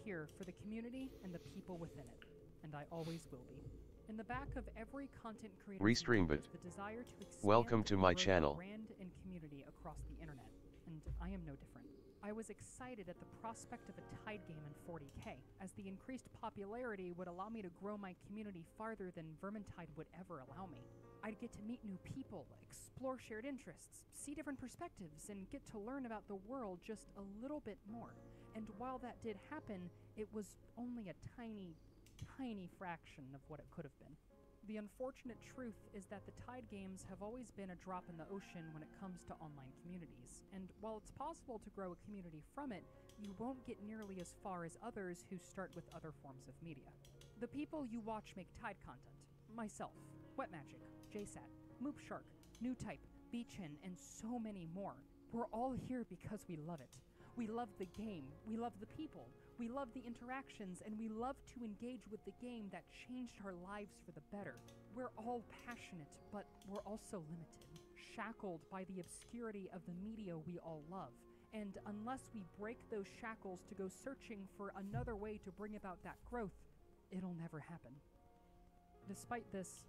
here for the community and the people within it, and I always will be. In the back of every content creator's Restream mind bit. is the desire to expand Welcome to and my grow channel. the brand and community across the internet, and I am no different. I was excited at the prospect of a Tide game in 40K, as the increased popularity would allow me to grow my community farther than Vermintide would ever allow me. I'd get to meet new people, explore shared interests, see different perspectives, and get to learn about the world just a little bit more. And while that did happen, it was only a tiny fraction of what it could have been. The unfortunate truth is that the Tide games have always been a drop in the ocean when it comes to online communities, and while it's possible to grow a community from it, you won't get nearly as far as others who start with other forms of media. The people you watch make Tide content, myself, Wetmagic, JSAT, Moopshark, Newtype, Beachin, and so many more, we're all here because we love it. We love the game, we love the people, we love the interactions, and we love to engage with the game that changed our lives for the better. We're all passionate, but we're also limited, shackled by the obscurity of the media we all love. And unless we break those shackles to go searching for another way to bring about that growth, it'll never happen. Despite this,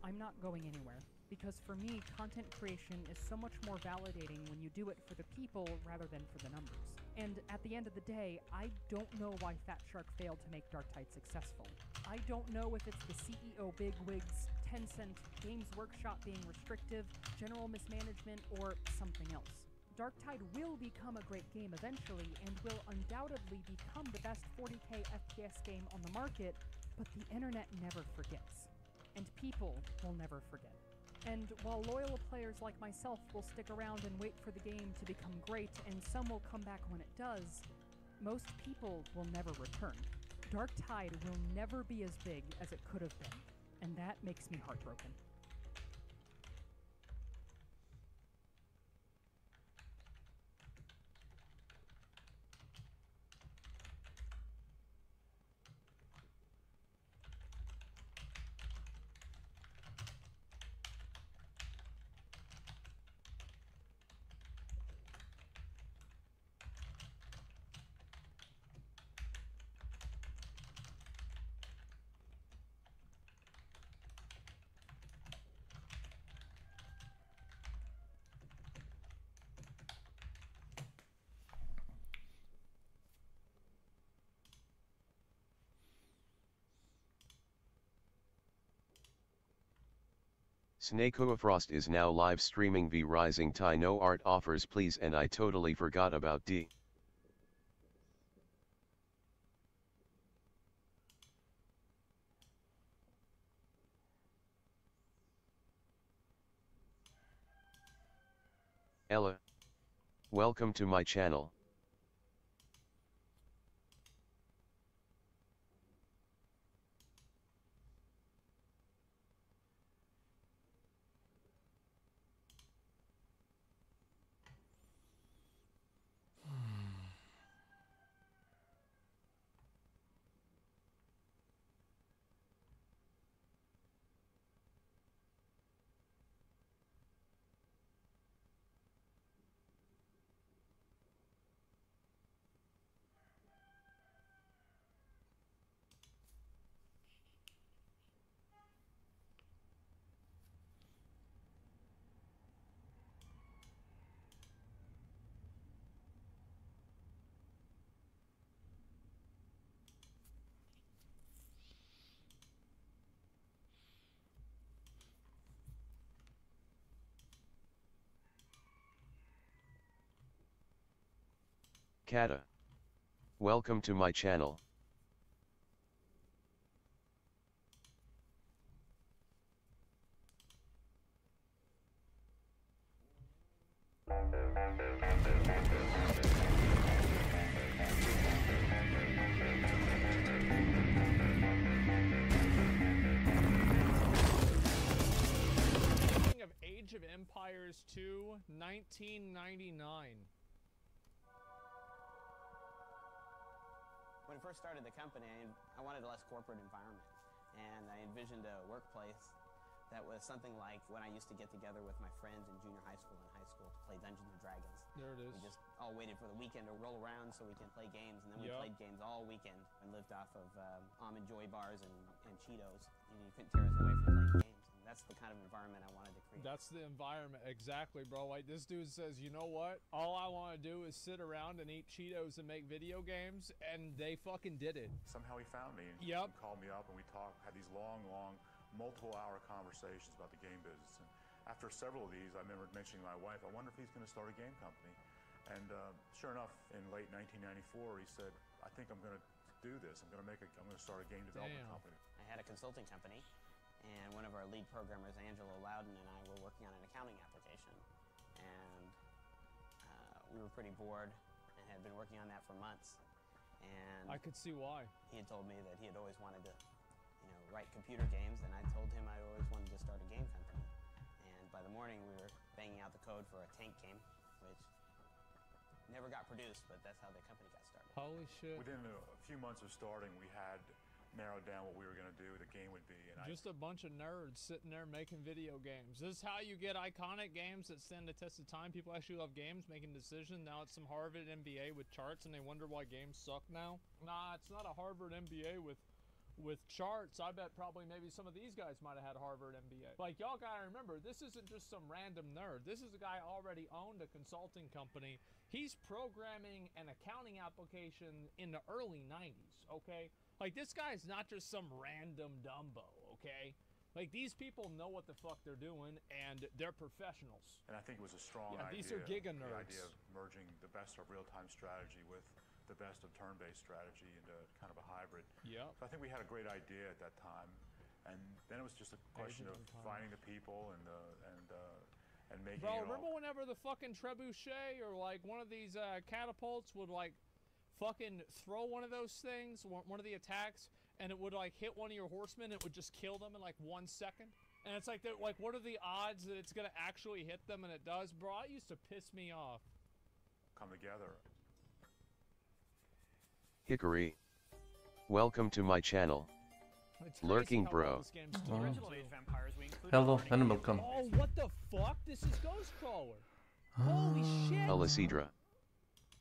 I'm not going anywhere, because for me, content creation is so much more validating when you do it for the people rather than for the numbers. And at the end of the day, I don't know why Fat Shark failed to make Darktide successful. I don't know if it's the CEO bigwigs, Tencent, Games Workshop being restrictive, general mismanagement, or something else. Darktide will become a great game eventually, and will undoubtedly become the best 40K FPS game on the market, but the internet never forgets. And people will never forget. And while loyal players like myself will stick around and wait for the game to become great, and some will come back when it does, most people will never return. Darktide will never be as big as it could have been, and that makes me heartbroken. S.W.Frost is now live streaming V Rising Tide no art offers please, and I totally forgot about D. Ella. Welcome to my channel. Kata. Welcome to my channel. Of Age of Empires 2, 1999. When I first started the company, I wanted a less corporate environment, and I envisioned a workplace that was something like when I used to get together with my friends in junior high school and high school to play Dungeons and Dragons. There it is. We just all waited for the weekend to roll around so we can play games, and then we played games all weekend and lived off of almond joy bars and Cheetos. You couldn't tear us away from playing games. And that's the kind of environment I wanted to create. That's the environment, exactly, bro. Like, this dude says, you know what? All I want to do is sit around and eat Cheetos and make video games, and they fucking did it. Somehow he found me and he called me up, and we had these long, multiple-hour conversations about the game business. And after several of these, I remember mentioning to my wife, I wonder if he's going to start a game company. And sure enough, in late 1994, he said, I think I'm going to do this. I'm going to start a game development company. I had a consulting company, and one of our lead programmers, Angelo Loudon, and I were working on an accounting application. And we were pretty bored and had been working on that for months. And I could see why. He had told me that he had always wanted to, write computer games, and I told him I always wanted to start a game company. And by the morning, we were banging out the code for a tank game, which never got produced, but that's how the company got started. Holy shit. Within a few months of starting, we had narrowed down what we were going to do, the game would be. And just a bunch of nerds sitting there making video games. This is how you get iconic games that stand the test of time. People actually love games, making decisions. Now it's some Harvard MBA with charts, and they wonder why games suck now. Nah, it's not a Harvard MBA with charts. I bet probably maybe some of these guys might have had Harvard MBA. Like, y'all gotta remember, this isn't just some random nerd. This is a guy already owned a consulting company. He's programming an accounting application in the early 90s, okay? Like, this guy's not just some random Dumbo, okay? Like, these people know what the fuck they're doing, and they're professionals. And I think it was a strong idea. These are giga nerds. The idea of merging the best of real-time strategy with the best of turn-based strategy into kind of a hybrid. Yeah. So I think we had a great idea at that time, and then it was just a question of finding the people and making it all. Bro, remember whenever the fucking trebuchet or like one of these catapults would like fucking throw one of those things, one of the attacks, and it would like hit one of your horsemen, and it would just kill them in like 1 second? And it's like, what are the odds that it's gonna actually hit them, and it does? Bro, it used to piss me off. Come together. Hickory. Welcome to my channel. Lurking bro. Hello and welcome. Oh, what the fuck? This is Ghostcrawler. Holy shit. Alicidra.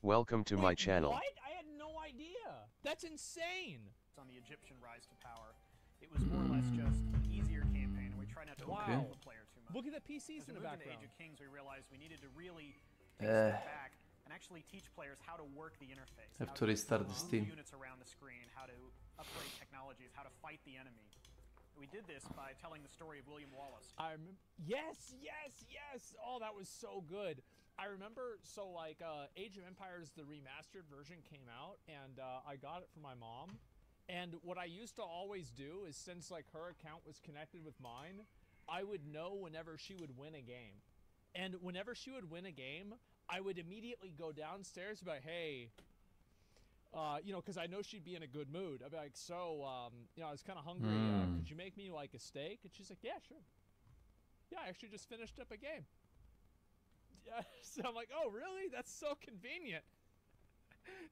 Welcome to my channel. What? I had no idea. That's insane. On the Egyptian rise to power, it was more or less just an easier campaign, and we try not to overwhelm the player too much. Look at the PCs in the background. As we moved into Age of Kings, we realized we needed to really take a step back and actually teach players how to work the interface. Have to restart the Steam. Units around the screen, how to upgrade technologies, how to fight the enemy. We did this by telling the story of William Wallace. I remember. Yes, yes, yes. Oh, that was so good. I remember. So like, Age of Empires, the remastered version came out, and I got it for my mom. And what I used to always do is, since like her account was connected with mine, I would know whenever she would win a game. And whenever she would win a game, I would immediately go downstairs and be like, hey, because I know she'd be in a good mood. I'd be like, so, I was kind of hungry. Could you make me like a steak? And she's like, yeah, sure. Yeah, I actually just finished up a game. Yeah, so I'm like, oh, really? That's so convenient.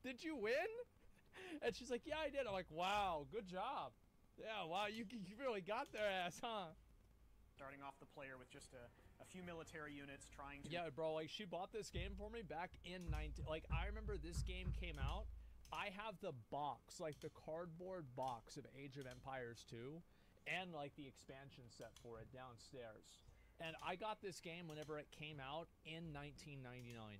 Did you win? And she's like, yeah, I did. I'm like, wow, good job. Yeah, wow, you really got their ass, huh? Starting off the player with just a few military units trying to... Yeah, bro, like, she bought this game for me back in Like, I remember this game came out. I have the box, like, the cardboard box of Age of Empires 2, and, like, the expansion set for it downstairs. And I got this game whenever it came out in 1999.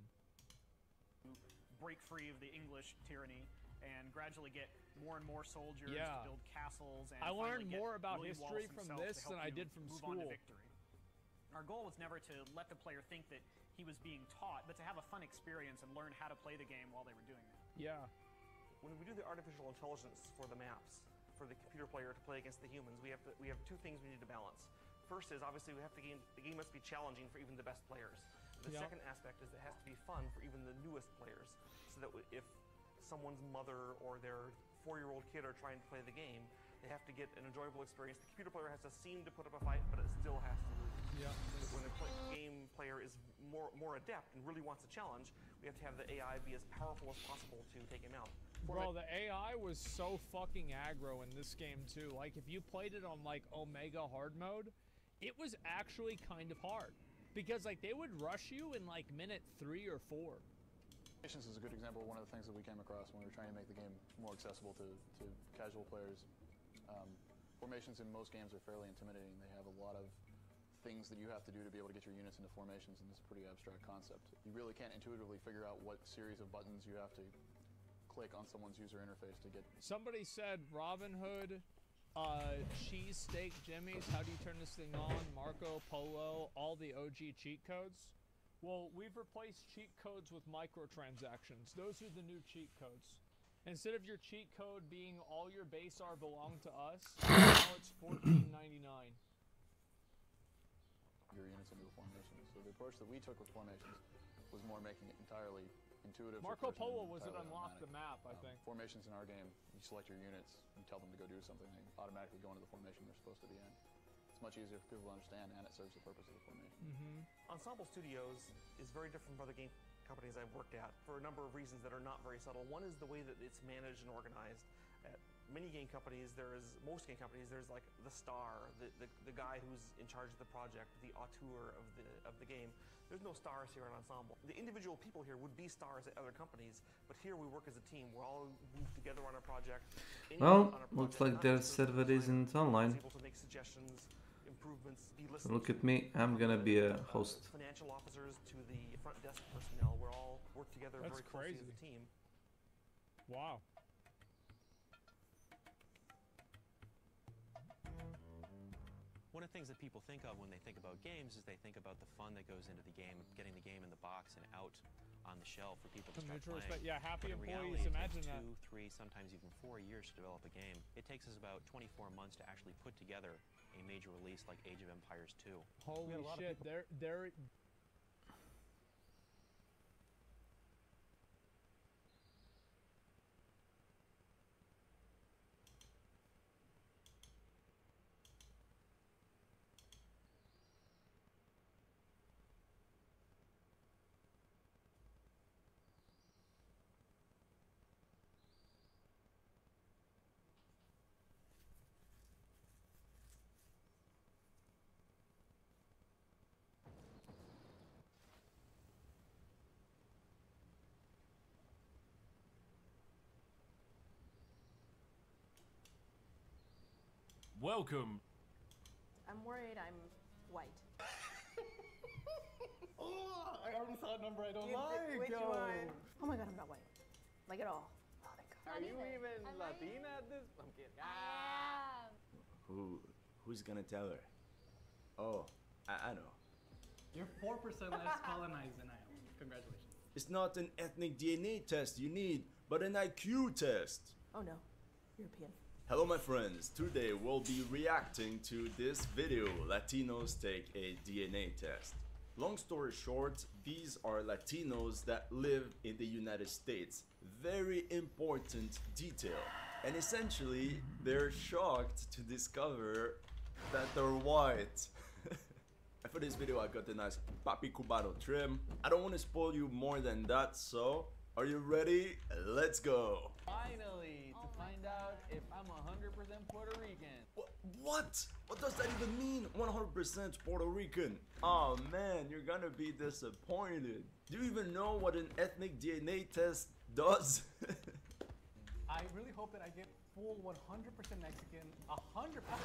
Break free of the English tyranny and gradually get more and more soldiers to build castles. And I learned more about William history Wallace from himself this to than help I you did from move school. on to victory. Our goal was never to let the player think that he was being taught, but to have a fun experience and learn how to play the game while they were doing it. Yeah. When we do the artificial intelligence for the maps, for the computer player to play against the humans, we have two things we need to balance. First is obviously the game must be challenging for even the best players. The second aspect is it has to be fun for even the newest players, so that if someone's mother or their 4-year-old kid are trying to play the game, they have to get an enjoyable experience. The computer player has to seem to put up a fight, but it still has to lose. Yeah. When the game player is more adept and really wants a challenge, we have to have the AI be as powerful as possible to take him out. Bro, the AI was so fucking aggro in this game too. Like, if you played it on like Omega hard mode, it was actually kind of hard. Because, like, they would rush you in, like, minute 3 or 4. Formations is a good example of one of the things that we came across when we were trying to make the game more accessible to casual players. Formations in most games are fairly intimidating. They have a lot of things that you have to do to be able to get your units into formations, and it's a pretty abstract concept. You really can't intuitively figure out what series of buttons you have to click on someone's user interface to get. Somebody said Robin Hood, cheesesteak Jimmy's, how do you turn this thing on, Marco Polo, all the OG cheat codes. Well, we've replaced cheat codes with microtransactions. Those are the new cheat codes. Instead of your cheat code being all your base R belong to us, now it's $14.99. Your units into a formation. So the approach that we took with formations was more making it entirely intuitive. Marco Polo was it unlocked the map, I think. Formations in our game, you select your units and tell them to go do something, they automatically go into the formation they're supposed to be in. It's much easier for people to understand, and it serves the purpose of the formation. Ensemble Studios is very different from other game companies I've worked at for a number of reasons that are not very subtle. One is the way that it's managed and organized. At many game companies, most game companies, there's like the star, the guy who's in charge of the project, the auteur of the game. There's no stars here at Ensemble. The individual people here would be stars at other companies, but here we work as a team. We're all moved together on a project. Well, looks like their server isn't online. Able to make suggestions, improvements, be So look at me, I'm gonna be a host. Financial officers to the front desk personnel, we're all work together very closely as a team. Wow. One of the things that people think of when they think about games is they think about the fun that goes into the game, getting the game in the box and out on the shelf for people to start playing. Yeah, happy But in employees, reality, imagine it that. takes 2, 3, sometimes even 4 years to develop a game. It takes us about 24 months to actually put together a major release like Age of Empires 2. Holy shit, they're Welcome. I'm worried I'm white. Oh, I already saw a number I don't Which one? Oh my god, I'm not white. Like at all. Oh, thank god. Are you even Latina at this? I'm kidding. Who's gonna tell her? Oh, I know. You're 4% less colonized than I am. Congratulations. It's not an ethnic DNA test you need, but an IQ test. Oh no, European. Hello my friends, today we'll be reacting to this video, Latinos take a DNA test. Long story short, these are Latinos that live in the United States. Very important detail. And essentially, they're shocked to discover that they're white. And for this video, I got the nice Papi Cubano trim. I don't want to spoil you more than that, so are you ready? Let's go. Finally, to find out if I'm 100% Puerto Rican. What? What does that even mean? 100% Puerto Rican. Oh man, you're gonna be disappointed. Do you even know what an ethnic DNA test does? I really hope that I get full 100% Mexican, 100%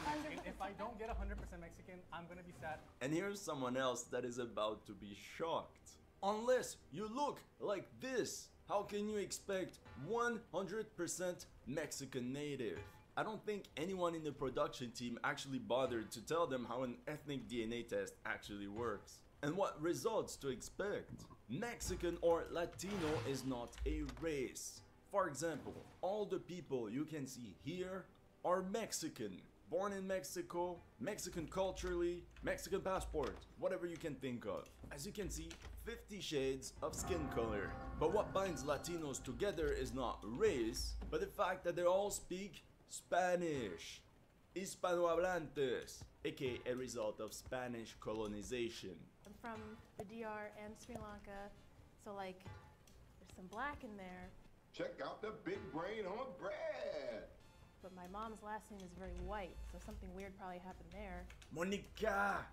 Mexican. If I don't get 100% Mexican, I'm gonna be sad. And here's someone else that is about to be shocked. Unless you look like this, how can you expect 100% Mexican native? I don't think anyone in the production team actually bothered to tell them how an ethnic DNA test actually works and what results to expect. Mexican or Latino is not a race. For example, all the people you can see here are Mexican. Born in Mexico, Mexican culturally, Mexican passport, whatever you can think of. As you can see, 50 shades of skin color. But what binds Latinos together is not race, but the fact that they all speak Spanish. Hispanohablantes, aka a result of Spanish colonization. I'm from the DR and Sri Lanka, so like, there's some black in there. Check out the big brain on bread. but my mom's last name is very white, so something weird probably happened there. Monica,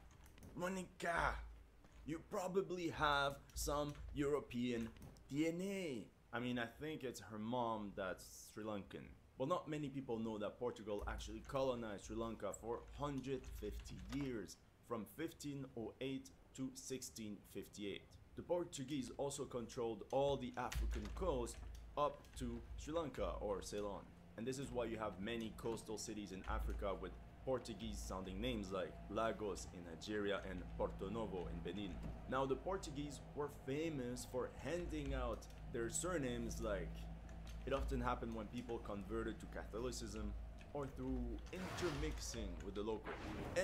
you probably have some European DNA. I mean, I think it's her mom that's Sri Lankan. Well, not many people know that Portugal actually colonized Sri Lanka for 150 years, from 1508 to 1658. The Portuguese also controlled all the African coast up to Sri Lanka or Ceylon. And this is why you have many coastal cities in Africa with Portuguese-sounding names like Lagos in Nigeria and Porto Novo in Benin. Now, the Portuguese were famous for handing out their surnames, like it often happened when people converted to Catholicism or through intermixing with the local.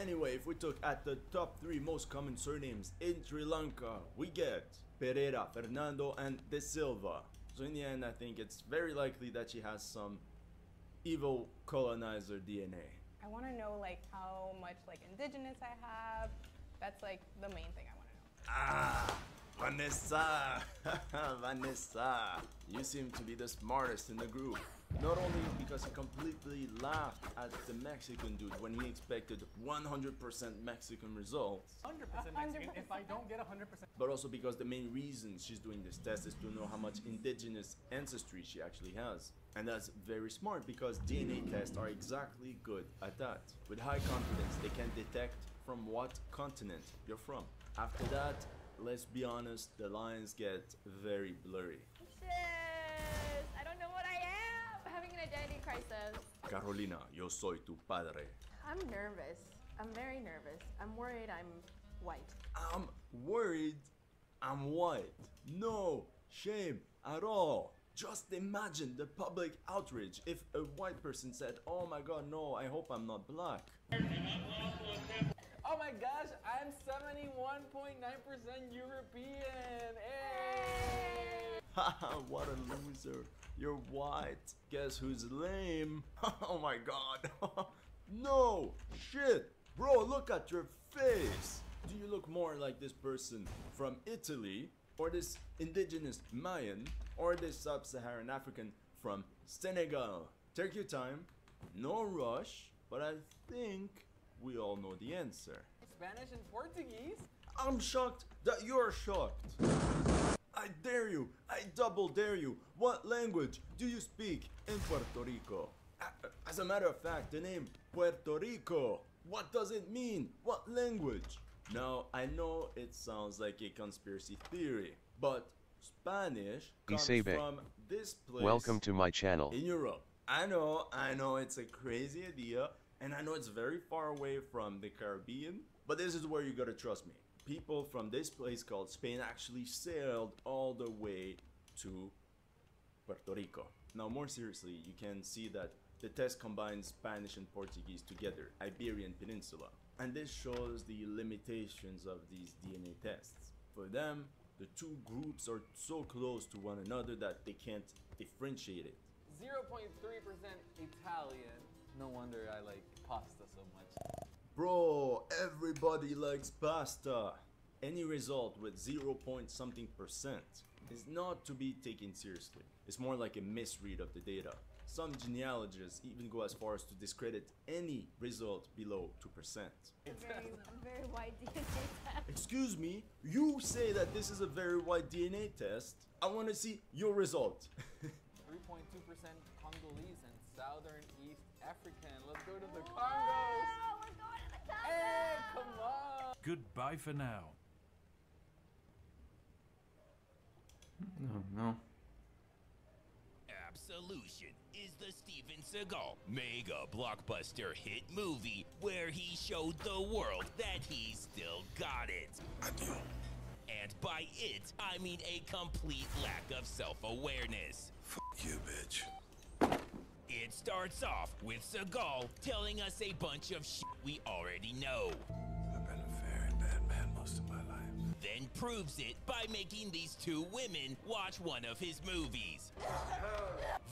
Anyway, if we look at the top 3 most common surnames in Sri Lanka, we get Pereira, Fernando, and De Silva. So in the end, I think it's very likely that she has some evil colonizer DNA. I want to know like how much like indigenous I have. That's like the main thing I want to know. Ah, Vanessa, Vanessa, you seem to be the smartest in the group. Not only because he completely laughed at the Mexican dude when he expected 100% Mexican results. 100% Mexican if I don't get 100%. But also because the main reason she's doing this test is to know how much indigenous ancestry she actually has. And that's very smart because DNA tests are exactly good at that. With high confidence, they can detect from what continent you're from. After that, let's be honest, the lines get very blurry. Shit! I don't know what I am! Having an identity crisis. Carolina, yo soy tu padre. I'm nervous. I'm very nervous. I'm worried I'm white. I'm worried I'm white. No shame at all. Just imagine the public outrage if a white person said, oh my god, no, I hope I'm not black. Oh my gosh, I'm 71.9% European. Hey! Haha, what a loser. You're white. Guess who's lame? Oh my god. No! Shit! Bro, look at your face! Do you look more like this person from Italy, or this indigenous Mayan, or this sub-Saharan African from Senegal? Take your time, no rush, but I think we all know the answer. Spanish and Portuguese? I'm shocked that you're shocked. I dare you, I double dare you. What language do you speak in Puerto Rico? As a matter of fact, the name Puerto Rico, what does it mean? What language? Now, I know it sounds like a conspiracy theory, but Spanish comes from this place. Welcome to my channel. In Europe. I know it's a crazy idea, and I know it's very far away from the Caribbean, but this is where you gotta trust me. People from this place called Spain actually sailed all the way to Puerto Rico. Now, more seriously, you can see that the test combines Spanish and Portuguese together, Iberian Peninsula. And this shows the limitations of these DNA tests. For them, the two groups are so close to one another that they can't differentiate it. 0.3% Italian. No wonder I like pasta so much. Bro, everybody likes pasta. Any result with 0 point something percent is not to be taken seriously. It's more like a misread of the data. Some genealogists even go as far as to discredit any result below 2%. I'm very white DNA test. Excuse me, you say that this is a very white DNA test. I want to see your result. 3.2% Congolese and Southern East African. Let's go to the Congos. We're going to the Congos. Hey, come on. Goodbye for now. Oh no. Absolution is the Steven Seagal mega blockbuster hit movie where he showed the world that he still got it. I do. And by it, I mean a complete lack of self-awareness. Fuck you, bitch. It starts off with Seagal telling us a bunch of shit we already know. I've been a very bad man most of my life. Then proves it by making these two women watch one of his movies.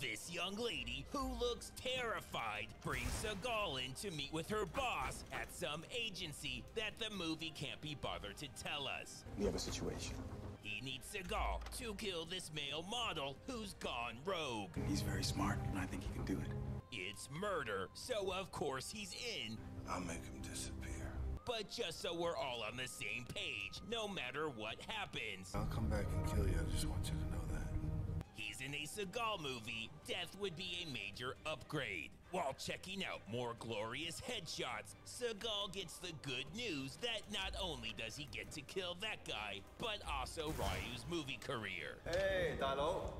This young lady, who looks terrified, brings Seagal in to meet with her boss at some agency that the movie can't be bothered to tell us. We have a situation. He needs Seagal to kill this male model who's gone rogue. He's very smart, and I think he can do it. It's murder, so of course he's in. I'll make him disappear. But just so we're all on the same page, no matter what happens. I'll come back and kill you. I just want you to know that. He's in a Seagal movie. Death would be a major upgrade. While checking out more glorious headshots, Seagal gets the good news that not only does he get to kill that guy, but also Ryu's movie career. Hey, Dalo.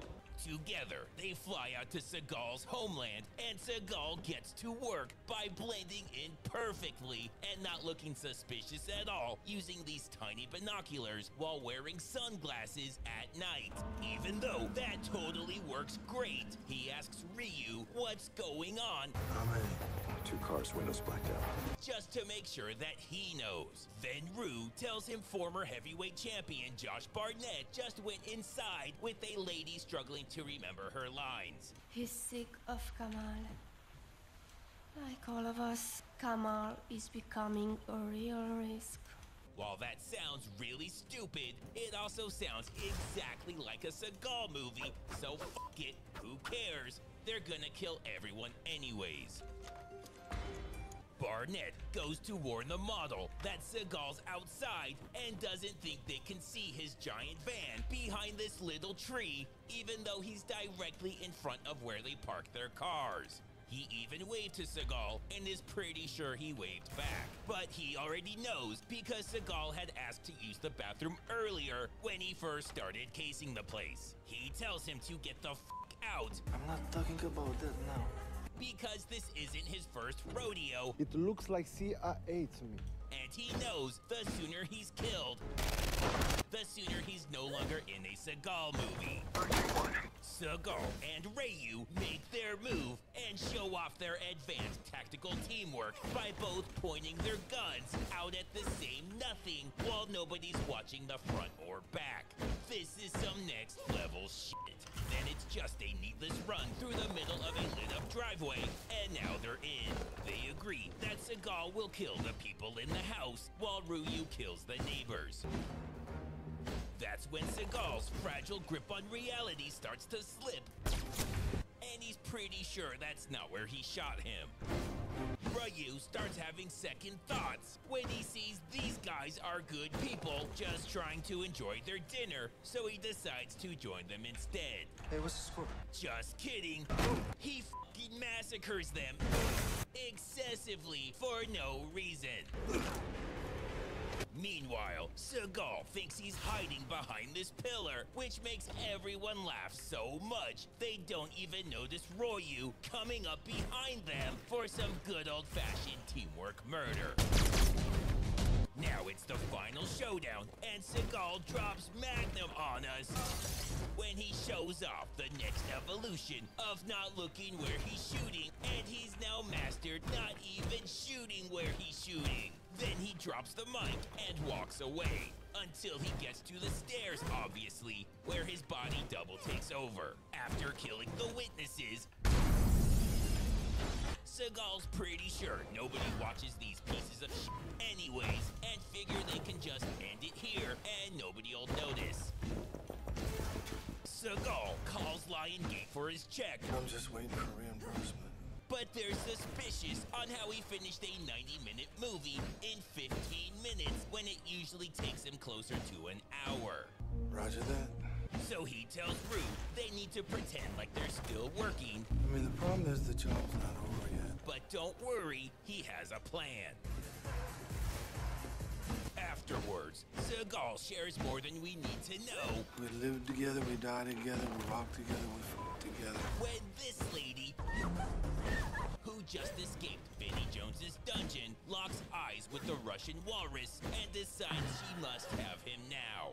Together, they fly out to Seagal's homeland, and Seagal gets to work by blending in perfectly and not looking suspicious at all, using these tiny binoculars while wearing sunglasses at night. Even though that totally works great, he asks Ryu what's going on. How many? 2 cars, windows blacked out. Just to make sure that he knows. Then Ryu tells him former heavyweight champion Josh Barnett just went inside with a lady struggling to remember her lines. He's sick of Kamal. Like all of us, Kamal is becoming a real risk. While that sounds really stupid, it also sounds exactly like a Seagal movie, so fuck it, who cares? They're gonna kill everyone anyways. Barnett goes to warn the model that Seagal's outside and doesn't think they can see his giant van behind this little tree, even though he's directly in front of where they park their cars. He even waved to Seagal and is pretty sure he waved back. But he already knows because Seagal had asked to use the bathroom earlier when he first started casing the place. He tells him to get the f*** out. I'm not talking about that now. Because this isn't his first rodeo. It looks like CIA to me. And he knows the sooner he's killed, the sooner he's no longer in a Seagal movie. Seagal and Ryu make their move and show off their advanced tactical teamwork by both pointing their guns out at the same nothing while nobody's watching the front or back. This is some next level shit. Then it's just a needless run through the middle of a lit up driveway, and now they're in. They agree that Seagal will kill the people in the house while Ryu kills the neighbors. That's when Seagal's fragile grip on reality starts to slip, and he's pretty sure that's not where he shot him. Ryu starts having second thoughts when he sees these guys are good people just trying to enjoy their dinner, so he decides to join them instead. Hey, what's the score? Just kidding. He fucking massacres them excessively for no reason. Meanwhile, Seagal thinks he's hiding behind this pillar, which makes everyone laugh so much they don't even notice Ryu coming up behind them for some good old-fashioned teamwork murder. Now it's the final showdown, and Seagal drops Magnum on us when he shows off the next evolution of not looking where he's shooting, and he's now mastered not even shooting where he's shooting. Then he drops the mic and walks away until he gets to the stairs, obviously, where his body double takes over. After killing the witnesses, Seagal's pretty sure nobody watches these pieces of shit anyways, and figure they can just end it here and nobody'll notice. Seagal calls Lion Gate for his check. I'm just waiting for reimbursement. But they're suspicious on how he finished a 90-minute movie in 15 minutes when it usually takes him closer to an hour. Roger that. So he tells Rue they need to pretend like they're still working. I mean, the problem is the job's not over yet. But don't worry, he has a plan. Afterwards, Seagal shares more than we need to know. We live together, we die together, we walk together, we fuck together. When this lady, who just escaped Vinnie Jones's dungeon, locks eyes with the Russian walrus and decides she must have him now.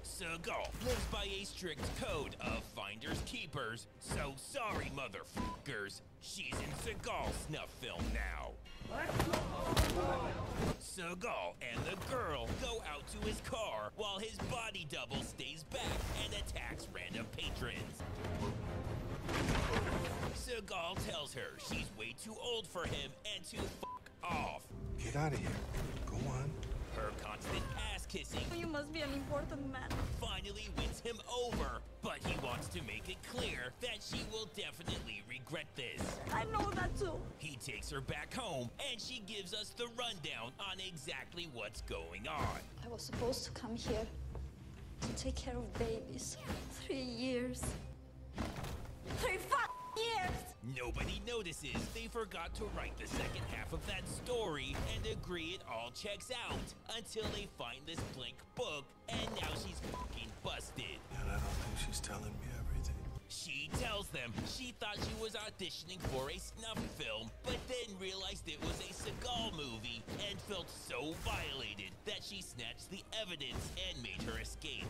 Seagal lives by a strict code of finders keepers, so sorry motherfuckers, she's in Seagal's snuff film now. Seagal and the girl go out to his car while his body double stays back and attacks random patrons. Seagal tells her she's way too old for him and to fuck off. Get out of here. Go on. Her constant ass kissing You must be an important man. finally wins him over, but he wants wants to make it clear that she will definitely regret this. I know that too. He takes her back home, and she gives us the rundown on exactly what's going on. I was supposed to come here to take care of babies. 3 years. 3 years! Nobody notices they forgot to write the second half of that story and agree it all checks out until they find this blank book, and now she's fucking busted. And I don't think she's telling me everything. She tells them she thought she was auditioning for a snuff film, but then realized it was a Seagal movie and felt so violated that she snatched the evidence and made her escape.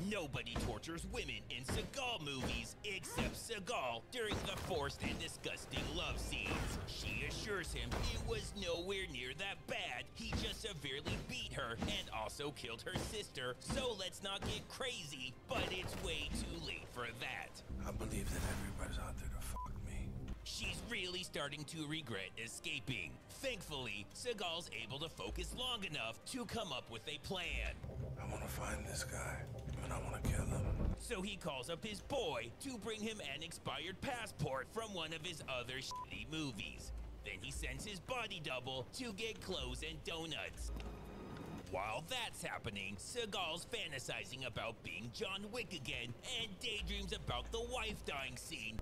Nobody tortures women in Seagal movies except Seagal during the forced and disgusting love scenes. She assures him it was nowhere near that bad. He just severely beat her and also killed her sister, so let's not get crazy, but it's way too late for that. I believe that everybody's out there to fuck me. She's really starting to regret escaping. Thankfully, Seagal's able to focus long enough to come up with a plan. I want to find this guy, and I want to kill him. So he calls up his boy to bring him an expired passport from one of his other shitty movies. Then he sends his body double to get clothes and donuts. While that's happening, Seagal's fantasizing about being John Wick again and daydreams about the wife dying scene,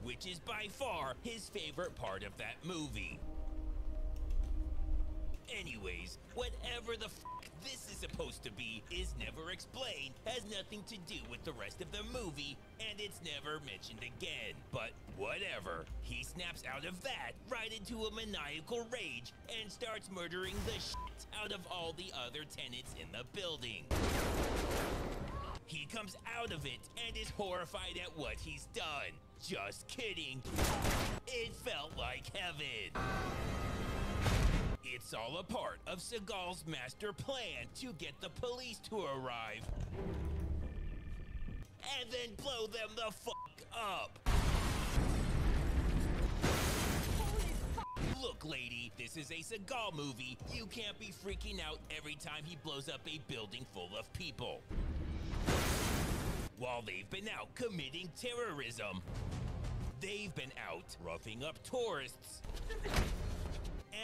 which is by far his favorite part of that movie. Anyways, whatever the fuck this is supposed to be is never explained, has nothing to do with the rest of the movie, and it's never mentioned again. But whatever, he snaps out of that right into a maniacal rage and starts murdering the shit out of all the other tenants in the building. He comes out of it and is horrified at what he's done. Just kidding. It felt like heaven. It's all a part of Seagal's master plan to get the police to arrive and then blow them the fuck up. Look, lady, this is a Seagal movie. You can't be freaking out every time he blows up a building full of people. While they've been out committing terrorism, they've been out roughing up tourists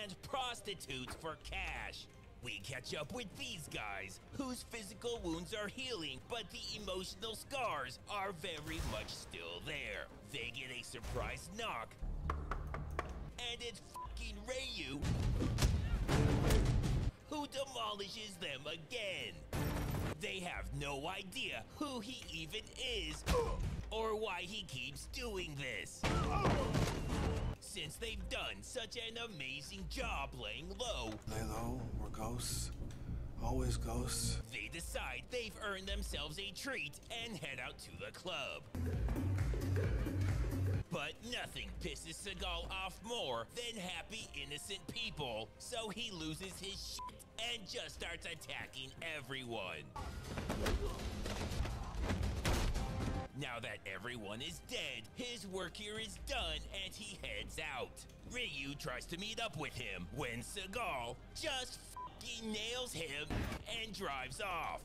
and prostitutes for cash. We catch up with these guys, whose physical wounds are healing, but the emotional scars are very much still there. They get a surprise knock, and it's fucking Ryu who demolishes them again. They have no idea who he even is, or why he keeps doing this. Since they've done such an amazing job laying low, we're ghosts. Always ghosts. They decide they've earned themselves a treat and head out to the club. But nothing pisses Seagal off more than happy, innocent people, so he loses his shit and just starts attacking everyone. Now that everyone is dead, his work here is done and he heads out. Ryu tries to meet up with him when Seagal just fucking nails him and drives off.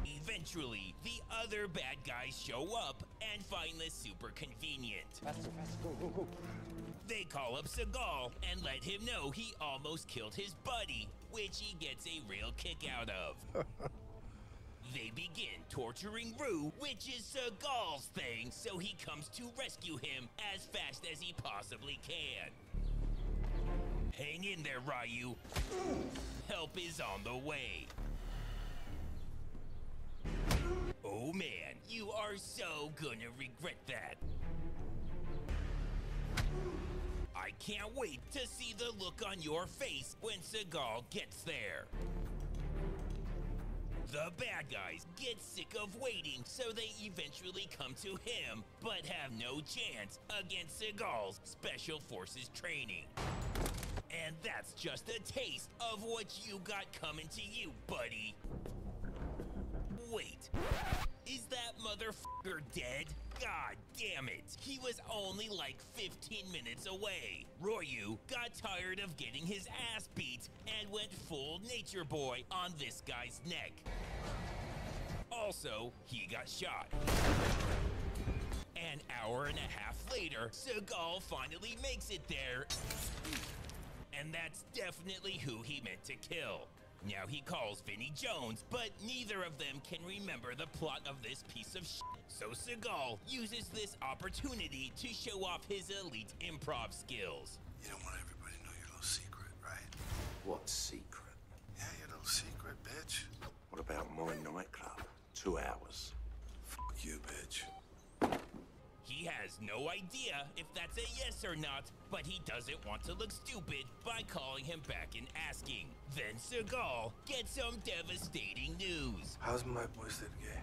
Eventually, the other bad guys show up and find this super convenient. Faster, go. They call up Seagal and let him know he almost killed his buddy, which he gets a real kick out of. They begin torturing Rue, which is Seagal's thing, so he comes to rescue him as fast as he possibly can. Hang in there, Ryu. Help is on the way. Oh man, you are so gonna regret that. I can't wait to see the look on your face when Seagal gets there. The bad guys get sick of waiting, so they eventually come to him, but have no chance against Seagal's Special Forces training. And that's just a taste of what you got coming to you, buddy. Wait, is that motherfucker dead? God damn it, he was only like 15 minutes away. Ryu got tired of getting his ass beat and went full nature boy on this guy's neck. Also, he got shot. An hour and a half later, Seagal finally makes it there. And that's definitely who he meant to kill. Now he calls Vinnie Jones, but neither of them can remember the plot of this piece of shit. So Seagal uses this opportunity to show off his elite improv skills. You don't want everybody to know your little secret, right? What secret? Yeah, your little secret, bitch. What about my nightclub? 2 hours. Fuck you, bitch. He has no idea if that's a yes or not, but he doesn't want to look stupid by calling him back and asking. Then Seagal gets some devastating news. How's my boy gay?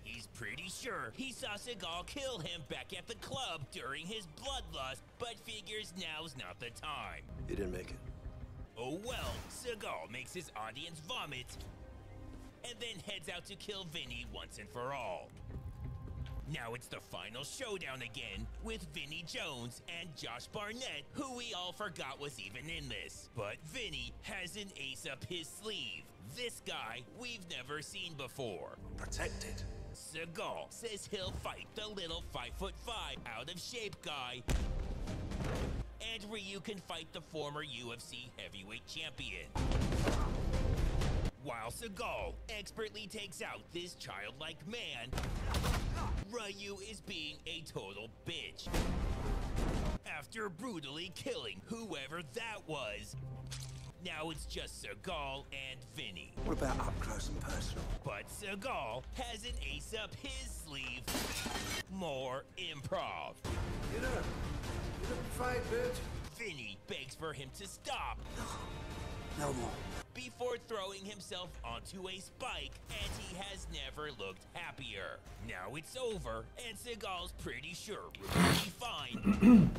He's pretty sure he saw Seagal kill him back at the club during his bloodlust, but figures now's not the time. He didn't make it. Oh well, Seagal makes his audience vomit, and then heads out to kill Vinny once and for all. Now it's the final showdown again with Vinnie Jones and Josh Barnett, who we all forgot was even in this. But Vinny has an ace up his sleeve. This guy we've never seen before. Protected. Seagal says he'll fight the little 5'5" out of shape guy. And Ryu can fight the former UFC heavyweight champion. While Seagal expertly takes out this childlike man, Ryu is being a total bitch. After brutally killing whoever that was, now it's just Seagal and Vinny. What about up close and personal? But Seagal has an ace up his sleeve. More improv. Get up. Get up and fight, bitch. Vinny begs for him to stop. No more. Before throwing himself onto a spike, and he has never looked happier. Now it's over, and Seagal's pretty sure we'll be fine.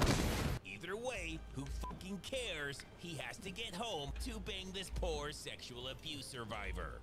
Either way, who fucking cares? He has to get home to bang this poor sexual abuse survivor.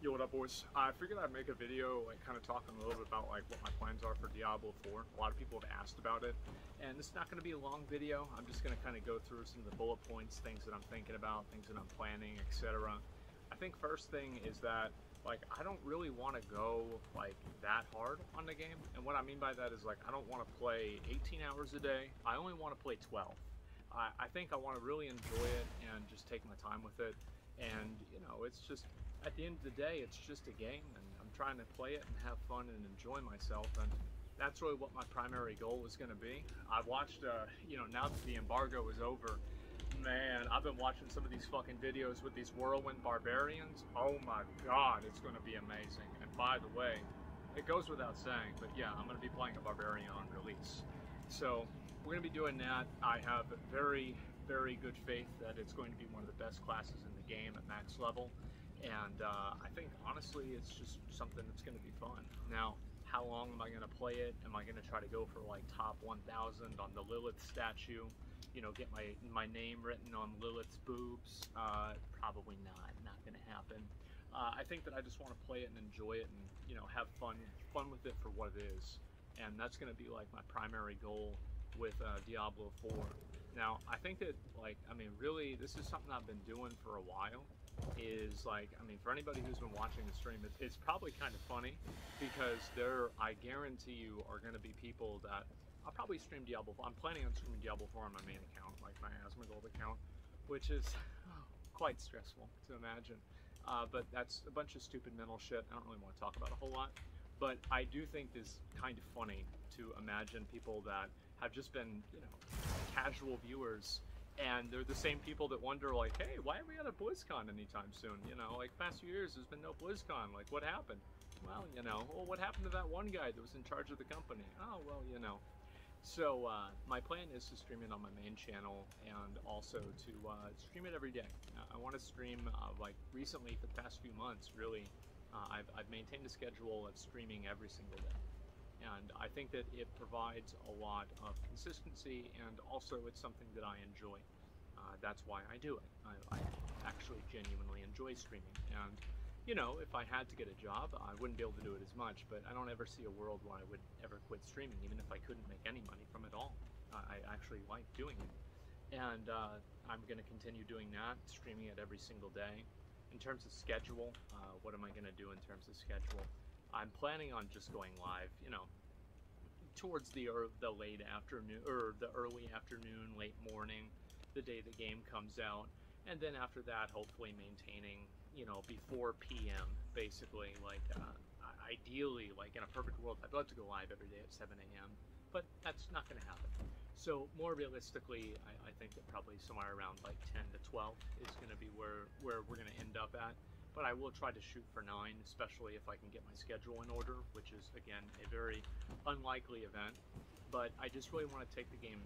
Yo, what up, boys? I figured I'd make a video, like, kind of talking a little bit about, like, what my plans are for Diablo 4. A lot of people have asked about it, and this is not going to be a long video. I'm just going to kind of go through some of the bullet points, things that I'm thinking about, things that I'm planning, etc. I think first thing is that, like, I don't really want to go, like, that hard on the game, and what I mean by that is, like, I don't want to play 18 hours a day. I only want to play 12. I think I want to really enjoy it and just take my time with it, and, you know, it's just... At the end of the day, it's just a game, and I'm trying to play it and have fun and enjoy myself, and that's really what my primary goal is going to be. I've watched, you know, now that the embargo is over, man, I've been watching some of these fucking videos with these Whirlwind Barbarians. Oh my god, it's going to be amazing. And by the way, it goes without saying, but yeah, I'm going to be playing a Barbarian on release. So, we're going to be doing that. I have very, very good faith that it's going to be one of the best classes in the game at max level. And I think, honestly, it's just something that's going to be fun. Now, how long am I going to play it? Am I going to try to go for, like, top 1,000 on the Lilith statue? You know, get my name written on Lilith's boobs? Probably not going to happen. I think that I just want to play it and enjoy it and, you know, have fun with it for what it is. And that's going to be, like, my primary goal with Diablo 4. Now, I think that, like, I mean, really, this is something I've been doing for a while. Is like, I mean, for anybody who's been watching the stream, it's probably kind of funny because I guarantee you, are going to be people that I'll probably stream Diablo 4. I'm planning on streaming Diablo 4 on my main account, like my Asmongold account, which is quite stressful to imagine. But that's a bunch of stupid mental shit. I don't really want to talk about a whole lot. But I do think it's kind of funny to imagine people that have just been, you know, casual viewers And they're the same people that wonder, like, hey, why haven't we got a BlizzCon anytime soon? You know, like, past few years, there's been no BlizzCon. Like, what happened? Well, you know, well, what happened to that one guy that was in charge of the company? Oh, well, you know. So, my plan is to stream it on my main channel and also to stream it every day. I want to stream, like, recently, for the past few months, really, I've maintained a schedule of streaming every single day. And I think that it provides a lot of consistency, and also it's something that I enjoy. That's why I do it. I actually genuinely enjoy streaming. And, you know, if I had to get a job, I wouldn't be able to do it as much, but I don't ever see a world where I would ever quit streaming, even if I couldn't make any money from it all. I actually like doing it. And I'm going to continue doing that, streaming it every single day. In terms of schedule, what am I going to do in terms of schedule? I'm planning on just going live, you know, towards the late afternoon, or the early afternoon, late morning, the day the game comes out. And then after that, hopefully maintaining, you know, before PM, basically. Like, ideally, like in a perfect world, I'd love to go live every day at 7 a.m., but that's not going to happen. So more realistically, I think that probably somewhere around like 10 to 12 is going to be where we're going to end up at. But I will try to shoot for 9, especially if I can get my schedule in order, which is, again, a very unlikely event. But I just really want to take the game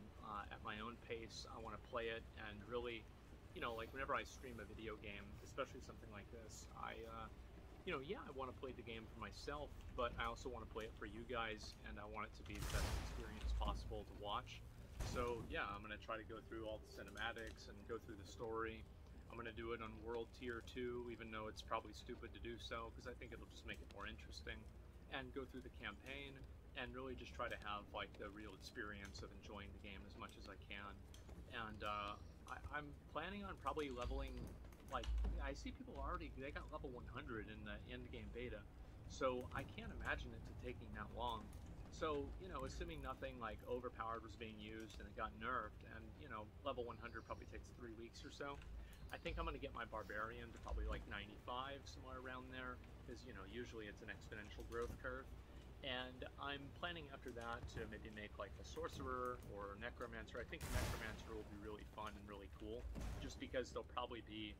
at my own pace. I want to play it, and really, you know, like whenever I stream a video game, especially something like this, you know, yeah, I want to play the game for myself, but I also want to play it for you guys, and I want it to be the best experience possible to watch. So, yeah, I'm going to try to go through all the cinematics and go through the story. I'm going to do it on World Tier 2, even though it's probably stupid to do so, because I think it'll just make it more interesting. And go through the campaign, and really just try to have, like, the real experience of enjoying the game as much as I can. And I'm planning on probably leveling, like, I see people already, they got level 100 in the end-game beta, so I can't imagine it taking that long. So, you know, assuming nothing, like, overpowered was being used and it got nerfed, and, you know, level 100 probably takes 3 weeks or so, I think I'm going to get my Barbarian to probably like 95, somewhere around there, because, you know, usually it's an exponential growth curve. And I'm planning after that to maybe make like a Sorcerer or a Necromancer. I think Necromancer will be really fun and really cool, just because there'll probably be,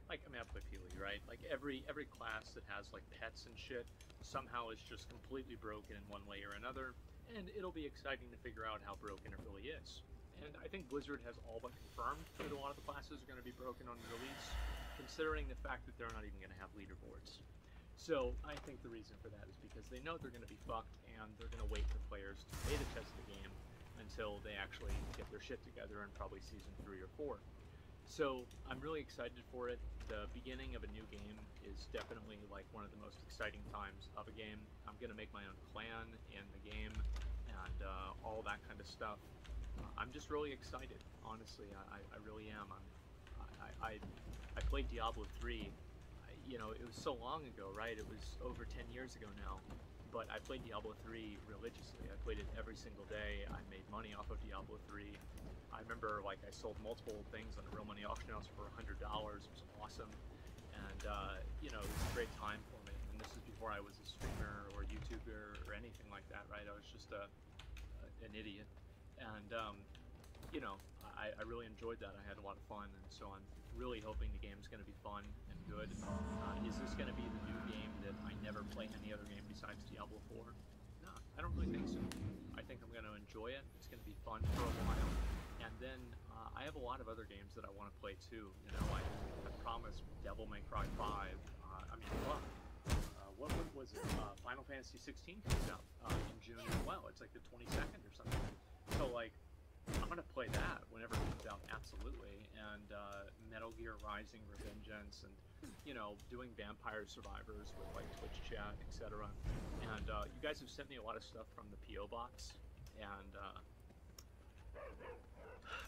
like, I mean, I play Peely, right? Like, every class that has, like, pets and shit somehow is just completely broken in one way or another, and it'll be exciting to figure out how broken it really is. And I think Blizzard has all but confirmed that a lot of the classes are going to be broken on release, considering the fact that they're not even going to have leaderboards. So I think the reason for that is because they know they're going to be fucked, and they're going to wait for players to beta test the game until they actually get their shit together in probably Season 3 or 4. So I'm really excited for it. The beginning of a new game is definitely like one of the most exciting times of a game. I'm going to make my own clan in the game, and all that kind of stuff. I'm just really excited, honestly. I really am. I played Diablo 3. You know, it was so long ago, right? It was over 10 years ago now. But I played Diablo 3 religiously. I played it every single day. I made money off of Diablo 3. I remember, like, I sold multiple things on a real money auction house for $100. It was awesome. And, you know, it was a great time for me. And this is before I was a streamer or YouTuber or anything like that, right? I was just an idiot. And, you know, I really enjoyed that. I had a lot of fun, and so I'm really hoping the game's going to be fun and good. Is this going to be the new game that I never play any other game besides Diablo 4? No, I don't really think so. I think I'm going to enjoy it. It's going to be fun for a while. And then I have a lot of other games that I want to play too. You know, I promised Devil May Cry 5. I mean, what was it? Final Fantasy 16 comes out in June as well. It's like the 22nd or something. So, like, I'm going to play that whenever it comes out, absolutely. And Metal Gear Rising, Revengeance, and, you know, doing Vampire Survivors with, like, Twitch chat, etc. And you guys have sent me a lot of stuff from the P.O. Box, and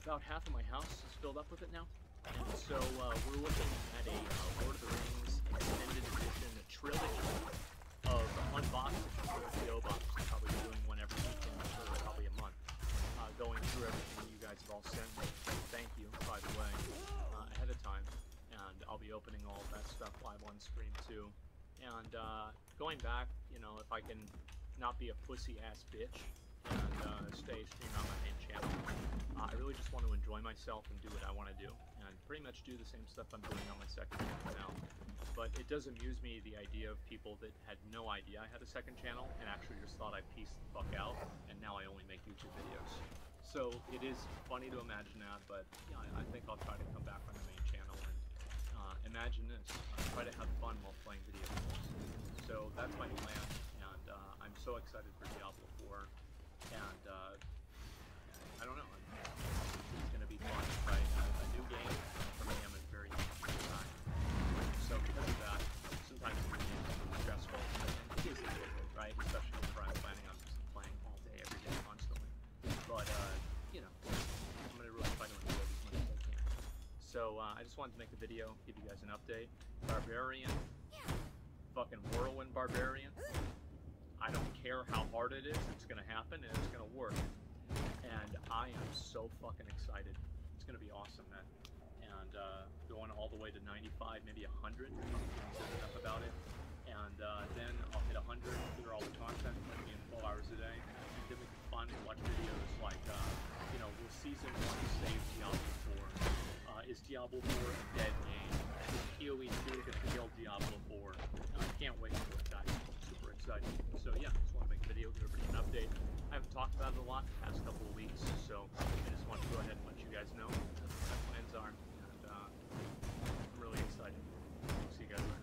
about half of my house is filled up with it now. And so we're looking at a Lord of the Rings extended edition, a trilogy of unboxing for the P.O. Box. We're probably doing one every weekend for probably a month. Going through everything you guys have all sent me. Thank you, by the way, ahead of time. And I'll be opening all of that stuff live on stream too. And going back, you know, if I can not be a pussy-ass bitch and stay streaming on my main channel. I really just want to enjoy myself and do what I want to do, and pretty much do the same stuff I'm doing on my second channel now. But it does amuse me, the idea of people that had no idea I had a second channel and actually just thought I pieced the fuck out, and now I only make YouTube videos. So it is funny to imagine that, but yeah, I think I'll try to come back on the main channel and imagine this. Try to have fun while playing video games. So that's my plan, and I'm so excited for Diablo 4, and I don't know, it's going to be fun, right? A new game for me, I'm a very new time. So because of that, sometimes the game is stressful, and it is a little bit, right? Especially if I'm planning on just playing all day, every day, constantly. But, you know, I'm going to really try to enjoy it as much as I can. So, I just wanted to make a video, give you guys an update. Barbarian, fucking whirlwind barbarian. I don't care how hard it is, it's going to happen, and it's going to work. And I am so fucking excited. It's going to be awesome, man. And going all the way to 95, maybe 100. I'm said enough about it. And then I'll hit 100, clear all the content, like me in 12 hours a day. And then we can fun watch videos like, you know, will Season 1 save Diablo 4? Is Diablo 4 a dead game? Is PoE 2 going to kill Diablo 4? I can't wait for it, guys. I'm super excited. So yeah, just want to make a video, give everybody an update. I haven't talked about it a lot the past couple of weeks, so I just want to go ahead and let you guys know what my plans are, and I'm really excited. See you guys later.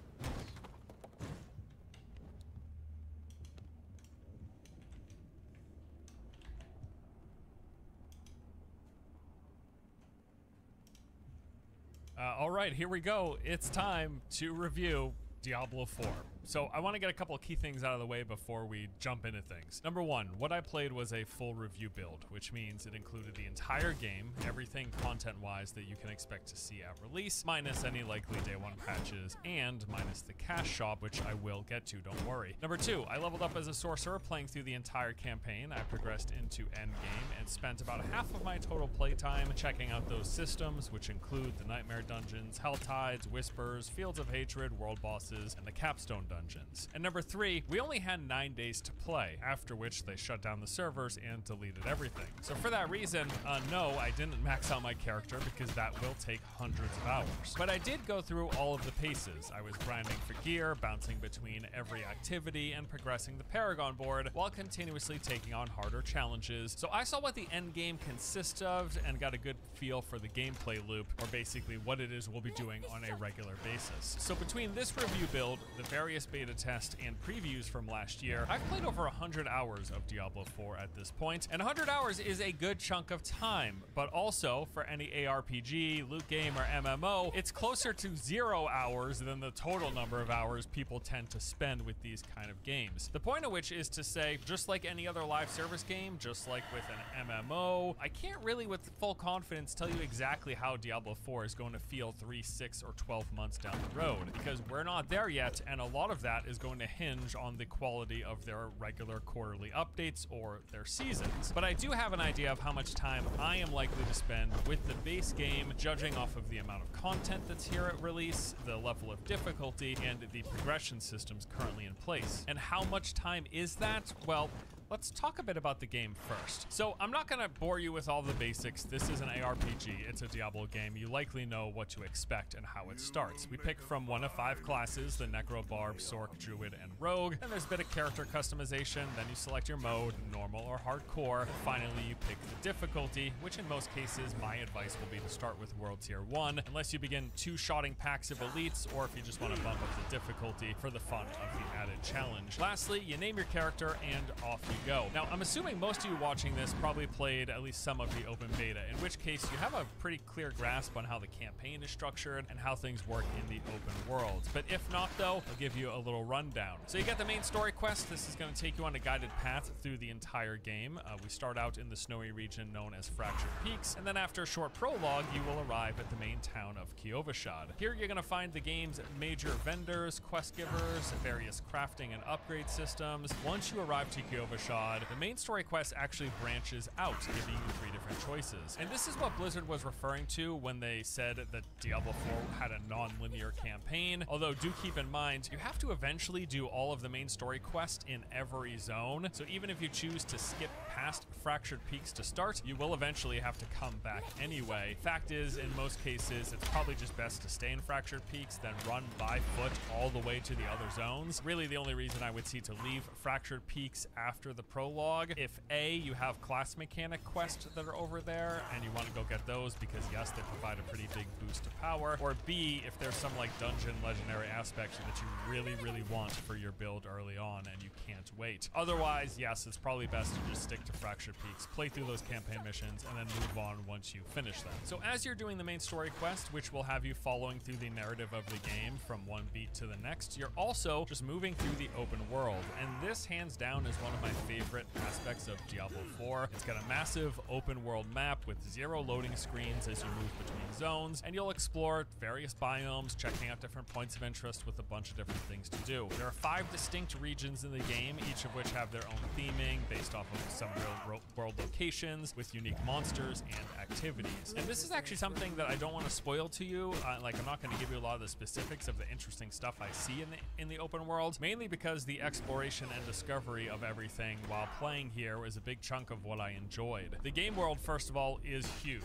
All right, here we go. It's time to review Diablo 4. So I want to get a couple of key things out of the way before we jump into things. Number one, what I played was a full review build, which means it included the entire game, everything content-wise that you can expect to see at release, minus any likely day one patches, and minus the cash shop, which I will get to, don't worry. Number two, I leveled up as a sorcerer, playing through the entire campaign. I progressed into endgame and spent about half of my total playtime checking out those systems, which include the Nightmare Dungeons, Hell Tides, Whispers, Fields of Hatred, World Bosses, and the Capstone Dungeons. And number three, we only had 9 days to play, after which they shut down the servers and deleted everything. So for that reason, no, I didn't max out my character because that will take hundreds of hours. But I did go through all of the paces. I was grinding for gear, bouncing between every activity, and progressing the Paragon board while continuously taking on harder challenges. So I saw what the end game consists of and got a good feel for the gameplay loop, or basically what it is we'll be doing on a regular basis. So between this review build, the various beta tests, and previews from last year, I've played over 100 hours of Diablo 4 at this point, and 100 hours is a good chunk of time, but also for any ARPG, loot game, or MMO, it's closer to 0 hours than the total number of hours people tend to spend with these kind of games. The point of which is to say, just like any other live service game, just like with an MMO, I can't really with full confidence tell you exactly how Diablo 4 is going to feel 3, 6, or 12 months down the road, because we're not there yet, and a lot of that is going to hinge on the quality of their regular quarterly updates or their seasons. But I do have an idea of how much time I am likely to spend with the base game, judging off of the amount of content that's here at release, the level of difficulty, and the progression systems currently in place. And how much time is that? Well, let's talk a bit about the game first. So I'm not gonna bore you with all the basics. This is an ARPG, it's a Diablo game. You likely know what to expect and how it starts. We pick from one of 5 classes, the Necro, Barb, Sorc, Druid, and Rogue. Then there's a bit of character customization, then you select your mode, normal or hardcore. And finally, you pick the difficulty, which in most cases, my advice will be to start with World Tier 1, unless you begin 2-shotting packs of elites, or if you just wanna bump up the difficulty for the fun of the added challenge. Lastly, you name your character and off you go. Now, I'm assuming most of you watching this probably played at least some of the open beta, in which case you have a pretty clear grasp on how the campaign is structured and how things work in the open world. But if not, though, I'll give you a little rundown. So you get the main story quest. This is going to take you on a guided path through the entire game. We start out in the snowy region known as Fractured Peaks, and then after a short prologue, you will arrive at the main town of Kyovashad. Here you're going to find the game's major vendors, quest givers, various crafting and upgrade systems. Once you arrive to Kyovashad, shod, the main story quest actually branches out, giving you 3 different choices. And this is what Blizzard was referring to when they said that Diablo 4 had a non-linear campaign. Although do keep in mind, you have to eventually do all of the main story quest in every zone. So even if you choose to skip past Fractured Peaks to start, you will eventually have to come back anyway. Fact is, in most cases, it's probably just best to stay in Fractured Peaks, then run by foot all the way to the other zones. Really, the only reason I would see to leave Fractured Peaks after the prologue, if A, you have class mechanic quests that are over there, and you want to go get those because yes, they provide a pretty big boost to power, or B, if there's some like dungeon legendary aspects that you really want for your build early on and you can't wait. Otherwise, yes, it's probably best to just stick to Fractured Peaks, play through those campaign missions, and then move on once you finish them. So as you're doing the main story quest, which will have you following through the narrative of the game from one beat to the next, you're also just moving through the open world. And this, hands down, is one of my favorite aspects of Diablo 4. It's got a massive open world map with 0 loading screens as you move between zones, and you'll explore various biomes, checking out different points of interest with a bunch of different things to do. There are 5 distinct regions in the game, each of which have their own theming based off of some real world locations with unique monsters and activities. And this is actually something that I don't want to spoil to you. Like, I'm not going to give you a lot of the specifics of the interesting stuff I see in the open world, mainly because the exploration and discovery of everything while playing here was a big chunk of what I enjoyed. The game world, first of all, is huge.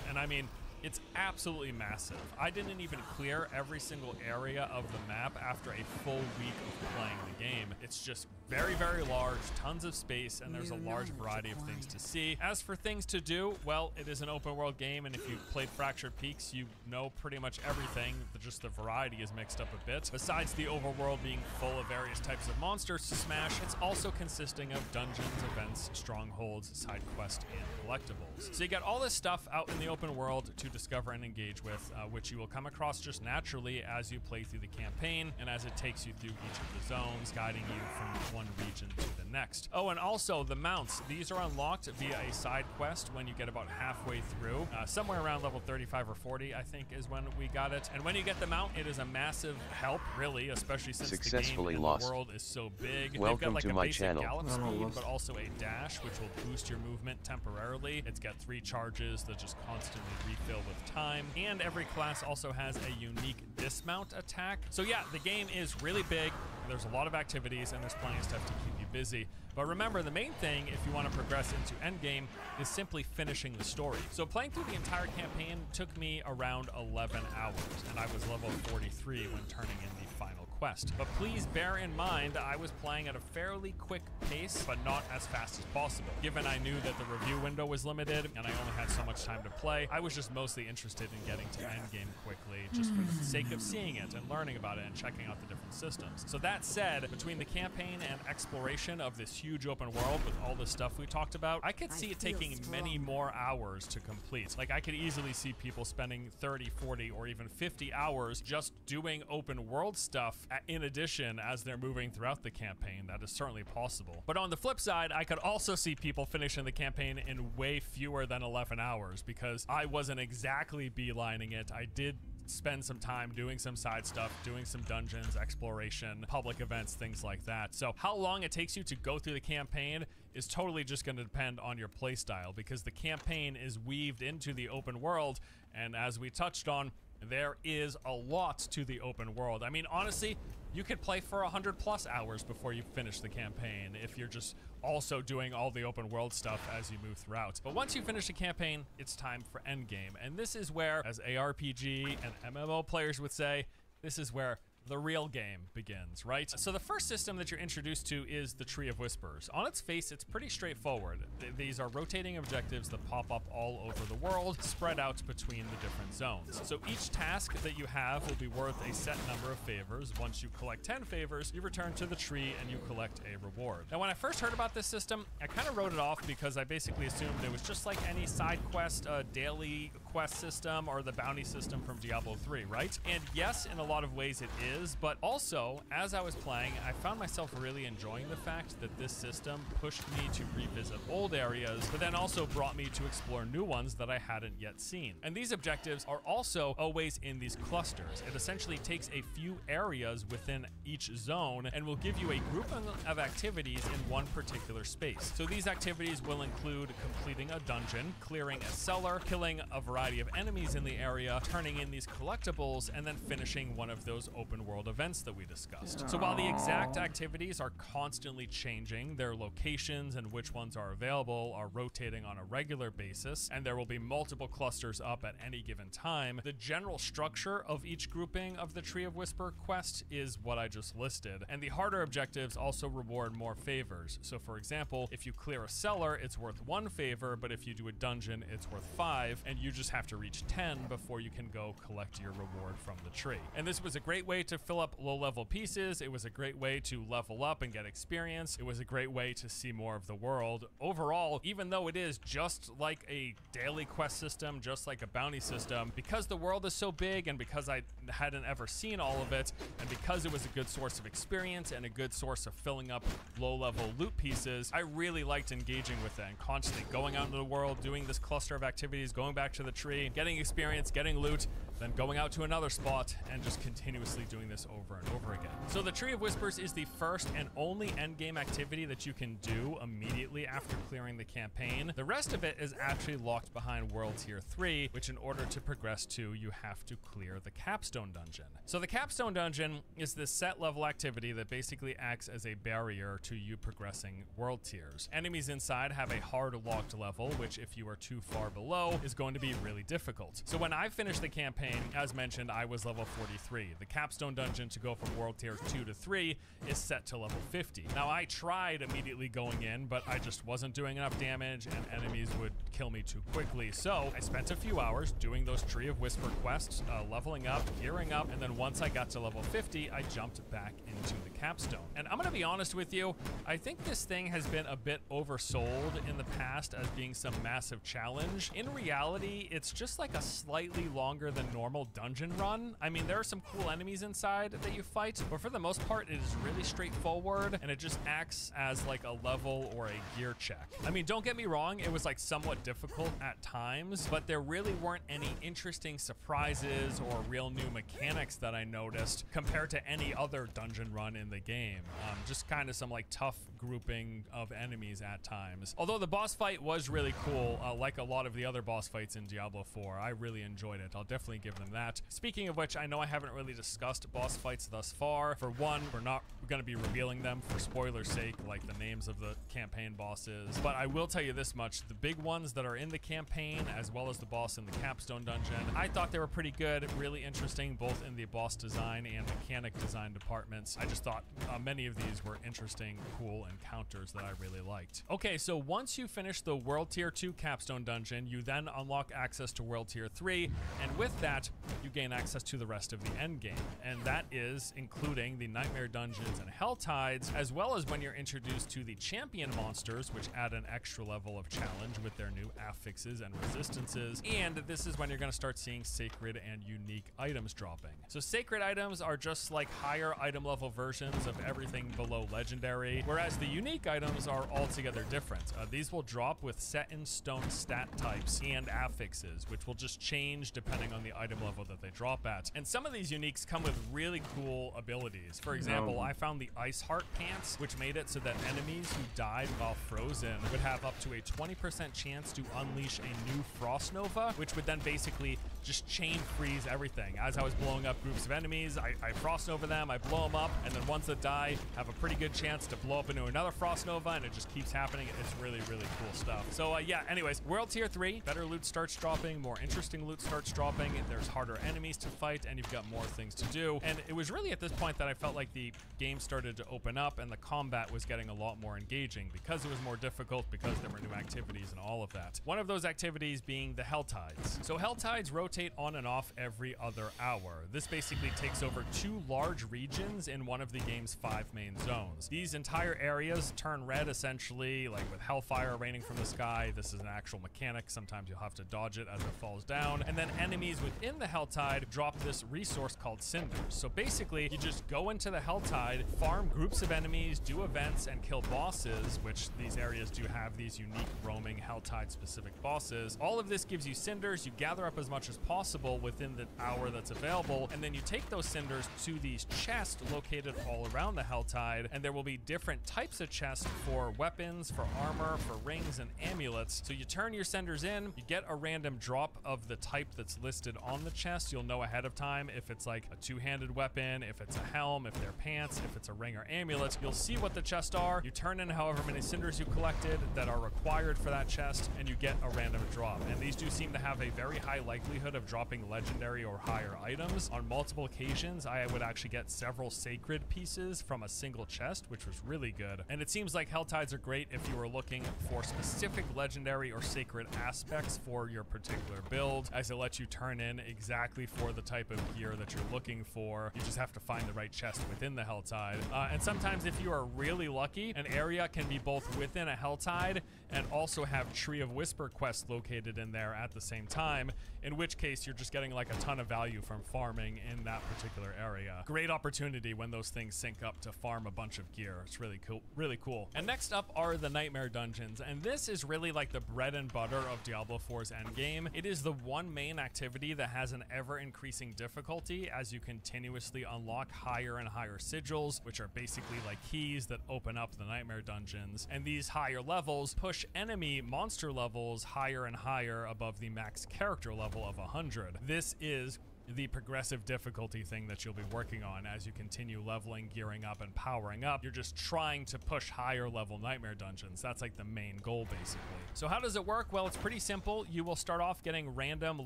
And I mean, it's absolutely massive. I didn't even clear every single area of the map after a full week of playing the game. It's just very large, tons of space, and there's a large variety of things to see. As for things to do, well, it is an open world game, and if you've played Fractured Peaks, you know pretty much everything. Just the variety is mixed up a bit. Besides the overworld being full of various types of monsters to smash, it's also consisting of dungeons, events, strongholds, side quests, and collectibles. So you got all this stuff out in the open world to discover and engage with, which you will come across just naturally as you play through the campaign and as it takes you through each of the zones, guiding you from one region to the next. Oh, and also the mounts. These are unlocked via a side quest when you get about halfway through. Somewhere around level 35 or 40, I think, is when we got it. And when you get the mount, it is a massive help, really, especially since the game and the world is so big. Welcome They've got like to a my basic channel. gallop speed, but also a dash, which will boost your movement temporarily. It's got 3 charges that just constantly refill with time. And every class also has a unique dismount attack. So yeah, the game is really big. There's a lot of activities and there's plenty of stuff to keep you busy. But remember, the main thing, if you want to progress into endgame, is simply finishing the story. So playing through the entire campaign took me around 11 hours, and I was level 43 when turning in the final quest. But please bear in mind, I was playing at a fairly quick pace, but not as fast as possible. Given I knew that the review window was limited, and I only had so much time to play, I was just mostly interested in getting to endgame quickly, just for the sake of seeing it and learning about it and checking out the different systems. So that said, between the campaign and exploration of this huge open world with all the stuff we talked about, I could see it taking many more hours to complete. Like, I could easily see people spending 30, 40, or even 50 hours just doing open world stuff in addition as they're moving throughout the campaign. That is certainly possible. But on the flip side, I could also see people finishing the campaign in way fewer than 11 hours because I wasn't exactly beelining it. I did spend some time doing some side stuff, doing some dungeons, exploration, public events, things like that. So how long it takes you to go through the campaign is totally just going to depend on your playstyle, because the campaign is weaved into the open world, and as we touched on, there is a lot to the open world. I mean, honestly, you could play for 100+ hours before you finish the campaign if you're just also doing all the open world stuff as you move throughout. But once you finish the campaign, it's time for endgame. And this is where, as ARPG and MMO players would say, this is where the real game begins, right? So the first system that you're introduced to is the Tree of Whispers. On its face, it's pretty straightforward. These are rotating objectives that pop up all over the world, spread out between the different zones. So each task that you have will be worth a set number of favors. Once you collect 10 favors, you return to the tree and you collect a reward. Now, when I first heard about this system, I kind of wrote it off because I basically assumed it was just like any side quest, daily quest system or the bounty system from Diablo 3, right? And yes, in a lot of ways it is, but also, as I was playing, I found myself really enjoying the fact that this system pushed me to revisit old areas, but then also brought me to explore new ones that I hadn't yet seen. And these objectives are also always in these clusters. It essentially takes a few areas within each zone and will give you a grouping of activities in one particular space. So these activities will include completing a dungeon, clearing a cellar, killing a variety of enemies in the area, turning in these collectibles, and then finishing one of those open world events that we discussed. So while the exact activities are constantly changing, their locations and which ones are available are rotating on a regular basis, and there will be multiple clusters up at any given time, the general structure of each grouping of the Tree of Whisper quest is what I just listed. And the harder objectives also reward more favors. So for example, if you clear a cellar, it's worth 1 favor, but if you do a dungeon, it's worth 5, and you just have to reach 10 before you can go collect your reward from the tree. And this was a great way to fill up low-level pieces. It was a great way to level up and get experience. It was a great way to see more of the world. Overall, even though it is just like a daily quest system, just like a bounty system, because the world is so big and because I hadn't ever seen all of it, and because it was a good source of experience and a good source of filling up low-level loot pieces, I really liked engaging with it and constantly going out into the world, doing this cluster of activities, going back to the tree, getting experience, getting loot, then going out to another spot and just continuously doing this over and over again. So the Tree of Whispers is the first and only endgame activity that you can do immediately after clearing the campaign. The rest of it is actually locked behind World Tier 3, which in order to progress to, you have to clear the Capstone Dungeon. So the Capstone Dungeon is this set level activity that basically acts as a barrier to you progressing world tiers. Enemies inside have a hard locked level, which if you are too far below is going to be really difficult. So when I finished the campaign, as mentioned, I was level 43. The Capstone Dungeon to go from World Tier 2 to 3 is set to level 50. Now I tried immediately going in, but I just wasn't doing enough damage and enemies would kill me too quickly. So I spent a few hours doing those Tree of Whisper quests, leveling up, gearing up, and then once I got to level 50, I jumped back into the Capstone. And I'm gonna be honest with you, I think this thing has been a bit oversold in the past as being some massive challenge. In reality, it's just like a slightly longer than normal dungeon run. I mean, there are some cool enemies inside that you fight, but for the most part, it is really straightforward and it just acts as like a level or a gear check. I mean, don't get me wrong, it was like somewhat difficult at times, but there really weren't any interesting surprises or real new mechanics that I noticed compared to any other dungeon run in the game. Just kind of some like tough grouping of enemies at times. Although the boss fight was really cool, like a lot of the other boss fights in Diablo 4. I really enjoyed it. I'll definitely give them that. Speaking of which, I know I haven't really discussed boss fights thus far. For one, we're not going to be revealing them for spoiler's sake, like the names of the campaign bosses. But I will tell you this much, the big ones that are in the campaign, as well as the boss in the Capstone Dungeon, I thought they were pretty good, really interesting, both in the boss design and mechanic design departments. I just thought many of these were interesting, cool encounters that I really liked. Okay, so once you finish the World Tier 2 Capstone Dungeon, you then unlock access to World Tier 3, and with that, you gain access to the rest of the end game. And that is including the Nightmare Dungeons and Hell Tides, as well as when you're introduced to the Champion monsters, which add an extra level of challenge with their new affixes and resistances. And this is when you're going to start seeing sacred and unique items dropping. So sacred items are just like higher item level versions of everything below legendary, whereas the unique items are altogether different. These will drop with set in stone stat types and affixes, which will just change depending on the item level that they drop at. And some of these uniques come with really cool abilities. For example, I found the Ice Heart Pants, which made it so that enemies who died while frozen would have up to a 20% chance to unleash a new Frost Nova, which would then basically just chain freeze everything. As I was blowing up groups of enemies, I Frost Nova them, I blow them up, and then once they die, have a pretty good chance to blow up into another Frost Nova, and it just keeps happening. It's really, really cool stuff. So yeah, anyways, World Tier 3, better loot starts dropping, more interesting loot starts dropping, there's harder enemies to fight, and you've got more things to do. And it was really at this point that I felt like the game started to open up and the combat was getting a lot more engaging because it was more difficult, because there were new activities and all of that. One of those activities being the Hell Tides. So Hell Tides rotate rotate on and off every other hour. This basically takes over 2 large regions in one of the game's 5 main zones. These entire areas turn red essentially, like with hellfire raining from the sky. This is an actual mechanic. Sometimes you'll have to dodge it as it falls down. And then enemies within the Helltide drop this resource called cinders. So basically, you just go into the Helltide, farm groups of enemies, do events, and kill bosses, which these areas do have these unique roaming Helltide specific bosses. All of this gives you cinders. You gather up as much as possible within the hour that's available, and then you take those cinders to these chests located all around the Helltide, and there will be different types of chests for weapons, for armor, for rings, and amulets. So you turn your cinders in, you get a random drop of the type that's listed on the chest. You'll know ahead of time if it's like a two-handed weapon, if it's a helm, if they're pants, if it's a ring or amulet. You'll see what the chests are. You turn in however many cinders you collected that are required for that chest, and you get a random drop. And these do seem to have a very high likelihood of dropping legendary or higher items. On multiple occasions, I would actually get several sacred pieces from a single chest, which was really good. And it seems like Helltides are great if you are looking for specific legendary or sacred aspects for your particular build, as it lets you turn in exactly for the type of gear that you're looking for. You just have to find the right chest within the Helltide. And sometimes if you are really lucky, an area can be both within a Helltide and also have Tree of Whisper quests located in there at the same time, in which case you're just getting like a ton of value from farming in that particular area. Great opportunity when those things sync up to farm a bunch of gear. It's really cool, really cool. And next up are the Nightmare Dungeons, and this is really like the bread and butter of Diablo 4's endgame. It is the one main activity that has an ever-increasing difficulty as you continuously unlock higher and higher sigils, which are basically like keys that open up the Nightmare Dungeons. And these higher levels push enemy monster levels higher and higher above the max character level of 100. This is the progressive difficulty thing that you'll be working on as you continue leveling, gearing up, and powering up. You're just trying to push higher level Nightmare Dungeons. That's like the main goal, basically. So how does it work? Well, it's pretty simple. You will start off getting random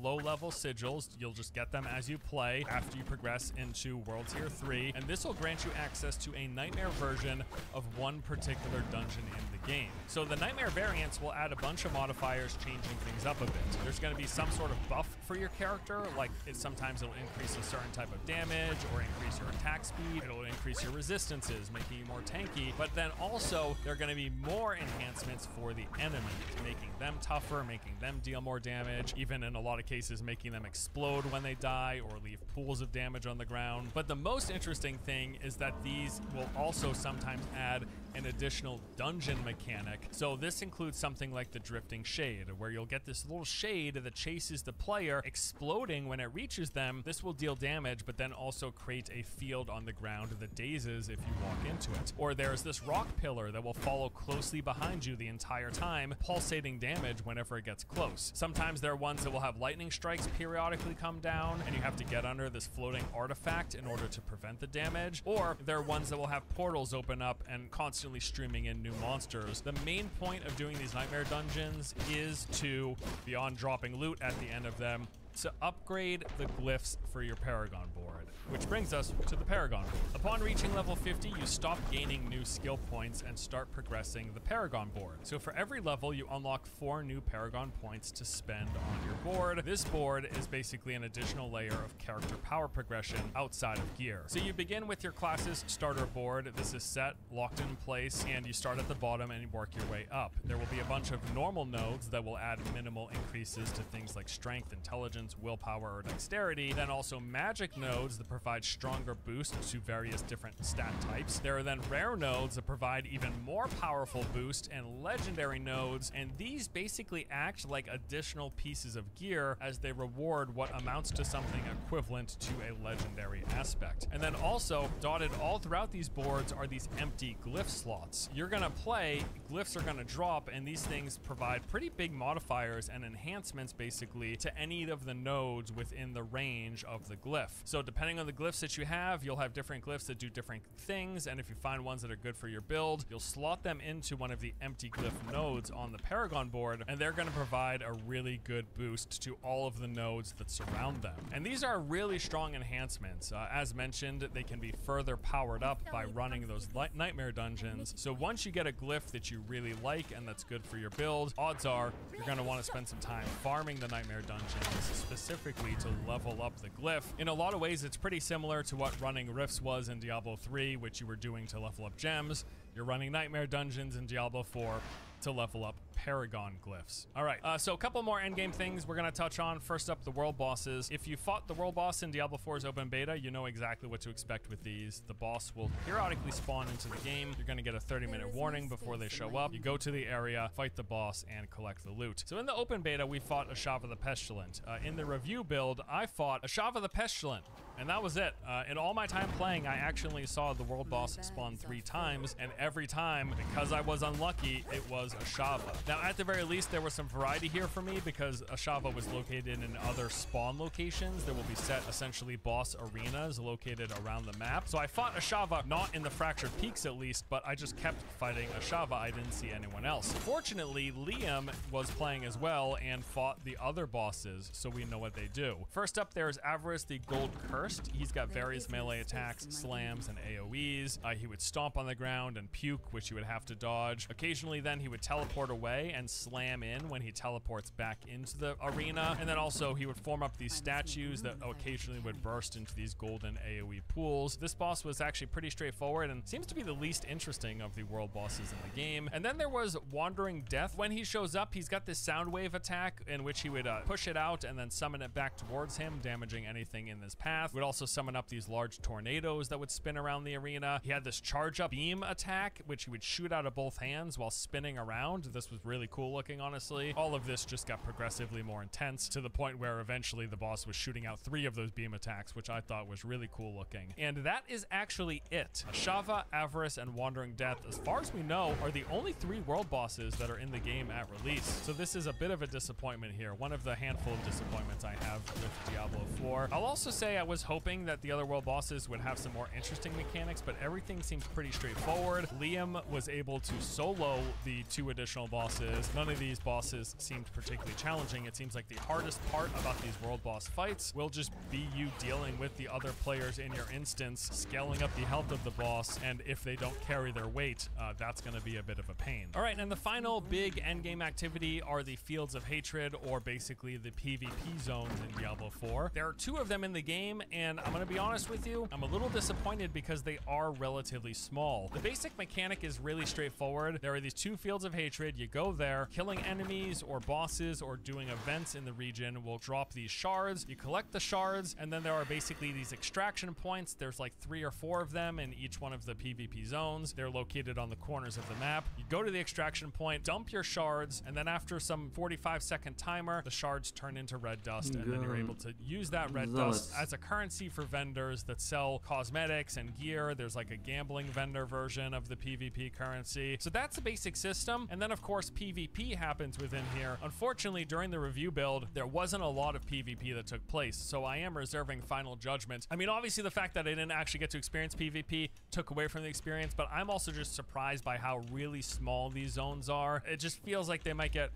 low-level sigils. You'll just get them as you play after you progress into World Tier 3, and this will grant you access to a Nightmare version of one particular dungeon in the game. So the Nightmare variants will add a bunch of modifiers, changing things up a bit. There's going to be some sort of buff for your character, like sometimes it'll increase a certain type of damage or increase your attack speed. It'll increase your resistances, making you more tanky. But then also, there are going to be more enhancements for the enemies, making them tougher, making them deal more damage, even in a lot of cases, making them explode when they die or leave pools of damage on the ground. But the most interesting thing is that these will also sometimes add an additional dungeon mechanic. So this includes something like the Drifting Shade, where you'll get this little shade that chases the player, exploding when it reaches them. This will deal damage, but then also create a field on the ground that dazes if you walk into it. Or there's this rock pillar that will follow closely behind you the entire time, pulsating damage whenever it gets close. Sometimes there are ones that will have lightning strikes periodically come down, and you have to get under this floating artifact in order to prevent the damage. Or there are ones that will have portals open up and constantly streaming in new monsters. The main point of doing these Nightmare Dungeons is to, beyond dropping loot at the end of them, to upgrade the glyphs for your Paragon board, which brings us to the Paragon board. Upon reaching level 50, you stop gaining new skill points and start progressing the Paragon board. So for every level, you unlock 4 new Paragon points to spend on your board. This board is basically an additional layer of character power progression outside of gear. So you begin with your class's starter board. This is set, locked in place, and you start at the bottom and work your way up. There will be a bunch of normal nodes that will add minimal increases to things like strength, intelligence, willpower, or dexterity. Then also magic nodes that provide stronger boosts to various different stat types. There are then rare nodes that provide even more powerful boost, and legendary nodes, and these basically act like additional pieces of gear as they reward what amounts to something equivalent to a legendary aspect. And then also dotted all throughout these boards are these empty glyph slots. You're gonna play, glyphs are gonna drop, and these things provide pretty big modifiers and enhancements basically to any of the nodes within the range of the glyph. So depending on the glyphs that you have, you'll have different glyphs that do different things, and if you find ones that are good for your build, you'll slot them into one of the empty glyph nodes on the Paragon board, and they're going to provide a really good boost to all of the nodes that surround them. And these are really strong enhancements. As mentioned, they can be further powered up by running those Nightmare Dungeons. So once you get a glyph that you really like and that's good for your build, odds are you're going to want to spend some time farming the Nightmare Dungeons specifically to level up the glyph. In a lot of ways, it's pretty similar to what running Rifts was in Diablo 3, which you were doing to level up gems. You're running Nightmare Dungeons in Diablo 4 to level up Paragon glyphs. All right, so a couple more endgame things we're gonna touch on. First up, the world bosses. If you fought the world boss in Diablo 4's open beta, you know exactly what to expect with these. The boss will periodically spawn into the game. You're gonna get a 30-minute warning before they show up. You go to the area, fight the boss, and collect the loot. So in the open beta, we fought Ashava the Pestilent. In the review build, I fought Ashava the Pestilent, and that was it. In all my time playing, I actually saw the world boss spawn 3 times, and every time, because I was unlucky, it was Ashava. Now, at the very least, there was some variety here for me because Ashava was located in other spawn locations. There will be set essentially boss arenas located around the map. So I fought Ashava, not in the Fractured Peaks at least, but I just kept fighting Ashava. I didn't see anyone else. Fortunately, Liam was playing as well and fought the other bosses, so we know what they do. First up, there's Avarice the Gold Cursed. He's got various melee attacks, slams, and AoEs. He would stomp on the ground and puke, which you would have to dodge. Occasionally, then he would teleport away and slam in when he teleports back into the arena. And then also he would form up these statues that occasionally would burst into these golden AoE pools. This boss was actually pretty straightforward and seems to be the least interesting of the world bosses in the game. And then there was Wandering Death. When he shows up, he's got this sound wave attack in which he would push it out and then summon it back towards him, damaging anything in this path. Would also summon up these large tornadoes that would spin around the arena. He had this charge up beam attack, which he would shoot out of both hands while spinning around. This was really cool looking, honestly. All of this just got progressively more intense to the point where eventually the boss was shooting out 3 of those beam attacks, which I thought was really cool looking. And that is actually it. Ashava, Avarice, and Wandering Death, as far as we know, are the only 3 world bosses that are in the game at release. So this is a bit of a disappointment here. One of the handful of disappointments I have with Diablo 4. I'll also say I was hoping that the other world bosses would have some more interesting mechanics, but everything seems pretty straightforward. Liam was able to solo the 2 additional bosses. None of these bosses seemed particularly challenging. It seems like the hardest part about these world boss fights will just be you dealing with the other players in your instance, scaling up the health of the boss, and if they don't carry their weight, that's going to be a bit of a pain. All right, and the final big endgame activity are the Fields of Hatred, or basically the PvP zones in Diablo 4. There are 2 of them in the game, and I'm going to be honest with you, I'm a little disappointed because they are relatively small. The basic mechanic is really straightforward. There are these 2 Fields of Hatred. You go there, killing enemies or bosses or doing events in the region will drop these shards. You collect the shards, and then there are basically these extraction points. There's like 3 or 4 of them in each one of the PvP zones. They're located on the corners of the map. You go to the extraction point, dump your shards, and then after some 45-second timer, the shards turn into red dust, and then you're able to use that red dust as a currency for vendors that sell cosmetics and gear. There's like a gambling vendor version of the PvP currency. So that's the basic system. And then of course PvP happens within here. Unfortunately, during the review build, there wasn't a lot of PvP that took place, so I am reserving final judgment. I mean, obviously the fact that I didn't actually get to experience PvP took away from the experience, but I'm also just surprised by how really small these zones are. It just feels like they might get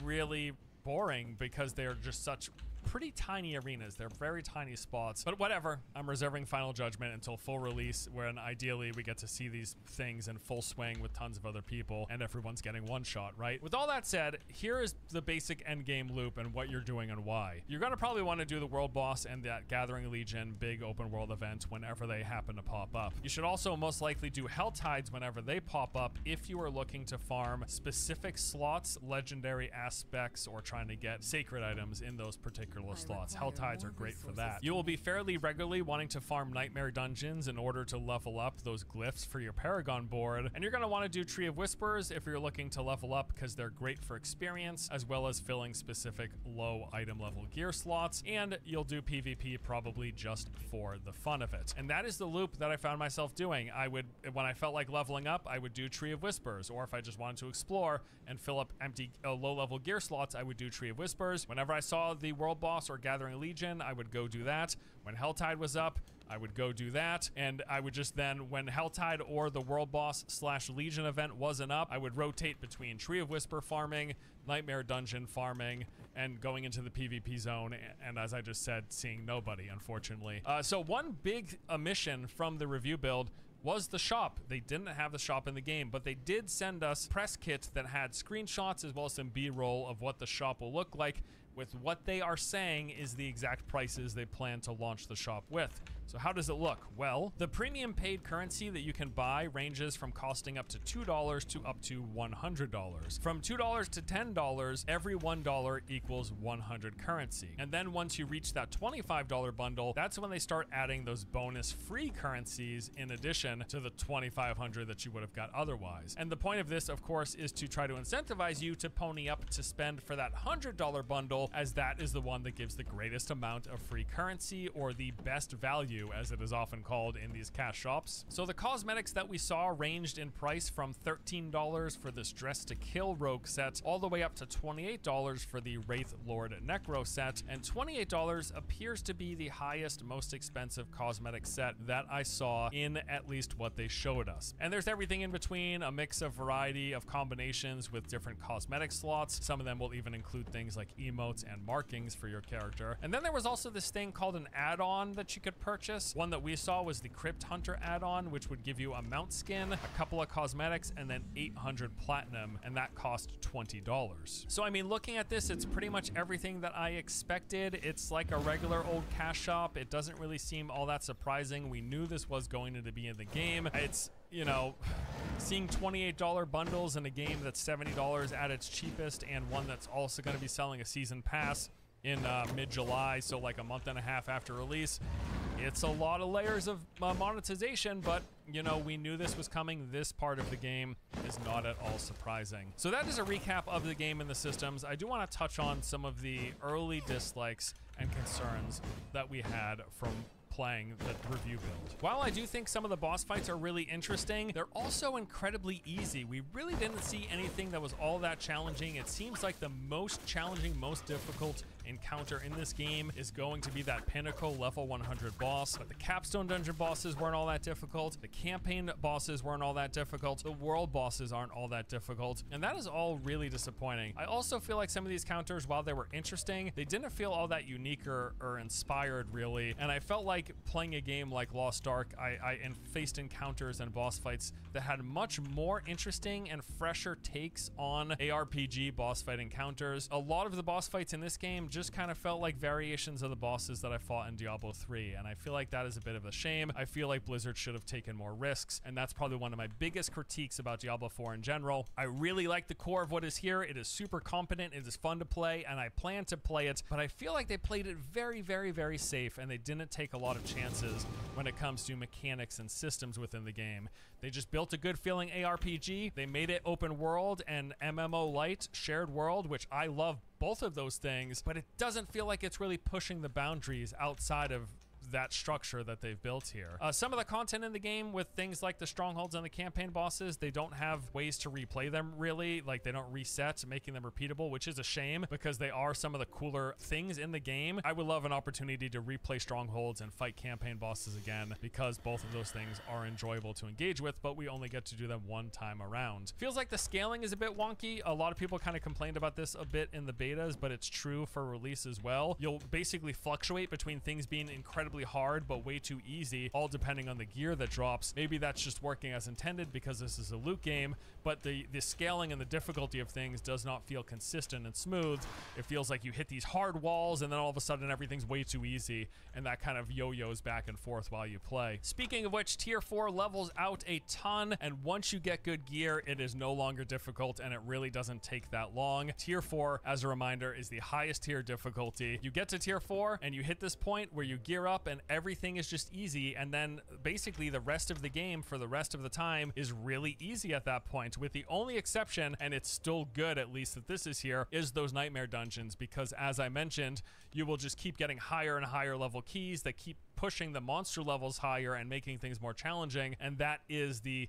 really boring because they're just such pretty tiny arenas. They're very tiny spots, but whatever. I'm reserving final judgment until full release, when ideally we get to see these things in full swing with tons of other people and everyone's getting one shot, right? With all that said, here is the basic end game loop and what you're doing and why. You're gonna probably want to do the world boss and that Gathering Legion big open world event whenever they happen to pop up. You should also most likely do Hell Tides whenever they pop up if you are looking to farm specific slots, legendary aspects, or trying to get sacred items in those particular slots. Hell Tides are great for that. You will be fairly regularly wanting to farm Nightmare Dungeons in order to level up those glyphs for your Paragon board, and you're going to want to do Tree of Whispers if you're looking to level up because they're great for experience, as well as filling specific low item level gear slots, and you'll do PvP probably just for the fun of it. And that is the loop that I found myself doing. I would, when I felt like leveling up, I would do Tree of Whispers, or if I just wanted to explore and fill up empty low level gear slots, I would do Tree of Whispers. Whenever I saw the world boss or Gathering Legion, I would go do that. When Helltide was up, I would go do that, and I would just then, when Helltide or the World Boss / Legion event wasn't up, I would rotate between Tree of Whisper farming, Nightmare Dungeon farming, and going into the PvP zone, and as I just said, seeing nobody, unfortunately. So one big omission from the review build was the shop. They didn't have the shop in the game, but they did send us press kits that had screenshots as well as some B-roll of what the shop will look like with what they are saying is the exact prices they plan to launch the shop with. So how does it look? Well, the premium paid currency that you can buy ranges from costing up to $2 to up to $100. From $2 to $10, every $1 equals 100 currency. And then once you reach that $25 bundle, that's when they start adding those bonus free currencies in addition to the 2,500 that you would have got otherwise. And the point of this, of course, is to try to incentivize you to pony up to spend for that $100 bundle, as that is the one that gives the greatest amount of free currency, or the best value, as it is often called in these cash shops. So the cosmetics that we saw ranged in price from $13 for this Dress to Kill Rogue set, all the way up to $28 for the Wraith Lord Necro set, and $28 appears to be the highest, most expensive cosmetic set that I saw in at least what they showed us. And there's everything in between, a mix of variety of combinations with different cosmetic slots. Some of them will even include things like emotes and markings for your character. And then there was also this thing called an add-on that you could purchase. One that we saw was the Crypt Hunter add-on, which would give you a mount skin, a couple of cosmetics, and then 800 platinum, and that cost $20. So I mean, looking at this, it's pretty much everything that I expected. It's like a regular old cash shop. It doesn't really seem all that surprising. We knew this was going to be in the game. It's, you know, seeing $28 bundles in a game that's $70 at its cheapest, and one that's also going to be selling a season pass in mid-July, so like a month and a half after release. It's a lot of layers of monetization, but you know, we knew this was coming. This part of the game is not at all surprising. So that is a recap of the game and the systems. I do want to touch on some of the early dislikes and concerns that we had from playing the review build. While I do think some of the boss fights are really interesting, they're also incredibly easy. We really didn't see anything that was all that challenging. It seems like the most challenging, most difficult encounter in this game is going to be that pinnacle level 100 boss, but the capstone dungeon bosses weren't all that difficult. The campaign bosses weren't all that difficult. The world bosses aren't all that difficult, and that is all really disappointing. I also feel like some of these counters, while they were interesting, they didn't feel all that unique or inspired really, and I felt like playing a game like Lost Ark, I faced encounters and boss fights that had much more interesting and fresher takes on ARPG boss fight encounters. A lot of the boss fights in this game just kind of felt like variations of the bosses that I fought in Diablo 3, and I feel like that is a bit of a shame. I feel like Blizzard should have taken more risks, and that's probably one of my biggest critiques about Diablo 4 in general. I really like the core of what is here. It is super competent, it is fun to play, and I plan to play it, but I feel like they played it very, very, very safe, and they didn't take a lot of chances when it comes to mechanics and systems within the game. They just built a good feeling ARPG. They made it open world and MMO light, shared world, which I love both of those things, but it doesn't feel like it's really pushing the boundaries outside of that structure that they've built here. Some of the content in the game with things like the strongholds and the campaign bosses, they don't have ways to replay them really, like they don't reset, making them repeatable, which is a shame because they are some of the cooler things in the game. I would love an opportunity to replay strongholds and fight campaign bosses again, because both of those things are enjoyable to engage with, but we only get to do them one time around. Feels like the scaling is a bit wonky. A lot of people kind of complained about this a bit in the betas, but it's true for release as well. You'll basically fluctuate between things being incredibly hard but way too easy, all depending on the gear that drops. Maybe that's just working as intended because this is a loot game, but the scaling and the difficulty of things does not feel consistent and smooth. It feels like you hit these hard walls and then all of a sudden everything's way too easy, and that kind of yo-yos back and forth while you play. Speaking of which, tier 4 levels out a ton, and once you get good gear, it is no longer difficult, and it really doesn't take that long. Tier 4, as a reminder, is the highest tier difficulty. You get to tier 4 and you hit this point where you gear up and everything is just easy, and then basically the rest of the game for the rest of the time is really easy at that point, with the only exception, and it's still good at least that this is here, is those nightmare dungeons, because as I mentioned, you will just keep getting higher and higher level keys that keep pushing the monster levels higher and making things more challenging, and that is the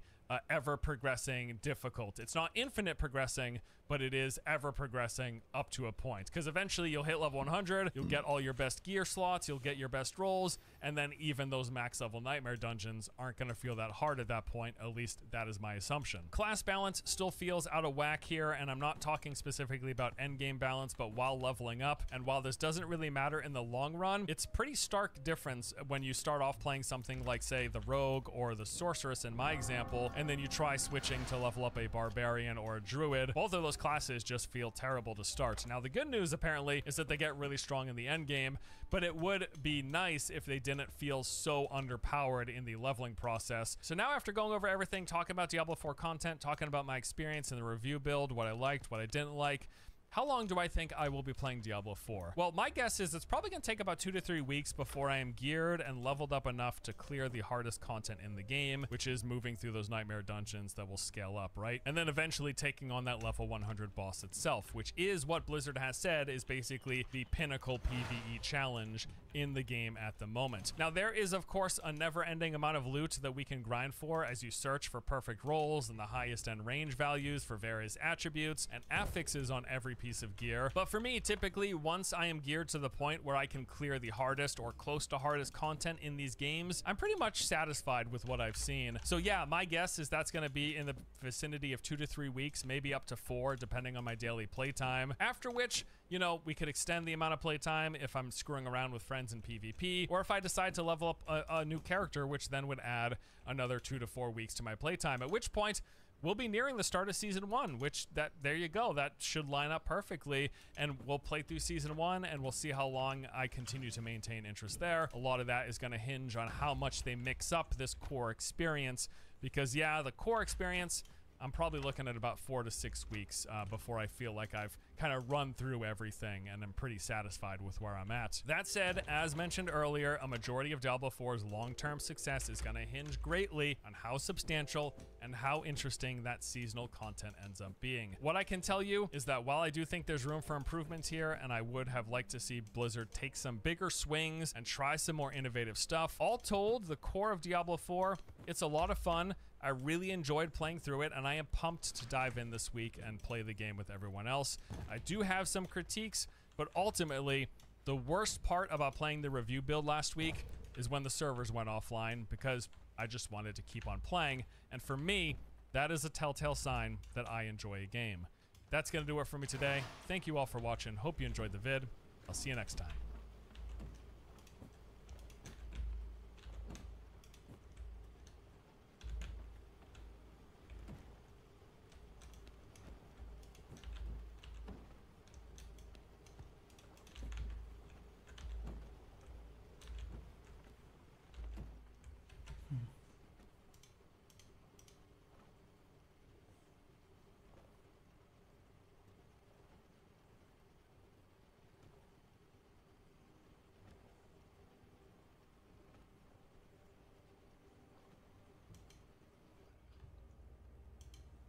ever progressing difficult. It's not infinite progressing, but it is ever progressing up to a point, because eventually you'll hit level 100, you'll get all your best gear slots, you'll get your best rolls, and then even those max level nightmare dungeons aren't going to feel that hard at that point. At least that is my assumption. Class balance still feels out of whack here, and I'm not talking specifically about endgame balance, but while leveling up. And while this doesn't really matter in the long run, it's pretty stark difference when you start off playing something like, say, the rogue or the sorceress in my example, and and then you try switching to level up a barbarian or a druid. Both of those classes just feel terrible to start. Now, the good news apparently is that they get really strong in the end game, but it would be nice if they didn't feel so underpowered in the leveling process. So now, after going over everything, talking about Diablo 4 content, talking about my experience in the review build, what I liked, what I didn't like, how long do I think I will be playing Diablo 4? Well, my guess is it's probably gonna take about 2 to 3 weeks before I am geared and leveled up enough to clear the hardest content in the game, which is moving through those nightmare dungeons that will scale up, right? And then eventually taking on that level 100 boss itself, which is what Blizzard has said is basically the pinnacle PvE challenge in the game at the moment. Now, there is, of course, a never-ending amount of loot that we can grind for as you search for perfect rolls and the highest end range values for various attributes and affixes on every piece of gear. But for me, typically, once I am geared to the point where I can clear the hardest or close to hardest content in these games, I'm pretty much satisfied with what I've seen. So yeah, my guess is that's going to be in the vicinity of 2 to 3 weeks, maybe up to 4, depending on my daily playtime. After which, you know, we could extend the amount of playtime if I'm screwing around with friends in PvP, or if I decide to level up a new character, which then would add another 2 to 4 weeks to my playtime, at which point we'll be nearing the start of Season 1, which there you go. That should line up perfectly, and we'll play through Season 1, and we'll see how long I continue to maintain interest there. A lot of that is going to hinge on how much they mix up this core experience, because yeah, the core experience, I'm probably looking at about 4 to 6 weeks before I feel like I've kind of run through everything and I'm pretty satisfied with where I'm at. That said, as mentioned earlier, a majority of Diablo 4's long-term success is going to hinge greatly on how substantial and how interesting that seasonal content ends up being. What I can tell you is that while I do think there's room for improvement here, and I would have liked to see Blizzard take some bigger swings and try some more innovative stuff, all told, the core of Diablo 4, it's a lot of fun. I really enjoyed playing through it, and I am pumped to dive in this week and play the game with everyone else. I do have some critiques, but ultimately, the worst part about playing the review build last week is when the servers went offline, because I just wanted to keep on playing, and for me, that is a telltale sign that I enjoy a game. That's gonna do it for me today. Thank you all for watching. Hope you enjoyed the vid. I'll see you next time.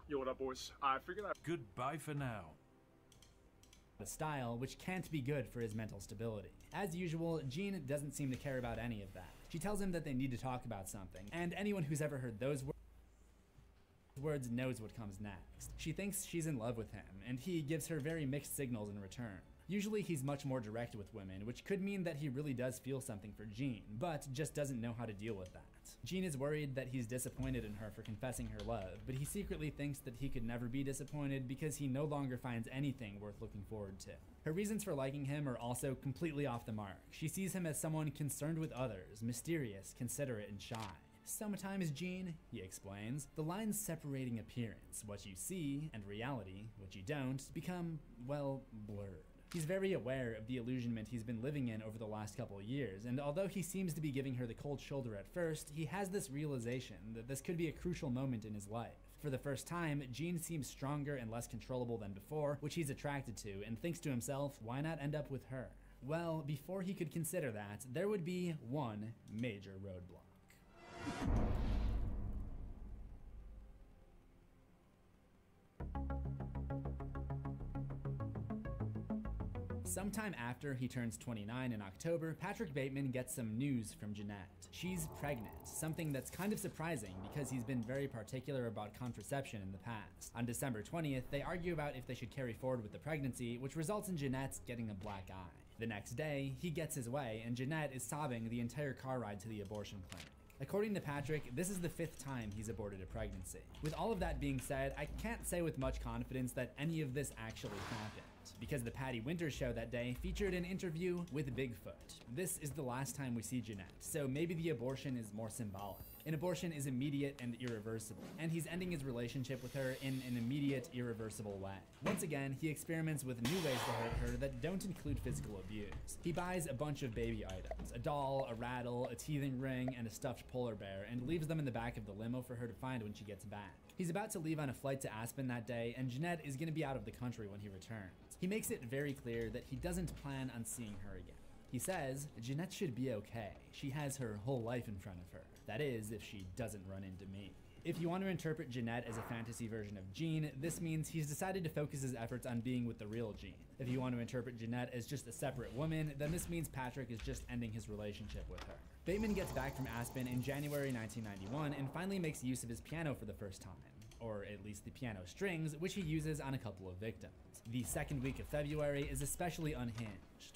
Yo, what up, boys? I figured out. Goodbye for now. The style, which can't be good for his mental stability. As usual, Jean doesn't seem to care about any of that. She tells him that they need to talk about something, and anyone who's ever heard those words knows what comes next. She thinks she's in love with him, and he gives her very mixed signals in return. Usually he's much more direct with women, which could mean that he really does feel something for Jean, but just doesn't know how to deal with that. Jean is worried that he's disappointed in her for confessing her love, but he secretly thinks that he could never be disappointed because he no longer finds anything worth looking forward to. Her reasons for liking him are also completely off the mark. She sees him as someone concerned with others, mysterious, considerate, and shy. Sometimes, Jean, he explains, the lines separating appearance, what you see, and reality, what you don't, become, well, blurred. He's very aware of the illusionment he's been living in over the last couple of years, and although he seems to be giving her the cold shoulder at first, he has this realization that this could be a crucial moment in his life. For the first time, Jean seems stronger and less controllable than before, which he's attracted to, and thinks to himself, why not end up with her? Well, before he could consider that, there would be one major roadblock. Sometime after he turns 29 in October, Patrick Bateman gets some news from Jeanette. She's pregnant, something that's kind of surprising because he's been very particular about contraception in the past. On December 20th, they argue about if they should carry forward with the pregnancy, which results in Jeanette getting a black eye. The next day, he gets his way, and Jeanette is sobbing the entire car ride to the abortion clinic. According to Patrick, this is the 5th time he's aborted a pregnancy. With all of that being said, I can't say with much confidence that any of this actually happened, because the Patty Winters show that day featured an interview with Bigfoot. This is the last time we see Jeanette, so maybe the abortion is more symbolic. An abortion is immediate and irreversible, and he's ending his relationship with her in an immediate, irreversible way. Once again, he experiments with new ways to hurt her that don't include physical abuse. He buys a bunch of baby items, a doll, a rattle, a teething ring, and a stuffed polar bear, and leaves them in the back of the limo for her to find when she gets back. He's about to leave on a flight to Aspen that day, and Jeanette is going to be out of the country when he returns. He makes it very clear that he doesn't plan on seeing her again. He says, Jeanette should be okay. She has her whole life in front of her. That is, if she doesn't run into me. If you want to interpret Jeanette as a fantasy version of Jean, this means he's decided to focus his efforts on being with the real Jean. If you want to interpret Jeanette as just a separate woman, then this means Patrick is just ending his relationship with her. Bateman gets back from Aspen in January 1991 and finally makes use of his piano for the first time. Or at least the piano strings, which he uses on a couple of victims. The second week of February is especially unhinged.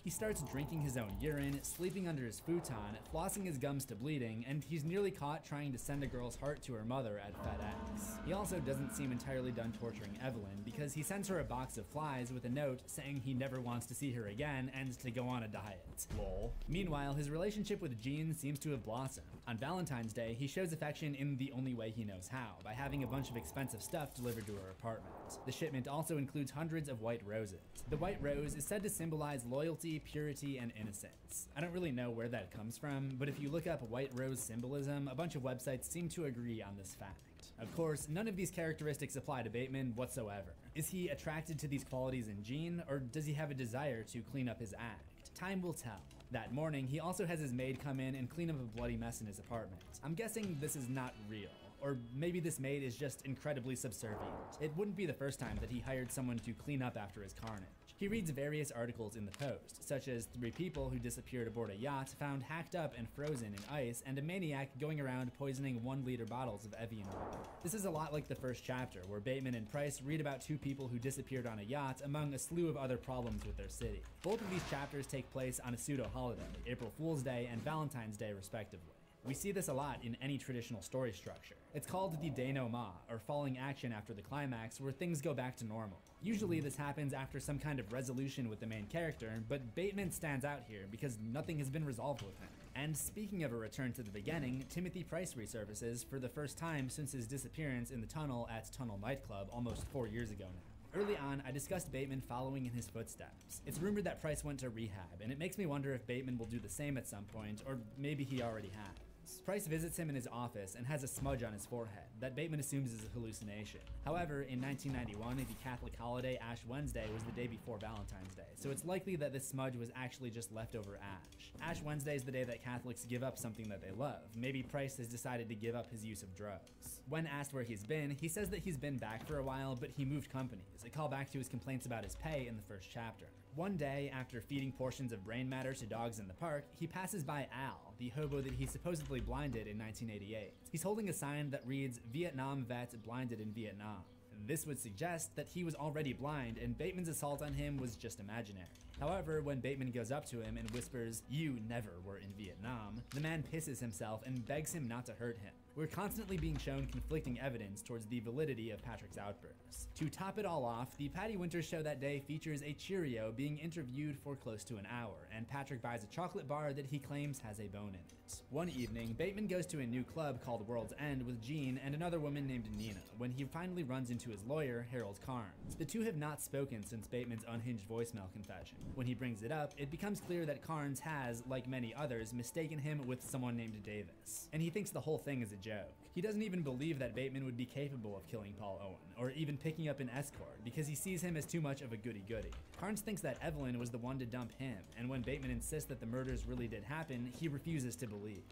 He starts drinking his own urine, sleeping under his futon, flossing his gums to bleeding, and he's nearly caught trying to send a girl's heart to her mother at FedEx. He also doesn't seem entirely done torturing Evelyn because he sends her a box of flies with a note saying he never wants to see her again and to go on a diet. Lol. Meanwhile, his relationship with Jean seems to have blossomed. On Valentine's Day, he shows affection in the only way he knows how, by having a bunch of expensive stuff delivered to her apartment. The shipment also includes hundreds of white roses. The white rose is said to symbolize loyalty, purity, and innocence. I don't really know where that comes from, but if you look up white rose symbolism, a bunch of websites seem to agree on this fact. Of course, none of these characteristics apply to Bateman whatsoever. Is he attracted to these qualities in Jean, or does he have a desire to clean up his act? Time will tell. That morning, he also has his maid come in and clean up a bloody mess in his apartment. I'm guessing this is not real. Or maybe this maid is just incredibly subservient. It wouldn't be the first time that he hired someone to clean up after his carnage. He reads various articles in the Post, such as 3 people who disappeared aboard a yacht found hacked up and frozen in ice, and a maniac going around poisoning 1-liter bottles of Evian oil. This is a lot like the first chapter, where Bateman and Price read about 2 people who disappeared on a yacht among a slew of other problems with their city. Both of these chapters take place on a pseudo-holiday, April Fool's Day and Valentine's Day respectively. We see this a lot in any traditional story structure. It's called the denouement, or falling action after the climax, where things go back to normal. Usually this happens after some kind of resolution with the main character, but Bateman stands out here because nothing has been resolved with him. And speaking of a return to the beginning, Timothy Price resurfaces for the first time since his disappearance in the tunnel at Tunnel Nightclub almost 4 years ago now. Early on, I discussed Bateman following in his footsteps. It's rumored that Price went to rehab, and it makes me wonder if Bateman will do the same at some point, or maybe he already has. Price visits him in his office and has a smudge on his forehead that Bateman assumes is a hallucination. However, in 1991, the Catholic holiday Ash Wednesday was the day before Valentine's Day, so it's likely that this smudge was actually just leftover ash. Ash Wednesday is the day that Catholics give up something that they love. Maybe Price has decided to give up his use of drugs. When asked where he's been, he says that he's been back for a while, but he moved companies, a callback to his complaints about his pay in the first chapter. One day, after feeding portions of brain matter to dogs in the park, he passes by Al, the hobo that he supposedly blinded in 1988. He's holding a sign that reads, "Vietnam vet blinded in Vietnam." This would suggest that he was already blind and Bateman's assault on him was just imaginary. However, when Bateman goes up to him and whispers, "You never were in Vietnam," the man pisses himself and begs him not to hurt him. We're constantly being shown conflicting evidence towards the validity of Patrick's outbursts. To top it all off, the Patty Winters show that day features a Cheerio being interviewed for close to an hour, and Patrick buys a chocolate bar that he claims has a bone in it. One evening, Bateman goes to a new club called World's End with Jean and another woman named Nina, when he finally runs into his lawyer, Harold Carnes. The two have not spoken since Bateman's unhinged voicemail confession. When he brings it up, it becomes clear that Carnes has, like many others, mistaken him with someone named Davis, and he thinks the whole thing is a joke. He doesn't even believe that Bateman would be capable of killing Paul Owen, or even picking up an escort, because he sees him as too much of a goody-goody. Carnes thinks that Evelyn was the one to dump him, and when Bateman insists that the murders really did happen, he refuses to believe.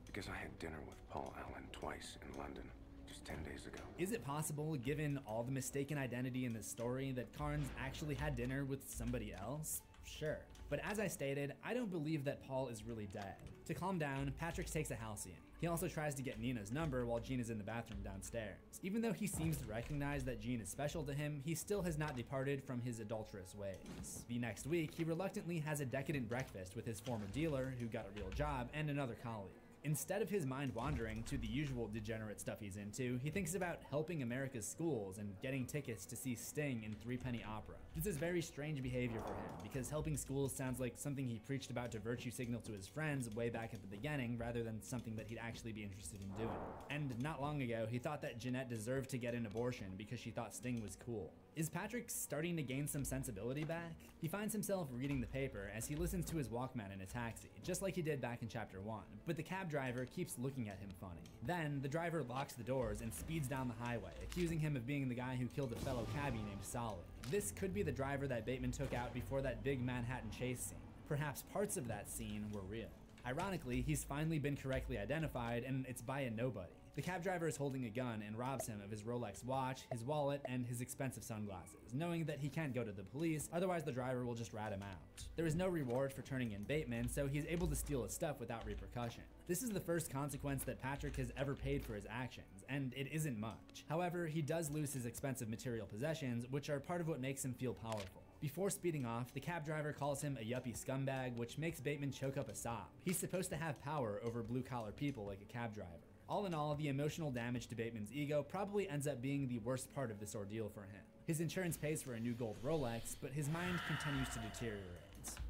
Because I had dinner with Paul Allen twice in London, just 10 days ago. Is it possible, given all the mistaken identity in this story, that Carnes actually had dinner with somebody else? Sure. But as I stated, I don't believe that Paul is really dead. To calm down, Patrick takes a halcyon. He also tries to get Nina's number while Jean is in the bathroom downstairs. Even though he seems to recognize that Jean is special to him, he still has not departed from his adulterous ways. The next week, he reluctantly has a decadent breakfast with his former dealer, who got a real job, and another colleague. Instead of his mind wandering to the usual degenerate stuff he's into, he thinks about helping America's schools and getting tickets to see Sting in Threepenny Opera. This is very strange behavior for him, because helping schools sounds like something he preached about to virtue signal to his friends way back at the beginning, rather than something that he'd actually be interested in doing. And not long ago, he thought that Jeanette deserved to get an abortion because she thought Sting was cool. Is Patrick starting to gain some sensibility back? He finds himself reading the paper as he listens to his Walkman in a taxi, just like he did back in chapter 1, but the cab driver keeps looking at him funny. Then, the driver locks the doors and speeds down the highway, accusing him of being the guy who killed a fellow cabbie named Solly. This could be the driver that Bateman took out before that big Manhattan chase scene. Perhaps parts of that scene were real. Ironically, he's finally been correctly identified, and it's by a nobody. The cab driver is holding a gun and robs him of his Rolex watch, his wallet, and his expensive sunglasses, knowing that he can't go to the police, otherwise the driver will just rat him out. There is no reward for turning in Bateman, so he's able to steal his stuff without repercussion. This is the first consequence that Patrick has ever paid for his actions, and it isn't much. However, he does lose his expensive material possessions, which are part of what makes him feel powerful. Before speeding off, the cab driver calls him a yuppie scumbag, which makes Bateman choke up a sob. He's supposed to have power over blue-collar people like a cab driver. All in all, the emotional damage to Bateman's ego probably ends up being the worst part of this ordeal for him. His insurance pays for a new gold Rolex, but his mind continues to deteriorate.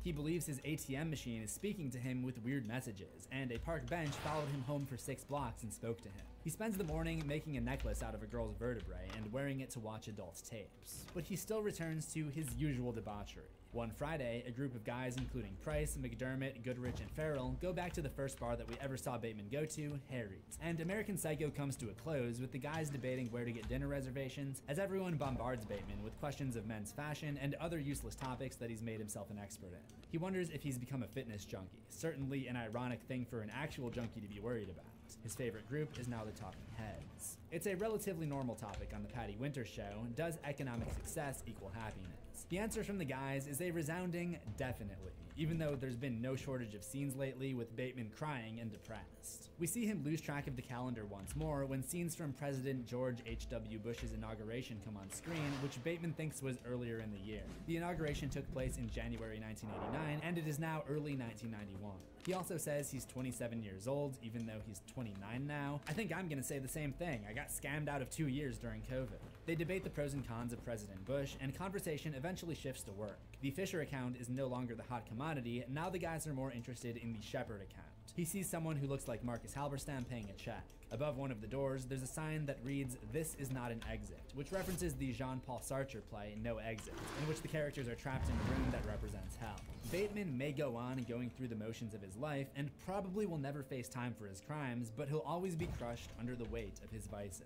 He believes his ATM machine is speaking to him with weird messages, and a park bench followed him home for 6 blocks and spoke to him. He spends the morning making a necklace out of a girl's vertebrae and wearing it to watch adult tapes, but he still returns to his usual debauchery. One Friday, a group of guys including Price, McDermott, Goodrich, and Farrell go back to the first bar that we ever saw Bateman go to, Harry's, and American Psycho comes to a close with the guys debating where to get dinner reservations as everyone bombards Bateman with questions of men's fashion and other useless topics that he's made himself an expert in. He wonders if he's become a fitness junkie, certainly an ironic thing for an actual junkie to be worried about. His favorite group is now the Talking Heads. It's a relatively normal topic on the Patty Winter Show. Does economic success equal happiness? The answer from the guys is a resounding definitely, even though there's been no shortage of scenes lately with Bateman crying and depressed. We see him lose track of the calendar once more when scenes from President George H.W. Bush's inauguration come on screen, which Bateman thinks was earlier in the year. The inauguration took place in January 1989, and it is now early 1991. He also says he's 27 years old, even though he's 29 now. I think I'm gonna say the same thing. I got scammed out of 2 years during COVID. They debate the pros and cons of President Bush, and conversation eventually shifts to work. The Fisher account is no longer the hot commodity, now the guys are more interested in the Shepard account. He sees someone who looks like Marcus Halberstam paying a check. Above one of the doors, there's a sign that reads, "This is not an exit," which references the Jean-Paul Sartre play, No Exit, in which the characters are trapped in a room that represents hell. Bateman may go on going through the motions of his life, and probably will never face time for his crimes, but he'll always be crushed under the weight of his vices.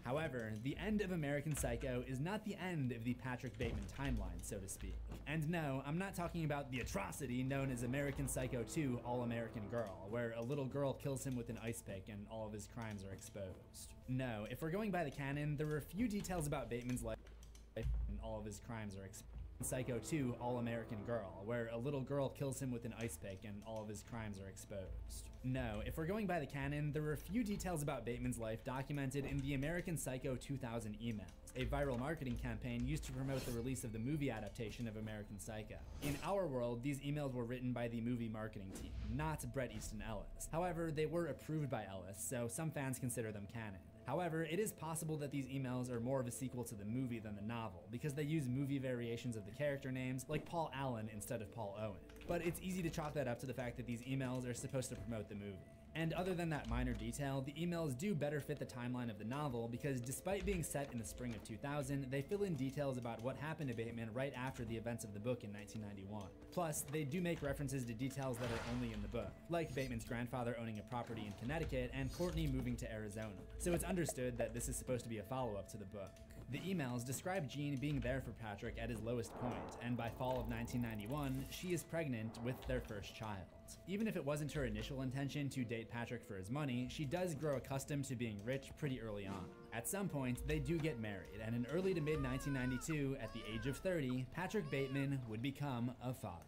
However, the end of American Psycho is not the end of the Patrick Bateman timeline, so to speak. And no, I'm not talking about the atrocity known as American Psycho 2 All-American Girl, where a little girl kills him with an ice pick and all of his crimes are exposed. No, if we're going by the canon, there were a few details about Bateman's life and all of his crimes are exposed. Psycho 2 All-American Girl, where a little girl kills him with an ice pick and all of his crimes are exposed. No, if we're going by the canon, there were a few details about Bateman's life documented in the American Psycho 2000 emails, a viral marketing campaign used to promote the release of the movie adaptation of American Psycho. In our world, these emails were written by the movie marketing team, not Bret Easton Ellis. However, they were approved by Ellis, so some fans consider them canon. However, it is possible that these emails are more of a sequel to the movie than the novel, because they use movie variations of the character names, like Paul Allen instead of Paul Owen. But it's easy to chalk that up to the fact that these emails are supposed to promote the movie. And other than that minor detail, the emails do better fit the timeline of the novel because despite being set in the spring of 2000, they fill in details about what happened to Bateman right after the events of the book in 1991. Plus, they do make references to details that are only in the book, like Bateman's grandfather owning a property in Connecticut and Courtney moving to Arizona. So it's understood that this is supposed to be a follow-up to the book. The emails describe Jean being there for Patrick at his lowest point, and by fall of 1991, she is pregnant with their first child. Even if it wasn't her initial intention to date Patrick for his money, she does grow accustomed to being rich pretty early on. At some point, they do get married, and in early to mid 1992, at the age of 30, Patrick Bateman would become a father.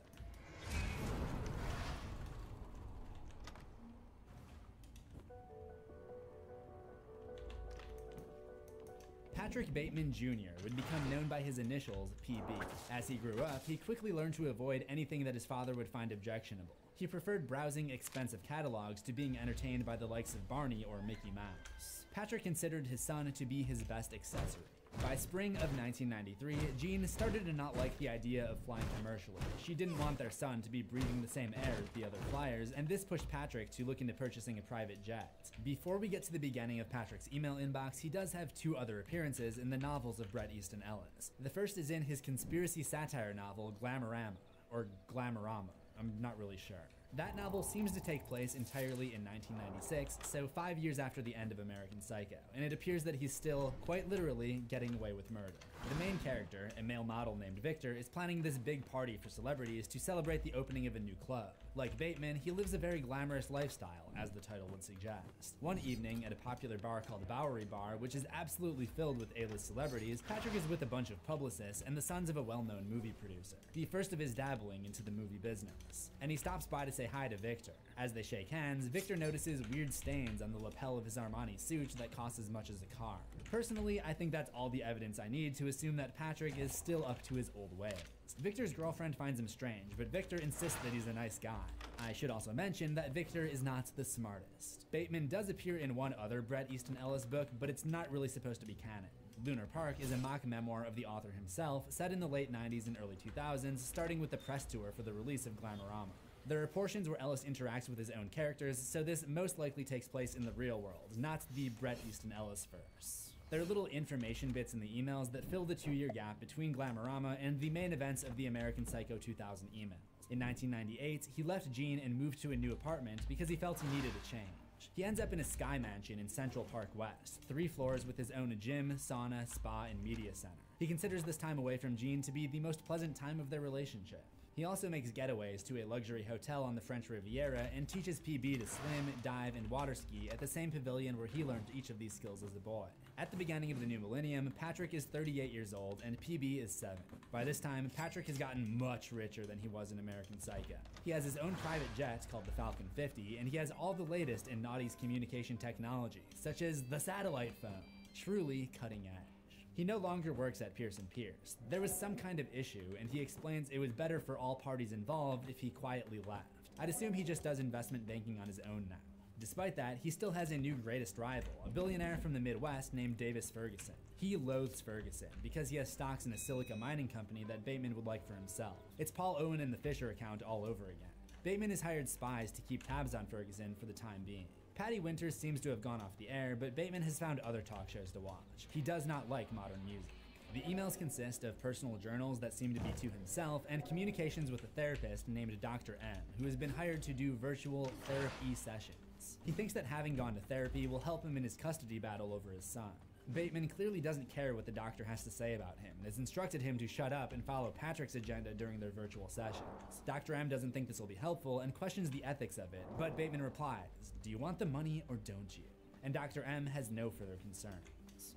Patrick Bateman Jr. would become known by his initials, PB. As he grew up, he quickly learned to avoid anything that his father would find objectionable. He preferred browsing expensive catalogs to being entertained by the likes of Barney or Mickey Mouse. Patrick considered his son to be his best accessory. By spring of 1993, Jean started to not like the idea of flying commercially. She didn't want their son to be breathing the same air as the other flyers, and this pushed Patrick to look into purchasing a private jet. Before we get to the beginning of Patrick's email inbox, he does have 2 other appearances in the novels of Bret Easton Ellis. The first is in his conspiracy satire novel Glamorama, or Glamorama, I'm not really sure. That novel seems to take place entirely in 1996, so 5 years after the end of American Psycho, and it appears that he's still, quite literally, getting away with murder. The main character, a male model named Victor, is planning this big party for celebrities to celebrate the opening of a new club. Like Bateman, he lives a very glamorous lifestyle, as the title would suggest. One evening, at a popular bar called Bowery Bar, which is absolutely filled with A-list celebrities, Patrick is with a bunch of publicists and the sons of a well-known movie producer, the first of his dabbling into the movie business. And he stops by to say hi to Victor. As they shake hands, Victor notices weird stains on the lapel of his Armani suit that costs as much as a car. Personally, I think that's all the evidence I need to assume that Patrick is still up to his old ways. Victor's girlfriend finds him strange, but Victor insists that he's a nice guy. I should also mention that Victor is not the smartest. Bateman does appear in one other Bret Easton Ellis book, but it's not really supposed to be canon. Lunar Park is a mock memoir of the author himself, set in the late 90s and early 2000s, starting with the press tour for the release of Glamorama. There are portions where Ellis interacts with his own characters, so this most likely takes place in the real world, not the Bret Easton Ellis verse. There are little information bits in the emails that fill the 2-year gap between Glamorama and the main events of the American Psycho 2000 emails. In 1998, he left Jean and moved to a new apartment because he felt he needed a change. He ends up in a sky mansion in Central Park West, 3 floors with his own gym, sauna, spa, and media center. He considers this time away from Jean to be the most pleasant time of their relationship. He also makes getaways to a luxury hotel on the French Riviera and teaches PB to swim, dive, and water ski at the same pavilion where he learned each of these skills as a boy. At the beginning of the new millennium, Patrick is 38 years old and PB is 7. By this time, Patrick has gotten much richer than he was in American Psycho. He has his own private jet called the Falcon 50, and he has all the latest in Naughty's communication technology, such as the satellite phone. Truly cutting edge. He no longer works at Pierce & Pierce. There was some kind of issue, and he explains it was better for all parties involved if he quietly left. I'd assume he just does investment banking on his own now. Despite that, he still has a new greatest rival, a billionaire from the Midwest named Davis Ferguson. He loathes Ferguson because he has stocks in a silica mining company that Bateman would like for himself. It's Paul Owen and the Fisher account all over again. Bateman has hired spies to keep tabs on Ferguson for the time being. Patty Winters seems to have gone off the air, but Bateman has found other talk shows to watch. He does not like modern music. The emails consist of personal journals that seem to be to himself and communications with a therapist named Dr. M, who has been hired to do virtual therapy sessions. He thinks that having gone to therapy will help him in his custody battle over his son. Bateman clearly doesn't care what the doctor has to say about him and has instructed him to shut up and follow Patrick's agenda during their virtual sessions. Dr. M doesn't think this will be helpful and questions the ethics of it, but Bateman replies, "Do you want the money or don't you?" And Dr. M has no further concerns.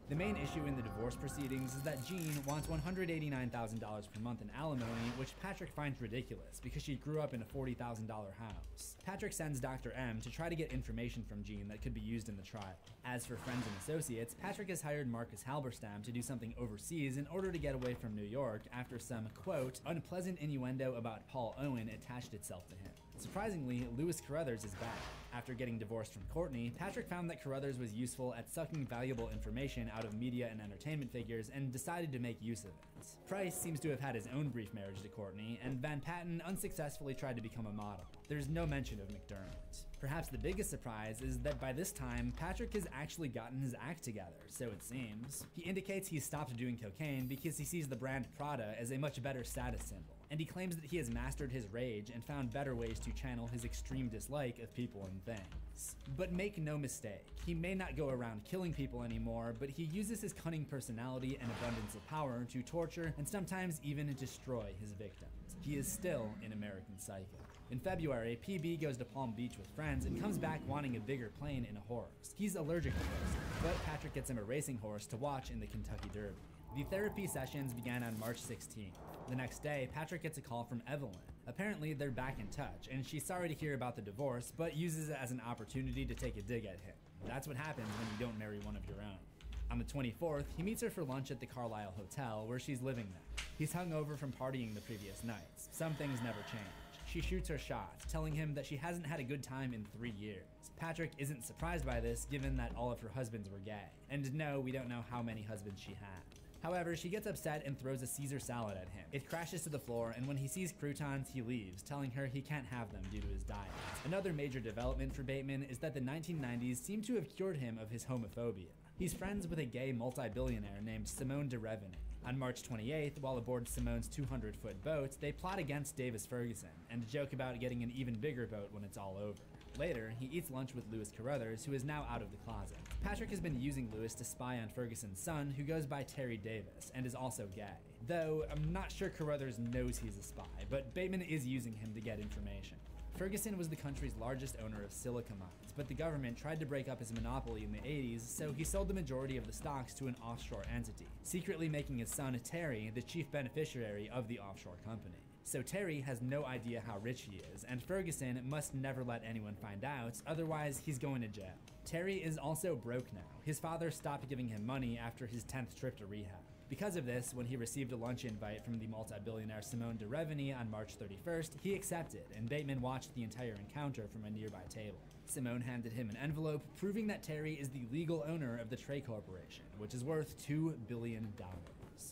The main issue in the divorce proceedings is that Jean wants $189,000 per month in alimony, which Patrick finds ridiculous because she grew up in a $40,000 house. Patrick sends Dr. M to try to get information from Jean that could be used in the trial. As for friends and associates, Patrick has hired Marcus Halberstam to do something overseas in order to get away from New York after some, quote, unpleasant innuendo about Paul Owen attached itself to him. Surprisingly, Lewis Carruthers is back. After getting divorced from Courtney, Patrick found that Carruthers was useful at sucking valuable information out of media and entertainment figures and decided to make use of it. Price seems to have had his own brief marriage to Courtney, and Van Patten unsuccessfully tried to become a model. There's no mention of McDermott. Perhaps the biggest surprise is that by this time, Patrick has actually gotten his act together, so it seems. He indicates he's stopped doing cocaine because he sees the brand Prada as a much better status symbol, and he claims that he has mastered his rage and found better ways to channel his extreme dislike of people and things. But make no mistake, he may not go around killing people anymore, but he uses his cunning personality and abundance of power to torture and sometimes even destroy his victims. He is still an American Psycho. In February, PB goes to Palm Beach with friends and comes back wanting a bigger plane and a horse. He's allergic to horses, but Patrick gets him a racing horse to watch in the Kentucky Derby. The therapy sessions began on March 16th. The next day, Patrick gets a call from Evelyn. Apparently, they're back in touch, and she's sorry to hear about the divorce, but uses it as an opportunity to take a dig at him. That's what happens when you don't marry one of your own. On the 24th, he meets her for lunch at the Carlisle Hotel, where she's living there. He's hungover from partying the previous nights. Some things never change. she shoots her shot, telling him that she hasn't had a good time in 3 years. Patrick isn't surprised by this, given that all of her husbands were gay. And no, we don't know how many husbands she had. However, she gets upset and throws a Caesar salad at him. It crashes to the floor, and when he sees croutons, he leaves, telling her he can't have them due to his diet. Another major development for Bateman is that the 1990s seem to have cured him of his homophobia. He's friends with a gay multi-billionaire named Simone de Revenue. On March 28th, while aboard Simone's 200-foot boat, they plot against Davis Ferguson and joke about getting an even bigger boat when it's all over. Later, he eats lunch with Lewis Carruthers, who is now out of the closet. Patrick has been using Lewis to spy on Ferguson's son, who goes by Terry Davis, and is also gay. Though, I'm not sure Carruthers knows he's a spy, but Bateman is using him to get information. Ferguson was the country's largest owner of silica mines, but the government tried to break up his monopoly in the 80s, so he sold the majority of the stocks to an offshore entity, secretly making his son Terry the chief beneficiary of the offshore company. So Terry has no idea how rich he is, and Ferguson must never let anyone find out, otherwise he's going to jail. Terry is also broke now. His father stopped giving him money after his 10th trip to rehab. Because of this, when he received a lunch invite from the multi-billionaire Simone de Revenue on March 31st, he accepted, and Bateman watched the entire encounter from a nearby table. Simone handed him an envelope proving that Terry is the legal owner of the Trey Corporation, which is worth $2 billion.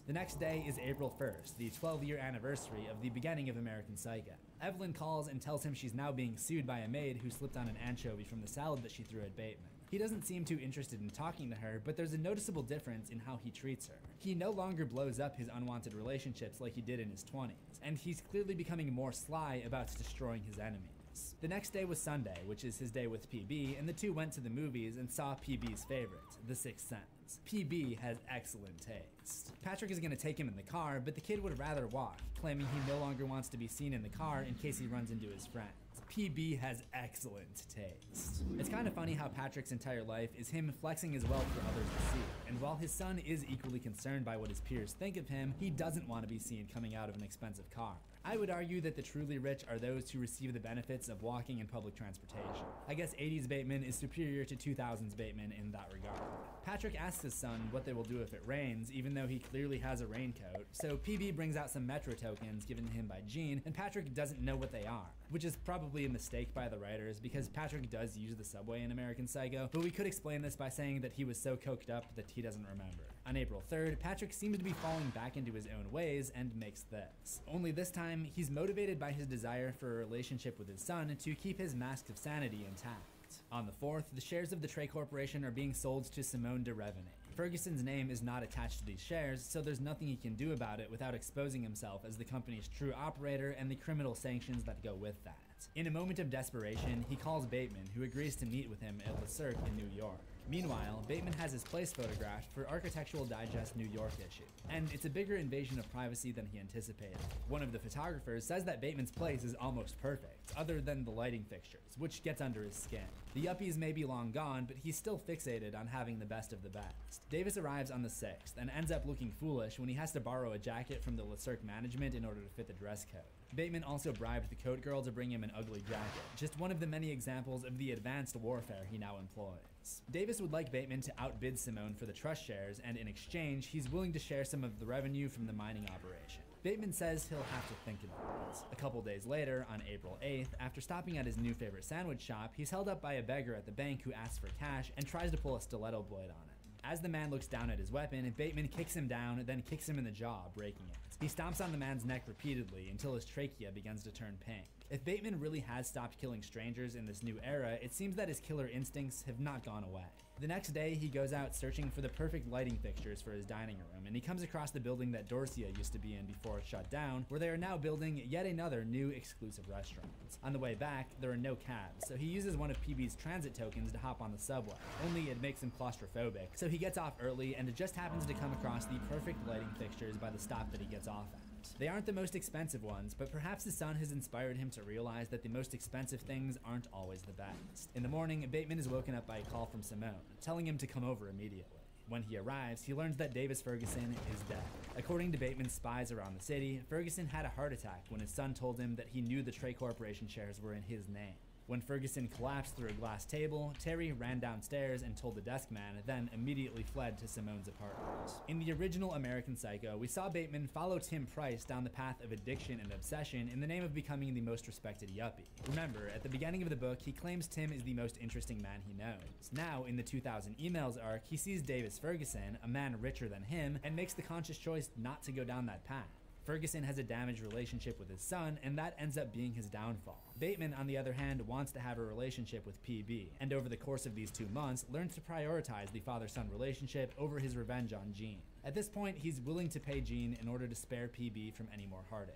The next day is April 1st, the 12-year anniversary of the beginning of American Psycho. Evelyn calls and tells him she's now being sued by a maid who slipped on an anchovy from the salad that she threw at Bateman. He doesn't seem too interested in talking to her, but there's a noticeable difference in how he treats her. He no longer blows up his unwanted relationships like he did in his 20s, and he's clearly becoming more sly about destroying his enemies. The next day was Sunday, which is his day with PB, and the two went to the movies and saw PB's favorite, The Sixth Sense. PB has excellent taste. Patrick is going to take him in the car, but the kid would rather walk, claiming he no longer wants to be seen in the car in case he runs into his friends. PB has excellent taste. It's kind of funny how Patrick's entire life is him flexing his wealth for others to see, and while his son is equally concerned by what his peers think of him, he doesn't want to be seen coming out of an expensive car. I would argue that the truly rich are those who receive the benefits of walking in public transportation. I guess 80s Bateman is superior to 2000s Bateman in that regard. Patrick asks his son what they will do if it rains, even though he clearly has a raincoat, so PB brings out some Metro tokens given to him by Gene, and Patrick doesn't know what they are, which is probably a mistake by the writers because Patrick does use the subway in American Psycho, but we could explain this by saying that he was so coked up that he doesn't remember. On April 3rd, Patrick seems to be falling back into his own ways and makes this. Only this time, he's motivated by his desire for a relationship with his son to keep his mask of sanity intact. On the 4th, the shares of the Trey Corporation are being sold to Simone de Revenue. Ferguson's name is not attached to these shares, so there's nothing he can do about it without exposing himself as the company's true operator and the criminal sanctions that go with that. In a moment of desperation, he calls Bateman, who agrees to meet with him at Le Cirque in New York. Meanwhile, Bateman has his place photographed for Architectural Digest New York issue, and it's a bigger invasion of privacy than he anticipated. One of the photographers says that Bateman's place is almost perfect, other than the lighting fixtures, which gets under his skin. The yuppies may be long gone, but he's still fixated on having the best of the best. Davis arrives on the 6th, and ends up looking foolish when he has to borrow a jacket from the Le Cirque management in order to fit the dress code. Bateman also bribed the coat girl to bring him an ugly jacket, just one of the many examples of the advanced warfare he now employs. Davis would like Bateman to outbid Simone for the trust shares, and in exchange, he's willing to share some of the revenue from the mining operation. Bateman says he'll have to think about it. A couple days later, on April 8th, after stopping at his new favorite sandwich shop, he's held up by a beggar at the bank who asks for cash and tries to pull a stiletto blade on him. As the man looks down at his weapon, Bateman kicks him down, then kicks him in the jaw, breaking it. He stomps on the man's neck repeatedly until his trachea begins to turn pink. If Bateman really has stopped killing strangers in this new era, it seems that his killer instincts have not gone away. The next day, he goes out searching for the perfect lighting fixtures for his dining room, and he comes across the building that Dorcia used to be in before it shut down, where they are now building yet another new exclusive restaurant. On the way back, there are no cabs, so he uses one of PB's transit tokens to hop on the subway, only it makes him claustrophobic, so he gets off early and it just happens to come across the perfect lighting fixtures by the stop that he gets off at. They aren't the most expensive ones, but perhaps his son has inspired him to realize that the most expensive things aren't always the best. In the morning, Bateman is woken up by a call from Simone, telling him to come over immediately. When he arrives, he learns that Davis Ferguson is dead. According to Bateman's spies around the city, Ferguson had a heart attack when his son told him that he knew the Trey Corporation shares were in his name. When Ferguson collapsed through a glass table, Terry ran downstairs and told the desk man, then immediately fled to Simone's apartment. In the original American Psycho, we saw Bateman follow Tim Price down the path of addiction and obsession in the name of becoming the most respected yuppie. Remember, at the beginning of the book, he claims Tim is the most interesting man he knows. Now, in the 2000 Emails arc, he sees Davis Ferguson, a man richer than him, and makes the conscious choice not to go down that path. Ferguson has a damaged relationship with his son, and that ends up being his downfall. Bateman, on the other hand, wants to have a relationship with PB, and over the course of these 2 months, learns to prioritize the father-son relationship over his revenge on Jean. At this point, he's willing to pay Jean in order to spare PB from any more heartache.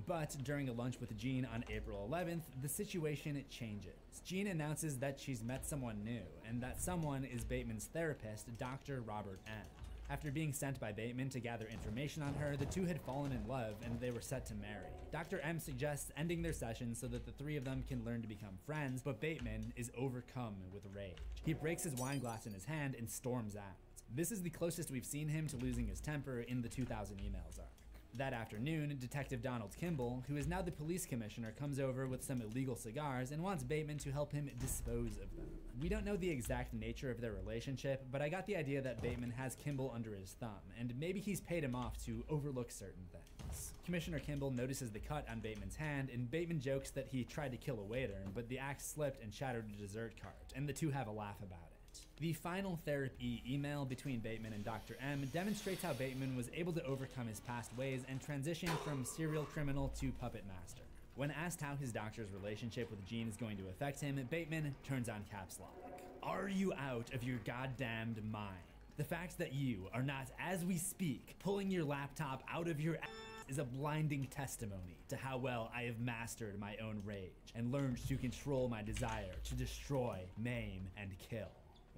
But during a lunch with Jean on April 11th, the situation changes. Jean announces that she's met someone new, and that someone is Bateman's therapist, Dr. Robert M. After being sent by Bateman to gather information on her, the two had fallen in love and they were set to marry. Dr. M suggests ending their session so that the 3 of them can learn to become friends, but Bateman is overcome with rage. He breaks his wine glass in his hand and storms out. This is the closest we've seen him to losing his temper in the 2000 Emails arc. That afternoon, Detective Donald Kimball, who is now the police commissioner, comes over with some illegal cigars and wants Bateman to help him dispose of them. We don't know the exact nature of their relationship, but I got the idea that Bateman has Kimball under his thumb, and maybe he's paid him off to overlook certain things. Commissioner Kimball notices the cut on Bateman's hand, and Bateman jokes that he tried to kill a waiter, but the axe slipped and shattered a dessert cart, and the two have a laugh about it. The final therapy email between Bateman and Dr. M demonstrates how Bateman was able to overcome his past ways and transition from serial criminal to puppet master. When asked how his doctor's relationship with Jean is going to affect him, Bateman turns on caps lock. Are you out of your goddamned mind? The fact that you are not, as we speak, pulling your laptop out of your ass is a blinding testimony to how well I have mastered my own rage and learned to control my desire to destroy, maim, and kill.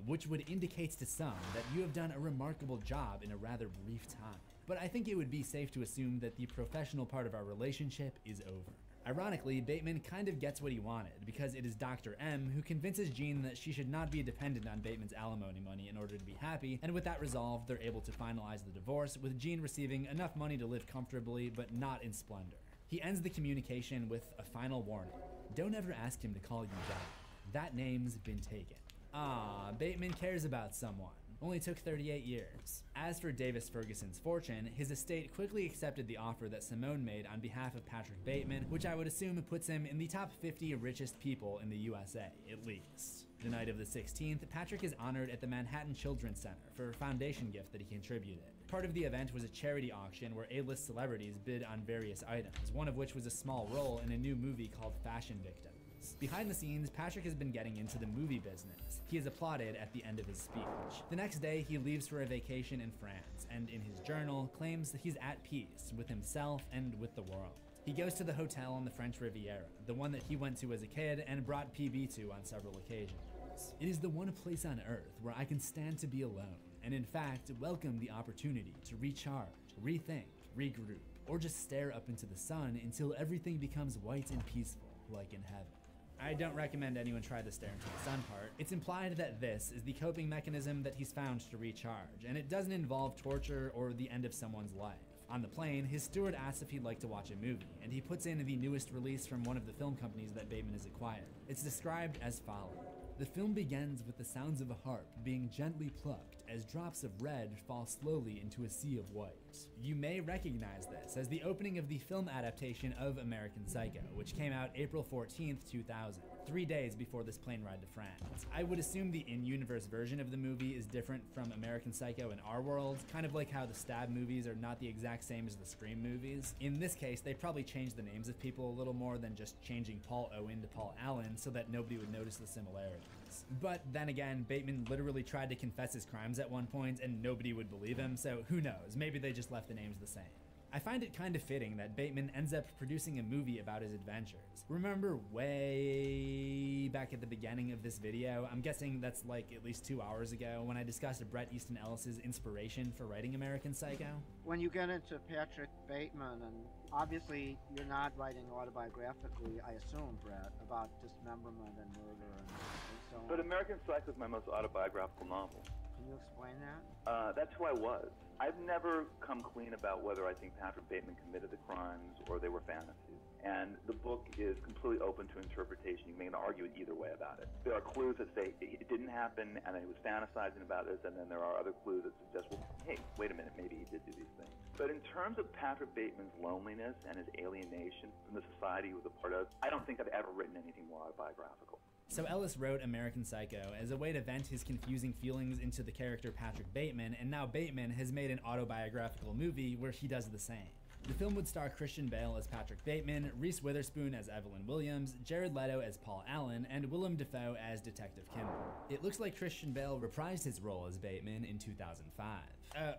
Which would indicate to some that you have done a remarkable job in a rather brief time. But I think it would be safe to assume that the professional part of our relationship is over. Ironically, Bateman kind of gets what he wanted, because it is Dr. M who convinces Jean that she should not be dependent on Bateman's alimony money in order to be happy, and with that resolved, they're able to finalize the divorce, with Jean receiving enough money to live comfortably, but not in splendor. He ends the communication with a final warning. Don't ever ask him to call you Dad. That name's been taken. Ah, Bateman cares about someone. Only took 38 years. As for Davis Ferguson's fortune, his estate quickly accepted the offer that Simone made on behalf of Patrick Bateman, which I would assume puts him in the top 50 richest people in the USA, at least. The night of the 16th, Patrick is honored at the Manhattan Children's Center for a foundation gift that he contributed. Part of the event was a charity auction where A-list celebrities bid on various items, one of which was a small role in a new movie called Fashion Victim. Behind the scenes, Patrick has been getting into the movie business. He is applauded at the end of his speech. The next day, he leaves for a vacation in France, and in his journal, claims that he's at peace with himself and with the world. He goes to the hotel on the French Riviera, the one that he went to as a kid and brought PB to on several occasions. It is the one place on Earth where I can stand to be alone, and in fact, welcome the opportunity to recharge, rethink, regroup, or just stare up into the sun until everything becomes white and peaceful, like in heaven. I don't recommend anyone try the stare into the sun part. It's implied that this is the coping mechanism that he's found to recharge, and it doesn't involve torture or the end of someone's life. On the plane, his steward asks if he'd like to watch a movie, and he puts in the newest release from one of the film companies that Bateman has acquired. It's described as follows. The film begins with the sounds of a harp being gently plucked as drops of red fall slowly into a sea of white. You may recognize this as the opening of the film adaptation of American Psycho, which came out April 14th, 2000, 3 days before this plane ride to France. I would assume the in-universe version of the movie is different from American Psycho in our world, kind of like how the Stab movies are not the exact same as the Scream movies. In this case, they probably changed the names of people a little more than just changing Paul Owen to Paul Allen so that nobody would notice the similarities. But then again, Bateman literally tried to confess his crimes at one point and nobody would believe him, so who knows, maybe they just left the names the same. I find it kind of fitting that Bateman ends up producing a movie about his adventures. Remember way back at the beginning of this video, I'm guessing that's like at least 2 hours ago, when I discussed Bret Easton Ellis's inspiration for writing American Psycho? When you get into Patrick Bateman, and obviously you're not writing autobiographically, I assume, Bret, about dismemberment and murder and so on. But American Psycho is my most autobiographical novel. Can you explain that? That's who I was. I've never come clean about whether I think Patrick Bateman committed the crimes or they were fantasies. And the book is completely open to interpretation. You can argue it either way about it. There are clues that say it didn't happen and he was fantasizing about this, and then there are other clues that suggest, well, hey, wait a minute, maybe he did do these things. But in terms of Patrick Bateman's loneliness and his alienation from the society he was a part of, I don't think I've ever written anything more autobiographical. So Ellis wrote American Psycho as a way to vent his confusing feelings into the character Patrick Bateman, and now Bateman has made an autobiographical movie where he does the same. The film would star Christian Bale as Patrick Bateman, Reese Witherspoon as Evelyn Williams, Jared Leto as Paul Allen, and Willem Dafoe as Detective Kimball. It looks like Christian Bale reprised his role as Bateman in 2005.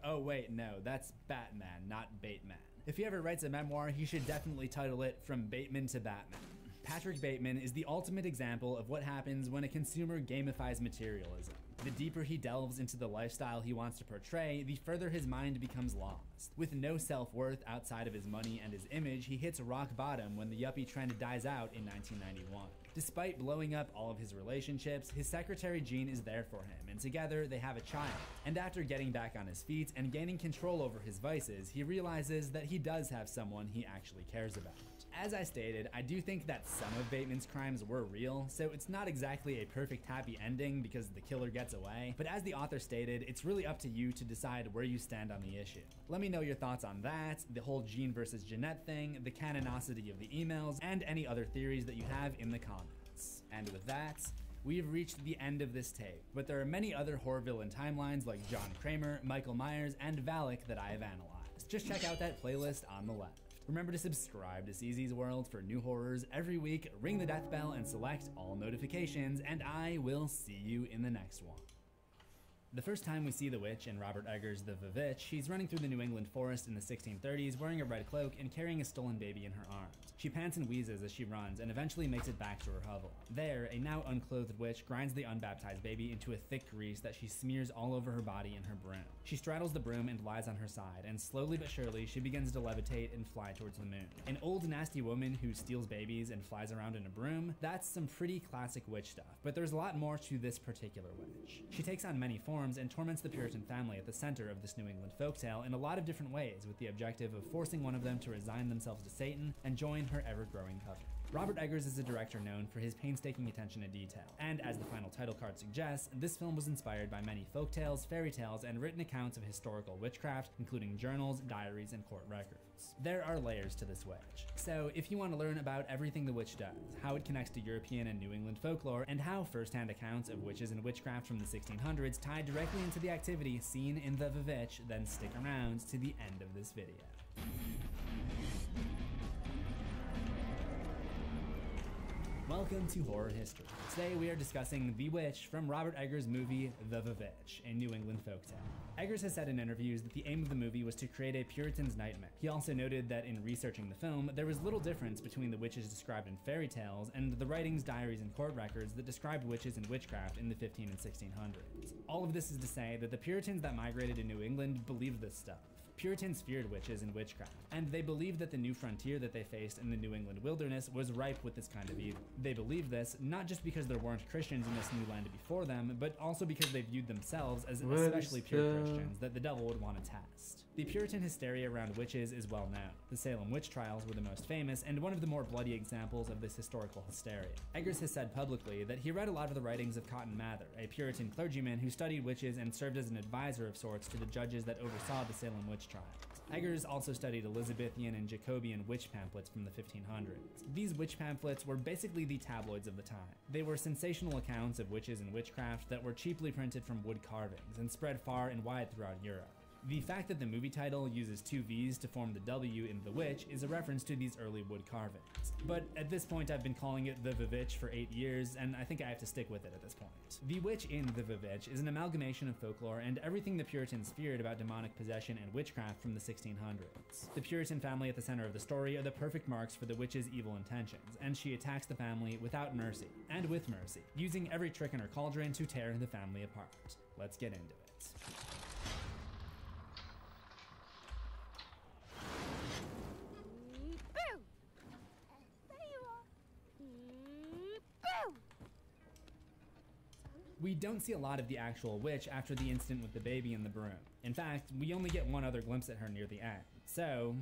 Oh wait, no, that's Batman, not Bateman. If he ever writes a memoir, he should definitely title it From Bateman to Batman. Patrick Bateman is the ultimate example of what happens when a consumer gamifies materialism. The deeper he delves into the lifestyle he wants to portray, the further his mind becomes lost. With no self-worth outside of his money and his image, he hits rock bottom when the yuppie trend dies out in 1991. Despite blowing up all of his relationships, his secretary Jean is there for him, and together they have a child. And after getting back on his feet and gaining control over his vices, he realizes that he does have someone he actually cares about. As I stated, I do think that some of Bateman's crimes were real, so it's not exactly a perfect happy ending because the killer gets away, but as the author stated, it's really up to you to decide where you stand on the issue. Let me know your thoughts on that, the whole Jean versus Jeanette thing, the canonicity of the emails, and any other theories that you have in the comments. And with that, we've reached the end of this tape, but there are many other horror villain timelines like John Kramer, Michael Myers, and Valak that I have analyzed. Just check out that playlist on the left. Remember to subscribe to CZ's World for new horrors every week, ring the death bell and select all notifications, and I will see you in the next one. The first time we see the witch in Robert Eggers' The Vivitch, she's running through the New England forest in the 1630s wearing a red cloak and carrying a stolen baby in her arms. She pants and wheezes as she runs and eventually makes it back to her hovel. There, a now unclothed witch grinds the unbaptized baby into a thick grease that she smears all over her body and her broom. She straddles the broom and lies on her side, and slowly but surely she begins to levitate and fly towards the moon. An old nasty woman who steals babies and flies around in a broom, that's some pretty classic witch stuff, but there's a lot more to this particular witch. She takes on many forms and torments the Puritan family at the center of this New England folktale in a lot of different ways, with the objective of forcing one of them to resign themselves to Satan and join her ever-growing coven. Robert Eggers is a director known for his painstaking attention to detail, and as the final title card suggests, this film was inspired by many folktales, fairy tales, and written accounts of historical witchcraft, including journals, diaries, and court records. There are layers to this witch. So if you want to learn about everything the witch does, how it connects to European and New England folklore, and how first-hand accounts of witches and witchcraft from the 1600s tie directly into the activity seen in The Vivitch, then stick around to the end of this video. Welcome to Horror History. Today we are discussing The Witch from Robert Eggers' movie The Vivitch, a New England folktale. Eggers has said in interviews that the aim of the movie was to create a Puritan's nightmare. He also noted that in researching the film, there was little difference between the witches described in fairy tales and the writings, diaries, and court records that described witches and witchcraft in the 15 and 1600s. All of this is to say that the Puritans that migrated to New England believed this stuff. Puritans feared witches and witchcraft, and they believed that the new frontier that they faced in the New England wilderness was ripe with this kind of evil. They believed this not just because there weren't Christians in this new land before them, but also because they viewed themselves as especially pure Christians that the devil would want to test. The Puritan hysteria around witches is well known. The Salem witch trials were the most famous and one of the more bloody examples of this historical hysteria. Eggers has said publicly that he read a lot of the writings of Cotton Mather, a Puritan clergyman who studied witches and served as an advisor of sorts to the judges that oversaw the Salem witch trials. Eggers also studied Elizabethan and Jacobean witch pamphlets from the 1500s. These witch pamphlets were basically the tabloids of the time. They were sensational accounts of witches and witchcraft that were cheaply printed from wood carvings and spread far and wide throughout Europe. The fact that the movie title uses two V's to form the W in The Witch is a reference to these early wood carvings. But at this point I've been calling it The Vivitch for 8 years, and I think I have to stick with it at this point. The witch in The Vivitch is an amalgamation of folklore and everything the Puritans feared about demonic possession and witchcraft from the 1600s. The Puritan family at the center of the story are the perfect marks for the witch's evil intentions, and she attacks the family without mercy, and with mercy, using every trick in her cauldron to tear the family apart. Let's get into it. We don't see a lot of the actual witch after the incident with the baby and the broom. In fact, we only get one other glimpse at her near the end. So,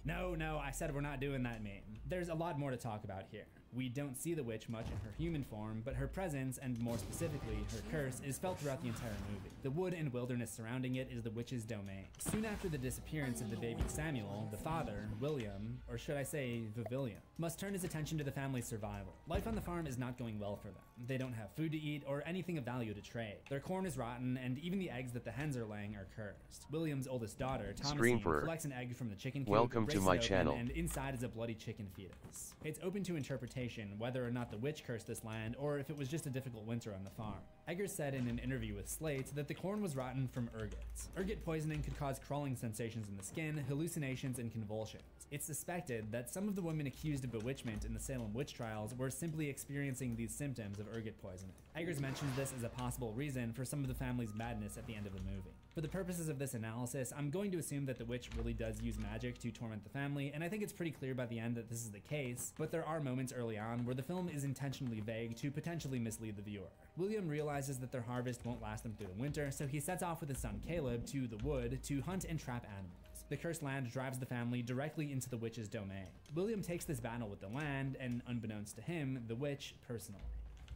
No, I said we're not doing that meme. There's a lot more to talk about here. We don't see the witch much in her human form, but her presence, and more specifically, her curse, is felt throughout the entire movie. The wood and wilderness surrounding it is the witch's domain. Soon after the disappearance of the baby Samuel, the father, William, or should I say Vivilliam, must turn his attention to the family's survival. Life on the farm is not going well for them. They don't have food to eat or anything of value to trade. Their corn is rotten, and even the eggs that the hens are laying are cursed. William's oldest daughter, Thomasine, collects an egg from the chicken coop, Welcome to my channel. and inside is a bloody chicken fetus. It's open to interpretation whether or not the witch cursed this land or if it was just a difficult winter on the farm. Eggers said in an interview with Slate that the corn was rotten from ergots. Ergot poisoning could cause crawling sensations in the skin, hallucinations, and convulsions. It's suspected that some of the women accused of bewitchment in the Salem witch trials were simply experiencing these symptoms of ergot poisoning. Eggers mentions this as a possible reason for some of the family's madness at the end of the movie. For the purposes of this analysis, I'm going to assume that the witch really does use magic to torment the family, and I think it's pretty clear by the end that this is the case, but there are moments early on where the film is intentionally vague to potentially mislead the viewer. William realizes that their harvest won't last them through the winter, so he sets off with his son Caleb to the wood to hunt and trap animals. The cursed land drives the family directly into the witch's domain. William takes this battle with the land, and unbeknownst to him, the witch personally.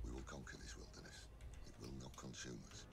We will conquer this wilderness. It will not consume us.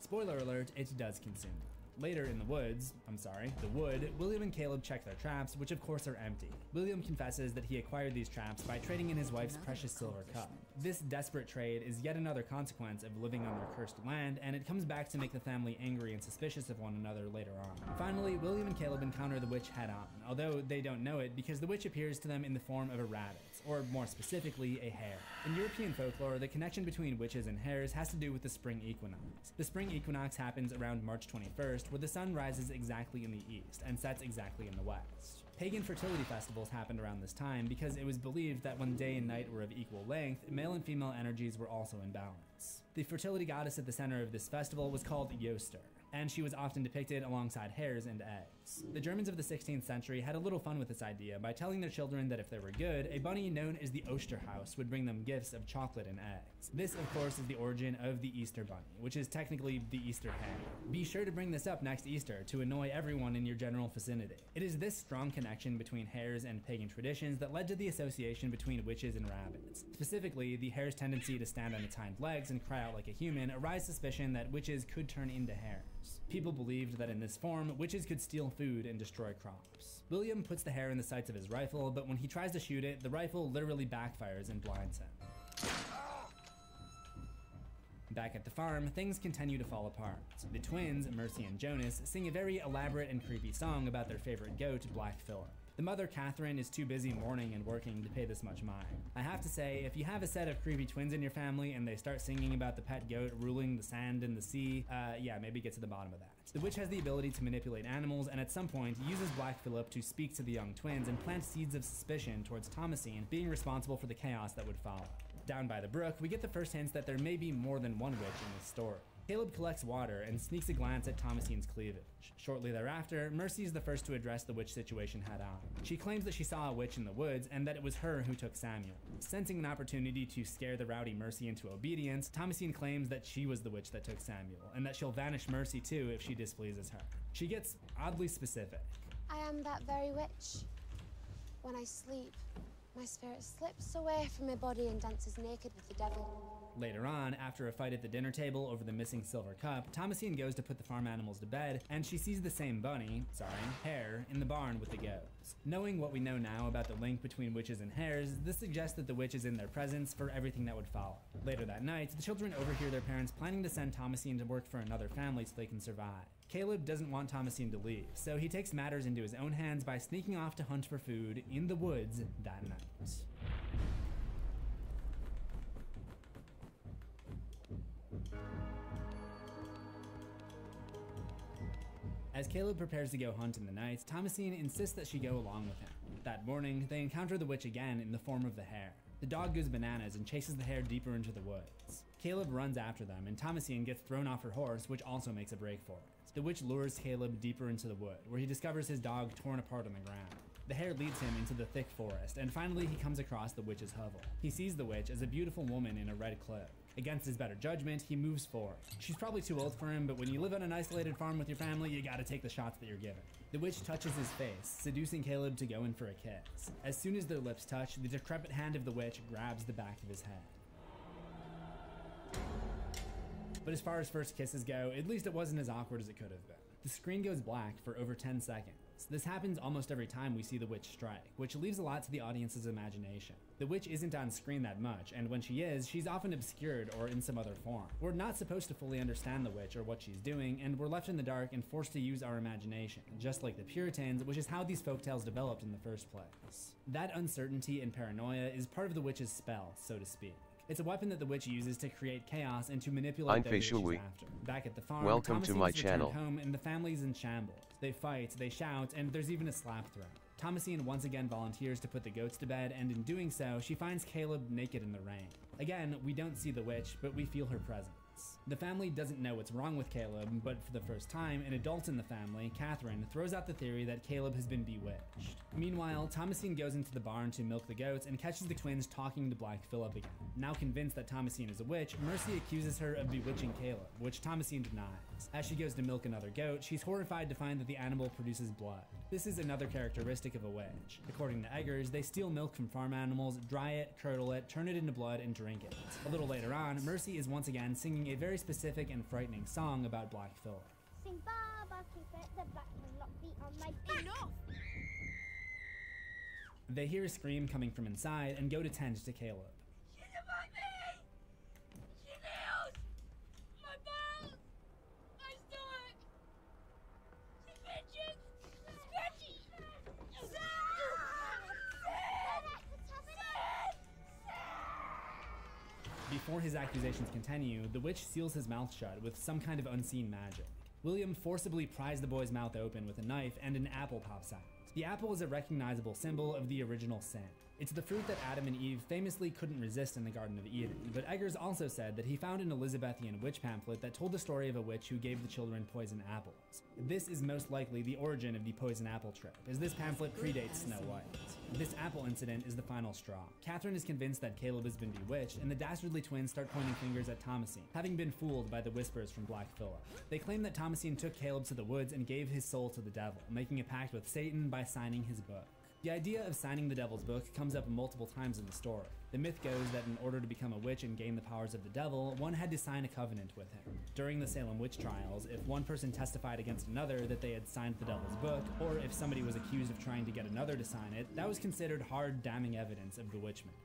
Spoiler alert, it does consume them. Later in the wood, William and Caleb check their traps, which of course are empty. William confesses that he acquired these traps by trading in his wife's precious silver cup. This desperate trade is yet another consequence of living on their cursed land, and it comes back to make the family angry and suspicious of one another later on. Finally, William and Caleb encounter the witch head on, although they don't know it because the witch appears to them in the form of a rabbit, or more specifically, a hare. In European folklore, the connection between witches and hares has to do with the spring equinox. The spring equinox happens around March 21st, where the sun rises exactly in the east and sets exactly in the west. Pagan fertility festivals happened around this time because it was believed that when day and night were of equal length, male and female energies were also in balance. The fertility goddess at the center of this festival was called Yoster, and she was often depicted alongside hares and eggs. The Germans of the 16th century had a little fun with this idea by telling their children that if they were good, a bunny known as the Osterhaus would bring them gifts of chocolate and eggs. This, of course, is the origin of the Easter Bunny, which is technically the Easter hen. Be sure to bring this up next Easter to annoy everyone in your general vicinity. It is this strong connection between hares and pagan traditions that led to the association between witches and rabbits. Specifically, the hare's tendency to stand on its hind legs and cry out like a human aroused suspicion that witches could turn into hares. People believed that in this form, witches could steal food and destroy crops. William puts the hare in the sights of his rifle, but when he tries to shoot it, the rifle literally backfires and blinds him. Back at the farm, things continue to fall apart. The twins, Mercy and Jonas, sing a very elaborate and creepy song about their favorite goat, Black Phillip. The mother, Catherine, is too busy mourning and working to pay this much mind. I have to say, if you have a set of creepy twins in your family and they start singing about the pet goat ruling the sand and the sea, yeah, maybe get to the bottom of that. The witch has the ability to manipulate animals and at some point uses Black Phillip to speak to the young twins and plant seeds of suspicion towards Thomasine being responsible for the chaos that would follow. Down by the brook, we get the first hints that there may be more than one witch in this story. Caleb collects water and sneaks a glance at Thomasine's cleavage. Shortly thereafter, Mercy is the first to address the witch situation head on. She claims that she saw a witch in the woods and that it was her who took Samuel. Sensing an opportunity to scare the rowdy Mercy into obedience, Thomasine claims that she was the witch that took Samuel, and that she'll vanish Mercy too if she displeases her. She gets oddly specific. I am that very witch. When I sleep, my spirit slips away from my body and dances naked with the devil. Later on, after a fight at the dinner table over the missing silver cup, Thomasine goes to put the farm animals to bed, and she sees the same hare, in the barn with the goats. Knowing what we know now about the link between witches and hares, this suggests that the witch is in their presence for everything that would follow. Later that night, the children overhear their parents planning to send Thomasine to work for another family so they can survive. Caleb doesn't want Thomasine to leave, so he takes matters into his own hands by sneaking off to hunt for food in the woods that night. As Caleb prepares to go hunt in the night, Thomasine insists that she go along with him. That morning, they encounter the witch again in the form of the hare. The dog goes bananas and chases the hare deeper into the woods. Caleb runs after them, and Thomasine gets thrown off her horse, which also makes a break for it. The witch lures Caleb deeper into the wood, where he discovers his dog torn apart on the ground. The hare leads him into the thick forest, and finally he comes across the witch's hovel. He sees the witch as a beautiful woman in a red cloak. Against his better judgment, he moves forward. She's probably too old for him, but when you live on an isolated farm with your family, you gotta take the shots that you're given. The witch touches his face, seducing Caleb to go in for a kiss. As soon as their lips touch, the decrepit hand of the witch grabs the back of his head. But as far as first kisses go, at least it wasn't as awkward as it could have been. The screen goes black for over 10 seconds. This happens almost every time we see the witch strike, which leaves a lot to the audience's imagination. The witch isn't on screen that much, and when she is, she's often obscured or in some other form. We're not supposed to fully understand the witch or what she's doing, and we're left in the dark and forced to use our imagination, just like the Puritans, which is how these folktales developed in the first place. That uncertainty and paranoia is part of the witch's spell, so to speak. It's a weapon that the witch uses to create chaos and to manipulate those she's after. Back at the farm, Welcome to my channel. Home and the family's in shambles. They fight, they shout, and there's even a slap throw. Thomasine once again volunteers to put the goats to bed, and in doing so, she finds Caleb naked in the rain. Again, we don't see the witch, but we feel her presence. The family doesn't know what's wrong with Caleb, but for the first time, an adult in the family, Catherine, throws out the theory that Caleb has been bewitched. Meanwhile, Thomasine goes into the barn to milk the goats and catches the twins talking to Black Phillip again. Now convinced that Thomasine is a witch, Mercy accuses her of bewitching Caleb, which Thomasine denies. As she goes to milk another goat, she's horrified to find that the animal produces blood. This is another characteristic of a witch. According to Eggers, they steal milk from farm animals, dry it, curdle it, turn it into blood, and drink it. A little later on, Mercy is once again singing a very specific and frightening song about Black Phillip. Sing Baba keep it, the black man lock feet on my back. Enough! They hear a scream coming from inside and go to tend to Caleb. She's above me! She kneels! My balls! My stomach! She bitches! Scratchy! Before his accusations continue, the witch seals his mouth shut with some kind of unseen magic. William forcibly pries the boy's mouth open with a knife and an apple pops out. The apple is a recognizable symbol of the original sin. It's the fruit that Adam and Eve famously couldn't resist in the Garden of Eden, but Eggers also said that he found an Elizabethan witch pamphlet that told the story of a witch who gave the children poison apples. This is most likely the origin of the poison apple trip, as this pamphlet predates Snow White. This apple incident is the final straw. Catherine is convinced that Caleb has been bewitched, and the dastardly twins start pointing fingers at Thomasine, having been fooled by the whispers from Black Phillip. They claim that Thomasine took Caleb to the woods and gave his soul to the devil, making a pact with Satan by signing his book. The idea of signing the devil's book comes up multiple times in the story. The myth goes that in order to become a witch and gain the powers of the devil, one had to sign a covenant with him. During the Salem witch trials, if one person testified against another that they had signed the devil's book, or if somebody was accused of trying to get another to sign it, that was considered hard, damning evidence of bewitchment.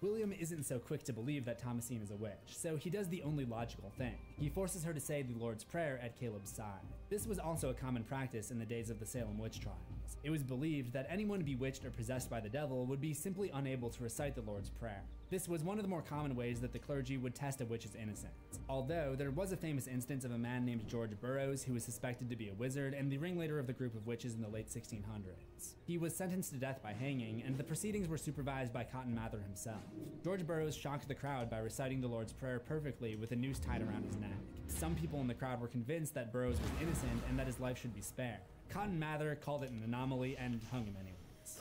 William isn't so quick to believe that Thomasine is a witch, so he does the only logical thing. He forces her to say the Lord's Prayer at Caleb's side. This was also a common practice in the days of the Salem witch trials. It was believed that anyone bewitched or possessed by the devil would be simply unable to recite the Lord's Prayer. This was one of the more common ways that the clergy would test a witch's innocence. Although, there was a famous instance of a man named George Burroughs who was suspected to be a wizard and the ringleader of the group of witches in the late 1600s. He was sentenced to death by hanging, and the proceedings were supervised by Cotton Mather himself. George Burroughs shocked the crowd by reciting the Lord's Prayer perfectly with a noose tied around his neck. Some people in the crowd were convinced that Burroughs was innocent and that his life should be spared. Cotton Mather called it an anomaly and hung him anyways.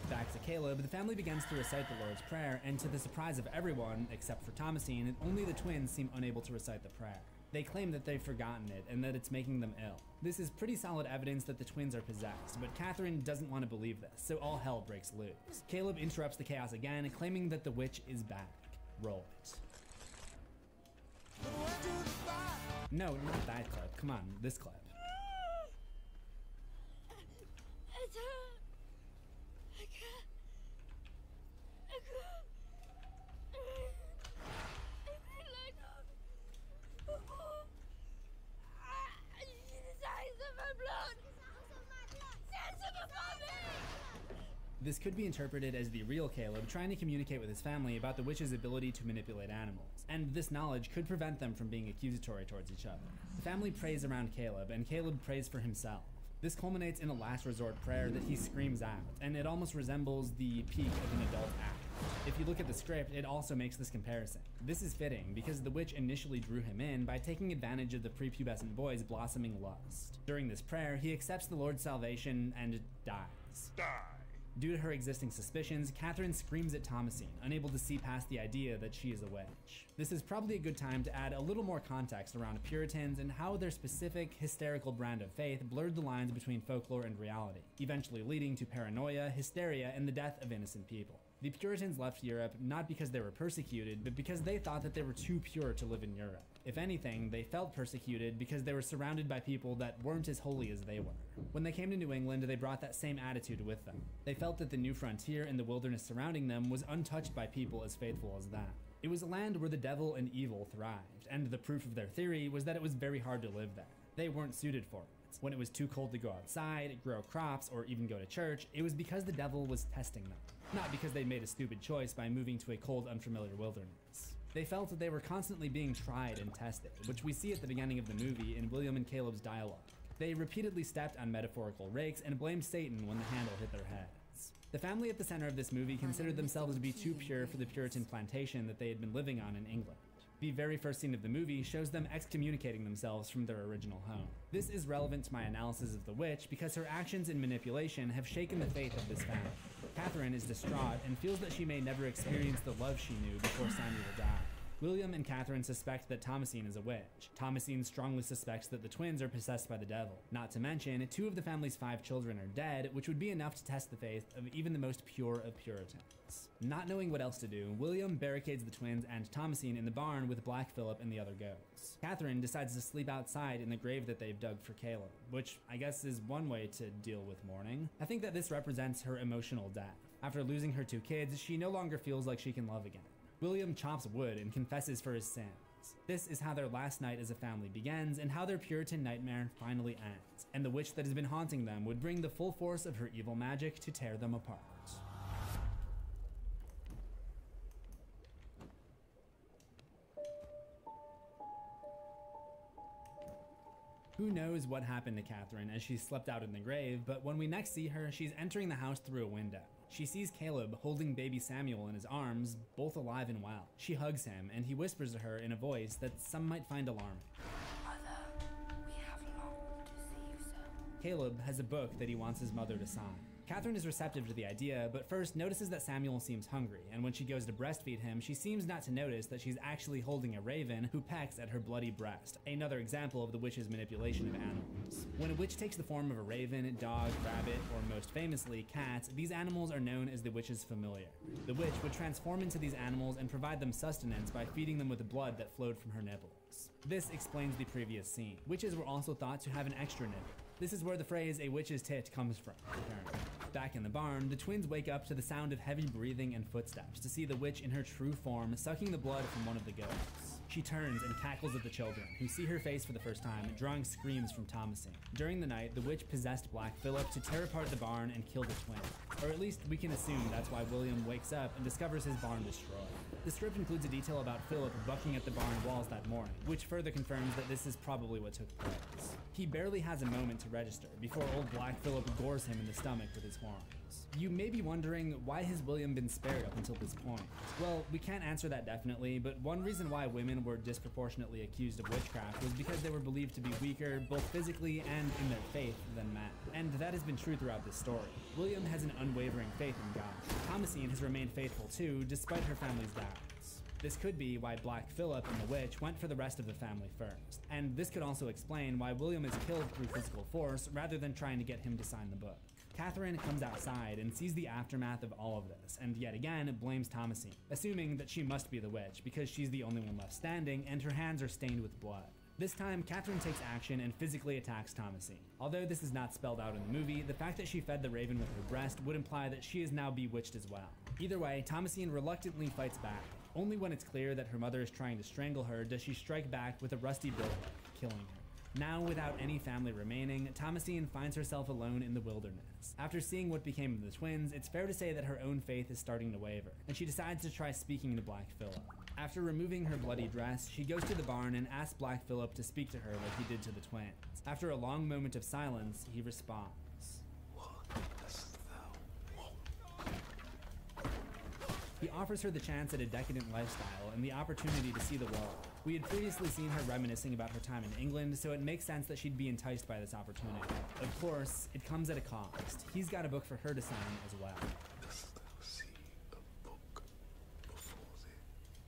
Back to Caleb, the family begins to recite the Lord's Prayer, and to the surprise of everyone, except for Thomasine, only the twins seem unable to recite the prayer. They claim that they've forgotten it and that it's making them ill. This is pretty solid evidence that the twins are possessed, but Catherine doesn't want to believe this, so all hell breaks loose. Caleb interrupts the chaos again, claiming that the witch is back. Roll it. No, not that clip. Come on, this clip. This could be interpreted as the real Caleb trying to communicate with his family about the witch's ability to manipulate animals, and this knowledge could prevent them from being accusatory towards each other. The family prays around Caleb, and Caleb prays for himself. This culminates in a last resort prayer that he screams out, and it almost resembles the peak of an adult act. If you look at the script, it also makes this comparison. This is fitting because the witch initially drew him in by taking advantage of the prepubescent boy's blossoming lust. During this prayer, he accepts the Lord's salvation and dies. Die. Due to her existing suspicions, Catherine screams at Thomasine, unable to see past the idea that she is a witch. This is probably a good time to add a little more context around Puritans and how their specific, hysterical brand of faith blurred the lines between folklore and reality, eventually leading to paranoia, hysteria, and the death of innocent people. The Puritans left Europe not because they were persecuted, but because they thought that they were too pure to live in Europe. If anything, they felt persecuted because they were surrounded by people that weren't as holy as they were. When they came to New England, they brought that same attitude with them. They felt that the new frontier and the wilderness surrounding them was untouched by people as faithful as that. It was a land where the devil and evil thrived, and the proof of their theory was that it was very hard to live there. They weren't suited for it. When it was too cold to go outside, grow crops, or even go to church, it was because the devil was testing them, not because they made a stupid choice by moving to a cold, unfamiliar wilderness. They felt that they were constantly being tried and tested, which we see at the beginning of the movie in William and Caleb's dialogue. They repeatedly stepped on metaphorical rakes and blamed Satan when the handle hit their heads. The family at the center of this movie considered themselves to be too pure for the Puritan plantation that they had been living on in England. The very first scene of the movie shows them excommunicating themselves from their original home. This is relevant to my analysis of the witch because her actions and manipulation have shaken the faith of this family. Catherine is distraught and feels that she may never experience the love she knew before Samuel died. William and Catherine suspect that Thomasine is a witch. Thomasine strongly suspects that the twins are possessed by the devil. Not to mention, 2 of the family's 5 children are dead, which would be enough to test the faith of even the most pure of Puritans. Not knowing what else to do, William barricades the twins and Thomasine in the barn with Black Phillip and the other ghosts. Catherine decides to sleep outside in the grave that they've dug for Caleb, which I guess is one way to deal with mourning. I think that this represents her emotional death. After losing her 2 kids, she no longer feels like she can love again. William chops wood and confesses for his sins. This is how their last night as a family begins and how their Puritan nightmare finally ends, and the witch that has been haunting them would bring the full force of her evil magic to tear them apart. Who knows what happened to Catherine as she slept out in the grave, but when we next see her, she's entering the house through a window. She sees Caleb holding baby Samuel in his arms, both alive and well. She hugs him, and he whispers to her in a voice that some might find alarming. Mother, we have longed to see you so. Caleb has a book that he wants his mother to sign. Catherine is receptive to the idea, but first notices that Samuel seems hungry, and when she goes to breastfeed him, she seems not to notice that she's actually holding a raven who pecks at her bloody breast, another example of the witch's manipulation of animals. When a witch takes the form of a raven, dog, rabbit, or most famously, cat, these animals are known as the witch's familiar. The witch would transform into these animals and provide them sustenance by feeding them with the blood that flowed from her nipples. This explains the previous scene. Witches were also thought to have an extra nipple. This is where the phrase "a witch's tit" comes from, apparently. Back in the barn, the twins wake up to the sound of heavy breathing and footsteps to see the witch in her true form sucking the blood from one of the ghosts. She turns and cackles at the children, who see her face for the first time, drawing screams from Thomasine. During the night, the witch possessed Black Phillip to tear apart the barn and kill the twins. Or at least we can assume that's why William wakes up and discovers his barn destroyed. The script includes a detail about Philip bucking at the barn walls that morning, which further confirms that this is probably what took place. He barely has a moment to register before old Black Phillip gores him in the stomach with his horns. You may be wondering, why has William been spared up until this point? Well, we can't answer that definitely, but one reason why women were disproportionately accused of witchcraft was because they were believed to be weaker, both physically and in their faith, than men. And that has been true throughout this story. William has an unwavering faith in God. Thomasine has remained faithful too, despite her family's doubts. This could be why Black Phillip and the witch went for the rest of the family first. And this could also explain why William is killed through physical force rather than trying to get him to sign the book. Catherine comes outside and sees the aftermath of all of this, and yet again blames Thomasine, assuming that she must be the witch because she's the only one left standing and her hands are stained with blood. This time, Catherine takes action and physically attacks Thomasine. Although this is not spelled out in the movie, the fact that she fed the raven with her breast would imply that she is now bewitched as well. Either way, Thomasine reluctantly fights back. Only when it's clear that her mother is trying to strangle her does she strike back with a rusty bill hook, killing her. Now, without any family remaining, Thomasine finds herself alone in the wilderness. After seeing what became of the twins, it's fair to say that her own faith is starting to waver, and she decides to try speaking to Black Phillip. After removing her bloody dress, she goes to the barn and asks Black Phillip to speak to her like he did to the twins. After a long moment of silence, he responds. What dost thou want? He offers her the chance at a decadent lifestyle and the opportunity to see the world. We had previously seen her reminiscing about her time in England, so it makes sense that she'd be enticed by this opportunity. Of course, it comes at a cost. He's got a book for her to sign as well.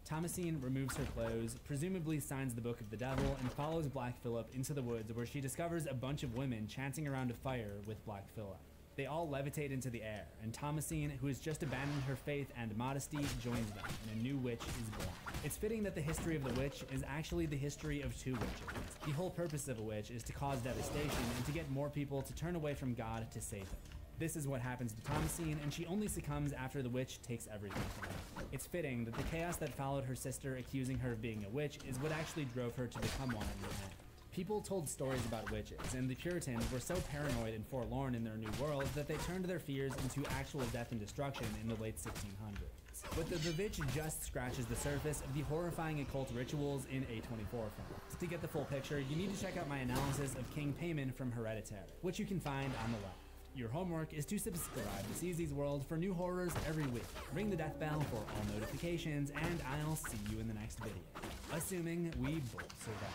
Thomasine removes her clothes, presumably signs the Book of the Devil, and follows Black Phillip into the woods where she discovers a bunch of women chanting around a fire with Black Phillip. They all levitate into the air, and Thomasine, who has just abandoned her faith and modesty, joins them, and a new witch is born. It's fitting that the history of the witch is actually the history of two witches. The whole purpose of a witch is to cause devastation and to get more people to turn away from God to save him. This is what happens to Thomasine, and she only succumbs after the witch takes everything from her. It's fitting that the chaos that followed her sister accusing her of being a witch is what actually drove her to become one in the end. People told stories about witches, and the Puritans were so paranoid and forlorn in their new world that they turned their fears into actual death and destruction in the late 1600s. But the witch just scratches the surface of the horrifying occult rituals in A24 films. To get the full picture, you need to check out my analysis of King Payman from Hereditary, which you can find on the left. Your homework is to subscribe to CZ's World for new horrors every week. Ring the death bell for all notifications, and I'll see you in the next video. Assuming we both survive.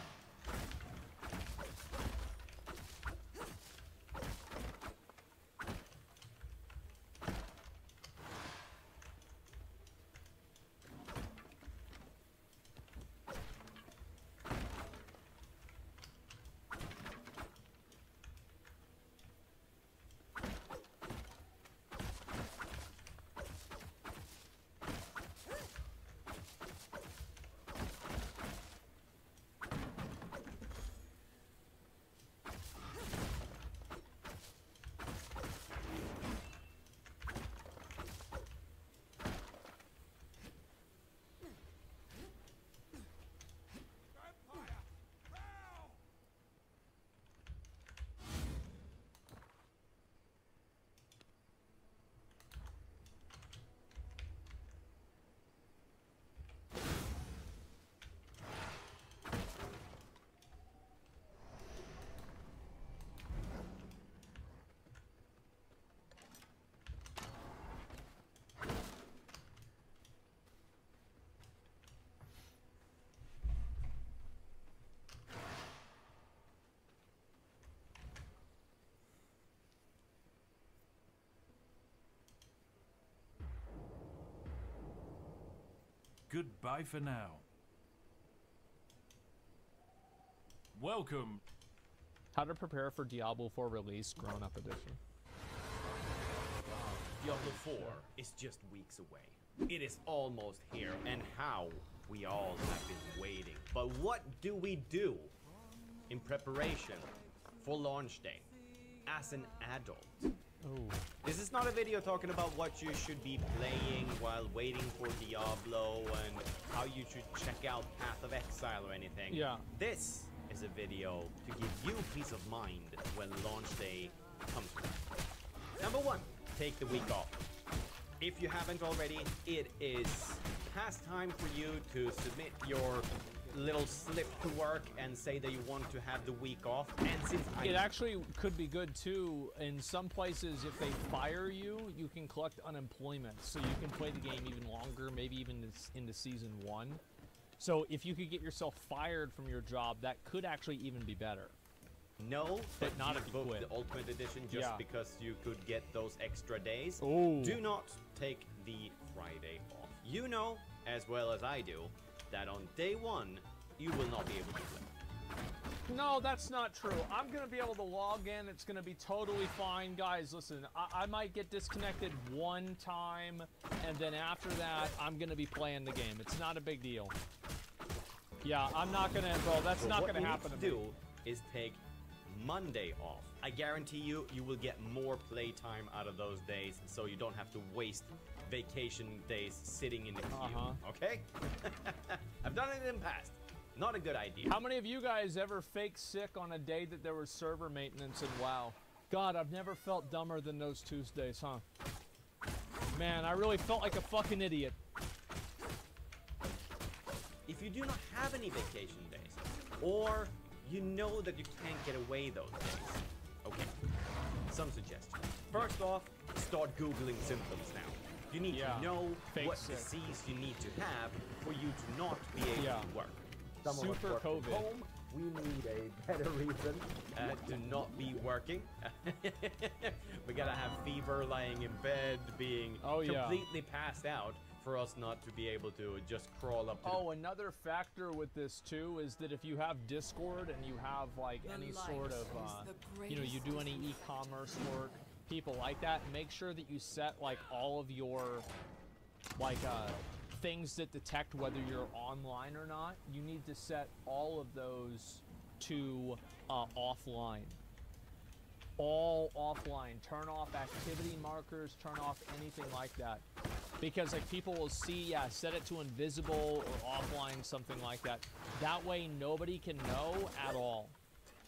Goodbye for now. Welcome. How to prepare for Diablo 4 release, Grown Up Edition. Diablo 4 is just weeks away. It is almost here, and how we all have been waiting. But what do we do in preparation for launch day as an adult? Oh. This is not a video talking about what you should be playing while waiting for Diablo and how you should check out Path of Exile or anything. Yeah. This is a video to give you peace of mind when launch day comes around. Number one, take the week off. If you haven't already, it is past time for you to submit your little slip to work and say that you want to have the week off. And since it actually could be good too. In some places, if they fire you, you can collect unemployment, so you can play the game even longer, maybe even into season 1. So if you could get yourself fired from your job, that could actually even be better. No, but not if you book quit. The Ultimate Edition just because you could get those extra days. Ooh. Do not take the Friday off. You know, as well as I do, that on day 1, you will not be able to play. No, that's not true. I'm going to be able to log in. It's going to be totally fine. Guys, listen, I might get disconnected one time, and then after that, I'm going to be playing the game. It's not a big deal. Yeah, I'm not going to, bro, that's not going to happen to me. What you need to do is take Monday off. I guarantee you, you will get more playtime out of those days, so you don't have to waste vacation days sitting in the queue, okay? I've done it in the past. Not a good idea. How many of you guys ever fake sick on a day that there was server maintenance in WoW? God, I've never felt dumber than those Tuesdays, huh? Man, I really felt like a fucking idiot. If you do not have any vacation days, or you know that you can't get away those days, okay, some suggestions. First off, start Googling symptoms now. You need to know Fake what sick. disease you need to have for you to not be able to work. Some of us Super work from COVID. home. We need a better reason to not be working. We gotta have fever, lying in bed, being completely passed out for us not to be able to just crawl up to Oh, another factor with this too is that if you have Discord and you have like any sort of, you know, you do any e-commerce work, people like that, make sure that you set like all of your like things that detect whether you're online or not. You need to set all of those to offline. All offline. Turn off activity markers, turn off anything like that. Because like people will see, yeah, set it to invisible or offline, something like that. That way nobody can know at all.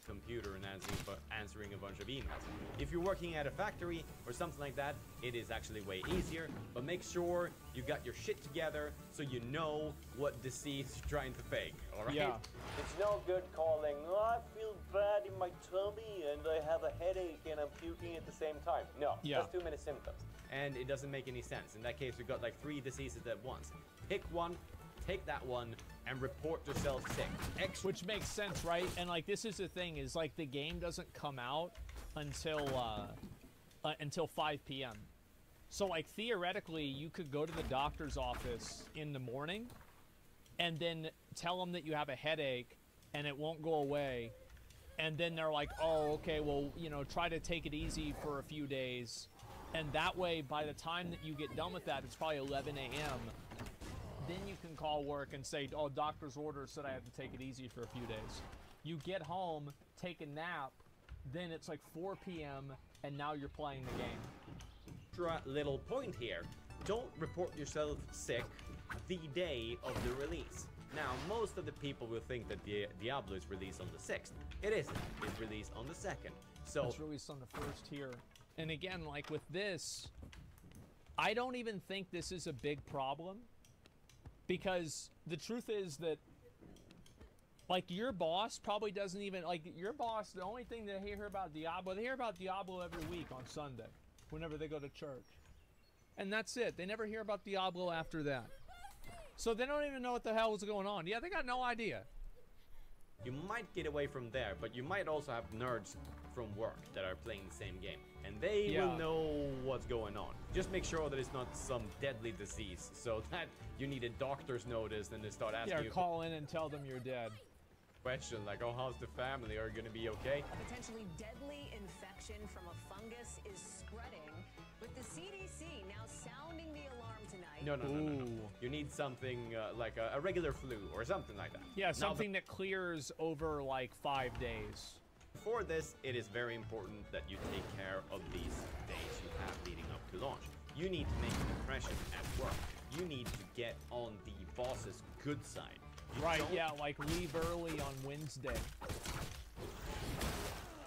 computer and answering a bunch of emails. If you're working at a factory or something like that, it is actually way easier, but make sure you got your shit together so you know what disease you're trying to fake, alright? Yeah. It's no good calling, oh, I feel bad in my tummy and I have a headache and I'm puking at the same time. No, that's too many symptoms. And it doesn't make any sense. In that case, we've got like 3 diseases at once. Pick one, take that one, and report yourself sick. Which makes sense, right? And like this is the thing, is like the game doesn't come out until 5 p.m. So like theoretically, you could go to the doctor's office in the morning and then tell them that you have a headache and it won't go away. And then they're like, oh, okay, well, you know, try to take it easy for a few days. And that way, by the time that you get done with that, it's probably 11 a.m. Then you can call work and say, oh, doctor's order said I have to take it easy for a few days. You get home, take a nap, then it's like 4 p.m. and now you're playing the game. Extra little point here. Don't report yourself sick the day of the release. Now, most of the people will think that Diablo is released on the 6th. It isn't. It's released on the 2nd. So it's released on the 1st here. And again, like with this, I don't even think this is a big problem. Because the truth is that, like, your boss probably doesn't even, like, your boss, the only thing they hear about Diablo, they hear about Diablo every week on Sunday, whenever they go to church. And that's it. They never hear about Diablo after that. So they don't even know what the hell is going on. Yeah, they got no idea. You might get away from there, but you might also have nerds from work that are playing the same game. And they will know what's going on. Just make sure that it's not some deadly disease, so that you need a doctor's notice and they start asking you... call in and tell them you're dead. Question like, oh, how's the family? Are you going to be okay? A potentially deadly infection from a fungus is spreading, with the CDC now sounding the alarm tonight. No. You need something like a regular flu or something like that. Yeah, something that clears over like 5 days. For this, it is very important that you take care of these days you have leading up to launch. You need to make an impression at work. You need to get on the boss's good side. Right, yeah, like leave early on Wednesday.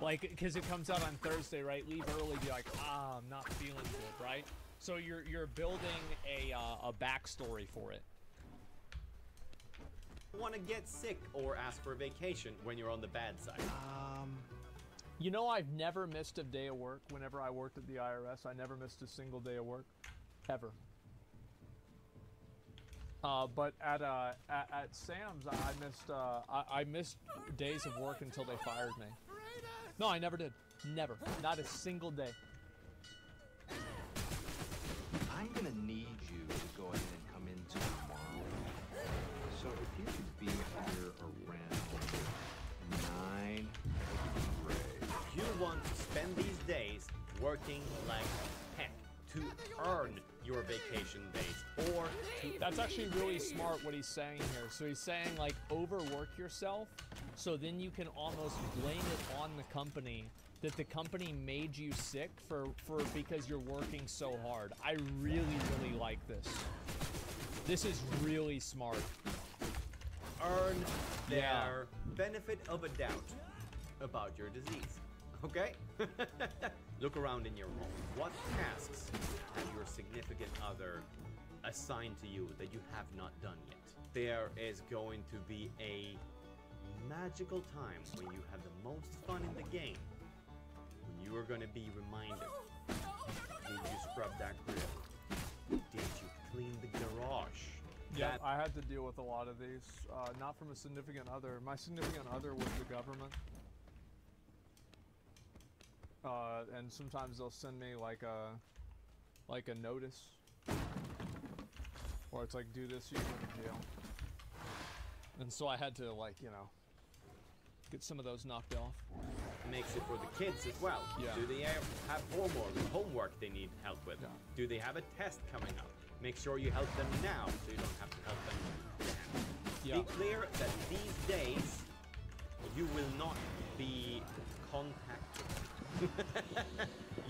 Like, because it comes out on Thursday, right? Leave early, be like, I'm not feeling good, right? So you're building a backstory for it. Want to get sick or ask for a vacation when you're on the bad side? You know, I've never missed a day of work. Whenever I worked at the IRS, I never missed a single day of work, ever. But at Sam's, I missed days of work until they fired me. No, I never did. Never. Not a single day. I'm gonna need you to go ahead and come in tomorrow. So if you could be here around 9, great. You want to spend these days working like heck to earn your vacation days, or to... That's actually really smart what he's saying here. So he's saying, like, overwork yourself, so then you can almost blame it on the company that the company made you sick because you're working so hard. I really, really like this. This is really smart. Earn their benefit of a doubt about your disease. Okay? Look around in your home. What tasks have your significant other assigned to you that you have not done yet? There is going to be a magical time when you have the most fun in the game. When you are going to be reminded, did you scrub that grill? Yeah, I had to deal with a lot of these. Not from a significant other. My significant other was the government. And sometimes they'll send me like a notice. Or it's like, do this, you go to jail. And so I had to, like, you know, get some of those knocked off. Makes it for the kids as well. Yeah. Do they have homework they need help with? Yeah. Do they have a test coming up? Make sure you help them now so you don't have to help them then. Yeah. Be clear that these days you will not be contacted.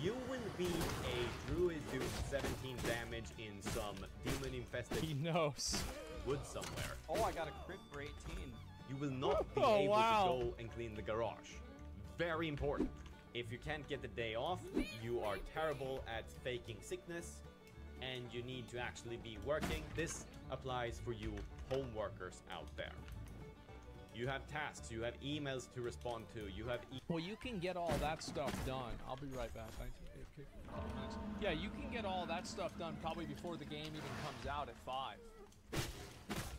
You will be a druid doing 17 damage in some demon-infested... He knows. ...wood somewhere. Oh, I got a crit for 18. You will not be able to go and clean the garage. Very important. If you can't get the day off, you are terrible at faking sickness, and you need to actually be working. This applies for you home workers out there. You have tasks, you have emails to respond to, you have... Well, you can get all that stuff done. I'll be right back. Yeah, you can get all that stuff done probably before the game even comes out at 5.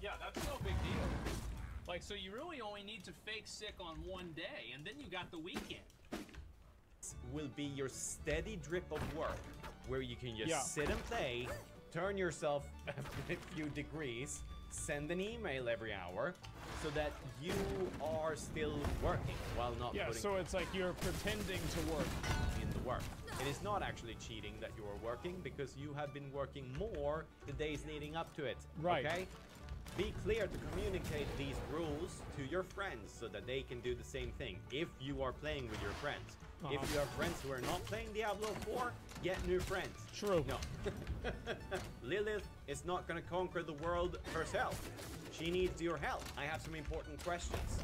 Yeah, that's no big deal. Like, so you really only need to fake sick on one day, and then you got the weekend. Will be your steady drip of work, where you can just sit and play, turn yourself a few degrees, send an email every hour, so that you are still working while not putting... so it's like you're pretending to work. ...in the work. It is not actually cheating that you are working, because you have been working more the days leading up to it. Right. Okay? Be clear to communicate these rules to your friends so that they can do the same thing if you are playing with your friends. If you have friends who are not playing Diablo 4, get new friends. True. No. Lilith is not going to conquer the world herself. She needs your help. I have some important questions.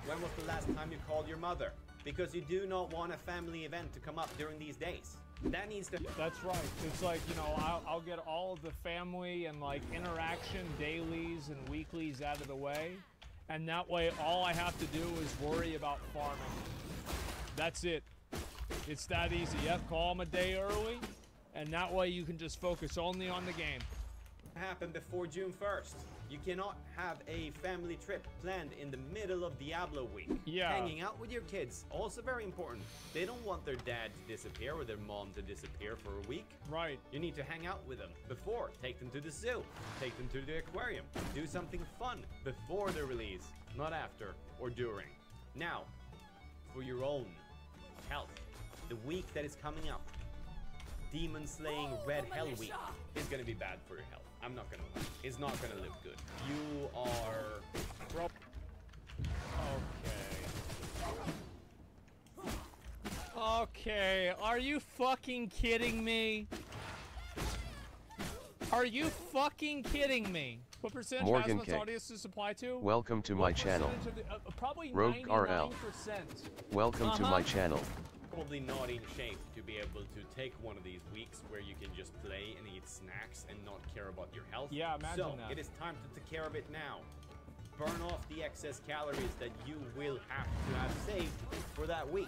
When was the last time you called your mother? Because you do not want a family event to come up during these days. That needs to... That's right. It's like, you know, I'll get all of the family and, like, interaction dailies and weeklies out of the way. And that way, all I have to do is worry about farming. That's it. It's that easy. Yep, call them a day early. And that way, you can just focus only on the game. Happen before June 1st. You cannot have a family trip planned in the middle of Diablo week. Yeah. Hanging out with your kids, also very important. They don't want their dad to disappear or their mom to disappear for a week. Right. You need to hang out with them before. Take them to the zoo. Take them to the aquarium. Do something fun before the release, not after or during. Now, for your own health, the week that is coming up, Demon Slaying Red Hell Week is going to be bad for your health. I'm not gonna lie. It's not gonna look good. You are... Okay, are you fucking kidding me? Are you fucking kidding me? What percentage Morgan of audiences apply to? Welcome to my channel. Probably Rogue 99%. RL. Welcome to my channel. Probably not in shape to be able to take one of these weeks where you can just play and eat snacks and not care about your health. Yeah, imagine that. So, it is time to take care of it now. Burn off the excess calories that you will have to have saved for that week.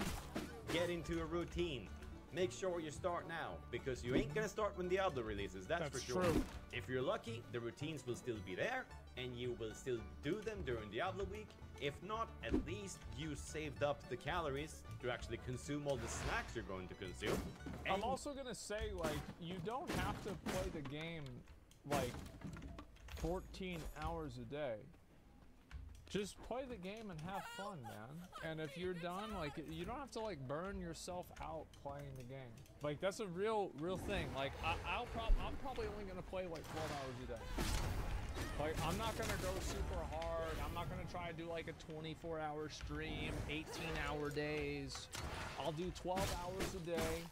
Get into a routine. Make sure you start now, because you ain't gonna start when Diablo releases, that's for sure. True. If you're lucky, the routines will still be there, and you will still do them during Diablo week. If not, at least you saved up the calories to actually consume all the snacks you're going to consume. And I'm also gonna say, like, you don't have to play the game, like, 14 hours a day. Just play the game and have fun, man. And if you're done, like, you don't have to, like, burn yourself out playing the game. Like, that's a real thing. Like, I'm probably only gonna play, like, 12 hours a day. Like, I'm not gonna go super hard. I'm not gonna try to do like a 24-hour stream, 18-hour days. I'll do 12 hours a day,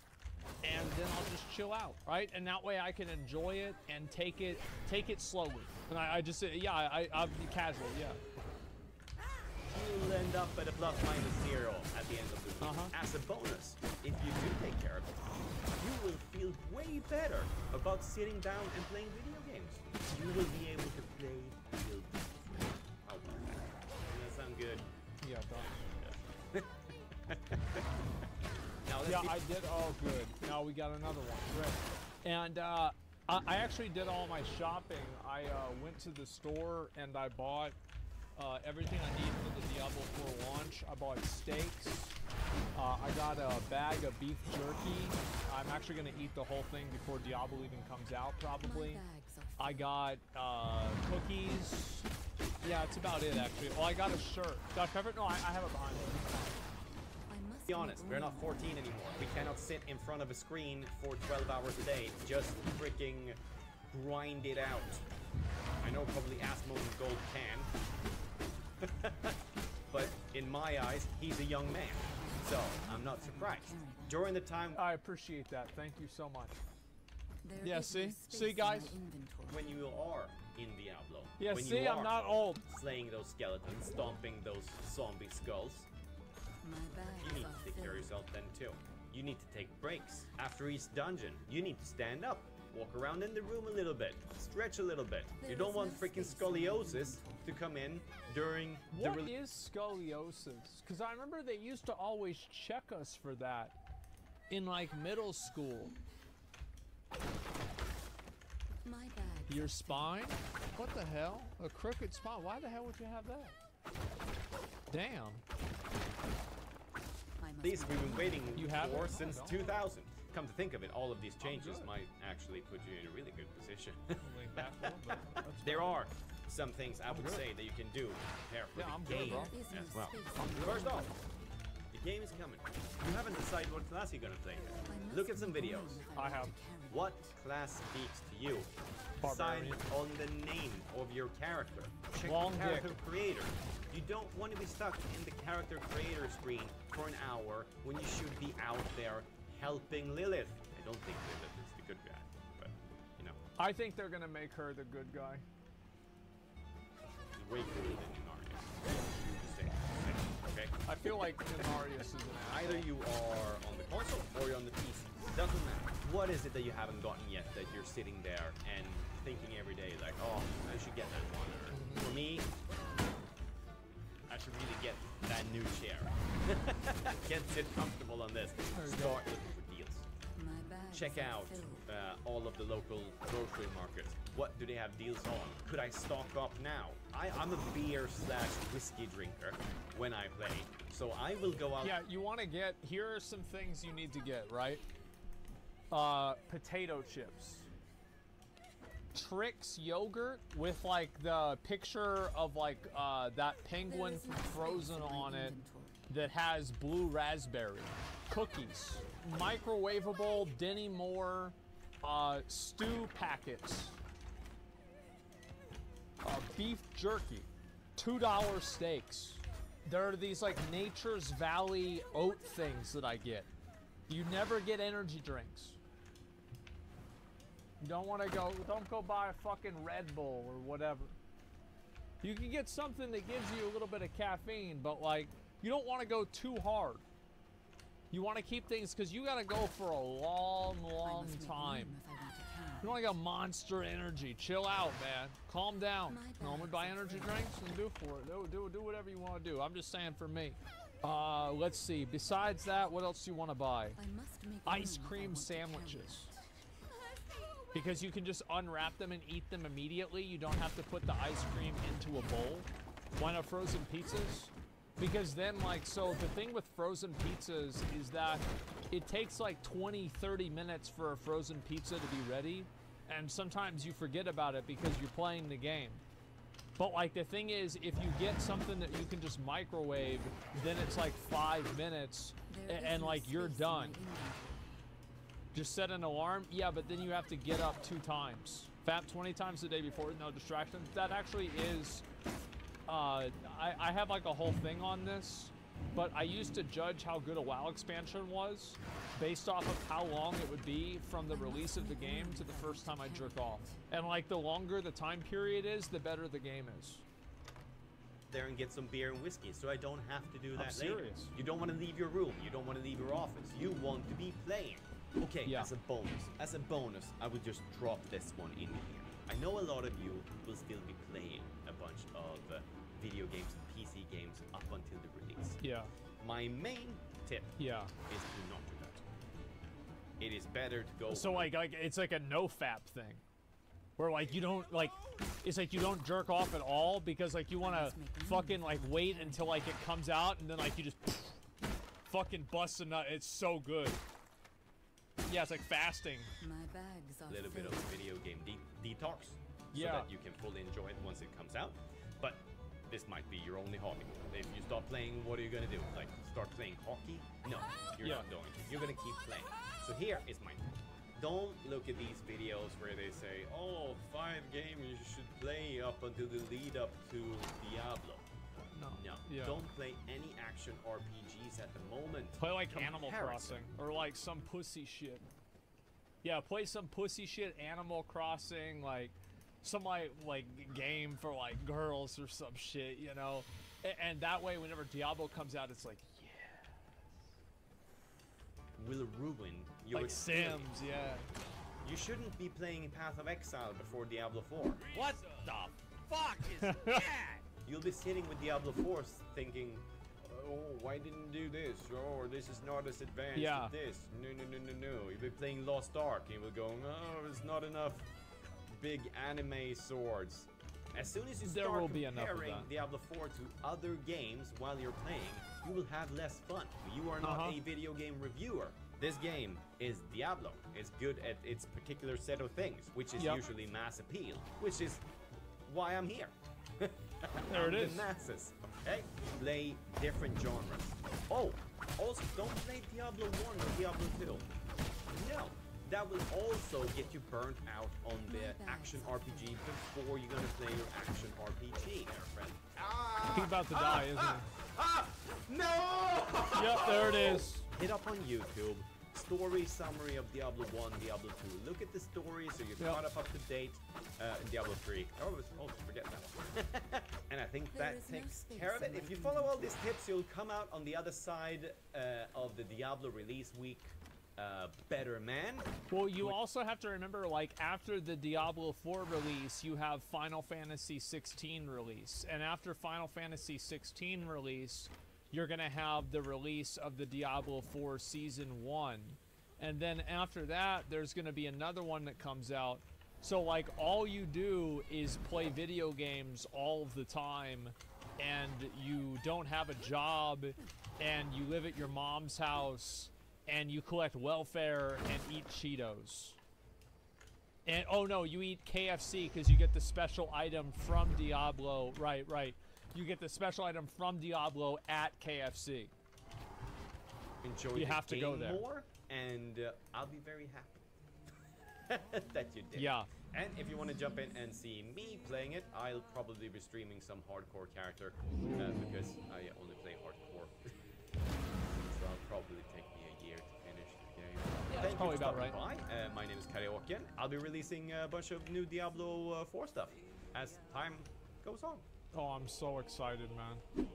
and then I'll just chill out, right? And that way I can enjoy it and take it slowly. And I just, yeah, I'll be casual, yeah. You'll end up at a ±0 at the end of the week. As a bonus, if you do take care of it, you will feel way better about sitting down and playing video games. You will be able to play guilt-free. How about that? Doesn't that sound good? Yeah, done. Now, yeah, I did. Oh, good. Now we got another one. Great. And I actually did all my shopping. I went to the store and I bought everything I need for the Diablo 4 launch. I bought steaks. I got a bag of beef jerky. I'm actually going to eat the whole thing before Diablo even comes out, probably. I got cookies. Yeah, that's about it, actually. Oh, I got a shirt. Got covered? No, I have it behind me. Be honest, we're not 14 anymore. We cannot sit in front of a screen for 12 hours a day. Just freaking grind it out. I know probably Asmon's Gold can. But in my eyes, he's a young man. So, I'm not surprised. During the time... I appreciate that. Thank you so much. Yeah, see? See, guys? When you are in Diablo. Yeah, when see, you I'm are not old. Slaying those skeletons, stomping those zombie skulls. You need to take care of yourself then too. You need to take breaks. After each dungeon, you need to stand up, walk around in the room a little bit, stretch a little bit. You don't want freaking scoliosis to come in during the... What is scoliosis? Because I remember they used to always check us for that in like middle school. My bag. Your spine? What the hell? A crooked spine? Why the hell would you have that? Damn. These we've been waiting for it? since 2000. Come to think of it, all of these changes might actually put you in a really good position. There are some things I would say that you can do to prepare for the game as well. First off, the game is coming. You haven't decided what class you're gonna play. Look at some videos. I have. What class speaks to you? Decide on the name of your character. Check the character creator. You don't want to be stuck in the character creator screen for an hour when you should be out there helping Lilith. I don't think Lilith is the good guy, but you know. I think they're gonna make her the good guy. Way cooler than Inarius. Okay? I feel like Inarius is an asshole. Either you are on the console or you're on the PC. Doesn't matter. What is it that you haven't gotten yet that you're sitting there and thinking every day like, oh, I should get that monitor. For me, I should really get that new chair. Can't sit comfortable on this. Start looking for deals. Check out all of the local grocery markets. What do they have deals on? Could I stock up now? I'm a beer/whiskey drinker when I play, so I will go out. Yeah, you want to get, here are some things you need to get, right? Potato chips. Trix yogurt with like the picture of like that penguin from Frozen on it that has blue raspberry. Cookies. Microwavable Denny Moore stew packets. Beef jerky. $2 steaks. There are these like Nature's Valley oat things that I get. You never get energy drinks. You don't want to go, don't go buy a fucking Red Bull or whatever. You can get something that gives you a little bit of caffeine, but like, you don't want to go too hard. You want to keep things, because you got to go for a long, long time. You want to go Monster Energy. Chill out, man. Calm down. You want me to buy energy drinks? And do for it. Do whatever you want to do. I'm just saying for me. Let's see. Besides that, what else do you want to buy? Ice cream sandwiches. Because you can just unwrap them and eat them immediately. You don't have to put the ice cream into a bowl. Why not frozen pizzas? Because then, like, so the thing with frozen pizzas is that it takes like 20-30 minutes for a frozen pizza to be ready. And sometimes you forget about it because you're playing the game. But like the thing is, if you get something that you can just microwave, then it's like 5 minutes and like you're done. Just set an alarm? Yeah, but then you have to get up 2 times. Fap 20 times a day before, no distractions. That actually is, I have like a whole thing on this, but I used to judge how good a WoW expansion was based off of how long it would be from the release of the game to the first time I jerk off. And like the longer the time period is, the better the game is. There and get some beer and whiskey, so I don't have to do that later. Serious. You don't want to leave your room. You don't want to leave your office. You want to be playing. Okay, yeah. As a bonus, I would just drop this one in here. I know a lot of you will still be playing a bunch of video games and PC games up until the release. Yeah. My main tip is to not do that. it is better to go. So like it's like a no fap thing, where like you don't like, it's like you don't jerk off at all because like you want to fucking like wait until like it comes out and then like you just fucking bust a nut. It's so good. Yeah, it's like fasting. A little bit of video game detox, so Yeah. that you can fully enjoy it once it comes out. But this might be your only hobby. If you start playing, what are you gonna do? Like start playing hockey? No, you're not going to. You're gonna keep playing. So here is my tip. Don't look at these videos where they say, "Oh, 5 games you should play up until the lead up to Diablo." No. No. Don't play any action RPGs at the moment. Play like Animal Comparison. Crossing or like some pussy shit. Yeah, play some pussy shit, Animal Crossing, like some like game for like girls or some shit, you know. And that way, whenever Diablo comes out, it's like, Will ruin your like experience. Sims, yeah. You shouldn't be playing Path of Exile before Diablo 4. What the fuck is that? You'll be sitting with Diablo 4 thinking, oh, why didn't do this? Oh, this is not as advanced Yeah. as this. No. You'll be playing Lost Ark and you'll be going, oh, there's not enough big anime swords. As soon as you There start will be enough of comparing that. Diablo 4 to other games while you're playing, you will have less fun. You are not a video game reviewer. This game is Diablo. It's good at its particular set of things, which is usually mass appeal, which is why I'm here. There it is. The masses. Okay? Play different genres. Oh, also don't play Diablo 1 or Diablo 2. No. That will also get you burnt out on the action RPG before you're gonna play your action RPG, there, friend. He's about to die, isn't he? No! Yep, there it is. Hit up on YouTube. Story summary of Diablo 1, Diablo 2. Look at the story so you're caught up to date in Diablo 3. I always forget that one. And I think that takes care of it. If you follow all these tips, you'll come out on the other side of the Diablo release week better man. Well, you also have to remember, like, after the Diablo 4 release, you have Final Fantasy 16 release. And after Final Fantasy 16 release, you're going to have the release of the Diablo 4 Season 1. And then after that, there's going to be another one that comes out. So, like, all you do is play video games all of the time, and you don't have a job, and you live at your mom's house, and you collect welfare and eat Cheetos. And, oh no, you eat KFC because you get the special item from Diablo. Right. You get the special item from Diablo at KFC. Enjoy You the have to go game there. more, and I'll be very happy that you did. Yeah. And if you want to jump in and see me playing it, I'll probably be streaming some hardcore character because I only play hardcore. So it'll probably take me a year to finish the game. Yeah, Thank that's probably you for about stopping by. My name is Karaoke. I'll be releasing a bunch of new Diablo 4 stuff as time goes on. Oh, I'm so excited, man.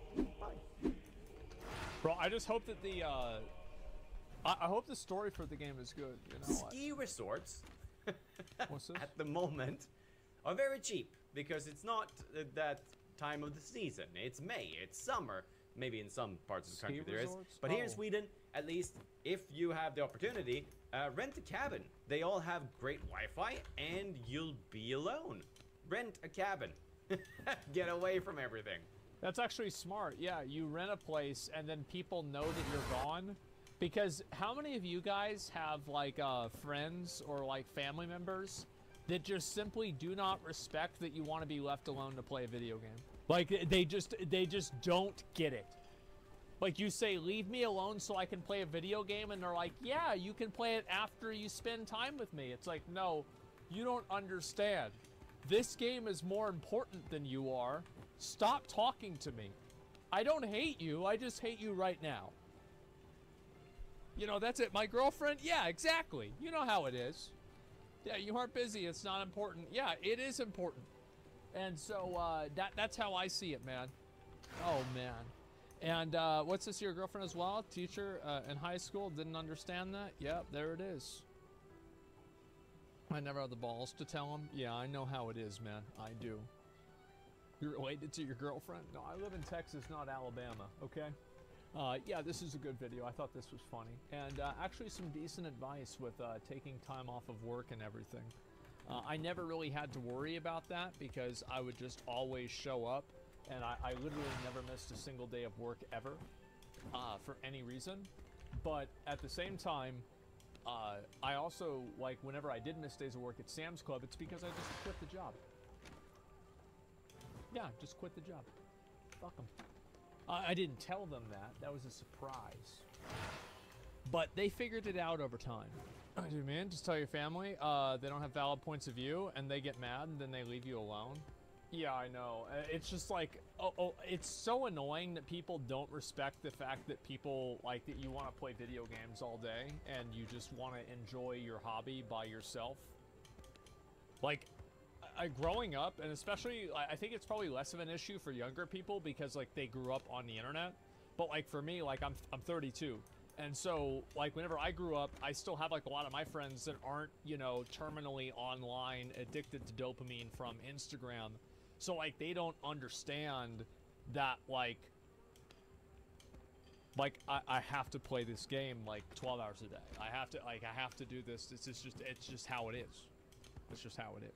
Bro, I just hope that the, I hope the story for the game is good, you know? Ski resorts What's this? at the moment are very cheap because it's not that time of the season. It's May, it's summer. Maybe in some parts of the country there is. But here in Sweden, at least if you have the opportunity, rent a cabin. They all have great Wi-Fi and you'll be alone. Rent a cabin. Get away from everything. That's actually smart. Yeah, you rent a place and then people know that you're gone. Because how many of you guys have like friends or like family members that just simply do not respect that you want to be left alone to play a video game? Like they just don't get it. Like you say, leave me alone so I can play a video game, and they're like, yeah, you can play it after you spend time with me. It's like, no, you don't understand. This game is more important than you are. Stop talking to me. I don't hate you, I just hate you right now. You know, that's it. My girlfriend? Yeah, exactly. You know how it is. Yeah, you aren't busy, it's not important. Yeah, it is important. And so that's how I see it, man. Oh, man. And what's this, your girlfriend as well? Teacher in high school, didn't understand that? Yep, there it is. I never had the balls to tell him. Yeah, I know how it is, man. I do. You're related to your girlfriend? No, I live in Texas, not Alabama, okay? Yeah, this is a good video. I thought this was funny. And actually some decent advice with taking time off of work and everything. I never really had to worry about that because I would just always show up, and I literally never missed a single day of work ever for any reason. But at the same time, I also, like, whenever I did miss days of work at Sam's Club, it's because I just quit the job. Yeah, just quit the job. Fuck them. I didn't tell them that. That was a surprise. But they figured it out over time. Dude, man, just tell your family they don't have valid points of view, and they get mad, and then they leave you alone. Yeah, I know. It's just like, it's so annoying that people don't respect the fact that people, like, that you want to play video games all day, and you just want to enjoy your hobby by yourself. Like, growing up, and especially, I think it's probably less of an issue for younger people because, like, they grew up on the internet. But, like, for me, like, I'm 32. And so, like, whenever I grew up, I still have, like, a lot of my friends that aren't, you know, terminally online, addicted to dopamine from Instagram. So, like, they don't understand that, like, I have to play this game, like, 12 hours a day. I have to do this. It's just how it is. It's just how it is.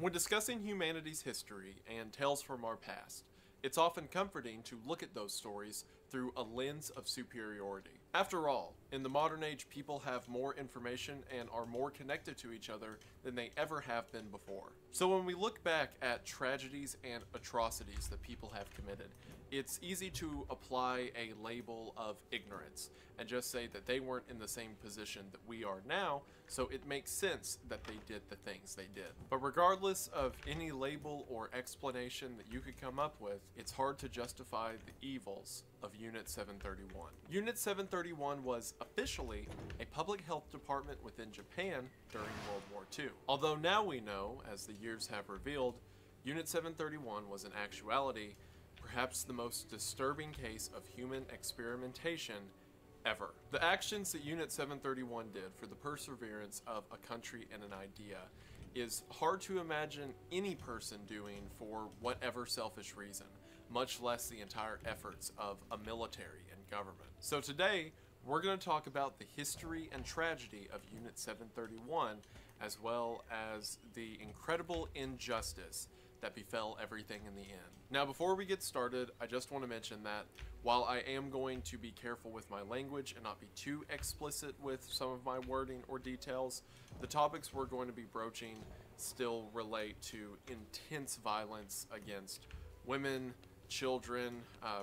When discussing humanity's history and tales from our past, it's often comforting to look at those stories through a lens of superiority. After all, in the modern age, people have more information and are more connected to each other than they ever have been before. So when we look back at tragedies and atrocities that people have committed, it's easy to apply a label of ignorance and just say that they weren't in the same position that we are now, so it makes sense that they did the things they did. But regardless of any label or explanation that you could come up with, it's hard to justify the evils of Unit 731. Unit 731 was officially a public health department within Japan during World War II. Although now we know, as the years have revealed, Unit 731 was in actuality perhaps the most disturbing case of human experimentation ever. The actions that Unit 731 did for the perseverance of a country and an idea is hard to imagine any person doing for whatever selfish reason, much less the entire efforts of a military and government. So today, we're going to talk about the history and tragedy of Unit 731, as well as the incredible injustice that befell everything in the end. Now, before we get started, I just want to mention that while I am going to be careful with my language and not be too explicit with some of my wording or details, the topics we're going to be broaching still relate to intense violence against women, children,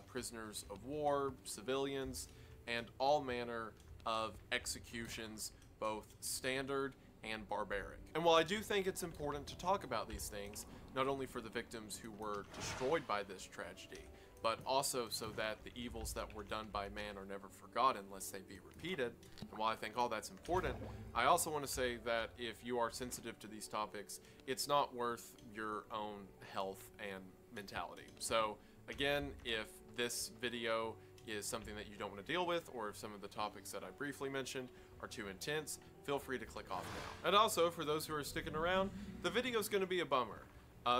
prisoners of war, civilians, and all manner of executions, both standard and barbaric. And while I do think it's important to talk about these things, not only for the victims who were destroyed by this tragedy, but also so that the evils that were done by man are never forgotten lest they be repeated. And while I think all that's important, I also want to say that if you are sensitive to these topics, it's not worth your own health and mentality. So again, if this video is something that you don't want to deal with, or if some of the topics that I briefly mentioned are too intense, feel free to click off now. And also, for those who are sticking around, the video is going to be a bummer.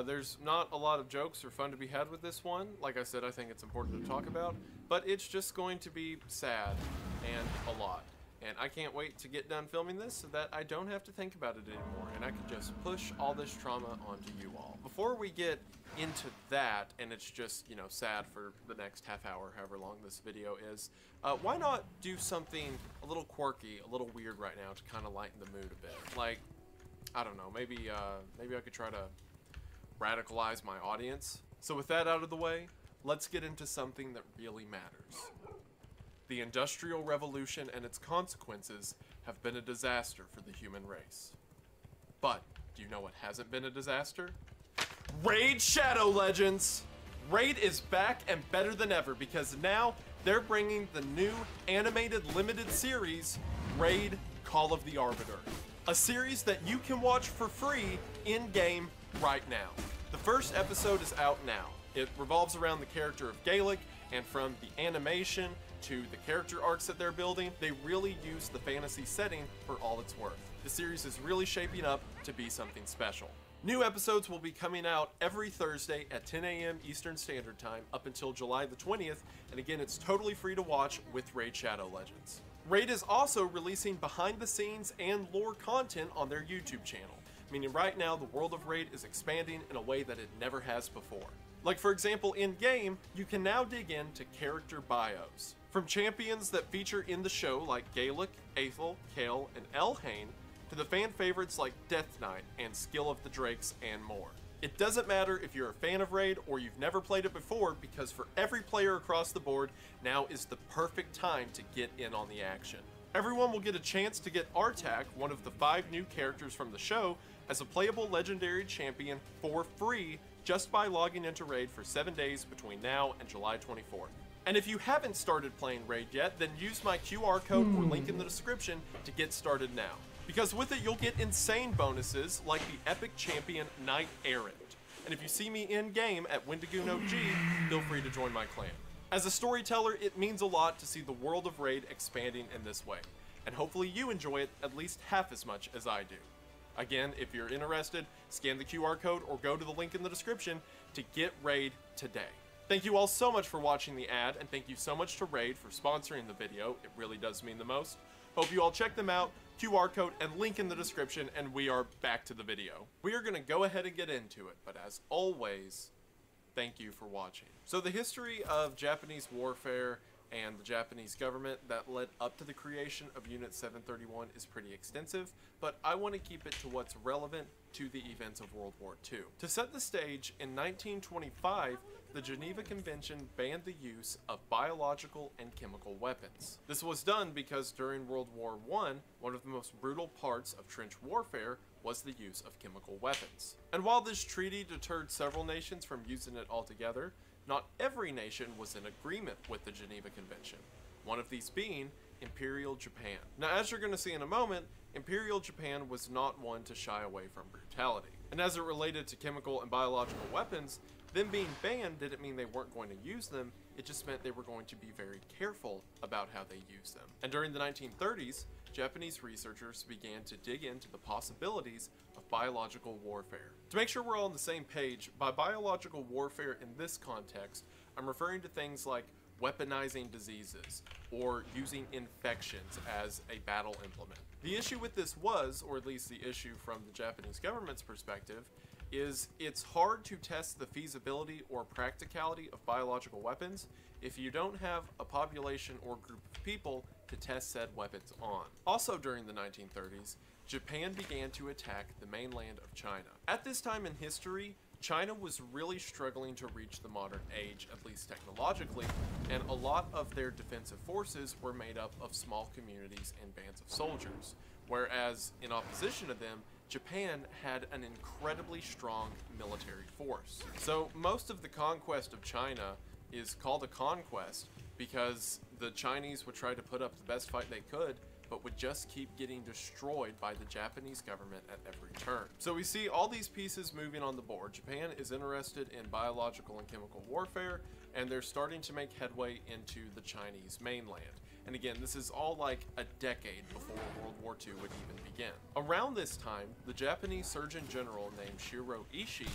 There's not a lot of jokes or fun to be had with this one. Like I said, I think it's important to talk about, but it's just going to be sad and a lot. And I can't wait to get done filming this so that I don't have to think about it anymore, and I can just push all this trauma onto you all. Before we get into that, and it's just, you know, sad for the next half hour, however long this video is, why not do something a little quirky, a little weird right now to kind of lighten the mood a bit? Like, I don't know, maybe I could try to radicalize my audience. So with that out of the way, let's get into something that really matters. The Industrial Revolution and its consequences have been a disaster for the human race. But do you know what hasn't been a disaster? Raid Shadow Legends! Raid is back and better than ever because now they're bringing the new animated limited series, Raid: Call of the Arbiter. A series that you can watch for free in-game right now. The first episode is out now. It revolves around the character of Gaelic, and from the animation to the character arcs that they're building, they really use the fantasy setting for all it's worth. The series is really shaping up to be something special. New episodes will be coming out every Thursday at 10 a.m. Eastern Standard Time up until July the 20th, and again, it's totally free to watch with Raid Shadow Legends. Raid is also releasing behind the scenes and lore content on their YouTube channel, meaning right now the world of Raid is expanding in a way that it never has before. Like for example, in-game, you can now dig into character bios. From champions that feature in the show like Gaelic, Aethel, Kael, and Elhain, to the fan favorites like Death Knight and Skill of the Drakes and more. It doesn't matter if you're a fan of Raid or you've never played it before, because for every player across the board, now is the perfect time to get in on the action. Everyone will get a chance to get Artak, one of the 5 new characters from the show, as a playable legendary champion for free just by logging into Raid for 7 days between now and July 24th. And if you haven't started playing Raid yet, then use my QR code or link in the description to get started now. Because with it, you'll get insane bonuses like the epic champion Knight Errant. And if you see me in-game at Wendigoon OG, feel free to join my clan. As a storyteller, it means a lot to see the world of Raid expanding in this way. And hopefully you enjoy it at least half as much as I do. Again, if you're interested, scan the QR code or go to the link in the description to get Raid today. Thank you all so much for watching the ad, and thank you so much to Raid for sponsoring the video. It really does mean the most. Hope you all check them out. QR code and link in the description, and we are back to the video. We are going to go ahead and get into it, but as always, thank you for watching. So the history of Japanese warfare and the Japanese government that led up to the creation of Unit 731 is pretty extensive, but I want to keep it to what's relevant to the events of World War II. To set the stage, in 1925, the Geneva Convention banned the use of biological and chemical weapons. This was done because during World War I, one of the most brutal parts of trench warfare was the use of chemical weapons. And while this treaty deterred several nations from using it altogether, not every nation was in agreement with the Geneva Convention, one of these being Imperial Japan. Now, as you're going to see in a moment, Imperial Japan was not one to shy away from brutality. And as it related to chemical and biological weapons, them being banned didn't mean they weren't going to use them, it just meant they were going to be very careful about how they used them. And during the 1930s, Japanese researchers began to dig into the possibilities of biological warfare. To make sure we're all on the same page, by biological warfare in this context, I'm referring to things like weaponizing diseases or using infections as a battle implement. The issue with this was, or at least the issue from the Japanese government's perspective, is it's hard to test the feasibility or practicality of biological weapons if you don't have a population or group of people to test said weapons on. Also during the 1930s, Japan began to attack the mainland of China. At this time in history, China was really struggling to reach the modern age, at least technologically, and a lot of their defensive forces were made up of small communities and bands of soldiers, whereas in opposition to them, Japan had an incredibly strong military force. So most of the conquest of China is called a conquest because the Chinese would try to put up the best fight they could, but would just keep getting destroyed by the Japanese government at every turn. So we see all these pieces moving on the board. Japan is interested in biological and chemical warfare, and they're starting to make headway into the Chinese mainland. And again, this is all like a decade before World War II would even begin. Around this time, the Japanese Surgeon General named Shiro Ishii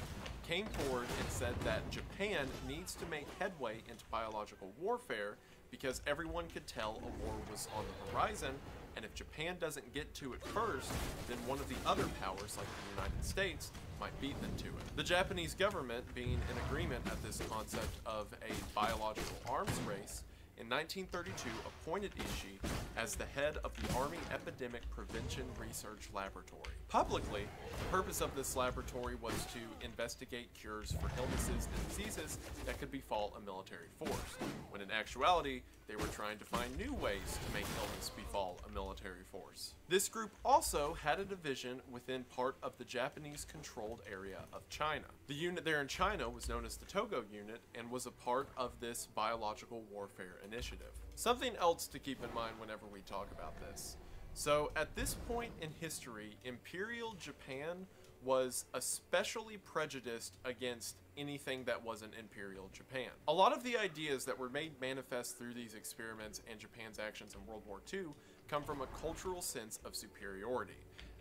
came forward and said that Japan needs to make headway into biological warfare because everyone could tell a war was on the horizon, and if Japan doesn't get to it first, then one of the other powers, like the United States, might beat them to it. The Japanese government, being in agreement at this concept of a biological arms race, in 1932 appointed Ishii as the head of the Army Epidemic Prevention Research Laboratory. Publicly, the purpose of this laboratory was to investigate cures for illnesses and diseases that could befall a military force, when in actuality, they were trying to find new ways to make illness befall a military force. This group also had a division within part of the Japanese-controlled area of China. The unit there in China was known as the Togo Unit and was a part of this biological warfare initiative. Something else to keep in mind whenever we talk about this. So at this point in history, Imperial Japan was especially prejudiced against anything that wasn't Imperial Japan. A lot of the ideas that were made manifest through these experiments and Japan's actions in World War II come from a cultural sense of superiority.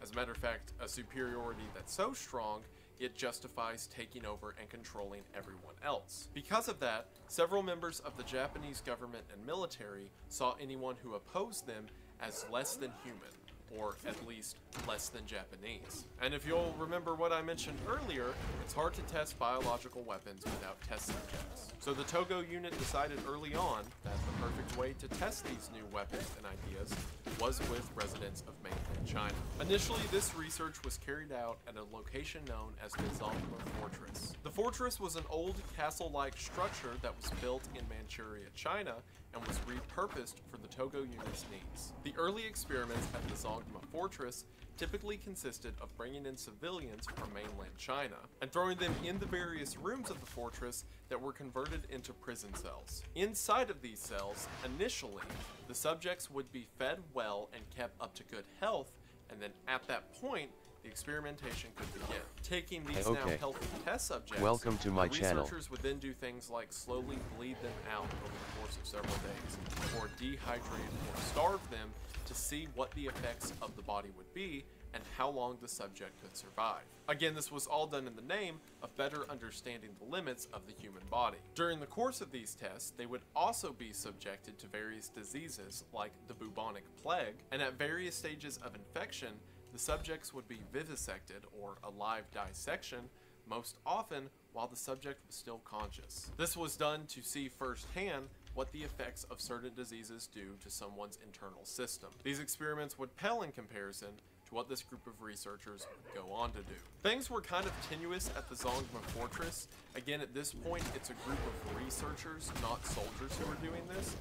As a matter of fact, a superiority that's so strong, it justifies taking over and controlling everyone else. Because of that, several members of the Japanese government and military saw anyone who opposed them as less than human, or at least less than Japanese. And if you'll remember what I mentioned earlier, it's hard to test biological weapons without test subjects. So the Togo unit decided early on that the perfect way to test these new weapons and ideas was with residents of mainland China. Initially, this research was carried out at a location known as the Zongma Fortress. The fortress was an old castle-like structure that was built in Manchuria, China, and was repurposed for the Togo unit's needs. The early experiments at the Zongma Fortress typically consisted of bringing in civilians from mainland China and throwing them in the various rooms of the fortress that were converted into prison cells. Inside of these cells, initially, the subjects would be fed well and kept up to good health, and then at that point, the experimentation could begin. Taking these now healthy test subjects, welcome to my channel. Researchers would then do things like slowly bleed them out over the course of several days, or dehydrate or starve them to see what the effects of the body would be and how long the subject could survive. Again, this was all done in the name of better understanding the limits of the human body. During the course of these tests, they would also be subjected to various diseases like the bubonic plague, and at various stages of infection, the subjects would be vivisected, or a live dissection, most often while the subject was still conscious. This was done to see firsthand what the effects of certain diseases do to someone's internal system. These experiments would pale in comparison to what this group of researchers would go on to do. Things were kind of tenuous at the Zongma Fortress. Again, at this point, it's a group of researchers, not soldiers, who are doing this.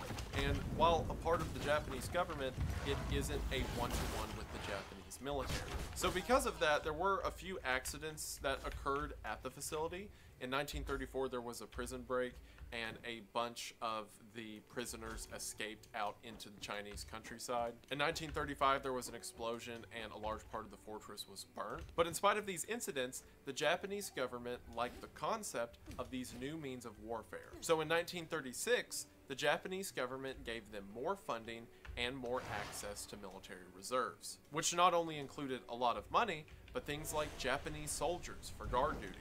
And while a part of the Japanese government, it isn't a one-to-one with the Japanese military. So because of that, there were a few accidents that occurred at the facility. In 1934, there was a prison break, and a bunch of the prisoners escaped out into the Chinese countryside. In 1935, there was an explosion and a large part of the fortress was burnt. But in spite of these incidents, the Japanese government liked the concept of these new means of warfare. So in 1936, the Japanese government gave them more funding and more access to military reserves, which not only included a lot of money, but things like Japanese soldiers for guard duty,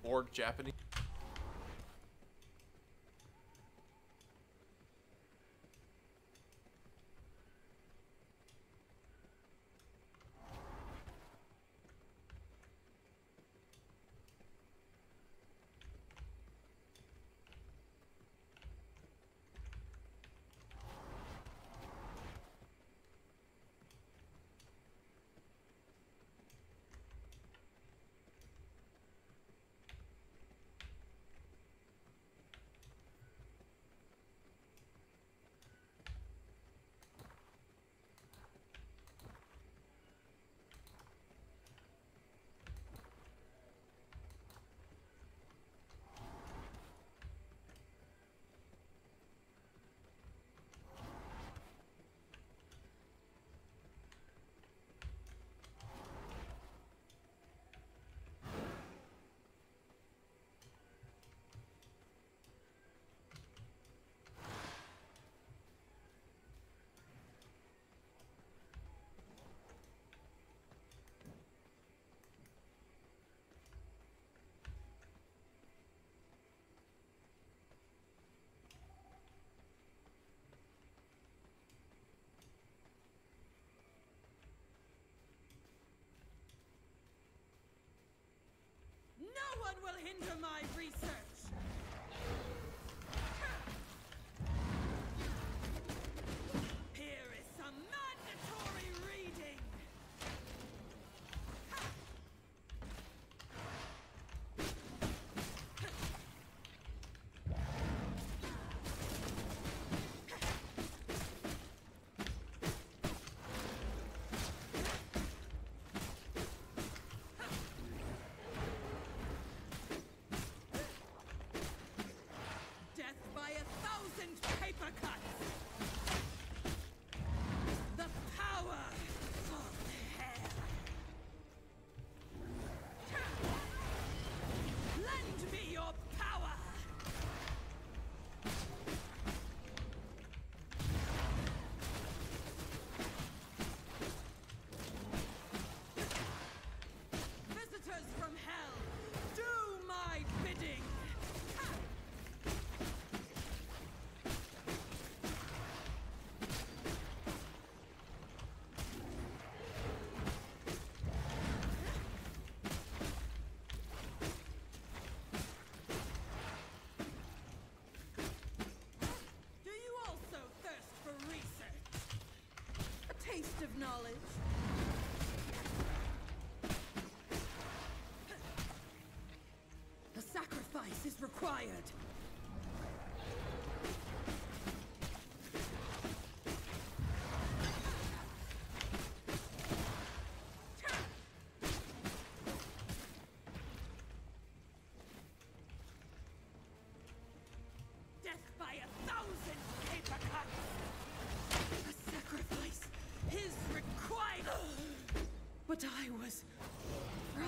or Japanese No one will hinder my research! Here is some mandatory reading! is required. Death by 1,000 paper cuts. A sacrifice is required. But I was right.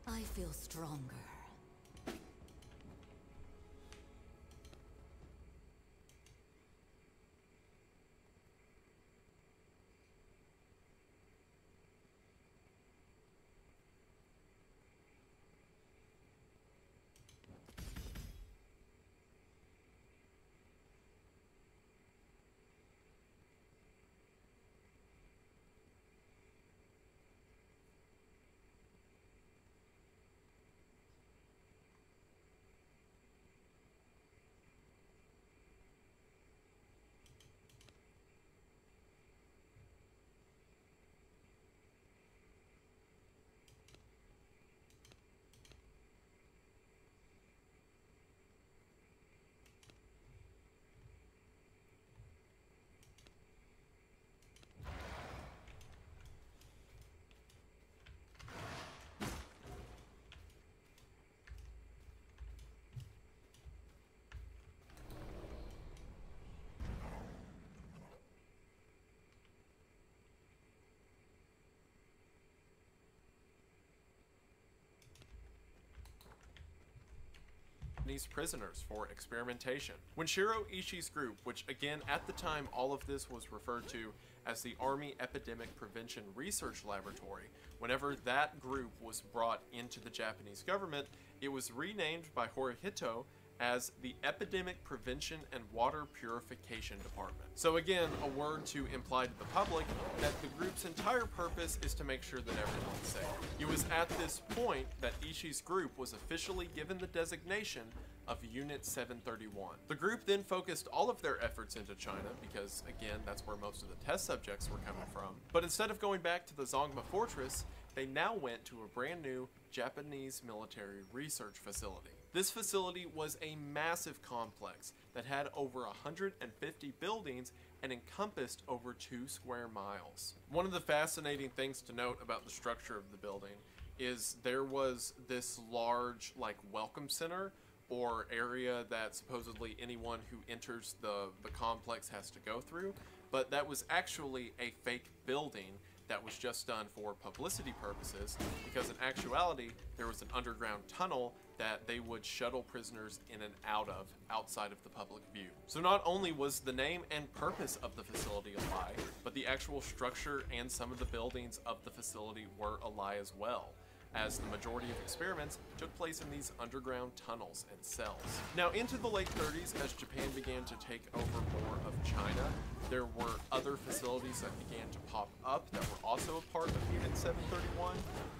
I feel stronger. Japanese prisoners for experimentation. When Shiro Ishii's group, which again at the time all of this was referred to as the Army Epidemic Prevention Research Laboratory, whenever that group was brought into the Japanese government, it was renamed by Hirohito as the Epidemic Prevention and Water Purification Department. So again, a word to imply to the public that the group's entire purpose is to make sure that everyone's safe. It was at this point that Ishii's group was officially given the designation of Unit 731. The group then focused all of their efforts into China because, again, that's where most of the test subjects were coming from. But instead of going back to the Zongma Fortress, they now went to a brand new Japanese military research facility. This facility was a massive complex that had over 150 buildings and encompassed over 2 square miles. One of the fascinating things to note about the structure of the building is there was this large, welcome center or area that supposedly anyone who enters the complex has to go through, but that was actually a fake building that was just done for publicity purposes, because in actuality there was an underground tunnel that they would shuttle prisoners in and out of outside of the public view. So not only was the name and purpose of the facility a lie, but the actual structure and some of the buildings of the facility were a lie as well, as the majority of experiments took place in these underground tunnels and cells. Now, into the late 30s, as Japan began to take over more of China, there were other facilities that began to pop up that were also a part of Unit 731,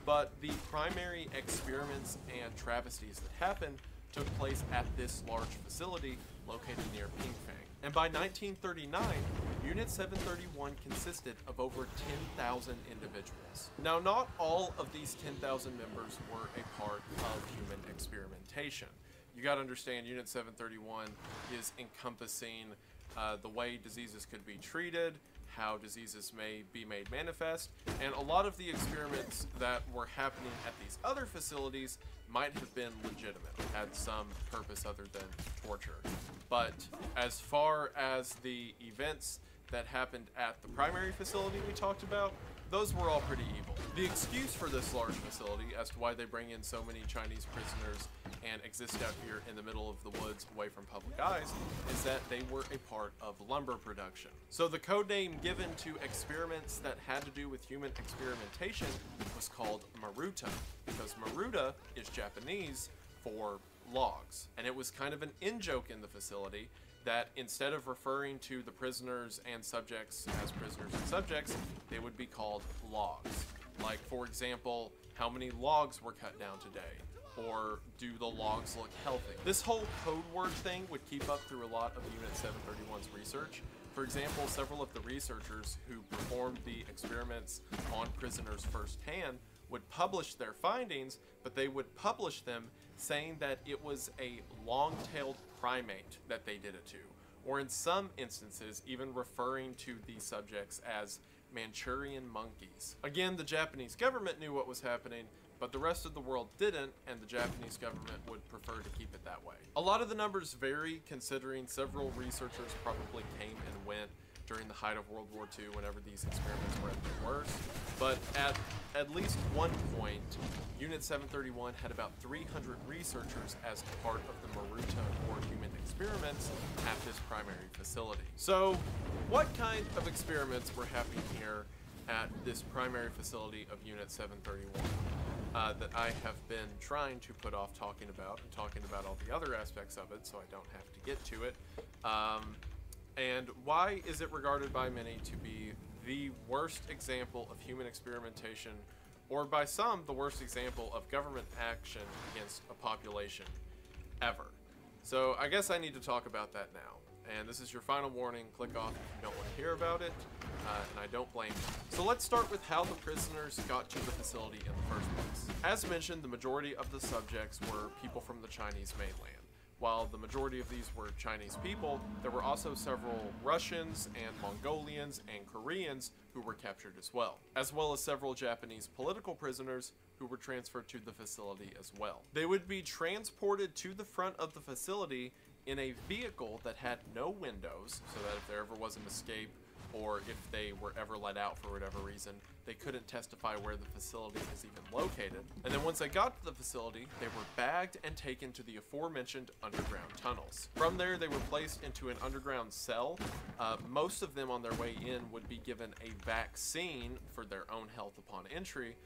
but the primary experiments and travesties that happened took place at this large facility located near Pingfang. And by 1939, Unit 731 consisted of over 10,000 individuals. Now, not all of these 10,000 members were a part of human experimentation. You gotta understand, Unit 731 is encompassing the way diseases could be treated, how diseases may be made manifest, and a lot of the experiments that were happening at these other facilities might have been legitimate, had some purpose other than torture. But as far as the events that happened at the primary facility we talked about, those were all pretty evil. The excuse for this large facility as to why they bring in so many Chinese prisoners and exist out here in the middle of the woods away from public eyes is that they were a part of lumber production. So the code name given to experiments that had to do with human experimentation was called Maruta, because Maruta is Japanese for logs. And it was kind of an in-joke in the facility that instead of referring to the prisoners and subjects as prisoners and subjects, they would be called logs. Like, for example, how many logs were cut down today? or do the logs look healthy? This whole code word thing would keep up through a lot of Unit 731's research. For example, several of the researchers who performed the experiments on prisoners firsthand would publish their findings, but they would publish them saying that it was a long-tailed primate that they did it to, or in some instances even referring to these subjects as Manchurian monkeys. Again, the Japanese government knew what was happening, but the rest of the world didn't, and the Japanese government would prefer to keep it that way. A lot of the numbers vary, considering several researchers probably came and went during the height of World War II whenever these experiments were at their worst, but at least one point, Unit 731 had about 300 researchers as part of the Maruta or human experiments at this primary facility. So, what kind of experiments were happening here at this primary facility of Unit 731? That I have been trying to put off talking about all the other aspects of it, so I don't have to get to it. And why is it regarded by many to be the worst example of human experimentation, or by some, the worst example of government action against a population ever? So I guess I need to talk about that now. And this is your final warning. Click off if you don't want to hear about it, and I don't blame you. So let's start with how the prisoners got to the facility in the first place. As mentioned, the majority of the subjects were people from the Chinese mainland. While the majority of these were Chinese people, there were also several Russians and Mongolians and Koreans who were captured as well as several Japanese political prisoners who were transferred to the facility as well. They would be transported to the front of the facility in a vehicle that had no windows, so that if there ever was an escape, or if they were ever let out for whatever reason, they couldn't testify where the facility is even located. And then once they got to the facility, they were bagged and taken to the aforementioned underground tunnels. From there, they were placed into an underground cell. Most of them on their way in would be given a vaccine for their own health upon entry,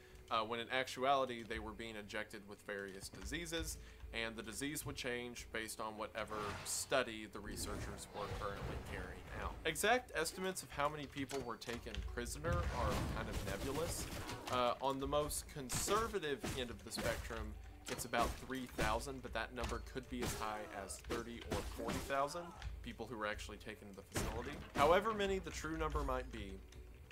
when in actuality, they were being injected with various diseases, and the disease would change based on whatever study the researchers were currently carrying out. Exact estimates of how many people were taken prisoner are kind of nebulous. On the most conservative end of the spectrum, it's about 3,000, but that number could be as high as 30 or 40,000 people who were actually taken to the facility. However many the true number might be,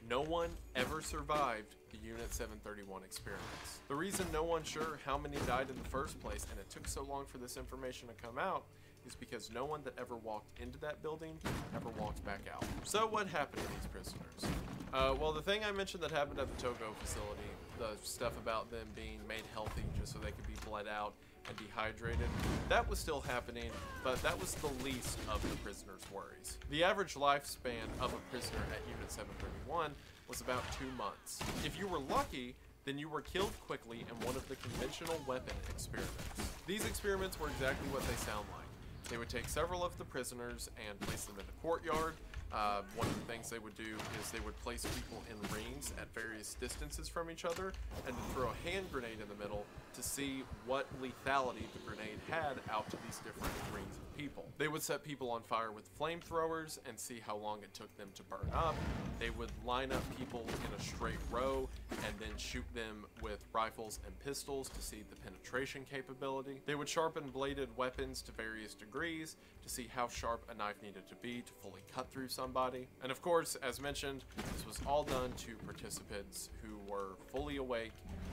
no one ever survived the Unit 731 experiments. The reason no one's sure how many died in the first place, and it took so long for this information to come out, is because no one that ever walked into that building ever walked back out. So what happened to these prisoners? Well, the thing I mentioned that happened at the Togo facility, the stuff about them being made healthy just so they could be bled out and dehydrated, that was still happening, but that was the least of the prisoners' worries. The average lifespan of a prisoner at Unit 731 was about 2 months. If you were lucky, then you were killed quickly in one of the conventional weapon experiments. These experiments were exactly what they sound like. They would take several of the prisoners and place them in the courtyard. One of the things they would do is they would place people in rings at various distances from each other and throw a hand grenade in the middle to see what lethality the grenade had out to these different rings of people. They would set people on fire with flamethrowers and see how long it took them to burn up. They would line up people in a straight row and then shoot them with rifles and pistols to see the penetration capability. They would sharpen bladed weapons to various degrees to see how sharp a knife needed to be to fully cut through somebody. And of course, as mentioned, this was all done to participants who were fully awake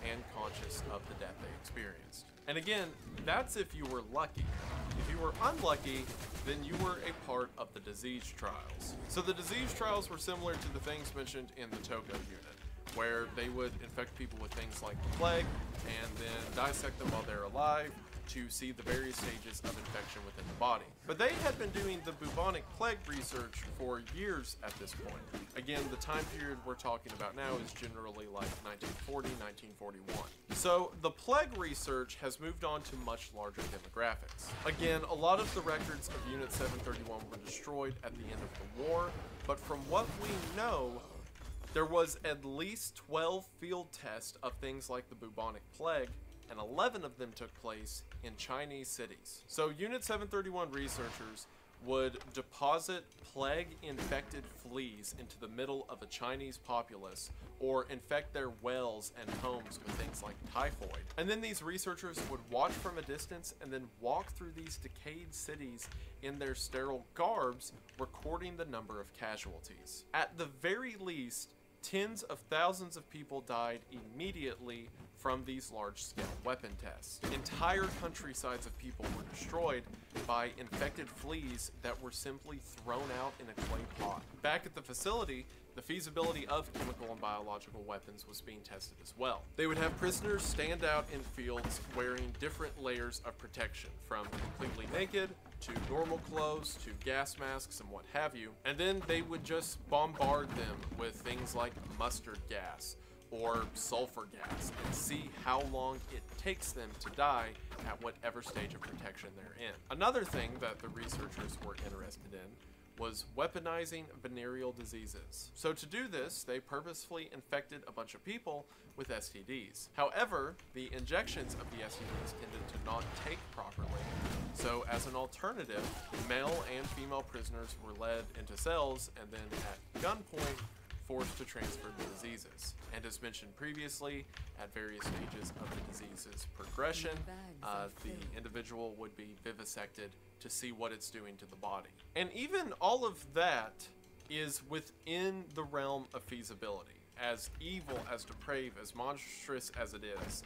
and conscious of the death they experienced. And again, that's if you were lucky. If you were unlucky, then you were a part of the disease trials. So the disease trials were similar to the things mentioned in the Togo unit, where they would infect people with things like the plague and then dissect them while they're alive to see the various stages of infection within the body. But they had been doing the bubonic plague research for years at this point. Again, the time period we're talking about now is generally like 1940, 1941. So the plague research has moved on to much larger demographics. Again, a lot of the records of Unit 731 were destroyed at the end of the war, but from what we know, there was at least 12 field tests of things like the bubonic plague, and 11 of them took place in Chinese cities. So Unit 731 researchers would deposit plague-infected fleas into the middle of a Chinese populace or infect their wells and homes with things like typhoid. And then these researchers would watch from a distance and then walk through these decayed cities in their sterile garbs, recording the number of casualties. At the very least, tens of thousands of people died immediately from these large-scale weapon tests. Entire countrysides of people were destroyed by infected fleas that were simply thrown out in a clay pot. Back at the facility, the feasibility of chemical and biological weapons was being tested as well. They would have prisoners stand out in fields wearing different layers of protection, from completely naked to normal clothes to gas masks and what have you, and then they would just bombard them with things like mustard gas or sulfur gas and see how long it takes them to die at whatever stage of protection they're in. Another thing that the researchers were interested in was weaponizing venereal diseases. So to do this, they purposefully infected a bunch of people with STDs. However, the injections of the STDs tended to not take properly. So as an alternative, male and female prisoners were led into cells and then at gunpoint forced to transfer the diseases. And as mentioned previously, at various stages of the disease's progression, the individual would be vivisected to see what it's doing to the body. And even all of that is within the realm of feasibility. As evil, as depraved, as monstrous as it is,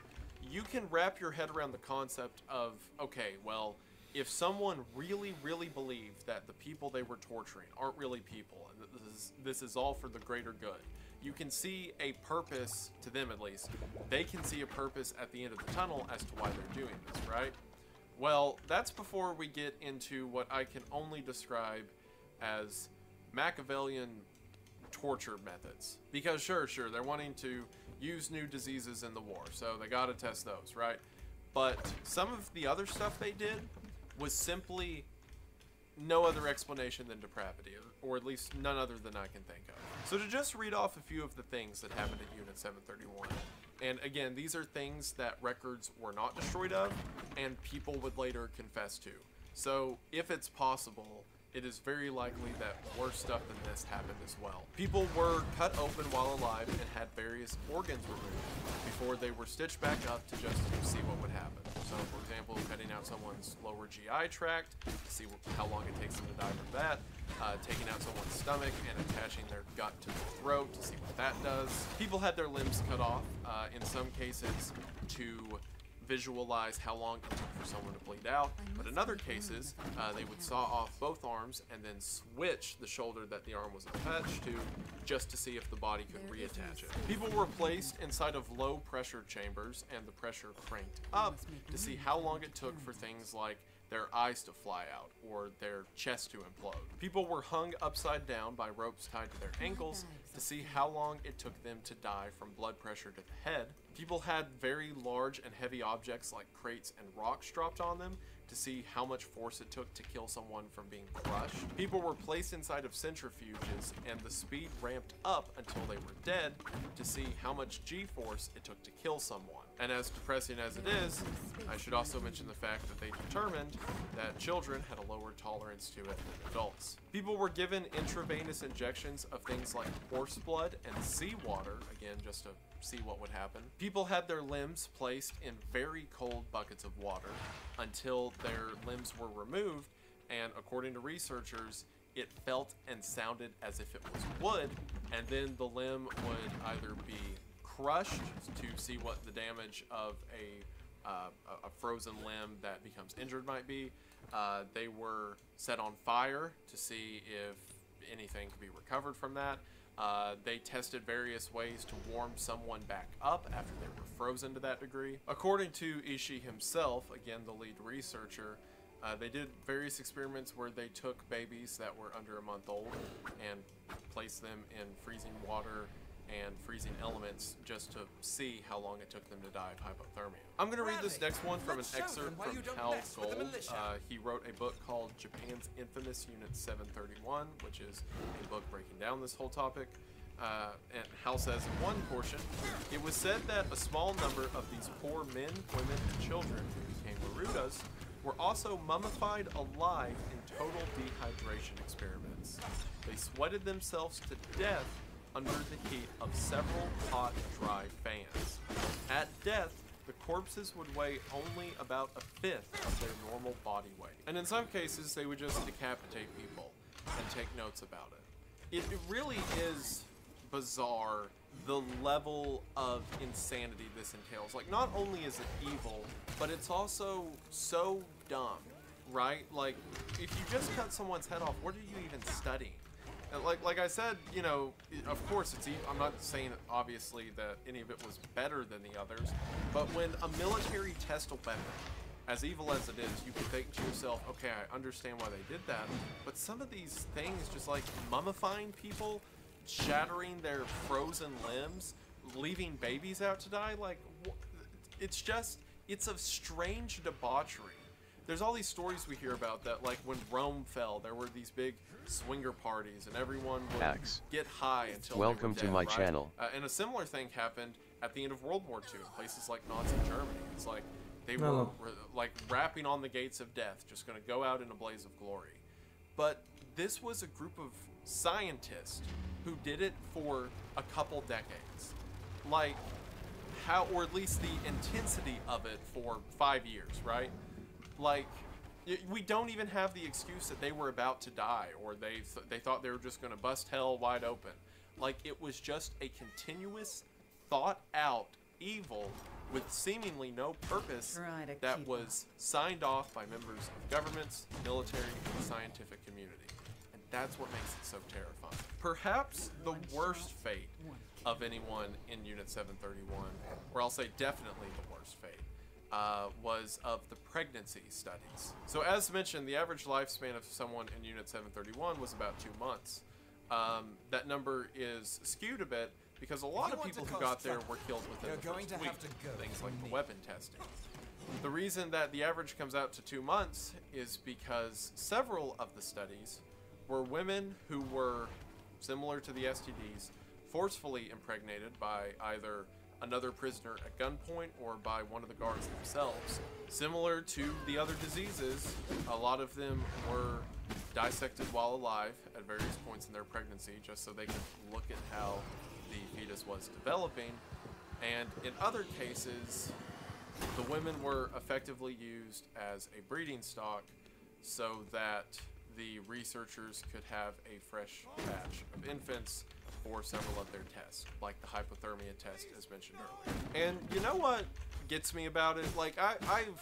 you can wrap your head around the concept of, okay, well, if someone really, really believed that the people they were torturing aren't really people, and that this is all for the greater good, you can see a purpose, to them at least, they can see a purpose at the end of the tunnel as to why they're doing this, right? Well, that's before we get into what I can only describe as Machiavellian torture methods. Because sure, they're wanting to use new diseases in the war, so they gotta test those, right? But some of the other stuff they did was simply no other explanation than depravity, or at least none other than I can think of. So to just read off a few of the things that happened at Unit 731, and again, these are things that records were not destroyed of, and people would later confess to. So if it's possible, it is very likely that worse stuff than this happened as well. People were cut open while alive and had various organs removed before they were stitched back up to just see what would happen. So, for example, cutting out someone's lower GI tract to see how long it takes them to die from that, taking out someone's stomach and attaching their gut to their throat to see what that does. People had their limbs cut off, in some cases to visualize how long it took for someone to bleed out, but in other cases, they would saw off both arms and then switch the shoulder that the arm was attached to just to see if the body could reattach it. People were placed inside of low pressure chambers and the pressure cranked up to see how long it took for things like their eyes to fly out or their chest to implode. People were hung upside down by ropes tied to their ankles to see how long it took them to die from blood pressure to the head. People had very large and heavy objects like crates and rocks dropped on them to see how much force it took to kill someone from being crushed. People were placed inside of centrifuges and the speed ramped up until they were dead to see how much G-force it took to kill someone. And as depressing as it is, I should also mention the fact that they determined that children had a lower tolerance to it than adults. People were given intravenous injections of things like horse blood and seawater, again, just to see what would happen. People had their limbs placed in very cold buckets of water until their limbs were removed, and according to researchers, it felt and sounded as if it was wood, and then the limb would either be crushed to see what the damage of a frozen limb that becomes injured might be. They were set on fire to see if anything could be recovered from that. They tested various ways to warm someone back up after they were frozen to that degree. According to Ishii himself, again the lead researcher, they did various experiments where they took babies that were under a month old and placed them in freezing water and freezing elements just to see how long it took them to die of hypothermia. I'm going to read this next one from an excerpt from Hal Gold. He wrote a book called Japan's Infamous Unit 731, which is a book breaking down this whole topic. And Hal says in one portion, it was said that a small number of these poor men, women, and children who became Marudas were also mummified alive in total dehydration experiments. They sweated themselves to death under the heat of several hot, dry fans. At death, the corpses would weigh only about a fifth of their normal body weight. And in some cases, they would just decapitate people and take notes about it. It really is bizarre the level of insanity this entails. Like, not only is it evil, but it's also so dumb, right? Like, if you just cut someone's head off, what are you even studying? And like I said, you know, of course it's evil. I'm not saying obviously that any of it was better than the others, but when a military tests a weapon, as evil as it is, you can think to yourself, okay, I understand why they did that, but some of these things, just like mummifying people, shattering their frozen limbs, leaving babies out to die, like, it's a strange debauchery. There's all these stories we hear about that, like when Rome fell, there were these big swinger parties and everyone would get high until Welcome they were dead, to my right? channel. And a similar thing happened at the end of World War II, places like Nazi Germany. It's like they were like rapping on the gates of death, just going to go out in a blaze of glory. But this was a group of scientists who did it for a couple decades. Like, how, or at least the intensity of it for 5 years, right? Like, we don't even have the excuse that they were about to die, or they thought they were just going to bust hell wide open. Like, it was just a continuous, thought-out evil with seemingly no purpose that was signed off by members of governments, military, and scientific community. And that's what makes it so terrifying. Perhaps the worst fate of anyone in Unit 731, or I'll say definitely the worst fate, was of the pregnancy studies. So as mentioned, the average lifespan of someone in Unit 731 was about 2 months. That number is skewed a bit because a lot of people who got there were killed within the first week. Things like the weapon testing. The reason that the average comes out to 2 months is because several of the studies were women who were, similar to the STDs, forcefully impregnated by either another prisoner at gunpoint or by one of the guards themselves. Similar to the other diseases, a lot of them were dissected while alive at various points in their pregnancy just so they could look at how the fetus was developing. And in other cases, the women were effectively used as a breeding stock so that the researchers could have a fresh batch of infants for several of their tests, like the hypothermia test as mentioned earlier. And you know what gets me about it? Like, I've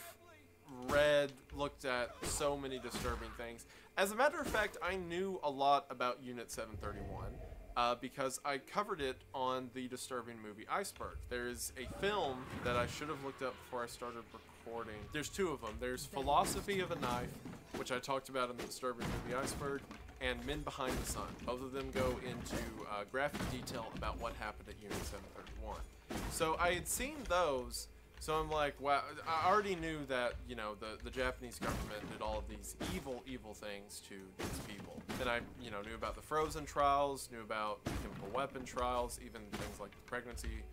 looked at so many disturbing things. As a matter of fact, I knew a lot about Unit 731 because I covered it on the disturbing movie Iceberg. There's a film that I should have looked up before I started recording. There's two of them. There's Philosophy of a Knife, which I talked about in the disturbing movie Iceberg, and Men Behind the Sun. Both of them go into graphic detail about what happened at Unit 731. So I had seen those, so I'm like, wow, I already knew that, you know, the Japanese government did all of these evil things to these people. And I, you know, knew about the frozen trials, knew about chemical weapon trials, even things like the pregnancy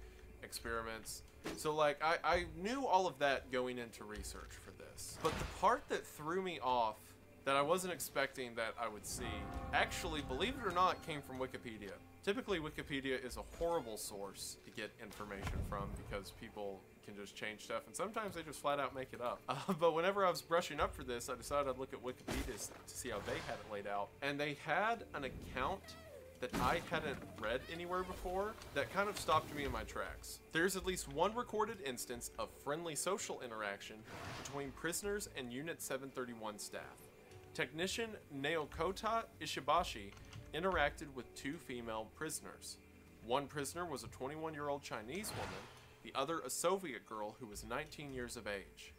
experiments. So like, I knew all of that going into research for this. But the part that threw me off, that I wasn't expecting that I would see, actually, believe it or not, came from Wikipedia. Typically, Wikipedia is a horrible source to get information from because people can just change stuff, and sometimes they just flat out make it up. But whenever I was brushing up for this, I decided I'd look at Wikipedia to see how they had it laid out. And they had an account that I hadn't read anywhere before that kind of stopped me in my tracks. There's at least one recorded instance of friendly social interaction between prisoners and Unit 731 staff. Technician Naokota Ishibashi interacted with 2 female prisoners. One prisoner was a 21-year-old Chinese woman, the other a Soviet girl who was 19 years of age.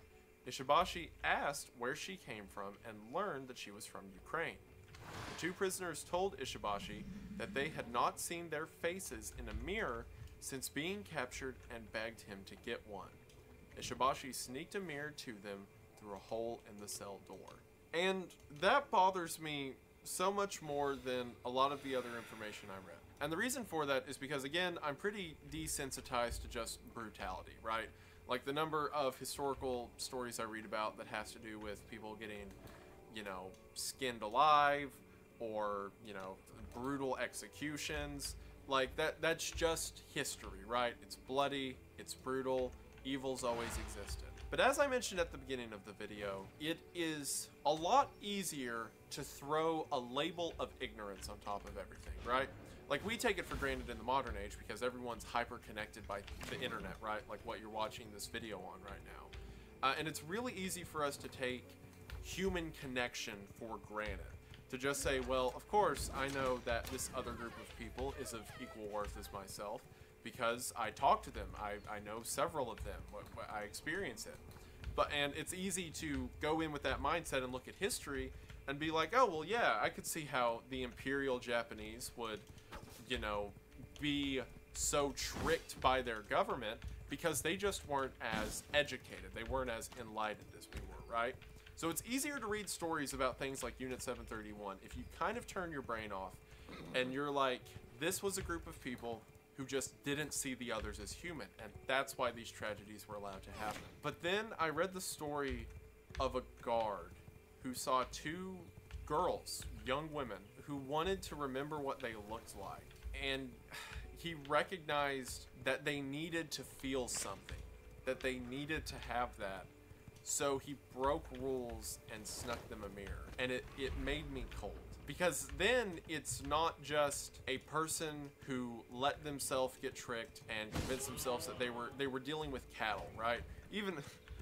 Ishibashi asked where she came from and learned that she was from Ukraine. The 2 prisoners told Ishibashi that they had not seen their faces in a mirror since being captured and begged him to get one. Ishibashi sneaked a mirror to them through a hole in the cell door. And that bothers me so much more than a lot of the other information I read. And the reason for that is because, again, I'm pretty desensitized to just brutality, right? Like the number of historical stories I read about that has to do with people getting, you know, skinned alive, or, you know, brutal executions. Like that's just history, right? It's bloody, it's brutal, evil's always existed. But as I mentioned at the beginning of the video, it is a lot easier to throw a label of ignorance on top of everything, right? Like, we take it for granted in the modern age because everyone's hyper connected by the internet, right? Like what you're watching this video on right now. And it's really easy for us to take human connection for granted. To just say, well, of course, I know that this other group of people is of equal worth as myself because I talk to them. I know several of them. I experience it. And it's easy to go in with that mindset and look at history and be like, oh, well, yeah, I could see how the Imperial Japanese would, you know, be so tricked by their government because they just weren't as educated. They weren't as enlightened as we were, right? So it's easier to read stories about things like Unit 731 if you kind of turn your brain off and you're like, this was a group of people who just didn't see the others as human, and that's why these tragedies were allowed to happen. But then I read the story of a guard who saw two girls, young women, who wanted to remember what they looked like, and he recognized that they needed to feel something, that they needed to have that. So he broke rules and snuck them a mirror, and it made me cold. Because then it's not just a person who let themselves get tricked and convince themselves that they were dealing with cattle, right? Even,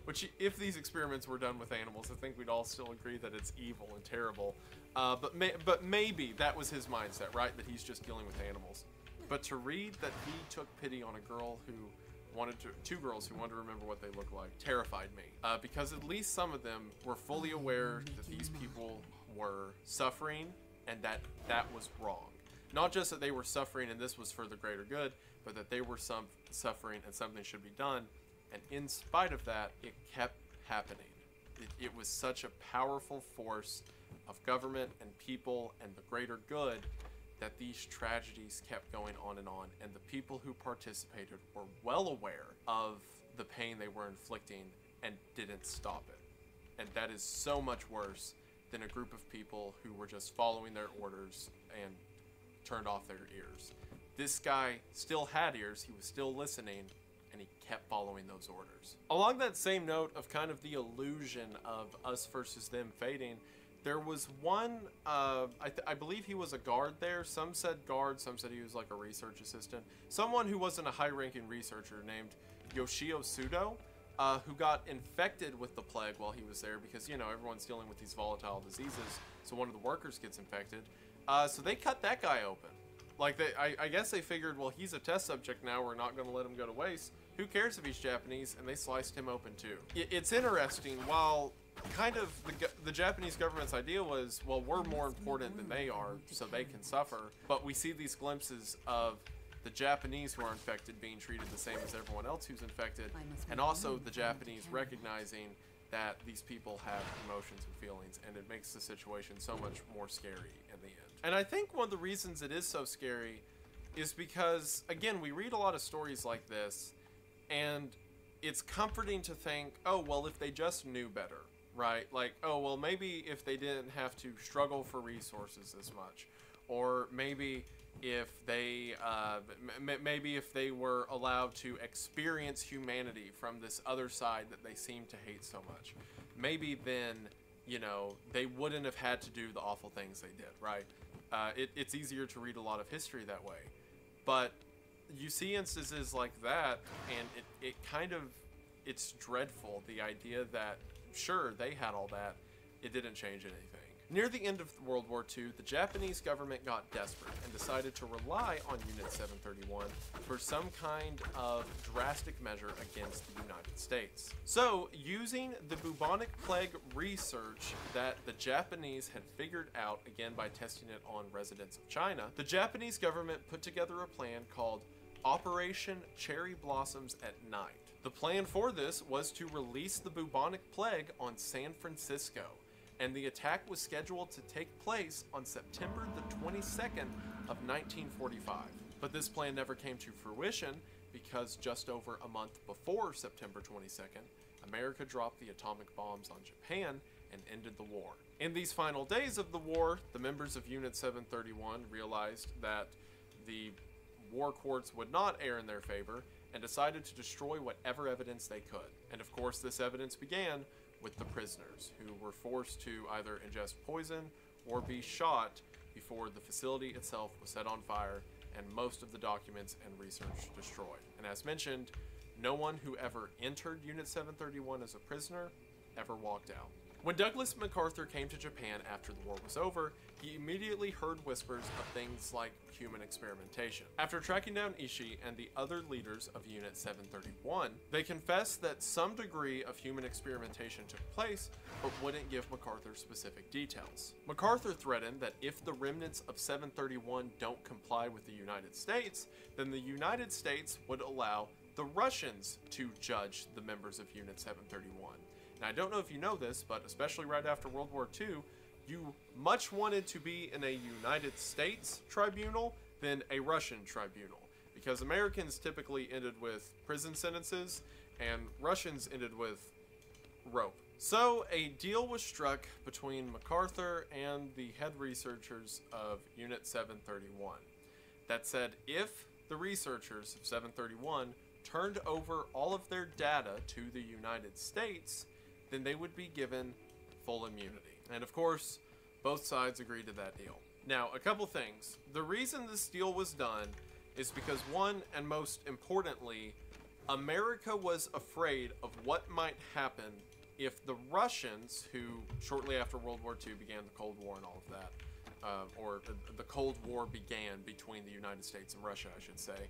which if these experiments were done with animals, I think we'd all still agree that it's evil and terrible. But maybe that was his mindset, right? That he's just dealing with animals. But to read that he took pity on a girl who two girls who wanted to remember what they looked like, terrified me. Because at least some of them were fully aware that these people were suffering and that was wrong. Not just that they were suffering and this was for the greater good, but that they were suffering and something should be done. And in spite of that, it kept happening. It was such a powerful force of government and people and the greater good that these tragedies kept going on, and the people who participated were well aware of the pain they were inflicting and didn't stop it. And that is so much worse than a group of people who were just following their orders and turned off their ears. This guy still had ears, he was still listening, and he kept following those orders. Along that same note of kind of the illusion of us versus them fading, there was one, I believe he was a guard there. Some said guard, some said he was like a research assistant. Someone who wasn't a high-ranking researcher named Yoshio Sudo, who got infected with the plague while he was there because, you know, everyone's dealing with these volatile diseases, so one of the workers gets infected. So they cut that guy open. Like, I guess they figured, well, he's a test subject now, we're not going to let him go to waste. Who cares if he's Japanese? And they sliced him open too. It's interesting, while kind of the Japanese government's idea was, well, we're more important than they are, so they can suffer. But we see these glimpses of the Japanese who are infected being treated the same as everyone else who's infected, and also the Japanese recognizing that these people have emotions and feelings, and it makes the situation so much more scary in the end. And I think one of the reasons it is so scary is because, again, we read a lot of stories like this, and it's comforting to think, oh, well, if they just knew better, right? Like, oh, well, maybe if they didn't have to struggle for resources as much, or maybe if they were allowed to experience humanity from this other side that they seem to hate so much, maybe then, you know, they wouldn't have had to do the awful things they did, right? It's easier to read a lot of history that way. But you see instances like that, and it kind of, it's dreadful, the idea that, sure, they had all that, it didn't change anything. Near the end of World War II, the Japanese government got desperate and decided to rely on Unit 731 for some kind of drastic measure against the United States. So, using the bubonic plague research that the Japanese had figured out, again by testing it on residents of China, the Japanese government put together a plan called Operation Cherry Blossoms at Night. The plan for this was to release the bubonic plague on San Francisco, and the attack was scheduled to take place on September the 22nd of 1945. But this plan never came to fruition, because just over a month before September 22nd, America dropped the atomic bombs on Japan and ended the war. In these final days of the war, the members of Unit 731 realized that the war courts would not err in their favor and decided to destroy whatever evidence they could. And of course, this evidence began with the prisoners, who were forced to either ingest poison or be shot before the facility itself was set on fire and most of the documents and research destroyed. And as mentioned, no one who ever entered Unit 731 as a prisoner ever walked out. When Douglas MacArthur came to Japan after the war was over, he immediately heard whispers of things like human experimentation. After tracking down Ishii and the other leaders of Unit 731, they confessed that some degree of human experimentation took place, but wouldn't give MacArthur specific details. MacArthur threatened that if the remnants of 731 don't comply with the United States, then the United States would allow the Russians to judge the members of Unit 731. Now, I don't know if you know this, but especially right after World War II, you much wanted to be in a United States tribunal than a Russian tribunal, because Americans typically ended with prison sentences and Russians ended with rope. So a deal was struck between MacArthur and the head researchers of Unit 731 that said if the researchers of 731 turned over all of their data to the United States, then they would be given full immunity. And of course, both sides agreed to that deal. Now, a couple things. The reason this deal was done is because, one, and most importantly, America was afraid of what might happen if the Russians, who shortly after World War II began the Cold War and all of that, or the Cold War began between the United States and Russia, I should say.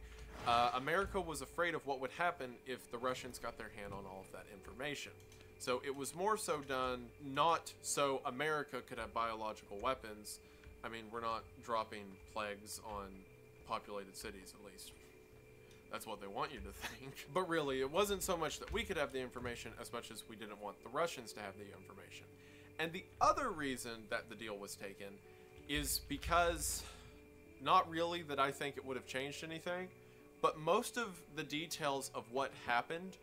America was afraid of what would happen if the Russians got their hand on all of that information. So it was more so done not so America could have biological weapons. I mean, we're not dropping plagues on populated cities, at least. That's what they want you to think. But really, it wasn't so much that we could have the information as much as we didn't want the Russians to have the information. And the other reason that the deal was taken is because, not really that I think it would have changed anything, but most of the details of what happened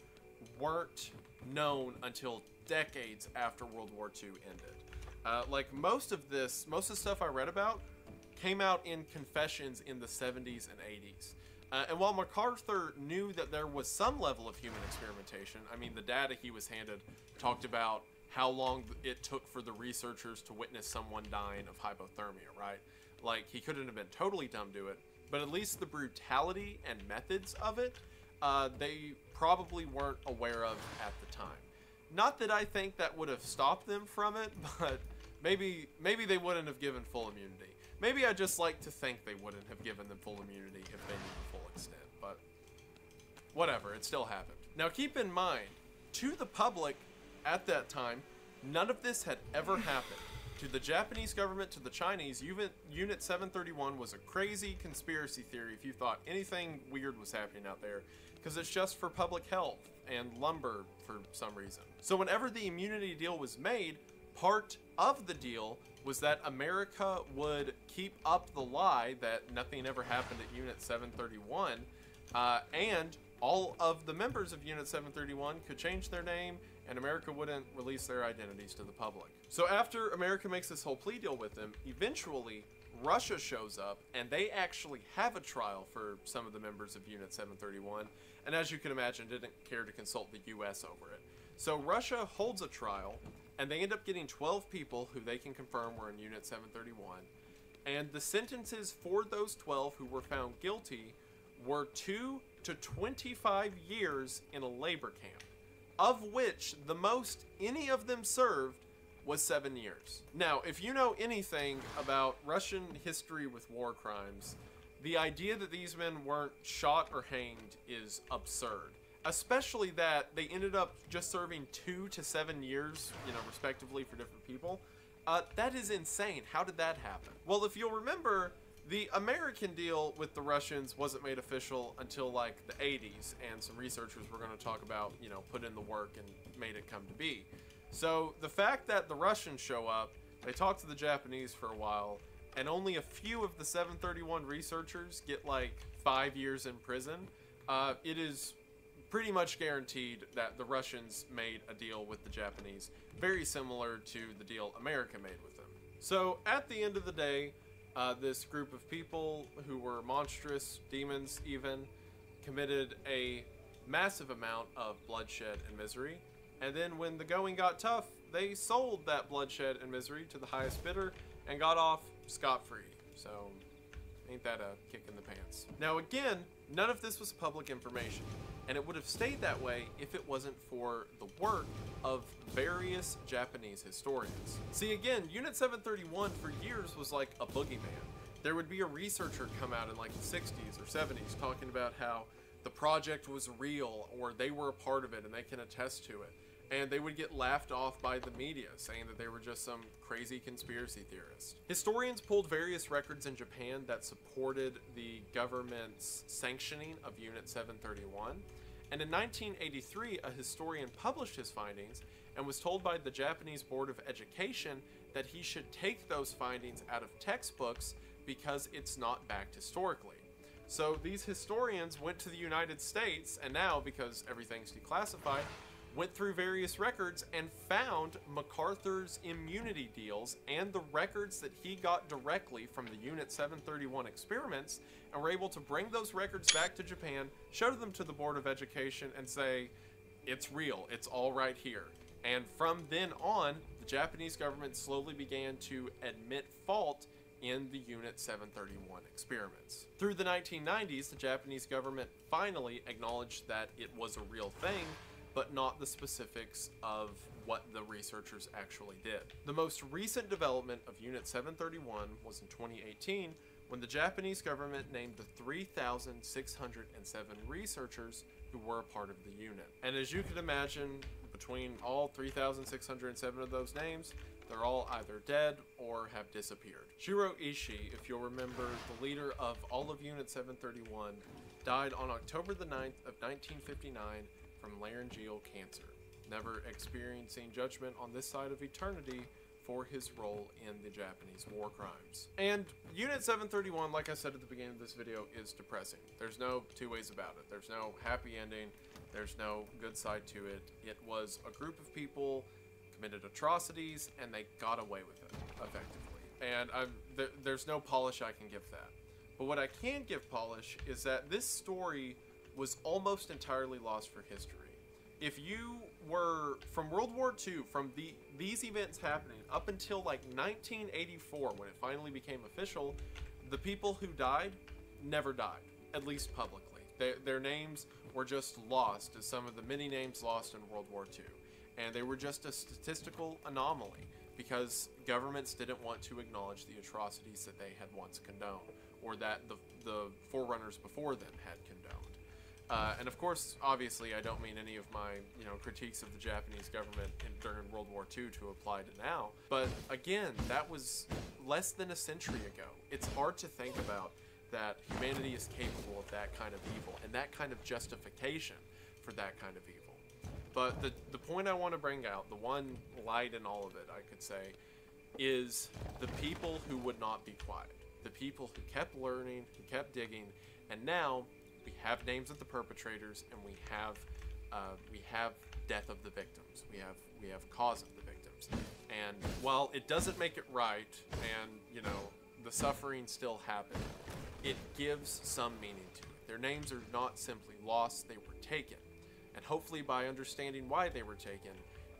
weren't known until decades after World War II ended. Like most of the stuff I read about came out in confessions in the 70s and 80s. And while MacArthur knew that there was some level of human experimentation, I mean, the data he was handed talked about how long it took for the researchers to witness someone dying of hypothermia, right? Like, he couldn't have been totally dumb to it, but at least the brutality and methods of it, they probably weren't aware of at the time. Not that I think that would have stopped them from it, but maybe they wouldn't have given full immunity. Maybe I just like to think they wouldn't have given them full immunity if they knew the full extent, but whatever, it still happened. Now keep in mind, to the public at that time, none of this had ever happened. To the Japanese government, to the Chinese, Unit 731 was a crazy conspiracy theory if you thought anything weird was happening out there, because it's just for public health and lumber for some reason. So whenever the immunity deal was made, part of the deal was that America would keep up the lie that nothing ever happened at Unit 731, and all of the members of Unit 731 could change their name, and America wouldn't release their identities to the public. So after America makes this whole plea deal with them, eventually Russia shows up, and they actually have a trial for some of the members of Unit 731, and as you can imagine, didn't care to consult the US over it. So Russia holds a trial, and they end up getting 12 people who they can confirm were in Unit 731, and the sentences for those 12 who were found guilty were 2 to 25 years in a labor camp, of which the most any of them served was 7 years. Now, if you know anything about Russian history with war crimes, the idea that these men weren't shot or hanged is absurd. Especially that they ended up just serving 2 to 7 years, respectively for different people. That is insane. How did that happen? Well, if you'll remember, the American deal with the Russians wasn't made official until like the 80s, and some researchers were going to talk about, put in the work and made it come to be. So the fact that the Russians show up, they talk to the Japanese for a while, and only a few of the 731 researchers get like 5 years in prison, it is pretty much guaranteed that the Russians made a deal with the Japanese, very similar to the deal America made with them. So at the end of the day, this group of people who were monstrous, demons even, committed a massive amount of bloodshed and misery, and then when the going got tough, they sold that bloodshed and misery to the highest bidder and got off scot-free. So ain't that a kick in the pants? Now again, none of this was public information, and it would have stayed that way if it wasn't for the work of various Japanese historians. See, again, Unit 731 for years was like a boogeyman. There would be a researcher come out in like the 60s or 70s talking about how the project was real, or they were a part of it and they can attest to it. And they would get laughed off by the media, saying that they were just some crazy conspiracy theorist. Historians pulled various records in Japan that supported the government's sanctioning of Unit 731. And in 1983, a historian published his findings and was told by the Japanese Board of Education that he should take those findings out of textbooks because it's not backed historically. So these historians went to the United States, and now, because everything's declassified, went through various records and found MacArthur's immunity deals and the records that he got directly from the Unit 731 experiments, and were able to bring those records back to Japan, show them to the Board of Education, and say, it's real, it's all right here. And from then on, the Japanese government slowly began to admit fault in the Unit 731 experiments. Through the 1990s, the Japanese government finally acknowledged that it was a real thing, but not the specifics of what the researchers actually did. The most recent development of Unit 731 was in 2018, when the Japanese government named the 3,607 researchers who were a part of the unit. And as you can imagine, between all 3,607 of those names, they're all either dead or have disappeared. Shiro Ishii, if you'll remember, the leader of all of Unit 731, died on October the 9th of 1959 from laryngeal cancer, never experiencing judgment on this side of eternity for his role in the Japanese war crimes. And Unit 731, like I said at the beginning of this video, is depressing. There's no two ways about it. There's no happy ending. There's no good side to it. It was a group of people committed atrocities, and they got away with it, effectively. And there's no polish I can give that. But what I can give polish is that this story was almost entirely lost for history. If you were, from World War II, from these events happening up until like 1984, when it finally became official, the people who died never died, at least publicly. Their names were just lost, as some of the many names lost in World War II. And they were just a statistical anomaly, because governments didn't want to acknowledge the atrocities that they had once condoned, or that the forerunners before them had condoned. And of course, obviously, I don't mean any of my critiques of the Japanese government during World War II to apply to now. But again, that was less than a century ago. It's hard to think about that humanity is capable of that kind of evil, and that kind of justification for that kind of evil. But the point I want to bring out, the one light in all of it, I could say, is the people who would not be quiet. The people who kept learning, who kept digging, and now we have names of the perpetrators, and we have death of the victims. We have cause of the victims. And while it doesn't make it right, and the suffering still happened, it gives some meaning to it. Their names are not simply lost, they were taken. And hopefully by understanding why they were taken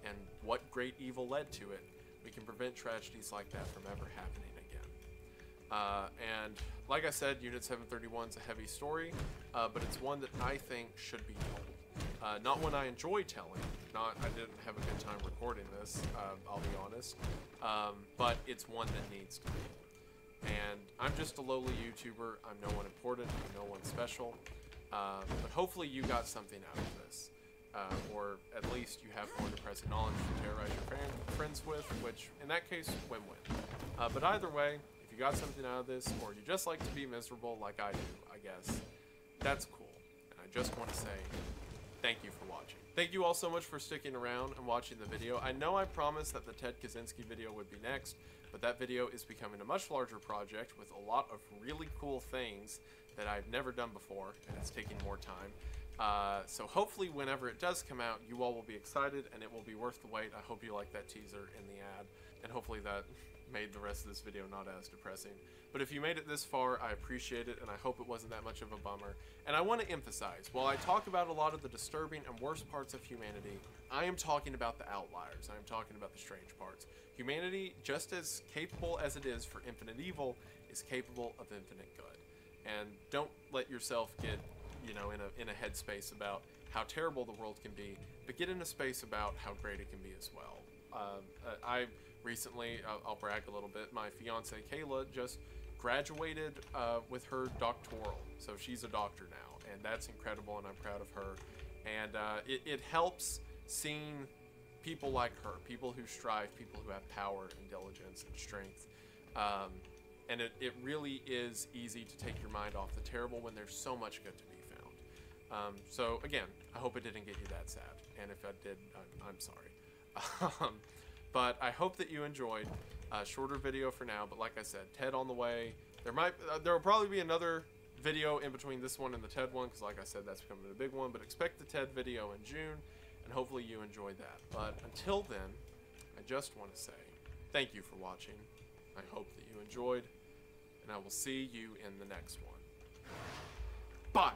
and what great evil led to it, we can prevent tragedies like that from ever happening again. And like I said, Unit 731 is a heavy story, but it's one that I think should be told. Not one I enjoy telling. I didn't have a good time recording this, I'll be honest. But it's one that needs to be. And I'm just a lowly YouTuber. I'm no one important. I'm no one special. But hopefully you got something out of this. Or at least you have more depressing knowledge to terrorize your friends with, which in that case, win-win. But either way, if you got something out of this, or you just like to be miserable like I do, I guess, that's cool. And I just want to say thank you for watching. Thank you all so much for sticking around and watching the video. I know I promised that the Ted Kaczynski video would be next, but that video is becoming a much larger project with a lot of really cool things that I've never done before, and it's taking more time. So hopefully whenever it does come out, you all will be excited and it will be worth the wait. I hope you like that teaser in the ad, and hopefully that made the rest of this video not as depressing. But if you made it this far, I appreciate it, and I hope it wasn't that much of a bummer. And I want to emphasize, while I talk about a lot of the disturbing and worst parts of humanity, I am talking about the outliers. I am talking about the strange parts. Humanity, just as capable as it is for infinite evil, is capable of infinite good. And don't let yourself get, you know, in a headspace about how terrible the world can be, but get in a space about how great it can be as well. I recently, I'll brag a little bit, my fiance Kayla just graduated with her doctoral, so she's a doctor now, and that's incredible, and I'm proud of her. And it helps seeing people like her, people who strive, people who have power and diligence and strength. And it really is easy to take your mind off the terrible when there's so much good to be found. So again, I hope it didn't get you that sad, and if I did, I'm sorry. But I hope that you enjoyed. Shorter video for now, but like I said, TED on the way. There will probably be another video in between this one and the TED one, because like I said, that's becoming a big one, but expect the TED video in June, and hopefully you enjoyed that. But until then, I just want to say thank you for watching. I hope that you enjoyed, and I will see you in the next one. Bye!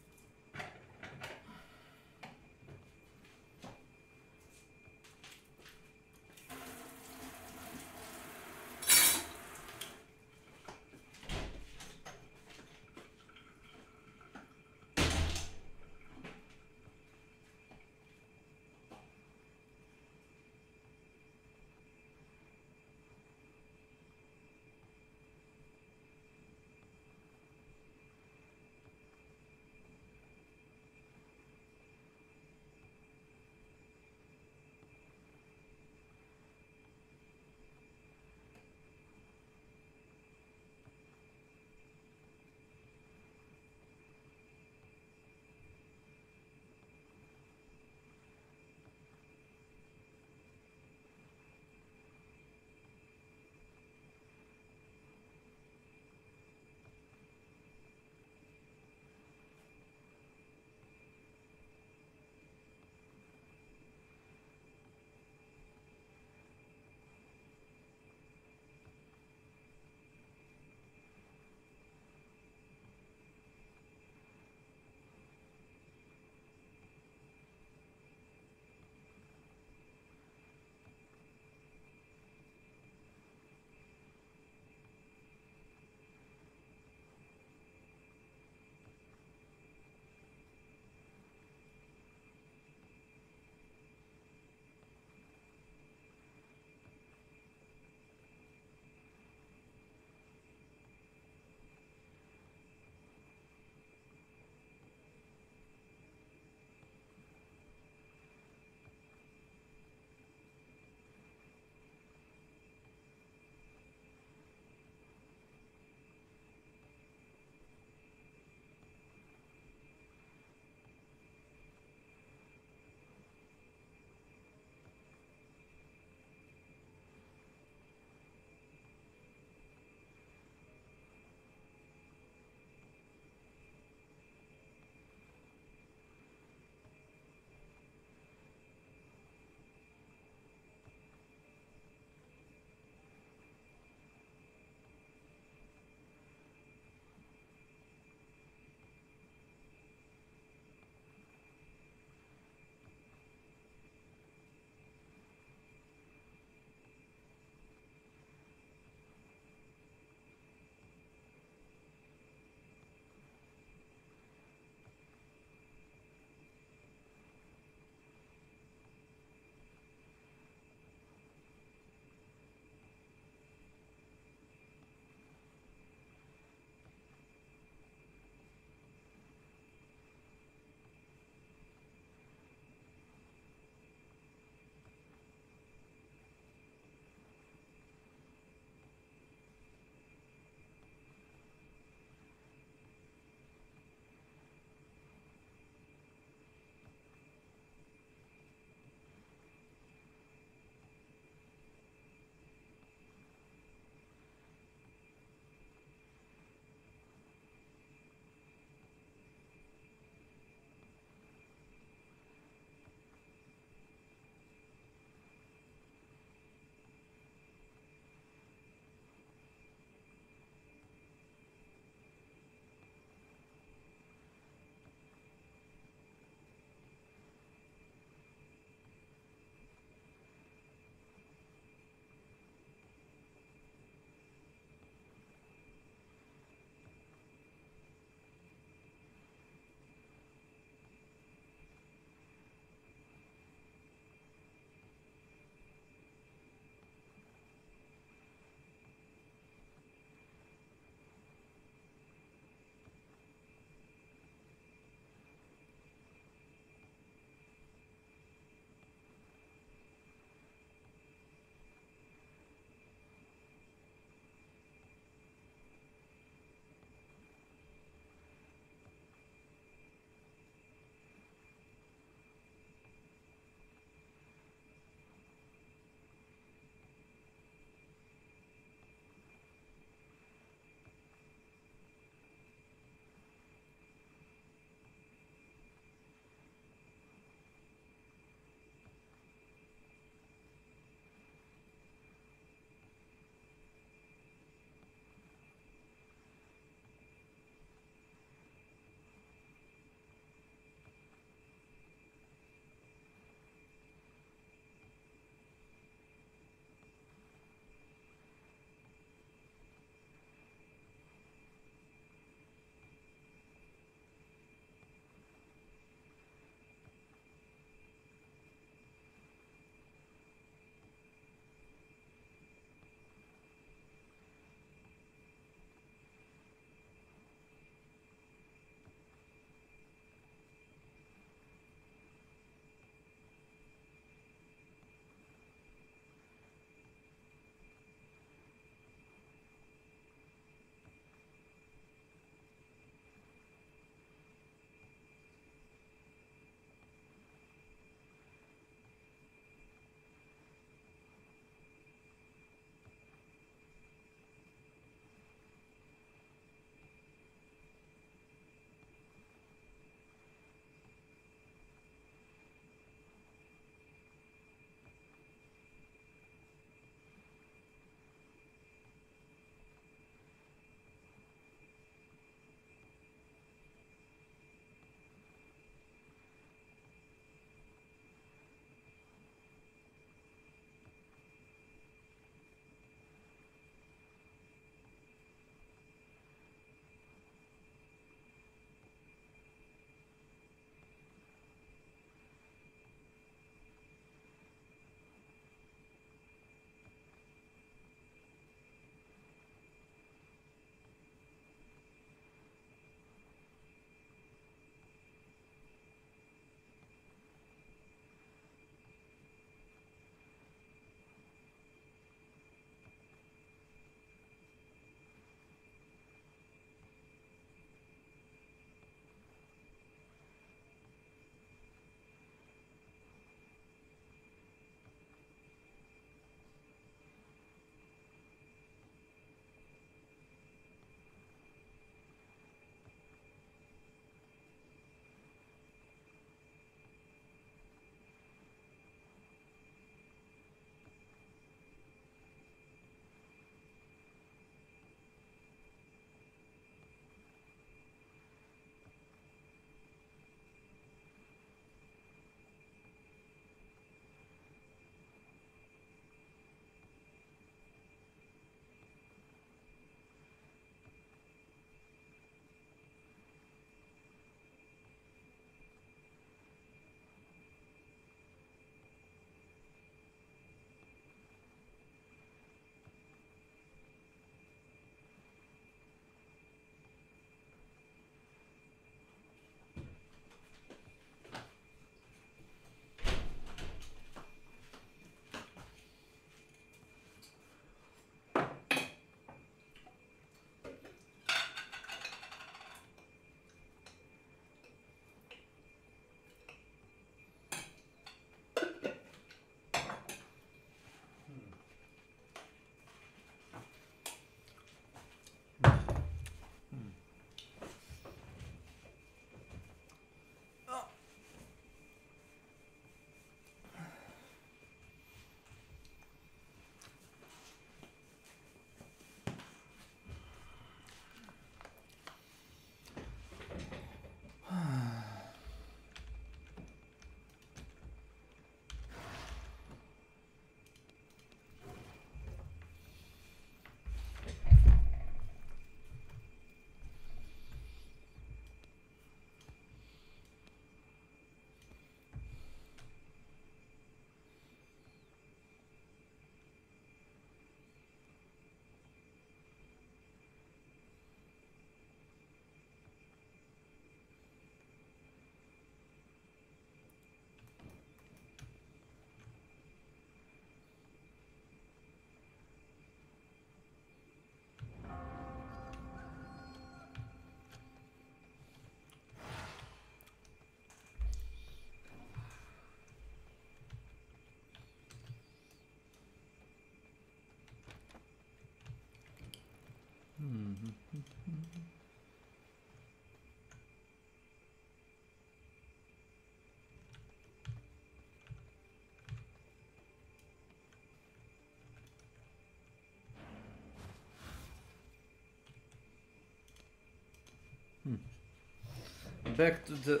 Back to the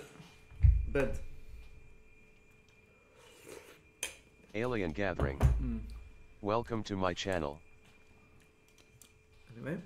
bed. Alien Gathering. Welcome to my channel. Anyway.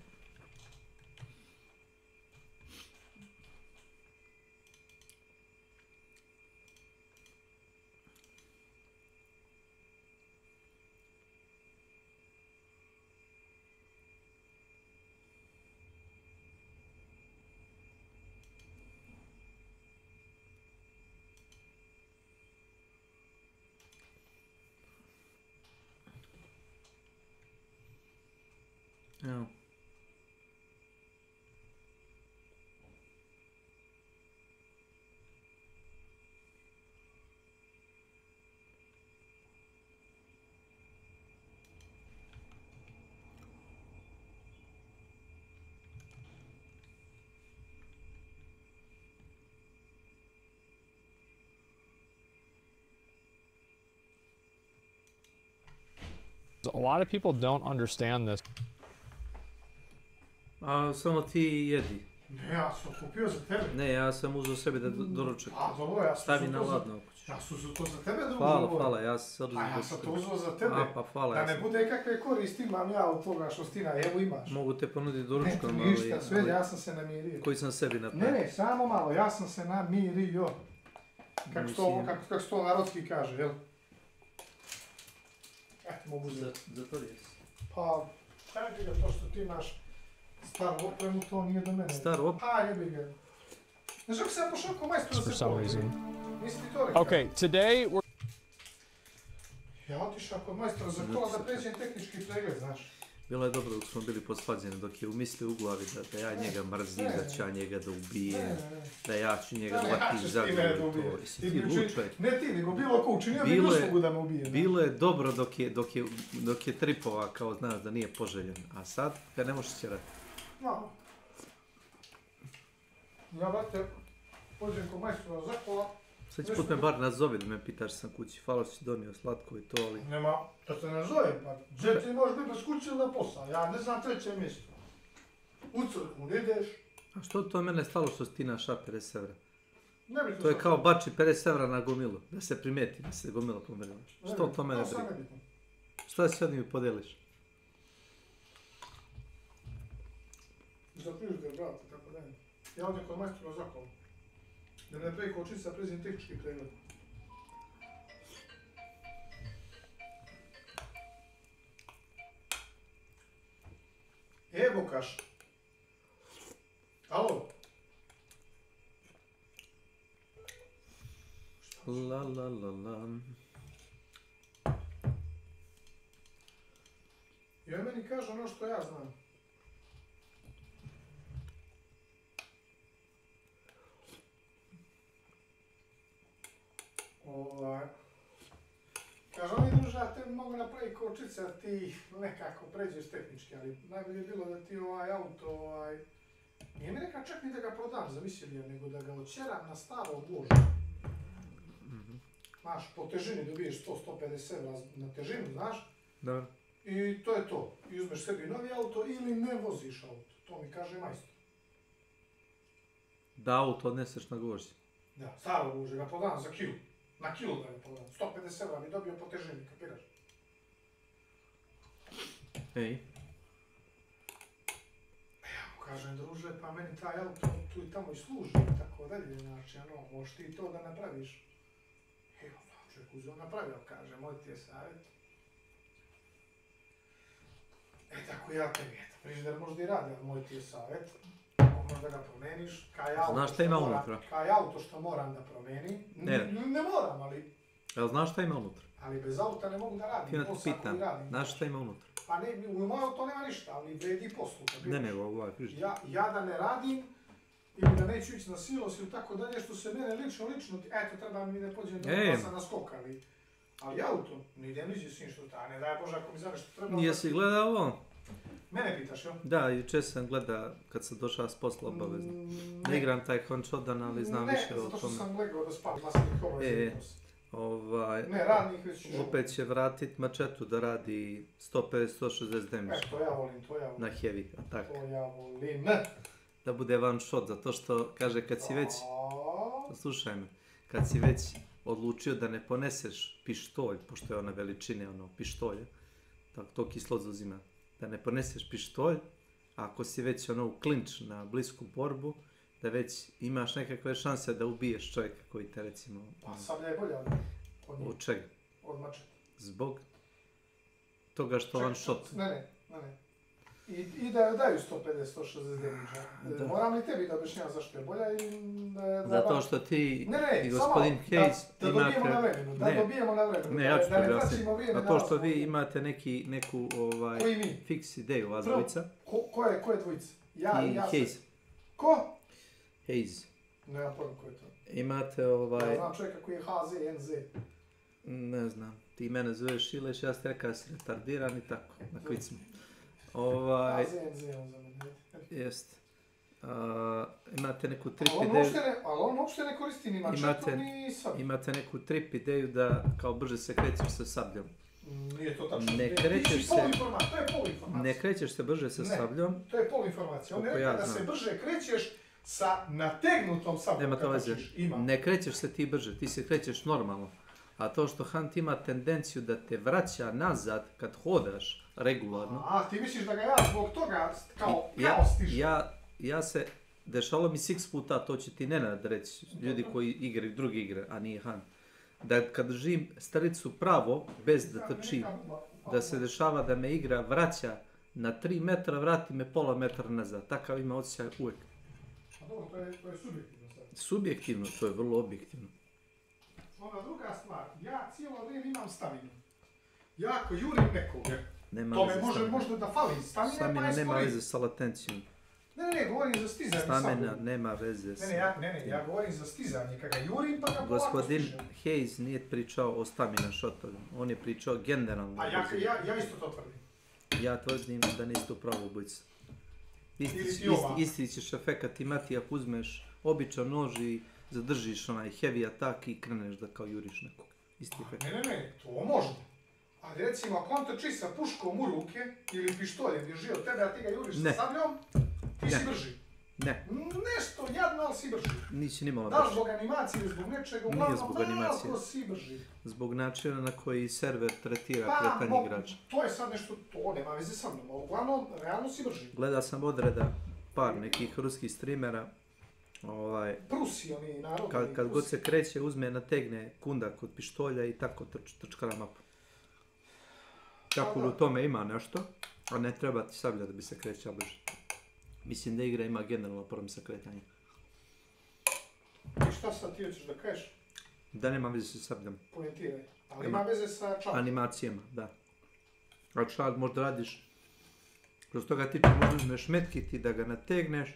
Evo. A lot of people don't understand this. A samo ti jedi. Ne, ja sam kupio za tebe. Ne, ja sam uzeo sebi da doručak. A dobro, ja sam stavi na ladno. Ja sam to za tebe da Hvala, ja sam sad uzeo. A ja sam to uzeo za tebe. A pa hvala. Da ne bude kakve koristi imam ja od toga što stina, evo imaš. Mogu te ponuditi doručkom, ali... Ništa, sve, ja sam se namirio. Koji sam sebi napravio. Ne, samo malo, ja sam se namirio. Kako se to narodski kaže, jel? Eto, mogu za to jes. Pa, kaži ga to što ti imaš staru opremu, to nije do mene. Staru opremu? Pa, jebi ga. Znaš kako sam pošao ko majstor da se pogleda? Nisi ti to rekao? Okay, today we're... Ja otišao kod majstora za kola da pređem tehnički pregled, znaš. Bilo je dobro dok smo bili posvađeni, dok je umislio u glavi da ja njega mrzim, da ću ja njega da ubijem, da ja ću njega dlati zagrati to. Jesi ti lučaj? Ne ti, nego bilo ko učinio bi uslugu da me ubije. Bilo je dobro dok je tripova kao znaš da nije poželjen, a sad ga ne možeš ćerati. No. Ja, brate, pođem kod majstora za kola. Sljedeći put me bar nazovi da me pitaš sam kući. Hvala što si donio slatko i to, ali... Nema, da te nazovem, pa gdje ti možeš biti bez kuće na posao? Ja ne znam treće mjesto. U crkvu ne ideš. A što to mene stalo što si ti naša 50 evra? Ne bi to je kao bači 50 evra na gomilu, da se primeti, da se gomila pomerila. Što to mene briga? Šta si sad mi podeliš? Zaprižite, brate, tako da je. Ja ovdje kod majstora za kola. Da ne preko očica prezim tehnički pregled. Evo kaš. Alo? La la la la. I on meni kaže ono što ja znam. Kaže, oni druže, da te mogu napraviti kočice, a ti nekako pređeš tehnički, ali najbolje je bilo da ti auto, nije mi neka čak ni da ga prodam, zamislili je, nego da ga odčeram na staro bože. Znaš, po težini dobiješ 100-150 evra na težinu, znaš? Da. I to je to. I uzmeš sebi novi auto ili ne voziš auto. To mi kaže majstor. Da auto odneseš na gvožđe. Da, staro bože, ga prodam za kilu. Na kilu da ga prodam. 150 evra bi dobio po težini, kapiraš? Ej. Ja mu kažem, druže, pa meni taj auto tu i tamo i služi, tako dalje, znači, možeš ti to da napraviš. Evo, čovjek uzeo napravio, kaže, moj ti je savjet. Tako ja tebi, eto, frižider možda i radi, ali moj ti je savjet. Možda ga promeniš, kaj auto što moram da promenim, ne moram, ali... Jel znaš šta ima unutra? Ali bez auta ne mogu da radim, posao koji radim. Znaš šta ima unutra? Pa ne, u moj auto nema ništa, ali vredi poslu. Ne, nego ovaj frižider. Ja da ne radim, ili da neću ići na silos ili tako dalje, što se mene lično, eto, treba mi da pođem do glasa na skok, ali auto, ne idem niđe s njim što ta, ne daj Bože ako mi za nešto treba... Jesi gledao ovo? Mene pitaš, jel? Da, jučer sam gleda kad sam došao s posla obavezno. Ne igram taj Honchodan, ali znam više o tome. Ne, zato što sam legao da spavam, ne, radnik već ću... Opet će vratit mačetu da radi 150-160 damage. To ja volim. Na heavy attack. To ja volim. Da bude one shot, zato što kaže kad si već... Slušaj me, kad si već odlučio da ne poneseš pištolj, pošto je ona veličine pištolje, to kislo zauzima, da ne poneseš pištolj, ako si već u klinč na blisku borbu, da već imaš nekakve šanse da ubiješ čovjeka koji te recimo... Pa sablja je bolja od čega? Od mačeta. Zbog toga što one shot. Ne. I da daju 150-160 damage. Moram li tebi da objašnjavam zašto je bolja ili... Zato što ti i gospodin Hayes imate... Da dobijemo na vremenu. Ne, ja ću to objasniti. Zato što vi imate neku fiks ideju, vas dvojica. Ko je dvojica? Ja i Hayes. Ko? Hayes. Nema pojma ko je to. Imate Ja znam čovjeka koji je HZ, NZ. Ne znam. Ti mene zoveš Šileš, ja ste rekao da si retardiran i tako. Na kvicima. HZ, on za mene. Jest. Imate neku trip ideju... Ali on uopšte ne koristi ni mačetu ni sablju. Imate neku trip ideju da kao brže se krećeš sa sabljom. Nije to tačno. Ne krećeš se... To je poluinformacija. Ne krećeš se brže sa sabljom. To je poluinformacija. On je rekao da se brže krećeš sa nategnutom sabljom. Nema to veze. Ne krećeš se ti brže, ti se krećeš normalno. A to što Hunt ima tendenciju da te vraća nazad kad hodaš regularno... A, ti misliš da ga ja zbog toga kao stižem? Ja se... Dešalo mi 6 puta, to će ti Nenad reći, ljudi koji igraju druge igre, a nije Hunt. Da kad držim staricu pravo, bez da trči, da se dešava da me igra vraća na 3 metra, vrati me pola metra nazad. Takav ima osjećaj uvijek. A dobro, to je subjektivno sad. Subjektivno, to je vrlo objektivno. Ona druga stvar, ja cijelo vrijeme imam staminu. Ja ako jurim nekoga, to me može možda da fali stamina, pa Stamina nema veze sa latencijom. Ne, govorim za stizanje. Stamina nema veze sa... Ne, ja govorim za stizanje, kada ga jurim pa ga polako Gospodin stižem. Hayes nije pričao o stamina shotovima, on je pričao generalno. A ja isto to tvrdim. Ja tvrdim da niste upravo obojica. Isti ćeš efekat imati ako uzmeš običan nož i zadržiš onaj heavy attack i kreneš da kao juriš nekog. Isti efekt. Ne, to možda. Ali recimo ako on trči sa puškom u ruke ili pištoljem bježi od tebe, a ti ga juriš sa sabljom, ti si brži. Ne. Nešto jadno, ali si brži. Nisi nimalo brži. Da li zbog animacije ili zbog nečega, uglavnom malo si brži. Zbog načina na koji server tretira kretanje igrača. To je sad nešto, to nema veze sa mnom, ali uglavnom realno si brži. Gleda sam odreda par nekih ruskih streamera. Prusi oni narodni. Kad god se kreće, uzme, nategne kundak od pištolja i tako trčkara mapu. Tako u tome ima nešto, a ne treba ti sablja da bi se krećao brže. Mislim da igra ima generalno problem sa kretanjem. I šta sad ti hoćeš da kažeš? Da nema veze sa sabljom. Pojentiraj. Ali ima veze sa čalom. Animacijama, da. A čal možda radiš, kroz toga tiče možda uzmeš medkit i da ga nategneš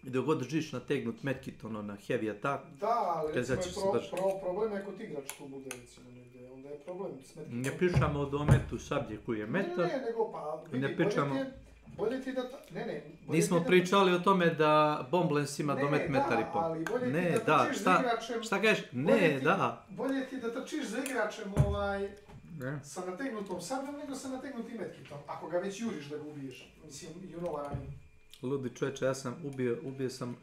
i dok god držiš nategnut medkit na heavy attack. Da, ali recimo problem je kod igrač tu bude recimo negdje, onda je problem s medkitom. Ne pričamo o dometu sablje koji je metar. Ne, nego pa vidi, bolje ti da... Nismo pričali o tome da Bomblens ima domet metar i pol. Ne, da, šta kažeš? Ne, da. Bolje ti da trčiš za igračem sa nategnutom sabljom nego sa nategnutim medkitom. Ako ga već juriš da ga ubiješ. Mislim, junovarani. Ludi čovječe, ja sam ubio sam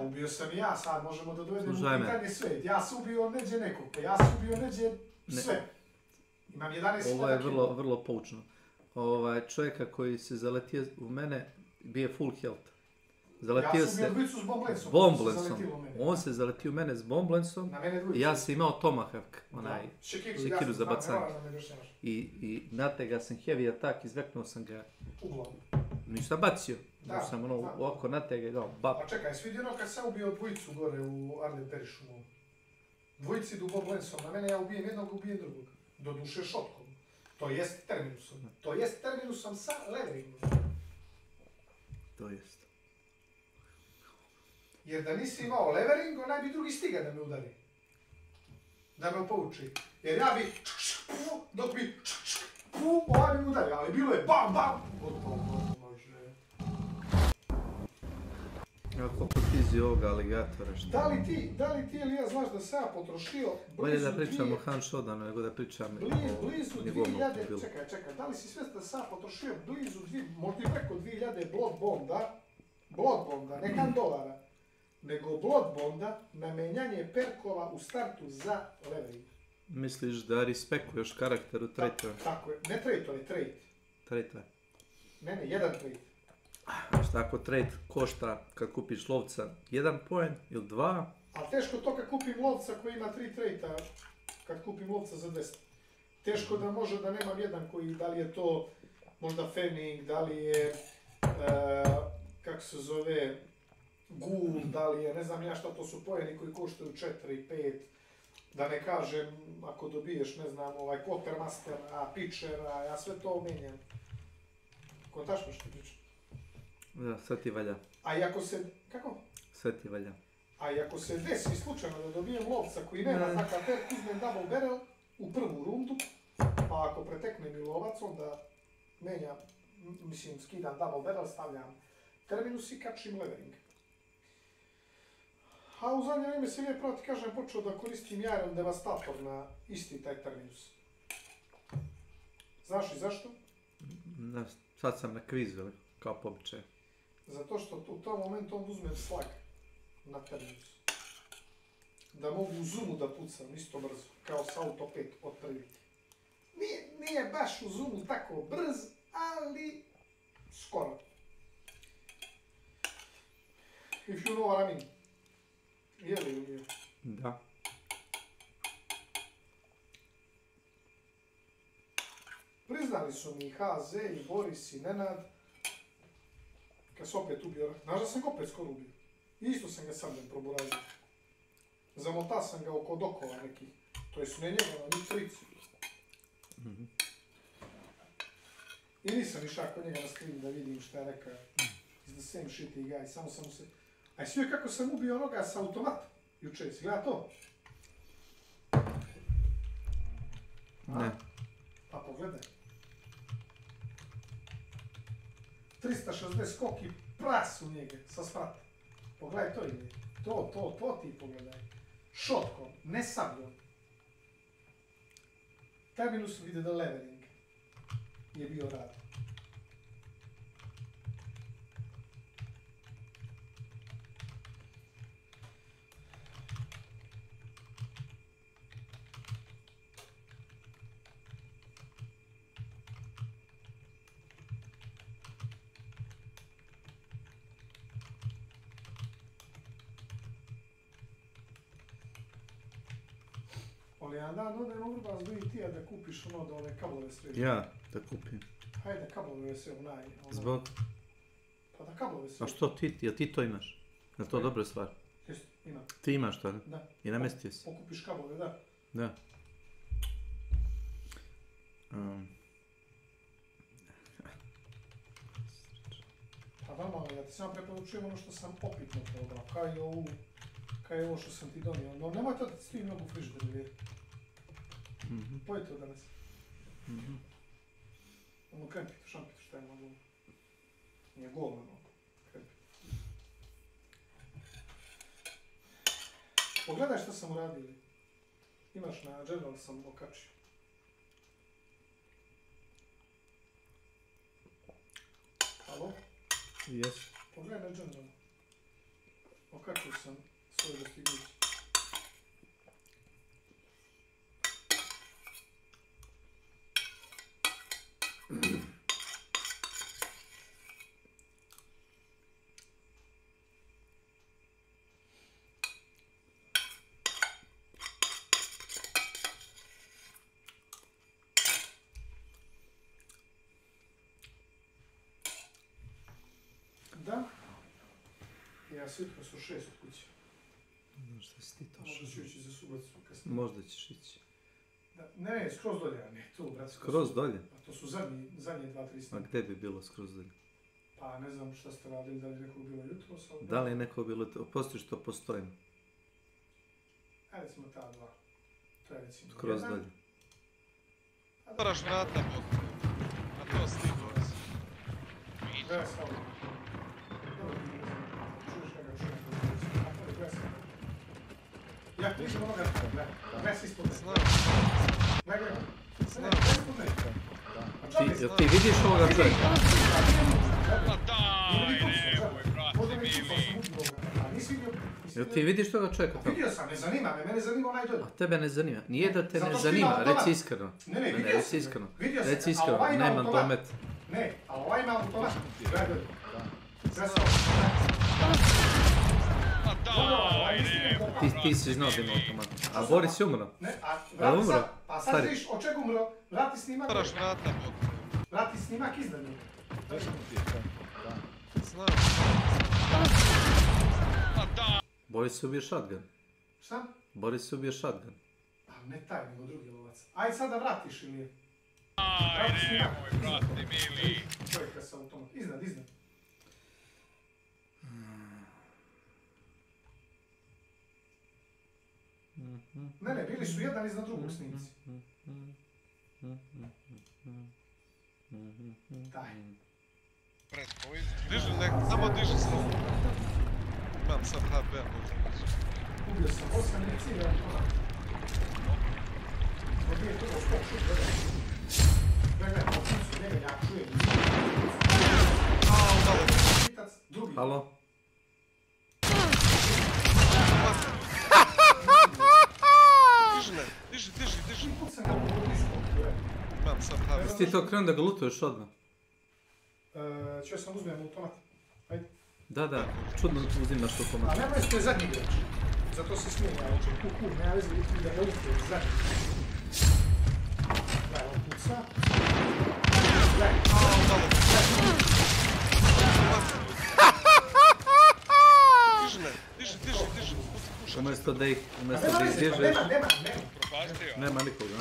Ubio sam i ja, sad možemo da dovedemo u pitanje sve. Ja sam ubio neđe nekog, pa ja sam ubio neđe sve. Imam 11 Ovo je vrlo poučno. Čovjeka koji se zaletio u mene, bio full health. Ja sam ubio dvojicu s Bomblensom. On se zaletio u mene s Bomblensom i ja sam imao Tomahawk, onaj šekiru za bacanje. I natega sam heavy attack, izveknuo sam ga. Uglavu. Ništa bacio. Sam oko natega i dao bap. Pa čekaj, jesi vidio kad sam ubio dvojicu gore u Arden Perišu? Dvojici idu Bomblensom, na mene ja ubijem jednog, ubijem drugog. Doduše šotkom. To jest terminusom. To jest terminusom sa leveringom. To jest. Jer da nisi imao levering, onaj bi drugi stiga da me udari. Da me pouči. Jer ja bi dok bi Pum, ovaj mi udari, ali bilo je bam, bam! Gotovo, može. Ako potizi ovoga aligatora, šta? Da li ti ili ja znaš da sam ja potrošio bolje da pričam o Han Shodanu nego da pričam blizu o njegovom 2000, automobilu. čekaj, da li si svjestan da sam ja potrošio blizu, možda i preko 2000 Blood ne $100, nego Blood Bonda na menjanje perkova u startu za leveling. Misliš da respekuješ karakter u traitora? Tako je, ne traitor, je trait. Traitor. Ne, jedan trait. Šta ako trade košta kad kupiš lovca 1 poen ili 2? A teško to kad kupim lovca koji ima 3 traita, kad kupim lovca za 10. Teško da može da nemam jedan koji, da li je to možda Fenning, da li je, kako se zove, Ghoul, da li je, ne znam ja šta, to su poeni koji koštaju 4, 5, da ne kažem, ako dobiješ, ne znam, ovaj Quartermastera, Pitchera, ja sve to menjam. Kontaš me što ti pričam? Da, sve ti valja. A i ako se, kako? Sve ti valja. A i ako se desi slučajno da dobijem lovca koji nema takav perk, uzmem double barrel u prvu rundu, pa ako pretekne mi lovac, onda menjam, mislim, skidam double barrel, stavljam terminus i kačim levering. A u zadnje vrijeme se lijepo, ti kažem, počeo da koristim Iron Devastator na isti taj terminus. Znaš i zašto? Sad sam na kvizu, kao po običaju. Zato što u tom momentu onda uzmem slag na terminus. Da mogu u zoomu da pucam isto brzo, kao sa auto 5 od prilike. Nije baš u zoomu tako brz, ali skoro. If you know what I mean. Je li ili nije? Da. Priznali su mi HZ i Boris i Nenad kad se opet ubio. Znaš da sam ga opet skoro ubio. Isto sam ga sabljem proburazio. Zamotao sam ga oko dokova nekih. To su ne njega, njih trici. I nisam išao kod njega na stream da vidim šta je rekao. Is the same shitty guy, samo sam se... A svi je kako sam ubio onoga sa automatom. Juče, si gleda to? Ne. Pa pogledaj. 360 skok i pras u njega, sa sprata. Pogledaj to ide. To ti pogledaj. Shotkom, ne sabljom. Terminus vide da levering je bio rad. Ali jedan dan onda je mogu vas biti ti da kupiš ono da one kablove sve. Ja da kupim. Hajde kablove sve onaj. Zbog? Pa da kablove sve. A što ti? Jel ti to imaš? Je to dobra stvar? Jesi, imam. Ti imaš to, ne? Da. I namestio si? Pokupiš kablove, da. Da. Pa normalno, ja ti sam preporučujem ono što sam opitno probao, kao i ovo što sam ti donio. No nemoj to da ti stoji mnogo u frižideru, pojedi to danas. Ono krempitu, šampitu, šta je malo. Nije govno, ono, krempitu. Pogledaj što sam uradio. Imaš na General sam okačio. Halo? Yes. Pogledaj na General. Okačio sam svoj dostignući. Da? Ja se jutro su 6 od kuće. Možda si ti to Možda ću ići za Suboticu kasnije. Možda ćeš ići. Ne, skroz dolje, a ne tu, brat. Skroz dolje? Pa to su zadnje 2-3 stvari. A gdje bi bilo skroz dolje? Pa ne znam šta ste radili, da li nekog bilo jutro, ali... Da li je neko bilo jutro? Oprosti što postojim. Ajde recimo ta dva. To je recimo skroz jedan. dolje. Otvaraš vrata, Bog. A to si ti, Boris. Gledaj se ovo. Čuješ kada čujem. Gledaj se. Ja pričam onoga, gledaj se ispod. Znam. Ne gledaj. Znam. Jel ti vidiš ovoga čovjeka? Pa daj, nemoj, brate, mili. Jel ti vidiš toga čovjeka tamo? Vidio sam, ne zanima me, mene zanima onaj dolje. A tebe ne zanima. Nije da te ne zanima, reci iskreno. Ne, vidio sam. Vidio sam, Reci a iskreno, ovaj ima nemam automat. domet. Ne, a ovaj ima automat. Gledaj dolje. Sve sam. Pa daj, nemoj. Ti si znao da ima automat. A Boris je umro. Ne, a Jel vrati umro? sad, pa sad Stari. vidiš od čega umro, vrati snimak. Otvaraš vrata, Bog. Vrati snimak iznad njega. Znam. Pa daj. Boris se ubije shotgun. Šta? Boris se ubije shotgun. A ne taj, nego drugi lovac. Ajde sad da vratiš ili je. Aj, nemoj, brate, mili. Čovjeka sa automat. Iznad. Ne, bili su jedan iznad drugog snimci. Daj. Diži, samo diži se. Imam sam HP-a, Ubio sam 8 cilja. Odbije to da skok šut, gledaj. Gledaj, po kucu njega ja čujem. Drugi. Halo? Diži. Imam Imam sam HP. Jesi ti to krenuo da ga lutuješ odmah? Čeo sam uzmem automat. Ajde. Da, čudno uzimaš automat. A nemoj ste zadnji igrač. Zato se smije, ali će kuku, nema veze biti da ne lutuje zadnji. Gledaj, on puca. Gledaj. Diži. Umjesto da izbježeš... Nema nikoga.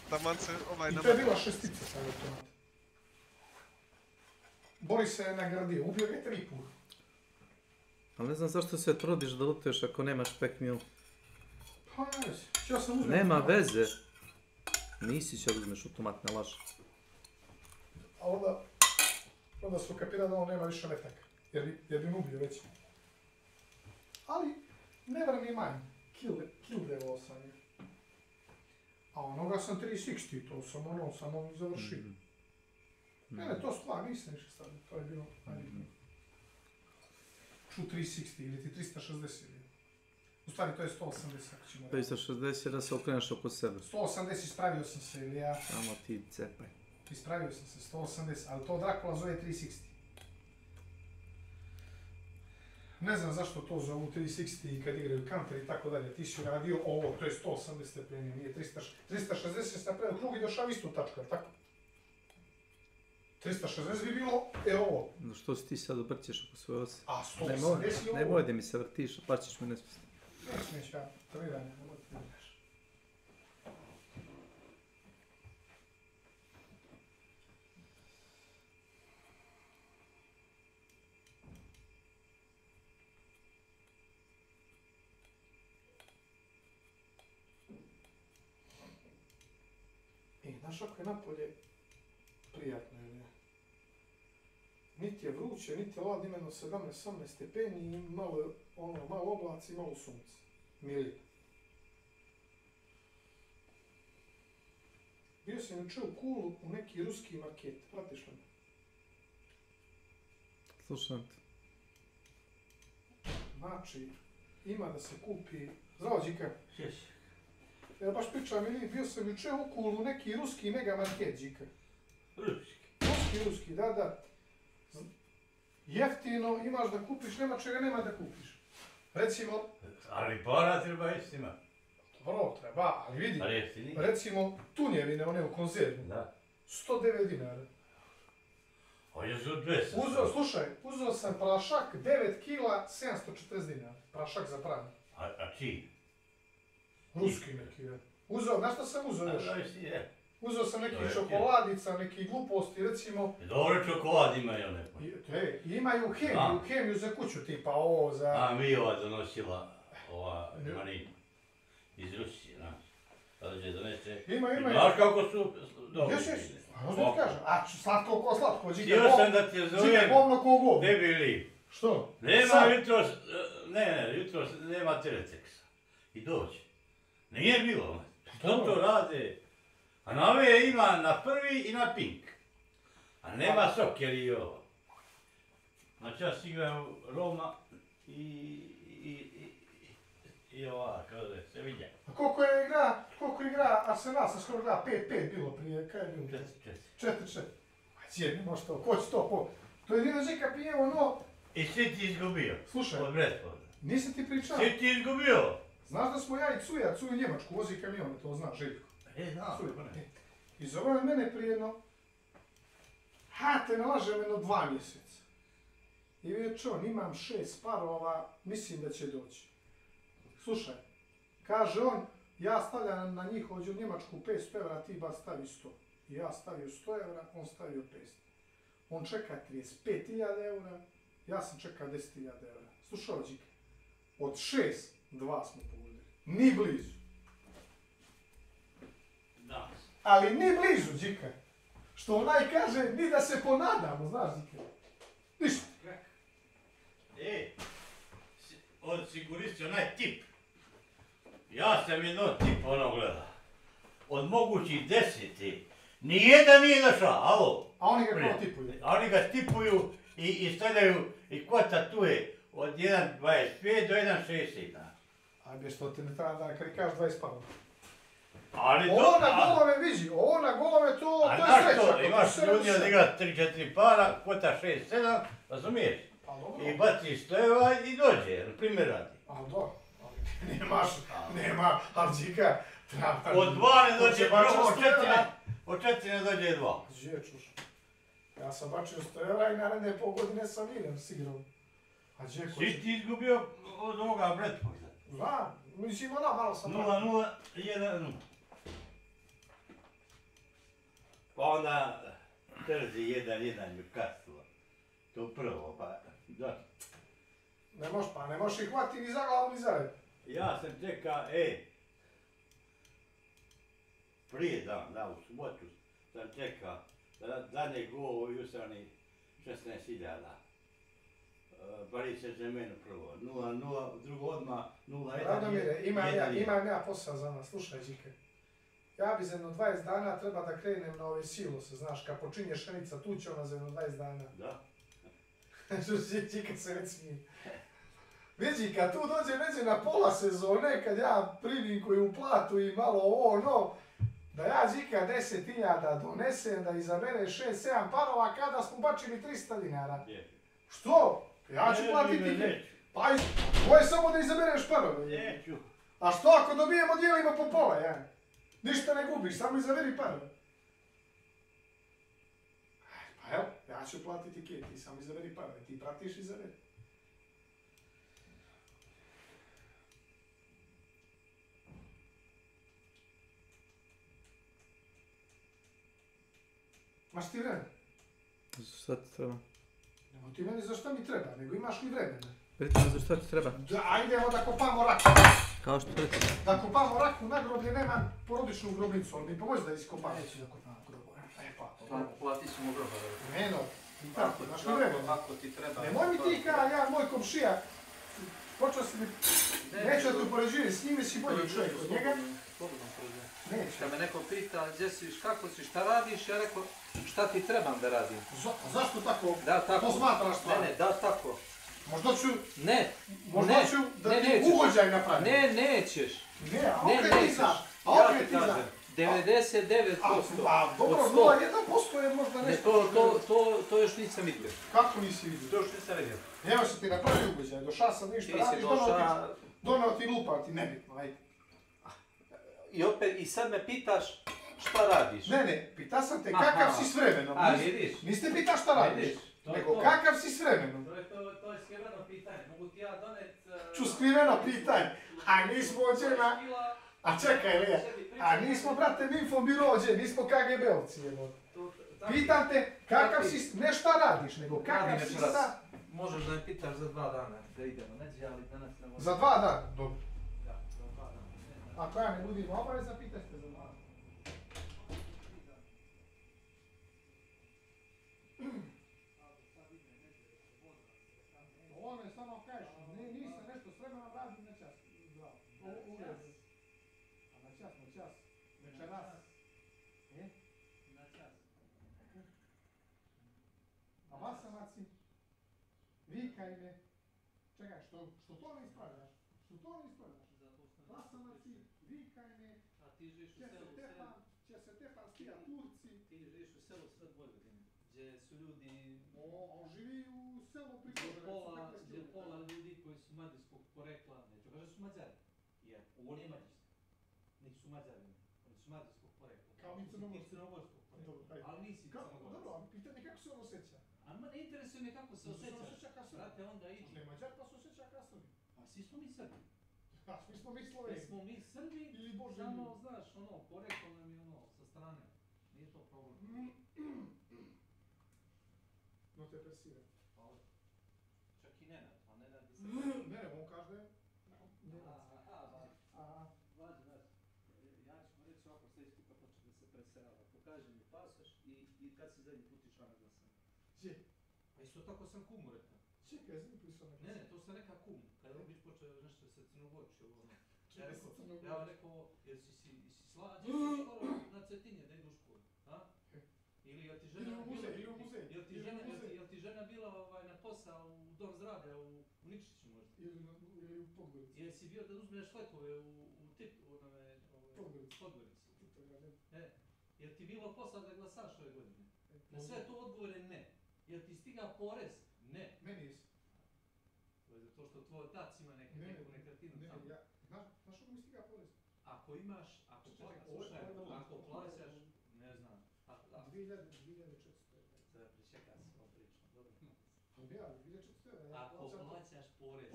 Taman se ovaj I to je bila šestica sa automata. Boris se je nagradio, ubio ga 3 puta. Ali ne znam zašto se trudiš da lutuješ ako nemaš pack mule. Pa ne vezi, ćeo sam uzmem. Nema veze. Nisi će uzmeš automat, ne laži. A onda su kapirali da on nema više metaka. Jer bi mu ubio već. Ali, never me mind. Kill level sam je. A onoga sam 360, to sam samo završio. Ne, to stvar, nisam više stavio, to je bilo najbitnije. True 360 ili ti 360. U stvari to je 180, ako ćemo reći. 360 da se okreneš oko sebe. 180 ispravio sam se, ili ja... Samo ti cepaj. Ispravio sam se, 180, ali to Dracula zove 360. Ne znam zašto to zovu 360 i kad igraju country i tako dalje. Ti si radio ovo, to je 180 stepeni, nije 360 se napravio krug i došao istu tačku, jel tako? 360 bi bilo, ovo. Što si ti sad obrćeš oko svoje ose? A, 180 je ovo. Nemoj da mi se vrtiš, pa ćeš me nespisati. Neću ja, treniranje, nemoj ti treniraš. Znaš ako je napolje prijatno ili ne? Niti je vruće, niti je ladno, imeno 17-18 stepeni i malo oblaci i malo sunce. Milina. Bio sam juče u Kulu u neki ruski market, pratiš li me? Slušam te. Znači, ima da se kupi... Zdravo, Đika. Jesi. Evo baš pričam ili bio sam juče u Kulu u neki ruski mega market, Đika. Ruski, da. Jeftino, imaš da kupiš, nema čega nema da kupiš. Recimo... Ali para treba isti ima. Dobro, treba, ali vidi. Ali jeftini? Recimo, tunjevine, one u konzervu. Da. 109 dinara. A je za 200. Slušaj, uzeo sam prašak 9 kila, 740 dinara. Prašak za pranje. A čiji? Ruski neki, je. Uzeo, znaš šta sam uzeo još? Je. Uzeo sam neki čokoladica, neki gluposti, recimo... Dobro čokolad imaju neko. Imaju hemiju za kuću, tipa ovo za... A mi ova donosila, ova Marina, iz Rusije, znaš. Sada će donese. Ima. Znaš kako su dobro. Jes. Možda ti kažem. A slatko ko slatko. Htio sam da te zovem. Džike govno ko govno. Debili. Što? Nema jutros, jutros nema teleteksa. I dođe. Nije bilo. Što to rade? A na ove ima na prvi i na pink. A nema soker i ovo. Znači ja igram Roma i ova, kada se vidja. A koliko igra Arsenal, sam skoro gleda 5-5 bilo prije, kaj je bilo? 4-4. A cijeli, može to, ko će to po... To je jedino Žika pije ono... I svi ti izgubio. Slušaj, od Bradforda. Nisam ti pričao. Svi ti izgubio. Znaš da smo ja i Cuju u Njemačku vozi kamione, to znaš, Željko. Znam. I zove mene prije jedno... te nalažem jedno 2 mjeseca. I već on, imam 6 parova, mislim da će doći. Slušaj, kaže on, ja stavljam na njih ovdje u Njemačku 500 evra, ti ba stavi 100. I ja stavio 100 evra, on stavio 500. On čeka 35.000 evra, ja sam čekao 10.000 evra. Slušaj, Đike, od 6, 2 smo pogodili. Ni blizu. Da. Ali ni blizu, Đike. Što onaj kaže, ni da se ponadamo, znaš, Đike. Ništa. On si koristio onaj tip. Ja sam jedno tip ono gleda. Od mogućih 10, nijedan nije došao, alo. A oni ga kao tipuju? A oni ga tipuju i stavljaju i kvota tu je od 1.25 do 1.60. Ajde, što ti ne treba da kad kažeš 20 parova. Ali ovo na golove vidi, ovo na golove to je sreća. A imaš ljudi od igra 3-4 para, kvota 6-7, razumiješ? I baci 100 evra i dođe, primjer radi. A da, ali nema, ali Đika, od 2 ne dođe, od 4 ne dođe 2. Đečuš, ja sam bačio 100 evra i naredne pol godine sam vidim s igrom. A Đeko... Si ti izgubio od ovoga Bradforda? Da, mislim malo sam... 0-0, 1-0. Pa onda trzi 1-1 Newcastle. To prvo, pa da. Ne možeš ih hvati ni za glavu ni za rep. Ja sam čeka, prije dan, u subotu sam čeka da zadnje gol u Jusani 16.000. Paris Saint-Germain prvo, 0-0, drugo odmah 0-1. Radomire, imam ja posao za nas, slušaj Đike. Ja bi za jedno 20 dana treba da krenem na ove silose, znaš, kad počinje šenica, tu će ona za jedno 20 dana. Da. Đika se već smije. Vidi, kad tu dođe neđe na pola sezone, kad ja primim koju platu i malo ovo, da ja Đika 10.000 donesem, da iza mene 6-7 parova, kada smo bačili 300 dinara. Što? Ja ću platiti. Pa, ovo je samo da izabereš parove. A što ako dobijemo dijelimo po pola, ja? Ništa ne gubiš, samo izaberi parove. Pa evo, ja ću platiti kje, ti samo izaberi parove, ti pratiš i izaberi. Maš ti vremena? Šta ti treba? Nemo ti meni za šta mi treba, nego imaš li vremena. Recimo za šta ti treba? Da, ajdemo da kopamo raku. Kao što recimo? Da kopamo raku na groblje, nemam porodičnu grobnicu, ali mi pomoći da iskopamo. Neću da kopamo grobu. Platit ćemo groba. Eno, i tako, imaš li vremena. Ako ti treba... Nemoj mi ti ja, moj komšija, počeo si mi... Neću da te upoređujem, s njime si bolji čovjek od njega. Neće. Kad me neko pita gdje si, kako si, šta radiš, ja rekao šta ti trebam da radim. Zašto tako? Da, tako. To smatraš stvar? Ne, da, tako. Možda ću... Ne. Možda ću da ti ugođaj napravim. Ne, nećeš. Ne, a opet ti znaš. Ja ti kažem, 99%. A dobro, 0,1% je možda nešto. To još nisam vidio. Kako nisi vidio? To još nisam vidio. Evo se ti napravio ugođaj, došao sam ništa radiš, donao ti lupa, ti nebitno, ajde. I sad me pitaš šta radiš? Ne, pita sam te kakav si s vremenom. A, vidiš? Niste pitaš šta radiš, nego kakav si s vremenom. To je skriveno pitanje, mogu ti ja donet... Ču skriveno pitanje, a nismo ođe na... A čekaj, Lija, a nismo, brate, Infobiro ođe, nismo KGB-ovci, jebo. Pitam te kakav si, ne šta radiš, nego kakav si sad. Možeš da me pitaš za 2 dana, da idemo, neđe, ali danas ne možemo. Za 2 dana? Dobro. Da, za 2 dana. Ako ja ne budim obaveza, pitajte za mlade. Ono je samo kažeš, nisam nešto s vremenom radim na čas. A na čas, večeras. Na čas. A vasamaci, vikaj me. Čekaj, što to ne ispravljaš? Vasamaci, vikaj me. A ti živiš u selu, će se tepan skija Turci. Ti živiš u selu sred Vojvodine, gdje su ljudi... On živi u selu pri Gdje pola ljudi koji su mađarskog porekla, neću kaži su Mađari, jer ovo nije mađarski, niti su Mađari, oni su mađarskog porekla. Kao mi crnogorskog porekla, ali nisi crnogorac. Dobro, pitanje kako se on osjeća? A ne interesuje me kako se osjećaš, brate, onda iđi. Ne Mađar pa se osjeća kao Srbi. A svi smo mi Srbi. A svi smo mi Sloveni. Smo mi Srbi, ili Bože samo, znaš, poreklo nam je sa strane. Nije to problem. No te persira. Hvala. Čak i Nenad, a Nenad je Ne, on kaže... Važi. Ja ću mu reći ovako, sve skupa početi da se preselava. Pokaži mi pasoš i kad si zadnji put išao na glasanje. Gdje? Pa isto tako sam kumu rekao. Čekaj, zadnji put išao na glasanje. Ne, to sam rekao kumu. Kada Robić počeo nešto se Crnogorči, ovo ono. Ja vam rekao, jel si slađe skoro na Cetinje da ide u školu, a? Ili jel ti žena bila na posao u dom zdravlja u Nikšiću možda? Ili u Podgorici. Jel si bio da uzmeš lekove u Podgorici? Jel ti bilo posao da glasaš ove godine? Na sve to odgovore ne. Jel ti stiga porez? Ne. Meni jesi. To je zato što tvoj otac ima neku nekretinu tamo. Znaš što mi stiga porez? Ako imaš, ako plaćaš, ne znam. 2400. Sada pričekaj s ovom pričom, dobro? Ja, 2400. Ako plaćaš porez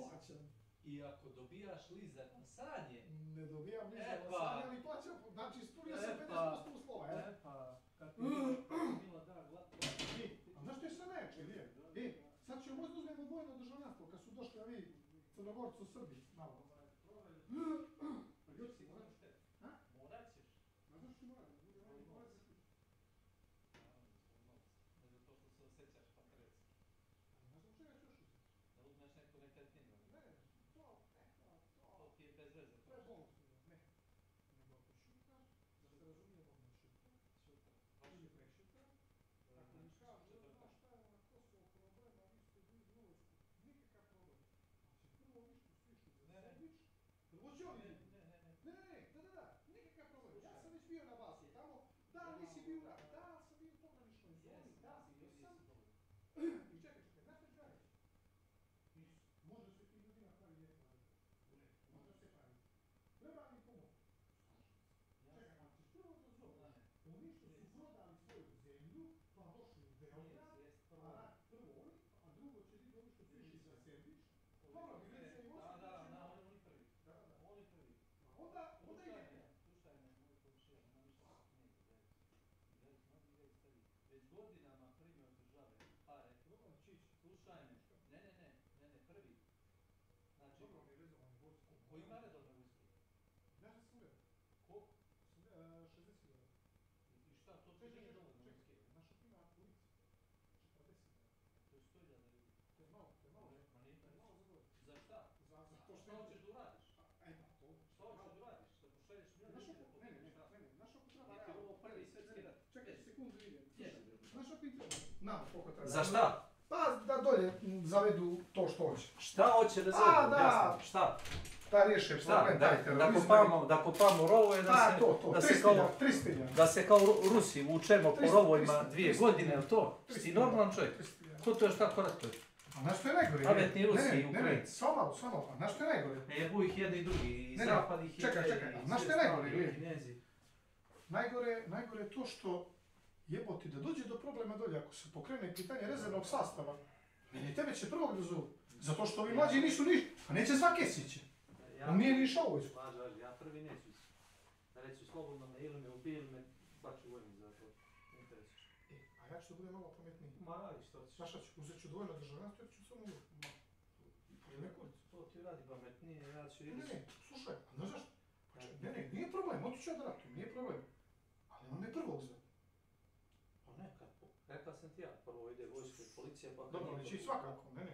i ako dobijaš list za glasanje... Ne dobijam list za glasanje, ali plaćam, znači ispunio sam 50% uslova, kad ti bilo da glasanje... A znaš što je sad neče, nije? Sad ćemo možda uzmemo dvojno državljanstvo, kad su došli ovi Crnogorci u Srbiji, malo. Pa ljudi si morat ćeš. Morat ćeš. Ma znaš što morat? Morat ćeš. Ne zato što se osjećaš patriotski. Znaš zbog čega ću još uzeti? Da uzmeš neku nekretninu. Ne, to ti je bez veze. To je bonus. Ne. Nego ako šutaš, da se razumijemo na šuta. Ili prešuta. Ako mi kažu, znaš šta je na Kosovo problema, vi ste blizu vojsku. Nikakav problem. Znači prvo ništa svišu za sandvič. Prvo će oni... Da, nikakav problem. Ja sam već bio na bazi tamo. Da, nisi bio rad. Da, sam bio u pograničnoj zoni. Da, bio sam. I čekaj, znaš što ću ja reći? Može se ti ljudi napravi lijepo raditi. Može se pravi. Treba mi pomoći. Čekaj, ali ćeš prvo dozvoliti. Oni što su prodali svoju zemlju, pa došli u Beograd, prvo oni, a drugo će biti oni što su išli za sandvič. Dobro, milicija i vojska. Da, oni prvi. Oni prvi. Onda ide. Slušaj me, moj komšija, ima više već godinama primi od države pare. Slušaj me, ne, prvi. Znači, ko ima redovne vojske? Ja sam uvijek. Koliko? 60.000. I šta, to ti nije dovoljno vojske? Naša ima policija. 40.000. To je 100.000 ljudi. To je malo. Ma nije to malo za gore. Za šta? Za to Šta što hoćeš da uradiš? Ajde, to. Šta hoćeš da uradiš? Da pošalješ Ne, znaš ako treba realno. Ovo prvi svjetski rat. Čekaj, sekundu idem. Znaš ako im treba? Nama, koliko treba. Za šta? Pa da dolje zavedu to što hoće. Šta hoće da zavedu? Jasno, šta? Da riješe problem taj terorizma. Da kopamo rovove, da se kao Rusi vučemo po rovojima 2 godine, ili to? Si normalan čovjek? Ko to još tako ratuje? A znaš što je najgore? Pametni Rusi i Ukrajinci. Samo malo, a znaš što je najgore? Jebu ih jedni i drugi, i zapad ih čekaj, a znaš što je najgore? Najgore je to što jeboti da dođe do problema dolje, ako se pokrene pitanje rezervnog sastava, meni tebe će prvog da zovu. Zato što ovi mlađi nisu a neće svake siće. On nije ni išao u vojsku. Ja prvi neću ići. Da reći slobodno me ili me ubije ili me bači u vojnik za to. Interesuš. A ja ću da budem malo pametniji. Ma radi što ćeš. Znaš šta ću, uzet ću dvojno državljanstvo, ja ću samo uvijek. To ti radi pametnije, ja ću ili... Ne, slušaj, a znaš zašto? Ne, nije problem, otiću ja da ratujem, nije problem. Ali nemoj me prvog zvati. Pa ne, kako? Rekao sam ti ja, prvo ide vojsko i policija, pa... Dobro, oni će i svakako, ne.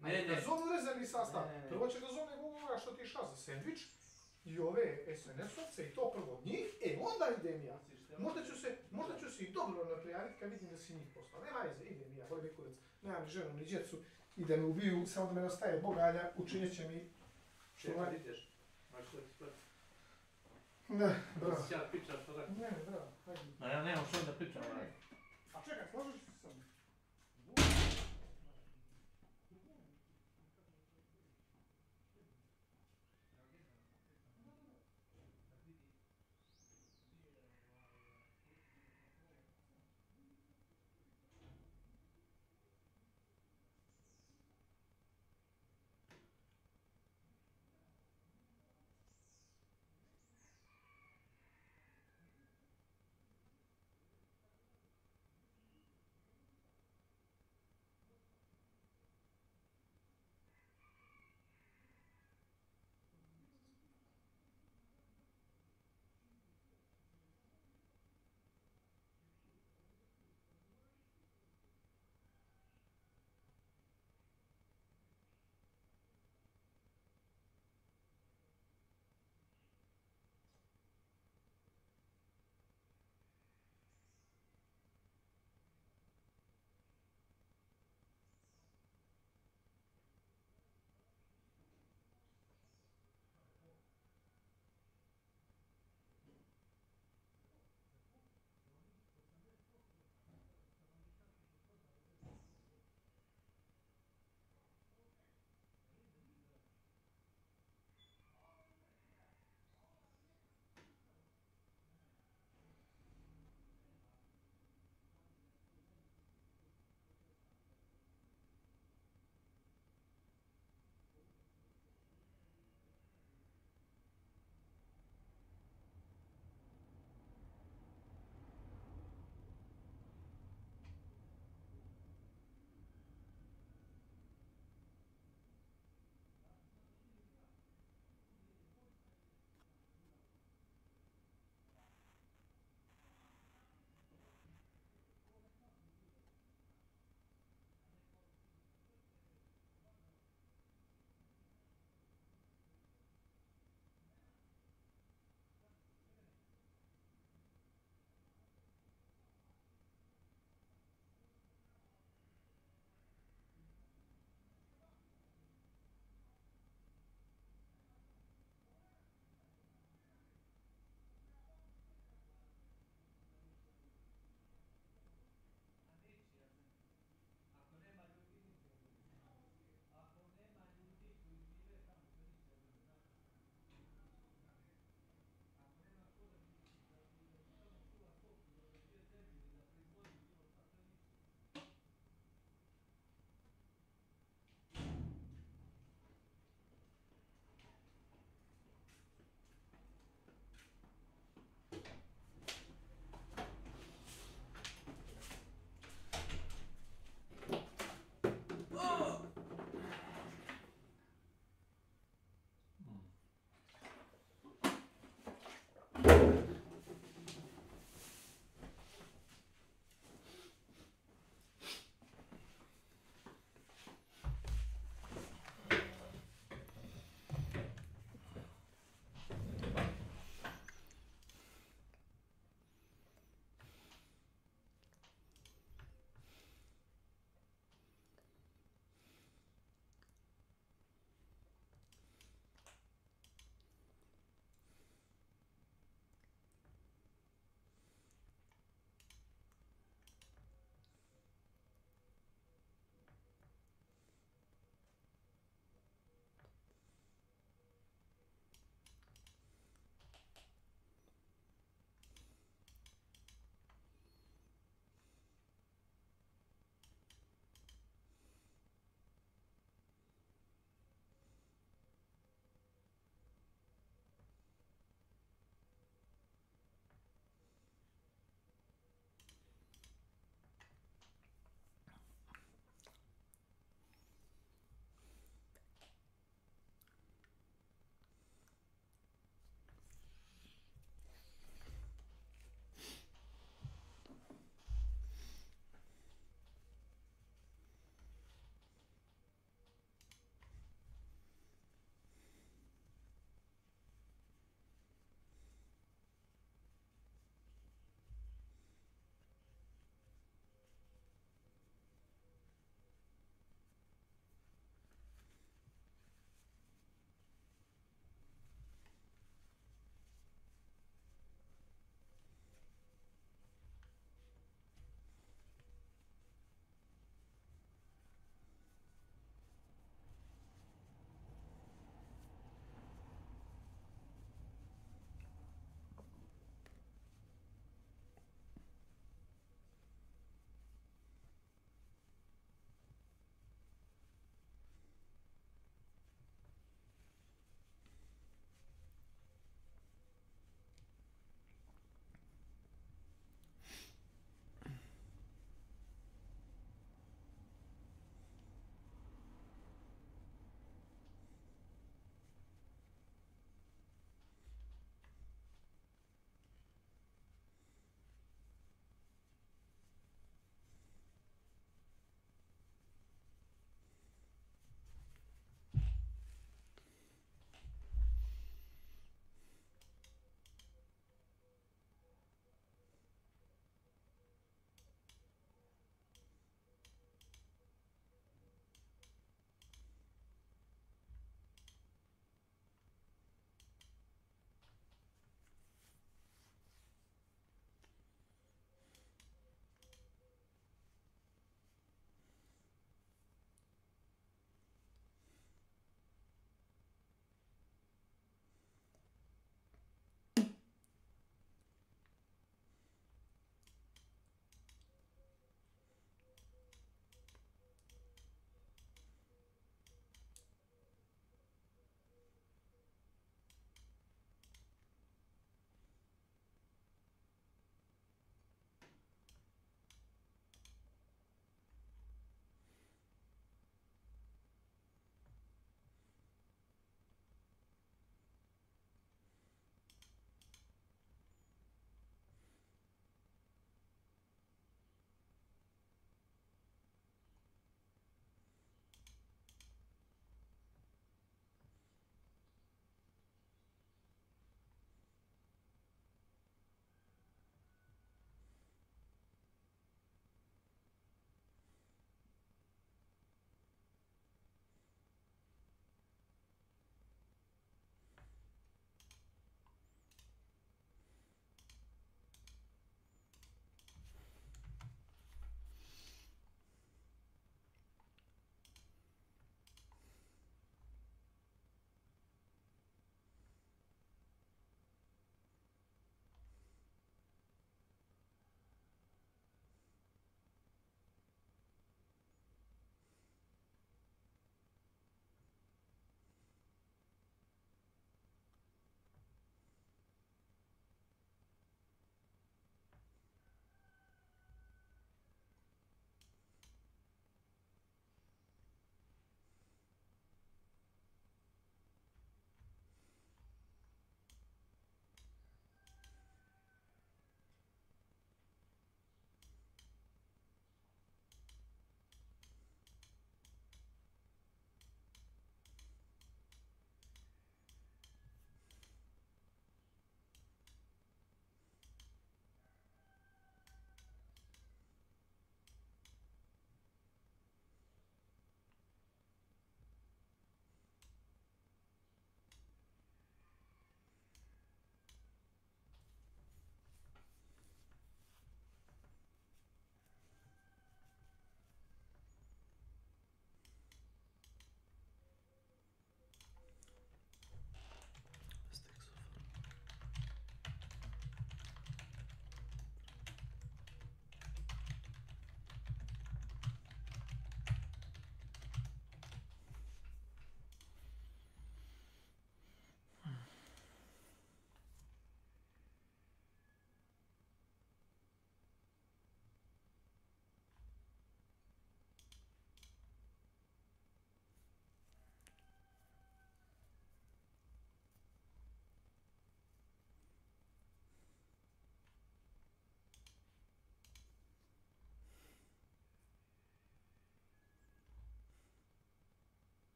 Ne, zovu rezervni sastav. Prvo će da zove ovoga što ti je šao za sandvič i ove SNS-ovce i to prvo njih, onda idem ja. Možda ću se i dobro naprijaviti kad vidim da si njih poslao. Nema veze, idem ja, boli me kurac. Nemam ni ženu, ni djecu, idem u ubiju, samo da me ostaje bogalja, učinjet će mi... Čekaj, ideš? Maš što ekspert? Ne, bravo. Si ja pričam što da? Ne, bravo, hajde. A ja nemam što da pričam, ali... A čekaj, složiš se sam.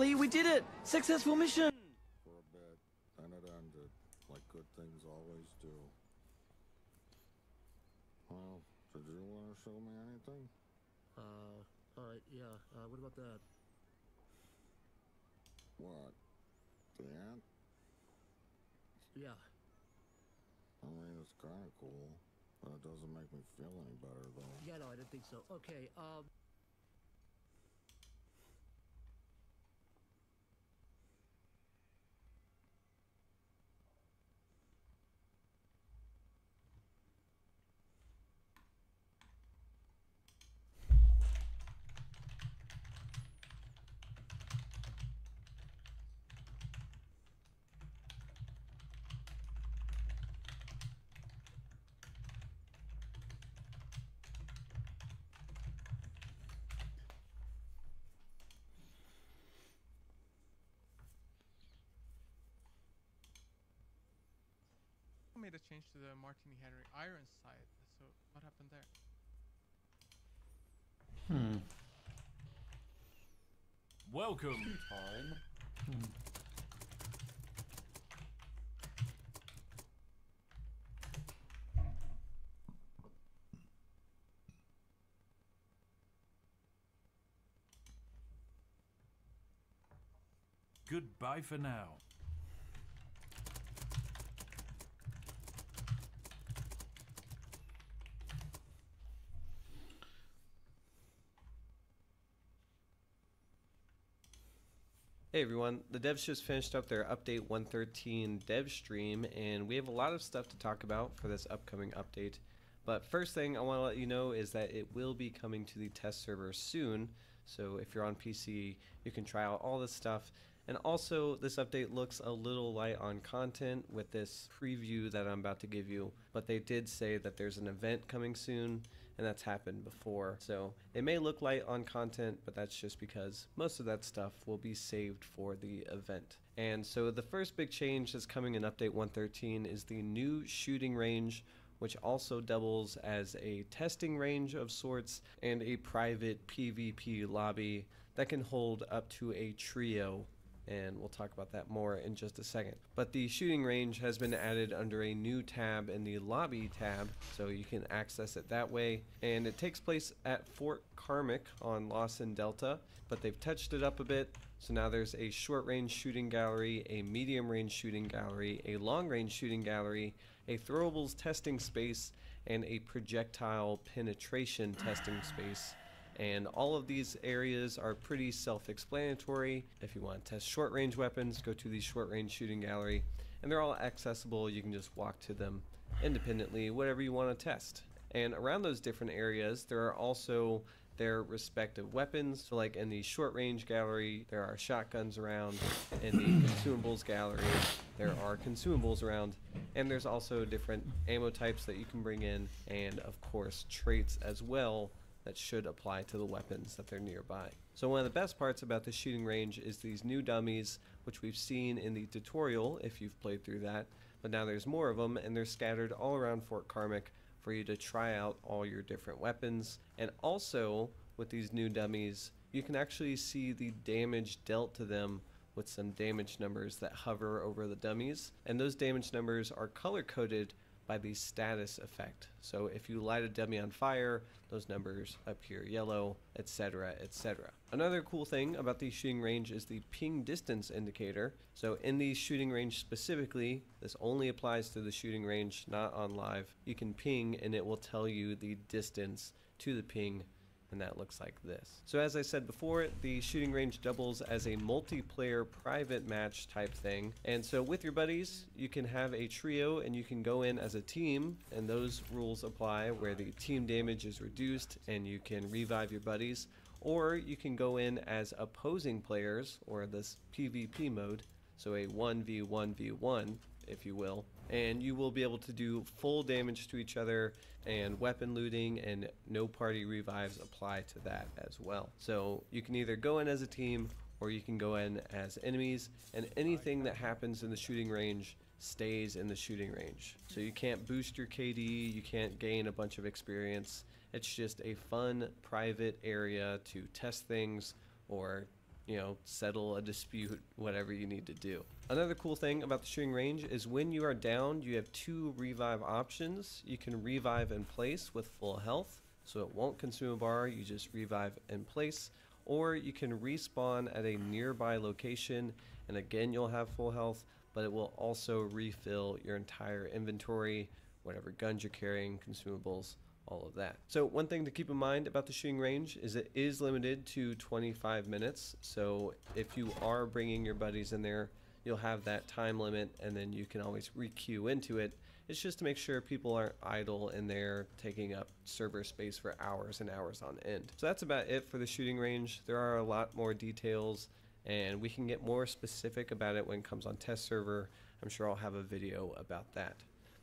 We did it! Successful mission! For a bit, then it ended, like good things always do. Well, did you want to show me anything? Yeah, what about that? What? The ant? Yeah. I mean, it's kind of cool, but it doesn't make me feel any better, though. Yeah, no, I didn't think so. Okay, made a change to the Martini Henry Iron side, so what happened there? Welcome. time. Goodbye for now. Hey everyone, the devs just finished up their update 113 dev stream, and we have a lot of stuff to talk about for this upcoming update. But first thing I want to let you know is that it will be coming to the test server soon, so if you're on PC, you can try out all this stuff. And also, this update looks a little light on content with this preview that I'm about to give you, but they did say that there's an event coming soon, and that's happened before. So it may look light on content, but that's just because most of that stuff will be saved for the event. And so the first big change that's coming in update 113 is the new shooting range, which also doubles as a testing range of sorts and a private PvP lobby that can hold up to a trio. And we'll talk about that more in just a second. But the shooting range has been added under a new tab in the lobby tab, so you can access it that way. And it takes place at Fort Carmick on Lawson Delta, but they've touched it up a bit. So now there's a short range shooting gallery, a medium range shooting gallery, a long range shooting gallery, a throwables testing space, and a projectile penetration testing space. And all of these areas are pretty self-explanatory. If you want to test short-range weapons, go to the short-range shooting gallery, and they're all accessible. You can just walk to them independently, whatever you want to test. And around those different areas, there are also their respective weapons. So like in the short-range gallery, there are shotguns around. In the consumables gallery, there are consumables around. And there's also different ammo types that you can bring in, and of course traits as well that should apply to the weapons that they're nearby. So one of the best parts about the shooting range is these new dummies, which we've seen in the tutorial if you've played through that, but now there's more of them, and they're scattered all around Fort Carmick for you to try out all your different weapons. And also with these new dummies, you can actually see the damage dealt to them with some damage numbers that hover over the dummies, and those damage numbers are color coded by the status effect. So if you light a dummy on fire, those numbers appear yellow, etc., etc. Another cool thing about the shooting range is the ping distance indicator. So in the shooting range specifically, this only applies to the shooting range, not on live. You can ping and it will tell you the distance to the ping, and that looks like this. So as I said before, the shooting range doubles as a multiplayer private match type thing. And so with your buddies, you can have a trio and you can go in as a team, and those rules apply where the team damage is reduced and you can revive your buddies. Or you can go in as opposing players, or this PvP mode, so a 1v1v1, if you will, and you will be able to do full damage to each other, and weapon looting and no party revives apply to that as well. So you can either go in as a team or you can go in as enemies, and anything that happens in the shooting range stays in the shooting range. So you can't boost your KD, you can't gain a bunch of experience. It's just a fun private area to test things or you know, settle a dispute, whatever you need to do. Another cool thing about the shooting range is when you are down, you have 2 revive options. You can revive in place with full health, so it won't consume a bar, you just revive in place. Or you can respawn at a nearby location, and again you'll have full health, but it will also refill your entire inventory, whatever guns you're carrying, consumables, all of that. So one thing to keep in mind about the shooting range is it is limited to 25 minutes. So if you are bringing your buddies in there, you'll have that time limit, and then you can always re-queue into it. It's just to make sure people aren't idle in there taking up server space for hours and hours on end. So that's about it for the shooting range. There are a lot more details, and we can get more specific about it when it comes on test server. I'm sure I'll have a video about that.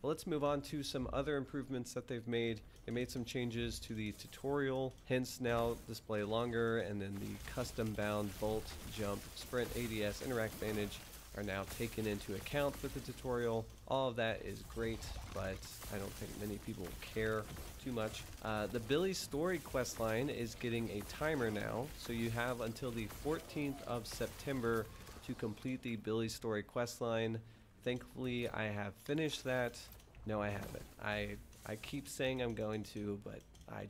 But let's move on to some other improvements that they've made. They made some changes to the tutorial, hence now display longer, and then the custom bound bolt, jump, sprint, ADS, interact advantage are now taken into account with the tutorial. All of that is great, but I don't think many people care too much. The Billy Story questline is getting a timer now, so you have until the 14th of September to complete the Billy Story questline. Thankfully, I have finished that. No, I haven't. I keep saying I'm going to, but I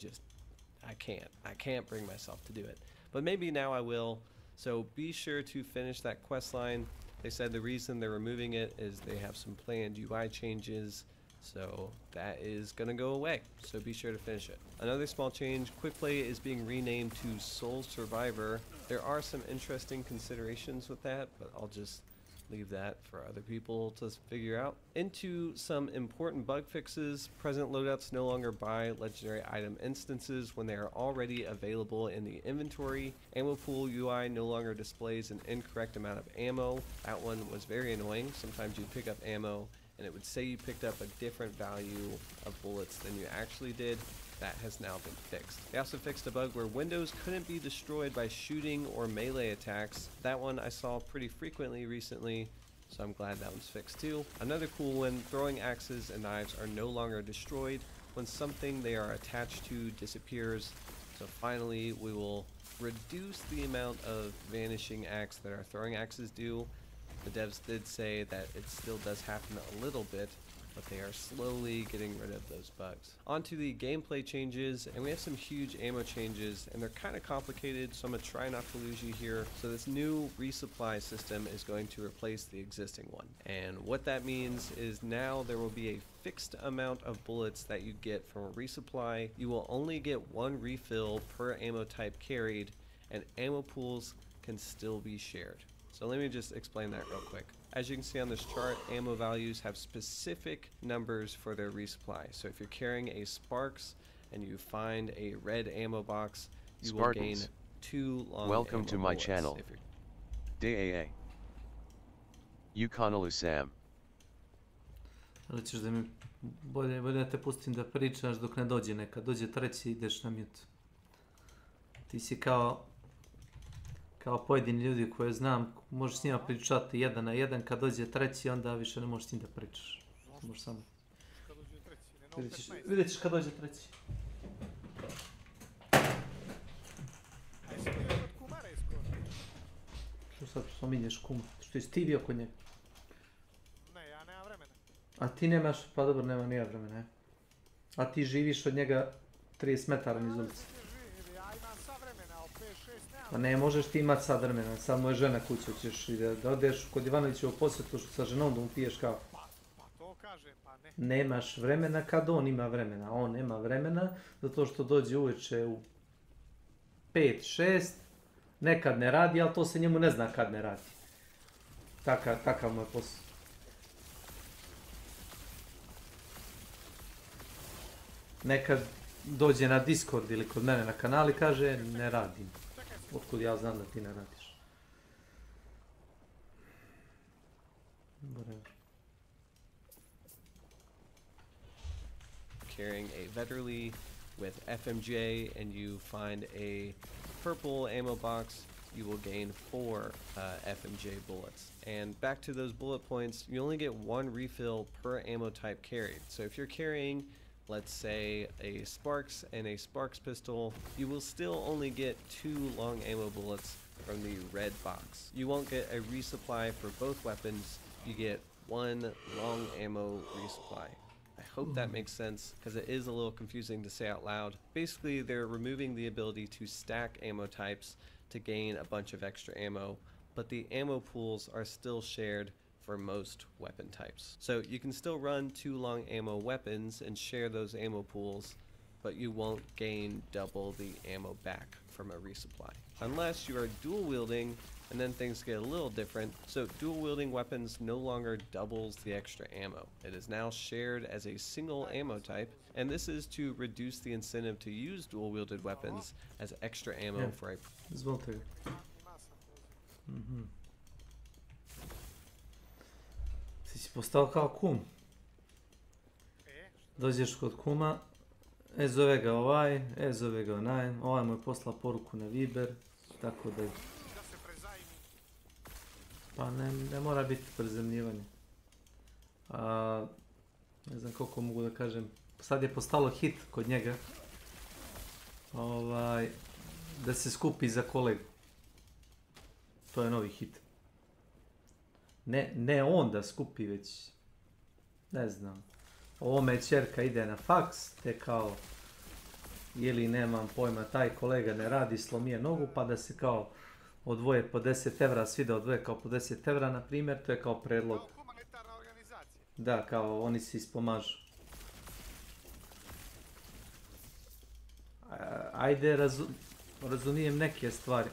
can't. I can't bring myself to do it. But maybe now I will. So be sure to finish that questline. They said the reason they're removing it is they have some planned UI changes, so that is gonna go away. So be sure to finish it. Another small change, Quick Play is being renamed to Soul Survivor. There are some interesting considerations with that, but I'll just leave that for other people to figure out. Into some important bug fixes. Present loadouts no longer buy legendary item instances when they are already available in the inventory. Ammo pool UI no longer displays an incorrect amount of ammo. That one was very annoying. Sometimes you'd pick up ammo and it would say you picked up a different value of bullets than you actually did. That has now been fixed. They also fixed a bug where windows couldn't be destroyed by shooting or melee attacks. That one I saw pretty frequently recently, so I'm glad that one's fixed too. Another cool one, throwing axes and knives are no longer destroyed when something they are attached to disappears. So finally we will reduce the amount of vanishing axe that our throwing axes do. The devs did say that it still does happen a little bit, but they are slowly getting rid of those bugs. On to the gameplay changes, and we have some huge ammo changes, and they're kind of complicated, so I'm going to try not to lose you here. So this new resupply system is going to replace the existing one. And what that means is now there will be a fixed amount of bullets that you get from a resupply. You will only get 1 refill per ammo type carried, and ammo pools can still be shared. So let me just explain that real quick. As you can see on this chart, ammo values have specific numbers for their resupply. So if you're carrying a Sparks and you find a red ammo box, you will gain 2 long welcome ammo to my bullets. channel. DAA. Yukonalu Sam. Ali ćeš da mi bolje da te pustim da pričaš dok ne dođe neka. Dođe treći, ideš na mute. Ti si kao pojedini ljudi koje znam, možeš s njima pričati 1 na 1, kad dođe treći onda više ne možeš s njim da pričaš. Možeš samo. Vidjet ćeš kad dođe treći. Što sad spominješ kuma? Što jesi ti bio kod njega? Ne, ja nemam vremena. A ti nemaš, pa dobro, nema nija vremena, A ti živiš od njega 30 metara niz ulice. Pa ne možeš ti imati sad vremena, sad moja žena kuću, ćeš da odeš kod Ivanovića u posjetu sa ženom da mu piješ kafu. Pa to kažem, pa ne. Nemaš vremena kad on ima vremena, on nema vremena zato što dođe uveče u 5-6, nekad ne radi, ali to se njemu ne zna kad ne radi. Takav mu je posao. Nekad dođe na Discord ili kod mene na kanal i kaže ne radim. Otkud ja znam da ti ne radiš. Carrying a Vetterli with FMJ and you find a purple ammo box, you will gain 4 FMJ bullets. And back to those bullet points, you only get 1 refill per ammo type carried. So if you're carrying let's say a Sparks and a Sparks pistol, you will still only get 2 long ammo bullets from the red box. You won't get a resupply for both weapons, you get 1 long ammo resupply. I hope that makes sense, because it is a little confusing to say out loud. Basically, they're removing the ability to stack ammo types to gain a bunch of extra ammo, but the ammo pools are still shared for most weapon types. So you can still run 2 long ammo weapons and share those ammo pools, but you won't gain double the ammo back from a resupply. Unless you are dual wielding, and then things get a little different. So dual wielding weapons no longer doubles the extra ammo. It is now shared as a single ammo type, and this is to reduce the incentive to use dual wielded weapons as extra ammo for a... Izvolite ga. Ti si postao kao kum. Dođeš kod kuma, zove ga ovaj, zove ga onaj, ovaj mu je poslao poruku na Viber, tako da... Pa ne mora biti prezemljivanje. Ne znam koliko mogu da kažem. Sad je postalo hit kod njega. Da se skupi za kolegu. To je novi hit. Ne on da skupi, već... Ne znam. Ovome ćerka ide na faks, te kao... Ili nemam pojma, taj kolega ne radi, slomije nogu, pa da se kao... odvoje po 10 evra, svi da odvoje kao po 10 evra, na primjer, to je kao predlog. Da, kao oni se ispomažu. Ajde, razumijem neke stvari.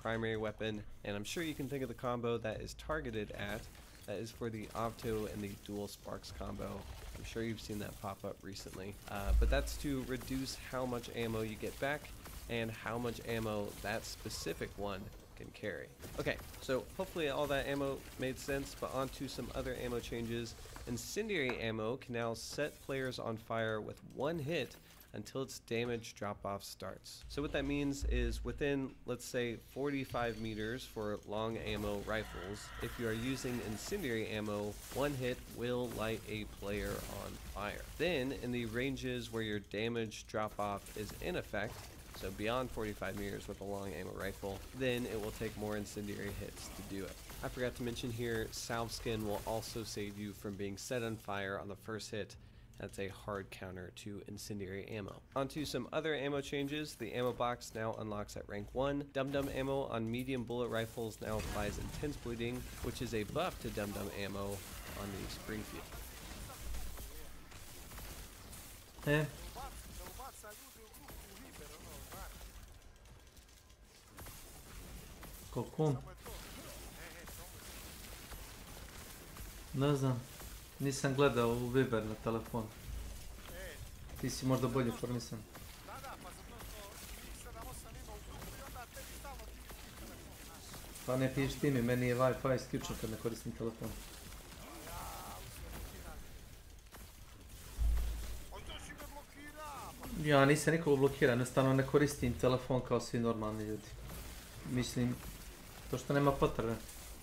Primary weapon, and I'm sure you can think of the combo that is targeted at. That is for the Opto and the Dual Sparks combo. I'm sure you've seen that pop up recently. But that's to reduce how much ammo you get back and how much ammo that specific one can carry. Okay, so hopefully all that ammo made sense, but on to some other ammo changes. Incendiary ammo can now set players on fire with 1 hit until its damage drop-off starts. So what that means is within, let's say, 45 meters for long ammo rifles, if you are using incendiary ammo, 1 hit will light a player on fire. Then, in the ranges where your damage drop-off is in effect, so beyond 45 meters with a long ammo rifle, then it will take more incendiary hits to do it. I forgot to mention here, salve skin will also save you from being set on fire on the first hit. That's a hard counter to incendiary ammo. Onto some other ammo changes. The ammo box now unlocks at rank 1. Dum Dum ammo on medium bullet rifles now applies intense bleeding, which is a buff to Dum Dum ammo on the Springfield. Koliko? Ne znam. Nisam gledao u Viber na telefonu. Ti si možda bolje informisan. Pa ne piši ti mi, meni je Wi-Fi isključen kad ne koristim telefon. Ja nisam nikoga blokirao, jednostavno ne koristim telefon kao svi normalni ljudi. Mislim, to što nema potrebe.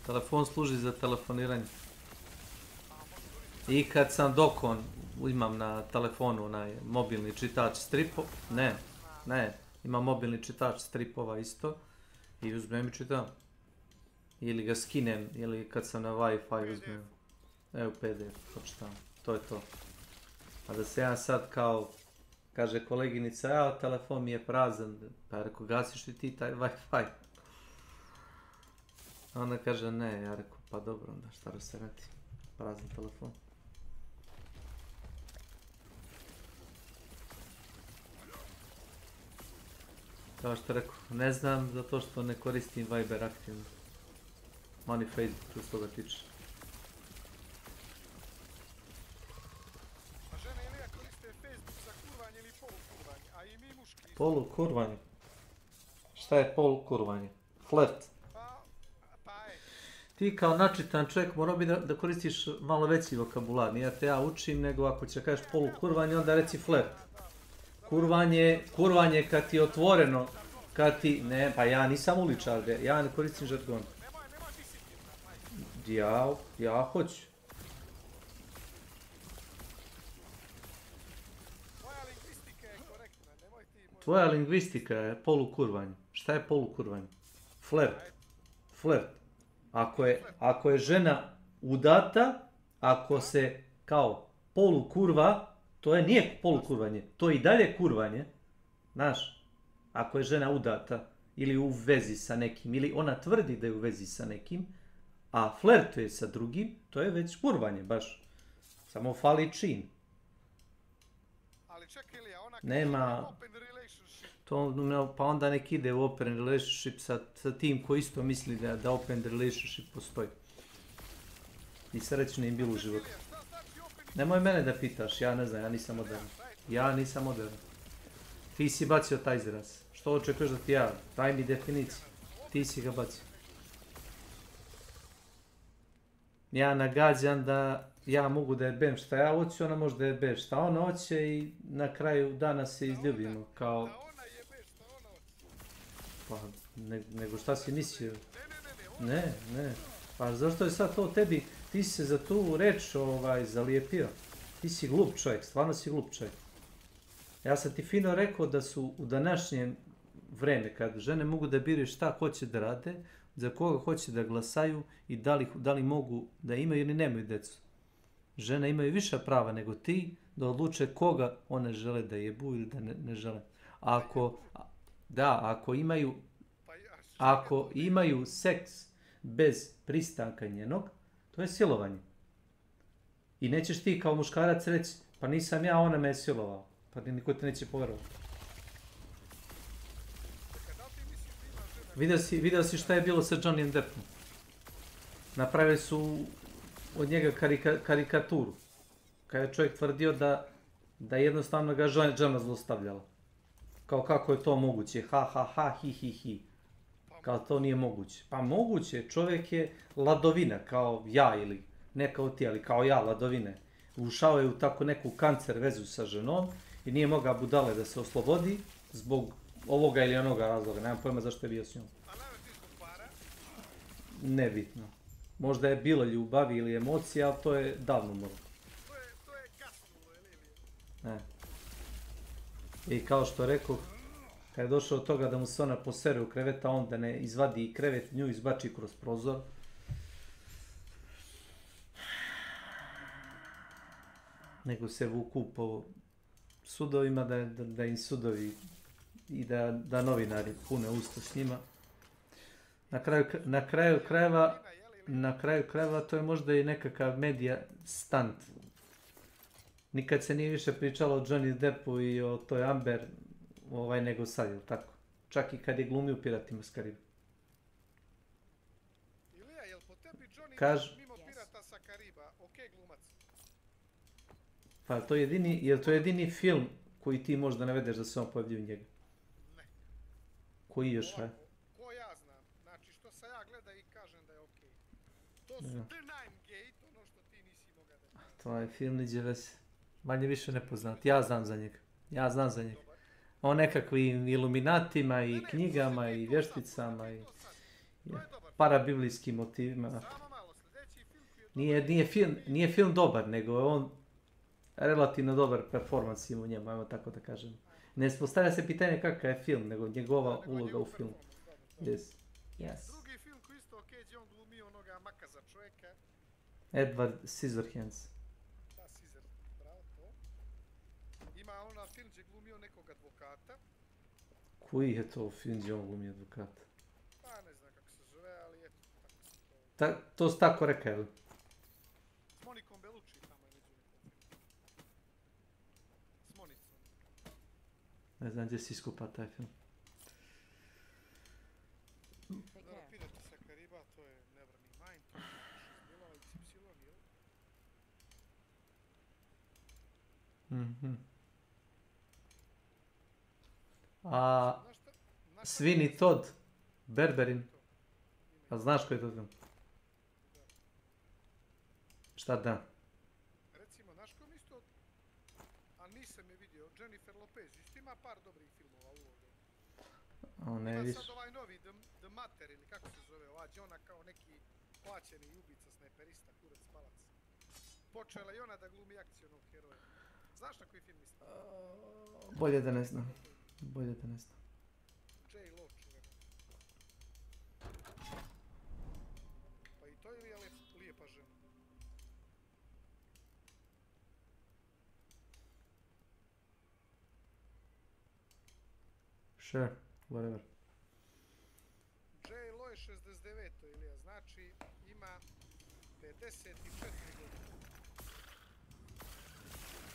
Telefon služi za telefoniranje. I kad sam dokon, imam na telefonu onaj mobilni čitač stripova, ne, imam mobilni čitač stripova isto i uzmem i čitam. Ili ga skinem, ili kad sam na Wi-Fi uzmem. Evo PDF, počitam, to je to. A da se ja sad kao, kaže koleginica, ja telefon mi je prazan, pa ja rekao, gasiš li ti taj Wi-Fi? A ona kaže, ne, ja rekao, pa dobro onda, šta da se radi, prazan telefon. Kao što rekao, ne znam zato što ne koristim Viber aktivno. Mani Facebook što se toga tiče. A žene Ilija koriste Facebook za kurvanje ili polukurvanje, a i mi muški. Polukurvanje? Šta je polukurvanje? Flirt. Ti kao načitan čovjek morao bi da koristiš malo veći vokabular. Nije te ja učim, nego ako će kažeš polukurvanje, onda reci flirt. Kurvanje kad ti je otvoreno, kad ti... Ne, pa ja nisam uličar, ja ne koristim žargon. Ja hoću. Tvoja lingvistika je polukurvanje. Šta je polukurvanje? Flirt. Ako je žena udata, ako se kao polukurva, to nije polukurvanje, to je i dalje kurvanje. Znaš, ako je žena udata ili u vezi sa nekim, ili ona tvrdi da je u vezi sa nekim, a flertuje sa drugim, to je već kurvanje, baš. Samo fali čin. Nema... Pa onda nek ide u open relationship sa tim koji isto misli da open relationship postoji. I srećno im bilo u životu. Nemoj mene da pitaš, ja ne znam, ja nisam modern. Ti si bacio taj izraz. Što očekuješ da ti ja? Daj mi definiciju. Ti si ga bacio. Ja nagađam da ja mogu da jebem šta ja hoću, ona može da jebe šta ona hoće i na kraju dana se izljubimo kao... Pa, nego šta si mislio? Ne. Pa zašto je sad to tebi? Ti si se za tu reč zalijepio. Ti si glup čovjek, stvarno si glup čovjek. Ja sam ti fino rekao da su u današnjem vreme, kad žene mogu da biraju šta hoće da rade, za koga hoće da glasaju i da li mogu da imaju ili nemaju decu. Žene imaju više prava nego ti da odluče koga one žele da jebu ili da ne žele. Ako imaju seks bez pristanka njenog, to je silovanje. I nećeš ti kao muškarac reći, pa nisam ja, ona me je silovao. Pa niko te neće poverovati. Vidio si šta je bilo sa Johnnyem Deppom. Napravili su od njega karikaturu. Kada je čovjek tvrdio da jednostavno ga žena zlostavljala. Kao kako je to moguće, ha, hi. Kao to nije moguće. Pa moguće, čovjek je ladovina, kao ja ili ne kao ti, ali kao ja, ladovine. Ušao je u tako neku kancer vezu sa ženom i nije mogao budale da se oslobodi zbog ovoga ili onoga razloga. Nemam pojma zašto je bio s njom. Nebitno. Možda je bilo ljubavi ili emocija, ali to je davno umrlo. To je kasno, I kao što rekao, kad je došao od toga da mu se ona posere u kreveta, on da ne izvadi krevet, nju izbači kroz prozor. Nego se vuku po sudovima, da im sudovi i da novinari pune usta s njima. Na kraju krajeva to je možda i nekakav medija stunt. Nikad se nije više pričalo o Johnny Deppu i o toj Amber nego sad, je li tako? Čak i kad je glumio u Piratima s Kariba. Kaž... Mimo Pirata sa Kariba, okej glumac. Pa to je to jedini film koji ti možda navedeš da se on pojavljuje u njega? Ne. Koji još, a? Ko ja znam, znači što sam ja gleda i kažem da je okej. To su Ja. The Nine Gate, ono što ti nisi mogao da znaš. To je film niđe veze. Manje više nepoznat. Ja znam za njega. O nekakvim iluminatima i knjigama i vješticama i parabiblijskim motivima. Nije film dobar, nego je on relativno dobar performans ima u njemu, ajmo tako da kažem. Ne postavlja se pitanje kakav je film, nego njegova uloga u filmu. Yes. Drugi film koji isto okej, gdje on glumi onoga makaza čovjeka. Edward Scissorhands. Da, Scissor, bravo, to. Ima ona film gdje glumio nekog advokata. Koji je to film gdje on glumi advokata? Pa ne znam kako se zove, ali eto, tako se to... To su tako rekao. S Monikom Bellucci tamo je među nekom filmu. S Monicom. Ne znam gdje si iskupa taj film. Pirata sa Kariba, to je Nevermind Mind, to je bilo XY, jel? A Sweeney Todd, Berberin. A znaš koji je to film? Šta da? Recimo, znaš kom isto, a nisam je vidio, Jennifer Lopez, isto ima par dobrih filmova uloga. Ima sad ovaj novi, The Matter, ili kako se zove, ova gdje ona kao neki plaćeni ubica, snajperista, kurac palac. Počela i ona da glumi akcionog heroja. Znaš na koji film mislim? Bolje da ne znam. J-Lo čuvena. Pa i to je lijepa žena. Sure, whatever. J-Lo je 69. Ilija, znači ima 54 godine.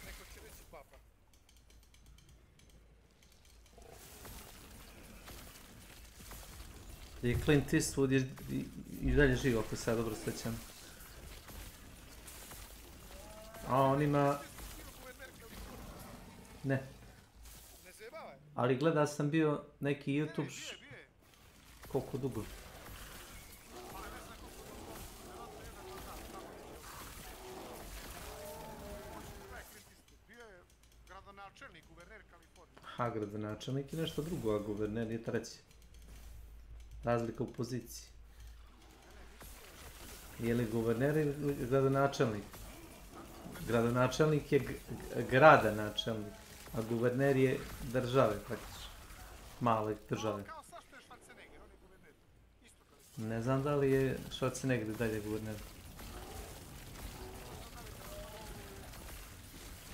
Neko će reći baba. I Clint Eastwood je i dalje živ, ako se ja dobro sjećam. A on ima... Ne. Ali gleda sam bio neki YouTube... Koliko dugo? Bio je gradonačelnik, guverner Kalifornije. Ha, gradonačelnik je nešto drugo, a guverner je treći. Razlika u poziciji. Je li guverner ili gradonačelnik? Gradonačelnik je grada načelnik, a guverner je države praktično. Male države. Ne znam da li je Schwarzenegger dalje guverner.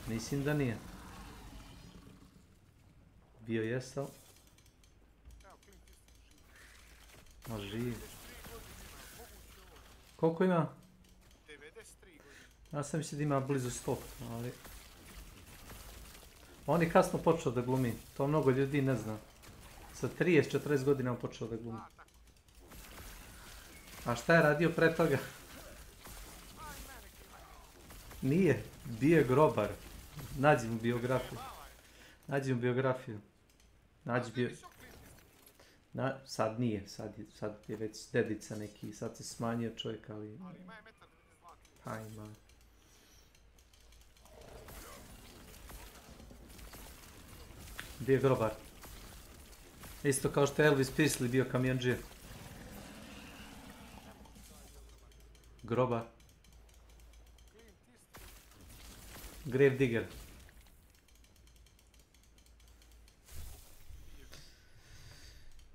Mislim da nije. Bio jest, ali... Ma živ. Koliko ima? 93 godine. Ja sam mislio da ima blizu 100, ali... On je kasno počeo da glumi, to mnogo ljudi ne zna. Sa 30-40 godina on počeo da glumi. A šta je radio pre toga? Nije, bio je grobar. Nađi mu biografiju. Sad nije, sad je već dedica neki, sad se smanjio čovjek, ali... Ali ima je 1,92 m. Pa ima. Bio je grobar. Isto kao što je Elvis Presley bio kamionđija. Grobar. Grave digger.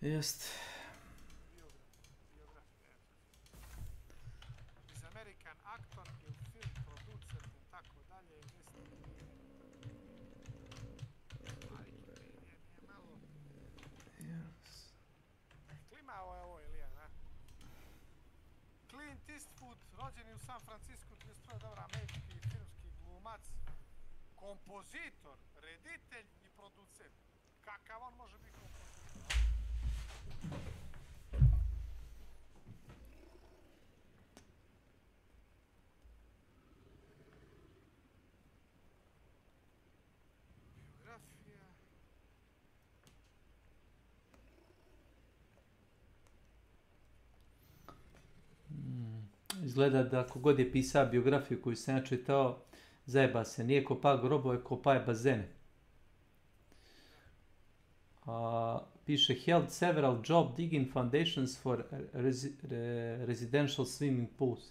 Jest. Iz American aktor i film producent i tako dalje. Klima ovo Ilija, da? Clint Eastwood, rođen je u San Francisco, 31 dobar američki filmski glumac, kompozitor, reditelj i producent. Kakav on može biti kompozitor? izgleda da kogod je pisao biografiju koju sam ja čitao, zajeba se, nije kopao grobove, kopao je bazene. Piše held several job digging foundations for residential swimming pools.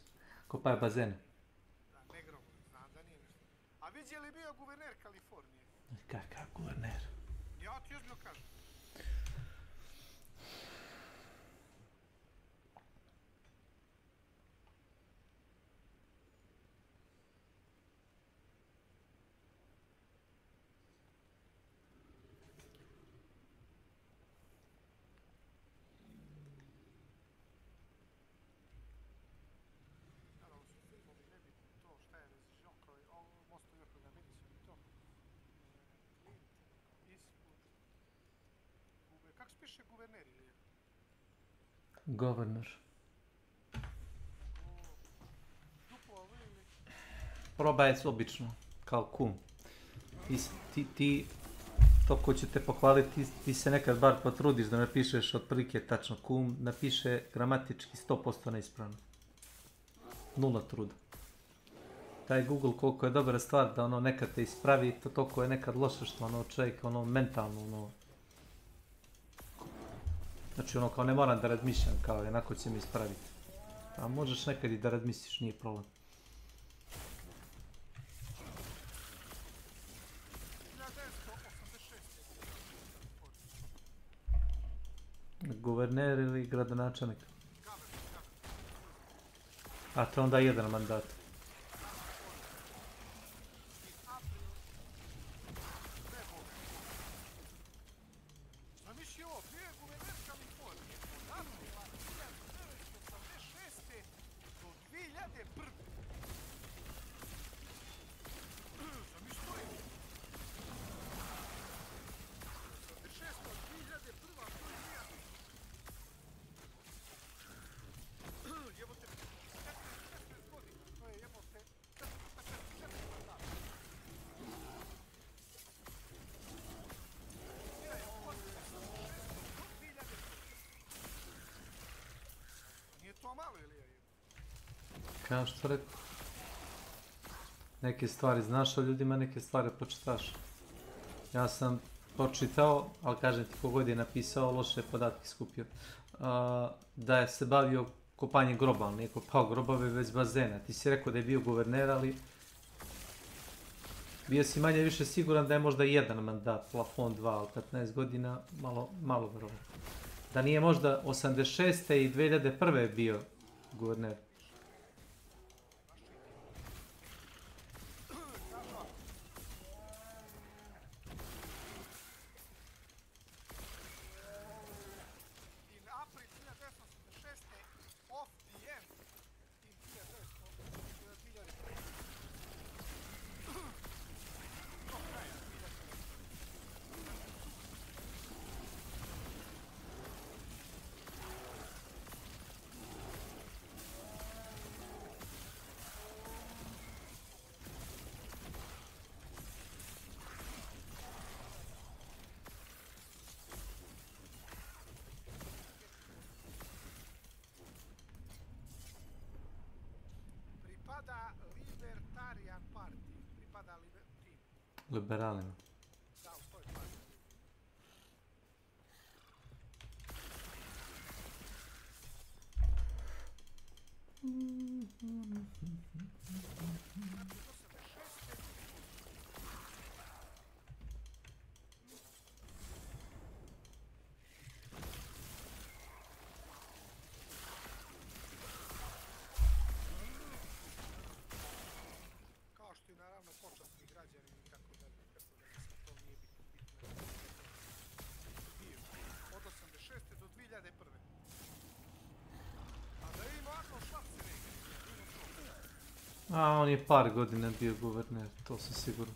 Kopao je bazene. Da, ne grobove, znam da nije nešto. A vidi je li bio guverner Kalifornije? Kakav guverner? Ja ti ozbiljno kažem. Kako se piše guverner ili? Governor. Duplo ili? Probaj obično, kao kum. Ti to ko će te pohvaliti, ti se nekad bar potrudiš da napišeš otprilike tačno kum, napiše gramatički 100% neispravno. Nula truda. Taj Google koliko je dobra stvar da ono nekad te ispravi, to toliko je nekad loše što ono čovjek ono mentalno ono... Znači ono kao ne moram da razmišljam, kao jednako će me ispraviti. A možeš nekad i da razmisliš, nije problem. Guverner ili gradonačelnik? A to onda jedan mandat. Kao što rekao, neke stvari znaš o ljudima, neke stvari pročitaš. Ja sam pročitao, ali kažem ti kogod je napisao, loše podatke skupio, da je se bavio kopanjem groba, ali nije kopao grobove već bazena. Ti si rekao da je bio guverner, ali bio si manje više siguran da je možda jedan mandat, plafon 2, ali 15 godina, malo verovatno. Da nije možda 86. i 2001. bio guverner. Pripada Libertarian Party. Pripada tim. Liberalima. Da, u toj partiji. Kao što i naravno počasni građani i tako dalje, sad to nije bitno. Bio. Od 86. do 2001. A da ima Arnold Schwarzenegger. A on je par godina bio guverner, to sam siguran.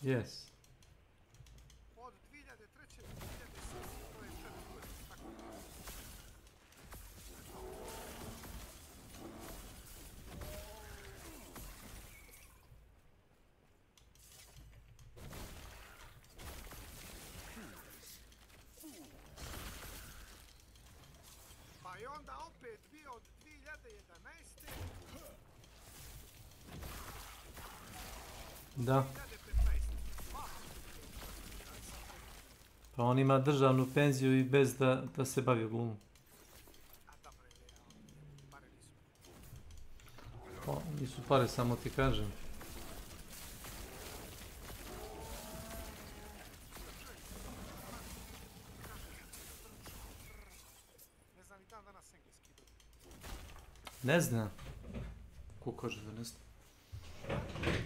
Yes. Od 2003. do 2007. To je 4 godine. Tako. Pa i onda opet bio od 2011. Da. Pa on ima državnu penziju i bez da se bavi glumom. Pa, nisu pare, samo ti kažem. Ne zna. Ko kaže da ne zna?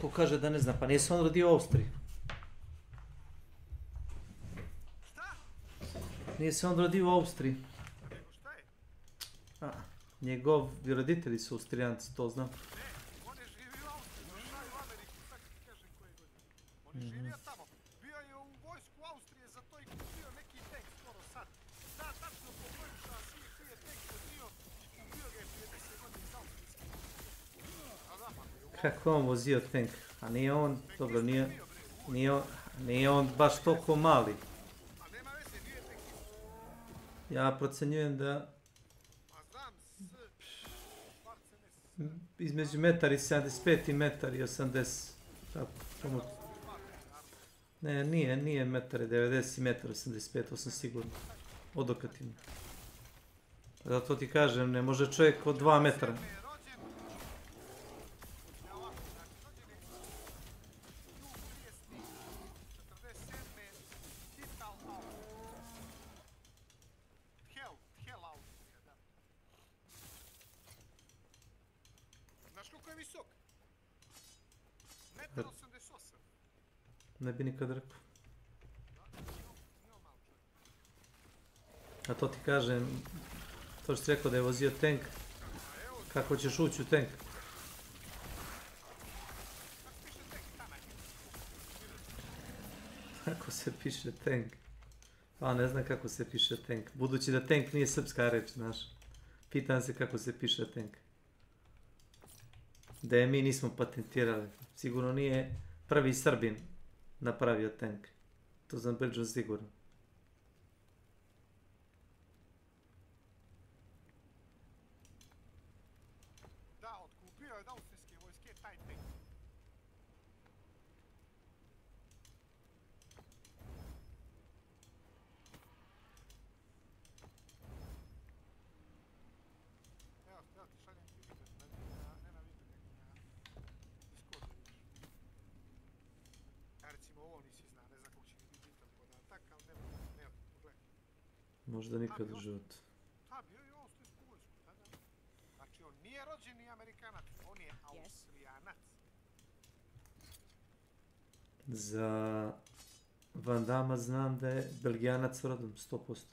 Ko kaže da ne zna? Pa nije se on rodio u Austriji. Nije se on rodio u Austriji. A, njegovi roditelji su Austrijanci, to znam. On je živio u Austriji, došao je u Ameriku, sad ti kažem koje godine. On je živio tamo, bio je u vojsku Austrije, zato i kupio neki tank skoro sad. Da, tačno po broju šasije, prije tank je bio, kupio ga je prije 10 godina iz Austrijske. Kako on vozio tank? A nije on, dobro, nije on baš toliko mali. Ja procenjujem da između 1,75 i 1,80 m. Ne, nije 1,90 m i 1,85 m, to sam sigurno. Odokativno. Zato ti kažem, ne može čovjek od 2 metra. Ne bi nikad rekao. A to ti kažem, to što si rekao da je vozio tank, kako ćeš ući u tank? Kako se piše tank? Pa ne znam kako se piše tank. Budući da tank nije srpska reč, znaš. Pitam se kako se piše tank. Da je mi nismo patentirali. Sigurno nije prvi Srbin napravio tank. To sam prilično sigurno. Da, otkupio je od austrijske vojske taj tank. Evo ti šaljem ti video, ne na video, nego na Discordu vidiš. Ja recimo ovo nisi zna, ne znam kako će mi biti bitan podatak, ali nema, pogledaj. Možda nikad u životu. Da, bio je u austrijsku vojsku, da. Znači on nije rođeni Amerikanac, on je Austrijanac. Za Van Damme znam da je Belgijanac rodom, 100%.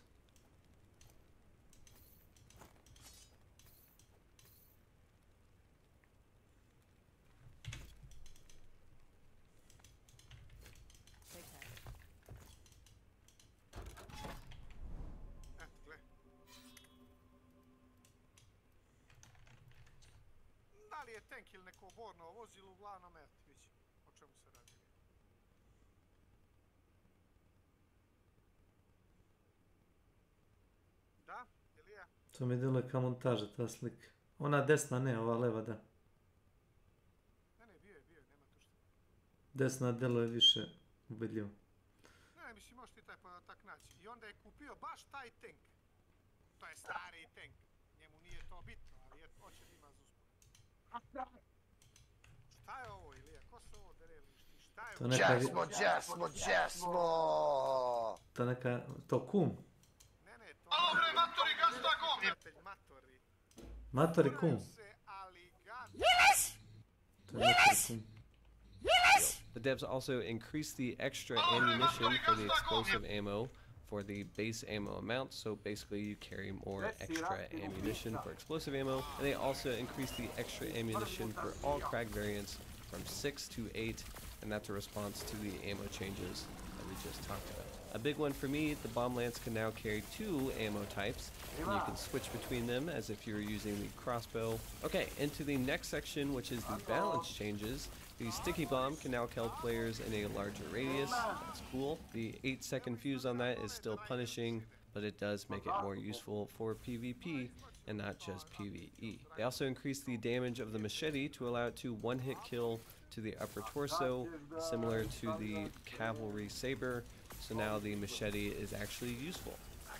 Da li je tank ili neko borno vozilo, uglavnom eto, vidjet o čemu se radi. Da, ili ja? To mi deluje kao montaža, ta slika. Ona desna ne, ova leva da. Ne, bio je, nema tu što. Desna deluje više ubedljivo. Ne, mislim, možeš ti taj podatak naći. I onda je kupio baš taj tank. To je stari tank. Njemu nije to bitno, ali je hoće da ima za uspod. Šta je ovo, Ilija? Ko se ovo dere lišti? Šta je ovo? Džasmo! To neka, to kum. Ne, to... Alo bre, matori, gazda govna! Matori. Matori kum. To je matori kum. The devs also increased the extra ammunition for the explosive ammo for the base ammo amount, so basically you carry more extra ammunition for explosive ammo, and they also increased the extra ammunition for all crag variants from 6 to 8 and that's a response to the ammo changes that we just talked about. A big one for me, the bomb lance can now carry 2 ammo types, and you can switch between them as if you're using the crossbow. Okay, into the next section, which is the balance changes. The sticky bomb can now kill players in a larger radius. That's cool. The 8-second fuse on that is still punishing, but it does make it more useful for PvP and not just PvE. They also increased the damage of the machete to allow it to one-hit kill to the upper torso, similar to the cavalry saber. So now the machete is actually useful.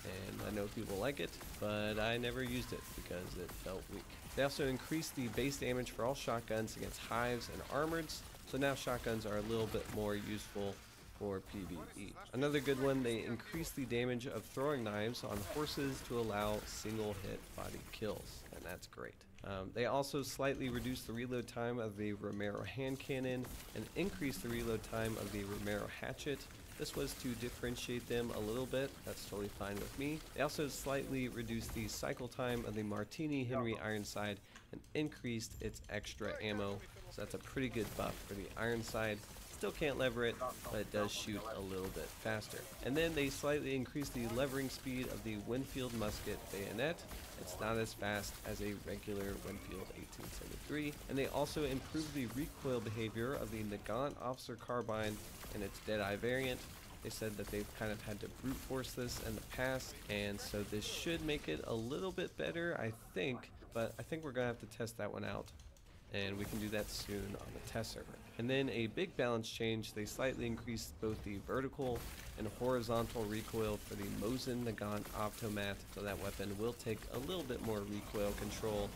And I know people like it, but I never used it because it felt weak. They also increased the base damage for all shotguns against hives and armoreds, so now shotguns are a little bit more useful for PvE. Another good one, they increased the damage of throwing knives on horses to allow single hit body kills, and that's great. They also slightly reduced the reload time of the Romero hand cannon and increased the reload time of the Romero hatchet. This was to differentiate them a little bit. That's totally fine with me. They also slightly reduced the cycle time of the Martini Henry Ironside and increased its extra ammo. So that's a pretty good buff for the Ironside. Still can't lever it, but it does shoot a little bit faster. And then they slightly increased the levering speed of the Winfield musket bayonet. It's not as fast as a regular Winfield 1873. And they also improved the recoil behavior of the Nagant officer carbine and its Deadeye variant. They said that they've kind of had to brute force this in the past, and so this should make it a little bit better, I think, but I think we're gonna have to test that one out, and we can do that soon on the test server. And then a big balance change, they slightly increased both the vertical and horizontal recoil for the Mosin Nagant Optomat, so that weapon will take a little bit more recoil control,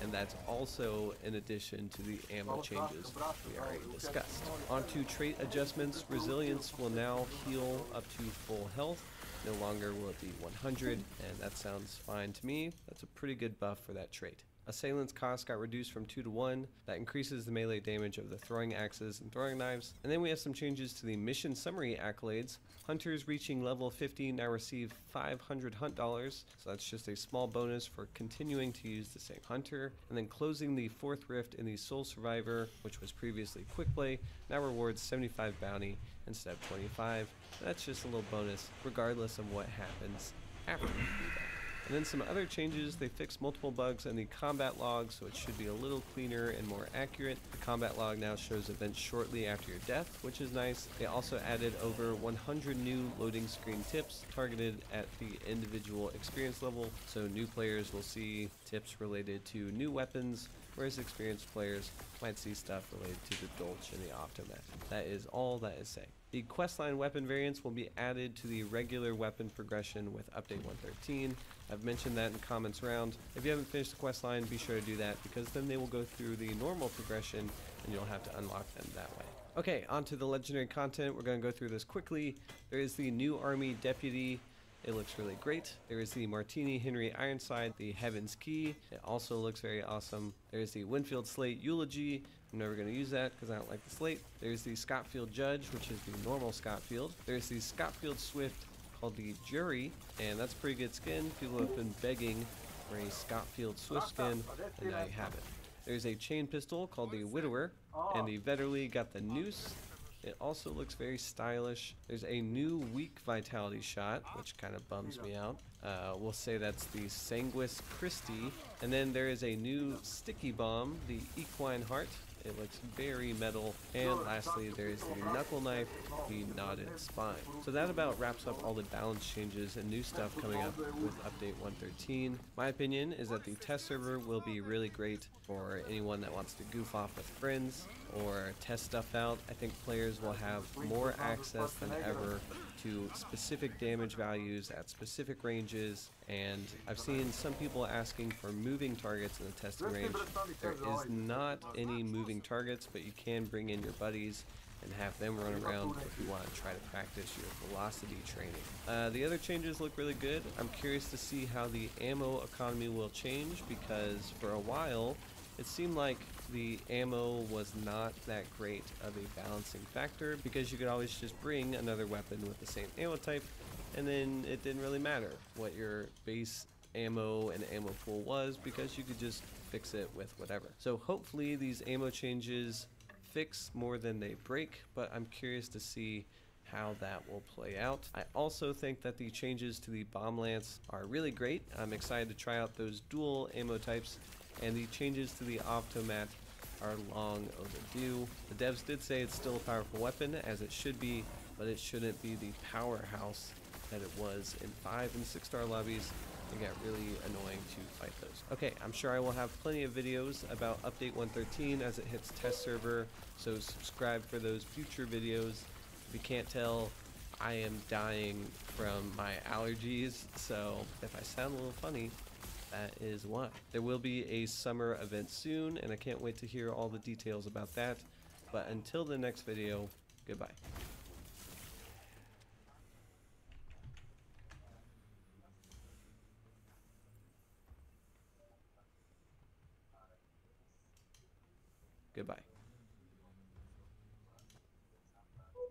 and that's also in addition to the ammo changes we already discussed. On to trait adjustments, resilience will now heal up to full health. No longer will it be 100, and that sounds fine to me. That's a pretty good buff for that trait. Assailant's cost got reduced from 2 to 1. That increases the melee damage of the throwing axes and throwing knives. And then we have some changes to the mission summary accolades. Hunters reaching level 50 now receive 500 hunt dollars. So that's just a small bonus for continuing to use the same hunter. And then closing the 4th rift in the Soul Survivor, which was previously quick play, now rewards 75 bounty instead of 25. And that's just a little bonus regardless of what happens after you do that. And then some other changes, they fixed multiple bugs in the combat log, so it should be a little cleaner and more accurate. The combat log now shows events shortly after your death, which is nice. They also added over 100 new loading screen tips targeted at the individual experience level, so new players will see tips related to new weapons, whereas experienced players might see stuff related to the Dolch and the Optomat. That is all that is saying. The questline weapon variants will be added to the regular weapon progression with update 113. I've mentioned that in comments round. If you haven't finished the questline, be sure to do that, because then they will go through the normal progression and you'll have to unlock them that way. Okay, on to the legendary content. We're going to go through this quickly. There is the new army deputy. It looks really great. There is the Martini Henry Ironside, the Heaven's Key. It also looks very awesome. There's the Winfield Slate Eulogy. I'm never going to use that because I don't like the slate. There's the Scotfield Judge, which is the normal Scotfield. There's the Scotfield Swift called the Jury, and that's pretty good skin. People have been begging for a Scotfield Swift skin, and now you have it. There's a chain pistol called the Widower, and the Vetterli got the Noose. It also looks very stylish. There's a new weak vitality shot, which kind of bums me out. We'll say that's the Sanguis Christi. And then there is a new sticky bomb, the Equine Heart. It looks very metal. And lastly, there's the Knuckle Knife, the Knotted Spine. So that about wraps up all the balance changes and new stuff coming up with update 113. My opinion is that the test server will be really great for anyone that wants to goof off with friends or test stuff out. I think players will have more access than ever to specific damage values at specific ranges, and I've seen some people asking for moving targets in the testing range. There is not any moving targets, but you can bring in your buddies and have them run around if you want to try to practice your velocity training. The other changes look really good. I'm curious to see how the ammo economy will change, because for a while it seemed like the ammo was not that great of a balancing factor, because you could always just bring another weapon with the same ammo type, and then it didn't really matter what your base ammo and ammo pool was, because you could just fix it with whatever. So hopefully these ammo changes fix more than they break, but I'm curious to see how that will play out. I also think that the changes to the bomb lance are really great. I'm excited to try out those dual ammo types, and the changes to the automat are long overdue. The devs did say it's still a powerful weapon, as it should be, but it shouldn't be the powerhouse that it was in 5 and 6 star lobbies. It got really annoying to fight those. Okay, I'm sure I will have plenty of videos about Update 113 as it hits test server, so subscribe for those future videos. If you can't tell, I am dying from my allergies, so if I sound a little funny, that is why. There will be a summer event soon, and I can't wait to hear all the details about that. But until the next video, goodbye. Goodbye.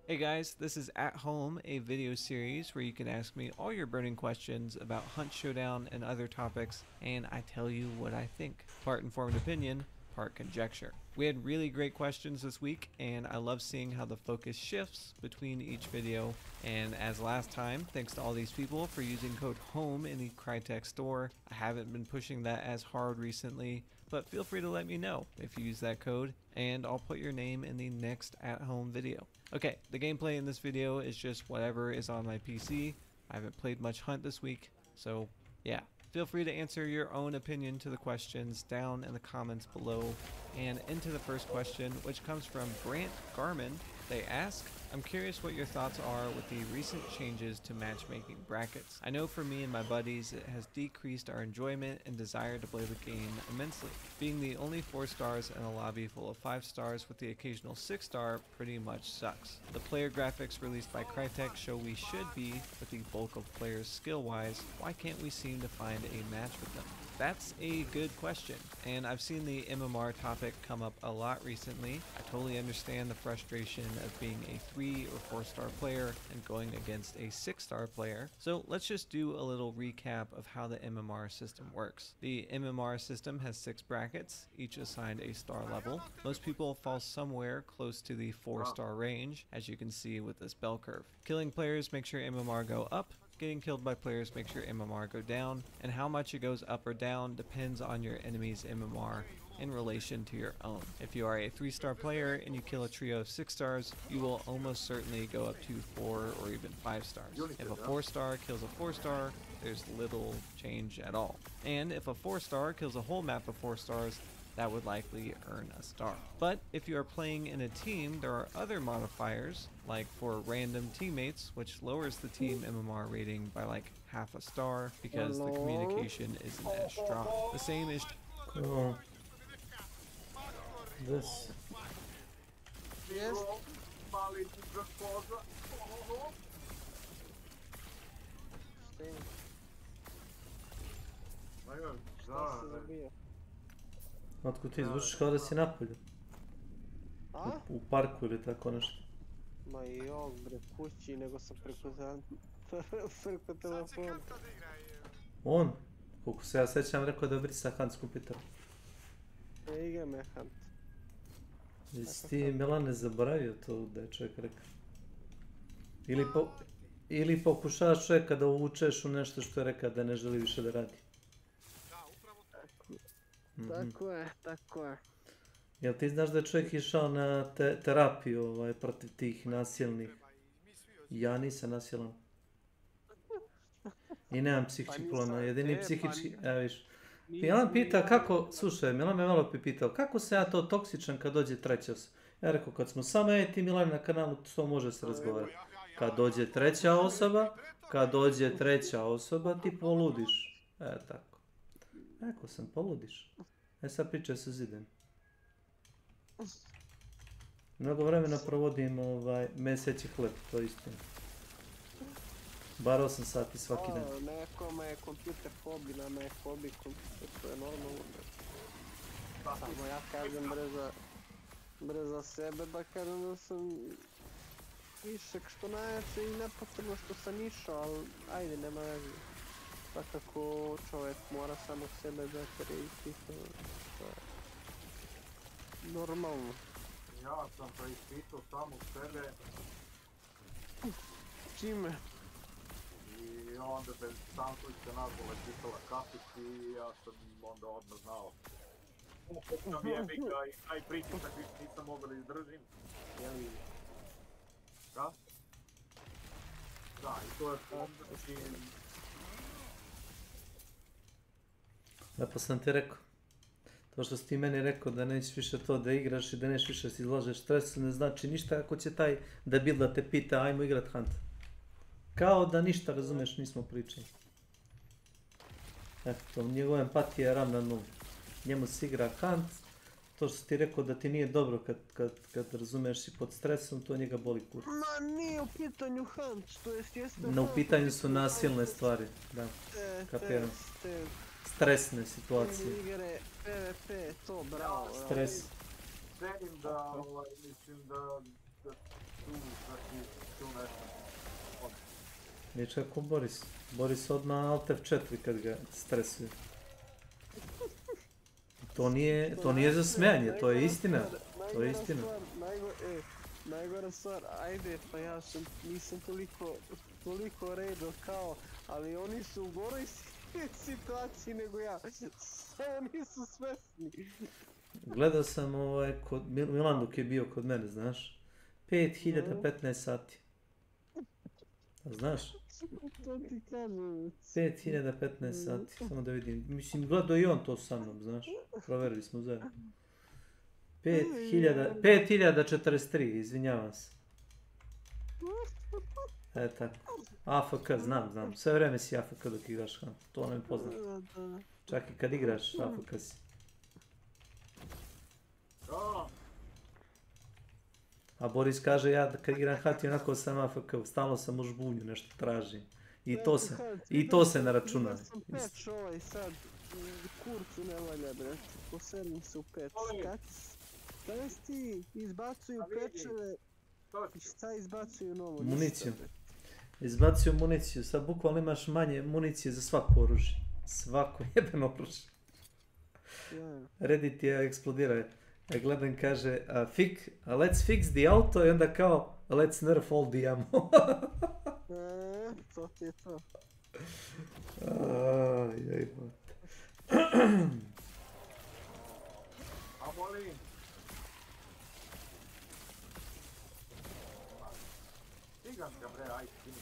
Hey guys, this is At Home, a video series where you can ask me all your burning questions about Hunt Showdown and other topics, and I tell you what I think. Part informed opinion, part conjecture. We had really great questions this week, and I love seeing how the focus shifts between each video. And as last time, thanks to all these people for using code HOME in the Crytek store. I haven't been pushing that as hard recently, but feel free to let me know if you use that code, and I'll put your name in the next At Home video. Okay, the gameplay in this video is just whatever is on my PC. I haven't played much Hunt this week, so yeah. Feel free to answer your own opinion to the questions down in the comments below. And into the first question, which comes from Brant Garmin. They ask, I'm curious what your thoughts are with the recent changes to matchmaking brackets. I know for me and my buddies it has decreased our enjoyment and desire to play the game immensely. Being the only 4 stars in a lobby full of 5 stars with the occasional 6 star pretty much sucks. The player graphics released by Crytek show we should be, with the bulk of players skill wise. Why can't we seem to find a match with them? That's a good question, and I've seen the MMR topic come up a lot recently. I totally understand the frustration of being a 3 or 4 star player and going against a 6 star player. So let's just do a little recap of how the MMR system works. The MMR system has 6 brackets, each assigned a star level. Most people fall somewhere close to the 4 star range, as you can see with this bell curve. Killing players makes your MMR go up. Getting killed by players makes your MMR go down, and how much it goes up or down depends on your enemy's MMR in relation to your own. If you are a 3 star player and you kill a trio of 6 stars, you will almost certainly go up to 4 or even 5 stars. If a 4 star kills a 4 star, there's little change at all. And if a 4 star kills a whole map of 4 stars, that would likely earn a star. But if you are playing in a team, there are other modifiers, like for random teammates, which lowers the team MMR rating by like half a star because the communication isn't as strong. The same is Cool. This. Yes. Otkud ti zvučiš kao da si napolju? U parku ili tako nešto? Ma jok bre, kući, nego sam preko telefona. On? Koliko se ja sećam rekao da brisa Hunt s kompjuterom. Ne igra me Hunt. Jesi ti Milane zaboravio to da je čovjek rekao? Ili pokušavaš čovjeka da uvučeš u nešto što je rekao da ne želi više da radi? Tako je. Jel ti znaš da je čovjek išao na terapiju protiv tih nasilnih? Ja nisam nasilan. I nemam psihički problema, jedini psihički, evo viš. Milan pita kako, slušaj, Milan me malo pitao, kako se ja to toksičan kad dođe treća osoba? Ja rekao, kad smo samo ja i ti Milan na kanalu, to može se razgovarati. Kad dođe treća osoba, ti poludiš. Tako. Rekao sam, poludiš. Sad pričaj sa zidem. Mnogo vremena provodim meseći hleb, to je istina. Bar 8 sati svaki dan. Nekome je kompjuter hobi, nama je hobi kompjuter, to je normalno. Samo ja kažem bre za sebe da kažem da sam višak što najjače i nepotrebno što sam išao, ali ajde, nema veze. Svakako čovjek mora samo sebe da kreiti, to je normalno. Ja sam preispitao samog sebe. Čime? I onda me Stankovića nazvala pitala kapić i ja sam onda odmah znao. Sam jebika i taj pritisak više nisam mogao da izdržim. Jeli... Da? Da, i to je znači... Lepo sam ti rekao. To što si ti meni rekao da nećeš više to da igraš i da nećeš više si izlažeš stresu ne znači ništa ako će taj debil da te pita ajmo igrat Hunt. Kao da ništa, razumeš, nismo pričali. Eto, njegova empatija je ravna nula. Njemu se igra Hunt, to što ti rekao da ti nije dobro kad razumeš si pod stresom, to njega boli kurac. Ma nije u pitanju Hunt, to jest jeste Hunt. No, u pitanju su nasilne stvari, da, kapiram. Stresne situacije. Igre, PvP, to bravo. Stres. Cenim da, mislim da tu, znači, tu nešto. Nije kako Boris. Boris odmah Alt F4 kad ga stresuje. To nije za smijanje, to je istina. To je istina. Najgora stvar, ajde, pa ja nisam toliko redo kao, ali oni su u goroj situaciji nego ja. Samo nisu svesni. Gledao sam kod Milan dok je bio kod mene, znaš. 5015 sati. Znaš? To ti kažem. 5015 sati, samo da vidim. Mislim, gledao i on to sa mnom, znaš. Proverili smo zajedno. 5043, izvinjavam se. Tako. AFK, znam. Sve vreme si AFK dok igraš Hunt. To ne mi poznaš. Čak i kad igraš AFK si. A Boris kaže ja kad igram Hunt onako sam AFK, stalno sam u žbunju, nešto tražim. I to se ne računa. Ja sam peč ovaj sad, kurcu ne valja, brate. Posednim se u peč. Kada si ti izbacuju pečeve, šta izbacuju novo? Municiju. Izbacuju municiju, sad bukvalno imaš manje municije za svako oružje. Svako jebeno oružje. Reddit je eksplodirao. Ja gledam kaže, let's fix the auto i onda kao, let's nerf all the ammo. To ti je to. Jajbote. A molim. Gigantka bre, ajde, kini.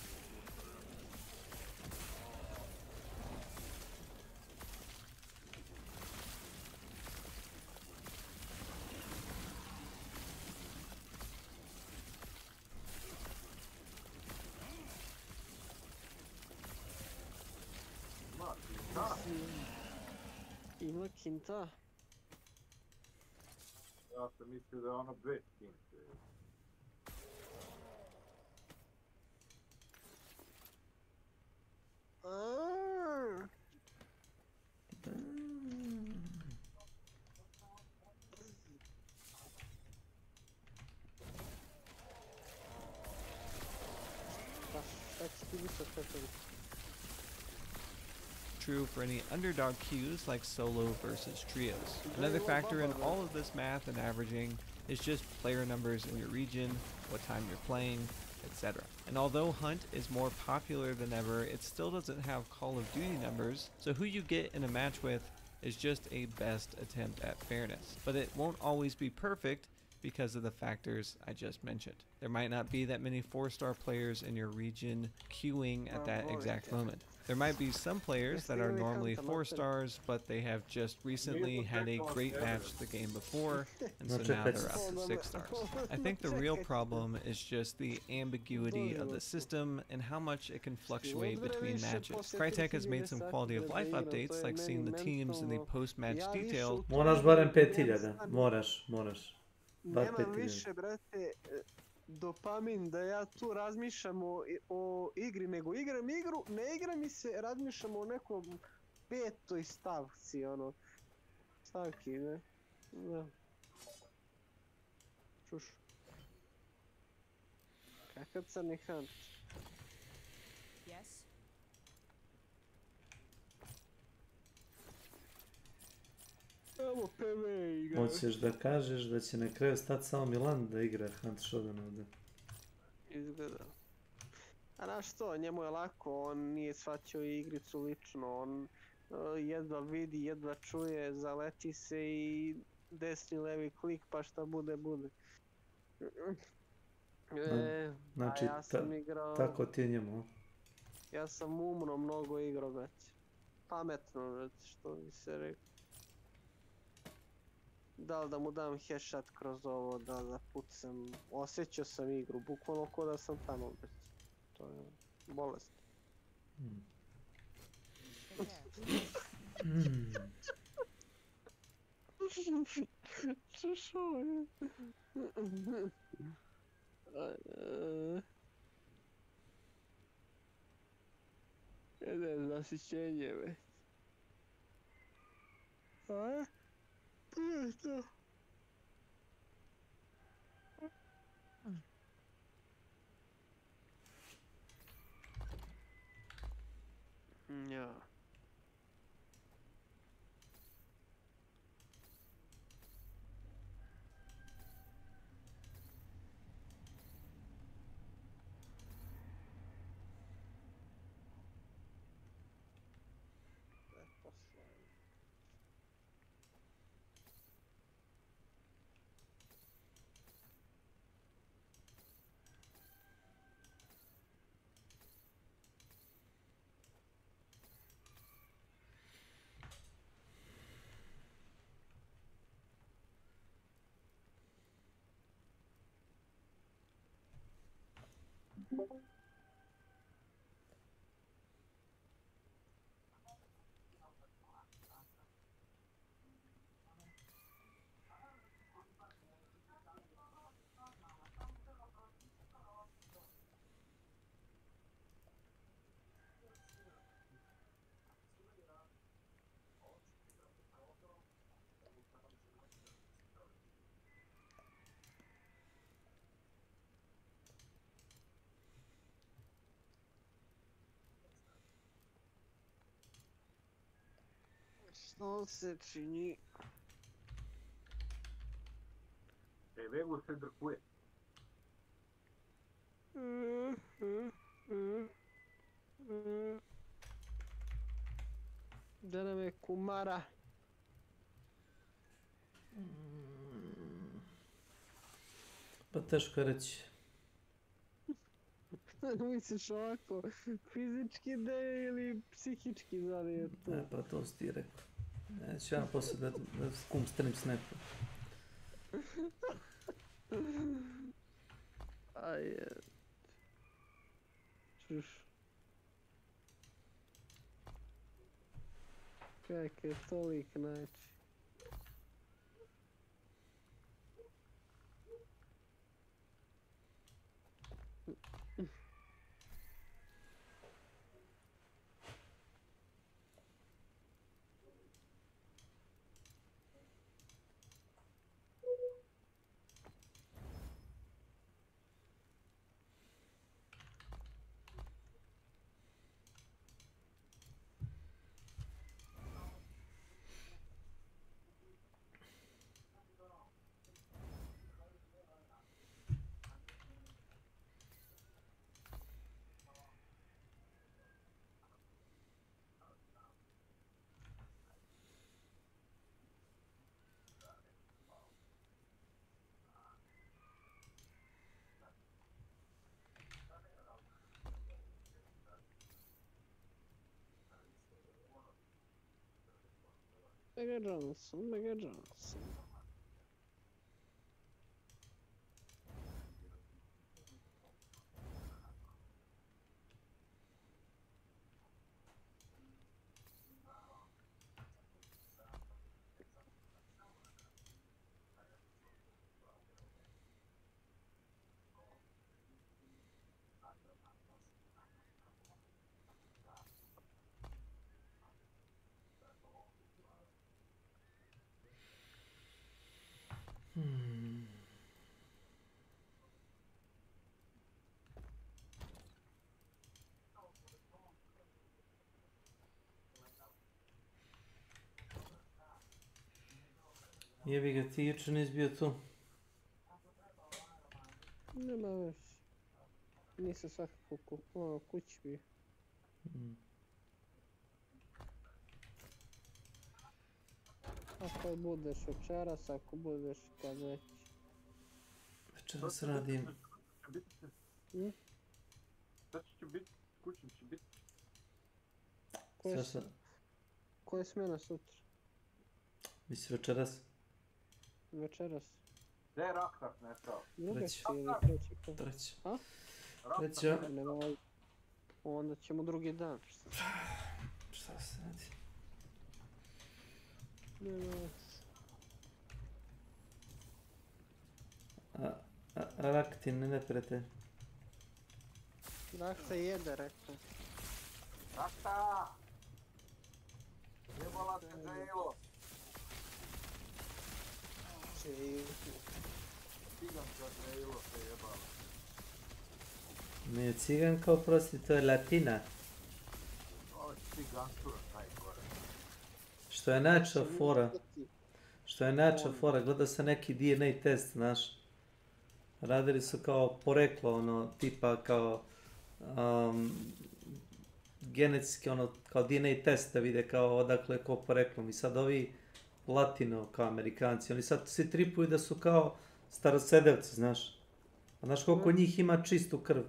Ima kinta. Ja sam mislio da je ono bez kinte. True for any underdog queues like solo versus trios. Another factor in all of this math and averaging is just player numbers in your region, what time you're playing, etc. And although Hunt is more popular than ever, it still doesn't have Call of Duty numbers, so who you get in a match with is just a best attempt at fairness. But it won't always be perfect because of the factors I just mentioned. There might not be that many 4-star players in your region queuing at that exact moment. There might be some players that are normally 4 stars, but they have just recently had a great match the game before, and so now they're up to 6 stars. I think the real problem is just the ambiguity of the system and how much it can fluctuate between matches. Crytek has made some quality of life updates, like seeing the teams in the post-match detail. Moraš barem 5000, moraš. Nemam više, brate, dopamin da ja tu razmišljam o igri, nego igram igru, ne igra mi se, razmišljam o nekom 5. stavci, ono, stavki, ne, da. Čuš. Kakav crni Hunt? Yes. Samo PV igra. Hoćeš da kažeš da će na kraju stati samo Milan da igra Hunt Shodan ovdje? Izgleda. A znaš što, njemu je lako, on nije shvaćao igricu lično, on jedva vidi, jedva čuje, zaleti se i desni levi klik pa šta bude, bude. Znači, ja sam igrao... tako ti je njemu. Ja sam umno mnogo igrao već. Pametno već, što bi se rekao. Da li da mu dam headshot kroz ovo, da li da pucam. Osjećao sam igru, bukvalno ko da sam tamo već. To je bolest. Što je? Jedan zasićenje već. A? To. Ja. Što se čini? Vego se drkuje. Da nam je kumara. Pa teško je reći. Misliš ovako, fizički da je ili psihički da li je to? Pa to si ti rekao. Neću ja poslije da kum stream snapu. Aj, čuš. Kak je to lik naći? Mega Johnson, Mega Johnson. Jebi ga, ti jučer nisi bio tu. Nema već. Nisam svakako kući bio. Ako budeš večeras, ako budeš kad već. Večeras radim. Sad će biti, kućim će biti. Koja je smjena sutra? Misli večeras? Večeras. Gdje je Raktak nestao? Treći. Treći. A? Treća. Onda ćemo drugi dan. Šta se radi? Rak ti ne neprijatelj. Rak se jede, rekao. Rakta! Jebala te Džejlo! Ciganka Džejlo se jebala. Nije ciganka, oprosti, to je latina. Ovo je cigantura najgore. Što je najjača fora, gledao sam neki DNA test, znaš. Radili su kao poreklo, ono, tipa kao genetski, ono, kao DNA test da vide kao odakle je ko poreklom. I sad ovi latino, kao Amerikanci, oni sad svi tripuju da su kao starosedevci, znaš. A znaš koliko njih ima čistu krv?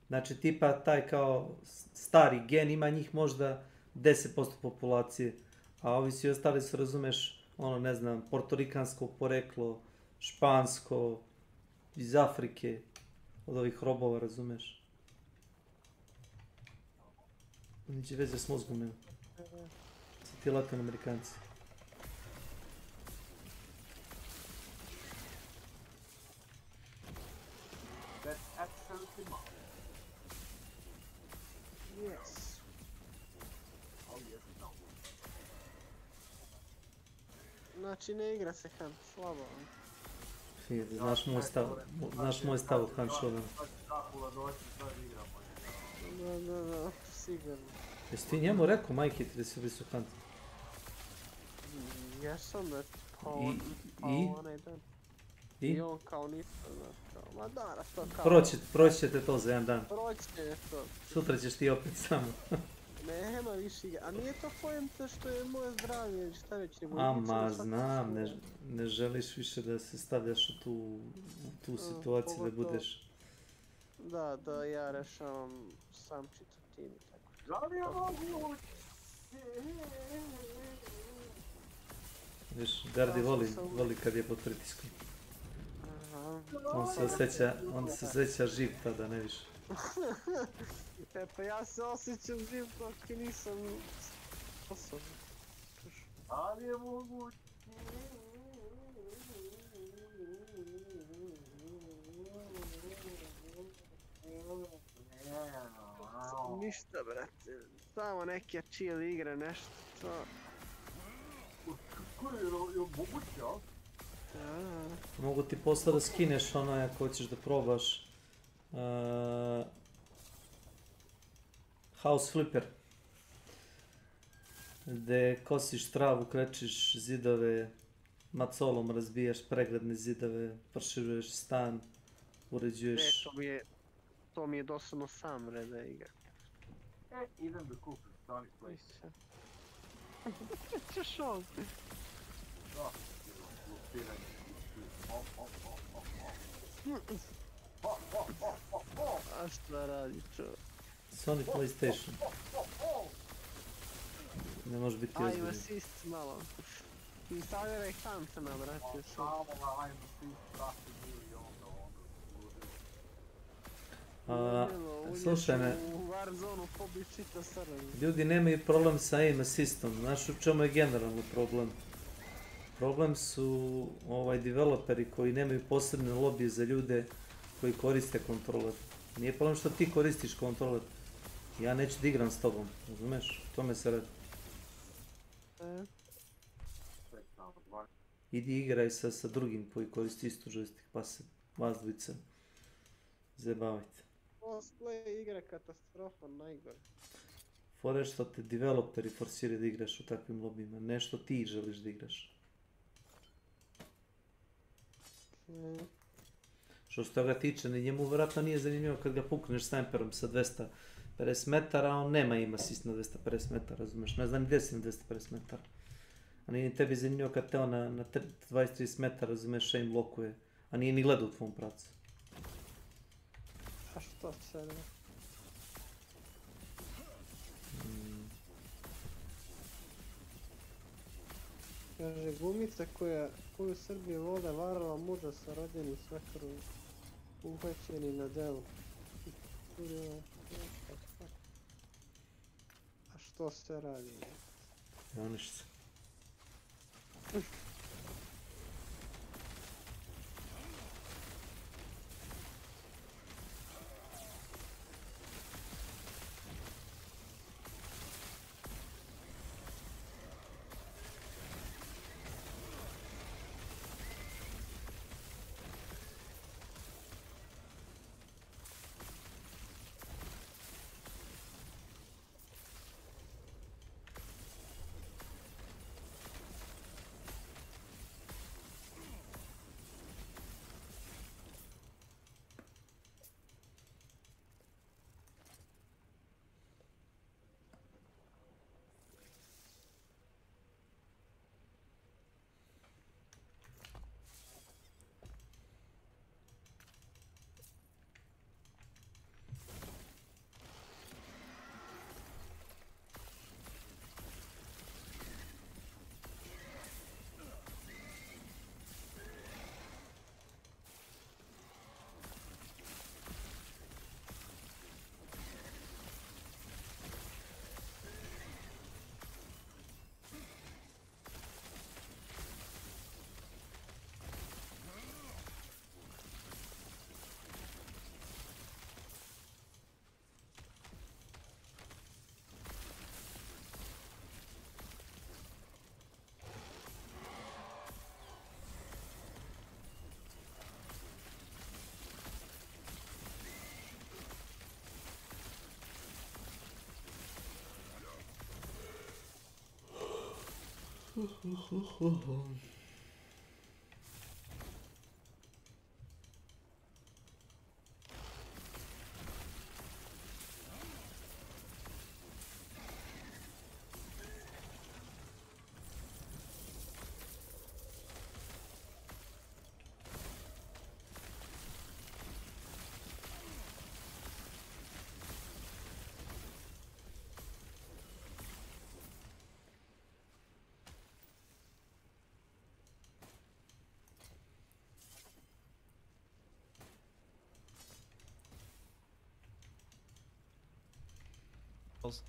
Znači, tipa taj kao stari gen ima njih možda 10% populacije, a ovi svi ostali su, razumeš, ono, ne znam, portorikansko poreklo, špansko, iz Afrike, od ovih robova, razumeš? Niđe veze s mozgom nema. Sa ti latinoamerikanci. That's absolutely mom. Yes. Oh yes, no. Znači ne igra se Hunt, slabo. Fide, znaš moj stav od Hunt Showdowna. Da, sigurno. Jesi ti njemu rekao, majke ti da si ubisu Hunt? Jesam, pa onaj dan. I on kao ništa, znaš, kao, ma danas to kao... Proći ćete to za jedan dan. Proći će to. Sutra ćeš ti opet samo. Nema više igra, a nije to poenta što je moje zdravlje, šta već nego... Ama, znam, ne želiš više da se stavljaš u tu situaciju da budeš... Da, ja rešavam sam čitatim i tako. Da li je mogu? Viš, Gardi voli kad je pod pritiskom. On se osjeća živ tada, ne više. E pa ja se osjećam živ dok nisam sposoban. Ali je moguće. Ništa, brate. Samo neke chill igre, nešto. To. Skoro je moguće, jel? Mogu ti posle da skineš onaj ako hoćeš da probaš. House Flipper. Gde kosiš travu, krečiš zidove, macolom razbijaš pregradne zidove, proširuješ stan, uređuješ... To mi je dosadno sam reda igra. Idem da kupim Sonic Place. Češ on? Da, a šta radi čo? Sonic PlayStation. Ne može biti ozbiljno. Ajmo assist malo. Instaliraj Huntana, brate. Samo ajmo assist, brate, bili onda. Slušaj me, ljudi ljudi nemaju problem sa aim assistom, znaš u čemu je generalno problem? Problem su developeri koji nemaju posebne lobije za ljude koji koriste kontroler. Nije problem što ti koristiš kontroler, ja neću da igram s tobom, razumeš? O tome se radi. Idi igraj sa drugim koji koristi istu joystick, pa se vas dvojica zabavajte. Cosplay igra katastrofa, najgore. Fora je što te developeri forsiraju da igraš u takvim lobijima, ne što ti želiš da igraš. Što se toga tiče, njemu vjerojatno nije zanimljivo kad ga pukneš snajperom sa 250 metara, on nema ima asist na 250 metara, razumeš, ne znam gdje si na 250 metara. A nije ni tebi zanimljivo kad te on na 20-30 metara, razumeš, Shane blokuje, a nije ni gledao u tvom pravcu. A što se ne? Kaže, gumica koju Srbije vole varala muža sa rođenim svekrom uhvaćeni na delu. A što se radi? Ja ništa.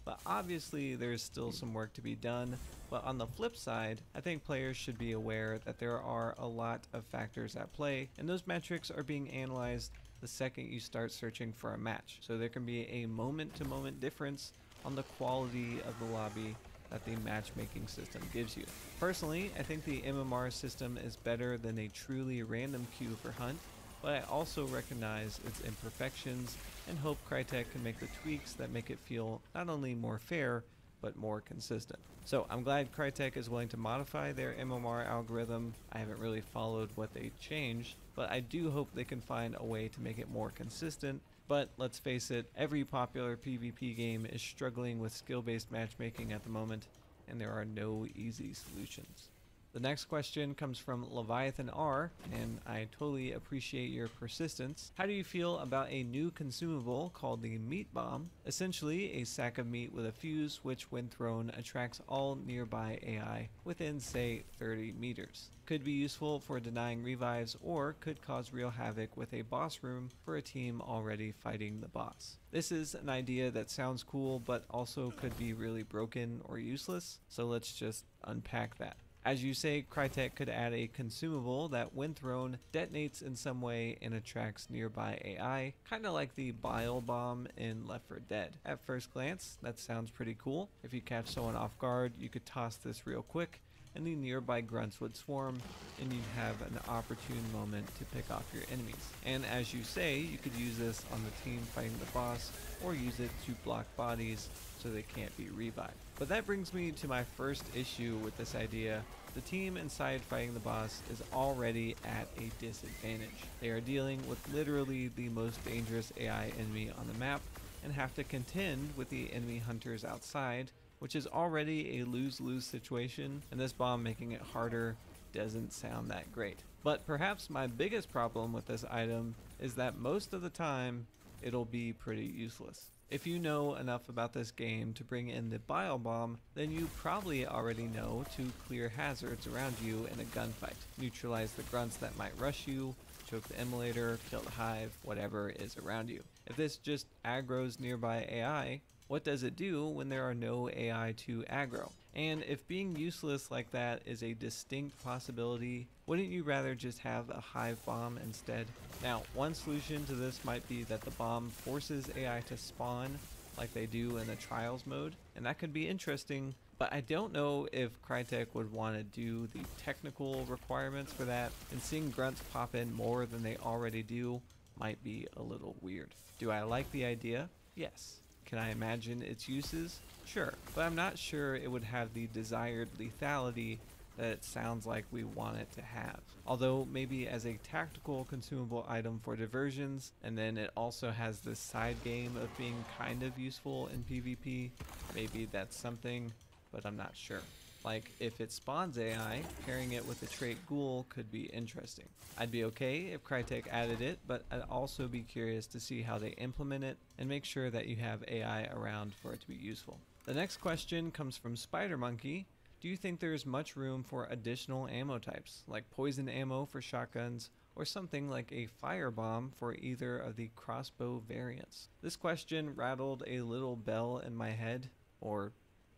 But obviously there's still some work to be done. But on the flip side, I think players should be aware that there are a lot of factors at play, and those metrics are being analyzed the second you start searching for a match. So there can be a moment-to-moment difference on the quality of the lobby that the matchmaking system gives you. Personally, I think the MMR system is better than a truly random queue for Hunt, but I also recognize its imperfections and hope Crytek can make the tweaks that make it feel not only more fair, but more consistent. So I'm glad Crytek is willing to modify their MMR algorithm. I haven't really followed what they changed, but I do hope they can find a way to make it more consistent. But let's face it, every popular PvP game is struggling with skill-based matchmaking at the moment, and there are no easy solutions. The next question comes from Leviathan R, and I totally appreciate your persistence. How do you feel about a new consumable called the Meat Bomb? Essentially, a sack of meat with a fuse which, when thrown, attracts all nearby AI within, say, 30 meters. Could be useful for denying revives, or could cause real havoc with a boss room for a team already fighting the boss. This is an idea that sounds cool, but also could be really broken or useless, so let's just unpack that. As you say, Crytek could add a consumable that, when thrown, detonates in some way and attracts nearby AI, kind of like the Bile Bomb in Left 4 Dead. At first glance, that sounds pretty cool. If you catch someone off guard, you could toss this real quick, and the nearby grunts would swarm, and you'd have an opportune moment to pick off your enemies. And as you say, you could use this on the team fighting the boss, or use it to block bodies so they can't be revived. But that brings me to my first issue with this idea. The team inside fighting the boss is already at a disadvantage. They are dealing with literally the most dangerous AI enemy on the map, and have to contend with the enemy hunters outside, which is already a lose-lose situation, and this bomb making it harder doesn't sound that great. But perhaps my biggest problem with this item is that most of the time, it'll be pretty useless. If you know enough about this game to bring in the Bile Bomb, then you probably already know to clear hazards around you in a gunfight, neutralize the grunts that might rush you, choke the immolator, kill the hive, whatever is around you. If this just aggroes nearby AI, what does it do when there are no AI to aggro? And if being useless like that is a distinct possibility, wouldn't you rather just have a hive bomb instead? Now, one solution to this might be that the bomb forces AI to spawn like they do in the trials mode, and that could be interesting, but I don't know if Crytek would want to do the technical requirements for that, and seeing grunts pop in more than they already do might be a little weird. Do I like the idea? Yes. Can I imagine its uses? Sure, but I'm not sure it would have the desired lethality that it sounds like we want it to have. Although maybe as a tactical consumable item for diversions, and then it also has this side game of being kind of useful in PvP, maybe that's something, but I'm not sure. Like, if it spawns AI, pairing it with the trait Ghoul could be interesting. I'd be okay if Crytek added it, but I'd also be curious to see how they implement it and make sure that you have AI around for it to be useful. The next question comes from Spider Monkey. Do you think there's much room for additional ammo types, like poison ammo for shotguns, or something like a firebomb for either of the crossbow variants? This question rattled a little bell in my head, or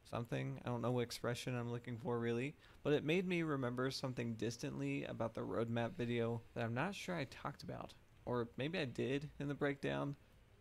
something. I don't know what expression I'm looking for really, but it made me remember something distantly about the roadmap video that I'm not sure I talked about. Or maybe I did in the breakdown,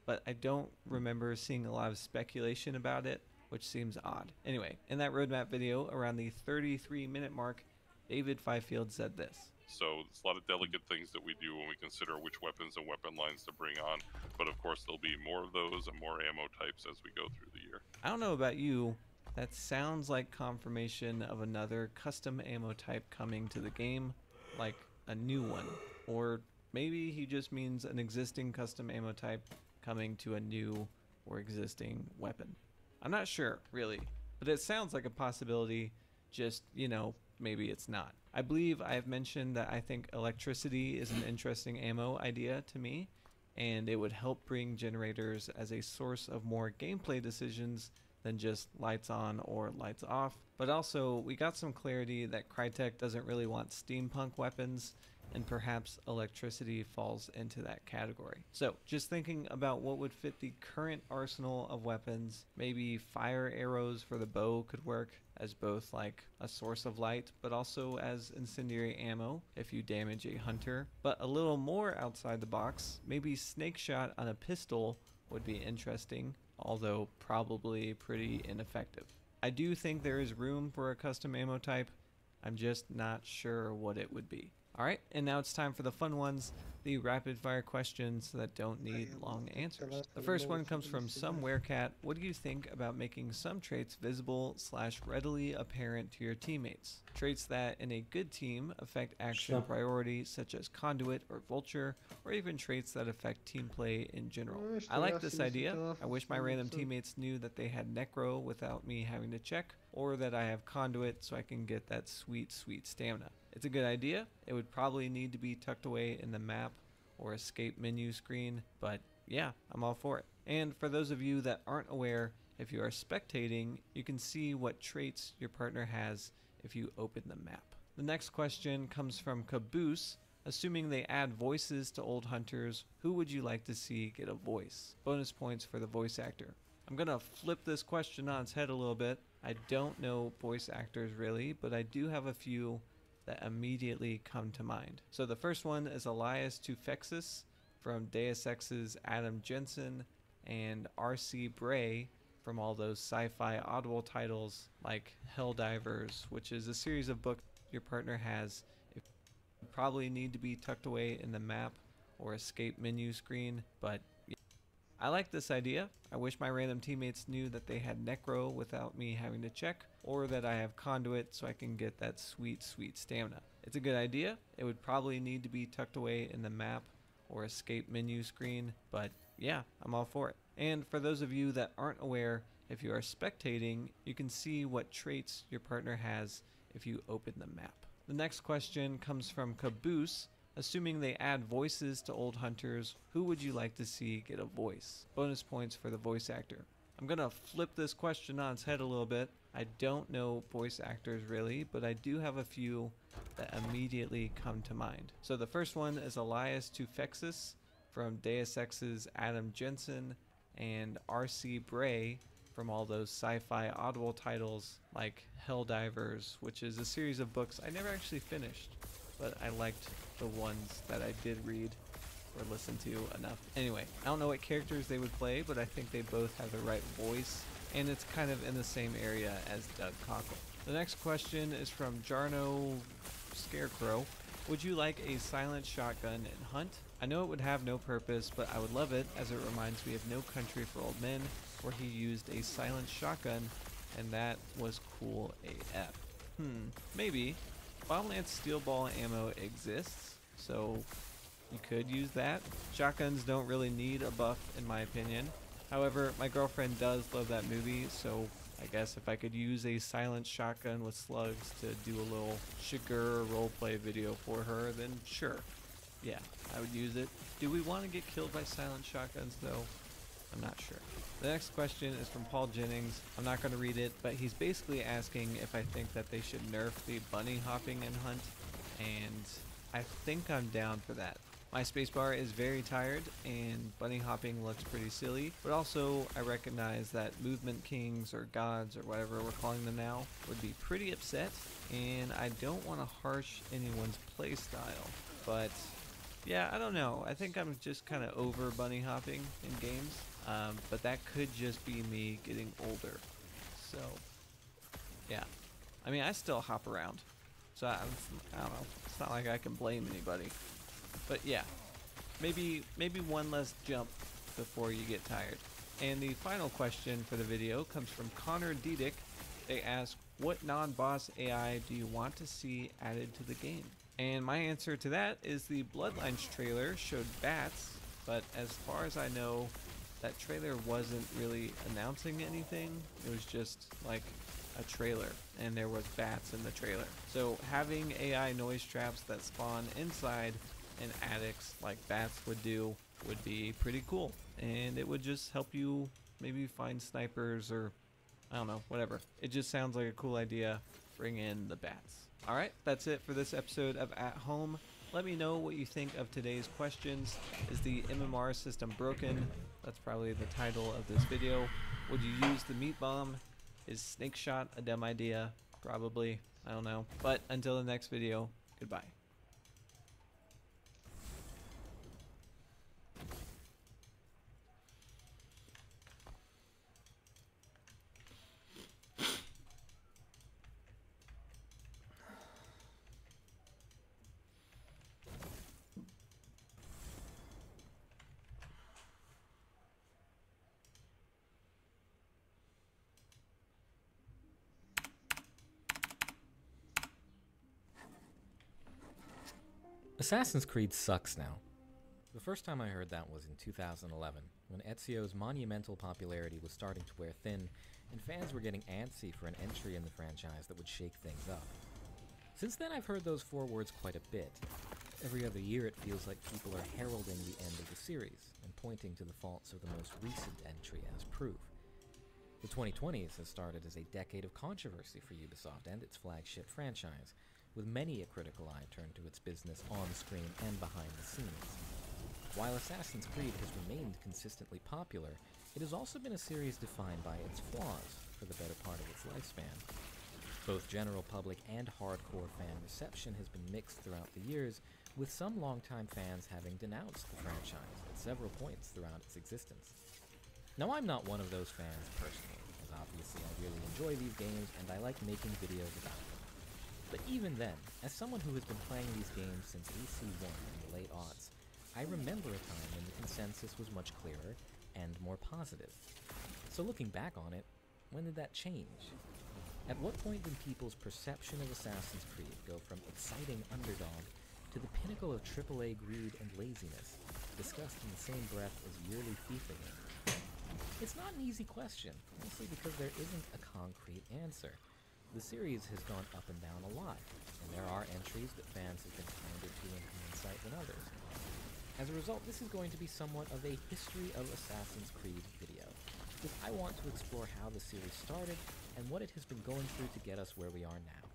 but I don't remember seeing a lot of speculation about it, which seems odd. Anyway, in that roadmap video, around the 33-minute mark, David Fifield said this. So it's a lot of delicate things that we do when we consider which weapons and weapon lines to bring on, but of course there'll be more of those and more ammo types as we go through the year. I don't know about you, that sounds like confirmation of another custom ammo type coming to the game, like a new one. Or maybe he just means an existing custom ammo type coming to a new or existing weapon. I'm not sure, really, but it sounds like a possibility, just, you know, maybe it's not. I believe I have mentioned that I think electricity is an interesting ammo idea to me, and it would help bring generators as a source of more gameplay decisions than just lights on or lights off. But also, we got some clarity that Crytek doesn't really want steampunk weapons, and perhaps electricity falls into that category. So, just thinking about what would fit the current arsenal of weapons, maybe fire arrows for the bow could work as both like a source of light, but also as incendiary ammo if you damage a hunter. But a little more outside the box, maybe snake shot on a pistol would be interesting, although probably pretty ineffective. I do think there is room for a custom ammo type, I'm just not sure what it would be. Alright, and now it's time for the fun ones, the rapid fire questions that don't need long answers. The first one comes from some werecat. What do you think about making some traits visible / readily apparent to your teammates? Traits that in a good team affect action priority, such as Conduit or Vulture, or even traits that affect team play in general. I like this idea. I wish my random teammates knew that they had Necro without me having to check, or that I have Conduit so I can get that sweet, sweet stamina. It's a good idea. It would probably need to be tucked away in the map or escape menu screen, but yeah, I'm all for it. And for those of you that aren't aware, if you are spectating, you can see what traits your partner has if you open the map. The next question comes from Caboose. Assuming they add voices to old hunters, who would you like to see get a voice? Bonus points for the voice actor. I'm gonna flip this question on its head a little bit. I don't know voice actors really, but I do have a few that immediately come to mind. So the first one is Elias Tufexis from Deus Ex's Adam Jensen and R.C. Bray from all those sci-fi audible titles like Helldivers, which is a series of books your partner has. It would probably need to be tucked away in the map or escape menu screen, but yeah. I like this idea. I wish my random teammates knew that they had Necro without me having to check, or that I have Conduit so I can get that sweet, sweet stamina. It's a good idea. It would probably need to be tucked away in the map or escape menu screen, but yeah, I'm all for it. And for those of you that aren't aware, if you are spectating, you can see what traits your partner has if you open the map. The next question comes from Caboose. Assuming they add voices to old hunters, who would you like to see get a voice? Bonus points for the voice actor. I'm gonna flip this question on its head a little bit. I don't know voice actors really, but I do have a few that immediately come to mind. So the first one is Elias Tufexis from Deus Ex's Adam Jensen, and R.C. Bray from all those sci-fi audible titles like Helldivers, which is a series of books I never actually finished, but I liked the ones that I did read or listen to enough. Anyway, I don't know what characters they would play, but I think they both have the right voice, and it's kind of in the same area as Doug Cockle. The next question is from Jarno Scarecrow. Would you like a silent shotgun in Hunt? I know it would have no purpose, but I would love it, as it reminds me of No Country for Old Men, where he used a silent shotgun, and that was cool AF. Maybe. Bombland steel ball ammo exists, so you could use that. Shotguns don't really need a buff in my opinion. However, my girlfriend does love that movie, so I guess if I could use a silent shotgun with slugs to do a little Shigur roleplay video for her, then sure. Yeah, I would use it. Do we want to get killed by silent shotguns though? I'm not sure. The next question is from Paul Jennings. I'm not going to read it, but he's basically asking if I think that they should nerf the bunny hopping in Hunt, and I think I'm down for that. My spacebar is very tired, and bunny hopping looks pretty silly, but also I recognize that movement kings or gods or whatever we're calling them now would be pretty upset, and I don't want to harsh anyone's playstyle, but yeah, I don't know. I think I'm just kind of over bunny hopping in games. But that could just be me getting older. So, yeah. I mean, I still hop around. So, I don't know. It's not like I can blame anybody. But yeah, maybe one less jump before you get tired. And the final question for the video comes from Connor Diedick. They ask, what non-boss AI do you want to see added to the game? And my answer to that is the Bloodlines trailer showed bats, but as far as I know, that trailer wasn't really announcing anything. It was just like a trailer, and there was bats in the trailer. So having AI noise traps that spawn inside in attics like bats would do would be pretty cool, and it would just help you maybe find snipers or I don't know, whatever. It just sounds like a cool idea. Bring in the bats. Alright, that's it for this episode of At Home. Let me know what you think of today's questions. Is the MMR system broken? That's probably the title of this video. Would you use the meat bomb? Is snake shot a dumb idea? Probably. I don't know. But until the next video, goodbye. Assassin's Creed sucks now. The first time I heard that was in 2011, when Ezio's monumental popularity was starting to wear thin, and fans were getting antsy for an entry in the franchise that would shake things up. Since then I've heard those four words quite a bit. Every other year it feels like people are heralding the end of the series, and pointing to the faults of the most recent entry as proof. The 2020s has started as a decade of controversy for Ubisoft and its flagship franchise, with many a critical eye turned to its business on screen and behind the scenes. While Assassin's Creed has remained consistently popular, it has also been a series defined by its flaws for the better part of its lifespan. Both general public and hardcore fan reception has been mixed throughout the years, with some longtime fans having denounced the franchise at several points throughout its existence. Now, I'm not one of those fans personally, as obviously I really enjoy these games and I like making videos about them. But even then, as someone who has been playing these games since AC1 in the late aughts, I remember a time when the consensus was much clearer and more positive. So looking back on it, when did that change? At what point did people's perception of Assassin's Creed go from exciting underdog to the pinnacle of AAA greed and laziness, discussed in the same breath as yearly FIFA games? It's not an easy question, mostly because there isn't a concrete answer. The series has gone up and down a lot, and there are entries that fans have been kinder to in hindsight than others. As a result, this is going to be somewhat of a history of Assassin's Creed video, because I want to explore how the series started and what it has been going through to get us where we are now.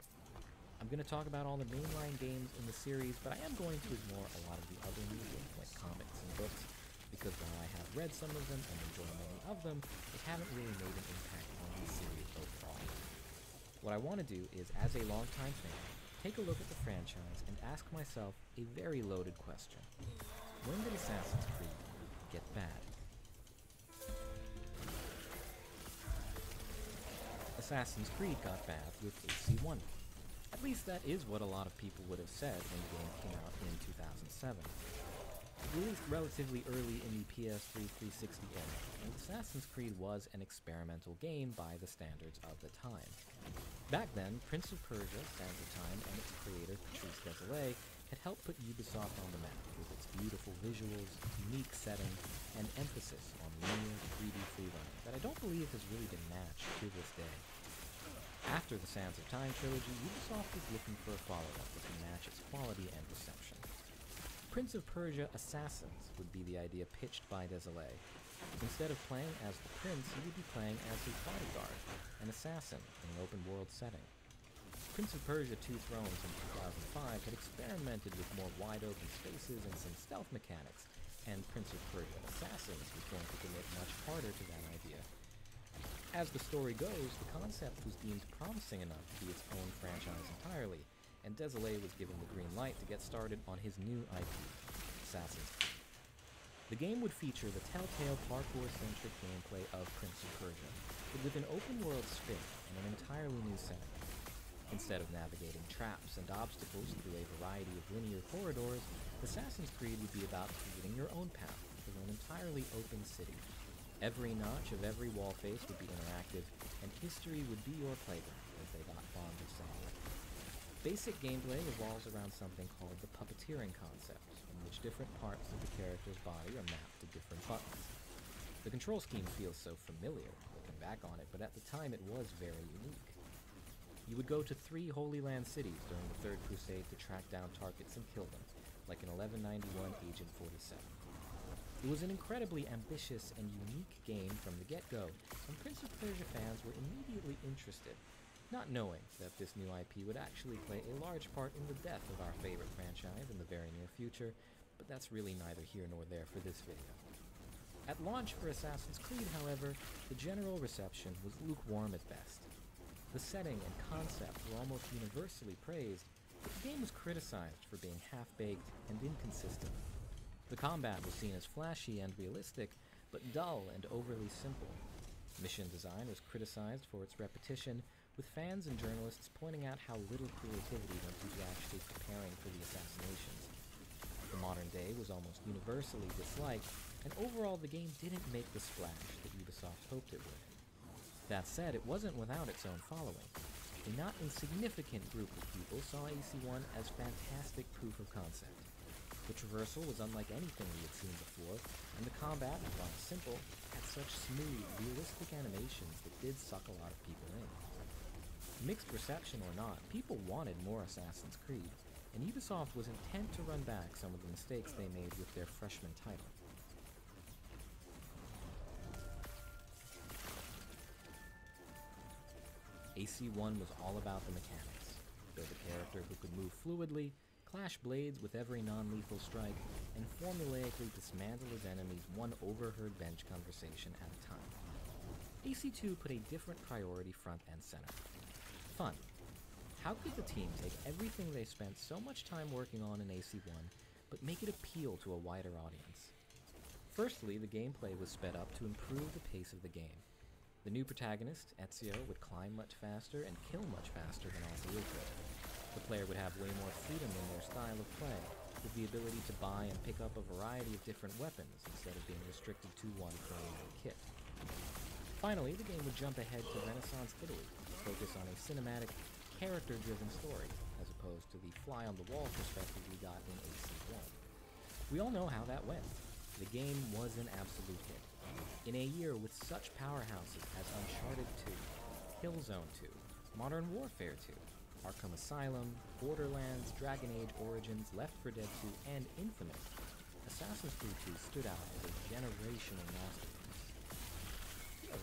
I'm going to talk about all the mainline games in the series, but I am going to ignore a lot of the other media, like comics and books, because while I have read some of them and enjoy many of them, they haven't really made an impact on the series overall. What I want to do is, as a longtime fan, take a look at the franchise and ask myself a very loaded question. When did Assassin's Creed get bad? Assassin's Creed got bad with AC1. At least that is what a lot of people would have said when the game came out in 2007. Released relatively early in the PS3 360 era, and Assassin's Creed was an experimental game by the standards of the time. Back then, Prince of Persia, Sands of Time, and its creator, Patrice Désilets, had helped put Ubisoft on the map with its beautiful visuals, unique setting, and emphasis on linear 3D freerunning that I don't believe has really been matched to this day. After the Sands of Time trilogy, Ubisoft was looking for a follow-up that could match its quality and reception. Prince of Persia Assassins would be the idea pitched by Désilets. Instead of playing as the prince, he would be playing as his bodyguard, an assassin in an open-world setting. Prince of Persia: Two Thrones in 2005 had experimented with more wide-open spaces and some stealth mechanics, and Prince of Persia Assassins was going to commit much harder to that idea. As the story goes, the concept was deemed promising enough to be its own franchise entirely, and Désilets was given the green light to get started on his new IP, Assassin's Creed. The game would feature the telltale parkour-centric gameplay of Prince of Persia, but with an open-world spin and an entirely new setting. Instead of navigating traps and obstacles through a variety of linear corridors, Assassin's Creed would be about creating your own path through an entirely open city. Every notch of every wall face would be interactive, and history would be your playground, as they got fond of saying. Basic gameplay revolves around something called the puppeteering concept, in which different parts of the character's body are mapped to different buttons. The control scheme feels so familiar, looking back on it, but at the time it was very unique. You would go to 3 Holy Land cities during the Third Crusade to track down targets and kill them, like in 1191 Agent 47. It was an incredibly ambitious and unique game from the get-go, and Prince of Persia fans were immediately interested, not knowing that this new IP would actually play a large part in the death of our favorite franchise in the very near future, but that's really neither here nor there for this video. At launch for Assassin's Creed, however, the general reception was lukewarm at best. The setting and concept were almost universally praised, but the game was criticized for being half-baked and inconsistent. The combat was seen as flashy and realistic, but dull and overly simple. Mission design was criticized for its repetition, with fans and journalists pointing out how little creativity went into actually preparing for the assassinations. The modern day was almost universally disliked, and overall the game didn't make the splash that Ubisoft hoped it would. That said, it wasn't without its own following. A not insignificant group of people saw AC1 as fantastic proof of concept. The traversal was unlike anything we had seen before, and the combat, while simple, had such smooth, realistic animations that did suck a lot of people in. Mixed reception or not, people wanted more Assassin's Creed, and Ubisoft was intent to run back some of the mistakes they made with their freshman title. AC1 was all about the mechanics. Build a character who could move fluidly, clash blades with every non-lethal strike, and formulaically dismantle his enemies one overheard bench conversation at a time. AC2 put a different priority front and center. Fun. How could the team take everything they spent so much time working on in AC1, but make it appeal to a wider audience? Firstly, the gameplay was sped up to improve the pace of the game. The new protagonist, Ezio, would climb much faster and kill much faster than Altair could. The player would have way more freedom in their style of play, with the ability to buy and pick up a variety of different weapons instead of being restricted to one primary kit. Finally, the game would jump ahead to Renaissance Italy, to focus on a cinematic, character-driven story, as opposed to the fly-on-the-wall perspective we got in AC1. We all know how that went. The game was an absolute hit. In a year with such powerhouses as Uncharted 2, Killzone 2, Modern Warfare 2, Arkham Asylum, Borderlands, Dragon Age Origins, Left 4 Dead 2, and Infamous, Assassin's Creed 2 stood out as a generational masterpiece.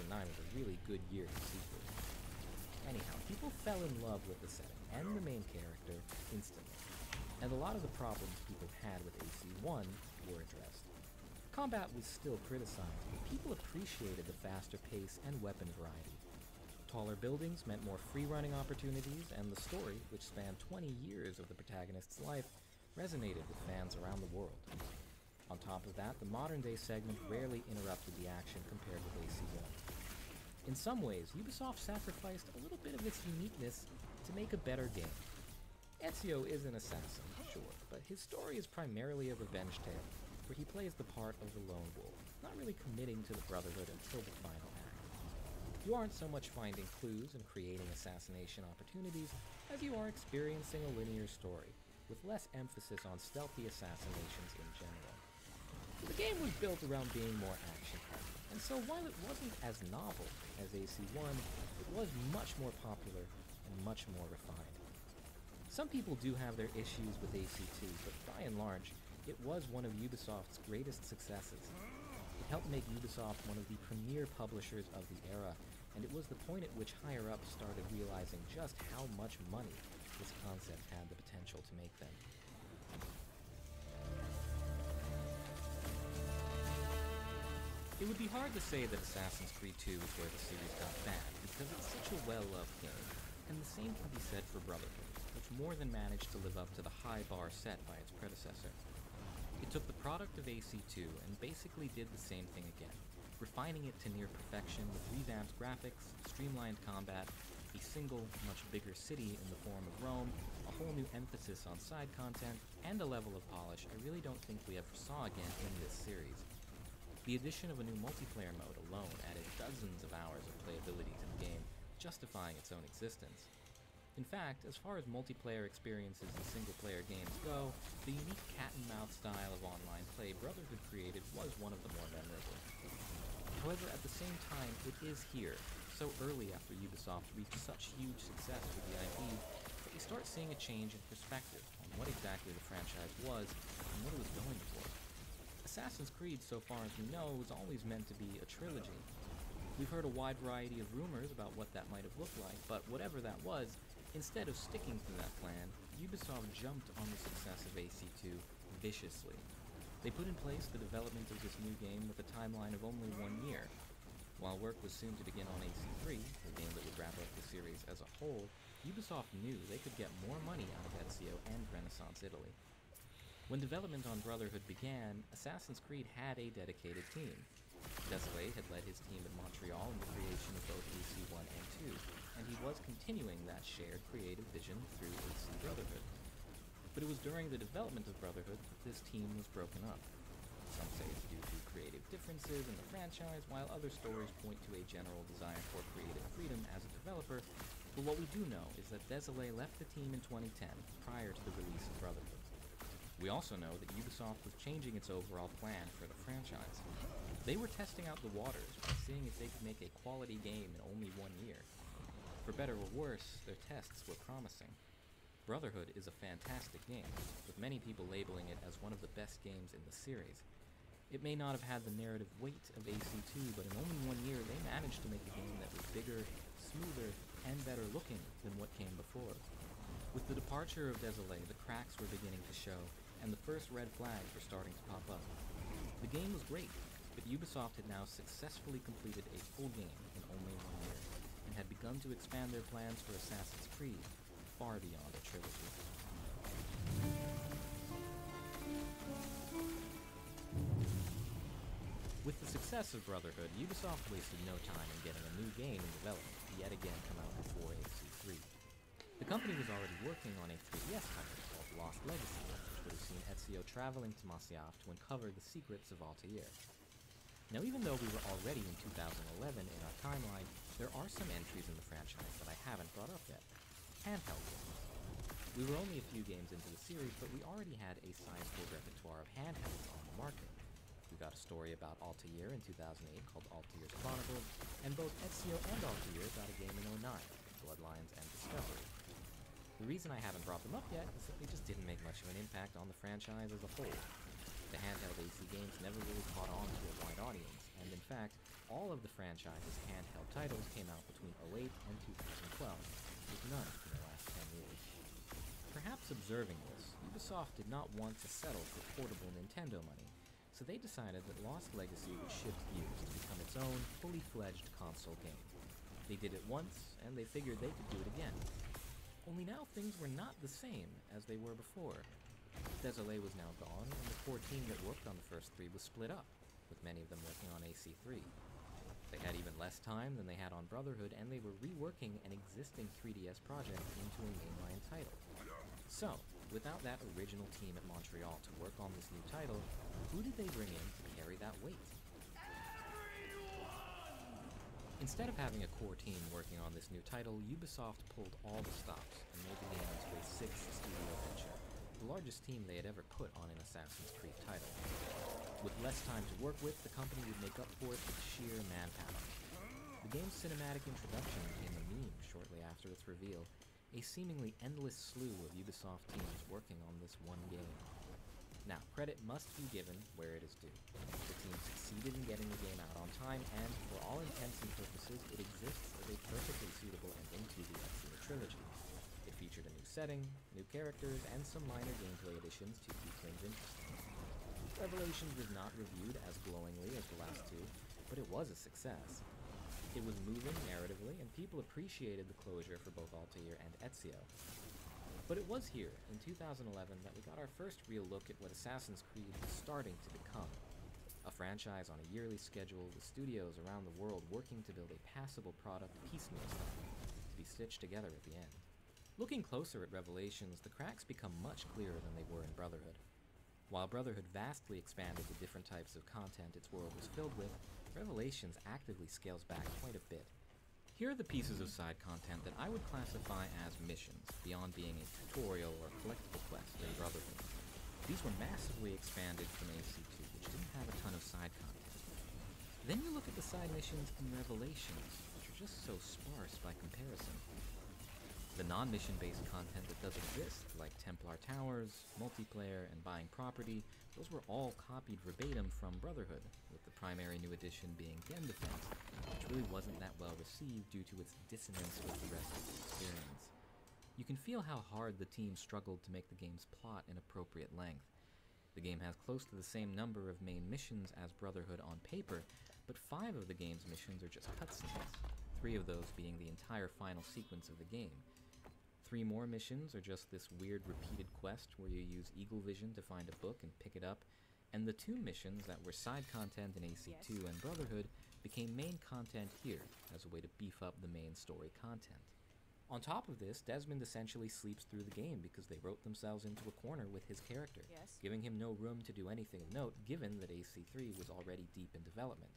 2009 was a really good year for sequels. Anyhow, people fell in love with the setting and the main character instantly, and a lot of the problems people had with AC1 were addressed. Combat was still criticized, but people appreciated the faster pace and weapon variety. Taller buildings meant more free-running opportunities, and the story, which spanned 20 years of the protagonist's life, resonated with fans around the world. On top of that, the modern-day segment rarely interrupted the action compared with AC1. In some ways, Ubisoft sacrificed a little bit of its uniqueness to make a better game. Ezio is an assassin, sure, but his story is primarily a revenge tale, where he plays the part of the lone wolf, not really committing to the Brotherhood until the final act. You aren't so much finding clues and creating assassination opportunities as you are experiencing a linear story, with less emphasis on stealthy assassinations in general. The game was built around being more action-heavy, and so while it wasn't as novel as AC1, it was much more popular and much more refined. Some people do have their issues with AC2, but by and large, it was one of Ubisoft's greatest successes. It helped make Ubisoft one of the premier publishers of the era, and it was the point at which higher-ups started realizing just how much money this concept had the potential to make them. It would be hard to say that Assassin's Creed 2 is where the series got bad, because it's such a well-loved game, and the same can be said for Brotherhood, which more than managed to live up to the high bar set by its predecessor. It took the product of AC2 and basically did the same thing again, refining it to near perfection with revamped graphics, streamlined combat, a single, much bigger city in the form of Rome, a whole new emphasis on side content, and a level of polish I really don't think we ever saw again in this series. The addition of a new multiplayer mode alone added dozens of hours of playability to the game, justifying its own existence. In fact, as far as multiplayer experiences in single-player games go, the unique cat-and-mouse style of online play Brotherhood created was one of the more memorable. However, at the same time, it is here, so early after Ubisoft reached such huge success with the IP, that we start seeing a change in perspective on what exactly the franchise was and what it was going for. Assassin's Creed, so far as we know, was always meant to be a trilogy. We've heard a wide variety of rumors about what that might have looked like, but whatever that was, instead of sticking to that plan, Ubisoft jumped on the success of AC2 viciously. They put in place the development of this new game with a timeline of only 1 year. While work was soon to begin on AC3, the game that would wrap up the series as a whole, Ubisoft knew they could get more money out of Ezio and Renaissance Italy. When development on Brotherhood began, Assassin's Creed had a dedicated team. Desolé had led his team in Montreal in the creation of both AC1 and 2, and he was continuing that shared creative vision through AC Brotherhood. But it was during the development of Brotherhood that this team was broken up. Some say it's due to creative differences in the franchise, while other stories point to a general desire for creative freedom as a developer, but what we do know is that Desolé left the team in 2010, prior to the release of Brotherhood. We also know that Ubisoft was changing its overall plan for the franchise. They were testing out the waters by seeing if they could make a quality game in only 1 year. For better or worse, their tests were promising. Brotherhood is a fantastic game, with many people labeling it as one of the best games in the series. It may not have had the narrative weight of AC2, but in only 1 year they managed to make a game that was bigger, smoother, and better looking than what came before. With the departure of Desolé, the cracks were beginning to show, and the first red flags were starting to pop up. The game was great, but Ubisoft had now successfully completed a full game in only 1 year, and had begun to expand their plans for Assassin's Creed far beyond a trilogy. With the success of Brotherhood, Ubisoft wasted no time in getting a new game in development to yet again come out before AC3. The company was already working on a 3DS title called Lost Legacy, which would have seen Ezio traveling to Masyaf to uncover the secrets of Altair. Now, even though we were already in 2011 in our timeline, there are some entries in the franchise that I haven't brought up yet. Handheld games. We were only a few games into the series, but we already had a sizable repertoire of handhelds on the market. We got a story about Altair in 2008 called Altair's Chronicles, and both Ezio and Altair got a game in 2009, Bloodlines and Discovery. The reason I haven't brought them up yet is that they just didn't make much of an impact on the franchise as a whole. The handheld AC games never really caught on to a wide audience, and in fact, all of the franchise's handheld titles came out between 2008 and 2012, with none in the last 10 years. Perhaps observing this, Ubisoft did not want to settle for portable Nintendo money, so they decided that Lost Legacy would shift gears to become its own, fully-fledged console game. They did it once, and they figured they could do it again. Only now things were not the same as they were before. Désolé was now gone, and the core team that worked on the first three was split up, with many of them working on AC3. They had even less time than they had on Brotherhood, and they were reworking an existing 3DS project into a mainline title. So, without that original team at Montreal to work on this new title, who did they bring in to carry that weight? Instead of having a core team working on this new title, Ubisoft pulled all the stops and made the game into a sixth studio venture, the largest team they had ever put on an Assassin's Creed title. With less time to work with, the company would make up for it with sheer manpower. The game's cinematic introduction became a meme shortly after its reveal, a seemingly endless slew of Ubisoft teams working on this one game. Now, credit must be given where it is due. The team succeeded in getting the game out on time, and for all intents and purposes, it exists as a perfectly suitable ending to the Ezio trilogy. It featured a new setting, new characters, and some minor gameplay additions to keep things interesting. Revelations was not reviewed as glowingly as the last two, but it was a success. It was moving narratively, and people appreciated the closure for both Altair and Ezio. But it was here, in 2011, that we got our first real look at what Assassin's Creed was starting to become. A franchise on a yearly schedule with studios around the world working to build a passable product piecemeal style, to be stitched together at the end. Looking closer at Revelations, the cracks become much clearer than they were in Brotherhood. While Brotherhood vastly expanded the different types of content its world was filled with, Revelations actively scales back quite a bit. Here are the pieces of side content that I would classify as missions, beyond being a tutorial or collectible quest in Brotherhood. These were massively expanded from AC2, which didn't have a ton of side content. Then you look at the side missions in Revelations, which are just so sparse by comparison. The non-mission-based content that does exist, like Templar Towers, multiplayer, and buying property, those were all copied verbatim from Brotherhood, with the primary new addition being Game Defense, which really wasn't that well received due to its dissonance with the rest of the experience. You can feel how hard the team struggled to make the game's plot an appropriate length. The game has close to the same number of main missions as Brotherhood on paper, but 5 of the game's missions are just cutscenes, 3 of those being the entire final sequence of the game. 3 more missions are just this weird repeated quest where you use eagle vision to find a book and pick it up, and the 2 missions that were side content in AC2 and Brotherhood became main content here as a way to beef up the main story content. On top of this, Desmond essentially sleeps through the game because they wrote themselves into a corner with his character, giving him no room to do anything of note given that AC3 was already deep in development.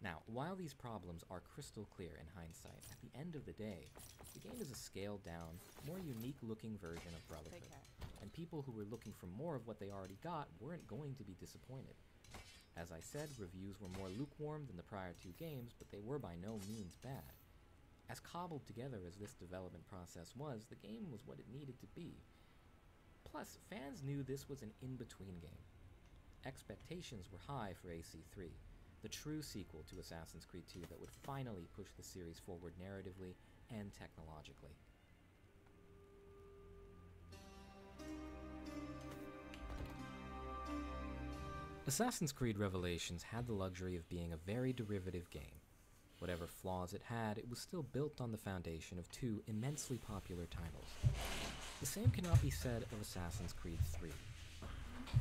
Now, while these problems are crystal clear in hindsight, at the end of the day, the game is a scaled-down, more unique-looking version of Brotherhood, and people who were looking for more of what they already got weren't going to be disappointed. As I said, reviews were more lukewarm than the prior 2 games, but they were by no means bad. As cobbled together as this development process was, the game was what it needed to be. Plus, fans knew this was an in-between game. Expectations were high for AC3, the true sequel to Assassin's Creed 2 that would finally push the series forward narratively and technologically. Assassin's Creed Revelations had the luxury of being a very derivative game. Whatever flaws it had, it was still built on the foundation of 2 immensely popular titles. The same cannot be said of Assassin's Creed 3.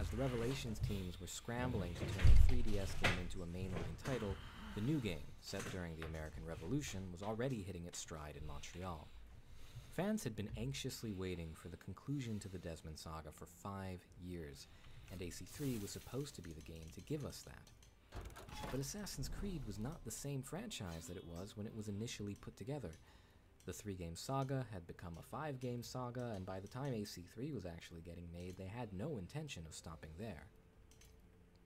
As the Revelations teams were scrambling to turn a 3DS game into a mainline title, the new game, set during the American Revolution, was already hitting its stride in Montreal. Fans had been anxiously waiting for the conclusion to the Desmond saga for 5 years, and AC3 was supposed to be the game to give us that. But Assassin's Creed was not the same franchise that it was when it was initially put together. The 3-game saga had become a 5-game saga, and by the time AC3 was actually getting made, they had no intention of stopping there.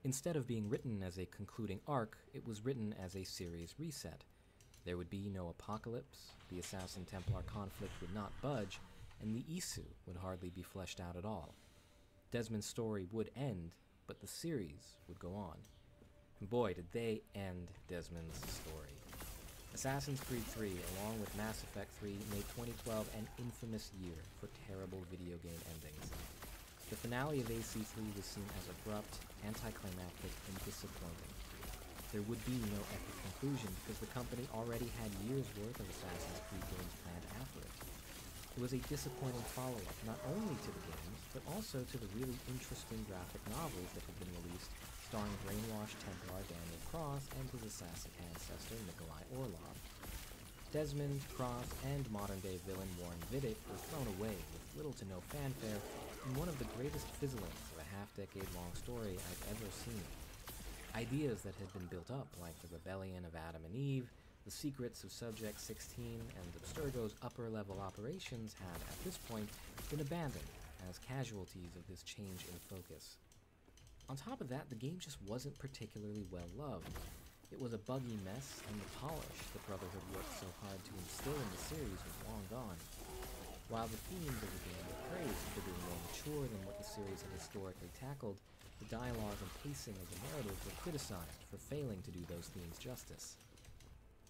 Instead of being written as a concluding arc, it was written as a series reset. There would be no apocalypse, the Assassin-Templar conflict would not budge, and the Isu would hardly be fleshed out at all. Desmond's story would end, but the series would go on. And boy, did they end Desmond's story. Assassin's Creed 3, along with Mass Effect 3, made 2012 an infamous year for terrible video game endings. The finale of AC3 was seen as abrupt, anticlimactic, and disappointing. There would be no epic conclusion because the company already had years' worth of Assassin's Creed games planned after it. It was a disappointing follow-up not only to the games, but also to the really interesting graphic novels that had been released starring brainwashed Templar Daniel Cross and his assassin ancestor Nikolai Orlov. Desmond, Cross, and modern-day villain Warren Vidic were thrown away with little to no fanfare in one of the greatest fizzlings of a half-decade-long story I've ever seen. Ideas that had been built up, like the rebellion of Adam and Eve, the secrets of Subject 16, and Abstergo's upper-level operations had, at this point, been abandoned as casualties of this change in focus. On top of that, the game just wasn't particularly well loved. It was a buggy mess, and the polish the Brotherhood worked so hard to instill in the series was long gone. While the themes of the game were praised for being more mature than what the series had historically tackled, the dialogue and pacing of the narrative were criticized for failing to do those themes justice.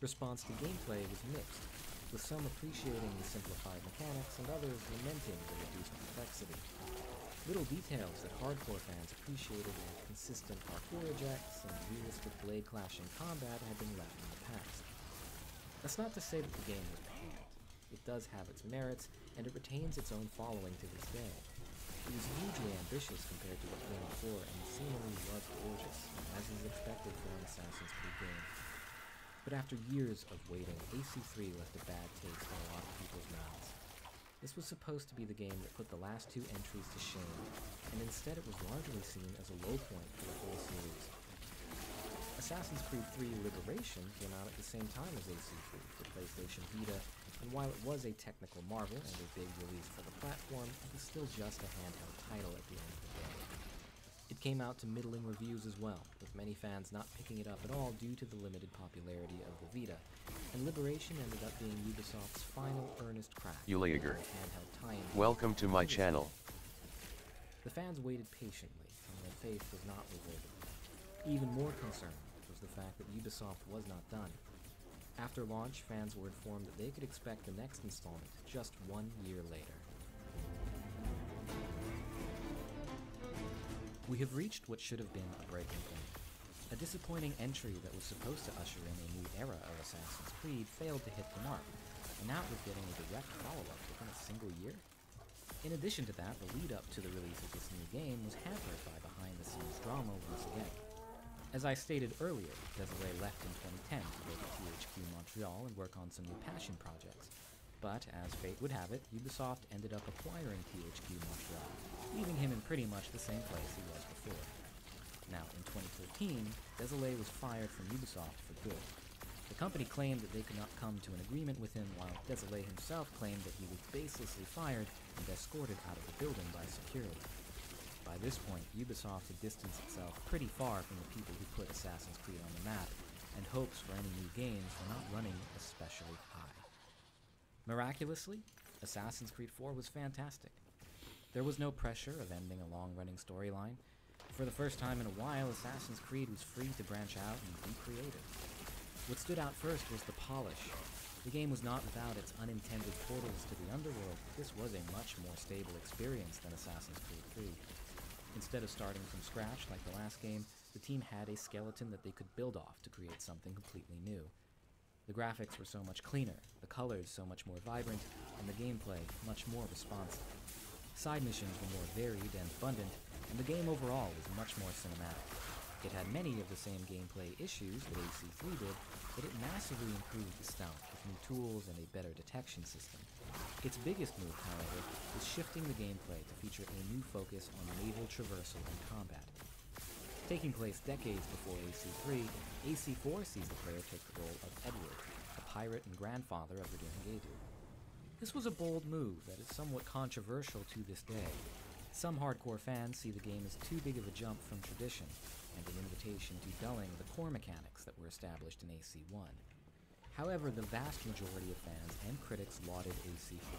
Response to gameplay was mixed, with some appreciating the simplified mechanics and others lamenting the reduced complexity. Little details that hardcore fans appreciated, like consistent parkour ejects and realistic blade-clashing combat, had been left in the past. That's not to say that the game was panned. It does have its merits, and it retains its own following to this day. It was hugely ambitious compared to what came before, and the scenery was gorgeous, as is expected for an Assassin's Creed game. But after years of waiting, AC3 left a bad taste in a lot of people's mouths. This was supposed to be the game that put the last 2 entries to shame, and instead it was largely seen as a low point for the whole series. Assassin's Creed 3 Liberation came out at the same time as AC3 for PlayStation Vita, and while it was a technical marvel and a big release for the platform, it was still just a handheld title at the end of the day. It came out to middling reviews as well, with many fans not picking it up at all due to the limited popularity of the Vita, and Liberation ended up being Ubisoft's final earnest crack at a handheld tie-in. Welcome to my channel. The fans waited patiently, and their faith was not rewarded. Even more concerning was the fact that Ubisoft was not done. After launch, fans were informed that they could expect the next installment just 1 year later. We have reached what should have been a breaking point. A disappointing entry that was supposed to usher in a new era of Assassin's Creed failed to hit the mark, and now we're getting a direct follow-up within a single year? In addition to that, the lead-up to the release of this new game was hampered by behind-the-scenes drama once again. As I stated earlier, Desiree left in 2010 to go to THQ Montreal and work on some new passion projects. But, as fate would have it, Ubisoft ended up acquiring THQ Montreal, leaving him in pretty much the same place he was before. Now, in 2013, Desiree was fired from Ubisoft for good. The company claimed that they could not come to an agreement with him, while Desiree himself claimed that he was baselessly fired and escorted out of the building by security. By this point, Ubisoft had distanced itself pretty far from the people who put Assassin's Creed on the map, and hopes for any new games were not running especially high. Miraculously, Assassin's Creed 4 was fantastic. There was no pressure of ending a long-running storyline. For the first time in a while, Assassin's Creed was free to branch out and be creative. What stood out first was the polish. The game was not without its unintended portals to the underworld, but this was a much more stable experience than Assassin's Creed 3. Instead of starting from scratch like the last game, the team had a skeleton that they could build off to create something completely new. The graphics were so much cleaner, the colors so much more vibrant, and the gameplay much more responsive. Side missions were more varied and abundant, and the game overall was much more cinematic. It had many of the same gameplay issues that AC3 did, but it massively improved the stealth with new tools and a better detection system. Its biggest move, however, is shifting the gameplay to feature a new focus on naval traversal and combat. Taking place decades before AC3, AC4 sees the player take the role of Edward, a pirate and grandfather of the Dringaedu. This was a bold move that is somewhat controversial to this day. Some hardcore fans see the game as too big of a jump from tradition, and an invitation to dulling the core mechanics that were established in AC1. However, the vast majority of fans and critics lauded AC4.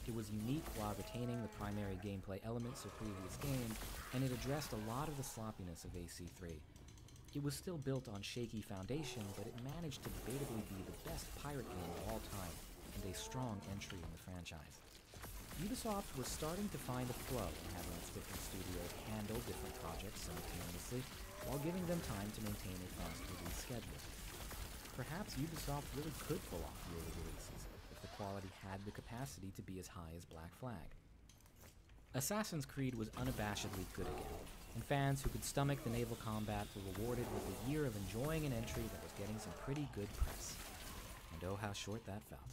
It was unique while retaining the primary gameplay elements of previous games, and it addressed a lot of the sloppiness of AC3. It was still built on shaky foundation, but it managed to debatably be the best pirate game of all time, and a strong entry in the franchise. Ubisoft was starting to find a flow in having its different studios handle different projects simultaneously, while giving them time to maintain a fast release schedule. Perhaps Ubisoft really could pull off yearly releases, if the quality had the capacity to be as high as Black Flag. Assassin's Creed was unabashedly good again, and fans who could stomach the naval combat were rewarded with a year of enjoying an entry that was getting some pretty good press. And oh how short that felt.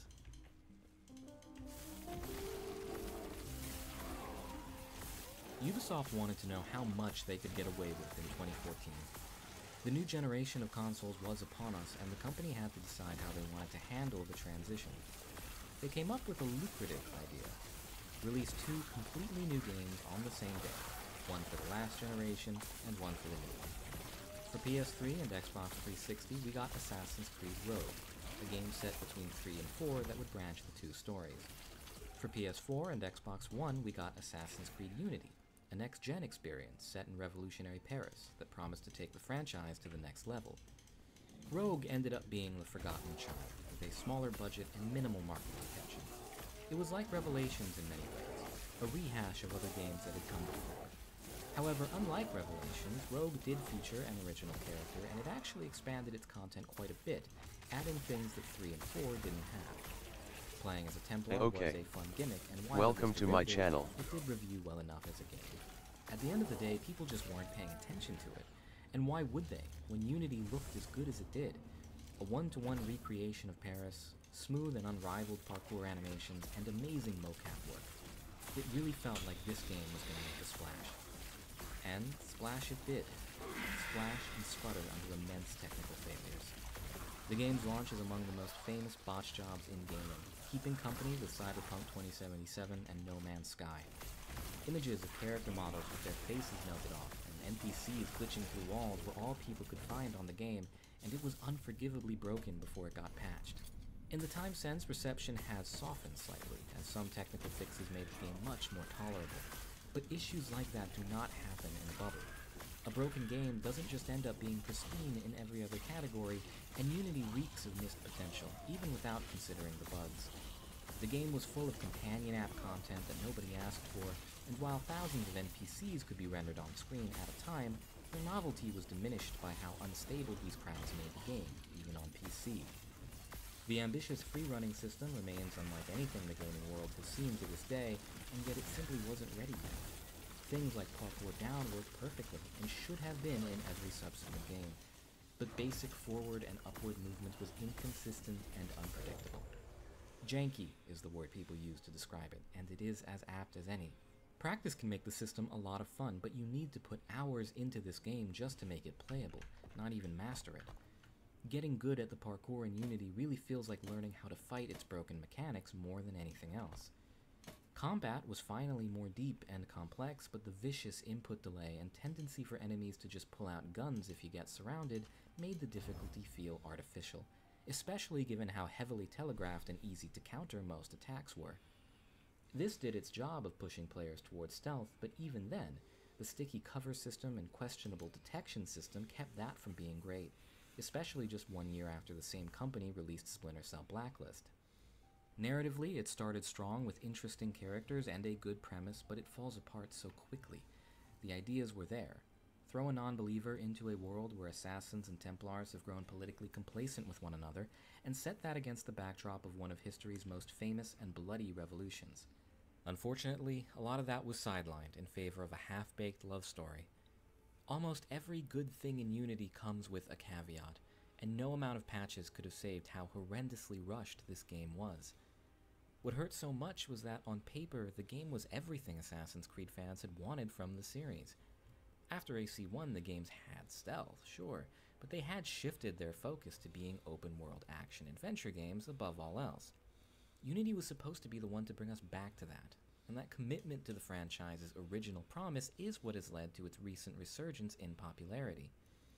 Ubisoft wanted to know how much they could get away with in 2014. The new generation of consoles was upon us, and the company had to decide how they wanted to handle the transition. They came up with a lucrative idea. Release 2 completely new games on the same day, one for the last generation and one for the new one. For PS3 and Xbox 360, we got Assassin's Creed Rogue, a game set between 3 and 4 that would branch the two stories. For PS4 and Xbox One, we got Assassin's Creed Unity, a next-gen experience set in revolutionary Paris that promised to take the franchise to the next level. Rogue ended up being the forgotten child, with a smaller budget and minimal marketing attention. It was like Revelations in many ways, a rehash of other games that had come before. However, unlike Revelations, Rogue did feature an original character, and it actually expanded its content quite a bit, adding things that 3 and 4 didn't have. Playing as a Templar was a fun gimmick, and while Welcome to my channel. It did review well enough as a game. At the end of the day, people just weren't paying attention to it. And why would they, when Unity looked as good as it did? A one-to-one recreation of Paris, smooth and unrivaled parkour animations, and amazing mocap work. It really felt like this game was going to make a splash. And splash it did. Splash and sputter under immense technical failures. The game's launch is among the most famous botch jobs in gaming, keeping company with Cyberpunk 2077 and No Man's Sky. Images of character models with their faces melted off, and NPCs glitching through walls were all people could find on the game, and it was unforgivably broken before it got patched. In the time since, reception has softened slightly, as some technical fixes made the game much more tolerable. But issues like that do not happen in a bubble. A broken game doesn't just end up being pristine in every other category, and Unity reeks of missed potential, even without considering the bugs. The game was full of companion app content that nobody asked for, and while thousands of NPCs could be rendered on screen at a time, their novelty was diminished by how unstable these crowds made the game, even on PC. The ambitious free-running system remains unlike anything the gaming world has seen to this day, and yet it simply wasn't ready yet. Things like parkour down worked perfectly, and should have been in every subsequent game, but basic forward and upward movement was inconsistent and unpredictable. Janky is the word people use to describe it, and it is as apt as any. Practice can make the system a lot of fun, but you need to put hours into this game just to make it playable, not even master it. Getting good at the parkour in Unity really feels like learning how to fight its broken mechanics more than anything else. Combat was finally more deep and complex, but the vicious input delay and tendency for enemies to just pull out guns if you get surrounded made the difficulty feel artificial, especially given how heavily telegraphed and easy to counter most attacks were. This did its job of pushing players towards stealth, but even then, the sticky cover system and questionable detection system kept that from being great, especially just 1 year after the same company released Splinter Cell Blacklist. Narratively, it started strong with interesting characters and a good premise, but it falls apart so quickly. The ideas were there. Throw a non-believer into a world where assassins and Templars have grown politically complacent with one another, and set that against the backdrop of one of history's most famous and bloody revolutions. Unfortunately, a lot of that was sidelined in favor of a half-baked love story. Almost every good thing in Unity comes with a caveat, and no amount of patches could have saved how horrendously rushed this game was. What hurt so much was that, on paper, the game was everything Assassin's Creed fans had wanted from the series. After AC1, the games had stealth, sure, but they had shifted their focus to being open-world action-adventure games above all else. Unity was supposed to be the one to bring us back to that, and that commitment to the franchise's original promise is what has led to its recent resurgence in popularity.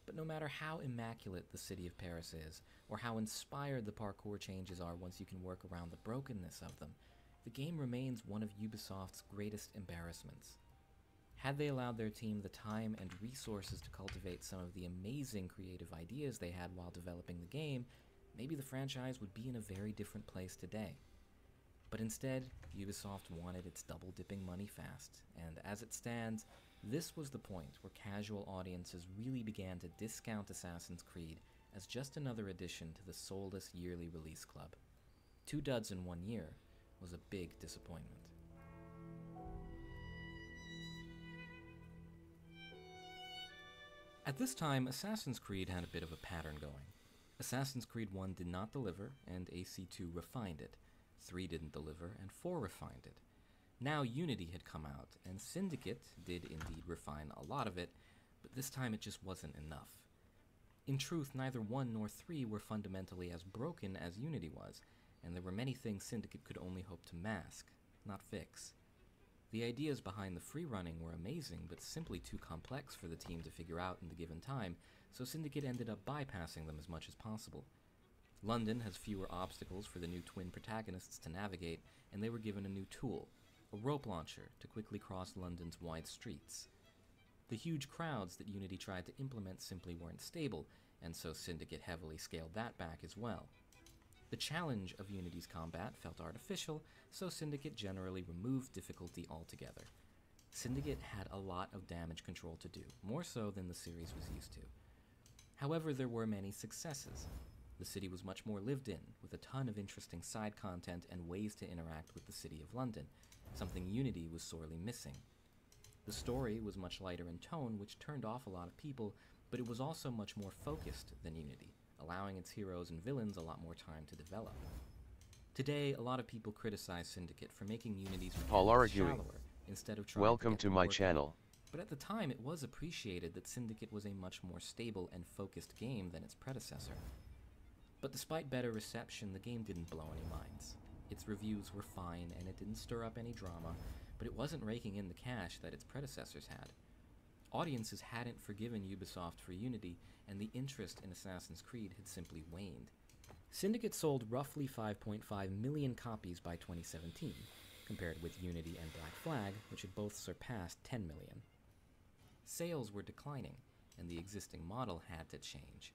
But no matter how immaculate the city of Paris is, or how inspired the parkour changes are once you can work around the brokenness of them, the game remains one of Ubisoft's greatest embarrassments. Had they allowed their team the time and resources to cultivate some of the amazing creative ideas they had while developing the game, maybe the franchise would be in a very different place today. But instead, Ubisoft wanted its double-dipping money fast, and as it stands, this was the point where casual audiences really began to discount Assassin's Creed as just another addition to the soulless yearly release club. 2 duds in 1 year was a big disappointment. At this time, Assassin's Creed had a bit of a pattern going. Assassin's Creed 1 did not deliver, and AC2 refined it. 3 didn't deliver, and 4 refined it. Now Unity had come out, and Syndicate did indeed refine a lot of it, but this time it just wasn't enough. In truth, neither 1 nor 3 were fundamentally as broken as Unity was, and there were many things Syndicate could only hope to mask, not fix. The ideas behind the free running were amazing, but simply too complex for the team to figure out in the given time, so Syndicate ended up bypassing them as much as possible. London has fewer obstacles for the new twin protagonists to navigate, and they were given a new tool, a rope launcher to quickly cross London's wide streets. The huge crowds that Unity tried to implement simply weren't stable, and so Syndicate heavily scaled that back as well. The challenge of Unity's combat felt artificial, so Syndicate generally removed difficulty altogether. Syndicate had a lot of damage control to do, more so than the series was used to. However, there were many successes. The city was much more lived in, with a ton of interesting side content and ways to interact with the city of London, something Unity was sorely missing. The story was much lighter in tone, which turned off a lot of people, but it was also much more focused than Unity, allowing its heroes and villains a lot more time to develop. Today, a lot of people criticize Syndicate for making Unity's mechanics shallower, instead of trying Welcome to to my channel. But at the time, it was appreciated that Syndicate was a much more stable and focused game than its predecessor. But despite better reception, the game didn't blow any minds. Its reviews were fine, and it didn't stir up any drama, but it wasn't raking in the cash that its predecessors had. Audiences hadn't forgiven Ubisoft for Unity, and the interest in Assassin's Creed had simply waned. Syndicate sold roughly 5.5 million copies by 2017, compared with Unity and Black Flag, which had both surpassed 10 million. Sales were declining, and the existing model had to change.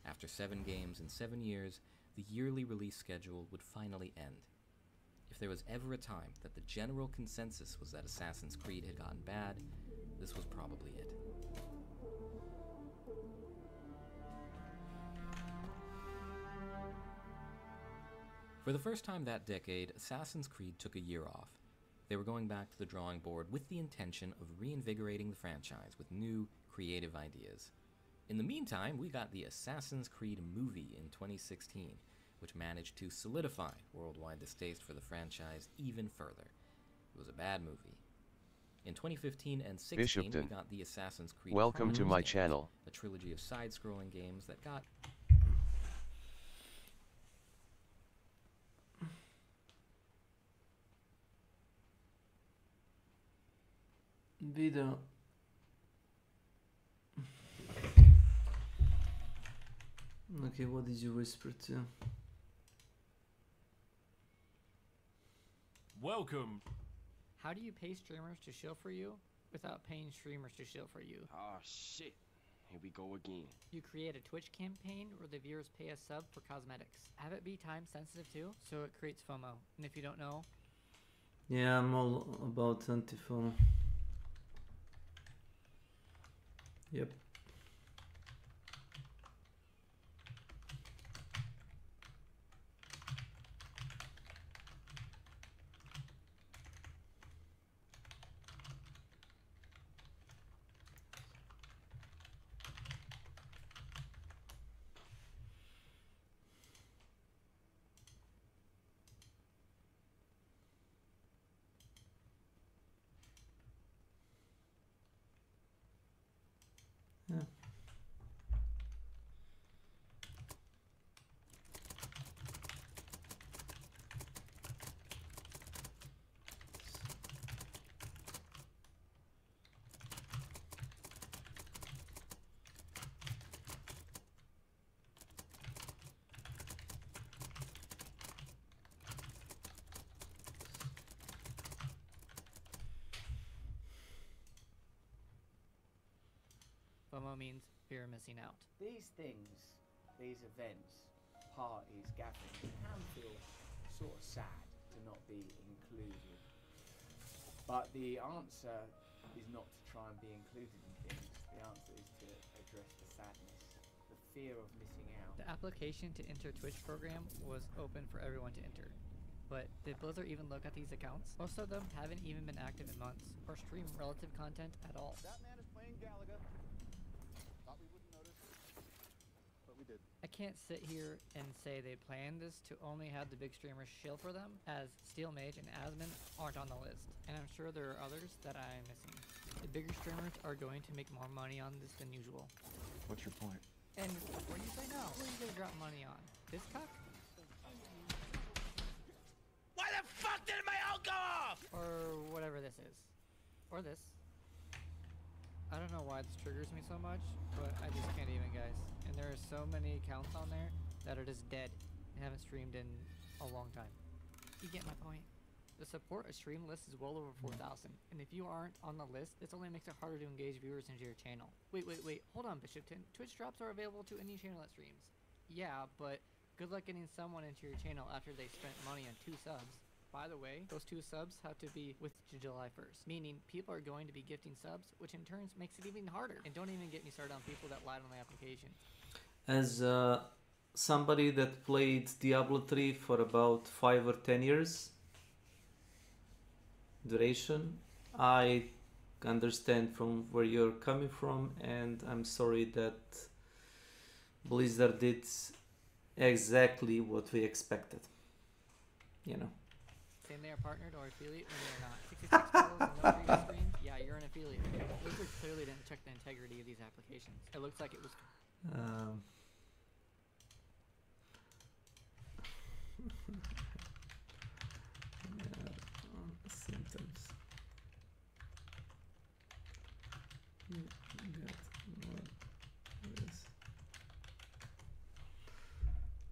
After 7 games in 7 years, the yearly release schedule would finally end. If there was ever a time that the general consensus was that Assassin's Creed had gotten bad, this was probably it. For the first time that decade, Assassin's Creed took a year off. They were going back to the drawing board with the intention of reinvigorating the franchise with new, creative ideas. In the meantime, we got the Assassin's Creed movie in 2016, which managed to solidify worldwide distaste for the franchise even further. It was a bad movie. In 2015 and 16, we got the Assassin's Creed Welcome to my games, channel. a trilogy of side-scrolling games that got Video. Okay, what did you whisper to? Welcome. How do you pay streamers to shill for you without paying streamers to shill for you? Oh shit. Here we go again. You create a Twitch campaign where the viewers pay a sub for cosmetics. Have it be time sensitive too, so it creates FOMO. And if you don't know... Yeah, I'm all about anti-FOMO. Yep. Yeah. FOMO means fear of missing out. These things, these events, parties, gatherings, can feel sort of sad to not be included. But the answer is not to try and be included in things. The answer is to address the sadness, the fear of missing out. The application to enter Twitch program was open for everyone to enter. But did Blizzard even look at these accounts? Most of them haven't even been active in months, or stream relative content at all. That man is playing Galaga. Thought we wouldn't notice, but we did. I can't sit here and say they planned this to only have the big streamers shill for them, as Steel Mage and Asmon aren't on the list, and I'm sure there are others that I am missing. The bigger streamers are going to make more money on this than usual. What's your point? And what do you say now? Who are you gonna drop money on? This cock? Why the fuck did my ult go off? Or whatever this is. Or this. I don't know why this triggers me so much, but I just can't even, guys. And there are so many accounts on there that are just dead and haven't streamed in a long time. You get my point. The support a stream list is well over 4,000, and if you aren't on the list, this only makes it harder to engage viewers into your channel. Wait, hold on, Bishopton. Twitch drops are available to any channel that streams. Yeah, but good luck getting someone into your channel after they spent money on 2 subs. By the way, those 2 subs have to be with July 1st, meaning people are going to be gifting subs, which in turn makes it even harder. And don't even get me started on people that lied on the application. As somebody that played Diablo 3 for about 5 or 10 years duration, I understand from where you're coming from, and I'm sorry that Blizzard did exactly what we expected. You know. Saying they are partnered or affiliate when they are not. 66 follows and no previous streams? Yeah, you're an affiliate. Blizzard clearly didn't check the integrity of these applications. It looks like it was... symptoms.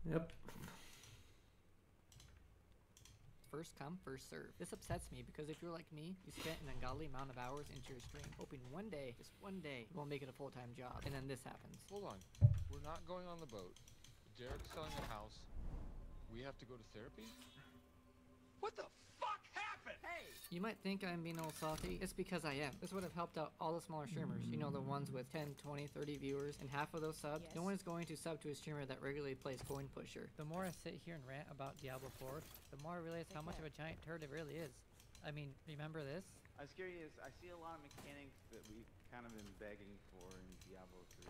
Yep. First come, first serve. This upsets me because if you're like me, you spent an ungodly amount of hours into your stream, hoping one day, just one day, you won't make it a full-time job. And then this happens. Hold on. We're not going on the boat. Derek's selling a house. We have to go to therapy? What the fuck happened? Hey! You might think I'm being all salty. It's because I am. This would have helped out all the smaller streamers. You know, the ones with 10, 20, 30 viewers, and half of those subs. Yes. No one is going to sub to a streamer that regularly plays Coin Pusher. The more I sit here and rant about Diablo 4, the more I realize how much of a giant turd it really is. I mean, remember this? I was curious, I see a lot of mechanics that we've kind of been begging for in Diablo 3.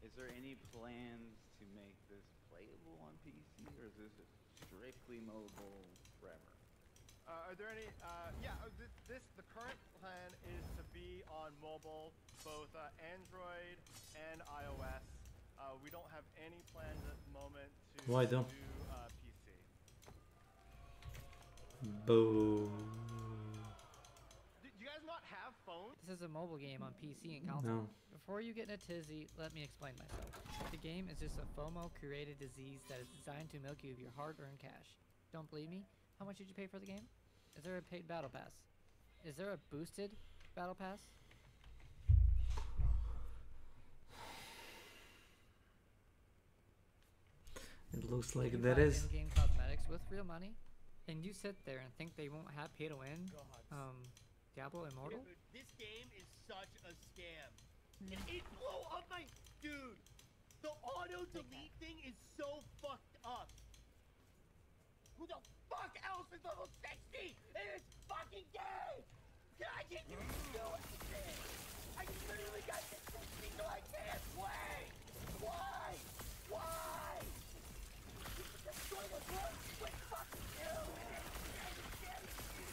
Is there any plans to make this playable on PC, or is this strictly mobile forever? Are there any, the current plan is to be on mobile, both Android and iOS. We don't have any plans at the moment to Why don't? do PC. Boom. Do you guys not have phones? This is a mobile game on PC and console. No. Before you get in a tizzy, let me explain myself. The game is just a FOMO-created disease that is designed to milk you of your hard-earned cash. Don't believe me? How much did you pay for the game? Is there a paid battle pass? Is there a boosted battle pass? It looks like You there buy is. in-game cosmetics with real money, and you sit there and think they won't have pay to win. Diablo Immortal. Dude, this game is such a scam. And it blew up my dude. The auto delete thing is so fucked up. Who the fuck else is level 60 in this fucking game? I can't even do anything. I literally got to 60, so I can't play. Why? Why? You can destroy the world with fucking you.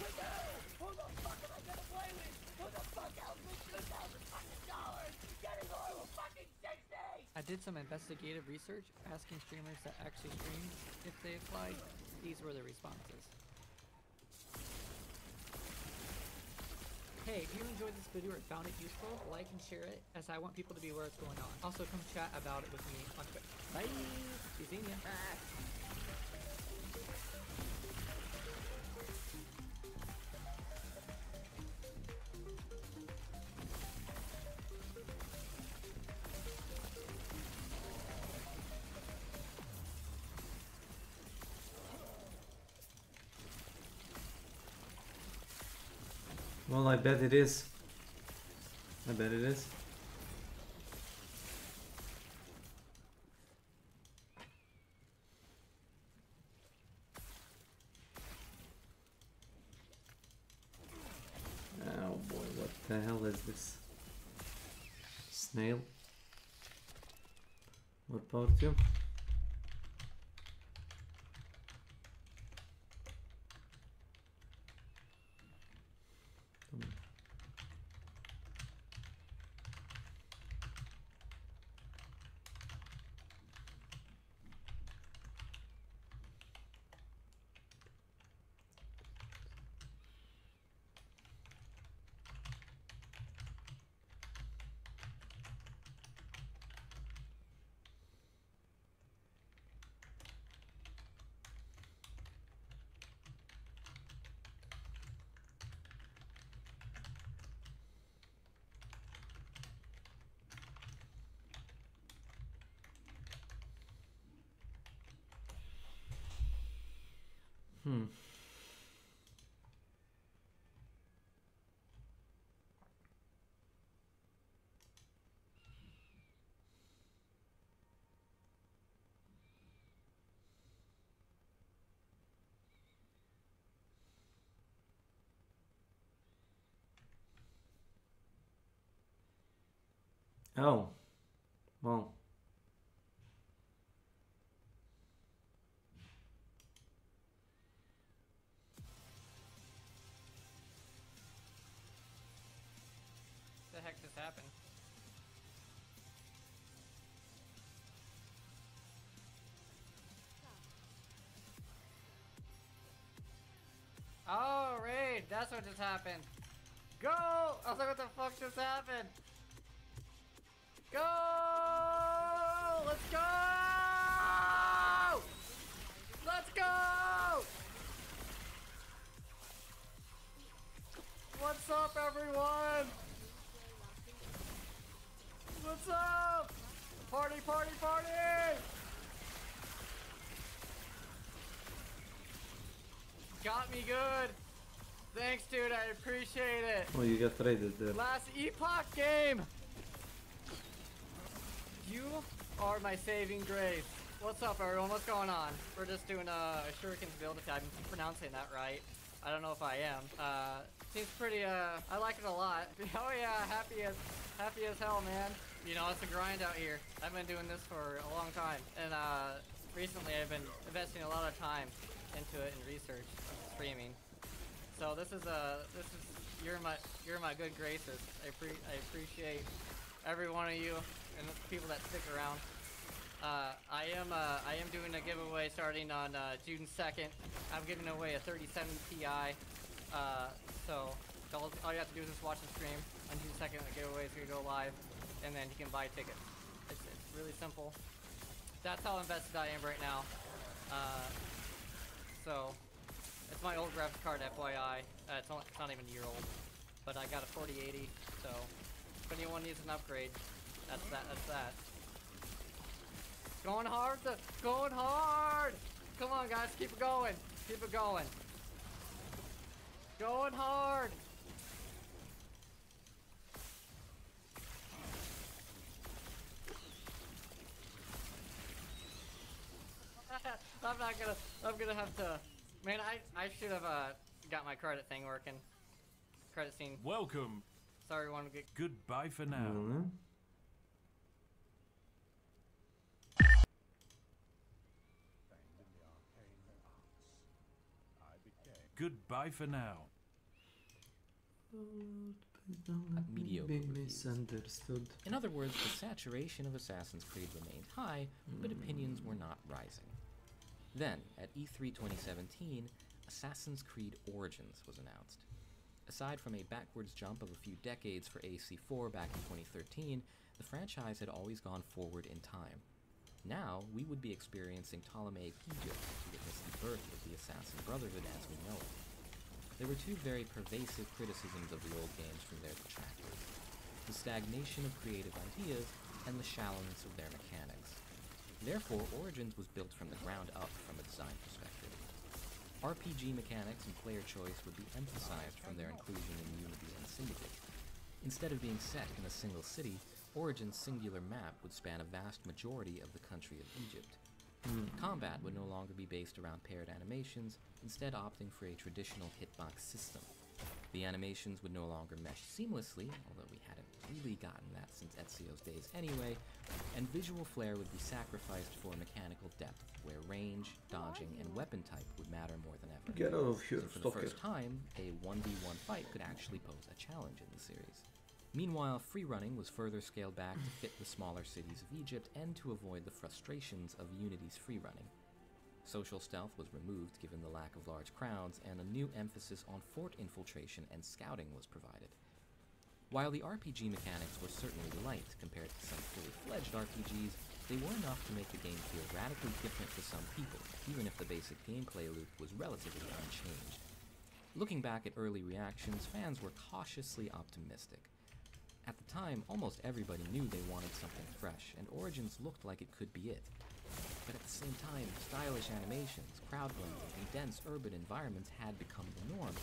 With who? Who the fuck am I gonna play with? Who the fuck else with $2,000 fucking getting I did some investigative research, asking streamers that actually streamed if they applied. These were the responses. Hey, if you enjoyed this video or found it useful, like and share it, as I want people to be aware of what's going on. Also, come chat about it with me on Twitch. Bye! See you soon. Well, I bet it is. I bet it is. Oh boy, what the hell is this? Snail? What about you? Oh, well. The heck just happened? Oh, raid! That's what just happened. Go! I was like, what the fuck just happened? Go! Let's go! Let's go! What's up, everyone? What's up? Party, party, party! Got me good. Thanks, dude. I appreciate it. Oh, you got raided there. Last Epoch game. You are my saving grace. What's up, everyone? What's going on? We're just doing a Shuriken's build. If I'm pronouncing that right. I don't know if I am. Seems pretty. I like it a lot. Oh yeah, happy as hell, man. You know, it's a grind out here. I've been doing this for a long time, and recently I've been investing a lot of time into it and research, streaming. So you're my good graces. I appreciate every one of you and the people that stick around. I am doing a giveaway starting on June 2nd. I'm giving away a 37 Ti. So all you have to do is just watch the stream. On June 2nd, the giveaway is gonna go live, and then you can buy tickets. It's really simple. That's how invested I am right now. So it's my old graphics card, FYI. It's not even a year old, but I got a 4080. So if anyone needs an upgrade, that's that. That's that. Going hard, going hard! Come on, guys, keep it going. Keep it going. Going hard! I'm gonna have to, man, I should have, got my credit thing working. Credit scene. Welcome. Sorry, everyone. Goodbye for now. Goodbye for now. mediocre reviews. In other words, the saturation of Assassin's Creed remained high, but opinions were not rising. Then, at E3 2017, Assassin's Creed Origins was announced. Aside from a backwards jump of a few decades for AC4 back in 2013, the franchise had always gone forward in time. Now, we would be experiencing Ptolemaic Egypt to witness the birth of the Assassin Brotherhood as we know it. There were two very pervasive criticisms of the old games from their detractors: the stagnation of creative ideas and the shallowness of their mechanics. Therefore, Origins was built from the ground up from a design perspective. RPG mechanics and player choice would be emphasized from their inclusion in Unity and Syndicate. Instead of being set in a single city, Origin's singular map would span a vast majority of the country of Egypt. Combat would no longer be based around paired animations, instead opting for a traditional hitbox system. The animations would no longer mesh seamlessly, although we hadn't really gotten that since Ezio's days anyway, and visual flair would be sacrificed for mechanical depth, where range, dodging, and weapon type would matter more than ever. Get out of here, so for the first time, a 1v1 fight could actually pose a challenge in the series. Meanwhile, free running was further scaled back to fit the smaller cities of Egypt and to avoid the frustrations of Unity's free running. Social stealth was removed given the lack of large crowds, and a new emphasis on fort infiltration and scouting was provided. While the RPG mechanics were certainly light compared to some fully fledged RPGs, they were enough to make the game feel radically different to some people, even if the basic gameplay loop was relatively unchanged. Looking back at early reactions, fans were cautiously optimistic. At the time, almost everybody knew they wanted something fresh, and Origins looked like it could be it. But at the same time, stylish animations, crowd blending, and dense urban environments had become the norm,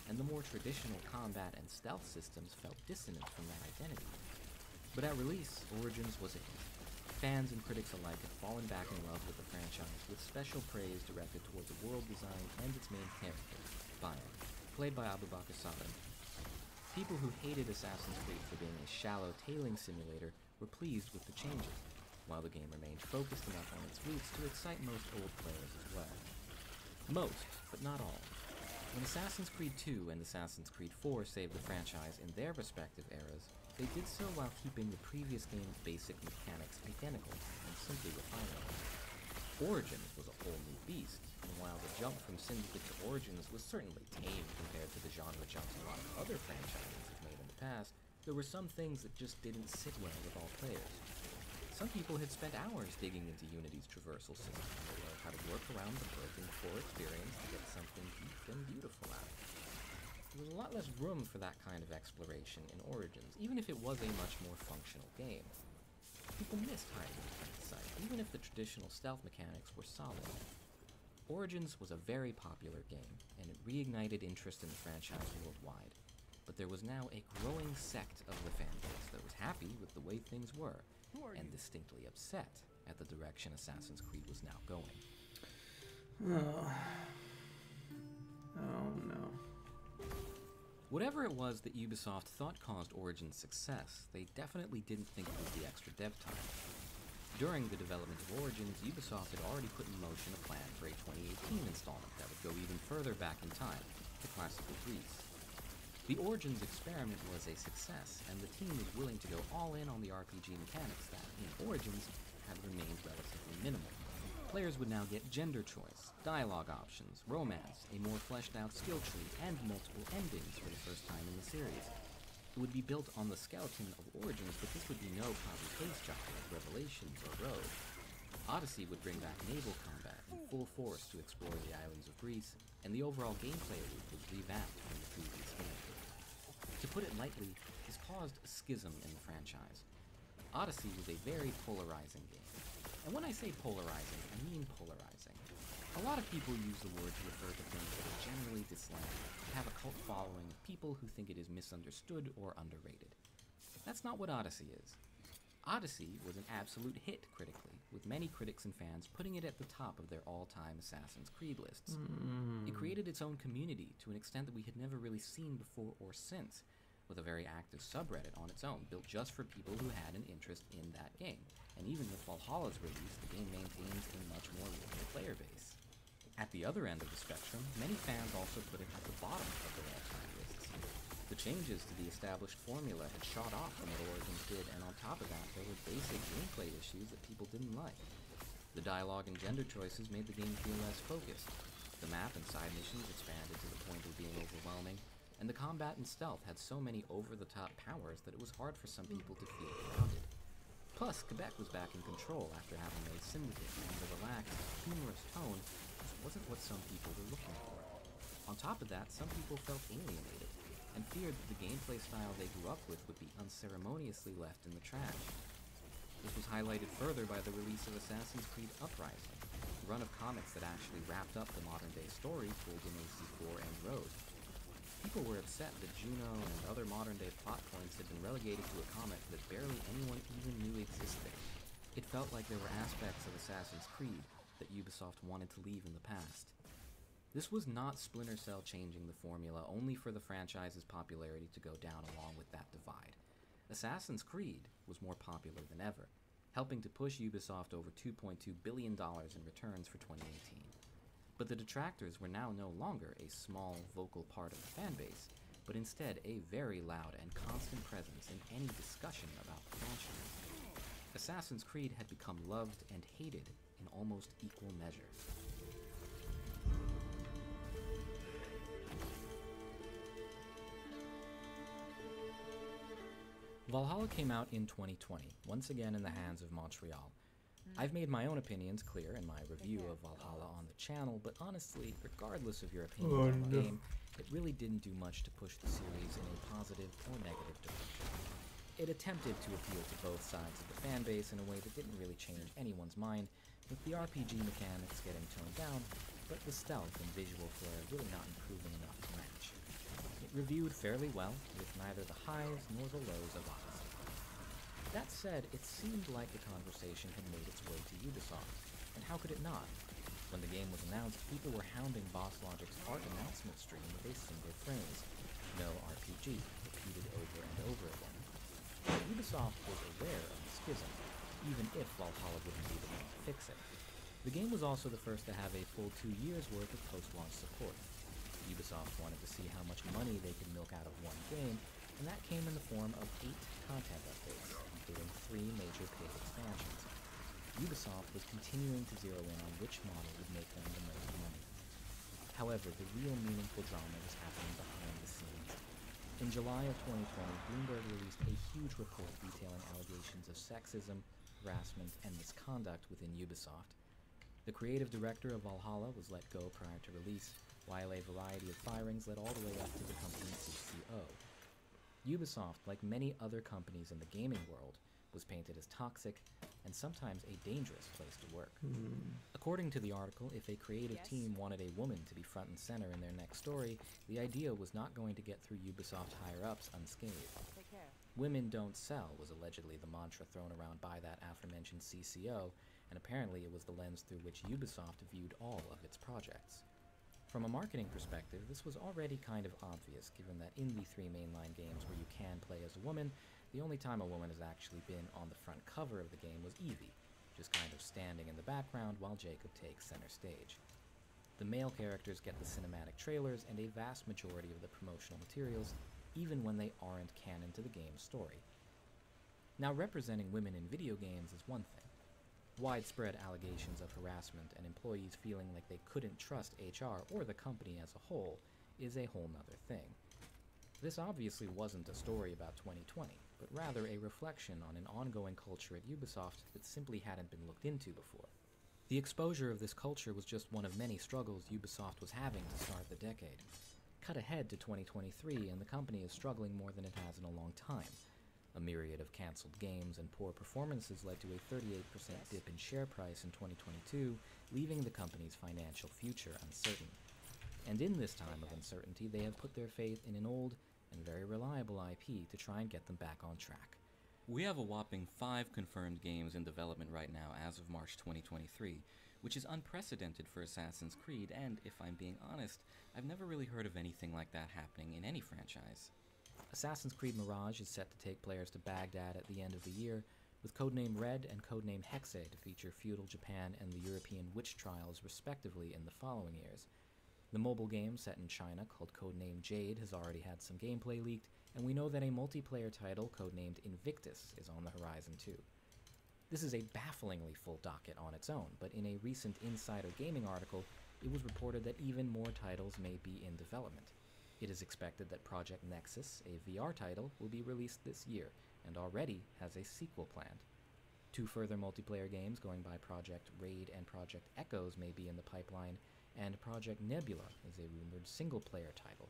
and the more traditional combat and stealth systems felt dissonant from that identity. But at release, Origins was a hit. Fans and critics alike had fallen back in love with the franchise, with special praise directed towards the world design and its main character, Bayan, played by Abu Bakr Sadr. People who hated Assassin's Creed for being a shallow tailing simulator were pleased with the changes, while the game remained focused enough on its roots to excite most old players as well. Most, but not all. When Assassin's Creed 2 and Assassin's Creed 4 saved the franchise in their respective eras, they did so while keeping the previous game's basic mechanics identical and simply refining them. Origins was a whole new beast, and while the jump from Syndicate to Origins was certainly tame compared to the genre jumps a lot of other franchises have made in the past, there were some things that just didn't sit well with all players. Some people had spent hours digging into Unity's traversal system to learn how to work around the broken core experience to get something deep and beautiful out of it. There was a lot less room for that kind of exploration in Origins, even if it was a much more functional game. People missed hiding in plain sight, even if the traditional stealth mechanics were solid. Origins was a very popular game, and it reignited interest in the franchise worldwide. But there was now a growing sect of the fanbase that was happy with the way things were, and distinctly upset at the direction Assassin's Creed was now going. Oh no. Whatever it was that Ubisoft thought caused Origin's success, they definitely didn't think it was the extra dev time. During the development of Origins, Ubisoft had already put in motion a plan for a 2018 installment that would go even further back in time, to classical Greece. The Origins experiment was a success, and the team was willing to go all in on the RPG mechanics that, in Origins, had remained relatively minimal. Players would now get gender choice, dialogue options, romance, a more fleshed out skill tree, and multiple endings for the first time in the series. It would be built on the skeleton of Origins, but this would be no copy-paste job like Revelations or Rogue. Odyssey would bring back naval combat in full force to explore the islands of Greece, and the overall gameplay loop was revamped from the previous game. To put it lightly, this caused a schism in the franchise. Odyssey was a very polarizing game. And when I say polarizing, I mean polarizing. A lot of people use the word to refer to things that are generally disliked, have a cult following of people who think it is misunderstood or underrated. That's not what Odyssey is. Odyssey was an absolute hit critically, with many critics and fans putting it at the top of their all-time Assassin's Creed lists. It created its own community to an extent that we had never really seen before or since, with a very active subreddit on its own, built just for people who had an interest in that game. And even with Valhalla's release, the game maintains a much more loyal player base. At the other end of the spectrum, many fans also put it at the bottom of their all-time lists. The changes to the established formula had shot off when Middle Origins did, and on top of that, there were basic gameplay issues that people didn't like. The dialogue and gender choices made the game feel less focused. The map and side missions expanded to the point of being overwhelming, and the combat and stealth had so many over-the-top powers that it was hard for some people to feel grounded. Plus, Quebec was back in control after having made Syndicate, and the relaxed, humorous tone just wasn't what some people were looking for. On top of that, some people felt alienated, and feared that the gameplay style they grew up with would be unceremoniously left in the trash. This was highlighted further by the release of Assassin's Creed Uprising, a run of comics that actually wrapped up the modern-day story told in AC4 and Road. People were upset that Juno and other modern-day plot points had been relegated to a comic that barely anyone even knew existed. It felt like there were aspects of Assassin's Creed that Ubisoft wanted to leave in the past. This was not Splinter Cell changing the formula only for the franchise's popularity to go down along with that divide. Assassin's Creed was more popular than ever, helping to push Ubisoft over $2.2 billion in returns for 2018. But the detractors were now no longer a small, vocal part of the fanbase, but instead a very loud and constant presence in any discussion about the franchise. Assassin's Creed had become loved and hated in almost equal measure. Valhalla came out in 2020, once again in the hands of Montreal. I've made my own opinions clear in my review of Valhalla on the channel, but honestly, regardless of your opinion on the game, it really didn't do much to push the series in a positive or negative direction. It attempted to appeal to both sides of the fanbase in a way that didn't really change anyone's mind, with the RPG mechanics getting toned down, but the stealth and visual flair really not improving enough to match. It reviewed fairly well, with neither the highs nor the lows of Odyssey. That said, it seemed like the conversation had made its way to Ubisoft, and how could it not? When the game was announced, people were hounding Boss Logic's art announcement stream with a single phrase, "No RPG," repeated over and over again. Ubisoft was aware of the schism, even if Valhalla wouldn't be the one to fix it. The game was also the first to have a full 2 years' worth of post-launch support. Ubisoft wanted to see how much money they could milk out of one game, and that came in the form of 8 content updates, including 3 major paid expansions. Ubisoft was continuing to zero in on which model would make them the most money. However, the real meaningful drama was happening behind the scenes. In July of 2020, Bloomberg released a huge report detailing allegations of sexism, harassment, and misconduct within Ubisoft. The creative director of Valhalla was let go prior to release, while a variety of firings led all the way up to the company's CCO. Ubisoft, like many other companies in the gaming world, was painted as toxic and sometimes a dangerous place to work. According to the article, if a creative team wanted a woman to be front and center in their next story, the idea was not going to get through Ubisoft higher-ups unscathed. Take care. Women don't sell was allegedly the mantra thrown around by that aforementioned CCO, and apparently it was the lens through which Ubisoft viewed all of its projects. From a marketing perspective, this was already kind of obvious, given that in the 3 mainline games where you can play as a woman, the only time a woman has actually been on the front cover of the game was Evie, just kind of standing in the background while Jacob takes center stage. The male characters get the cinematic trailers and a vast majority of the promotional materials, even when they aren't canon to the game's story. Now, representing women in video games is one thing. Widespread allegations of harassment and employees feeling like they couldn't trust HR or the company as a whole is a whole nother thing. This obviously wasn't a story about 2020, but rather a reflection on an ongoing culture at Ubisoft that simply hadn't been looked into before. The exposure of this culture was just one of many struggles Ubisoft was having to start the decade. Cut ahead to 2023 and the company is struggling more than it has in a long time. A myriad of cancelled games and poor performances led to a 38% dip in share price in 2022, leaving the company's financial future uncertain. And in this time of uncertainty, they have put their faith in an old and very reliable IP to try and get them back on track. We have a whopping 5 confirmed games in development right now as of March 2023, which is unprecedented for Assassin's Creed, and if I'm being honest, I've never really heard of anything like that happening in any franchise. Assassin's Creed Mirage is set to take players to Baghdad at the end of the year, with Codename Red and Codename Hexe to feature feudal Japan and the European witch trials respectively in the following years. The mobile game set in China called codename Jade has already had some gameplay leaked, and we know that a multiplayer title codenamed Invictus is on the horizon too. This is a bafflingly full docket on its own, but in a recent Insider Gaming article, it was reported that even more titles may be in development. It is expected that Project Nexus, a VR title, will be released this year, and already has a sequel planned. 2 further multiplayer games going by Project Raid and Project Echoes may be in the pipeline, and Project Nebula is a rumored single-player title.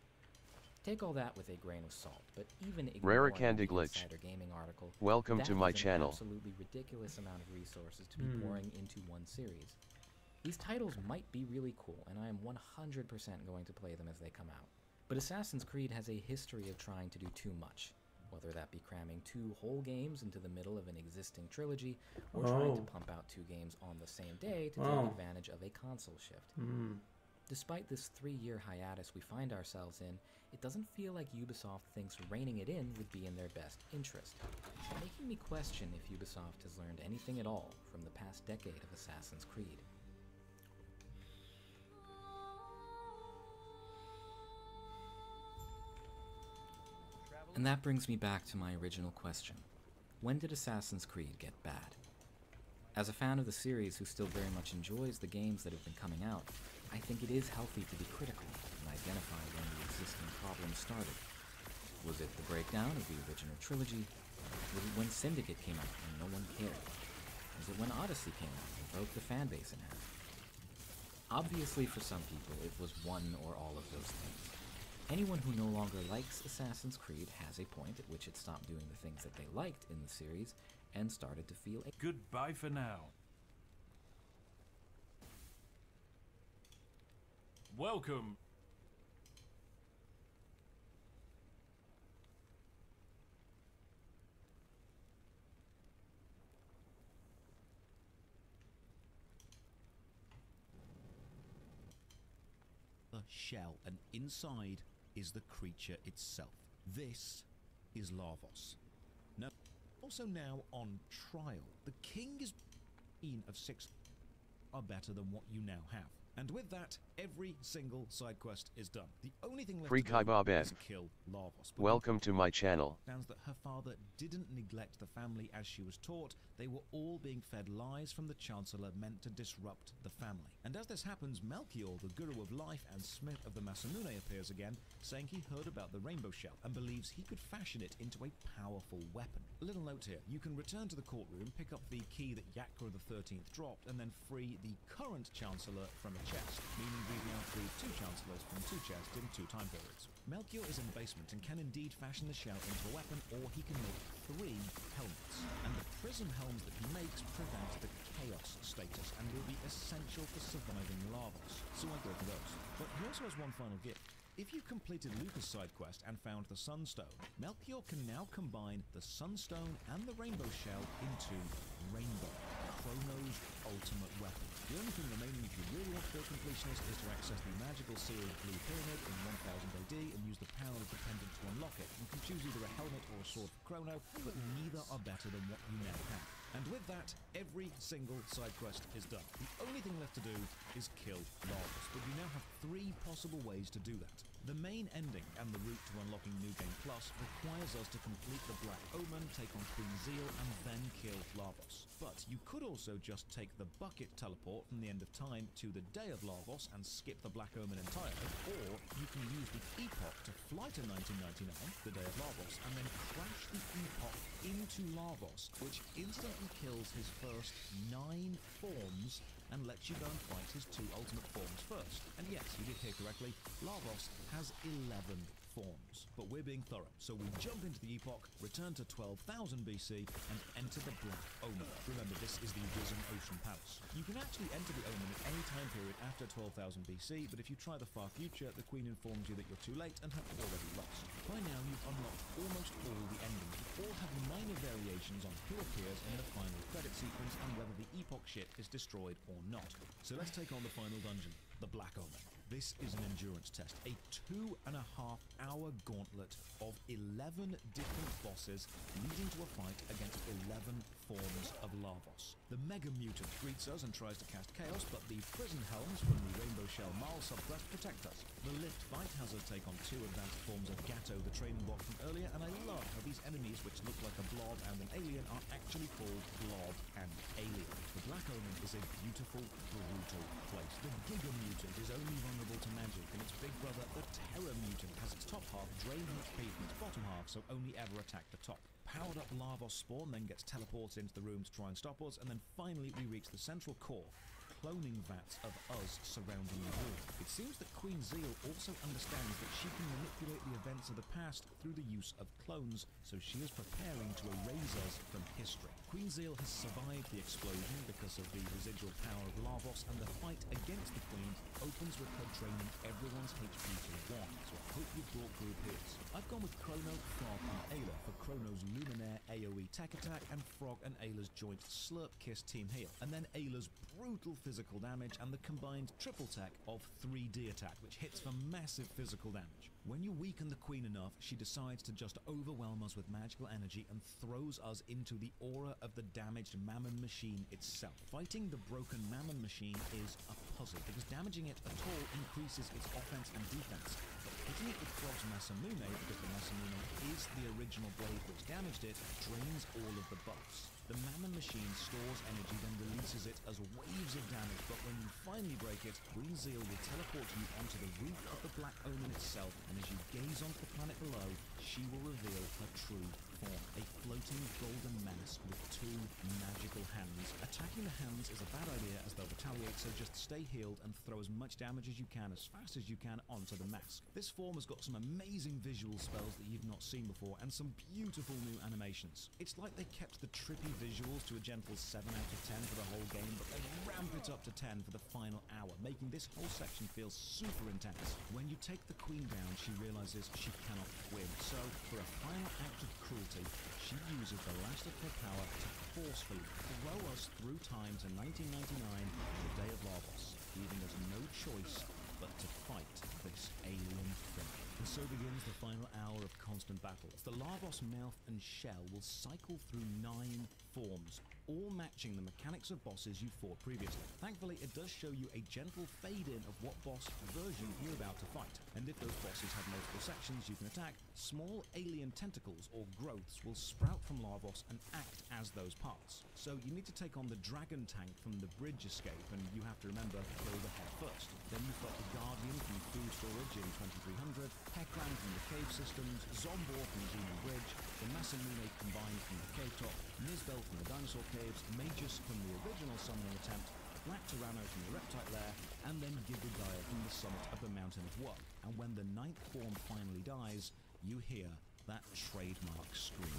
Take all that with a grain of salt, but even ignoring the Insider Gaming article, welcome that to my is an channel. Absolutely ridiculous amount of resources to be pouring into one series. These titles might be really cool, and I am 100% going to play them as they come out. But Assassin's Creed has a history of trying to do too much, whether that be cramming 2 whole games into the middle of an existing trilogy, or trying to pump out 2 games on the same day to take advantage of a console shift. Despite this 3-year hiatus we find ourselves in, it doesn't feel like Ubisoft thinks reining it in would be in their best interest, making me question if Ubisoft has learned anything at all from the past decade of Assassin's Creed. And that brings me back to my original question. When did Assassin's Creed get bad? As a fan of the series who still very much enjoys the games that have been coming out, I think it is healthy to be critical and identify when the existing problems started. Was it the breakdown of the original trilogy? Was it when Syndicate came out and no one cared? Was it when Odyssey came out and broke the fanbase in half? Obviously for some people it was one or all of those things. Anyone who no longer likes Assassin's Creed has a point at which it stopped doing the things that they liked in the series and started to feel Goodbye for now. Welcome. The shell, and inside is the creature itself. This is Lavos. Now, also now on trial. The king is of 6 are better than what you now have. And with that, every single side quest is done. The only thing left Free to do Kaibob is N. kill Lavos. Welcome to my channel. Understands that her father didn't neglect the family as she was taught. They were all being fed lies from the Chancellor meant to disrupt the family. And as this happens, Melchior, the Guru of Life and Smith of the Masamune, appears again, saying he heard about the Rainbow Shell and believes he could fashion it into a powerful weapon. A little note here, you can return to the courtroom, pick up the key that Yakra the 13th dropped, and then free the current Chancellor from a chest, meaning we've now freed 2 Chancellors from 2 chests in 2 time periods. Melchior is in the basement and can indeed fashion the shell into a weapon, or he can make 3 helmets. And the prism helms that he makes prevent the chaos status and will be essential for surviving Lavos, so I go for those. But he also has one final gift. If you completed Lucas' side quest and found the Sunstone, Melchior can now combine the Sunstone and the Rainbow Shell into Rainbow, Chrono's ultimate weapon. The only thing remaining if you really want to go completionist is to access the magical sealed Blue Pyramid in 1000 AD and use the power of the pendant to unlock it. You can choose either a helmet or a sword for Chrono, but neither are better than what you now have. And with that, every single side quest is done. The only thing left to do is kill Lavos, but you now have 3 possible ways to do that. The main ending and the route to unlocking New Game Plus requires us to complete the Black Omen, take on Queen Zeal, and then kill Lavos. But you could also just take the bucket teleport from the end of time to the day of Lavos and skip the Black Omen entirely, or you can use the Epoch to fly to 1999, the day of Lavos, and then crash the Epoch into Lavos, which instantly kills his first 9 forms and lets you go and fight his 2 ultimate forms first. And yes, you did hear correctly, Lavos has 11 forms. But we're being thorough, so we jump into the Epoch, return to 12,000 BC, and enter the Black Omen. Remember, this is the Risen Ocean Palace. You can actually enter the Omen at any time period after 12,000 BC, but if you try the far future, the Queen informs you that you're too late and have already lost. By now, you've unlocked almost all the endings, but all have minor variations on who appears in the final credit sequence and whether the Epoch rock ship is destroyed or not. So let's take on the final dungeon, the Black Omen. This is an endurance test, a 2.5-hour gauntlet of 11 different bosses leading to a fight against 11 forms of Lavos. The Mega Mutant greets us and tries to cast chaos, but the prison helms from the Rainbow Shell Marl subquest protect us. The lift fight has us take on 2 advanced forms of Gatto, the training bot from earlier, and I love how these enemies, which look like a blob and an alien, are actually called Blob and Alien. The Black Omen is a beautiful, brutal place. The Giga Mutant is only vulnerable to magic, and its big brother, the Terror Mutant, has its top half drain HP from its bottom half, so only ever attack the top. Powered up Lavos spawn then gets teleported into the room to try and stop us, and then finally we reach the central core, cloning vats of us surrounding the room. It seems that Queen Zeal also understands that she can manipulate the events of the past through the use of clones, so she is preparing to erase us from history. Queen Zeal has survived the explosion because of the residual power of Lavos, and the fight against the Queen opens with her draining everyone's HP to 1, so I hope you brought group hits. I've gone with Chrono, Frog and Ayla for Chrono's Luminaire AoE tech attack and Frog and Ayla's joint Slurp Kiss team heal, and then Ayla's brutal physical damage and the combined triple tech of 3D attack, which hits for massive physical damage. When you weaken the Queen enough, she decides to just overwhelm us with magical energy and throws us into the aura of the damaged Mammon machine itself. Fighting the broken Mammon machine is a puzzle, because damaging it at all increases its offense and defense. But hitting it with Frog's Masamune, because the Masamune is the original blade which damaged it, drains all of the buffs. The Mammon machine stores energy, then releases it as waves of damage, but when you finally break it, Queen Zeal will teleport you onto the roof of the Black Omen itself, and as you gaze onto the planet below, she will reveal her true form, a floating golden mass with 2 magical hands. Attacking the hands is a bad idea as they'll retaliate, so just stay healed and throw as much damage as you can, as fast as you can, onto the mask. This form has got some amazing visual spells that you've not seen before, and some beautiful new animations. It's like they kept the trippy visuals to a gentle 7 out of 10 for the whole game, but then ramp it up to 10 for the final hour, making this whole section feel super intense. When you take the Queen down, she realizes she cannot win, so for a final act of cruelty, she uses the last of her power to forcefully throw us through time to 1999, the day of Lavos, leaving us no choice but to fight this alien thing. And so begins the final hour of constant battle. The Lavos mouth and shell will cycle through 9 forms, all matching the mechanics of bosses you fought previously. Thankfully, it does show you a gentle fade-in of what boss version you're about to fight. And if those bosses have multiple sections you can attack, small alien tentacles or growths will sprout from Lavos and act as those parts. So you need to take on the dragon tank from the bridge escape, and you have to remember to kill the head first. Then you've got the Guardian from food storage in 2300, Hekran from the cave systems, Zombor from the Demon Bridge, the Masamune combined from the cave top, Nizbel from the dinosaur caves, Magus from the original summoning attempt, Black Tyranno from the reptile lair, and then Gigadaya from the summit of the Mountain of Woe. And when the 9th form finally dies, you hear that trademark scream.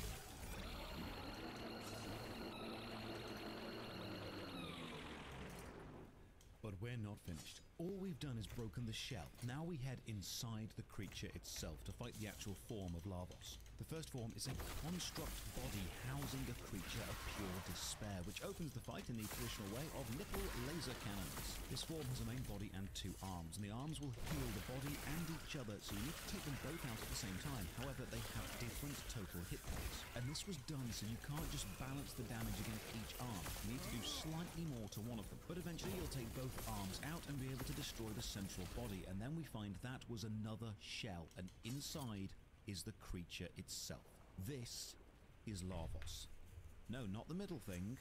But we're not finished. All we've done is broken the shell. Now we head inside the creature itself to fight the actual form of Lavos. The first form is a construct body housing a creature of pure despair, which opens the fight in the traditional way of nipple laser cannons. This form has a main body and 2 arms, and the arms will heal the body and each other, so you need to take them both out at the same time. However, they have different total hit points. And this was done so you can't just balance the damage against each arm. You need to do slightly more to one of them. But eventually you'll take both arms out and be able to destroy the central body, and then we find that was another shell, and inside is the creature itself. This is Lavos. No, not the middle thing.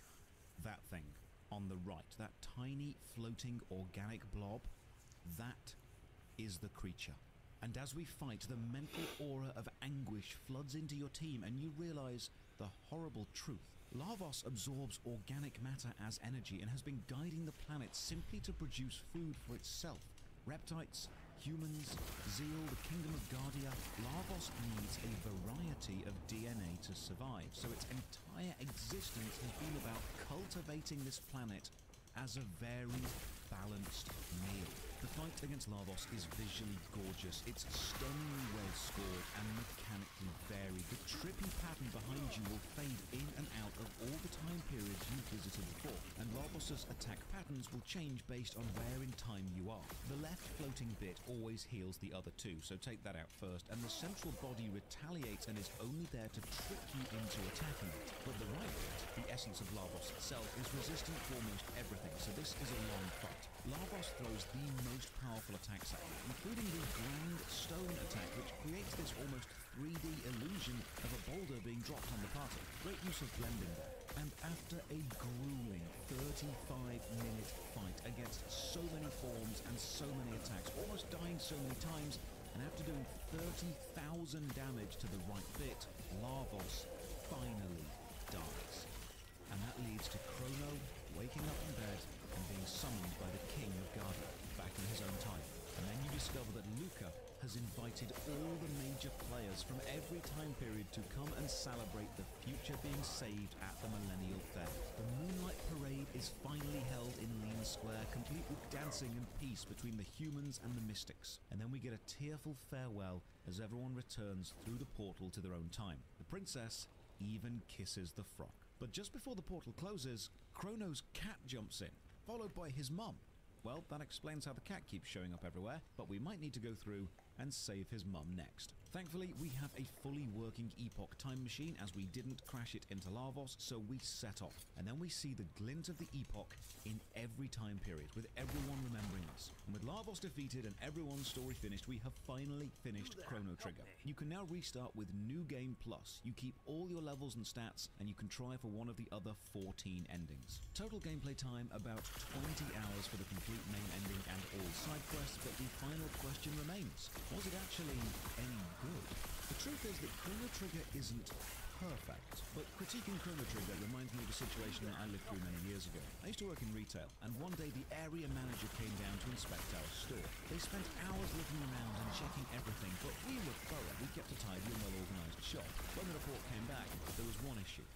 That thing on the right, that tiny floating organic blob, that is the creature. And as we fight, the mental aura of anguish floods into your team, and you realize the horrible truth. Lavos absorbs organic matter as energy and has been guiding the planet simply to produce food for itself. Reptites, humans, Zeal, the kingdom of Guardia, Lavos needs a variety of DNA to survive, so its entire existence has been about cultivating this planet as a very balanced meal. The fight against Lavos is visually gorgeous. It's stunningly well scored and mechanically varied. The trippy pattern behind you will fade in and out of all the time periods you've visited before, and Lavos Lavos' attack patterns will change based on where in time you are. The left floating bit always heals the other two, so take that out first, and the central body retaliates and is only there to trick you into attacking it. But the right bit, the essence of Lavos itself, is resistant to almost everything, so this is a long fight. Lavos throws the most powerful attacks at you, including the Grand Stone attack, which creates this almost 3D illusion of a boulder being dropped on the party. Great use of blending there. And after a grueling 35-minute fight against so many forms and so many attacks, almost dying so many times, and after doing 30,000 damage to the right bit, Lavos finally dies. And that leads to Chrono waking up in bed and being summoned by the King of Garda back in his own time. And then you discover that Luca has invited all the major players from every time period to come and celebrate the future being saved at the Millennial Fair. The Moonlight Parade is finally held in Lean Square, complete with dancing and peace between the humans and the mystics. And then we get a tearful farewell as everyone returns through the portal to their own time. The princess even kisses the frog. But just before the portal closes, Chrono's cat jumps in, followed by his mum. Well, that explains how the cat keeps showing up everywhere, but we might need to go through and save his mum next. Thankfully, we have a fully working Epoch time machine as we didn't crash it into Lavos, so we set off. And then we see the glint of the Epoch in every time period, with everyone remembering us. And with Lavos defeated and everyone's story finished, we have finally finished Chrono Trigger. You can now restart with New Game Plus. You keep all your levels and stats, and you can try for one of the other 14 endings. Total gameplay time about 20 hours for the complete main ending and all side quests, but the final question remains. Was it actually any good? The truth is that Chrono Trigger isn't perfect, but critiquing Chrono Trigger reminds me of a situation that I lived through many years ago. I used to work in retail, and one day the area manager came down to inspect our store. They spent hours looking around and checking everything, but we were thorough. We kept a tidy and well-organized shop. When the report came back, there was one issue.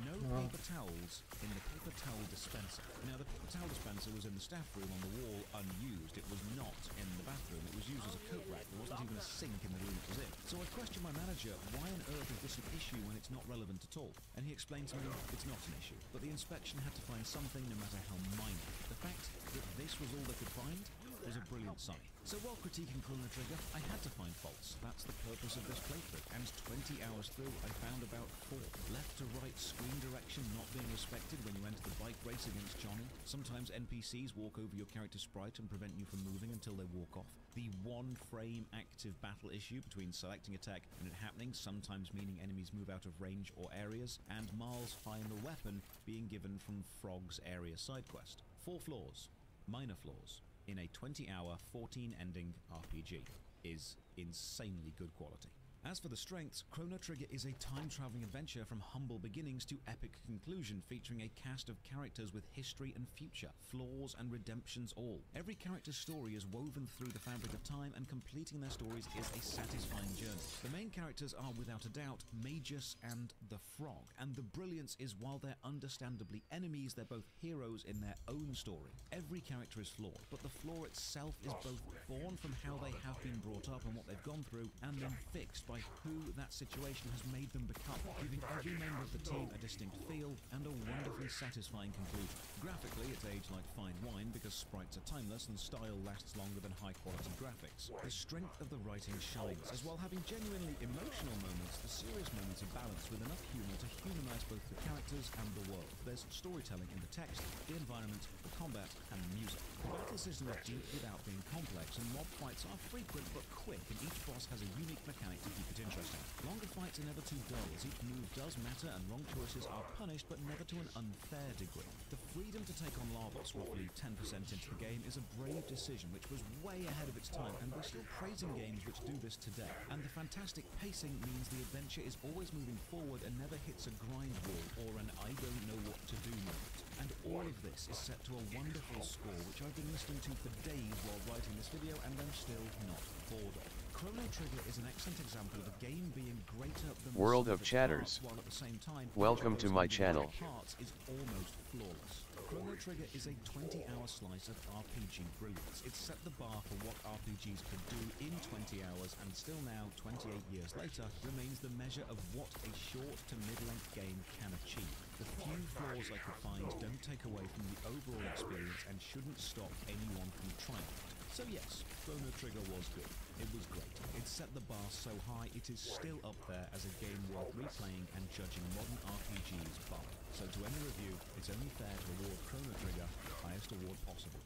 No paper towels in the paper towel dispenser. Now, the paper towel dispenser was in the staff room on the wall, unused. It was not in the bathroom. It was used as a coat rack. There wasn't even a sink in the room it was in. So I questioned my manager, why on earth is this an issue when it's not relevant at all? And he explained to me, it's not an issue. But the inspection had to find something, no matter how minor. The fact that this was all they could find was a brilliant sign. So while critiquing Chrono Trigger, I had to find faults. That's the purpose of this playthrough. And 20 hours through, I found about 4. Left to right screen direction not being respected when you enter the bike race against Johnny. Sometimes NPCs walk over your character's sprite and prevent you from moving until they walk off. The one-frame active battle issue between selecting attack and it happening, sometimes meaning enemies move out of range or areas, and Marl's final weapon being given from Frog's area side quest. 4 flaws, minor flaws, in a 20-hour, 14-ending RPG is insanely good quality. As for the strengths, Chrono Trigger is a time-traveling adventure from humble beginnings to epic conclusion, featuring a cast of characters with history and future, flaws and redemptions all. Every character's story is woven through the fabric of time, and completing their stories is a satisfying journey. The main characters are, without a doubt, Magus and the Frog, and the brilliance is while they're understandably enemies, they're both heroes in their own story. Every character is flawed, but the flaw itself is both born from how they have been brought up and what they've gone through, and then fixed by who that situation has made them become, giving every member of the team a distinct feel and a wonderfully satisfying conclusion. Graphically, it's aged like fine wine because sprites are timeless and style lasts longer than high-quality graphics. The strength of the writing shines, as while having genuinely emotional moments, the serious moments are balanced with enough humor to humanize both the characters and the world. There's storytelling in the text, the environment, the combat, and the music. The battle system is deep without being complex, and mob fights are frequent but quick, and each boss has a unique mechanic to keep it interesting. Longer fights are never too dull, as each move does matter and wrong choices are punished, but never to an unfair degree. The freedom to take on Lavos roughly 10% into the game is a brave decision which was way ahead of its time, and we're still praising games which do this today. And the fantastic pacing means the adventure is always moving forward and never hits a grind wall or an I don't know what to do moment. And all of this is set to a wonderful score which I've been listening to for days while writing this video, and I'm still not bored of. Chrono Trigger is an excellent example of a game being greater than World the of Chatters. while at the same time Welcome to my channel. parts is almost flawless. Chrono Trigger is a 20-hour slice of RPG brilliance. It set the bar for what RPGs could do in 20 hours, and still now, 28 years later, remains the measure of what a short to mid-length game can achieve. The few flaws I could find don't take away from the overall experience and shouldn't stop anyone from trying it. So yes, Chrono Trigger was good. It was great. It set the bar so high it is still up there as a game worth replaying and judging modern RPGs by. So to end the review, it's only fair to award Chrono Trigger the highest award possible.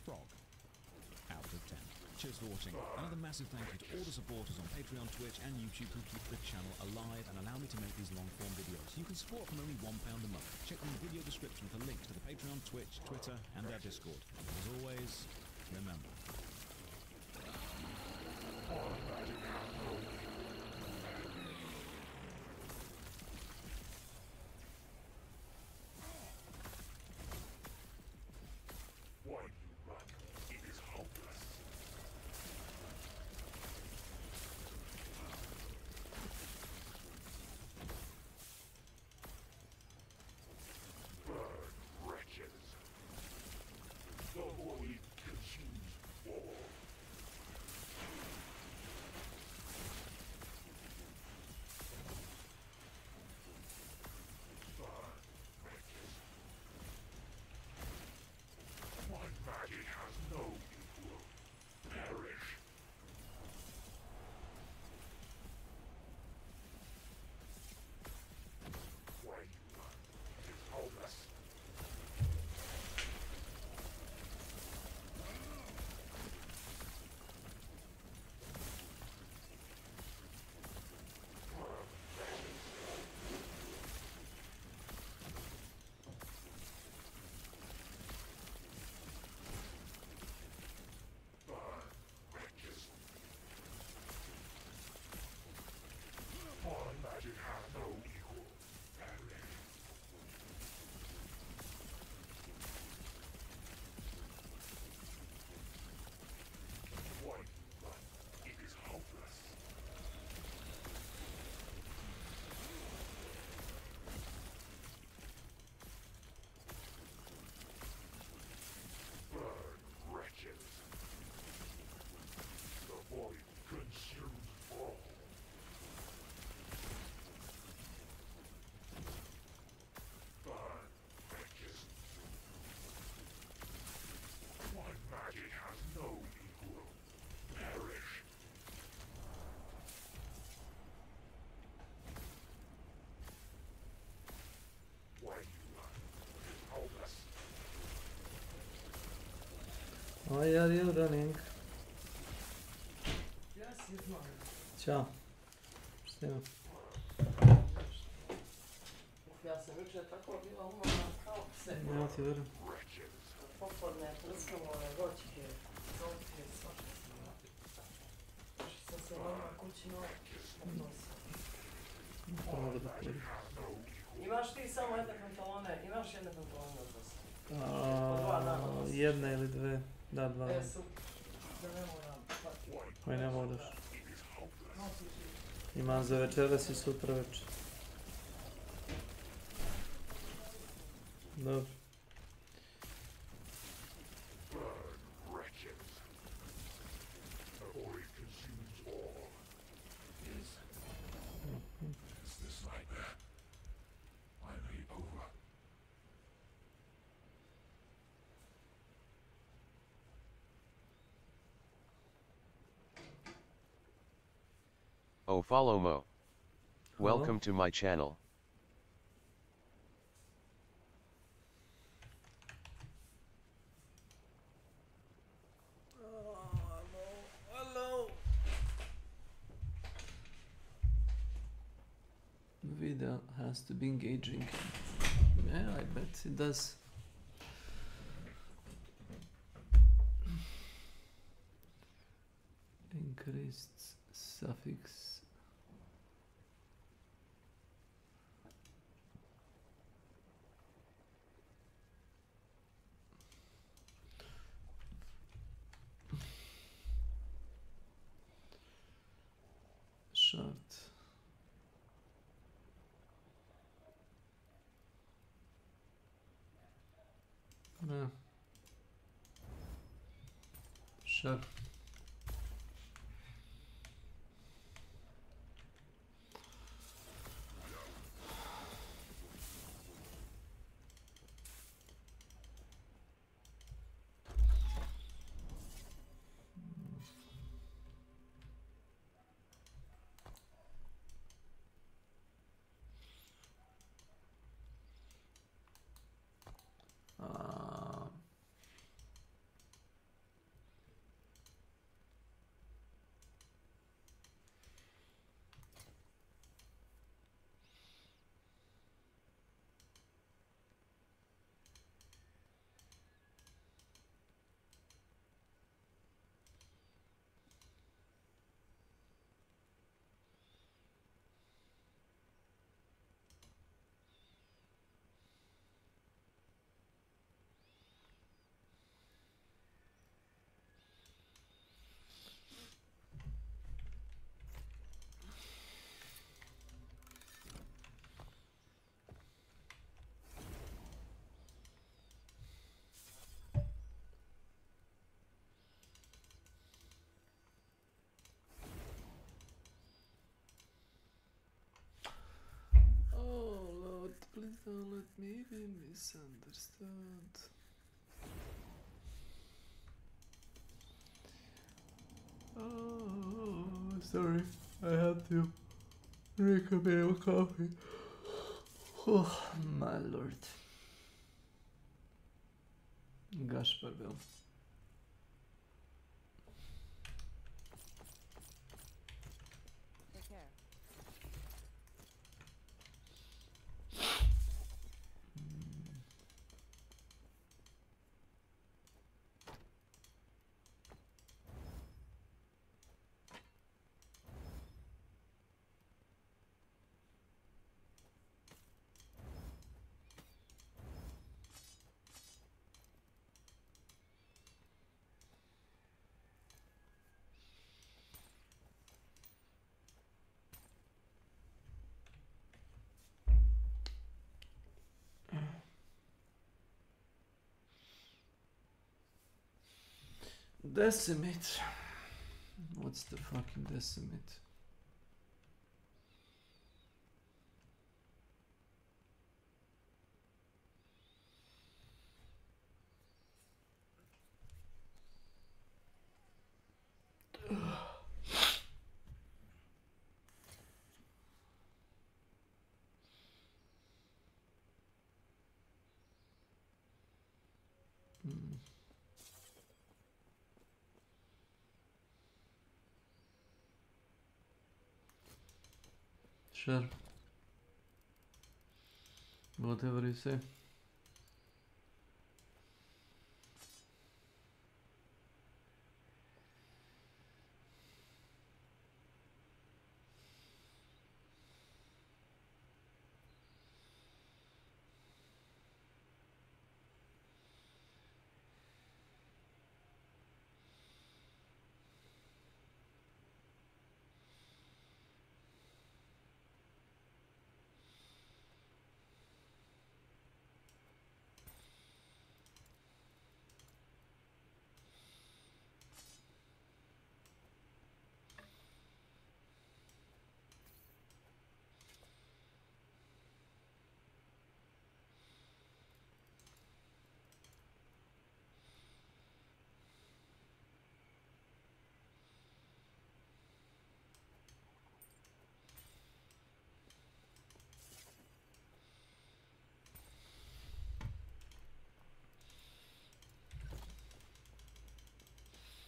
Frog. Out of 10. Cheers for watching. Another massive thank you to all the supporters on Patreon, Twitch and YouTube who keep the channel alive and allow me to make these long-form videos. You can support from only £1 a month. Check the video description for links to the Patreon, Twitch, Twitter and our Discord. As always, remember. Why are you running? Ćao. Šta ima? Ja sam jučer tako bila umorna kao pse. Ja ti verujem. Popodne prskamo ove voćke, zolke, svašta sam imala. Što sam se vama kući nosila. To mogu da pojedi. Imaš ti samo jedne pantalone, imaš jedne pantalone od vas? Jedna ili dve. Da, dva. Da ne moram patiti. Koji ne moraš. Imam za večeras i sutra večer. Dobro. Oh, follow Mo. Welcome to my channel. Hello. The video has to be engaging. Yeah, I bet it does. Increased suffix. Yeah. Sure. Oh Lord, please don't let me be misunderstood. Oh, sorry, I had to drink a bit of coffee. Oh, my Lord. Gaspar Bell. Take care. Decimate. What's the fucking decimate? Sure. Whatever you say.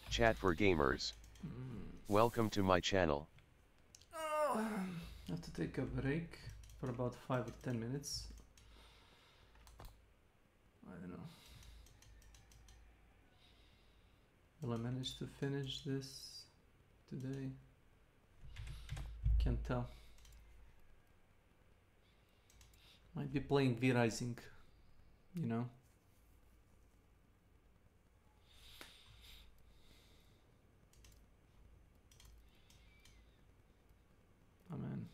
Chat for gamers. Welcome to my channel. I have to take a break for about 5 or 10 minutes. I don't know. Will I manage to finish this today? Can't tell. Might be playing V-Rising, you know? Amen.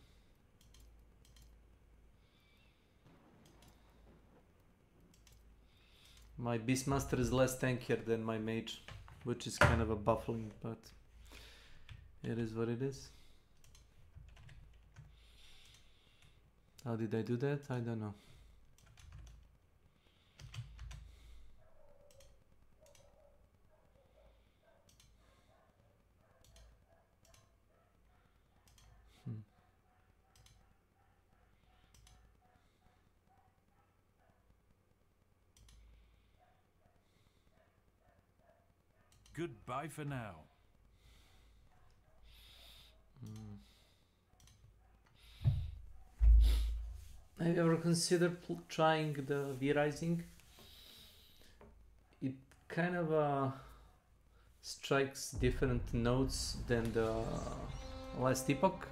My Beastmaster is less tankier than my mage, which is kind of a baffling, but it is what it is. How did I do that? I don't know. Goodbye for now. Have you ever considered trying the V-Rising? It kind of strikes different notes than the last epoch,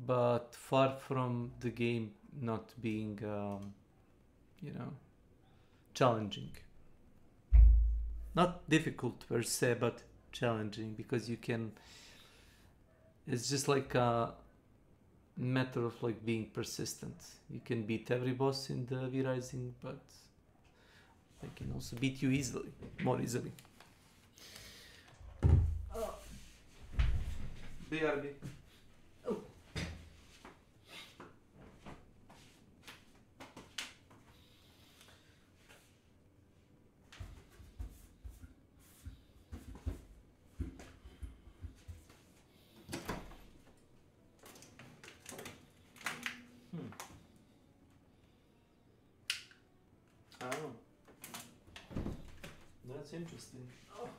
but far from the game not being, you know, challenging. Not difficult per se, but challenging, because you can, it's just like a matter of like being persistent. You can beat every boss in the V-Rising, but they can also beat you easily, more easily. BRB. Oh. Oh. That's interesting. Oh.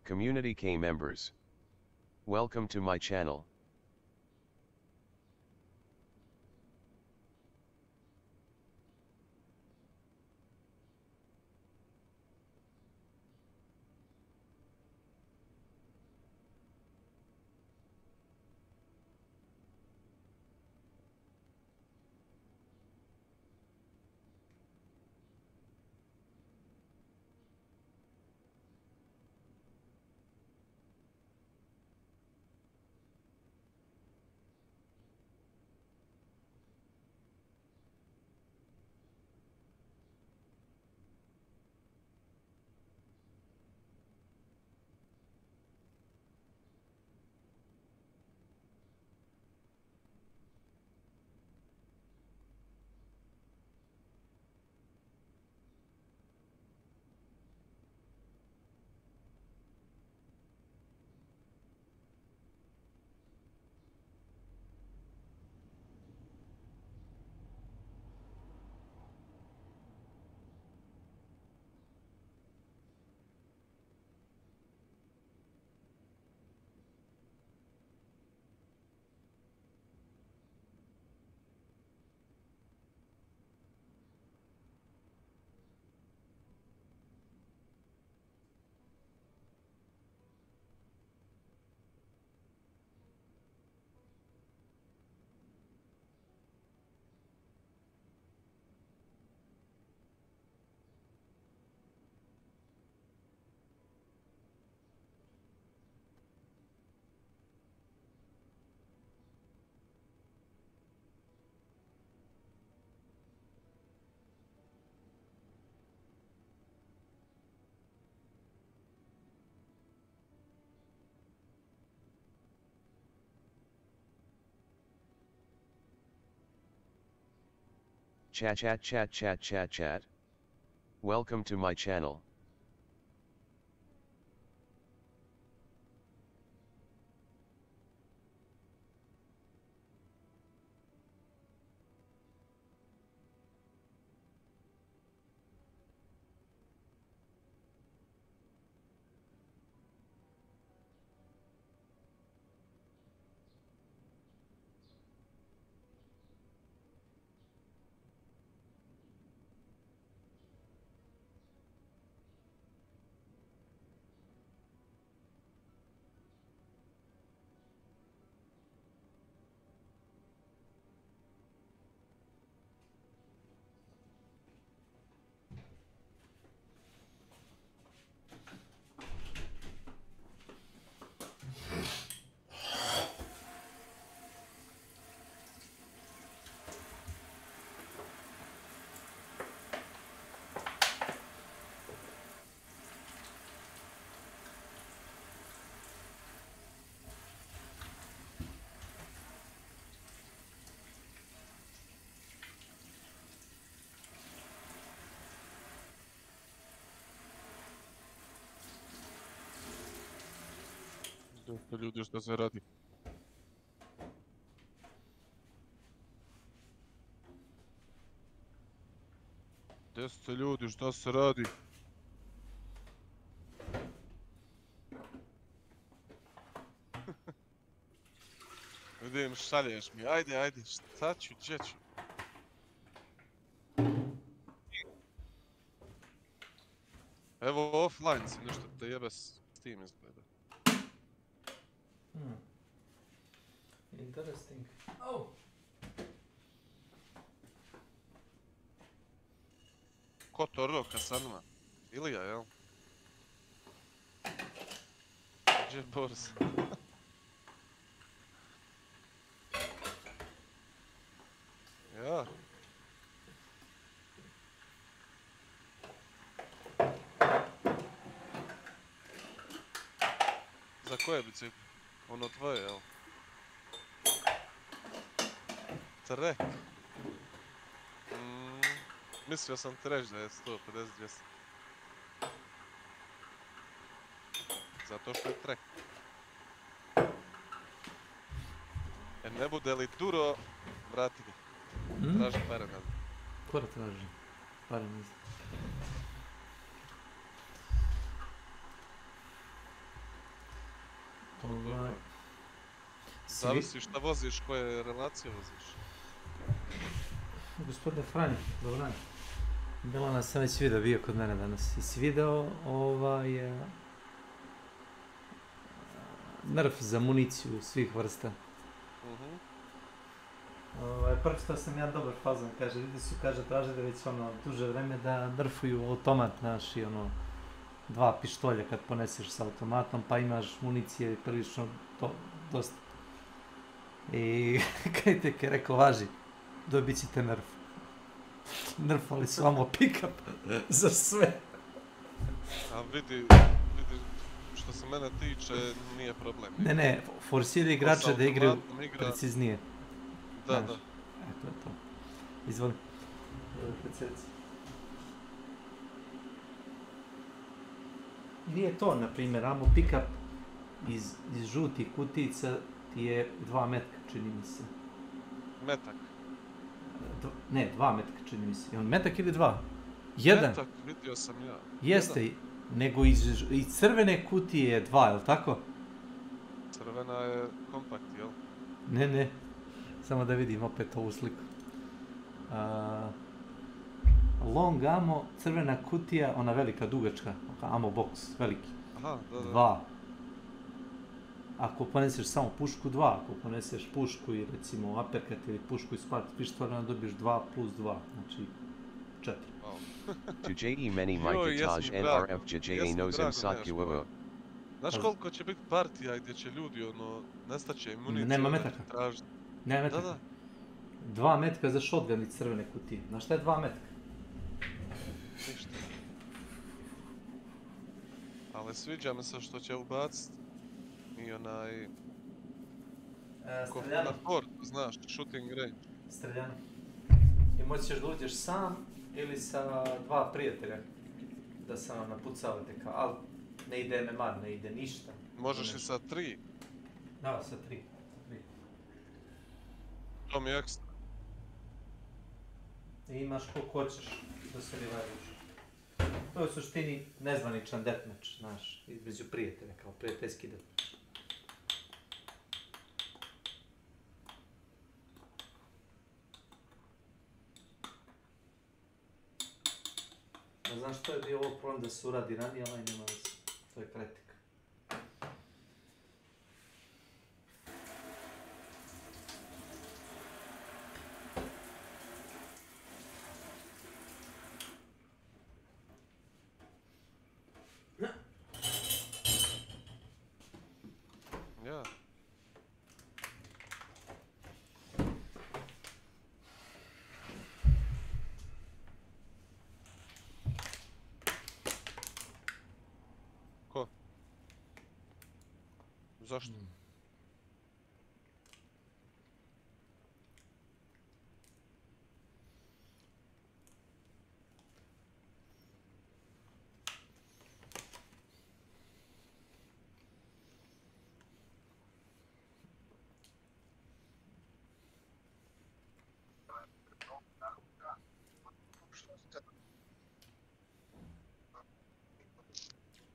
Community K members. Welcome to my channel. Chat. Welcome to my channel. Ljudi, šta se radi? Gdje ste ljudi, šta se radi? Vidim, šalješ mi, ajde, šta ću, gdje ću? Evo offline si, nešto te jebe s tim izgleda. Interesting. Oh! Ko to roka sa nama? Ilija, jel? Gdje je Boris? Ja. Za koje bicikl? Ono tvoje, jel? Trek. Mislio sam ti reći da je 150-200. Zato što je trek. Jer ne bude li duro, vrati ga. Traži pare nazad. Ko da traži? Pare nazad. Zavisi šta voziš, koje relacije voziš. Gospodine Franjo, dobro dan. Milana sam već video, bio kod mene danas. Jesi video nerf za municiju svih vrsta? Pročitao sam jedan dobar fazon, kaže, ljudi su, tražili već duže vreme da nerfuju automat naš i 2 pištolja kad poneseš s automatom, pa imaš municije prilično dosta. I Kajtek je rekao, važi, dobit ćete nerf. Nerfali su vamo pick-up za sve. A vidi, što se mene tiče, nije problem. Ne, forsiraju igrače da igraju preciznije. Da. Eto je to. Izvoli. Nije to, na primjer, ammo pick-up iz žutih kutijica ti je 2 metka, čini mi se. Metak? Ne, 2 metka, čini mi se. Je on metak ili 2? 1. Metak, vidio sam ja. Jeste, nego iz crvene kutije je 2, jel' tako? Crvena je kompakt, jel? Ne. Samo da vidim opet ovu sliku. Long ammo, crvena kutija, ona velika, dugačka, ammo box, veliki. Aha, da. 2. Ako poneseš samo pušku, 2. Ako poneseš pušku i recimo uppercut ili pušku i spat pištolja, dobiješ 2 plus 2, znači 4. To JE many Mike NRF JE knows him Sakyovo. Znaš koliko će biti partija gdje će ljudi, nestaće im municije, nema metaka. Nema metaka. Da. 2 metka za shotgun iz crvene kutije. Znaš šta je 2 metka? Ništa. Ali sviđa mi se što će ubaciti i onaj... Streljano. Na Ford, znaš, shooting range. Streljano. moći ćeš da uđeš sam ili sa 2 prijatelja. Da se nam napucavate kao, ali ne ide MMA, ne ide ništa. Možeš i sa 3. Da, sa 3. To mi je ekstra. I imaš koliko hoćeš da se rivališ. To je u suštini nezvaničan deathmatch, znaš, između prijatelja, kao prijateljski deathmatch. Ne znam što je bio ovo problem da se uradi ranije, ali nema veze. To je kritika. Ja. Ko? Zašto?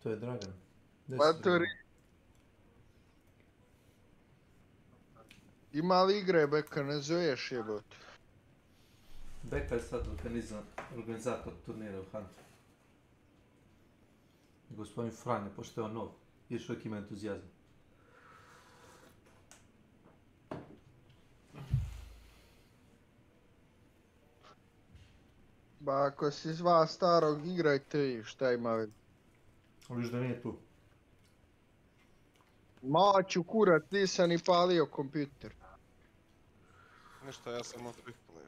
To je Dragan. Matori. Ima li igre Beka, ne zoveš jebote? Beka je sad organizator turnira u Huntu. Gospodin Franje, pošto je on nov, još uvijek ima entuzijazam. Ba ako si zva starog igrajte vi, šta ima već? Viš da nije tu. Maću kurat, nisam ni palio kompjuter. Ništa, ja sam otpiknuo.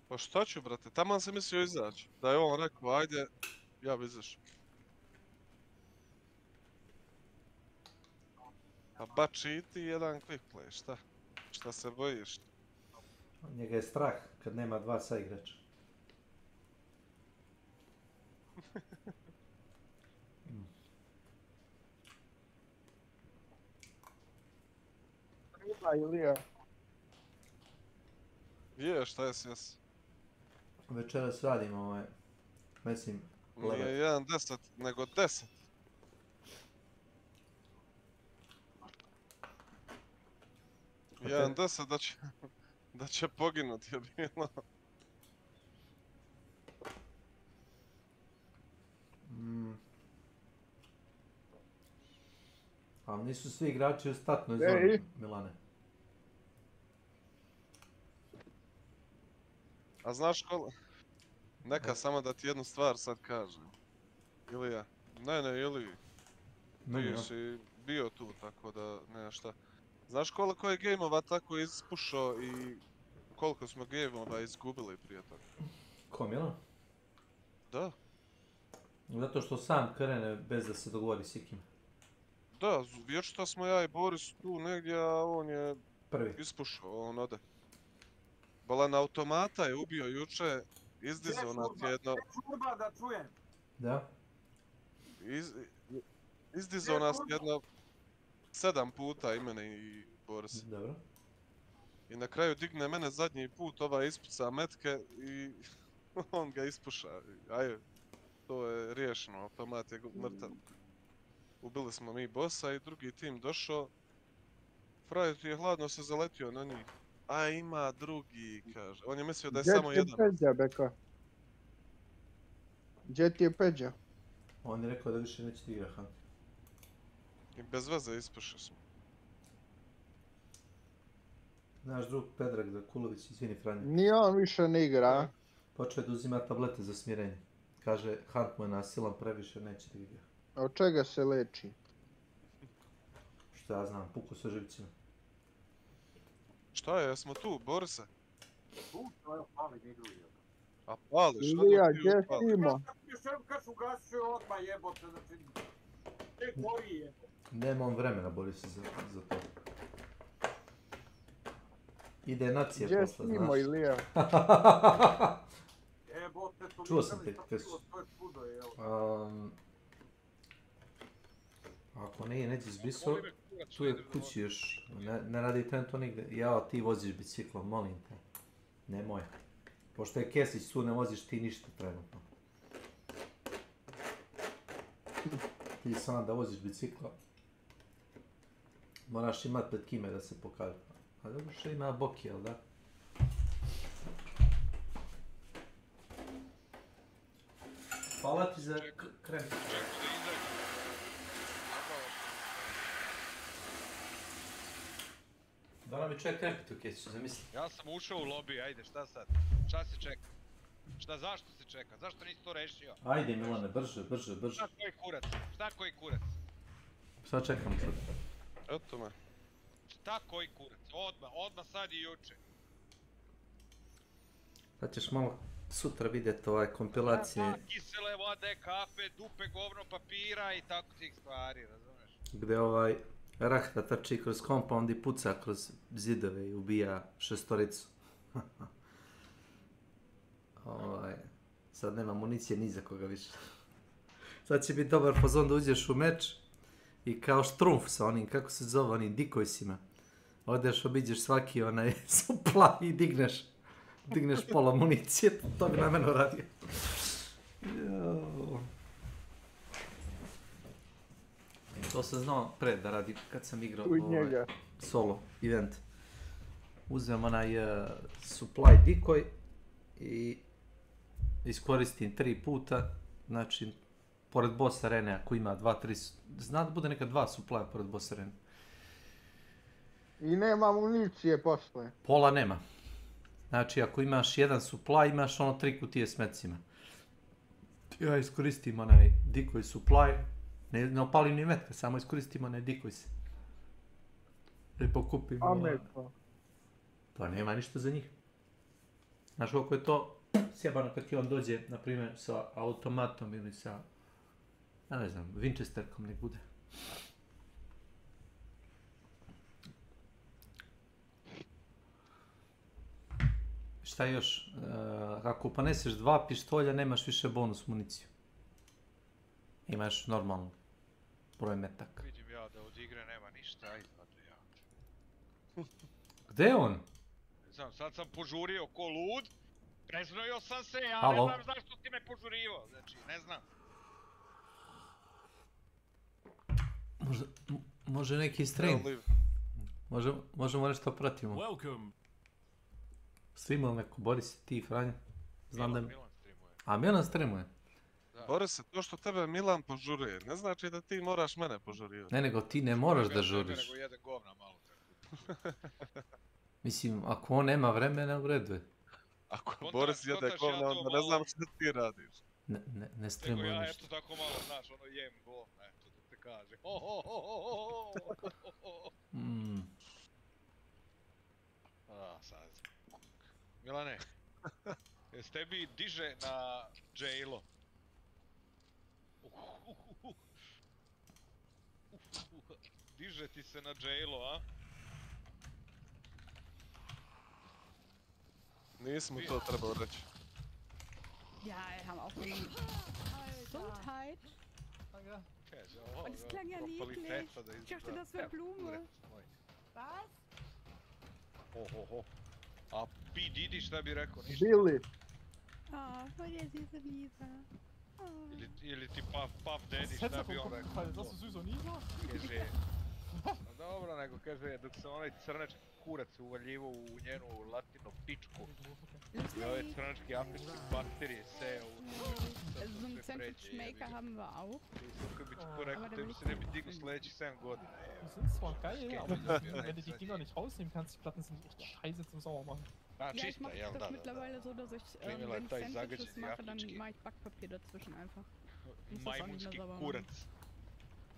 Pa šta ću, brate, taman sam mislio izaći. Da je on rekao, ajde, ja bi izašao. Pa bači i ti jedan quick play, šta? Šta se bojiš? Njega je strah kad nema 2 saigrača. Ima Ilija. Je, šta je sjes? Večeras radimo mislim, Nije 1-10, nego 10. Jedan 10 da će poginut je bilo. Ali nisu svi igrači u statnoj zoni, Milane. A znaš ko... Neka samo da ti jednu stvar sad kažem. Ilija. Ne, Ili. Ti si bio tu, tako da nema šta. Znaš koliko je gameova tako ispušao i koliko smo gameova izgubili prije toga? Ko, Milan? Da. Zato što sam krene bez da se dogovori s ikim. Da, vječito smo ja i Boris tu negdje, a on je prvi ispušao, on ode. Bolan automata je ubio juče, izdizao nas jedno... Čurba da čujem. Da? Izdizao nas jedno 7 puta i mene i Boris. Dobro. I na kraju digne mene zadnji put, ova ispuca metke i on ga ispuša. Ajde, to je riješeno, automat je mrtav. Ubili smo mi bossa i drugi tim došao. Frajer ti je hladno se zaletio na njih. A ima drugi, kaže. On je mislio da je samo jedan. Gdje ti je Peđa, Beka? Gdje ti je Peđa? On je rekao da više neće ti igra Hunt. I bez veze ispušao smo. Naš drug Predrag Zakulović, izvini Franje. Nije on više ne igra. Počeo je da uzima tablete za smirenje. Kaže, Hunt mu je nasilan previše, neće da igra. A od čega se leči? Šta ja znam, puku sa živcima. Šta je, jesmo tu, Borise? Tu, to pali igru je. A pali, šta Ilija, dok ti gdje upali? si ima? Kad su gasio odmah jebote, znači... Tek gori jebote. Nema on vremena, bori se za to. Ide nacija Gdje posle, si znaš. moj Ilija? Bote, to Čuo sam te, to je čudo, evo. Ako neđe zbrisao, tu je kući još, ne radi trenutno nigde. Jao, ti voziš biciklom, molim te. Nemoj. Pošto je Kesić tu, ne voziš ti ništa trenutno. Ti sam da voziš bicikla, moraš imat pred kime da se pokaže. A dobro što ima boki, jel da? Hvala ti za krem. Da nam je čovjek krempit u Kesiću, zamisli. Ja sam ušao u lobby, ajde, šta sad? Šta se čeka? Zašto se čeka? Zašto nisi to rešio? Ajde Milane, brže. Šta koji kurac? Šta koji kurac? Šta čekamo sad? Eto me. Šta koji kurac? Odmah sad i juče. Sad ćeš malo sutra vidjeti kompilacije. Kisele vode, kafe, dupe, govno, papira i tako tih stvari, razumeš? Gde Rahta trči kroz compound i puca kroz zidove i ubija šestoricu. Sad nema municije ni za koga više. Sad će biti dobar fazon da uđeš u meč i kao štrumf sa onim, kako se zove, onim dikojsima. Odeš, obiđeš svaki onaj supply i digneš pola municije, to bi na mene radio. To sam znao pre da radi kad sam igrao solo event. Uzmem onaj supply decoy i iskoristim 3 puta, znači pored boss arene ako ima 2-3, zna da bude neka 2 supply pored boss arene. I nema municije posle. Pola nema. Znači ako imaš jedan supply imaš ono 3 kutije s mecima. Ja iskoristim onaj decoy supply, ne opalim ni metka, samo iskoristim onaj decoy se. I pokupim. Pa nema ništa za njih. Znaš koliko je to sjebano kad ti on dođe, na primjer, sa automatom ili sa, ja ne znam, Winchesterkom nek bude. Šta još? Ako poneseš 2 pištolja, nemaš više bonus municiju. Imaš normalno broj metaka. Vidim ja da od igre nema ništa, ajde ja. Gde je on? Ne znam, sad sam požurio ko lud, preznojio sam se, ja Halo? ne znam zašto si me požurivo, znači, ne znam. Može neki stream. Možemo nešto pratimo. Streamao neko, Boris, ti, Franja. Znam da je... A Milan streamuje? Boris, to što tebe Milan požuruje, ne znači da ti moraš mene požurivati. Ne, nego ti ne moraš da žuriš. Nego jedan govna malo tako. Mislim, ako on nema vremena, u redu je. Ako Boris jede govna, onda ne znam što ti radiš. Ne streamuje ništa. Nego ja eto tako malo, znaš, ono jem govna, eto da te kaže. Sad. Milane, jes tebi diže na jailo? Diže ti se na jailo, a? Nismo to trebao reći. Ja, haben auch Gesundheit. Und es klang ja niedlich. Ich dachte, das wäre Blume. Was? A P. Didi šta bi rekao? Ništa. Billy. Voll der süße Lisa. Ili ti Puff Daddy šta bi on rekao? Das ist süß und Lisa? Kaže... Dobro, nego kaže dok se onaj crnački kurac uvaljivo u njenu latino pičku i ove crnačke afričke bakterije seo u Also so einen Sandwich-Maker haben wir auch. Kako bi ti to rekao, tebi se ne bi digao sljedećih 7 godina. Die sind zwar geil, aber wenn du die Dinger nicht rausnehmen kannst, die Platten sind echt scheiße zum Sauermachen. Ja, ich mache das mittlerweile so, dass ich, wenn ich Sandwiches mache, dann mache ich Backpapier dazwischen einfach. Majmunski kurac.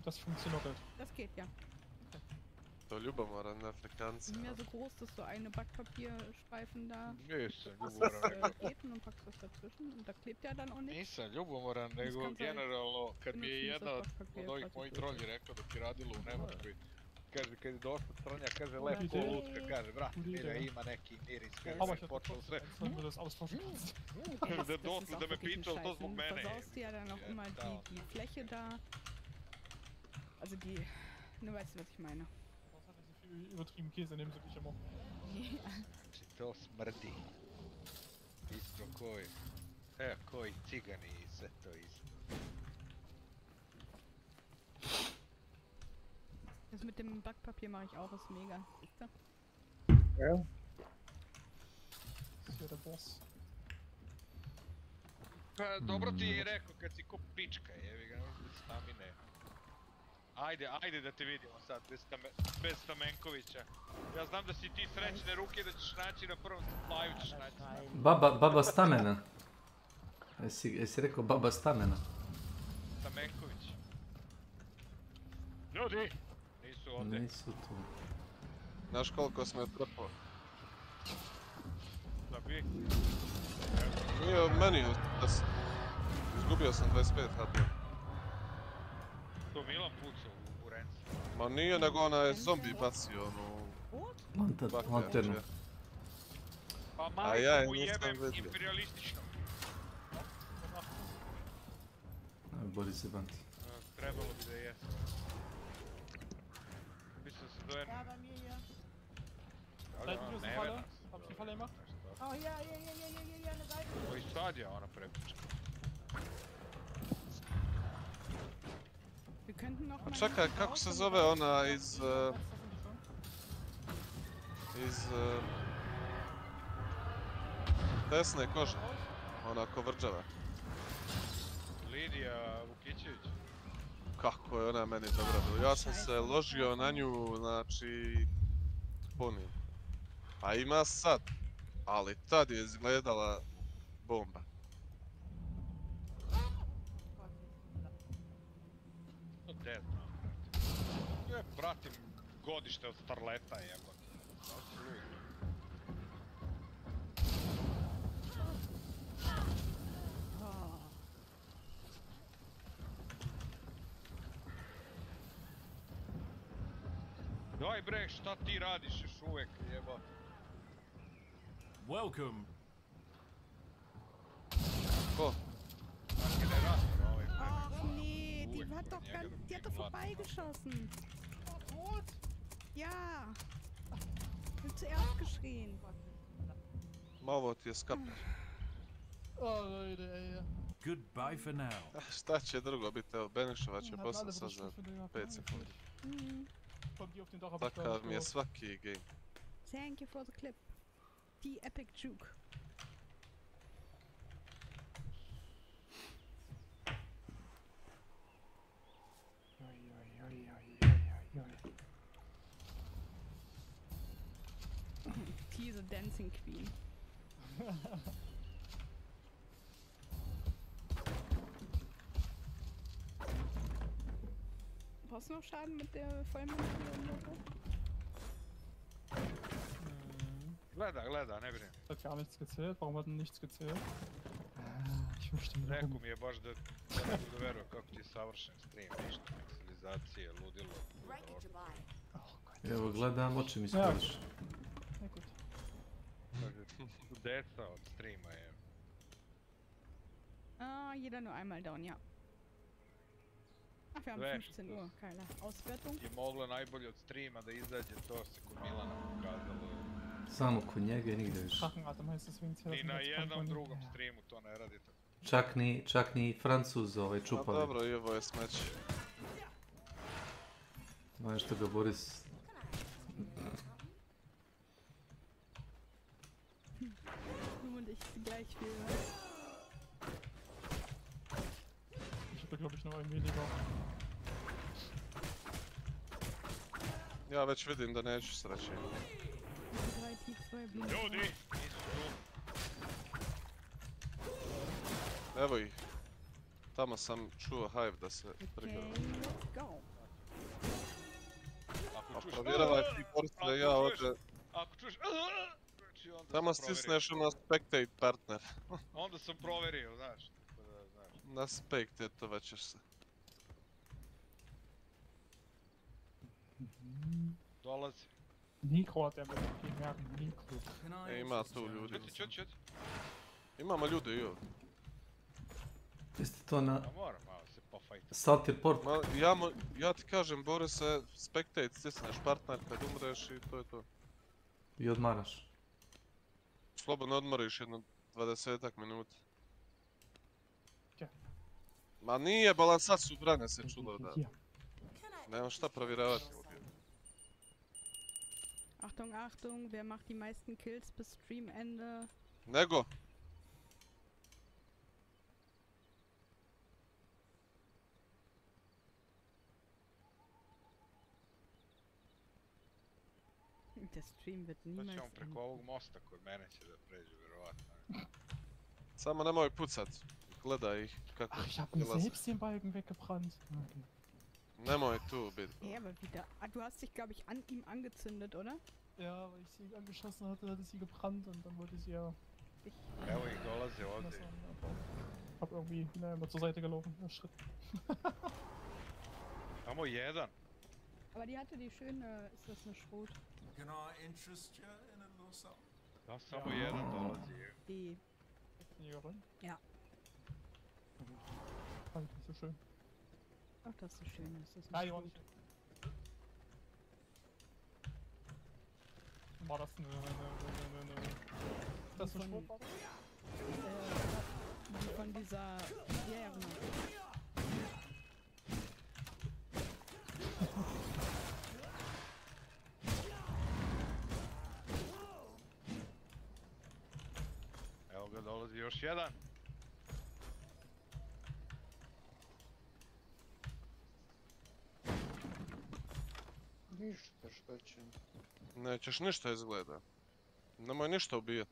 Das funktioniert halt. Das geht, ja. To ljubomoran na Afrikanca. Mehr so groß, dass so eine Backpapierstreifen da Nisam ljubomoran. geht und dann packst du das dazwischen und da klebt ja dann auch nicht. Nisam ljubomoran, nego generalno kad mi je jedna od ovih mojih trolji rekao da ti radilo u Nemačkoj kaže, kad je došla crnja, kaže, lepo lutka, kaže, brate, ima neki miris, kaže, da je počelo sve. Kaže, da je došlo da me pitao to zbog mene. Versaust ja dann auch immer die Fläche da. Also die, du weißt, was ich meine. Du hast halt nicht so viel übertrieben Käse, nehmen sie dich immer. Ja. Znači, to smrdi. Isto koji cigani i sve to isto. Das mit dem Backpapier mache ich auch, ist mega. Siehst du? Ja. Das ist ja der Boss. Dobro ti je rekao kad si ko pička, jevi ga, bez stamine. Ajde da te vidimo sad, bez Stamenkovića. Ja znam da si ti srećne ruke da ćeš naći na prvom supply-u ćeš naći. Baba Stamena. Jesi rekao baba Stamena? Stamenković. Ljudi! Nisu ovdje. Nisu tu. Znaš koliko sam je trpao? Da bi? Nije od meni, izgubio sam 25 HP. To Milan pucao u Renci. Ma nije, nego ona je zombi bacio onu... Lanternu. Pa majko mu jebem imperialistično. Boli se banti. Trebalo bi da je. Mislim se dojem... Ja, bei mir hier. Seid ihr die Falle? Hab ich die Falle gemacht? Oh ja, eine Seite. Koji sad je ona prepička? Čekaj, kako se zove ona iz desne kože? Ona kovrđava. Lidija Vukićević. Kako je ona meni dobra bila. Ja sam se ložio na nju, znači... punim. A ima sad. Ali tad je izgledala bomba. Ja pratim godište od Starleta, jebate. Daj bre, šta ti radiš još uvek, jebate? Welcome. Ko? Generator, ovaj. Ach nee, die hat doch vorbeigeschossen. Tot? Ja. Wird zuerst geschrien. Ma ovo ti je skaper. Goodbye for now. Šta će drugo biti, evo, Benišova će posle sad za 5 sekundi. Takav mi je svaki game. Thank you for the clip. The epic juke. He's a dancing queen. Brauchst du noch Schaden mit der Vollmunition oder so? Gleda, ne brini. Hat gar nichts gezählt? Warum hat denn nichts gezählt? Ich möchte mir Rekao mi je baš da ne budu veruje kako ti je savršen stream, ništa, maksimizacije, ludilo. Evo gledam, oči mi spališ. Deca od streama je. Jeder nur einmal down, ja. Ach, wir haben 15 Uhr, keine Auswertung. Je moglo najbolje od streama da izađe, to se kod Milana pokazalo. Samo kod njega i nigde više. Ni na jednom drugom streamu to ne radite. Čak ni Francuz čupali. A dobro, i ovo je smeće. Znaš što ga Boris... Und ich gleich wieder. Ich hatte glaube ich noch ein weniger. Ja već vidim da neću sreći. Ljudi, nisu tu. Evo ih. Tamo sam čuo Hive da se prigledam. A provjeravaj ti Boris da ja ovdje... Ako čuješ... Tamo stisneš ono spectate partner. Onda sam proverio, znaš. Na spectatovat ćeš se. Dolazi. Niko od tebe neki merken, Niko. Ima tu ljudi. Čuti. Imamo ljude i ovdje. Jeste to na... Pa moram malo se pofajtati. Salty port? Ja ti kažem, Borise, spectate, stisneš partner kad umreš i to je to. I odmaraš. Slobodno odmoriš jedno 20-ak minuta. Gdje? Ma nije, sad su brane se čulo da. Nemam šta provjeravati. Achtung, Achtung, wer macht die meisten Kills bis Streamende? Nego. Der Stream wird niemals Sad ćemo preko ovog mosta kod mene će da pređe, vjerovatno. Samo nemoj pucat. Gledaj ih kako Ach, ich hab mir selbst den Balken weggebrannt. Okay. Nemoj tu biti. Ja, aber wieder. Ah, du hast dich, glaube ich, an ihm angezündet, oder? Ja, weil ich sie angeschossen hatte, hatte sie gebrannt und dann wollte ich sie ja... Evo ih dolaze ovdje. Hab irgendwie, immer zur Seite gelaufen, Schritt. Samo jedan. Aber die hatte die schöne, ist das eine Schrot? Can I interest you in a little something? Da samo jedan dolazi. Die. Seniorin? Ja. Fand ich nicht so schön. Ach, das ist so schön, das ist Ja, eine die war Schrot. nicht. War das eine... Das eine Schrot war das? Die von dieser... Ja, genau. Evo ga dolazi još jedan. Ništa, šta će? Nećeš ništa izgleda. Nemoj ništa ubijat.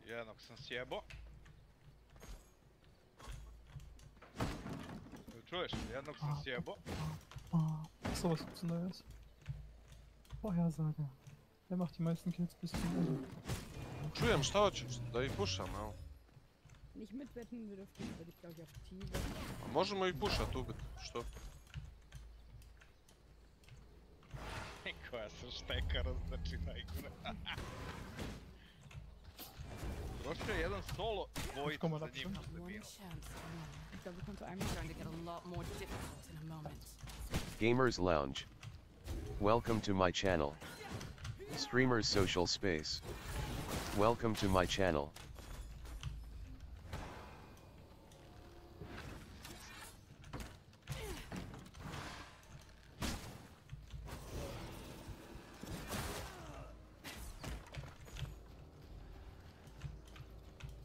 Jednog sam sjebo. Čuješ? Jednog sam sjebo. So was gibt's Neues? Vorhersage. Wer macht die meisten Kills bis zum Ende? Čujem, šta hoćeš? Da ih pušam, evo. Nicht mitwetten, wir dürften, würde ich glaube ich auf T wetten. A možemo ih pušat ubit, što? Koja sam štekara, znači najgore. Prošao je jedan solo, dvojica za njim što je bio. Ich glaube, wir kommen zu einem Going to get a lot more difficult in a moment. Gamers Lounge. Welcome to my channel. Streamers Social Space. Welcome to my channel.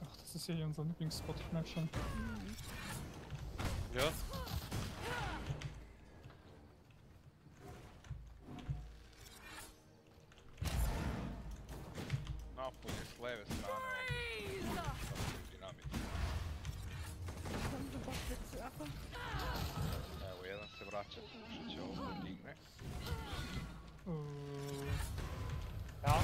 Ach, das ist ja hier unser Lieblingsspot, ich merk schon. Ja? Napolje s leve strane dinamit. Evo, jedan se vraća, pokušat će ovo da digne. Ja.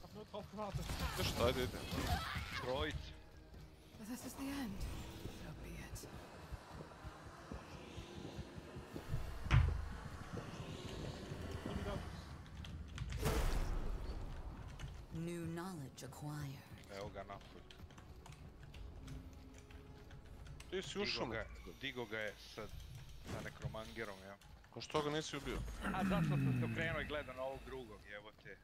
Hab nur drauf gewartet. Šta, ajde, ide. Trojice. But this is the end. So be it. New knowledge acquired. Evo ga napolje. Ti si ušao. Digo ga je sa nekromangerom, ja. Ko što ga nisi ubio? A zašto sam se okrenuo i gledao na ovog drugog, evo te.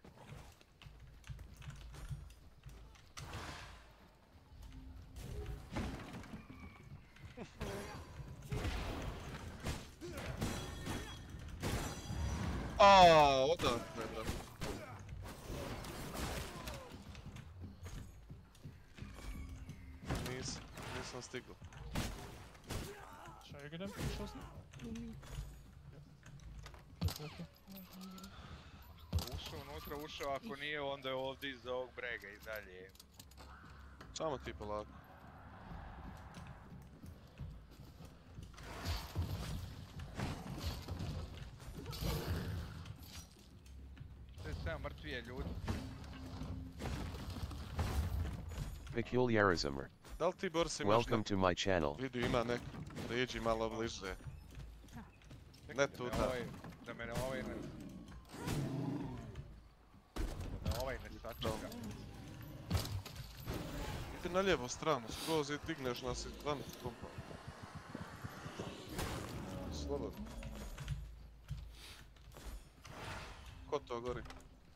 Aaaa, odakle, brate. Nisam stigao. Scheibe gedämpft, geschossen. Ušao unutra, ušao, ako nije onda je ovdje iza ovog brega i dalje. Samo ti polako. Samo mrtvije ljudi. Peculiarism. Da li ti, Boris, imaš Welcome to my channel. Vidio ima neko. Prijeđi malo bliže. Ne tu da. Da me ovaj ne... Da ovaj ne sačeka. Idi na lijevu stranu, skroz i digneš nas iz van kompa. Slobodno. Ko to gori?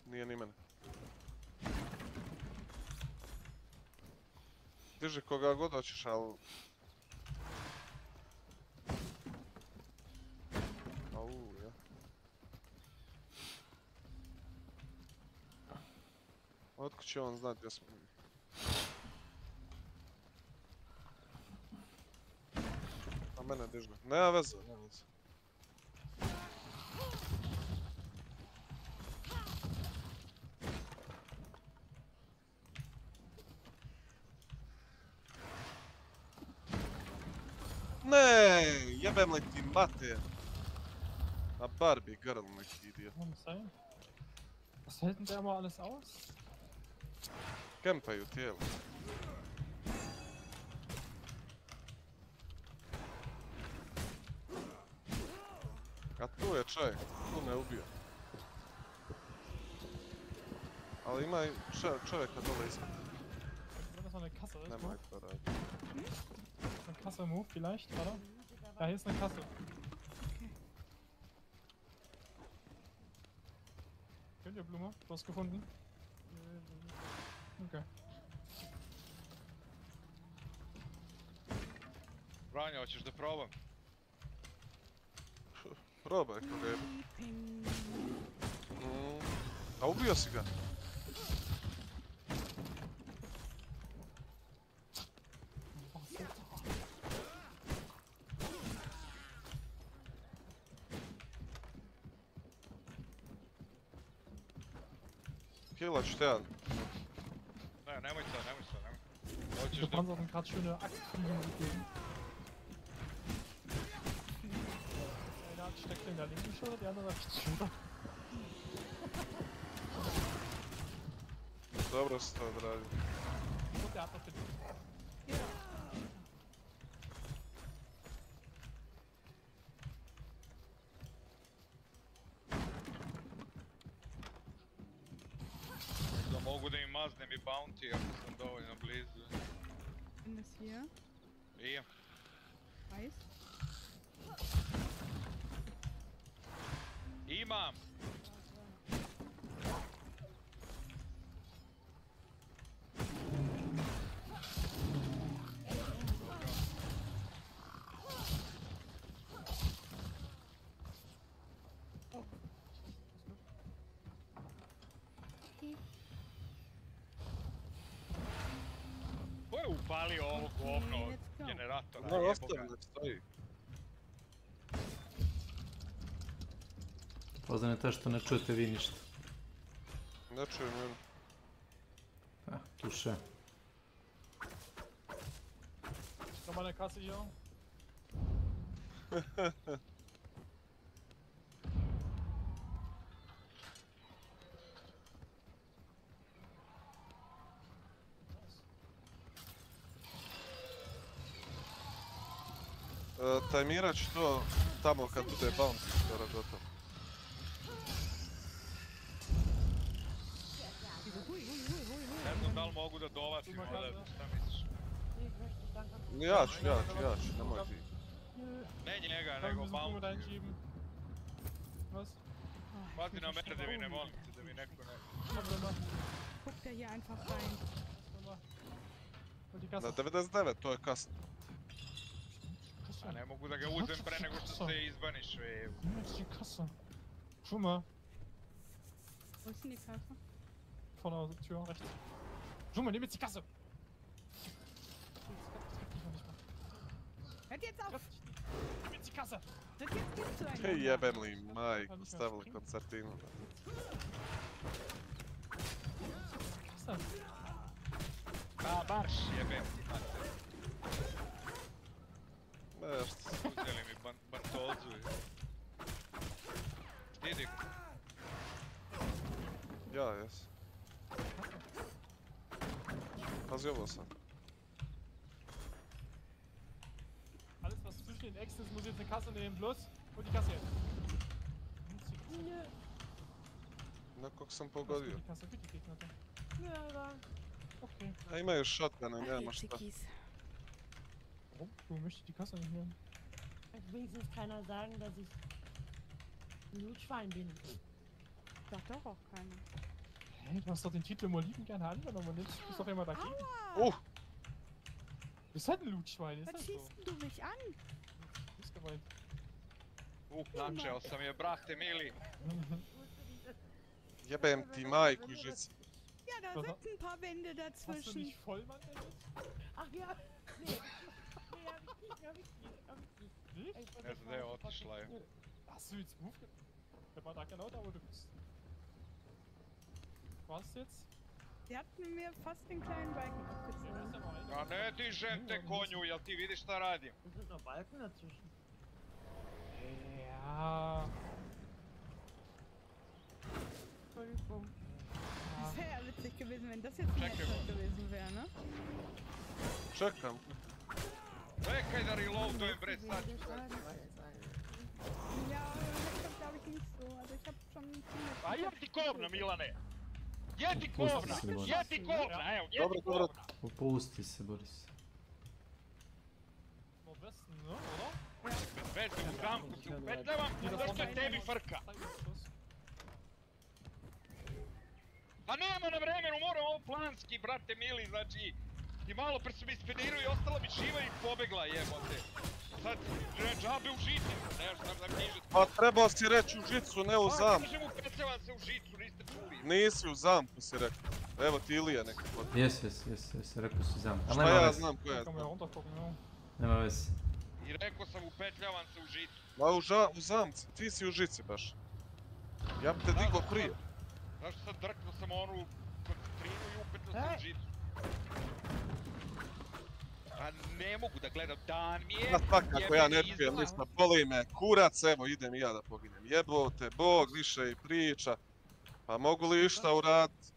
Nije ni mene. Diži koga god hoćeš, ali... Au, ja. Otko će on znat gdje smo mi? A mene dižne. Nema veze, nema veze. Ne, jebem li ti mater. A Barbie girl neki idiot. Was hält denn der mal alles aus? Kempaju tijelo. A tu je čovjek, tu me ubio. Ali ima i čovjeka dole ispred. Das ist noch eine Kasse, ist Nemoj to raditi. Eine Kasse im Hof vielleicht, oder? Ja, hier ist eine Kasse. Könnt ihr Blume? Du hast gefunden? Okay. Vanja, hoćeš da probam? Probaj koga je. A ubio si ga? Kila ću te ja. Ne, nemoj sad, nemoj sad, nemoj. Hoćeš Der da... Panzer hat mir gerade schöne Axtfliegen gegeben. Der eine steckt in der linken Schulter, der andere in der rechten Schulter. Dobro si to odradio. Und der hat noch den... Da mogu da im maznem i bounty ako sam dovoljno blizu. Bin das hier? Hier. Weiß? Imam! Ko je upalio ovo govno od generatora? No, Jebo ostavi ga. nek stoji. Poznan je to što ne čujete vi ništa. Ne čujem jedno. Tuše. Nochmal eine Kasse hier. Tajmirat ću to tamo kad bude bounty skoro gotovo. Ne znam da li mogu da dovacim ovdje, šta misliš? Ja ću, nemoj ti. Ne njega, Kann nego ich ein bisschen Blume bounty. reinschieben? Was? Pazi na merdevine, molim te, da mi neko ne... Guckt er hier einfach rein. Und die Kasse. Na 99, to je kasno. A ne mogu da ga uzem pre nego što se izbaniš, evo. Nimm die Kasse. Schau mal. Wo ist denn die Kasse? Vorne der Tür, rechts. Schau mal, nimm jetzt die Kasse! Hört jetzt auf! Nimm jetzt die Kasse! Das jetzt gibt's so einen. Hej jebem li majku, stavili koncertinu. Kasse! A, marš, jebem ti, mater. Nešto. Uzeli mi bantolzu. Idi. Ja, jes. Pazi ovo sad. Alles, was zwischen den Exen ist, muss jetzt eine Kasse nehmen. Los, und die Kasse jetzt. Nekog sam pogodio. Die Kasse, bitte geht nicht. Ja, da. Okay. A ima još shotguna, nema šta. Warum? Du möchtest die Kasse nicht nehmen? Wenigstens keiner sagen, dass ich ein Blutschwein bin. Sagt doch auch keiner. Hey, du hast doch den Titel im Oliven gerne angenommen und jetzt bist doch immer dagegen. Oh! Du bist halt ein Blutschwein, ist Was das so? schießt du mich an? Ist gemeint. Načeo sam je, brate mili. Jebem ti majku žici. Ja, da sind ein paar Wände dazwischen. Hast du nicht Vollmann denn jetzt? Ach ja, nee. Nee, hab ich nicht. Ne znam da je otišla je. Hast du jetzt Move gemacht? Der war da genau da, wo du bist. Was jetzt? Sie hat mir fast den kleinen Balken abgezogen. A ne dižem te konju, jel ti vidiš šta radim? Es sind noch Balken dazwischen. Ja. Entschuldigung. Das wäre ja witzig gewesen, wenn das jetzt ein Headshot gewesen wäre, ne? Čekam. Čekaj da reloadujem bre sad. Ja, Headshot glaube ich nicht so. Also ich hab schon ziemlich... A jedi kovna Milane! Jedi kovna! Jedi kovna! Evo, jedi kovna! Opusti se, Boris. Am besten, ne, oder? Bez veze u zamku se upetljavam, zašto je tebi frka? Pa nema na vremenu, moram ovo planski, brate mili, znači... I malo pre su mi ispedirao i ostala mi živa i pobegla, jebote. Sad, džabe u žicu, ne znam da mi niže... Pa trebao si reći u žicu, ne u zamku. Kažem upetljavam se u žicu, niste čuli. Nisi u zamku si rekao. Evo ti Ilija nekako. Jes, rekao si zamku. Šta ja znam ko ja znam? Nema veze. I rekao sam upetljavam se u žicu. Ma u zamci, ti si u žici baš. Ja bi te digao prije. Znaš sad drknuo sam onu koncentrinu i upetljao sam u žicu. A ne mogu da gledam, dan mi je... Na svakako ja ne pijem ništa, boli me kurac, evo idem i ja da poginem. Jebote, Bog više i priča. Pa mogu li išta uraditi?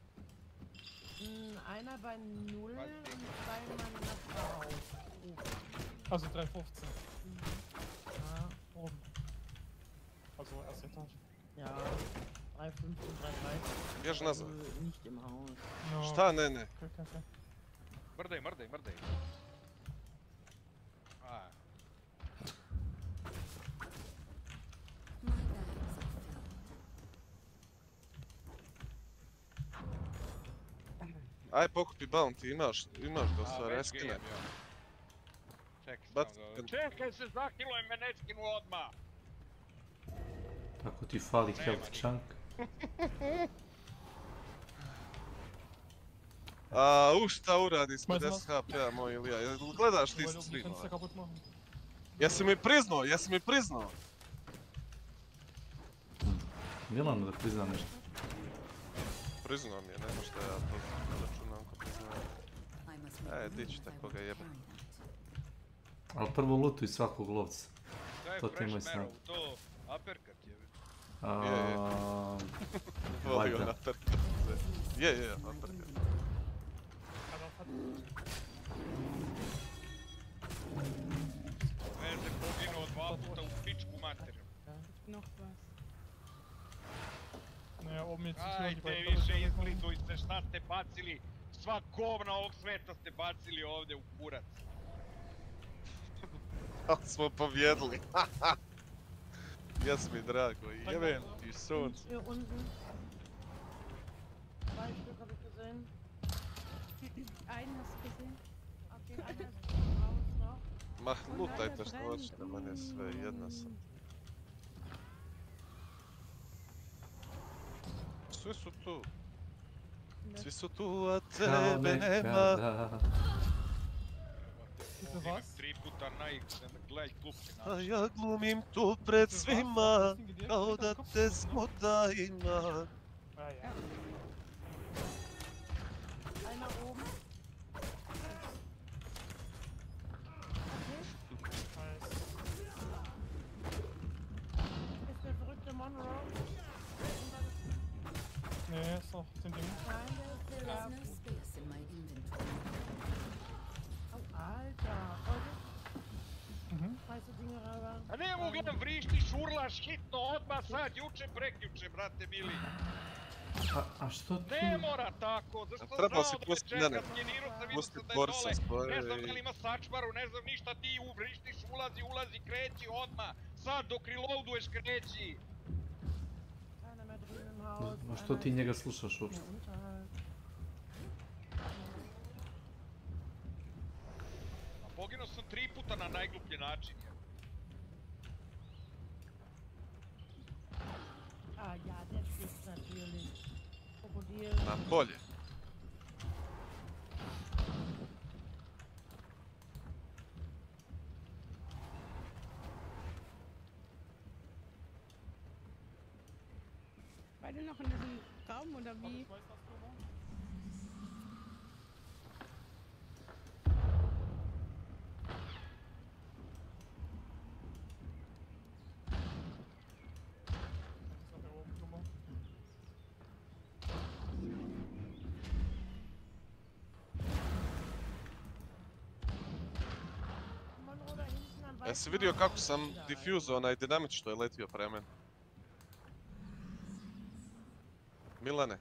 Einer bei 0 und zwei Mann nach Frau. Also 3,15. Ja, oben. Also erste Etage. Ja, 3,15, 3,30. Bježi nazad. Nicht im Haus. No. Šta ne? Okay. Mrdaj. Aj pokupi bounty, imaš ga u stvari, aj skine. Čekaj se, zakilujem me, ne skinu odmah! Ako ti fali health chunk. Šta uradi s 50 HP-a moj Ilija, gledaš ti se streama? Jesi mi priznao? Milano da prizna nešto. Priznao mi je, nema šta ja to računam ko priznao. Dići tako ga jebe. Ali prvo lutuj svakog lovca. To ti je moj snad. To uppercut jebe. Volio na uppercut. Je, uppercut. Veze poginuo 2 puta u pičku materiju. Noch was. Naja, oben jetzt... Ajde više izglidujte šta ste bacili. Sva govna ovog sveta ste bacili ovdje u kurac. Ali smo pobjedili. Jes mi drago, jebem ti sun. Hier unten. 2 Stück hab ich gesehen. Einen hast du gesehen? Okay, einer ist raus noch. Ma lutajte što hoćete, mene sve jedna sam. Svi su tu. Svi su tu, a tebe nema. Imam 3 puta naigran, gledaj klupke naše. A ja glumim tu pred svima, kao da te smuta ima. Einer oben. Ist der verrückte Monroe? Nee, so sind die nicht. A ne mogu gledam vrišti, šurlaš, hitno, odmah sad, juče, prekjuče, brate mili. A što tu? Ne mora tako, zašto sam Trebao znao si da me pustit čeka, mene. skenirao sam, vidio Pustit sam da je Borisa dole, svoje ne znam da i- li ima sačvaru, ne znam ništa, ti vrištiš, ulazi, kreći, odmah, sad dok reloaduješ, kreći. A što ti njega slušaš uopšte? A poginuo sam 3 puta na najgluplji način. Na polje. Beide noch in diesem Raum oder wie? Jesi vidio kako sam diffuzao onaj dinamit što je letio pre mene? Milane.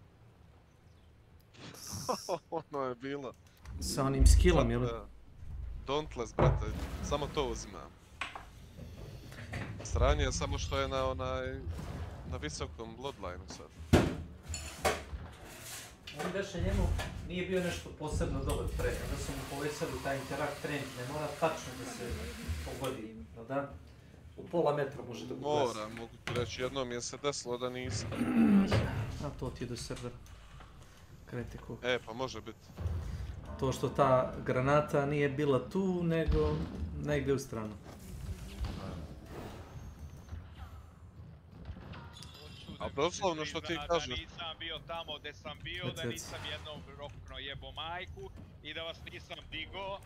Ono je bilo. Sa onim skillom, jel? Dauntless, brate, samo to uzimam. Sranje je samo što je na visokom bloodlineu sad. On beše njemu nije bio nešto posebno dobar pre, onda su mu povećali taj interact range, ne mora tačno da se pogodi, jel da? U pola metra može da pogasi. Mora, mogu ti reći, jednom mi je se desilo da nisam. A to ti je do servera. Krete ko. Pa može biti. To što ta granata nije bila tu, nego negdje u stranu. A doslovno što ti kažeš. Da nisam bio tamo gde sam bio, da nisam jednom rokno jebo majku i da vas nisam digo.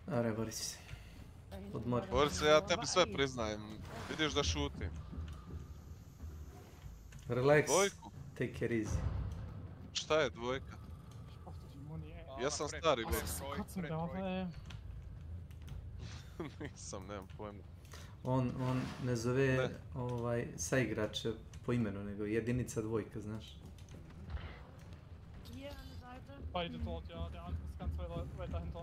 Are, Boris. Odmori. Boris, ja tebi sve priznajem. Vidiš da šutim. Relax. Dvojku. Take it easy. Šta je dvojka? Ja sam stari već. Nisam, nemam pojma. On ne zove saigrače po imenu, nego jedinica dvojka, znaš. Beide dort, ja, der andere ist ganz weit dahinter.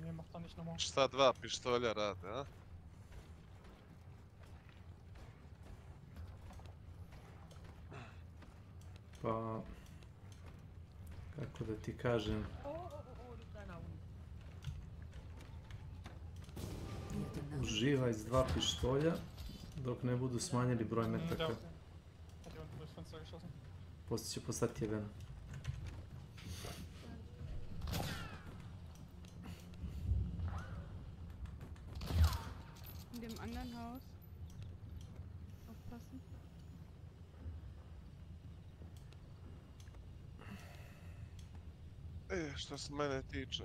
Nee, macht er nicht nochmal. Šta dva pištolja rade, a? Pa... Kako da ti kažem... Uživaj s 2 pištolja, dok ne budu smanjili broj metaka. Poslije će postati jebeno. In dem anderen Haus. Aufpassen. Što se mene tiče,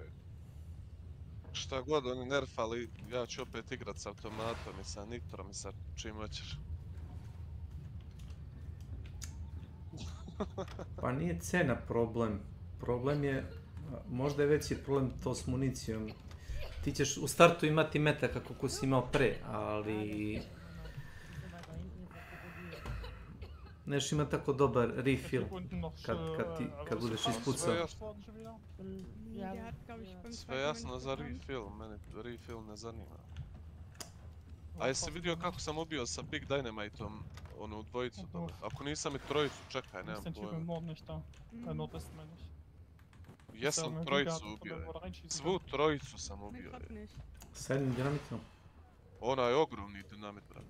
šta god oni nerfali, ja ću opet igrat s automatom i sa nitrom i sa čim hoćeš. Pa nije cena problem. Problem je, možda je veći problem to s municijom. Ti ćeš u startu imati metaka kako si imao pre, ali... Neš ima tako dobar refill kad budeš ispucao. Sve jasno za refill, mene refill ne zanima. A jesi vidio kako sam ubio sa Big Dynamiteom onu dvojicu? Ako nisam i trojicu, čekaj, nemam pojma. Jesam trojicu ubio. Svu trojicu sam ubio. S jednim dinamitom? Onaj ogromni dinamit, brate.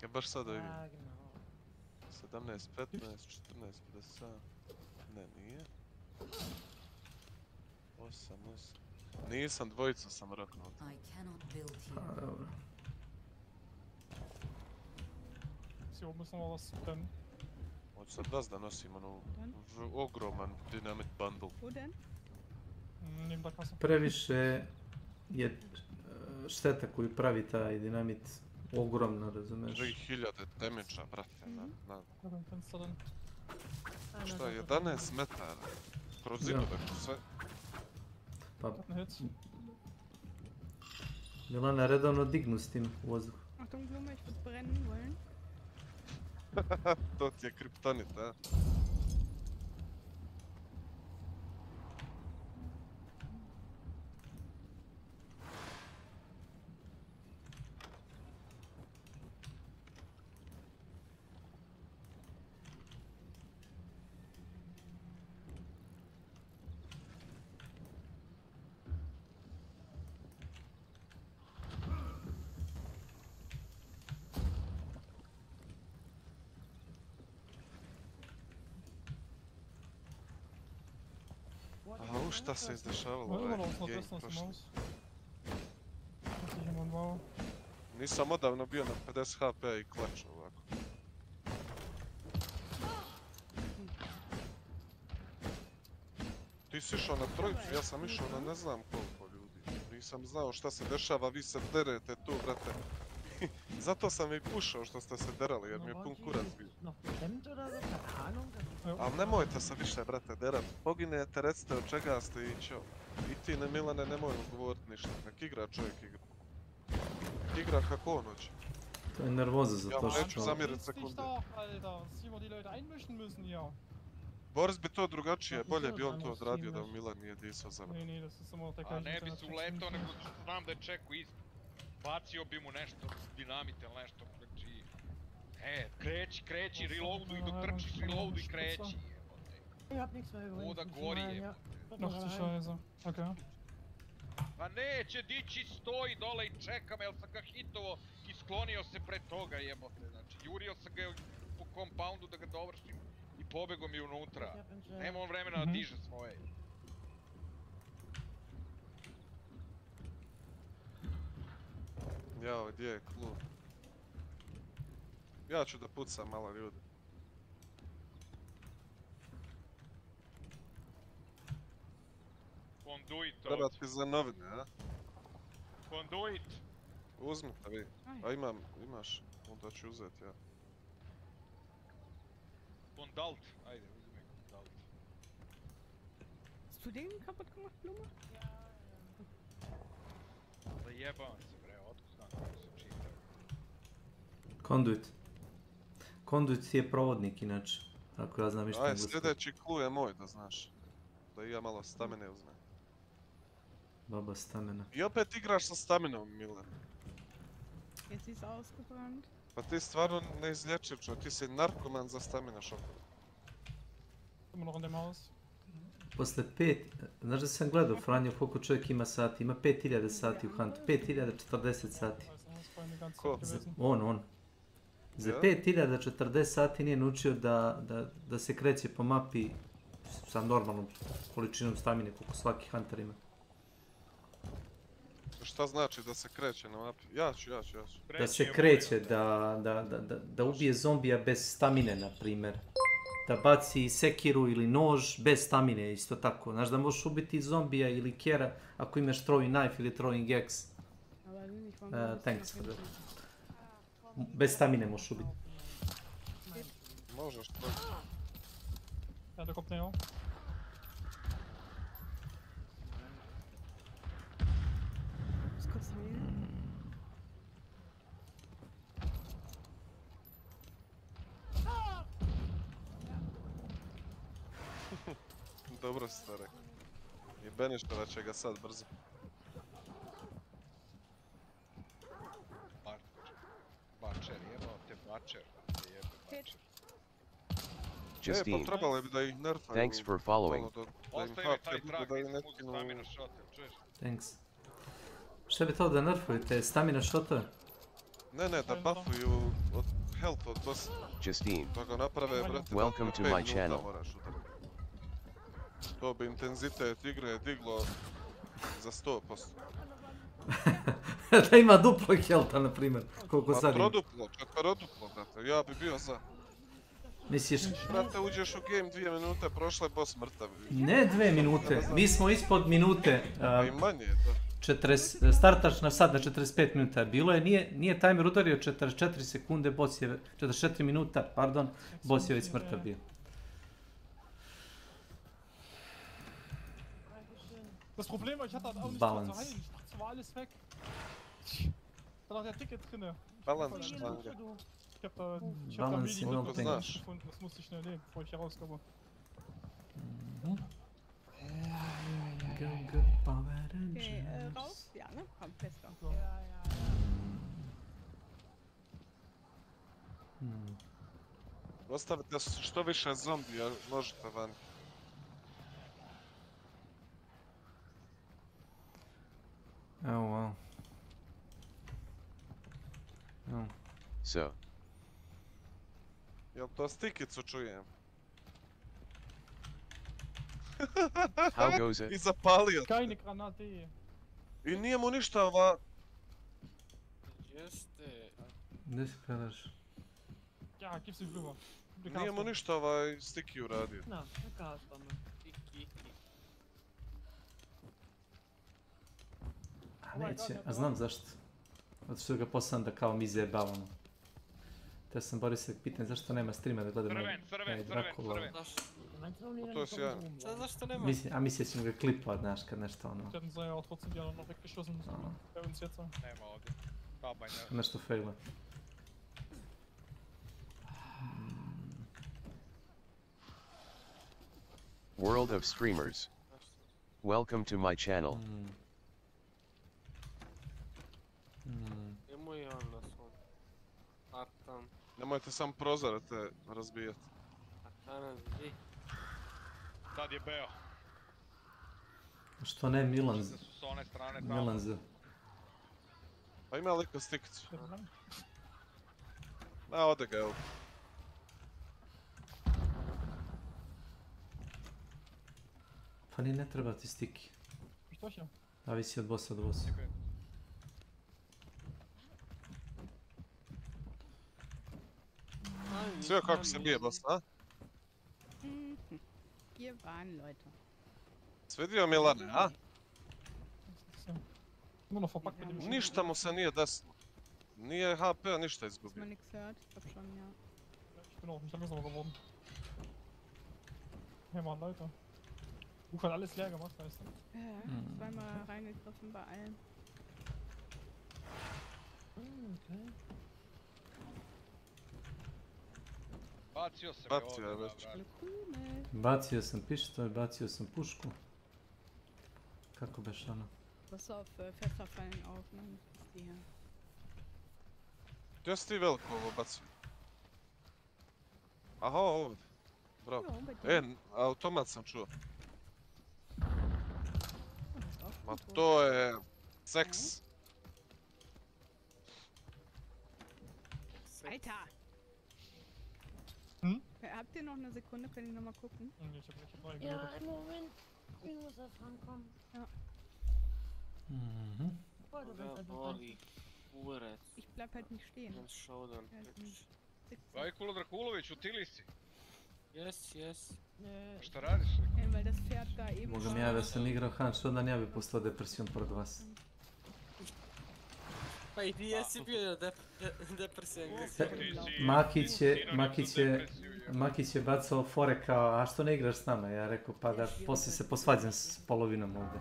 Ja baš sada vidim. 17, 15, 14, 57... Ne, nije. 8. Nisam, dvojicu sam roknuo. A, dobro. Hoću sad vas da nosim ogroman dinamit bundle. Previše je šteta koju pravi taj dinamit ogromna, razumeš? 3000 damage-a, brate, na... Šta, 11 metara? Kroz zidove, kroz sve? Pa... Milana redovno dignu s tim u vozduh. Achtung, Blume, ich würde brennen wollen. To ti je kriptonit, a? A šta se izdešavalo ovaj game prošli? Nisam odavno bio na 50 HP i klaču ovako. Ti si išao na trojicu, ja sam išao na ne znam koliko ljudi. Nisam znao šta se dešava, vi se derete tu, brate. Zato sam i pušao što ste se derali, jer mi je pun kurac bio. Ali nemojte se više, brate, derat. Poginete, recite od čega ste i čao. I ti, ne Milane, nemoj govorit ništa. Nek igra čovjek igra. Igra kako on hoće. To je nervoza za to što... Ja neću zamjerit sekunde. Boris bi to drugačije, bolje bi on to odradio da Milan nije disao za mene. A ne bi se uletao, nego znam da je čeku isto. Bacio bi mu nešto, dinamite ili nešto, znači... kreći, reloaduj, dok trčiš, reloaduj, kreći, jebote. Voda gori, jebote. Pa neće, dići stoji dole i čeka me, jel sam ga hitovo i sklonio se pred toga, jebote. Znači, jurio sam ga po compoundu da ga dovršim i pobego mi unutra. Nema on vremena da diže svoje. Jao, gdje je klub? Ja ću da pucam malo ljudi. Conduit ovdje. Treba ti za novine, a? Conduit! Uzmite vi. A imaš, onda ću uzet ja. Condalt, ajde, uzmi Condalt. Hast du den kaputt gemacht, Blume? Zajebavam se bre, otkud znam kako se čita. Conduit. Conduit je provodnik inače, ako ja znam išta engleskog. Sljedeći clue je moj, da znaš. Da i ja malo stamine uzmem. Baba stamina. I opet igraš sa staminom, Milan. Jetzt ist ausgebrannt. Pa ti stvarno neizlječiv čovjek, ti si narkoman za stamina šokova. Posle 5, znaš da sam gledao Franjo koliko čovjek ima sati, ima 5000 sati u Huntu, 5040 sati. Ko? On. Za 5040 sati nije naučio da se kreće po mapi sa normalnom količinom stamine koliko svaki Hunter ima. Šta znači da se kreće na mapi? Ja ću. Da se kreće, da ubije zombija bez stamine, na primjer. Da baci sekiru ili nož bez stamine, isto tako. Znaš da možeš ubiti zombija ili kjera ako imaš throwing knife ili throwing axe. Thanks for that. Bez stamine možeš ubiti. Možeš to. Ja, da kopne ovo. Dobro si to rekao. I Beništova će ga sad brzo. Bačer, jebao te bačer. Justine, pa trebalo bi da ih nerfaju. thanks for following. Ostavi mi taj trak, nisam uzeo stamina shot, čuješ? Thanks. Šta bi to da nerfujete? Stamina shotove? Ne, da buffuju od health od bossa. Justine, To ga naprave, brate, welcome to my channel. To bi intenzitet igre diglo za 100%. Da ima duplo healtha, na primjer, koliko sad ima. Četveroduplo, brate, ja bi bio za. Misliš... Brate, uđeš u game 2 minute, prošle boss mrtav. Ne 2 minute, mi smo ispod minute. A i manje je to. Startaš na sad na 45 minuta. Bilo je, nije timer udario 44 sekunde, boss je, 44 minuta, pardon, boss je već smrtav bio. Das Problem war, ich hatte halt auch nicht viel zu heilen. Ich dachte, es war alles weg. Da lag der Ticket drinne. Balance. Ich hab da Medium gefunden, das musste ich schnell nehmen, bevor ich hier rauskomme. Okay, raus? Ja, ne? Komm, fester. Ostavite što više zombija možete van. Oh wow. Oh. So. Jel to stikicu čujem? How goes it? I zapalio. Keine Granate. I nije mu ništa ova... Jeste. Gdje si pelaš? Ja, gib sie rüber. Nije mu ništa ovaj stiki uradio. Na, neka ostane. Iki. A neće, a znam zašto. Zato što ga poslam da kao mi zjebavamo. Te sam Borisek pitan zašto nema streama da gledam Crven. To je sjajno. Zašto nema? A mislio ćemo ga klipovat, znaš, kad nešto ono... Hätten sie ja trotzdem gerne noch weggeschossen bei uns jetzt. Nema ovdje. Dabaj ne. Nešto faila. World of streamers. Welcome to my channel. Nemoj onda svoj. Artan. Nemojte sam prozore te razbijati. Artana zbi. Sad je beo. Što ne Milan Z? S one strane tamo. Milan Z. Pa ima liko stikicu. A, ode ga, evo. Pa ni ne treba ti stiki. Što će? Zavisi od bossa do bossa. Sve kako se bije boss, a? Hier waren Leute. Svedio Milane, a? Nur noch verpackt mit dem Ništa mu se nije desilo. Nije HP-a ništa Hast izgubio. du nichts gehört? Ich glaub schon, ja. Ich bin auch nicht langsamer geworden. Hier waren Leute. Ruf hat alles leer gemacht, weißt du? Ja, zweimal reingegriffen bei allen. Okay. Bacio sam Bacio je je ovdje. već. Bacio sam pištolj, bacio sam pušku. Kako beš ono? Pass auf, Fässer fallen auf, ne? Das ist die hier. Gdje si ti veliko ovo bacio? Aha, ovdje. Bravo. Automat sam čuo. Ma to je... seks. Alter! Habt ihr noch eine Sekunde? Kann ich noch mal gucken? Ja, einen Moment. Ich muss erst rankommen. Ja. Ich bleib halt nicht stehen. Vajkulo Drakulović, u tili si? Yes. Šta radiš? Weil das Pferd da eben... Mogam ja da sam igrao Han, što dan ja bi postao depresijom pored vas. Pa i ti jesi bio depresijan. Makić je bacao fore kao, a što ne igraš s nama? Ja rekao, pa da poslije se posvađam s polovinom ovdje.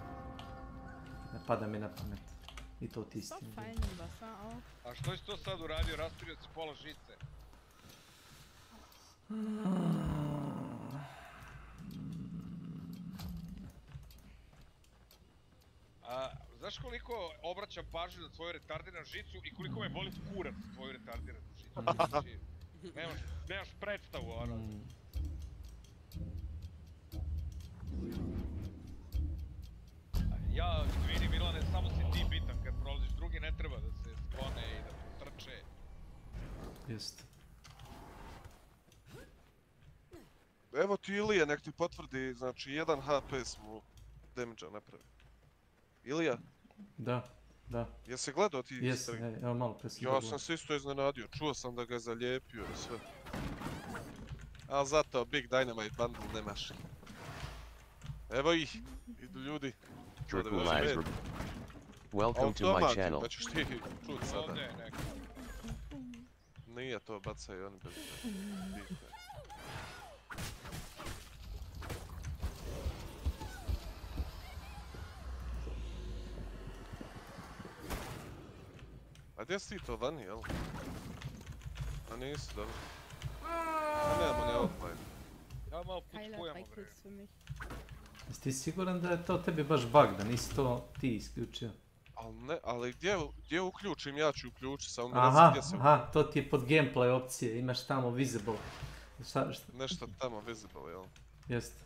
Ne pada mi na pamet. I to ti isti. A što si to sad uradio? Raspirio si pola žice. Znaš koliko obraćam pažnju na tvoju retardiranu žicu i koliko me boli kurac tvoju retardiranu žicu? Znači, nemaš predstavu, ono. Ja, izvini Milane, samo si ti bitan kad prolaziš, drugi ne treba da se sklone i da trče. Jest. Evo ti Ilija, nek ti potvrdi, znači 1 HP smo damage-a napravi. Ilija? Da. Jesi gledao ti Jesam, evo malo pre sam Ja sam se isto iznenadio, čuo sam da ga je zalijepio i sve. Ali zato Big Dynamite Bundle nemaš. Evo ih, idu ljudi. Welcome to my channel. Pa ćeš ti čut sada. Nije to, bacaju oni bez bitne. A gdje si ti to vani, jel? A nisi, dobro. A nemamo ne odlaj. Ja malo putkujemo bre. Jesi ti siguran da je to tebi baš bug, da nisi to ti isključio? Ali gdje uključim, ja ću uključiti, samo mi aha, gdje se aha, to ti je pod gameplay opcije, imaš tamo visible. Nešto tamo visible, jel? Jeste.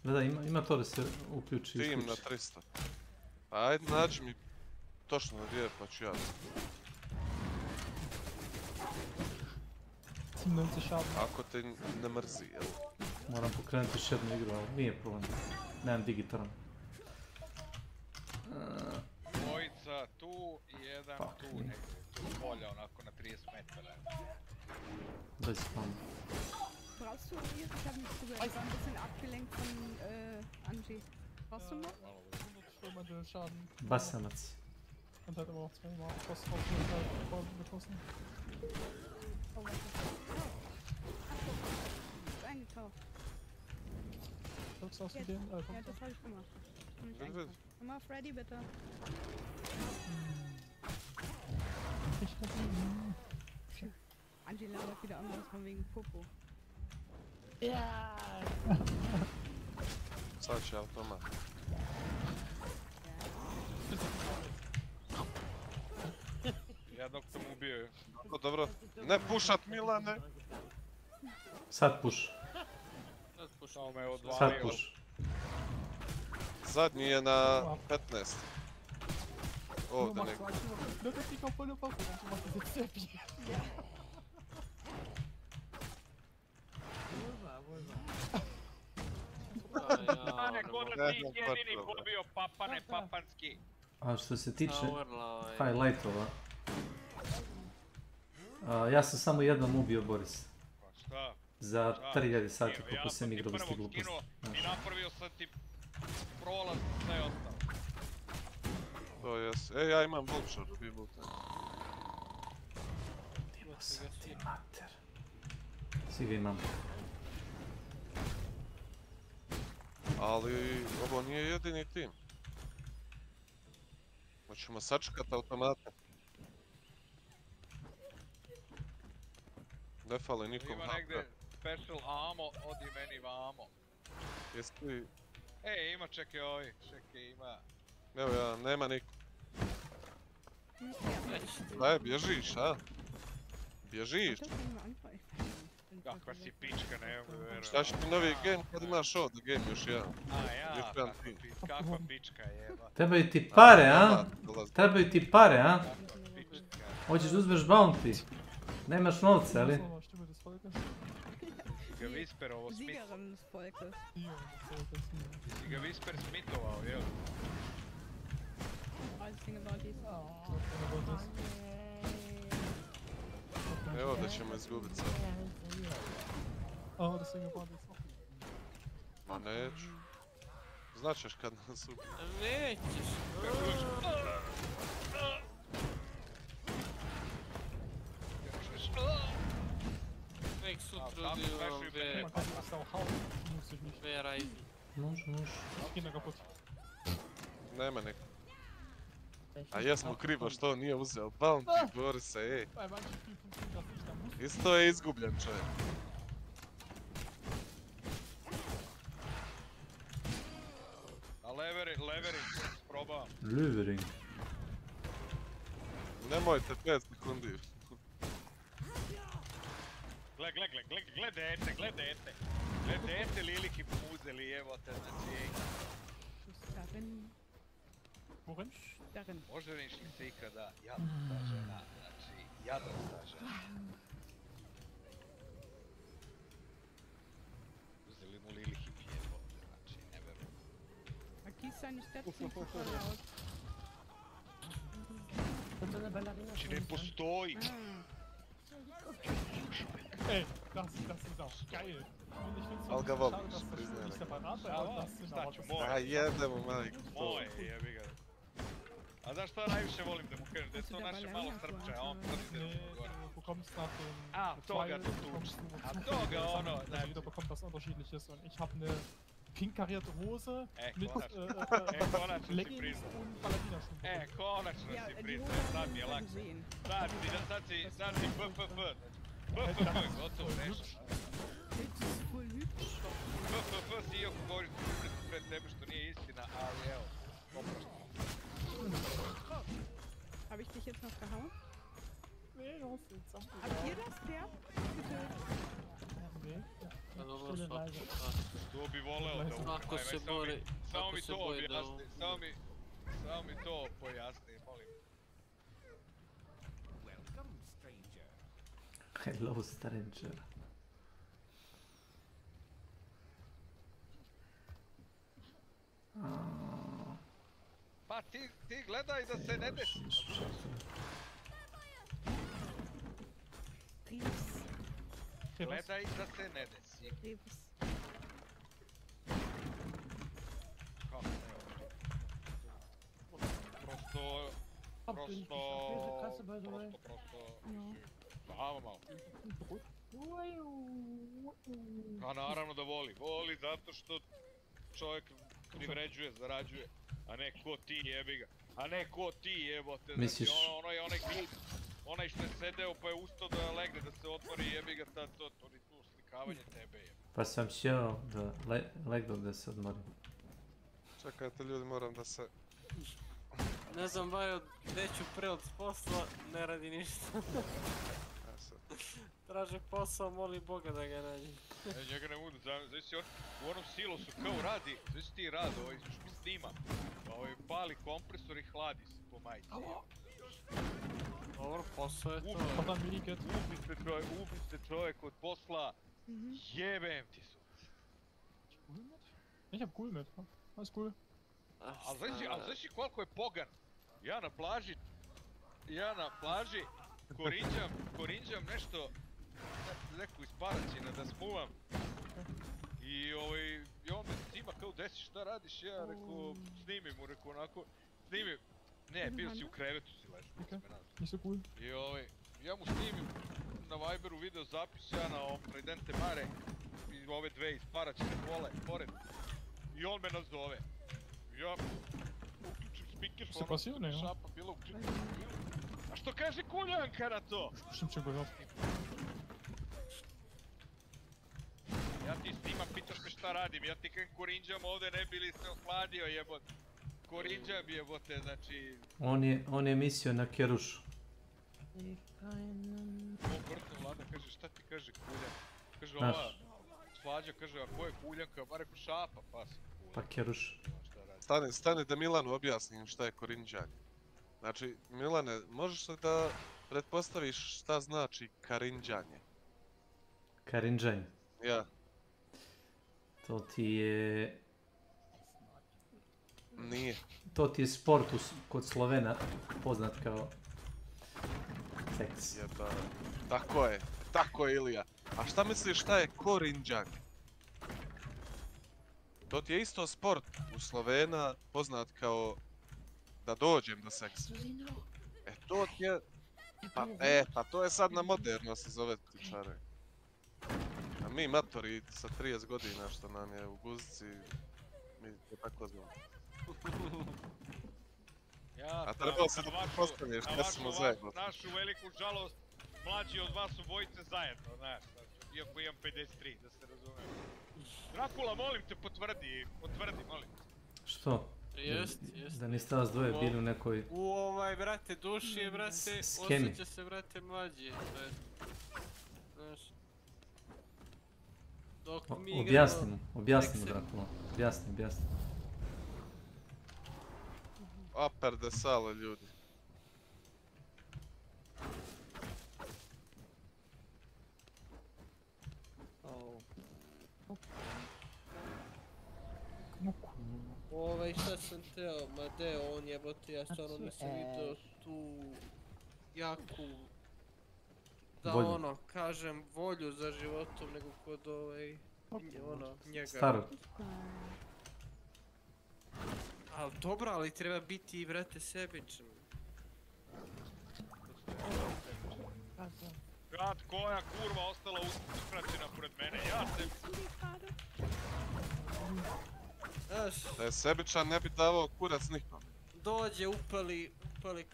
Da, ima to da se uključi. Tim na 300. Ajde, nađi mi točno gdje je, pa ću ja. Ako te ne mrzi, jel? Moram pokrenuti još jednu igru, ali nije problem. Nemam digitalan. Dvojica tu i jedan tu negdje. Tu polja onako na 30 metara. Bez spam. Brauchst du hier? Ich habe mich sogar ein bisschen abgelenkt von Angie. Brauchst du noch? Basanac. Und hat aber auch zweimal Schuss getroffen. Oh, was ist das? Ist eingekauft. Hast du den? Ja, das habe ich gemacht. Komm mal, Freddy, bitte. Angie labert wieder irgendwas von wegen Popo. Ja. Sad će automat. Jednog sam ubio. Dobro, ne pušat Milane. Sad puš. Samo me odvalio. Sad puš. Zadnji je na 15. Ovdje neko. Da ti kao poljopaku, znači možete se cepi. Koda ti jedini pobio papane papanski. A što se tiče highlightova, ja sam samo jednom ubio Boris. Šta? Za 3000 sati koliko sam igrao bez ti gluposti. I napravio sam ti prolaz sve ostalo. To jes. Ja imam vulčar, vi budete. Dimo sam ti mater. Svi ga imam. Ali ovo nije jedini tim. Hoćemo sačekati automate. Ne fali nikom Ima negdje special ammo, odi meni vamo. Jesi ti... Ima čekaj ovi, ima. Evo ja, nema niko. Daj, bježiš, a? Bježiš? Kakva si pička, ne mogu vjerovati. Šta će ti novi game kad imaš ovdje game još jedan? Kakva pička jeba. Trebaju ti pare, a? Trebaju ti pare, a? Hoćeš da uzmeš bounty? Nemaš novca, ali? Si ga Whisper ovo Si ga Whisper smitovao, jel? Evo da ćemo izgubiti sad. Ma neću. Značeš kad nas ubije. Nećeš. Nek sutra vam veraj. Može. Nema neko. A jesmo krivo što nije uzeo bounty, govori se, ej. Isto je izgubljen čovjek. A levering, probavam. Levering. Nemojte 5 sekundi. Gle dete Liliki pomuzeli, evo te, znači... Darin. Oženiš li se ikada jadna ta žena, znači jadna ta žena. Uzeli mu Liliki pijevo, znači ne verujem. Aqui seine Stats sind super laut. Znači ne postoji. Ey, das ist auch geil. Und ich find's Al ga so volim, schade, dass das priznajem. Spiel nicht separat war, aber das sind aber das A jedemo, majko. Moje, jebi ga. A znaš šta najviše volim da mu kažem, da je to naše malo strpče, a on prvi da ćemo gore. Du bekommst nach dem A, toga tu bekommst du A toga ono, also znači. jeder bekommt was Unterschiedliches und ich habe eine pink karierte Hose mit konačno si Leggings priznao. und Ballerina-Schuhe. Konačno si priznao, sad mi je lakše. Sad si BFF, BFF, gotovo nešto. BFF si iako govoriš pred tebe što nije istina, ali evo, opraštam. Habe ich dich jetzt noch gehauen? Nee, du hast den Zombie. Habt ihr das, der? Bitte. Nee. Dobro, To bi voleo da ako se bori, samo mi ako se to boji da objasni, samo mi to pojasni, molim. Welcome, stranger. Hello, stranger. Pa ti gledaj da se ne desi. Gledaj da se ne desi. Kako ne, prosto... Malo, malo. Pa naravno da voli. Voli zato što čovjek privređuje, zarađuje. A ne ko ti, jebi ga. A ne ko ti, jebote. Misliš... Znači onaj glib. Onaj što je sedeo pa je ustao da legne, da se otvori, jebi ga, to ni tu slikavanje tebe je. Pa sam sjeo da legao da se odmorim. Čekajte ljudi, moram da se... Ne znam, Bajo, gdje ću prelot s posla, ne radi ništa. Traže posao, moli Boga da ga nađe. Njega ne mogu, znači on u onom silosu kao radi, znači ti radi, ovaj što snima. Pali kompresor i hladi se po majici. Dobro, posao je to. Ubiste čovjek od posla, jebem ti su. Ich hab cool mit, alles cool. Ali znaš koliko je pogan? Ja na plaži korinđam nešto, neku iz Paraćina da smuvam. I on me snima kao desi šta radiš, ja rekao snimi mu, rekao onako, snimi. Ne, bio si u krevetu si ležao. Nicht so cool. I ja mu snimim na Viberu video zapis, ja na ovom Tridente Mare i ove dve iz Paraćine pored. I on me nazove. Ja uključim speaker, šapa bila uključena. A što kaže Kuljanka na to? Što će gledati? Ja ti snimam, pitaš me šta radim, ja ti kažem korinđam ovdje, ne bi li se ohladio jebot. Korinđam jebote, znači... On je mislio na kerušu. O, vrtno Vlada kaže, šta ti kaže Kuljan? Kaže ova, Slađa kaže, a ko je Kuljanka? Ba rekao šapa, pas. Pa keruš. Stani da Milanu objasnim šta je korinđanje. Znači, Milane, možeš li da pretpostaviš šta znači karinđanje? Karinđanje? Ja. To ti je... Nije. To ti je sport kod poznat kao seks. Jeba. Tako je Ilija. A šta misliš šta je korinđanje? To ti je isto sport u Slovena poznat kao da dođem do seksa. To ti je... Pa to je sad na moderno se zove tičare. A mi matori sa 30 godina što nam je u guzici, mi to tako znamo. A trebalo se da postavlješ, ne smo zajedno. Našu veliku žalost, mlađi od vas su bojice zajedno, znaš, iako imam 53, da se razumijem. Drakula, molim te, potvrdi, molim te. Što? Jest. Da niste vas dvoje bili u nekoj... brate, duši je, brate, skemi. osjeća se, brate, mlađi. Znaš... Dok mi igramo... Objasni mu, Drakula. Objasni. Aper de sale, ljudi. Šta sam teo, ma de on jebote, ja stvarno nisam vidio tu jaku, da Volju. ono, kažem, volju za životom nego kod njega. Staro. Ali dobro, ali treba biti i vrate sebičan. Kad koja kurva ostala uskraćena pored mene, ja se... Da je sebičan ne bi davao kurac nikom. Dođe, upali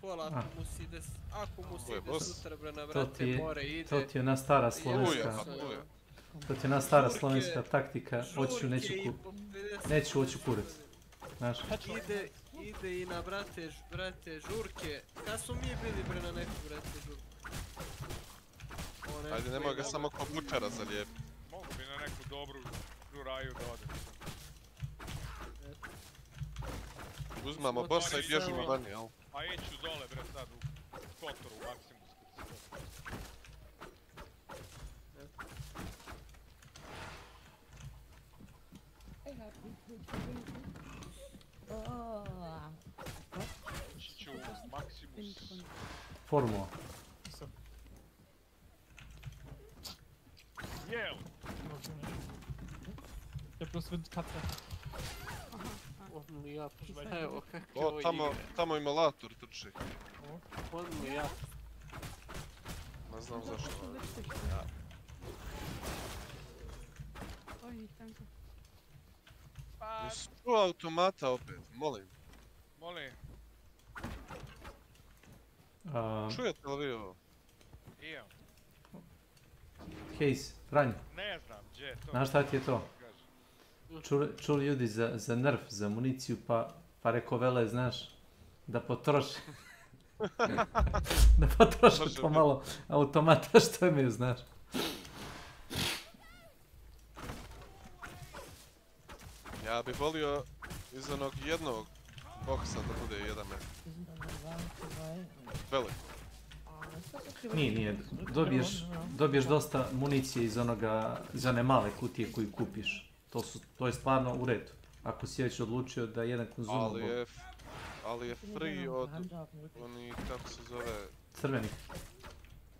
kola ako mu se ide sutra bre na vrate more ide. To ti je ona stara slovenska. To ti je ona stara slovenska taktika, neću hoću kurac. Znaš? Ide i na brate žurke. Kad smo mi bili bre na neku brate žurku? Ajde, nemoj ga samo ko bučara zalijepiti. Mogu bi na neku dobru žuraju da odem. Uzmamo bossa i bježimo vani, jel? A iću dole bre sad u Kotoru, u Maksimusku. Ići ću u Maksimus. Formula. Jel! Ja plus Windkatze. Evo kako O, tamo imalator trči. Ja. Ne znam zašto. Oj, danke. Nisu automata opet, molim. Molim. Čujete li vi ovo? Ijem. Hejs, Franjo. Ne znam, gdje je to. Znaš šta ti je to? Čuli ljudi za nerf, za municiju, pa reko vele, znaš, da potroši. Da potroši pomalo automata što imaju, znaš. Ja bih volio iz onog jednog boksa da bude jedan metar. Veliko. Nije. Dobiješ dosta municije iz one male kutije koju kupiš. To je stvarno u redu. Ako si već odlučio da jedan konzumable... Ali je free od onih, kako se zove... Crvenih.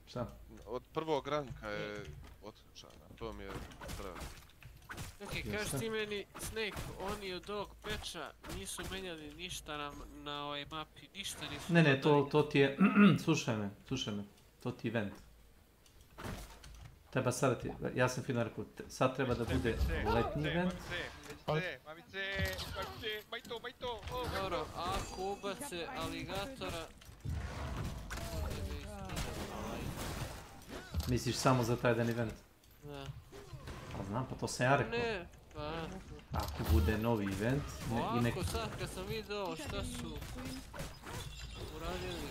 Šta? Od prvog ranka je otključana, to mi je pravo. Ok, kaži ti meni, Snake, oni od ovog peča nisu menjali ništa na ovoj mapi, ništa nisu... Ne, to ti je... Slušaj me. To ti je event. Treba sad ti... Ja sam fino rekao, sad treba da bude letnji event. Mamice, majto, Dobro, ako ubace aligatora... Misliš samo za taj jedan event? Da. Pa znam, pa to sam ja rekao. Ne, pa... Ako bude novi event... Ovako sad kad sam vidio šta su uradili...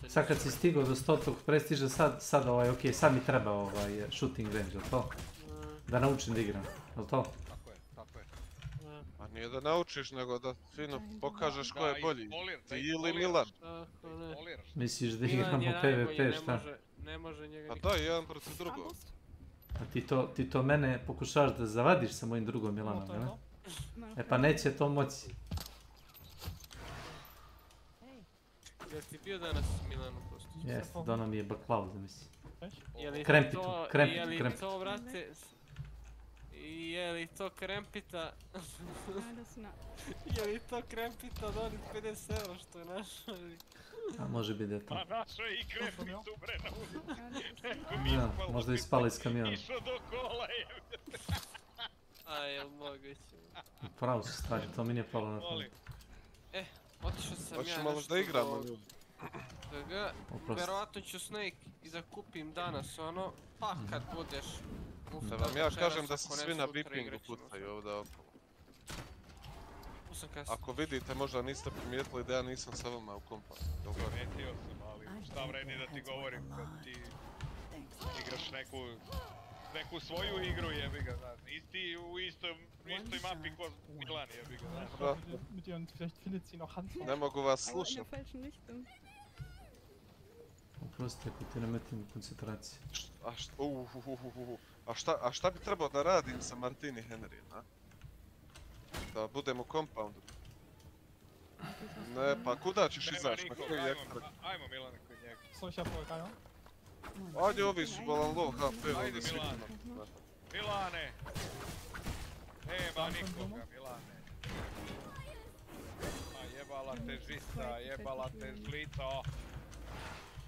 Sad kad si stigao do 100. prestiža, sad okej, sad mi treba shooting range, jel' to? Da naučim da igram, jel' to? Tako je. A nije da naučiš, nego da fino pokažeš ko je bolji. Ti ili Milan. Misliš da igramo PvP, šta? Ne može njega nikad. A da, jedan protiv drugog. A ti to mene pokušavaš da zavadiš sa mojim drugom Milanom, jel? E pa neće to moći. Jesi ti bio danas Milanu Kostić? Jeste, dono mi je baklavu, zamisli. Krempitu. Krempitu. Vrate, je li to krempita? Je li to krempita od onih 50 € što je našao? A može biti da je to. Pa našao je i krempicu bre na Da, možda i spala iz kamiona. Išao do kola je. A jel moguće? Pravo su stvari, to mi nije palo na pamet. Otišao sam ja malo da igramo ljudi. Verovatno ću Snake i da kupim danas ono, pa kad budeš... Da vam ja kažem da se svi na beepingu pucaju ovdje okolo. Ako vidite, možda niste primijetili da ja nisam sa vama u kompa. Primijetio sam, ali šta vredi da ti govorim kad ti igraš neku svoju igru, jebi ga, znaš. Isti u istoj mapi ko Milan, jebi ga, znaš. Ne mogu vas slušat. Oprosti ako ti ne metim koncentracije. A šta bi trebao da radim sa Martini Henryjem, a? Da budem u compoundu. Ne, pa kuda ćeš izaći? Ajmo Milane kod njega. njega. So, ich hab wohl keiner. Ajde, ovi su balan low HP, Ajde, ovdje svi Milane. ima. Milane! Nema nikoga, Milane. A jebala te žica, jebala te žlico.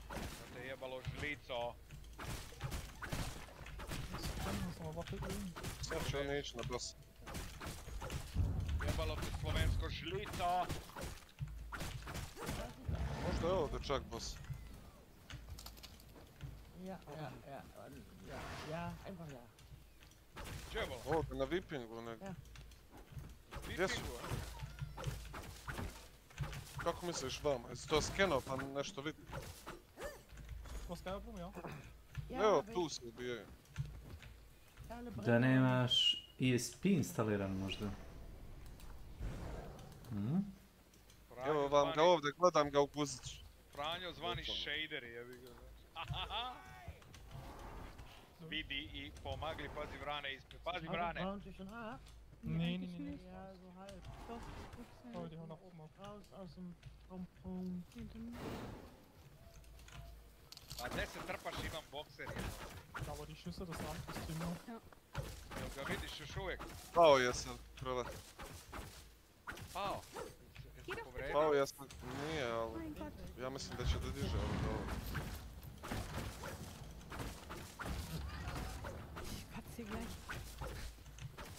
Da te jebalo žlico. Sad će oni ići na boss. Jebalo te slovensko žlico. Možda je ovdje čak boss. Ja, einfach ja. Jebalo. Ovdje na Vipingu nego. Gdje su? Kako misliš vama? Jesi to skenao pa nešto vidi? På Skype, ja. Evo, tu se ubijaju. Da nemaš ESP instaliran možda? Evo vam ga ovdje, gledam ga u guzicu. Franjo zvani shaderi, jebi ga. Vidi i pomagli, pazi vrane ispred, pazi vrane! Nee. Ja, so halb. Doch, oh, die haben noch oben auf. Raus aus dem Pompon. A gdje se trpaš, imam bokser jedan. Da, aber die Schüsse, das waren das Thema. Jel ga vidiš još uvijek? Pao jesam, prva. Pao? Jesi povredio? Pao jesam, nije, ali... Ja mislim da će da diže ovdje ovo.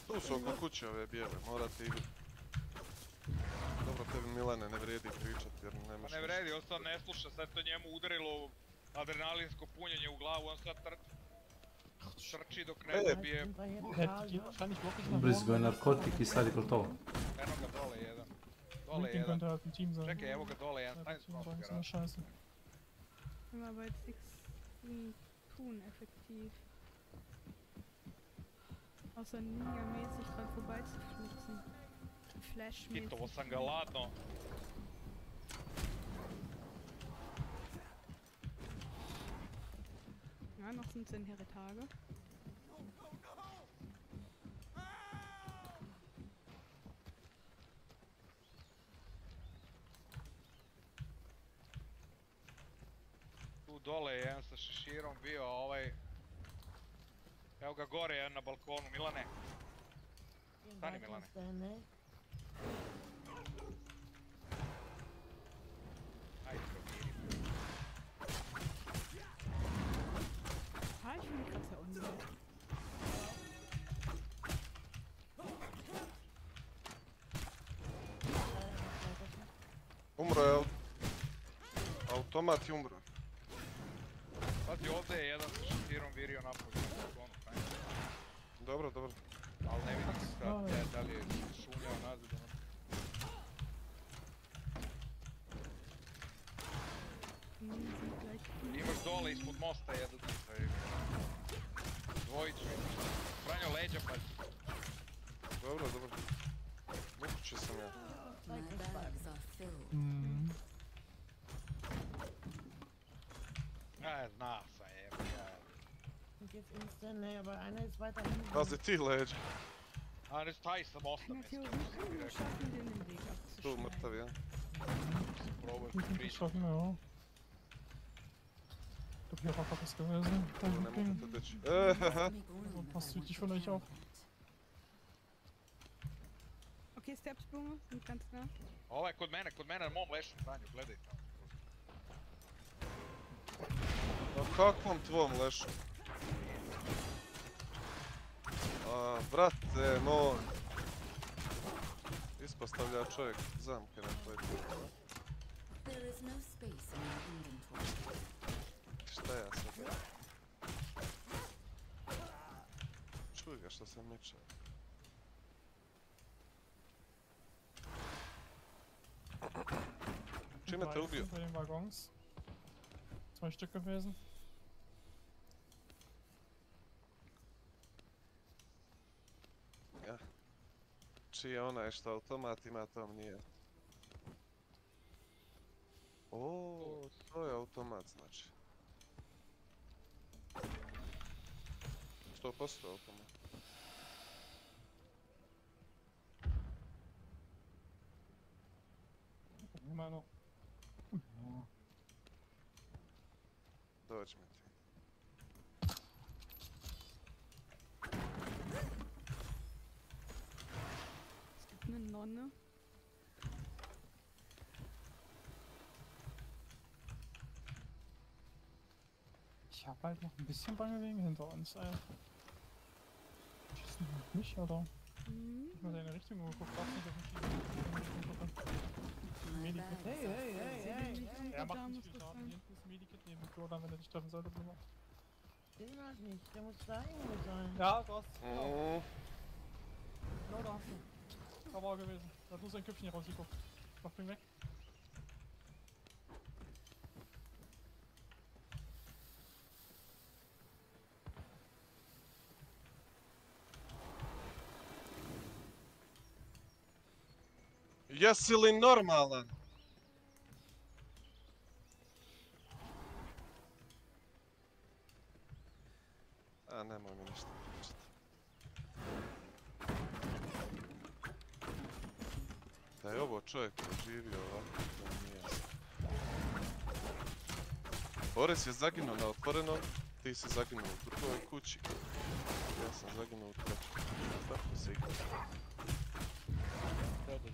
Tu su oko kuće ove bijele, morate i... Dobro, tebi Milane ne vrijedi pričat jer nemaš... Pa ne vredi, on sad ne sluša, sad to njemu udarilo adrenalinsko punjenje u glavu, on sad trči dok ne dobije... Ubrizgo je narkotik i sad je gotovo. Eno ga dole jedan. Dole jedan. Čekaj, evo ga dole jedan, stavim se malo garaž. Aber jetzt nichts tun, effektiv. Außer ninja-mäßig dran vorbeizuflitzen. Flash-mäßig. Hitovo sam ga ladno. Ja, noch sind 10 Heritage. Tu dole je jedan sa šeširom bio, a ovaj... Evo ga gore, jedan na balkonu, Milane. Stani, Milane. Ajde, probiri. Ich bin gerade sehr unsicher. Umro je... Automat je umro. Pazi, ovdje je jedan sa šeširom virio napolje na balkonu. Dobro, dobro. Ali ne vidim da li je šunjao nazad. Imaš dole ispod mosta jedan. Dvojicu imaš. Franjo leđa pazi. Dobro, dobro. Mukuće sam ja. Zna sam je. Pazi ti leđa. A ne staj sa mosta mjesto. Tu mrtav, ja. Probaj pričati. Schaffen wir, ja. Ich glaub, hier war gerade was gewesen. Passt südlich von euch auch. Okay, Stepsprung, sind ganz nah. Ovo je kod mene na mom lešu, Franjo, gledaj tamo. Na kakvom tvom lešu? Brate moj. Ispostavlja čovjek zamke na tvoj put. Šta ja sad? Čuj ga što sam miče. Čime te ubio? Bei den Waggons. 2 Stück gewesen. Ja. Čije onaj što automat ima, tom nije. O, to je automat znači. 100% automat. Immer noch. ne? Ich hab halt noch ein bisschen Bange wegen hinter uns, ey. Schießen die mich, oder? Ich muss in eine Richtung geguckt, darf nicht auf mich Medikit. Hey. Er macht nicht viel Schaden. Hier hinten ist ein Medikit neben dem Klo, dann wenn er dich treffen sollte, Blumer. Den mag nicht, der muss da irgendwo sein. Ja, du hast. Genau, da hast du. Da war er gewesen. Da hat nur sein Köpfchen hier rausgeguckt. Mach den weg. Jesi li normalan? A, nemoj mi ništa pričati. Da je ovo čovjek živio ovako, to mi nije jasno. Boris je zaginuo na otvorenom, ti si zaginuo u drugoj kući. Ja sam zaginuo u trećoj. Tako se igra. Tebe.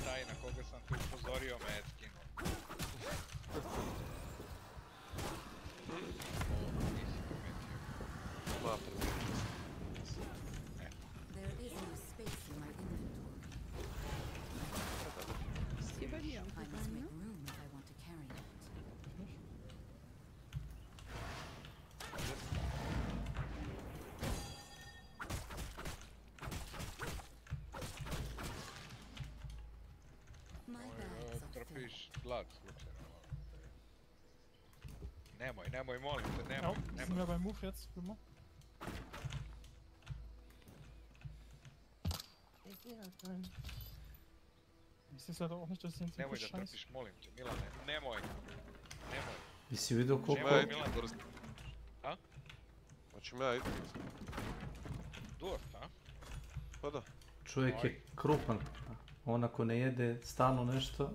Taj na koga sam te upozorio me je skinuo. Nisi primetio. Ma, primetio sam. There is no space in my inventory. I must make room if I want to carry it. Trpiš glad slučajno. Nemoj, molim te, nemoj. Sind wir beim Move jetzt, Blumer? Ich geh da drin. Ich sehe leider auch nicht, dass ich den Nemoj da trpiš, molim te, Milane, nemoj. Jesi vidio koliko... A? Hoću ja idem. Dosta, a? Pa da. Čovjek je krupan. On ako ne jede stalno nešto...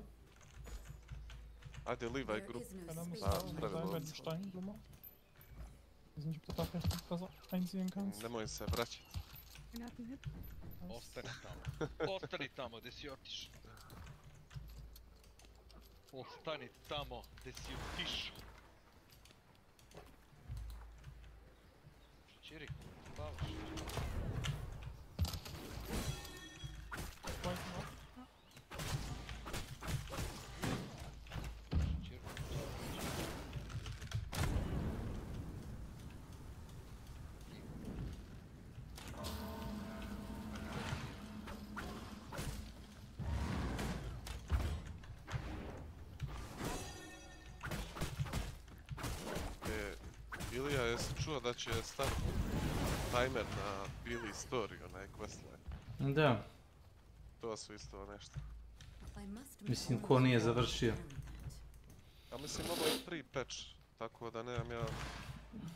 Ajde, livaj grup. Bei dem Stein, Blumer. Ich weiß nicht, ob du da vielleicht besser einsehen kannst. Nemoj se vraćati. Ostani tamo gdje si otišao. Ostani tamo gdje si otišao. Čiri, spavaš. Ilija, jesi čuo da će staviti timer na Billy Story, onaj questline? Da. To su isto nešto. Mislim, ko nije završio. A mislim, ovo je free patch, tako da nemam ja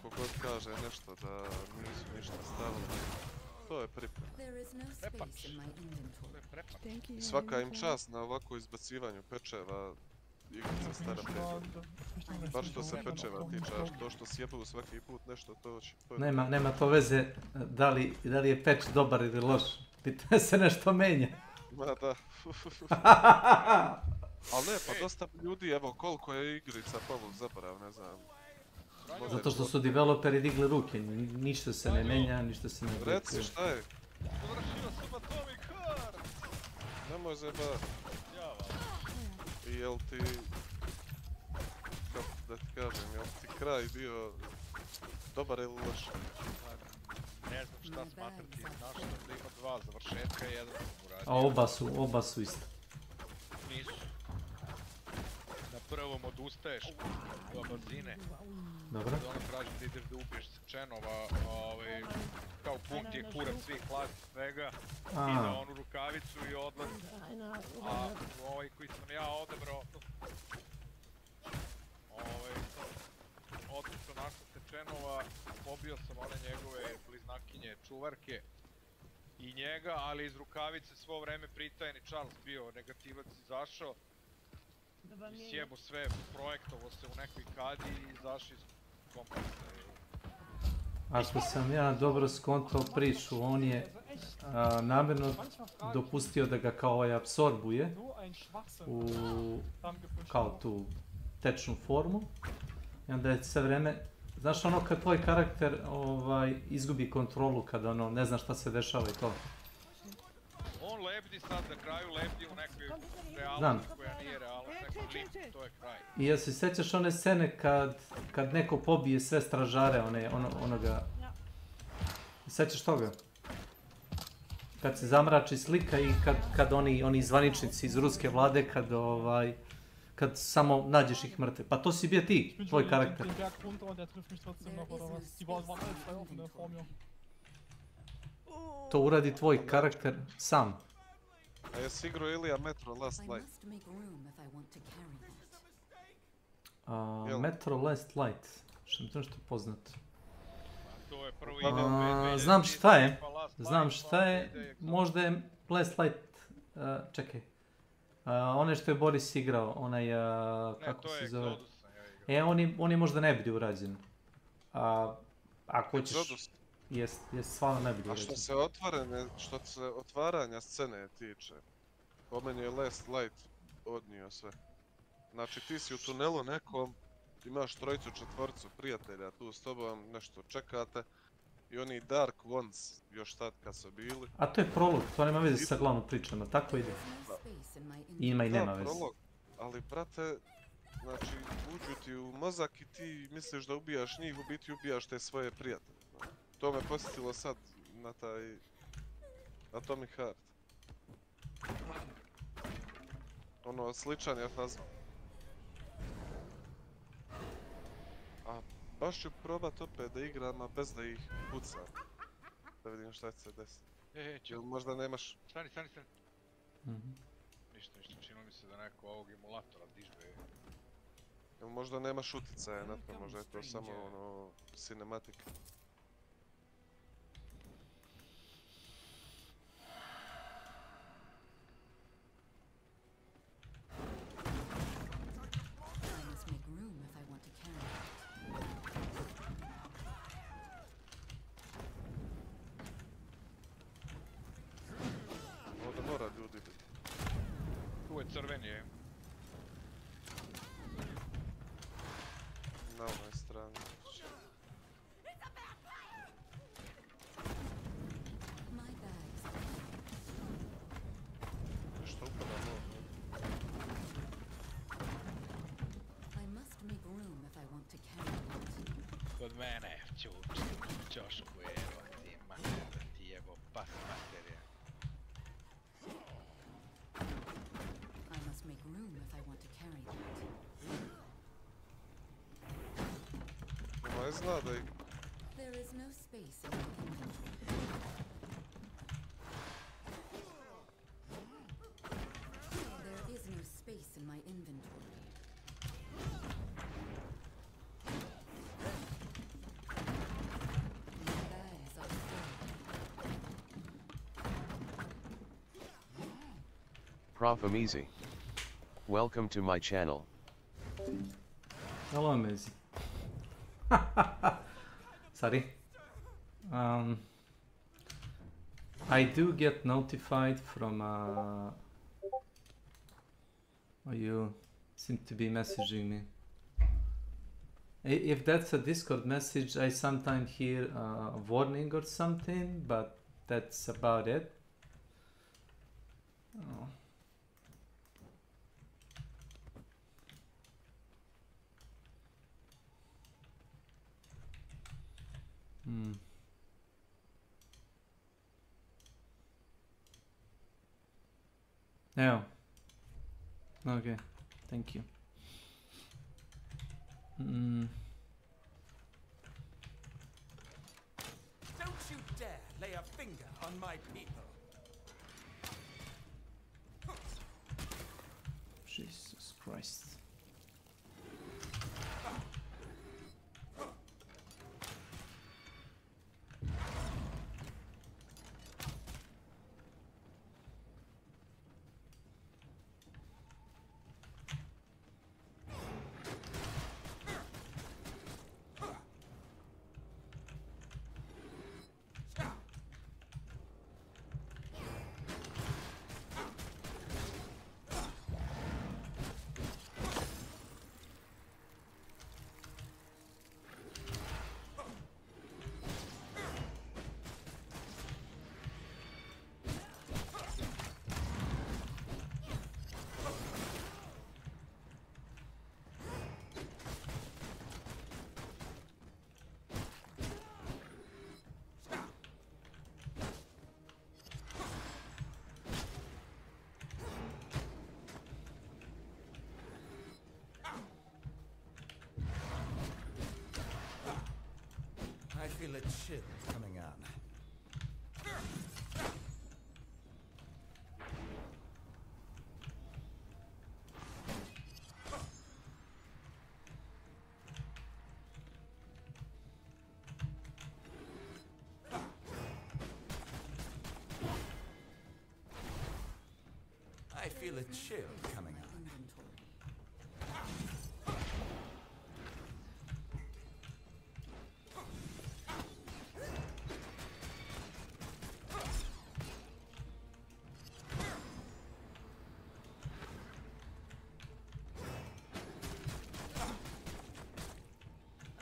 kogod kaže nešto da nisu ništa stavili. To je priprema. I svaka im čast na ovako izbacivanju pečeva. Igrica stara 5 godina. Baš što se pečeva tiče, a to što sjebuju svaki put nešto, to će... Nema to veze da li je patch dobar ili loš. Pitanje se nešto menja. Ma da. Ali ne, pa dosta ljudi, evo koliko je igrica polu zaborav, ne znam. Zato što su developeri digli ruke, ništa se ne menja, ništa se ne oblikuje. Reci šta je? Završio sam Atomic Heart! Nemoj zajebat. I jel ti... Kako da ti kažem, jel ti kraj bio dobar ili loš? Ne znam šta smatrati, znaš da ima dva završetka i jedan uradio. A oba su isto. Nisu. Na prvom odustaješ do brzine. Dobro. Da ono traži da ideš da ubiješ Sečenova, kao punkt je kurac svih klasa svega. I da onu rukavicu i odlazi. A ovaj koji sam ja odebrao, otišao našao Sečenova, pobio sam one njegove bliznakinje čuvarke i njega, ali iz rukavice svo vreme pritajni Charles bio, negativac izašao i sjebo sve, projektovo se u nekoj kadi i izašao iz kompleksa. Ako sam ja dobro skontao priču, on je namjerno dopustio da ga kao apsorbuje u kao tu tečnu formu i onda je sve vreme, znaš ono kad tvoj karakter izgubi kontrolu, kad ono ne zna šta se dešava i to. On lebdi sad na kraju, lebdi u nekoj realnosti koja nije realnost, neko lik, to je kraj. I jel se sjećaš one scene kad neko pobije sve stražare, onoga... Sjećaš toga? Kad se zamrači slika i kad oni zvaničnici iz ruske vlade, kad samo nađeš ih mrtve. Pa to si bio ti, tvoj karakter. To uradi tvoj karakter sam. A jesi igrao Ilija Metro Last Light? Metro Last Light, što mi to nešto poznato. To je prvo Znam šta je, možda je Last Light, čekaj. One što je Boris igrao, onaj, kako se zove? On je možda najbolje urađen. Ako hoćeš... Jest stvarno najbolje urađen. A što se otvaranja scene tiče, po meni je Last Light odnio sve. Znači ti si u tunelu nekom, imaš trojicu, četvorcu prijatelja tu s tobom, nešto čekate. I oni Dark Ones, još tad kad su bili. A to je prolog, to nema veze sa glavnom pričama, tako ide. Ima i nema veze. Prolog, ali brate, znači uđu ti u mozak i ti misliš da ubijaš njih, u biti ubijaš te svoje prijatelje. To me posjetilo sad na taj Atomic Heart. Ono, sličan je fazon. A baš ću probat opet da igram, a bez da ih pucam. Da vidim šta će se desiti. Jel možda nemaš... Stani. Ništa, čini mi se da neko ovog emulatora dižbe. Jel možda nemaš uticaja na to, možda je to samo ono... cinematik. Crveni je. Na ovoj strani. Nešto upada novo. Kod mene, ćošu buero, ti mater, ti jebo pas materija. Make room if I want to carry that. Ovaj zna da ih... There is no space in my inventory. There is no space in my inventory. My bags are full. Prof Amizi. Welcome to my channel. Hello, Amizi. Sorry. I do get notified from you seem to be messaging me. If that's a Discord message, I sometimes hear a warning or something, but that's about it. Oh. Yeah. Okay. Thank you. Don't you dare lay a finger on my people. Jesus Christ. I feel a chill coming on. I feel a chill coming on.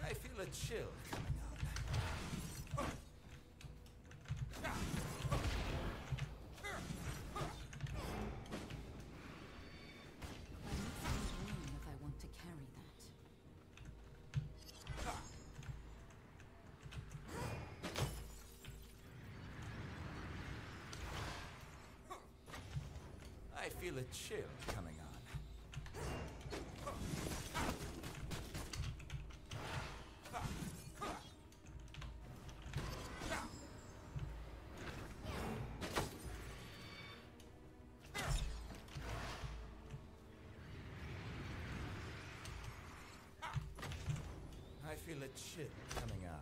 I feel a chill coming on. If I want to carry that. I feel a chill coming on. I feel a chill coming on.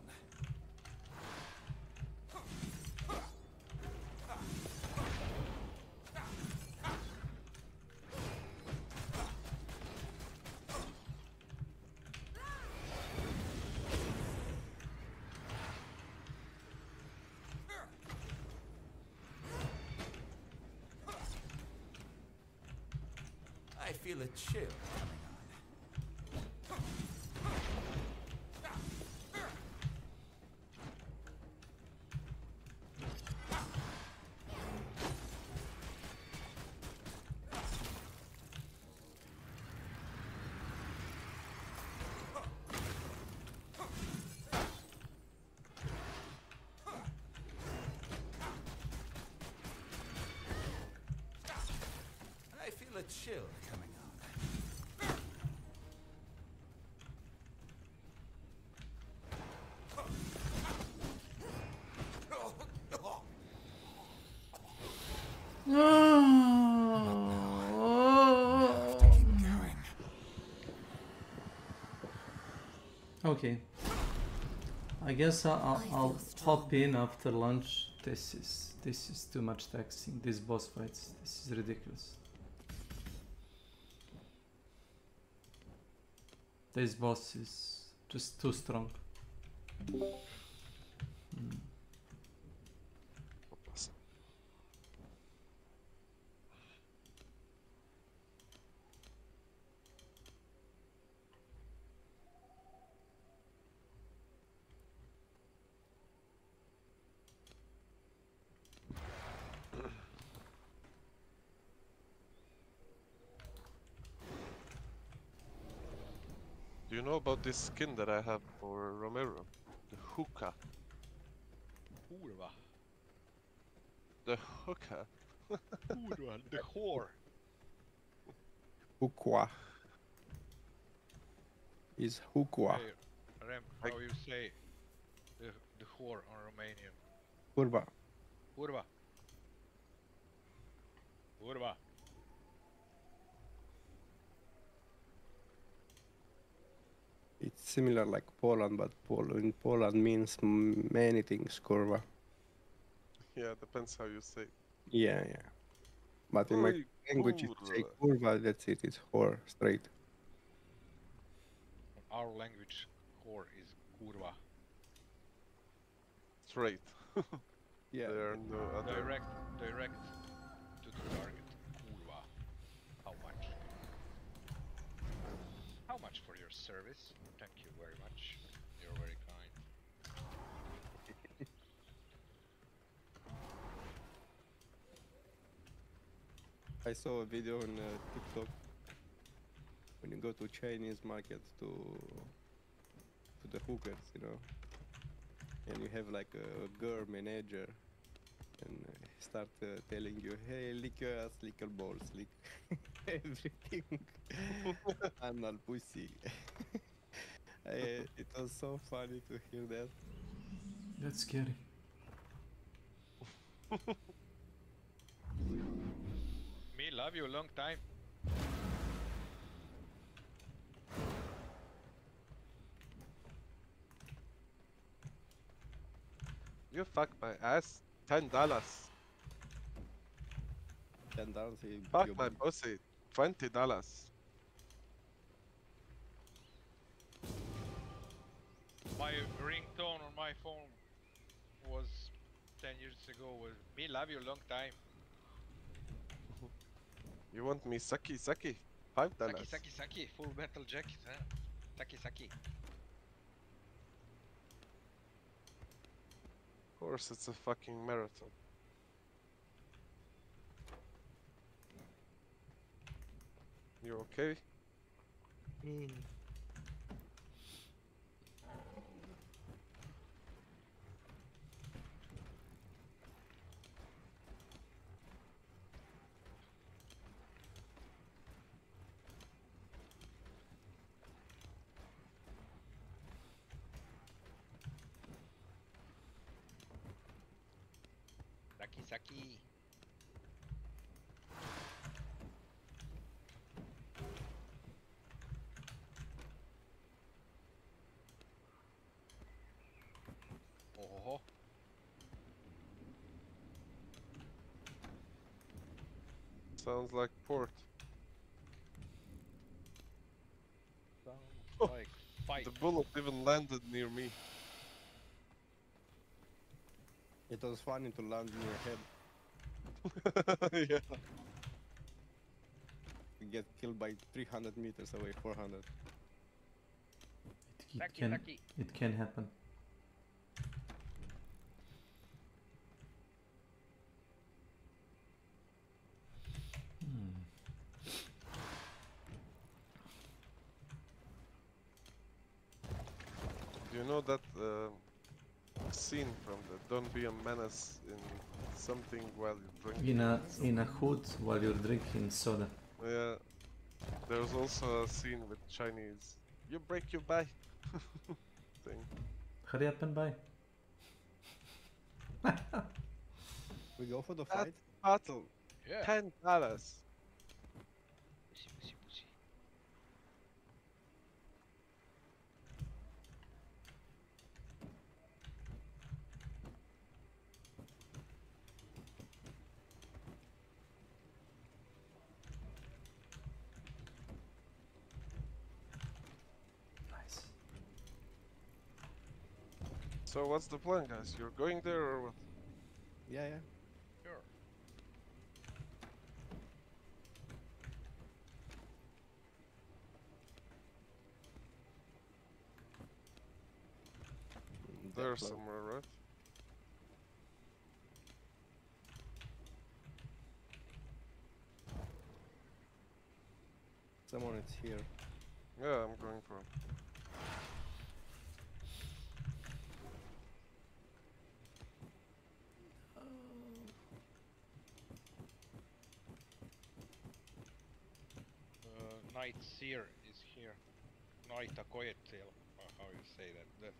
I feel a chill coming on. I feel a chill coming on. Okay. I guess I'll hop in after lunch. This is too much taxing. These boss fights. This is ridiculous. This boss is just too strong. Do you know about this skin that I have for Romero? The hookah. Kurva. The hookah. Kurva, the whore. Hukwa. Is Hukwa. Hey, Rem, how you say the whore on Romanian? Kurva. Kurva. Kurva. It's similar like Poland, but in Poland means many things, kurva. Yeah, depends how you say. Yeah, yeah. But in my Oi, language, if you say kurva. kurva, that's it. It's whore, straight. Our language, whore is kurva. Straight. Yeah. There are no other. Direct to the target. Kurva. How much? How much for your service? Thank you very much. You're very kind. I saw a video on TikTok when you go to Chinese market to the hookers, you know, and you have like a girl manager, and start telling you, hey, lick your ass, lick your balls, lick everything, anal pussy. It was so funny to hear that. That's scary. Me love you a long time. You fuck my ass. $10. $10 и Fuck my ёбан. pussy. $20. My ringtone on my phone was 10 years ago was me love you a long time. You want me sucky sucky? $5. Saki saki saki, full metal jacket, huh? Saki saki. Of course, it's a fucking marathon. You okay? Saki saki. Oh. Sounds like port. Sounds like fight. The bullet even landed near me. It was funny to land in your head. Yeah. You get killed by 300 meters away, 400. It can happen. Do you know that scene from the Don't Be a Menace in something while you're drinking? In a hood while you're drinking soda. Yeah. There's also a scene with Chinese. You break your back thing. Hurry up and buy. We go for the fight? Battle. Yeah. $10. Pussy, pussy, pussy. Nice. So what's the plan, guys? You're going there or what? Yeah. Sure. There Flow. somewhere, right? Someone is here. Yeah, I'm going for it. Knight Seer is here. Knight Akoyetel, how you say that? The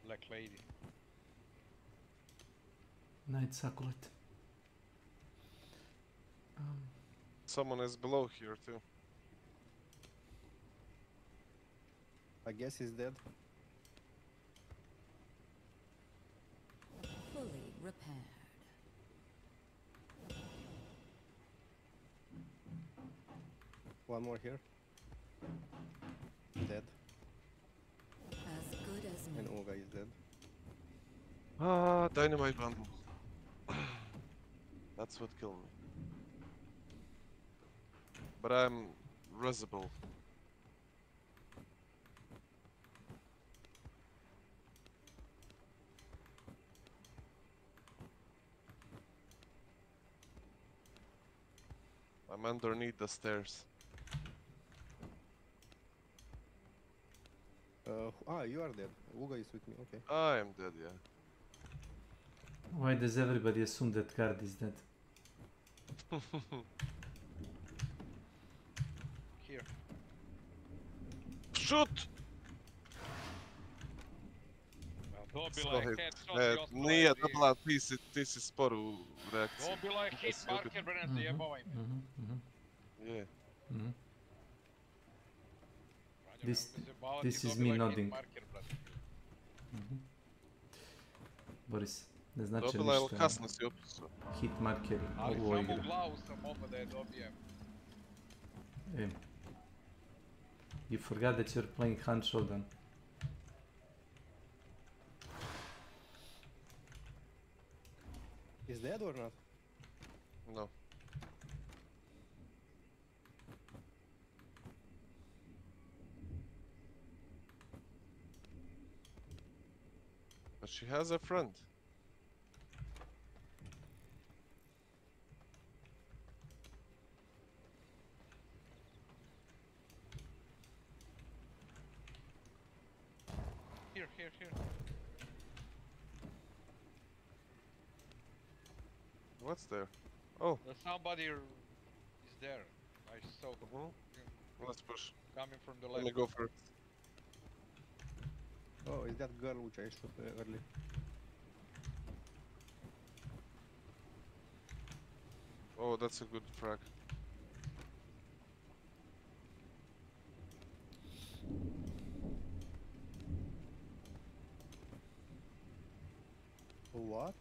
black lady. Night Succulent. Someone is below here too. I guess he's dead. Fully repaired. One more here. Dead. As good as And new. Olga is dead. Ah, dynamite bundle. That's what killed me. But I'm resible. I'm underneath the stairs. You are dead. Olga is with me, okay. I am dead, yeah. Why does everybody assume that guard is dead? Here. Shoot! Well, Dobila je headshot i ostala je Nije živa. dobila, ti si spor u reakciji. Dobila je hit marker, bre, ne zajebavaj me. Je. This is me nodding. Boris, ne znači ništa. Dobila je, ali kasno si opisao. Hit marker Ali u ovoj samo igri. u glavu sam mogao da je dobijem. You forgot that you're playing Hand Showdown. Is dead or not? No. But she has a friend. Here. What's there? Oh. Somebody is there. I saw. Let's push. Coming from the Let left. me go first. Oh, is that girl which I shot early? Oh, that's a good frag. What?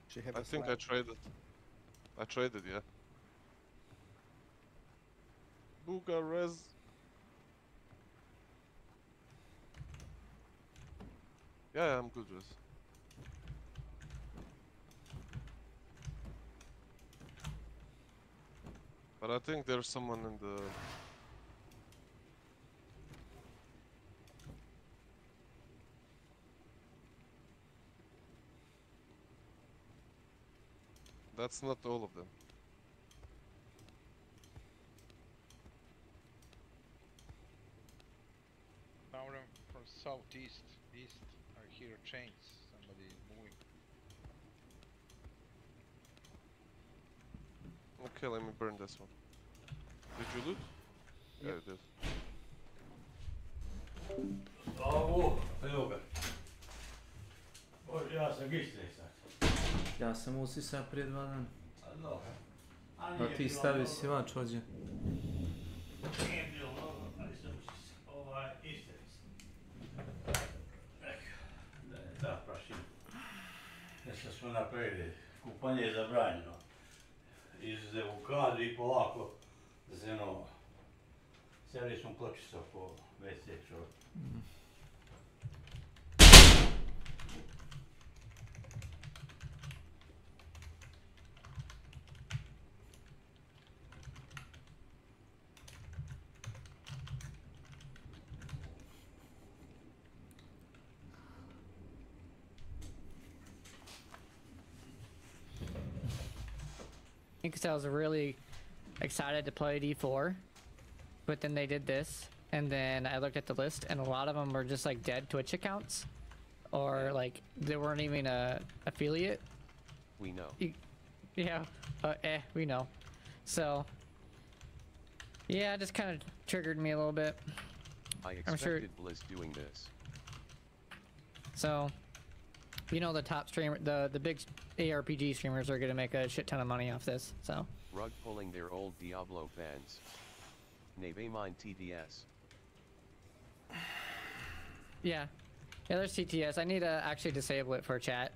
She have I think I traded. I traded, yeah. Booga res. Yeah, I'm good res. But I think there's someone in the... That's not all of them. Found them from southeast. East. I hear chains. Somebody is moving. Okay, let me burn this one. Did you loot? Yeah, I did. Evo ga. Ja sam gistrisat. Ja sam usisao prije 2 dana. Dobro. A ti stavio si vač ođe. Nije bilo mnogo, ali sam istrisat. Da, prašim. Nešto smo napravili. Kupanje je zabranjeno. Izuzev u kadu i polako zeno. Cijeli smo pločisto po WC čovjek. Because I was really excited to play D4, but then they did this, and then I looked at the list, and a lot of them were just like dead Twitch accounts, or like they weren't even a affiliate. We know. Yeah, we know. So, yeah, it just kind of triggered me a little bit. I I'm sure. expected Blizz doing this. So, you know, the top streamer, the big ARPG streamers are gonna make a shit ton of money off this. So. Rug pulling their old Diablo fans. Nave mine TDS. Yeah, there's TTS. I need to actually disable it for chat.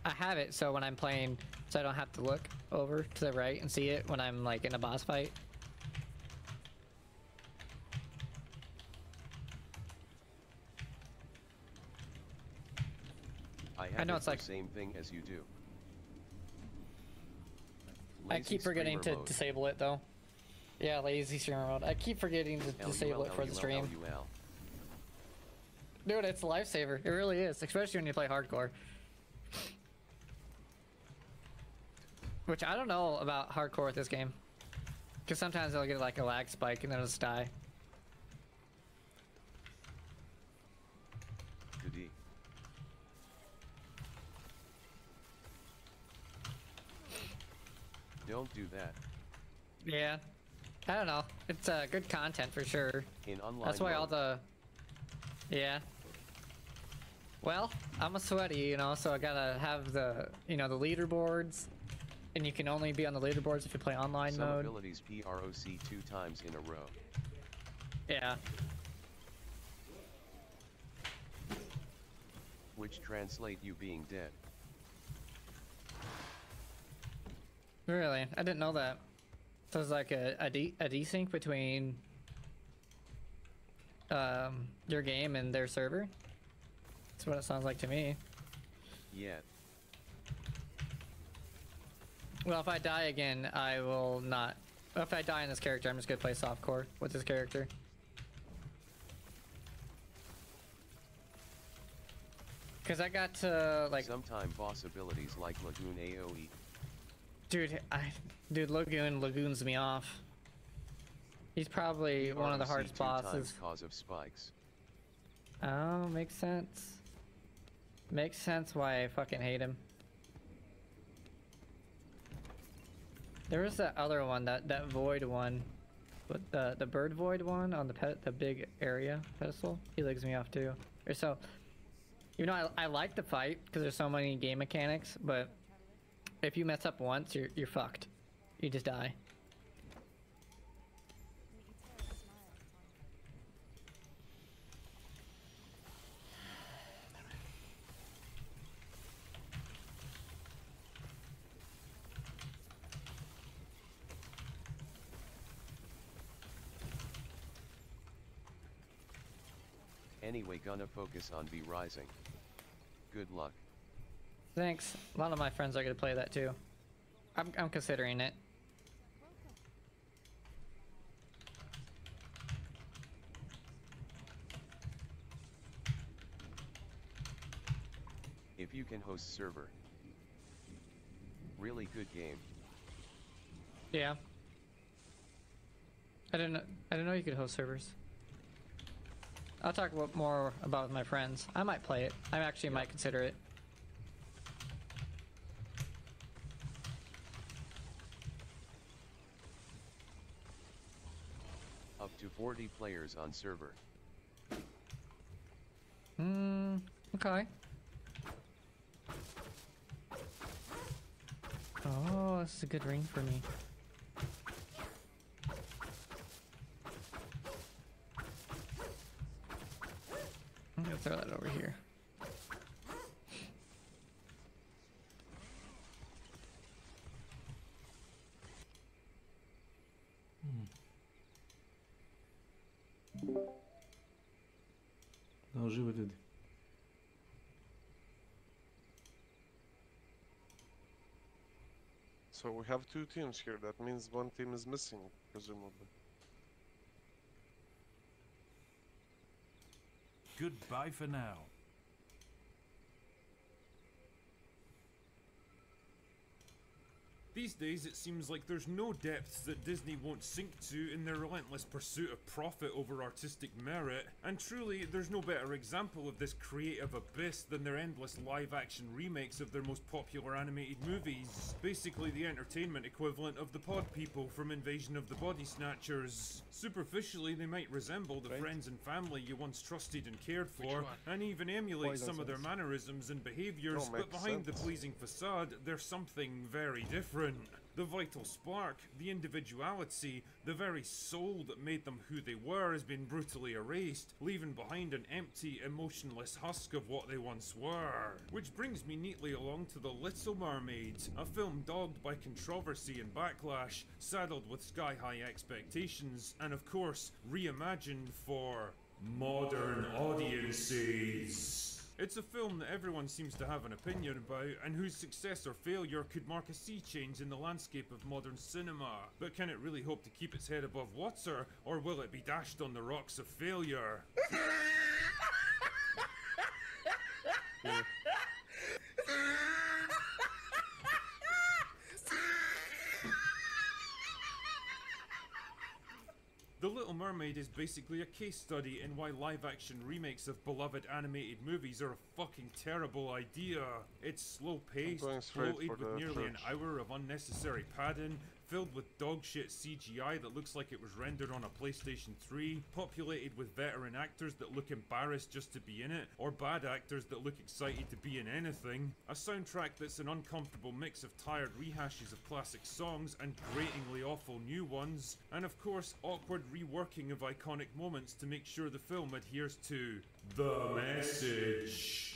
I have it so when I'm playing, so I don't have to look over to the right and see it when I'm like in a boss fight. I know it's like the same thing as you do. I keep forgetting to disable it though. Yeah, lazy streamer mode. I keep forgetting to disable it for the stream. Dude, it's a lifesaver. It really is, especially when you play hardcore. Which I don't know about hardcore with this game. Because sometimes they'll get like a lag spike and then it'll just die. Goodie. Don't do that. Yeah. I don't know. It's good content for sure. In online That's why all mode. the... Yeah. Well, I'm a sweaty, you know, so I gotta have the, you know, the leaderboards. And you can only be on the leaderboards if you play online Some mode. abilities PROC 2 times in a row. Yeah. Which translate you being dead. Really? I didn't know that. So it's like a desync between your game and their server? That's what it sounds like to me. Yeah. Well, if I die again, I will not. If I die in this character, I'm just gonna play softcore with this character. Cause I got to like. Sometime boss abilities like Lagoon AoE. Dude, Lagoons me off. He's probably one of the hardest bosses. Cause of spikes. Oh, makes sense. Makes sense why I fucking hate him. There was that other one, that void one, but the bird void one on the big area pedestal. He legs me off too. Or so, you know, I like the fight because there's so many game mechanics, but if you mess up once, you're fucked. You just die. Anyway, gonna focus on V Rising. Good luck. Thanks. A lot of my friends are gonna play that too. I'm considering it. If you can host server. Really good game. Yeah. I didn't know you could host servers. I'll talk more about it with my friends. I might play it. I actually might consider it. Up to 40 players on server. Okay. Oh, this is a good ring for me. I'm gonna throw that over here. Da uživo ljudi. So we have two teams here. That means one team is missing, presumably. Goodbye for now. These days, it seems like there's no depths that Disney won't sink to in their relentless pursuit of profit over artistic merit, and truly, there's no better example of this creative abyss than their endless live-action remakes of their most popular animated movies. Basically the entertainment equivalent of the Pod People from Invasion of the Body Snatchers. Superficially, they might resemble the friends and family you once trusted and cared for, and even emulate some of their mannerisms and behaviors, but behind the pleasing facade, there's something very different. The vital spark, the individuality, the very soul that made them who they were has been brutally erased, leaving behind an empty, emotionless husk of what they once were. Which brings me neatly along to The Little Mermaid, a film dogged by controversy and backlash, saddled with sky-high expectations, and of course, reimagined for modern audiences. It's a film that everyone seems to have an opinion about, and whose success or failure could mark a sea change in the landscape of modern cinema. But can it really hope to keep its head above water, or will it be dashed on the rocks of failure? The Little Mermaid is basically a case study in why live-action remakes of beloved animated movies are a fucking terrible idea. It's slow-paced, bloated with nearly an hour of unnecessary padding, filled with dogshit CGI that looks like it was rendered on a PlayStation 3, populated with veteran actors that look embarrassed just to be in it, or bad actors that look excited to be in anything, a soundtrack that's an uncomfortable mix of tired rehashes of classic songs and gratingly awful new ones, and of course awkward reworking of iconic moments to make sure the film adheres to the message.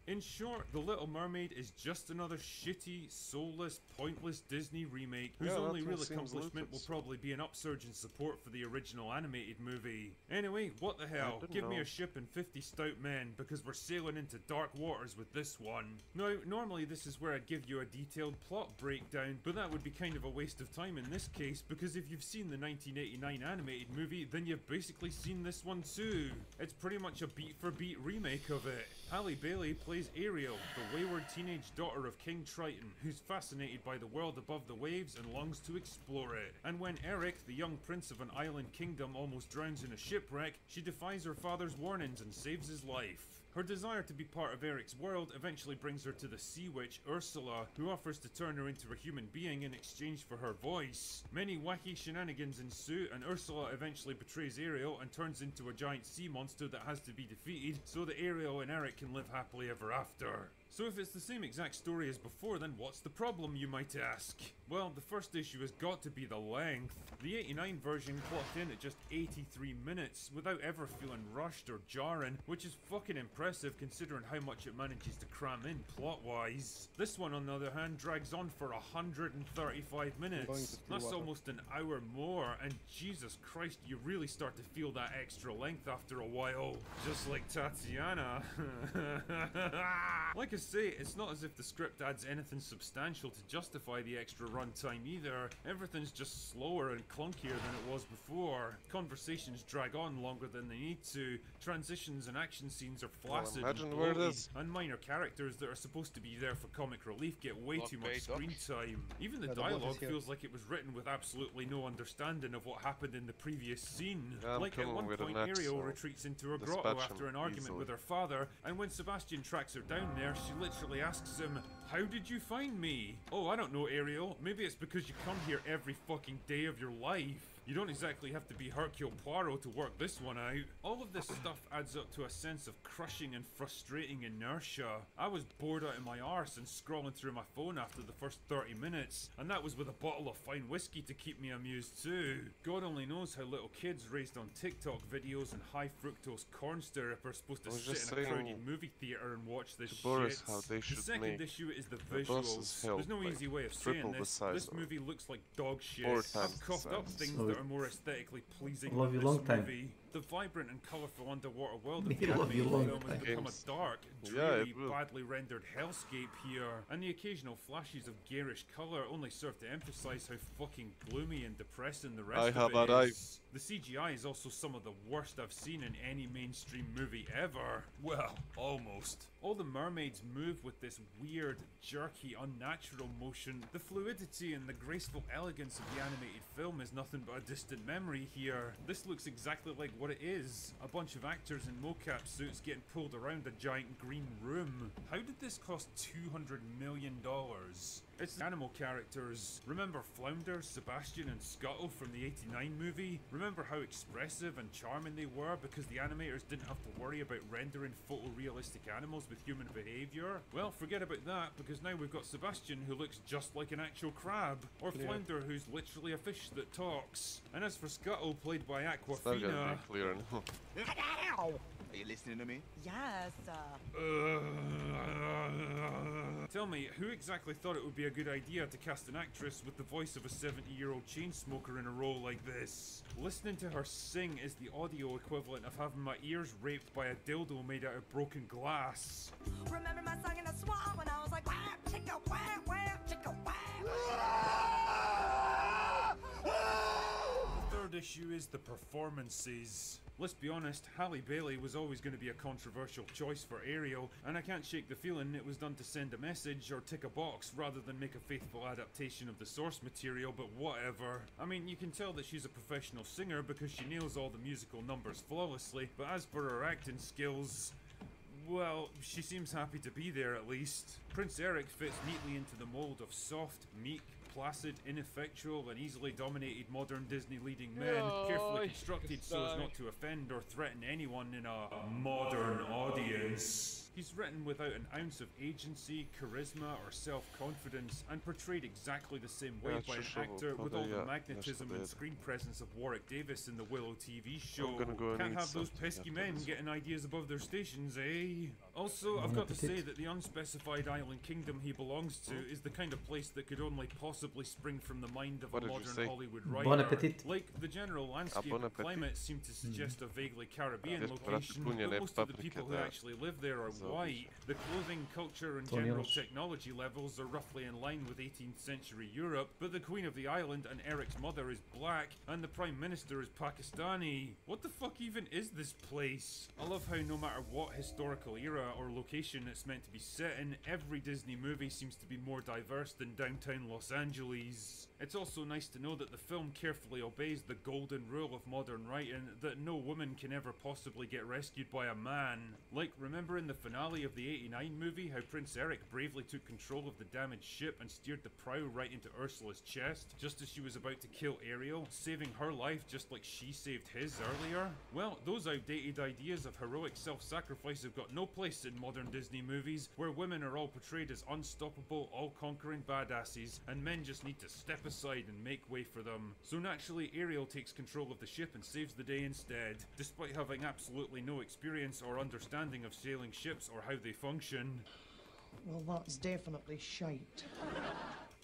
In short, The Little Mermaid is just another shitty, soulless, pointless Disney remake whose only real accomplishment will probably be an upsurge in support for the original animated movie. Anyway, what the hell, give me a ship and 50 stout men because we're sailing into dark waters with this one. Now, normally this is where I'd give you a detailed plot breakdown, but that would be kind of a waste of time in this case because if you've seen the 1989 animated movie, then you've basically seen this one too. It's pretty much a beat-for-beat remake of it. Halle Bailey plays Ariel, the wayward teenage daughter of King Triton, who's fascinated by the world above the waves and longs to explore it. And when Eric, the young prince of an island kingdom, almost drowns in a shipwreck, she defies her father's warnings and saves his life. Her desire to be part of Eric's world eventually brings her to the sea witch Ursula, who offers to turn her into a human being in exchange for her voice. Many wacky shenanigans ensue, and Ursula eventually betrays Ariel and turns into a giant sea monster that has to be defeated so that Ariel and Eric can live happily ever after. So if it's the same exact story as before, then what's the problem, you might ask? Well, the first issue has got to be the length. The 89 version clocked in at just 83 minutes, without ever feeling rushed or jarring, which is fucking impressive considering how much it manages to cram in plot-wise. This one, on the other hand, drags on for 135 minutes. That's almost an hour more, and Jesus Christ, you really start to feel that extra length after a while. Just like Tatiana. Like I say, it's not as if the script adds anything substantial to justify the extra runtime either. Everything's just slower and clunkier than it was before. Conversations drag on longer than they need to. Transitions and action scenes are flaccid and bloated, and minor characters that are supposed to be there for comic relief get way too much screen time. Even the dialogue feels like it was written with absolutely no understanding of what happened in the previous scene. Like at one point Ariel retreats into her grotto after an argument with her father, and when Sebastian tracks her down there, she literally asks him, "How did you find me?" "Oh, I don't know, Ariel. Maybe it's because you come here every fucking day of your life. You don't exactly have to be Hercule Poirot to work this one out." All of this stuff adds up to a sense of crushing and frustrating inertia. I was bored out of my arse and scrolling through my phone after the first 30 minutes, and that was with a bottle of fine whiskey to keep me amused too. God only knows how little kids raised on TikTok videos and high fructose corn syrup are supposed to sit in a crowded movie theater and watch this shit. The second issue is the visuals. There's no easy way of saying this. This movie looks like dog shit. I've coughed up things that are more aesthetically pleasing than this movie. The vibrant and colourful underwater world of the animated film has become a dark, dreary, badly rendered hellscape here, and the occasional flashes of garish colour only serve to emphasise how fucking gloomy and depressing the rest of it is. The CGI is also some of the worst I've seen in any mainstream movie ever. Well, almost. All the mermaids move with this weird, jerky, unnatural motion. The fluidity and the graceful elegance of the animated film is nothing but a distant memory here. This looks exactly like what it is. A bunch of actors in mocap suits getting pulled around a giant green room. How did this cost $200 million? It's the animal characters. Remember Flounder, Sebastian and Scuttle from the 89 movie? Remember how expressive and charming they were because the animators didn't have to worry about rendering photorealistic animals with human behaviour? Well, forget about that because now we've got Sebastian who looks just like an actual crab, or Flounder who's literally a fish that talks. And as for Scuttle, played by Aquafina... Are you listening to me? Yes. Tell me, who exactly thought it would be a good idea to cast an actress with the voice of a 70-year-old chain smoker in a role like this? Listening to her sing is the audio equivalent of having my ears raped by a dildo made out of broken glass. Remember my song in the swamp when I was like, wham, chicka, wham, wham, chicka, wham. The third issue is the performances. Let's be honest, Halle Bailey was always going to be a controversial choice for Ariel, and I can't shake the feeling it was done to send a message or tick a box rather than make a faithful adaptation of the source material, but whatever. I mean, you can tell that she's a professional singer because she nails all the musical numbers flawlessly, but as for her acting skills... well, she seems happy to be there at least. Prince Eric fits neatly into the mold of soft, meek, placid, ineffectual, and easily dominated modern Disney leading men, carefully constructed so as not to offend or threaten anyone in a modern audience. He's written without an ounce of agency, charisma, or self-confidence, and portrayed exactly the same way by an actor with all the magnetism and screen presence of Warwick Davis in the Willow TV show. Can't have those pesky men getting ideas above their stations, eh? Also, I've got to say that the unspecified island kingdom he belongs to is the kind of place that could only possibly spring from the mind of a modern Hollywood writer. Like, the general landscape and climate seem to suggest a vaguely Caribbean location, but most of the people who actually live there are white. The clothing, culture, and general technology levels are roughly in line with 18th century Europe, but the Queen of the Island and Eric's mother is black, and the Prime Minister is Pakistani. What the fuck even is this place? I love how no matter what historical era or location it's meant to be set in, every Disney movie seems to be more diverse than downtown Los Angeles. It's also nice to know that the film carefully obeys the golden rule of modern writing that no woman can ever possibly get rescued by a man. Like, remember in the finale of the '89 movie how Prince Eric bravely took control of the damaged ship and steered the prow right into Ursula's chest just as she was about to kill Ariel, saving her life just like she saved his earlier? Well, those outdated ideas of heroic self-sacrifice have got no place in modern Disney movies, where women are all portrayed as unstoppable, all-conquering badasses, and men just need to step aside and make way for them. So naturally, Ariel takes control of the ship and saves the day instead, despite having absolutely no experience or understanding of sailing ships or how they function. Well, that's definitely shite.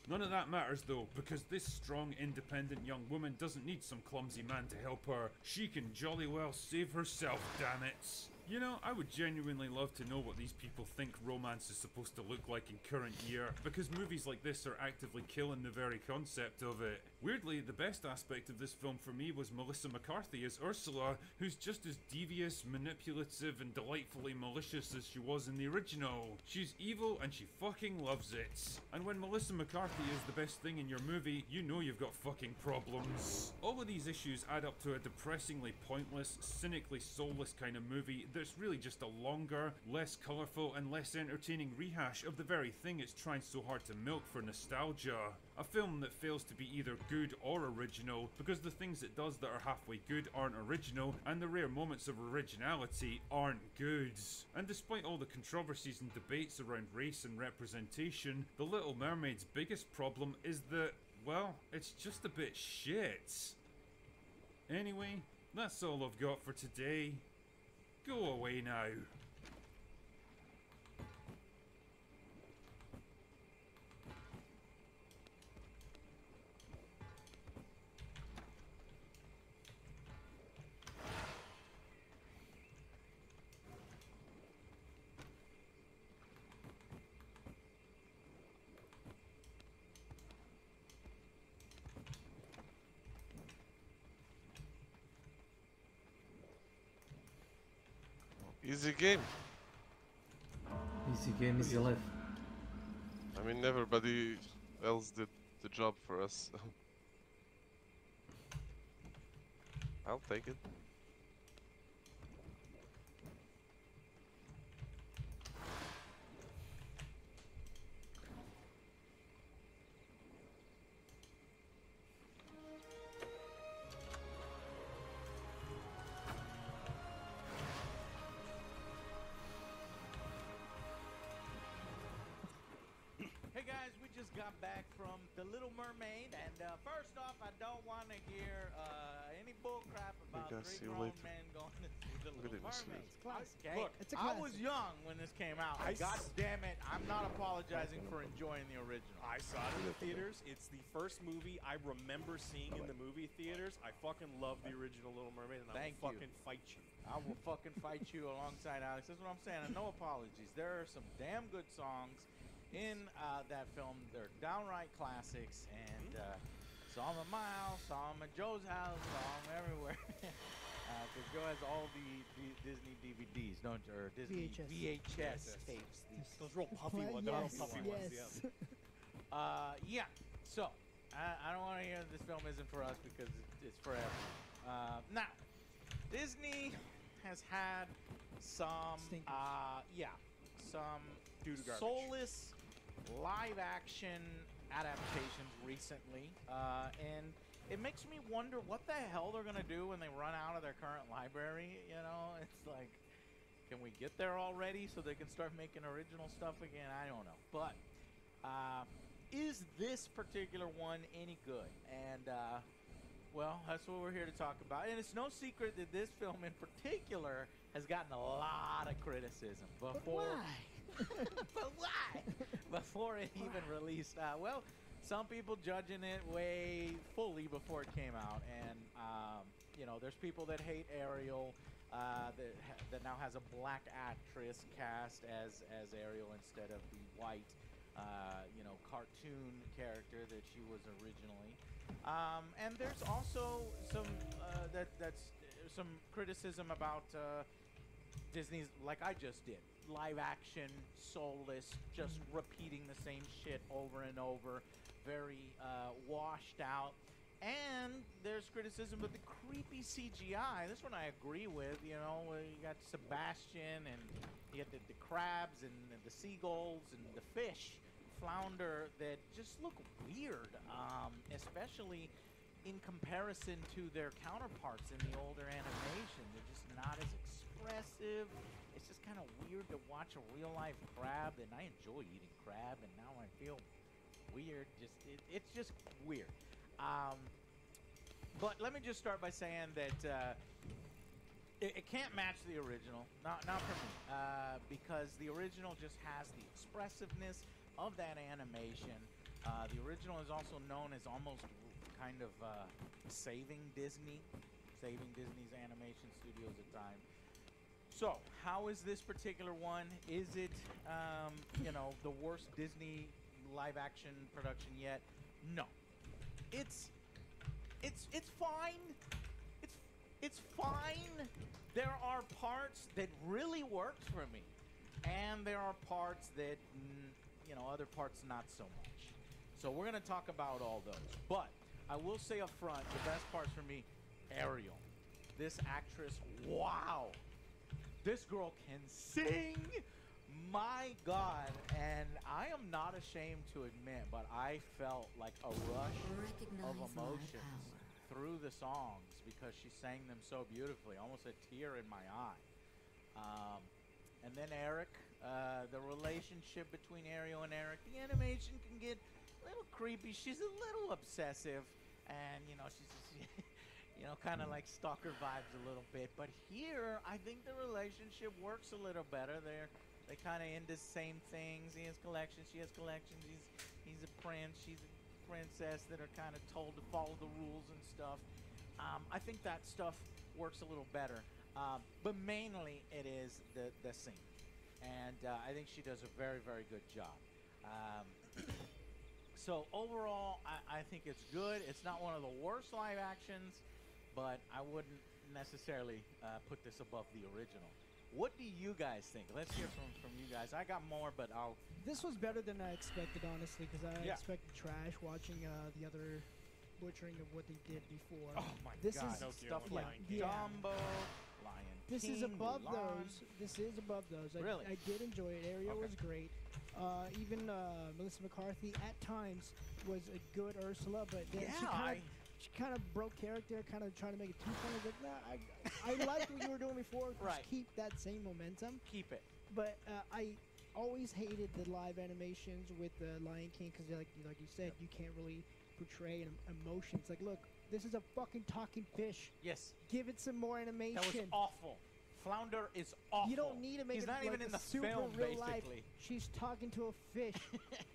None of that matters though, because this strong, independent young woman doesn't need some clumsy man to help her. She can jolly well save herself, damn it. You know, I would genuinely love to know what these people think romance is supposed to look like in current year, because movies like this are actively killing the very concept of it. Weirdly, the best aspect of this film for me was Melissa McCarthy as Ursula, who's just as devious, manipulative, and delightfully malicious as she was in the original. She's evil and she fucking loves it. And when Melissa McCarthy is the best thing in your movie, you know you've got fucking problems. All of these issues add up to a depressingly pointless, cynically soulless kind of movie that's really just a longer, less colourful, and less entertaining rehash of the very thing it's trying so hard to milk for nostalgia. A film that fails to be either good or original, because the things it does that are halfway good aren't original, and the rare moments of originality aren't good. And despite all the controversies and debates around race and representation, The Little Mermaid's biggest problem is that, well, it's just a bit shit. Anyway, that's all I've got for today. Go away now. Easy game. Easy game, easy life. I mean, everybody else did the job for us. I'll take it. Got back from The Little Mermaid, and first off, I don't want to hear any bullcrap about three grown men going to see The Little Mermaid. Okay? Look, it's a I was young when this came out. God damn it, I'm not apologizing for enjoying the original. I saw it in the theaters. It's the first movie I remember seeing in the movie theaters. I fucking love the original Little Mermaid, and I will fucking fight you. I will fucking fight you alongside Alex. That's what I'm saying, and no apologies. There are some damn good songs in that film. They're downright classics, and saw them at my house, saw them at Joe's house, saw them everywhere. Because Joe has all the Disney DVDs, don't you? Or Disney VHS tapes. Those real puffy ones. They're real puffy ones, yeah. Yeah, so I don't want to hear this film isn't for us because it's for everyone. Now, Disney has had some, some soulless live-action adaptations recently, and it makes me wonder what the hell they're gonna do when they run out of their current library. You know, it's like, can we get there already so they can start making original stuff again? I don't know, but is this particular one any good? And well, that's what we're here to talk about. And it's no secret that this film in particular has gotten a lot of criticism before. But why? Before it even released. Well, some people judging it way fully before it came out, and you know, there's people that hate Ariel, that now has a black actress cast as Ariel instead of the white, you know, cartoon character that she was originally. And there's also some that's some criticism about Disney's, like I just did, live action, soulless, just repeating the same shit over and over, very washed out. And there's criticism of the creepy CGI. This one I agree with. You know, you got Sebastian, and you got the crabs and the seagulls and the fish, flounder, that just look weird, especially in comparison to their counterparts in the older animation. They're just not as expressive. It's just kind of weird to watch a real life crab, and I enjoy eating crab, and now I feel weird. It's just weird. But let me just start by saying that it can't match the original, not for me, because the original just has the expressiveness of that animation. The original is also known as almost kind of saving Disney's animation studios at times. So, how is this particular one? Is it, you know, the worst Disney live-action production yet? No. It's fine. It's fine. There are parts that really worked for me, and there are parts that, you know, other parts not so much. So we're gonna talk about all those. But I will say up front, the best parts for me, Ariel. This actress, wow. This girl can sing. My God, and I am not ashamed to admit, but I felt like a rush of emotions through the songs because she sang them so beautifully, almost a tear in my eye. And then Eric, the relationship between Ariel and Eric, the animation can get a little creepy. She's a little obsessive, and you know, she's just, you know, kind of like stalker vibes a little bit. But here, I think the relationship works a little better. They kind of into the same things. He has collections, she has collections. He's a prince, she's a princess that are kind of told to follow the rules and stuff. I think that stuff works a little better. But mainly it is the singing. And I think she does a very, very good job. So overall, I think it's good. It's not one of the worst live actions, but I wouldn't necessarily put this above the original. What do you guys think? Let's hear from you guys. I got more, but I'll... This was better than I expected, honestly, because I expected trash watching the other butchering of what they did before. Oh my God. Stuff like Dumbo, Lion King, This is above Mulan. those. This is above those. Really? I did enjoy it. Ariel was great. Even Melissa McCarthy at times was a good Ursula, but then she kind of broke character, kind of trying to make it too funny. But nah, I liked what you were doing before. Right. Just keep that same momentum. Keep it. But I always hated the live animations with the Lion King because, like you said, you can't really portray emotions. Like, look, this is a fucking talking fish. Yes. Give it some more animation. That was awful. Flounder is awful. You don't need to make He's it not like even in the super film, real basically. life. She's talking to a fish.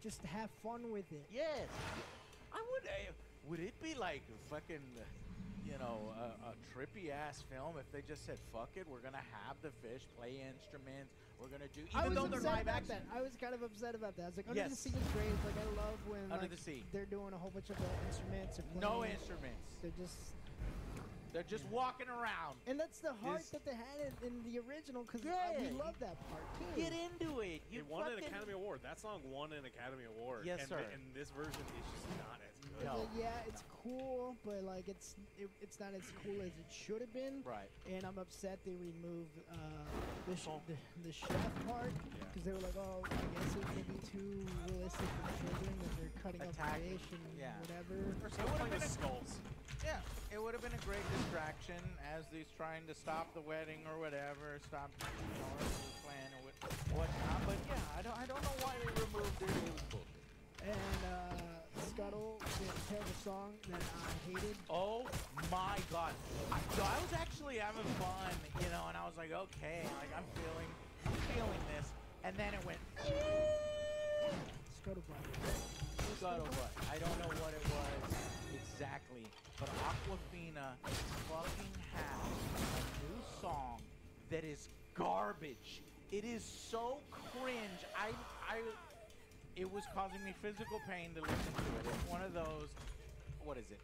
Just to have fun with it. Yes. I would. Would it be like fucking, you know, a trippy ass film if they just said, "Fuck it, we're gonna have the fish play instruments. We're gonna do." Even though they're live action. I was kind of upset about that. I was like, Under the Sea is great. Like, I love when Under the Sea. they're doing a whole bunch of instruments. And No playing. instruments. They're just walking around. And that's the heart that they had in the original, because we love that part too. Get into it. It won an Academy Award. That song won an Academy Award. Yes, and sir. And this version is just not as good. No. Yeah, it's cool, but like it's not as cool as it should have been. Right. And I'm upset they removed the the chef part, because they were like, oh, I guess it would be too realistic for children that they're cutting up fish and whatever. Or so it would have been skulls. Yeah, it would have been a great distraction as he's trying to stop the wedding or whatever, stop the plan or whatnot. But yeah, I don't know why they removed it. It was cool. And Scuttle did a terrible song that I hated. Oh my god. I was actually having fun, you know, and I was like, okay, like I'm feeling this. And then it went Scuttlebutt. Scuttlebutt. I don't know what it was exactly, but Aquafina fucking has a new song that is garbage. It is so cringe. It was causing me physical pain to listen to it. It's one of those, what is it,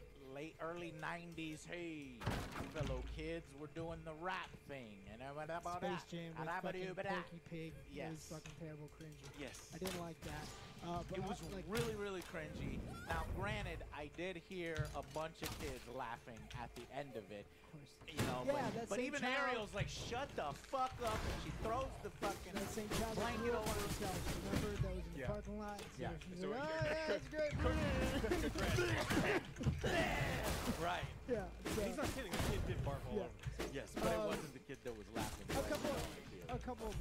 early 90s, hey, fellow kids, we're doing the rap thing. And about Space Jam with fucking Porky Pig. Yes. It was fucking terrible cringy. Yes. I didn't like that. But it was like, really, really cringy. Now, granted, I did hear a bunch of kids laughing at the end of it. Of course. You know, but even Ariel's like, shut the fuck up, and she throws the fucking blanket over herself. Remember that was in the parking lot? Yeah. She's like, oh yeah, that's great. Right. Yeah. So, He's not kidding. The kid did barf all over. Yes, but it wasn't the kid that was laughing. A couple of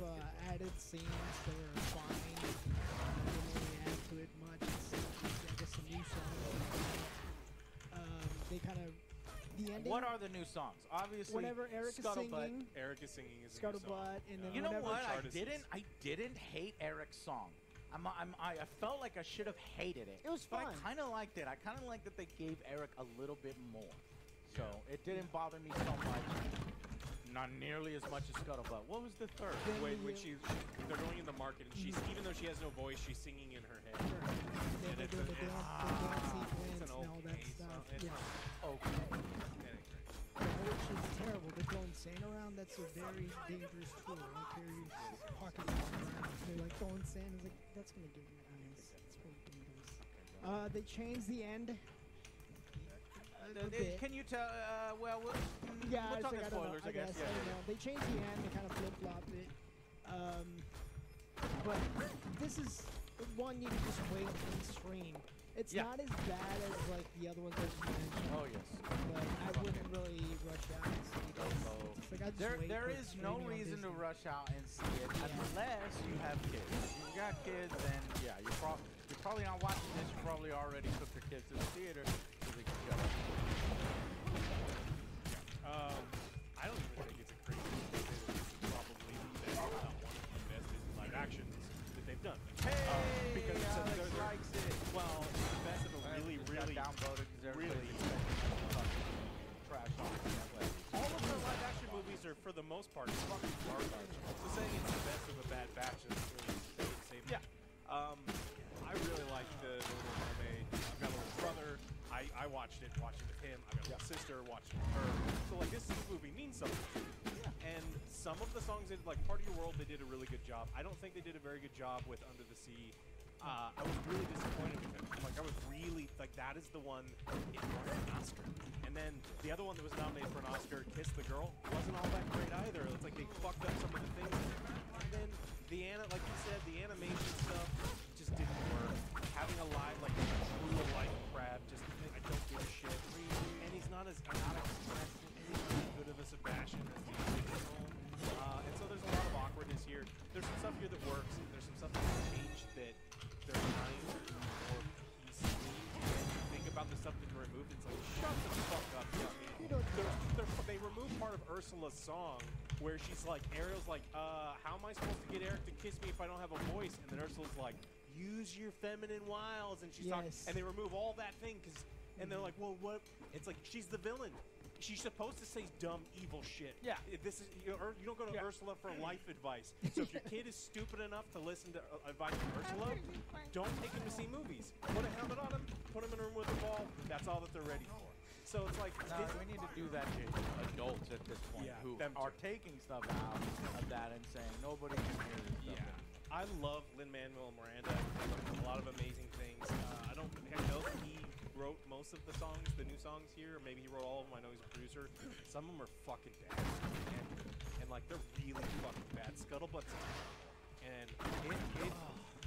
added scenes that were fine. Didn't really add to it much. I guess some new songs. They kind of the ending. What are the new songs? Obviously, whenever Eric is singing, Eric is singing his Scuttlebutt, and then you know whenever what? I didn't hate Eric's song. I felt like I should have hated it. It was fun. But I kind of liked it. I kind of liked that they gave Eric a little bit more. So it didn't bother me so much. Not nearly as much as Scuttlebutt. What was the third? When they're going in the market, and she's even though she has no voice, she's singing in her head. Then they do the dance sequence and all that stuff. Okay. Which is terrible. They're throwing sand around. That's a very dangerous tool. Like they're pocket around. They're like throwing sand. It's like that's gonna get in your eyes. It's really dangerous. They changed the end. Can you tell? Well, we'll talk like, spoilers, I guess. I don't know. They changed the end. They kind of flip-flopped it. But this is one you can just wait and stream. It's not as bad as like the other ones that you mentioned. Oh yes. But I wouldn't really rush out and see this. There is no reason to rush out and see it unless you have kids. If you got kids, then yeah, you're probably not watching this. You probably already took your kids to the theater. So they can shut up. I don't even think it's a crazy thing to say that this is probably the best, one of the best Disney live actions that they've done. Because Alex likes it. Well, it's the best of a really downvoted because everybody trash on it. All of the live action movies are, for the most part, fucking garbage. So saying it's the best of a bad batch is really say much. I really like the Little Mermaid. I've got a little brother. I watched it with him. I've got a little sister, watched it with her. So like this movie means something to me. And some of the songs, like Part of Your World, they did a really good job. I don't think they did a very good job with Under the Sea. I was really disappointed with it. Like I was really like that is the one it won an Oscar. And then the other one that was nominated for an Oscar, Kiss the Girl, wasn't all that great either. It's like they fucked up some of the things. And then like you said, the animation stuff just didn't work. Having a live like a true life crab, just I don't give a shit. And he's not as good of a Sebastian as the original. And so there's a lot of awkwardness here. There's some stuff here that works. There's some stuff that's changed that they're trying to do more PC. And you think about the stuff that they removed, it's like, shut the fuck up, They removed part of Ursula's song where she's like, Ariel's like, how am I supposed to get Eric to kiss me if I don't have a voice? And then Ursula's like, use your feminine wiles. And she's talking, and they remove all that thing and they're like, well, what? It's like, she's the villain. She's supposed to say dumb, evil shit. Yeah. This is you don't go to Ursula for life advice. So if your kid is stupid enough to listen to advice from Ursula, don't take him to see movies. Put a helmet on him, put him in a room with a ball. That's all that they're ready for. So it's like we need to do that to adults at this point who are taking stuff out of that and saying nobody can hear this stuff. I love Lin-Manuel Miranda. He wrote a lot of amazing things. I don't know if he wrote most of the songs, the new songs here. Or maybe he wrote all of them. I know he's a producer. Some of them are fucking bad. And like, they're really fucking bad scuttlebutt scene. And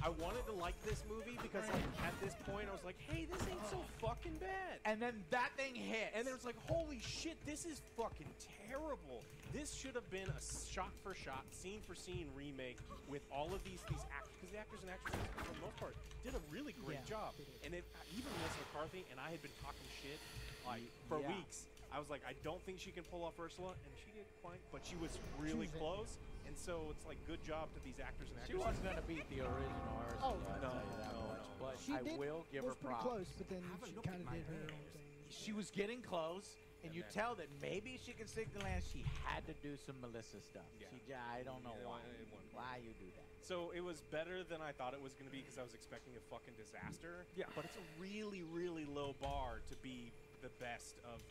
I wanted to like this movie because, like, at this point, I was like, hey, this ain't so fucking bad. And then that thing hit. And then it was like, holy shit, this is fucking terrible. This should have been a shot-for-shot, scene-for-scene remake with all of these actors, because the actors and actresses, for the most part, did a really great job. And even Melissa McCarthy, and I had been talking shit, like, for weeks. I was like, I don't think she can pull off Ursula, and she didn't quite, but she was really close. And so it's like, good job to these actors and actresses. She wasn't going to beat the original Ursula, I'll tell you that much. But I will give her props. Close, but then she kind of did her own thing. She was getting close, and you tell that maybe she can stick the land. She had to do some Melissa stuff. Yeah. I don't know why. Why you do that. So it was better than I thought it was going to be because I was expecting a fucking disaster. Yeah. But it's a really, really low bar to be the best of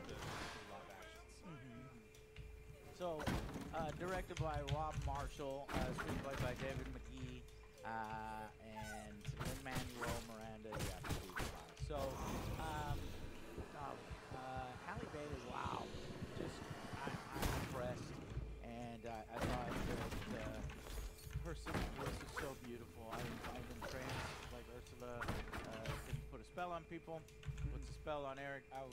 the live actions. So, directed by Rob Marshall, screenplay by David McGee, and Lin-Manuel Miranda. So, Halle Bailey, wow, I'm impressed, and I thought that her singing voice is so beautiful. I've been trained like Ursula can put a spell on people, puts a spell on Eric. I've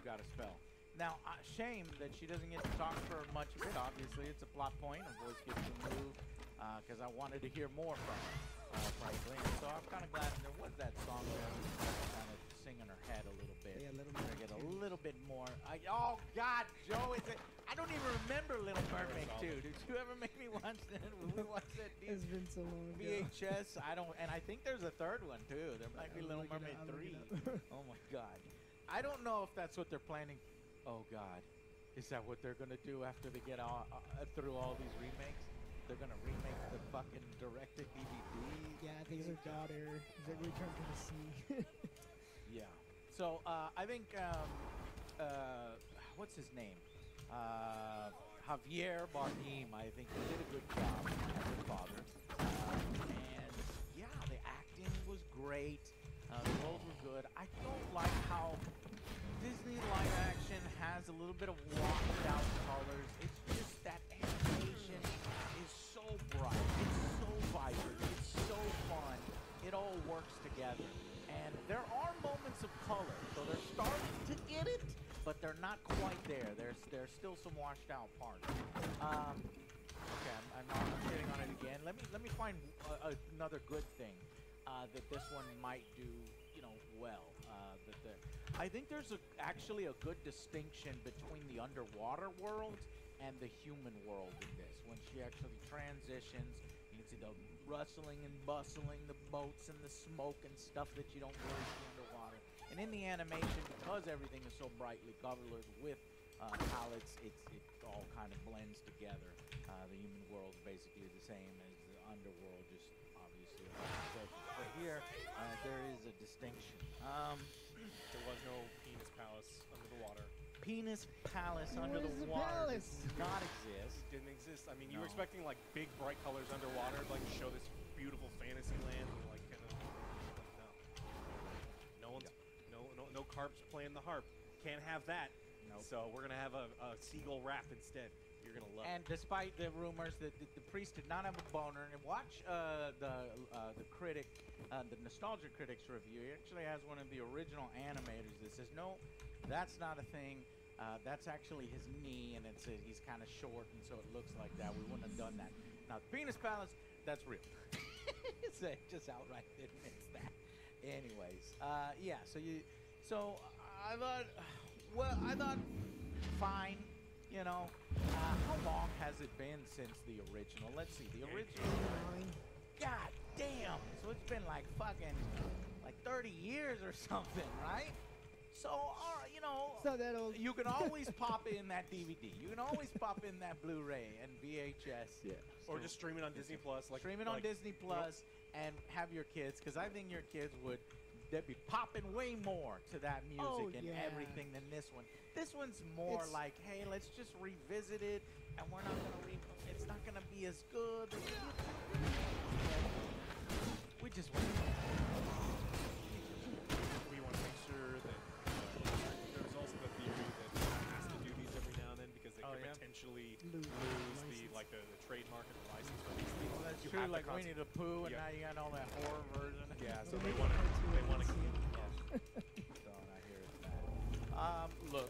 got a spell. Now, shame that she doesn't get to talk for much of it. Obviously, it's a plot point. Her voice gets removed because I wanted to hear more from her, frankly. And so I'm kind of glad there was that song there kind of sing in her head a little bit. Yeah, a little bit. Get a little bit more. Oh, God, Joe, I don't even remember Little Mermaid 2. Did you ever make me watch that? When we watched that It's been so long ago. VHS? And I think there's a third one, too. There might be Little Mermaid 3. Oh, my God. I don't know if that's what they're planning. Oh, God. Is that what they're going to do after they get through all these remakes? They're going to remake the fucking direct-to-DVD? Yeah, I think it's her daughter. It's like Return to the Sea. Yeah. So, I think, what's his name? Javier Bardem, I think he did a good job as her father. And, yeah, the acting was great. The roles were good. I don't like how Disney live action has a little bit of washed out colors. It's just that animation is so bright. It's so vibrant. It's so fun. It all works together. And there are moments of color. So they're starting to get it, but they're not quite there. There's still some washed out parts. Okay, I'm hitting on it again. Let me find another good thing that this one might do, well. I think there's actually a good distinction between the underwater world and the human world in this. When she actually transitions, you can see the rustling and bustling, the boats and the smoke and stuff that you don't really see underwater. And in the animation, because everything is so brightly colored with palettes, it all kind of blends together. The human world is basically the same as the underworld, just obviously. But here, there is a distinction. There was no penis palace under the water. Penis palace under the water does not exist. It didn't exist. I mean, you were expecting like big bright colors underwater, like to show this beautiful fantasy land, and, like kind of no. No carps playing the harp. Can't have that. Nope. So we're gonna have a seagull rap instead. You're gonna love. And despite the rumors that the priest did not have a boner, and watch the critic. The Nostalgia Critics review, he actually has one of the original animators that says, no, that's not a thing. That's actually his knee, and it says he's kind of short, and so it looks like that. We wouldn't have done that. Now, the Penis Palace, that's real. So just outright admits that. Anyways, yeah. So I thought, fine. How long has it been since the original? Let's see, the original. God damn! So it's been like fucking 30 years or something, right? So, it's not that old. You can always pop in that DVD. You can always pop in that Blu-ray and VHS. Yeah. Or just stream it on Disney Plus. Stream it on Disney Plus and have your kids, because I think your kids they'd be popping way more to that music and everything than this one. This one's more like, hey, let's just revisit it, and we're not gonna it's not gonna be as good. We just want to make sure that there's also the theory that it has to do these every now and then because they could potentially lose the trademark and That's You true, have the like Winnie the Pooh, and Yeah. now you got all that horror version. Yeah, so they want to keep. So I hear it's bad. Look,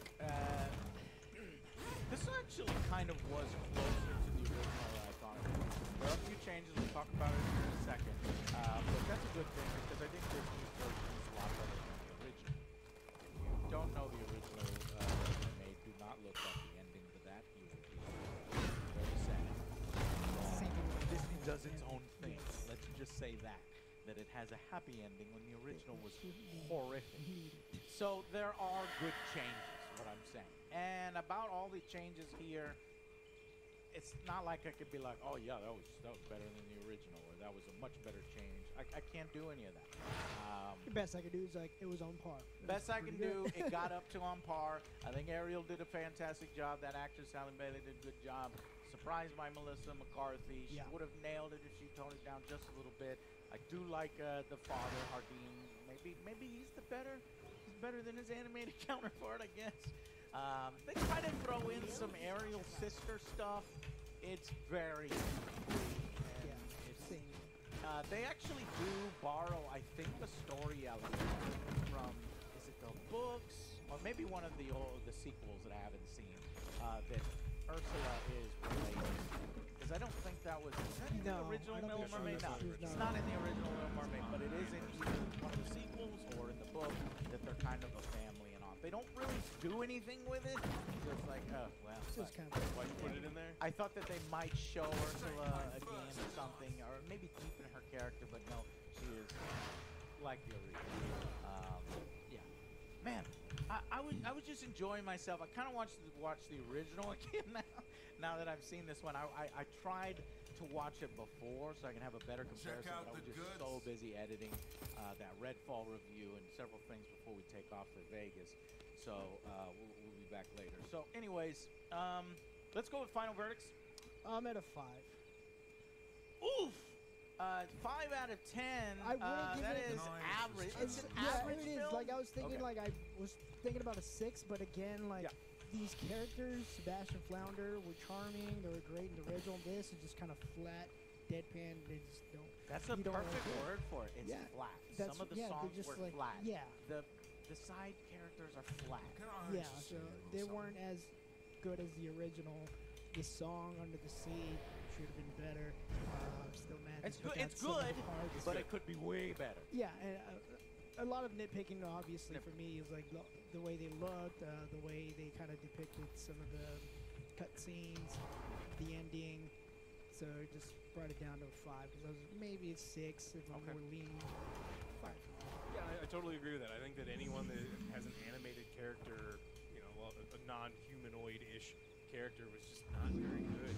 this actually kind of was closer to the original than I thought it was. There are a few changes, we'll talk about it here in a second. But that's a good thing because I think this new version is a lot better than the original. If you don't know the original they made, do not look at the ending to that. You will be very sad. Disney does its own thing. Let's just say that it has a happy ending when the original was horrific. So there are good changes, what I'm saying. And about all the changes here, it's not like I could be like, oh yeah, that was better than the original, or that was a much better change. I can't do any of that. The best I could do is like it was on par. Best I can do, it got up to on par. I think Ariel did a fantastic job. That actress, Halle Bailey, did a good job. Surprised by Melissa McCarthy. She would have nailed it if she toned it down just a little bit. I do like the father, Hardin. Maybe he's better than his animated counterpart, I guess. They try to throw in some Ariel sister stuff. It's very they actually do borrow, I think, the story element from, is it the books? Or maybe one of the sequels that I haven't seen, that Ursula is related. Because I don't think that was, is that in the original Little Mermaid? No, it's not in the original Little Mermaid, but it is in either one of the sequels or in the book that they're kind of a family and all. They don't really do anything with it. It's like, oh, well. Just kind of why you put it in there? I thought that they might show Ursula again or something, or maybe deepen her character, but no, she is like the original. Yeah. Man, I was just enjoying myself. I kind of watched the original again now that I've seen this one. I tried to watch it before so I can have a better comparison, but I was just so busy editing that Redfall review and several things before we take off for Vegas. So we'll be back later. So anyways, let's go with final verdicts. I'm at a 5. Oof! 5 out of 10. I wouldn't give that it is average. It's an average it is. film. Like I was thinking, like I was thinking about a 6, but again, like these characters, Sebastian Flounder, were charming. They were great in the original. This is just kind of flat, deadpan. They just don't. That's a perfect word for it. It's flat. Some of the songs just were like, flat. Yeah. The side characters are flat. Yeah, so they weren't as good as the original. The song Under the Sea should have been better. Still mad. It's good, but it could be way better. Yeah, and a lot of nitpicking, obviously, for me is like the way they looked, the way they kind of depicted some of the cutscenes, the ending. So it just brought it down to a 5 because I was maybe it's 6 if I'm more lean. 5. Yeah, I totally agree with that. I think that anyone that has an animated character, you know, well, a non-humanoid-ish character was just not very good.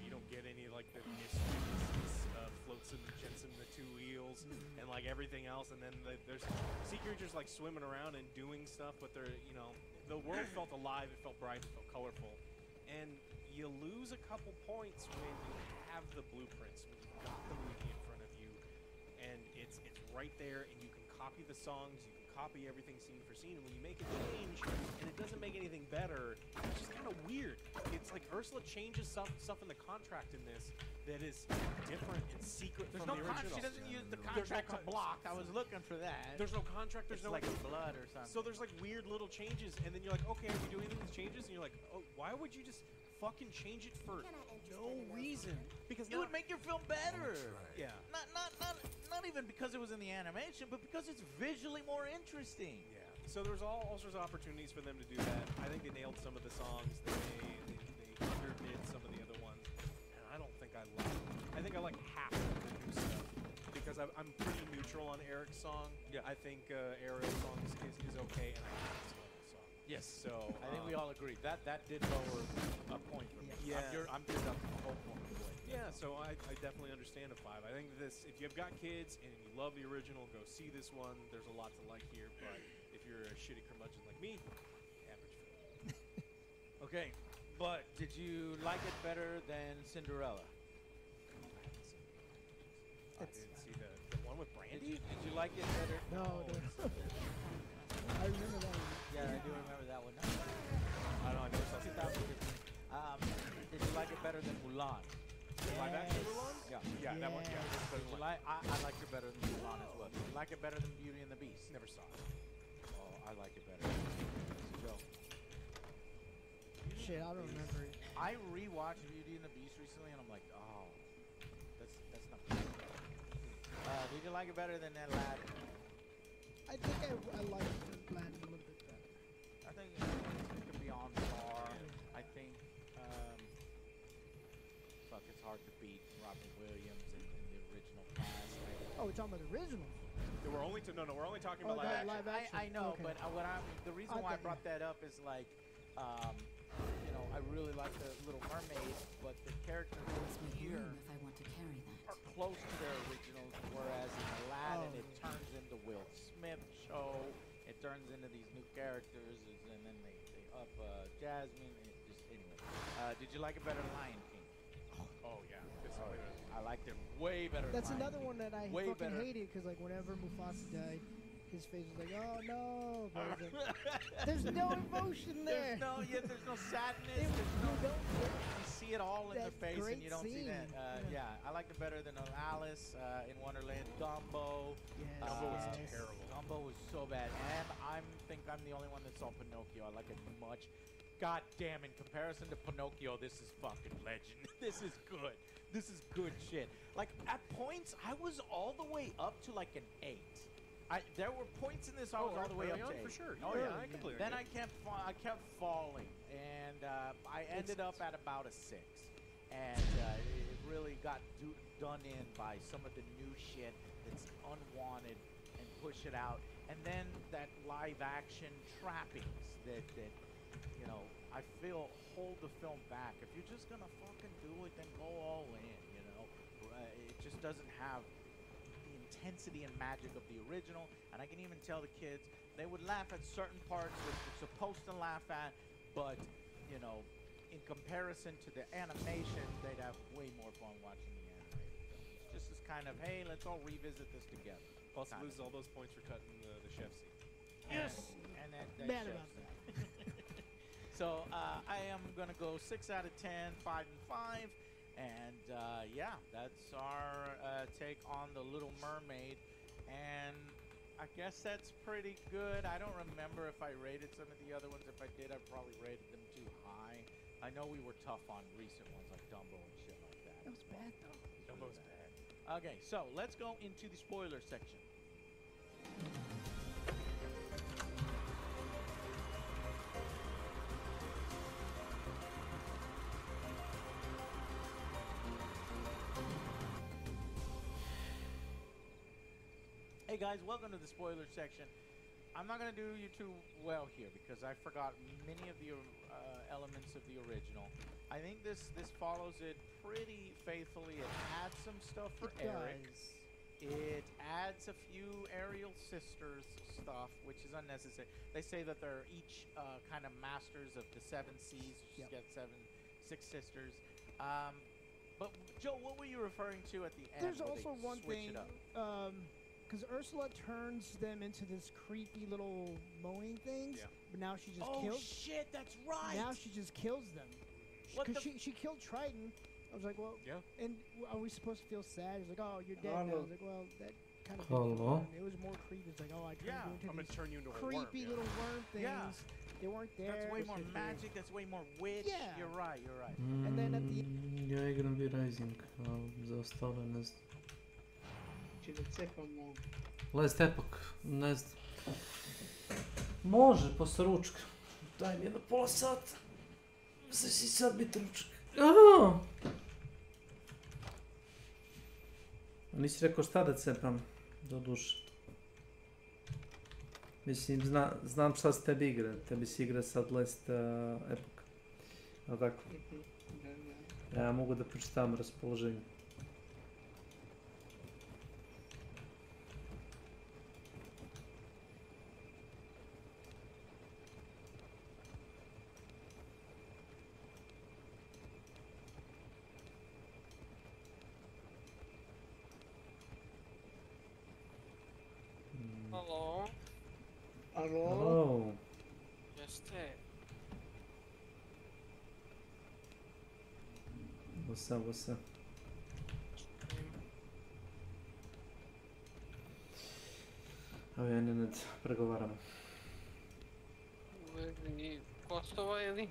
You don't get any like the Flotsam, Jensen, the 2 wheels, and like everything else. And then there's sea creatures like swimming around and doing stuff, but they're, you know, the world felt alive, it felt bright, it felt colorful. And you lose a couple points when you have the blueprints, when you've got the movie in front of you, and it's right there, and you can copy the songs, you can copy everything scene for scene, and when you make a change, and it doesn't make anything better, it's just kind of weird. It's like Ursula changes stuff in the contract in this that is different and secret from the original. She doesn't use the contract to block. I was looking for that. There's no contract, there's no like blood or something. So there's like weird little changes, and then you're like, okay, are we doing these changes? And you're like, oh, why would you just fucking change it for no reason? Because it would make your film better. Yeah. Not even because it was in the animation, but because it's visually more interesting. Yeah. So there's all sorts of opportunities for them to do that. I think they nailed some of the songs. They underdid some of the other ones, and I don't think I like. I think I like half of the new stuff because I'm pretty neutral on Eric's song. Yeah. I think Ariel's song is okay, and I think it's a song. Yes. So I think we all agree that did lower a point for me. Yeah. I'm deducting the whole point. Yeah, so I definitely understand a 5. I think this, if you've got kids and you love the original, go see this one. There's a lot to like here, but if you're a shitty curmudgeon like me, average film. Okay, but did you like it better than Cinderella? I didn't see the one with Brandy. Did you like it better? No. I remember that one. Yeah, I do remember that one. I don't know, I never saw 2015. Did you like it better than Mulan? Live action Mulan? Yeah. Yeah, that one. Yeah, that's better than I like it better than Mulan as well. You like it better than Beauty and the Beast? Never saw it. Oh, I like it better. So go. Shit, I don't remember it. I rewatched Beauty and the Beast recently, and I'm like, oh, that's not good. Did you like it better than Aladdin? I think I like Aladdin a little bit better. I think it could be on par. I think, fuck, it's hard to beat Robin Williams in the original cast. Oh, we're talking about the originals. We're only we're only talking about live action. I know, Okay. but the reason why I brought that up is like, you know, I really like the Little Mermaid, but the characters here If I want to carry that. are close to their originals, whereas in Aladdin it turns into Will Smith show. It turns into these new characters, and then they up Jasmine. And it just anyway. Did you like it better than Lion King? Oh yeah, I liked it way better. That's than another Lion one that I Way fucking better. hated because like whenever Mufasa died, his face was like, oh no. But it was like, there's no emotion there. There's no sadness. You don't You see it all in their that face, and great you don't see that. scene. Yeah, I liked it better than Alice in Wonderland. Dumbo. Yes, Dumbo was yes. terrible. Dumbo was so bad, and I think I'm the only one that saw Pinocchio. I like it much. God damn! In comparison to Pinocchio, this is fucking legend. This is good. This is good shit. Like at points, I was all the way up to like an 8. There were points in this I was all the way up to 8. For sure. Oh yeah, yeah, I completely Then agree. I kept falling, and I ended up at about a 6. And it really got done in by some of the new shit that's unwanted and push it out. And then that live action trappings that you know, I feel hold the film back. If you're just gonna fucking do it, then go all in, you know. It just doesn't have the intensity and magic of the original, and I can even tell the kids, they would laugh at certain parts that they're supposed to laugh at, but, you know, in comparison to the animation, they'd have way more fun watching the animated film. It's just this kind of, hey, let's all revisit this together. Plus, lose all those points for cutting the chef scene. Yes! And that Mad chef about scene. So I am gonna go 6 out of 10, 5 and 5, and yeah, that's our take on the Little Mermaid, and I guess that's pretty good. I don't remember if I rated some of the other ones. If I did, I probably rated them too high. I know we were tough on recent ones like Dumbo and shit like that. That was bad though. Dumbo's bad. Okay, so let's go into the spoiler section. Hey guys, welcome to the spoiler section. I'm not going to do you too well here because I forgot many of the elements of the original. I think this follows it pretty faithfully. It adds some stuff for Eric. It adds a few Ariel sisters stuff, which is unnecessary. They say that they're each kind of masters of the 7 seas. She's got 6 sisters. But Joe, what were you referring to at the end? There's where also they one switch thing. it up? Because Ursula turns them into this creepy little mowing things, but now she just Oh kills. shit, that's right. Now she just kills them. What Because the- she killed Triton. I was like, well, and are we supposed to feel sad? He's like, oh, you're dead now. I was like, well, that kind of. Hello. It was more creepy. It's like, oh, I turned you into I'm gonna these turn you into a creepy worm, little worm things. Yeah. They weren't there. That's way more It's just magic. That's way more witch. Yeah. You're right. You're right. And then at the Ja igram bi Rising, a za ostale ne znam. Če da cepamo... Let's tepak, ne znam. Može, posle ručka. Daj mi jedno pola sata. Sve si sad biti ručak. Aaaa! A nisi rekao šta da cepam, do duše. Mislim, znam šta se tebi igra. Tebi se igra sad Last Epoch. A tako? Ja mogu da pročitam raspoloženje. Hello? Hello. Jeste? What's up, what's up? Evo ja Nenad, pregovaramo. U vezi Kosova ili?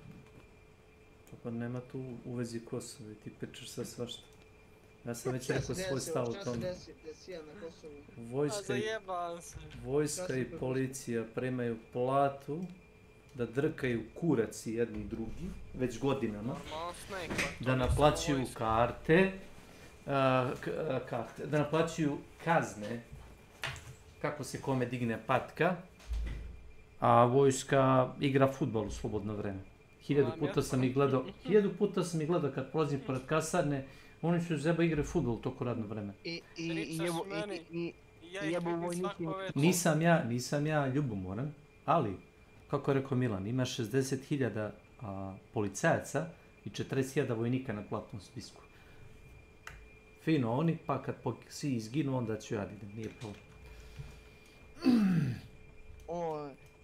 Pa nema tu u vezi Kosova i ti pričaš sad svašta. Ja sam već rekao svoj stav o tome. Vojska i policija primaju platu da drkaju kurac jedni i drugi, već godinama. Da naplaćuju karte, da naplaćuju kazne kako se kome digne patka, a vojska igra fudbal u slobodno vreme. 1000 puta sam ih gledao kad prolazim pored kasarne, oni su zeba igraju fudbal toko radno vreme. Nisam ja ljubomoran, ali, kako je rekao Milan, ima 60.000 policajaca i 40.000 vojnika na platnom spisku. Fino oni, pa kad svi izginu, onda ću ja idem, nije problem.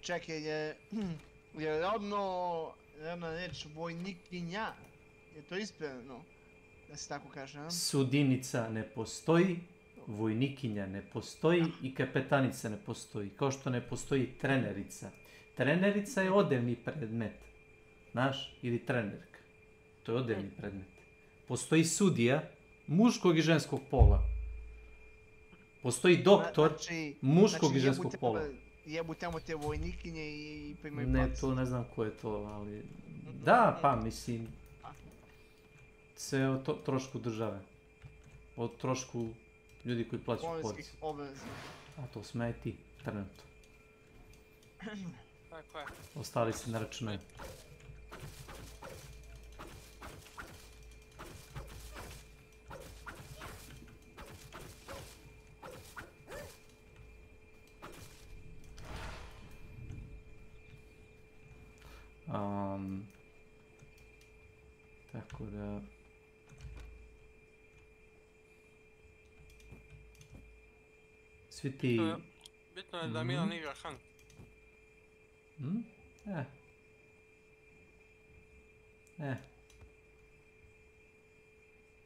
Čekaj, je rodna reč vojnikinja, je to ispravno, da se tako kaže, a? Sudinica ne postoji, vojnikinja ne postoji i kapetanica ne postoji, kao što ne postoji trenerica. Trenerica je odevni predmet, znaš, ili trenerka, to je odevni predmet. Postoji sudija muškog i ženskog pola. Postoji doktor muškog i ženskog pola. Jebu tamo te vojnikinje i primaju Ne, to ne znam ko je to, ali... Da, pa mislim... Sve o trošku države. O trošku ljudi koji plaćaju porez. A to sme i ti, trenutno. Tako je. Ostali se ne računaju. Tako da... Svi ti... Bitno je da Milan igra Hunt.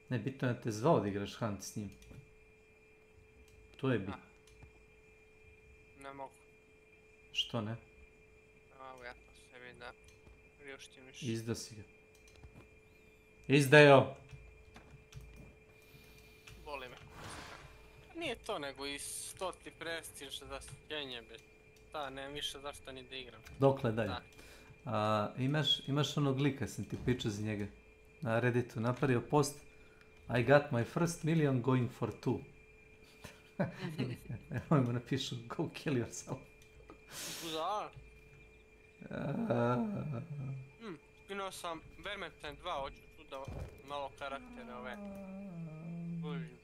Ne, bitno je da te zvao da igraš Hunt s njim. To je bitno. Ne mogu. Što ne? Evo ja to sebi da priuštim više. Izda si ga. Izdajo! Boli me. Nije to, nego i 100 prestiž za sjenje, be. Da, nemam više zašto ni da igram. Dokle dalje? Imaš onog lika, sam ti pričao za njega. Na Redditu napravio post I got my first million going for 2. Evo mu napišu go kill yourself. Da. Skinuo sam Vermintide 2, hoću tu da malo karaktere ove. Užim.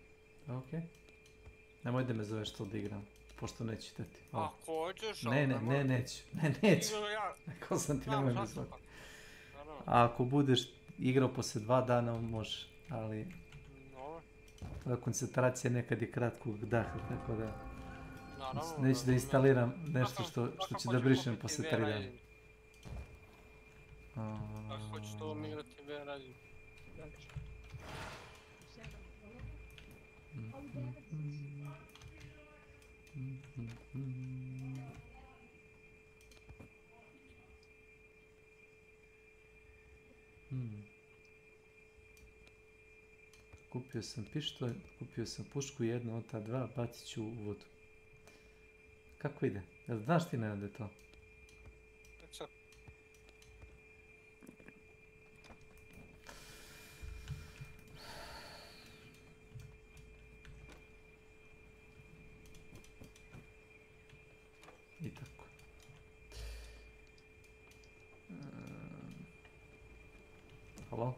Okej. Nemoj da me zoveš to da igram, pošto neću teti. Ako hoćeš, neću. Rekao sam ti nemoj me zvati. A ako budeš igrao poslije 2 dana, može, ali... Koncentracija nekad je kratkog daha, tako da... Neću da instaliram nešto što će da brišem poslije 3 dana. Ako hoćeš to ovom igrati, ja radim. Kupio sam pištolj, kupio sam pušku, jednu od ta 2, bacit ću u vodu. Kako ide? Jel znaš ti Nenad da je to? I tako. Halo?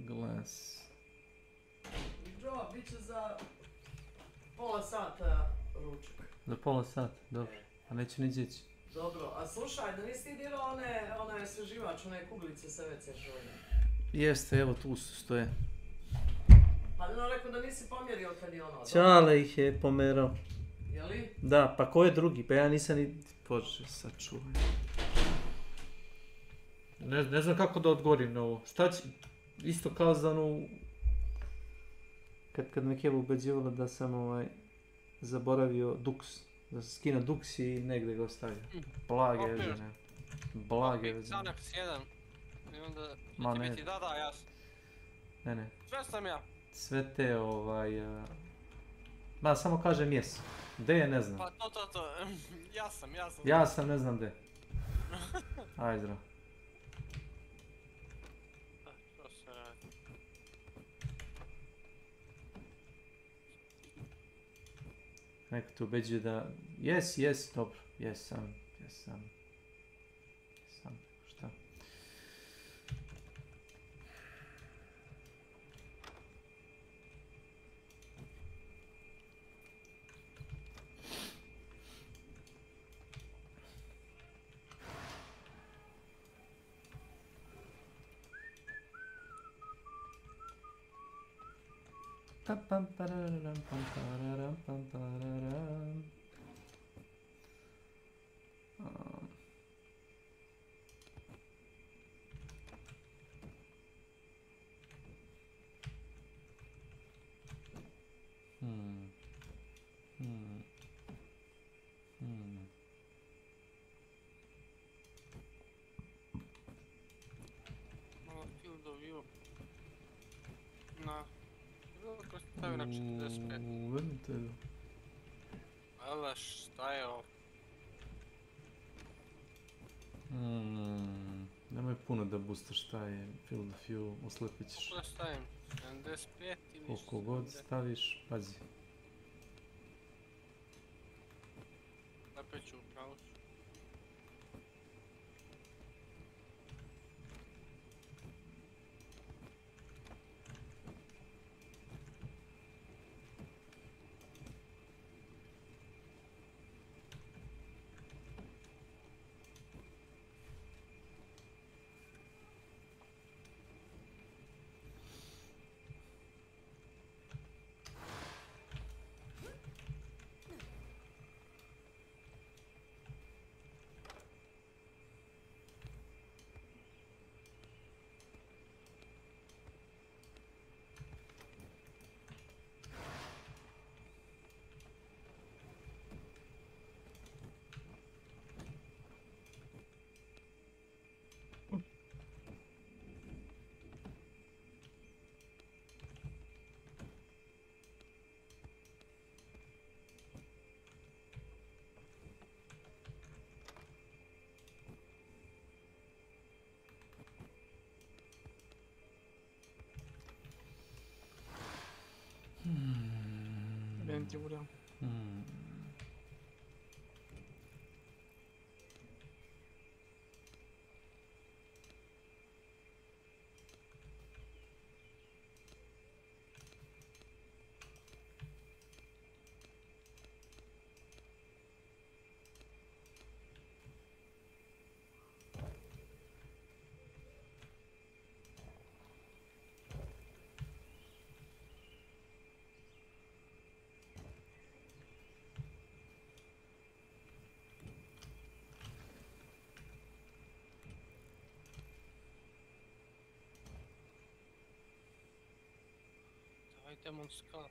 Glass. Joe, bit će za pola sata ručak. Za pola sata, dobro. A neću niđe ići. Dobro, a slušaj, da nisi ti dirao onaj osvježivač, one kuglice sa WC šoljne? Jeste, evo tu stoje. Pa ono rekao da nisi pomjerio kad je ono... Ćale ih je pomerao. Jeli? Da, pa ko je drugi? Pa ja nisam ni... Bože, sačuvaj. Ne znam kako da odgovorim na ovo. Šta će... Isto kao za onu... Kad me Keva ubeđivala da sam zaboravio duks. Da se skina duks i negdje ga ostavio. Blage veze, ne. Blage veze. Članak 1. I onda Ma će ne. biti da, jasno. Ne. Sve sam ja. Sve te Ma, samo kažem jes. Gde je, ne znam. Pa to. Ja sam. Ja sam, ne znam gde. Ajde, zdravo. To se radi. Neko te ubeđuje da... Jes, dobro. Jesam. Šta? Pam pararam pam pararam pam pararam. Malo field of view. Na. Kako se stavio na 45? Vrnite. Ale šta je ovo? Nemoj puno da boostaš taj field of view, oslepit ćeš. Kako da stavim? 75 ili Koliko god staviš, pazi. Opet ću upravo. Teoria. Idemo u skat.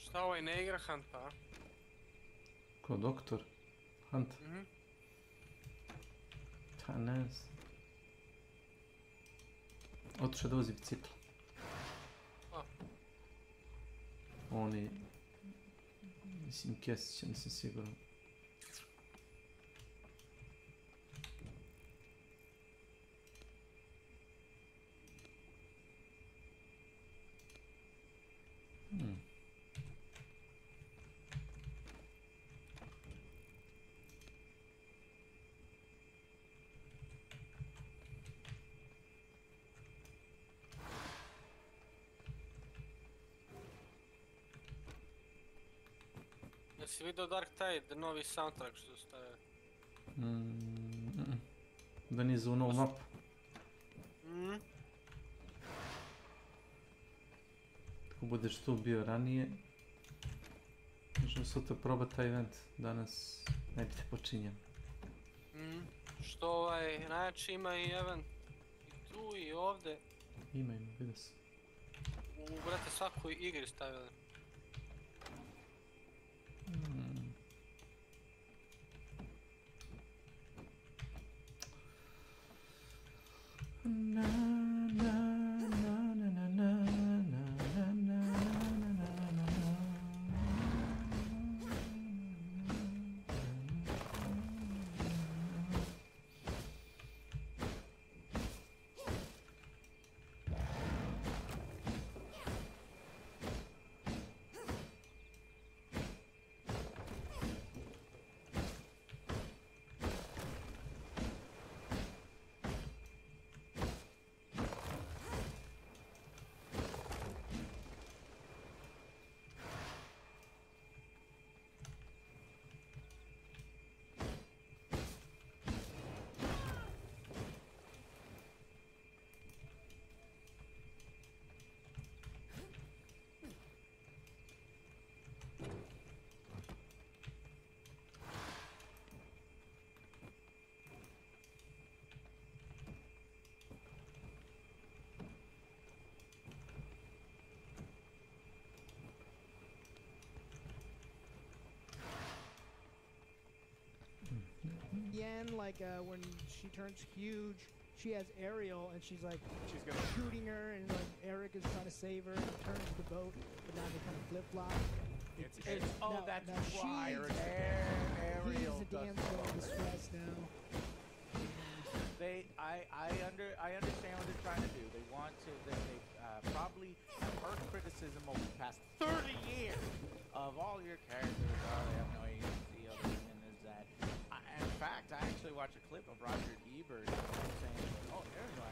Šta ovaj ne igra Hunt pa? Ko doktor? Hunt? Ta ne znam. Otišao da vozi bicikla. Oni... Mislim, Kesića, nisam siguran. Jesi vidio Dark Tide, novi soundtrack što su stavili? Da nije za novu mapu. Ako budeš tu bio ranije, možemo sutra probati taj event, danas ne bi te počinjeno. Što najjači ima i event i tu i ovdje. Ima, vidio sam. Brate, svakoj igri stavili. Like when she turns huge, she has Ariel and she's like shooting her, and like Eric is trying to save her and turns the boat, but now they kind of flip flop. That's why Ariel he's a damsel in distress now. I understand what they're trying to do. They want to. They probably have heard criticism over the past 30 years of all your characters. Oh, they have no agency. Other than is that. In fact, I actually watched a clip of Roger Ebert saying, "Oh, Ariel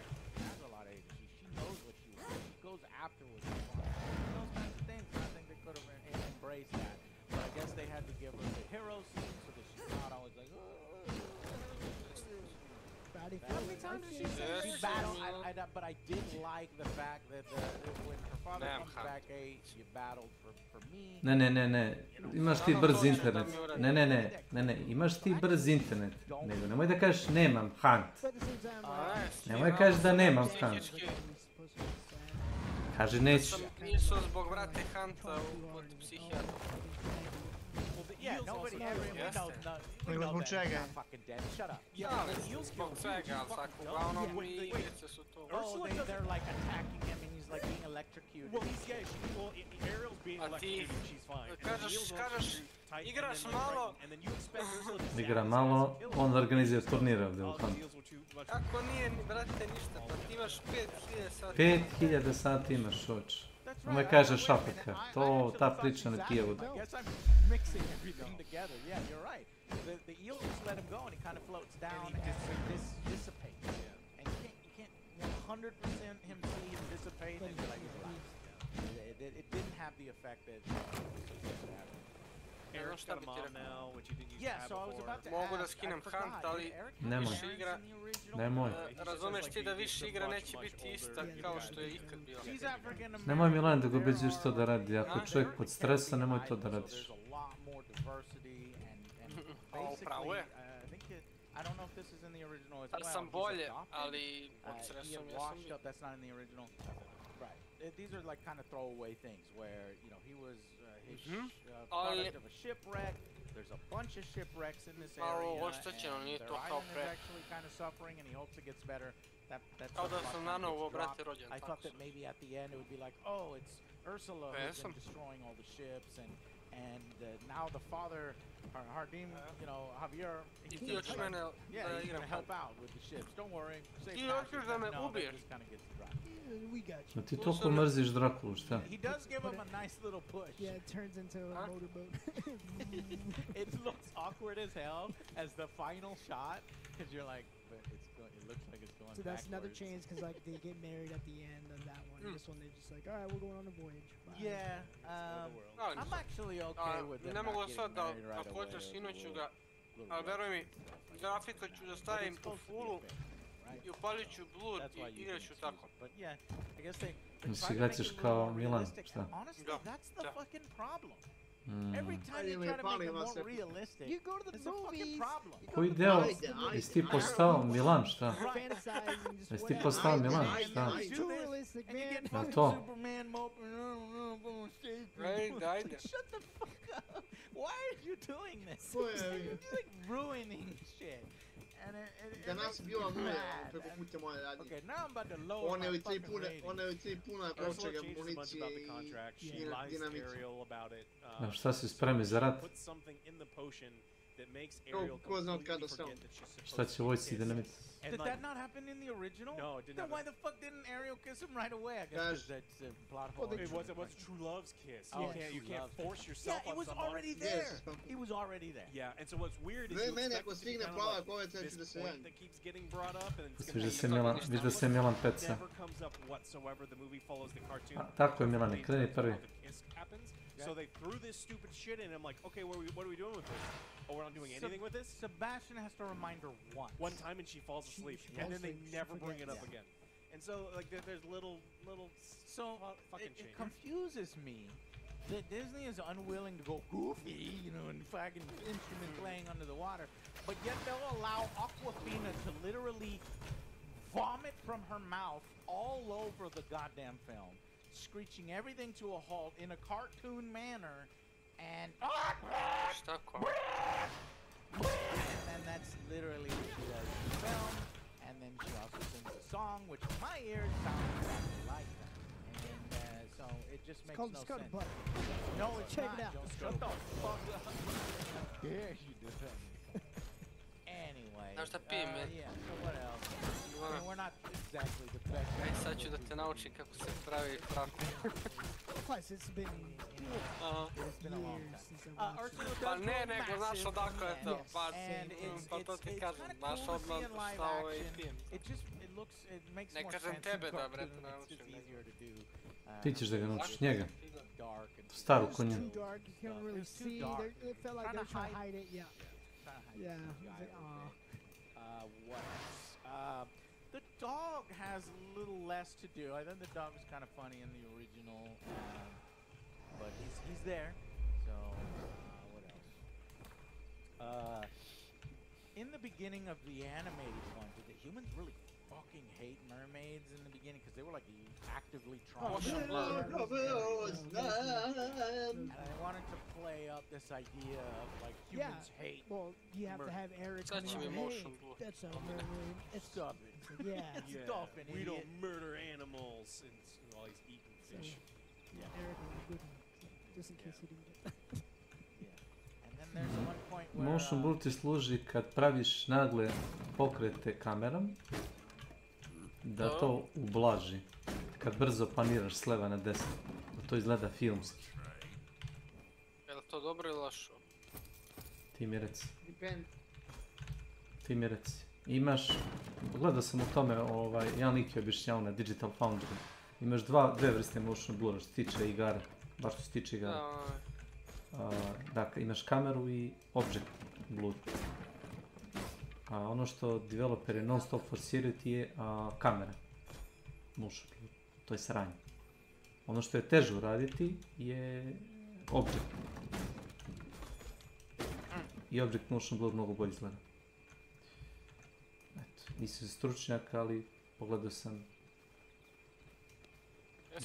has a lot of agency. She knows what she wants. She goes after what she wants. Those kinds of things." And I think they could have embraced that. But I guess they had to give her the hero scene so that she's not always like, "Oh." How many times did she say she battled? But I did like the fact that when her father comes back, she battled for me. Ne, imaš ti brz internet. Ne, imaš ti brz internet. Nego nemoj da kažeš nemam Hunt. Nemoj da kažeš da nemam Hunt. Kaže neću. Nisu zbog vrate Hunta kod psihijatra. Yeah, nobody ever knows. We know that he's not fucking dead. Shut up. Zbog svega, ali svako uglavnom i igrice su to. They're like attacking him and he's like being electrocuted. Well, Ariel's being electrocuted, she's fine. Kažeš, igraš malo. Igra malo, on organizuje turnire ovdje u Huntu. Kako nije, brate, ništa, pa ti imaš 5000 sati. 5000 sati imaš, oč. Nemoj kažeš apaka, ta priča ne pije vodu. Mixing everything together. Yeah, you're right. The eel just let him go, and he kind of floats down and dissipates. Yeah. And you can't 100% him see him dissipate and be like he's alive. It didn't have the effect that it was supposed to have. Eric's got a mom now, which he didn't used to have so I was about to Mogu da ask, skinem I forgot, Hunt, ali Nemoj. više igra... Nemoj. Razumeš ti da više igra neće biti ista kao što je ikad bila. Nemoj Milan da ga ubeđuješ to da radi, ako je čovjek pod stresa, nemoj to da radiš. Pravo je. I don't know if this is in the original as well. Sam bolje, ali pod stresom ja sam... That's not in the original. Right. these are like kind of throwaway things where, you know, he was his Mhm. product of a shipwreck. There's a bunch of shipwrecks in this Malo area, oštećeno, nije and to their kao island pre. is actually kind of suffering, and he hopes it gets better. That Kao da subplot sam kinda nanovo gets brate dropped. rođen, I tako thought that su. maybe at the end it would be like, oh, it's Ursula who's Jesam. been destroying all the ships, and now the father, Hardim, you know, Javier, he's Ti gonna hoćeš be like, mene yeah, da he's igram gonna help out with the ships. Don't worry, safe Ti passage. hoćeš da me No, that ubiješ. just kind of gets dropped. We got No you. ti toliko mrziš Drakulu, šta? He does give him a nice little push. Yeah, it turns into a motorboat. It looks awkward as hell as the final shot, because you're like, but it looks like it's going So that's another backwards. change because like they get married at the end of that one. This one they're just like, all right, we're going on a voyage. Bye. Yeah, I'm actually okay with them Ne mogu not sad getting da married right away. također It's a sinoću little- ga, little ali rough. veruj mi, grafika ću da stavim But it's u supposed to be fullu a thing, right? i upalit ću blur That's why i you igrat can ću excuse tako. it. But yeah, I guess they No try si to make gaćeš it a little kao more Milan, realistic. šta? And honestly, that's the fucking problem. Mm. Every time they try to make it more realistic, You go to the it's a fucking movies. problem. Koji deo, jesi ti postao Milan, šta? Fantasizing, just Jesi ti whatever. postao Milan, šta? It's too realistic, And you man. get Na fucking to. Superman moping around, I'm gonna save people. Ajde, It's ajde. like, shut the fuck up. Why are you doing this? Ko je, You're like ruining shit. And it Danas makes me bila nula mad. preko puta moje radnje. Okay, now I'm about to lower my fucking rating. One ili tri puna Ursula kovčega, changes a bunch municije about the contract. She i lies to dinamici. Ariel about it. A šta si spremi za rat? Put something in the potion that makes Ko- Ariel ko zna od completely kada forget sam? that she's supposed Šta to će be vojsci kissed. dinamit? And Did like, that not happen in the original? No, it didn't Then why happen. the fuck didn't Ariel kiss him right away? I guess 'cause that's a plot hole. It was True Love's kiss. Oh, You True can't Love's force kiss. yourself Yeah, it on was someone. already Yes, there. it's He was already there. Yeah, and so what's weird is Ne, you mene expect ako it to be stigne kind of plava like koveca, this ću da se point javim. that keeps getting brought up, and it's Viš gonna da be se Milan, viš da se Milan peca. never comes up whatsoever. The movie follows the cartoon. A, tako je Milane, kreni prvi. How the kiss happens. So they threw this stupid shit in, and I'm like, okay, what are we doing with this? Oh, we're not doing anything with this? Sebastian has to remind her once. One time, and she falls asleep, and then they never bring it up again. And so, like, there's little fucking It changes. confuses me that Disney is unwilling to go goofy, you know, and fucking instrument playing under the water, but yet they'll allow Aquafina to literally vomit from her mouth all over the goddamn film, screeching everything to a halt in a cartoon manner, and and that's literally what she does in the film. And then she also sings a song, which in my ears sounds exactly like that. And so it just makes called no Scud sense. Butt. No, it's Check not. it out. Don't shut the fuck up. Yeah, you did that. Anyway. Znaš šta pijem, yeah, so what else? I mean, we're not exactly the best. Aj, sad ću da te naučim kako se pravi praf. Plus, it's been It's been a long years time. since I watched Ursula it. Pa does ne, go nego znaš massive odakle je to, and- pa to ti kažem, kinda znaš cool to odmah see in live šta ovaj action. pijem. It makes Ne more kažem sense tebe in da, cartoon, brate, it's naučim, just nego. easier to do. Ti ćeš da ga naučiš, njega. Dark and Staru It was konju. too dark. You couldn't really It was too see. dark. It felt like they were trying to hide it. Yeah. Trying to hide Yeah. the It was CGI like, a little aw. bit. What else? The dog has a little less to do. I think the dog was kind of funny in the original, but he's there. So what else? In the beginning of the animated one, did the humans really fucking hate mermaids in the beginning? Because they were like actively trying to. And I wanted to play up this idea of like humans hate. Well, you have to have Eric come Such in an and, emotion, hey, boy. that's a mermaid. It's Stop it. Yeah. Stop it, We idiot. don't murder animals, and while he's eating fish. Yeah, Eric was a good one. Just in case he didn't get And then there's one point where Motion blur ti služi kad praviš nagle pokrete kamerom, da to ublaži. Kad brzo paniraš s leva na desno, da to izgleda filmski. Je li to dobro ili lošo? Ti mi reci. Depend. Ti mi reci. Imaš, gledao sam u tome, jedan lik je objašnjavao na Digital Foundry. Imaš dve vrste motion blura što se tiče igara, baš što se tiče igara. Dakle, imaš kameru i object blur. A ono što developeri non stop forsiraju ti je kamera. Motion blur. To je sranje. Ono što je teže uraditi je object. I object motion blur mnogo bolje izgleda. Eto, nisam stručnjak, ali pogledao sam.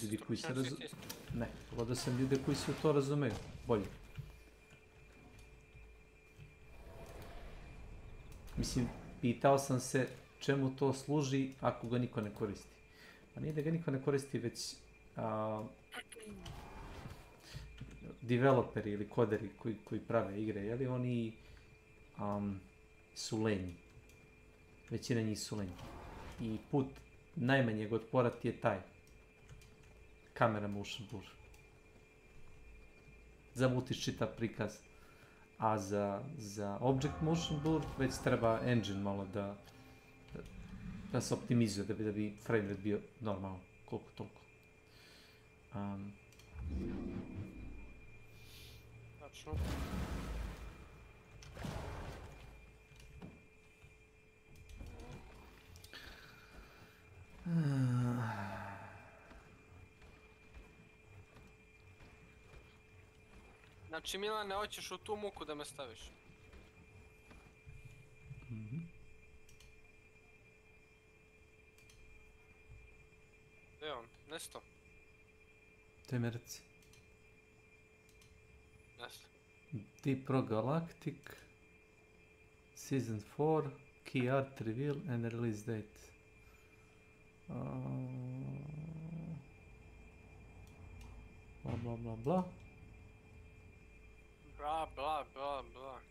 Ljudi koji se razumeju. Ne, pogledao sam ljude koji se u to razumeju. Bolje. Mislim, pitao sam se čemu to služi ako ga niko ne koristi. Pa nije da ga niko ne koristi, već developeri ili koderi koji prave igre, jeli, oni su lenji. Većina njih su lenji. I put najmanjeg otpora ti je taj. Kamera motion blur. Zamutiš čitav prikaz. A za object motion blur već treba engine malo da se optimizuje, da bi frame rate bio normalno, koliko toliko. Tačno. Znači Milane, hoćeš u tu muku da me staviš? Gdje je on? Nesto? Te me reci. Nesto. Deep Rock Galactic, Season 4, Key Art Reveal and Release Date. Bla bla bla bla. Bla bla bla bla.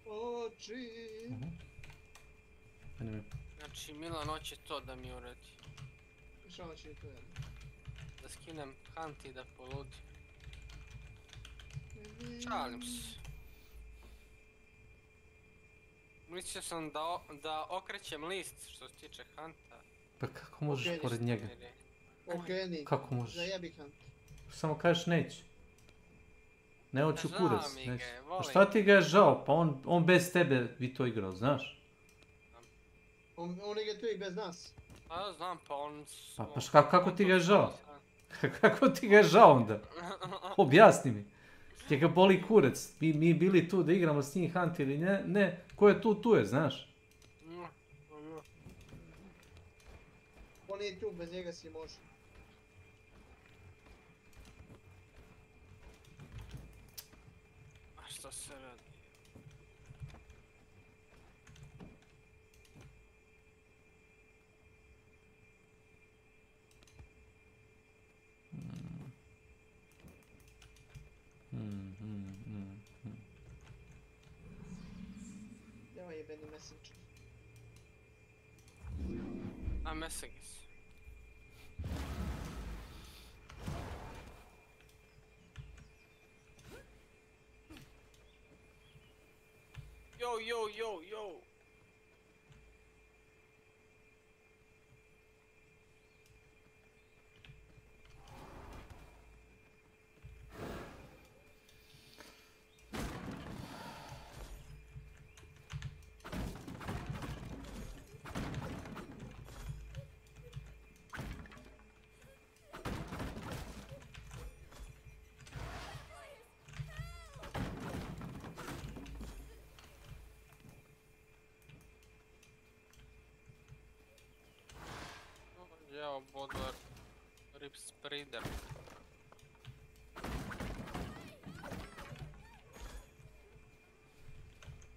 Oči. Znači Milan hoće to da mi uredi. Šta hoće to je? Da skinem hunt i da poludi. Šalim se. Mislio sam da okrećem list što se tiče hunta. Pa kako možeš pored njega? Okreni. Kako možeš? Zajebi hunt. Samo kažeš neću. Ne hoću kurac. Pa šta ti ga je žao? Pa on bez tebe bi to igrao, znaš? On igra tu i bez nas. Pa znam, pa on... Pa kako ti ga je žao? Kako ti ga je žao onda? Objasni mi. Ti ga boli kurac. Mi bili tu da igramo s njim hunt ili ne. Ko je tu je, znaš? On je tu, bez njega si može. A što se radi? Evo jebeni messenger. A messages. Yo. Jao, Bodvar. Rip Spreader.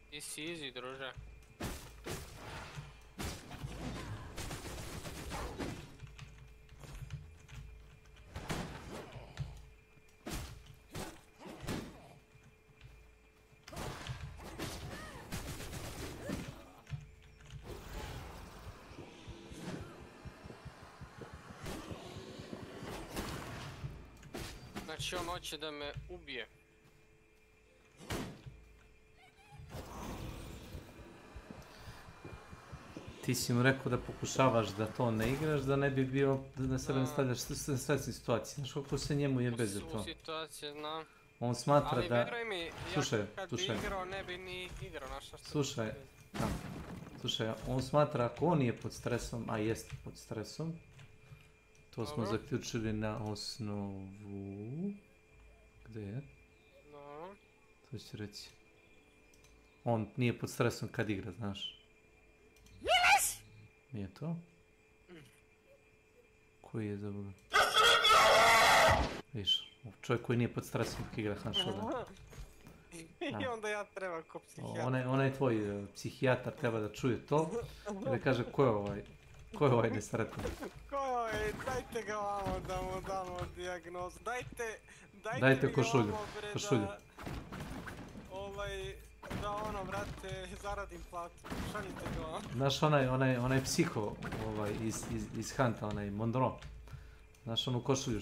Ti si easy, druže. Znači on hoće da me ubije. Ti si mu rekao da pokušavaš da to ne igraš, da ne bi bio, da na sebe ne stavljaš stresne situacije. Znaš koliko se njemu jebe za to. Situacije, znam. On smatra da... Ali veruj mi, ja kad bi igrao ne bi ni igrao, znaš šta što... Slušaj, on smatra ako on nije pod stresom, a jest pod stresom, to smo zaključili na osnovu... Gdje je? To ću reći. On nije pod stresom kad igra, znaš. Nije to? Koji je za Boga? Viš, čovjek koji nije pod stresom dok igra Han Shoda. I onda ja treba ko psihijatar. Onaj tvoj psihijatar treba da čuje to i da kaže ko je ovaj nesretan. Ko je ovaj, dajte ga vamo da mu damo dijagnozu. Dajte košulju. Da ono, vrate, zaradim platu. Šaljite ga vamo. Znaš onaj psiho iz Hanta, onaj Monroe. Znaš onu košulju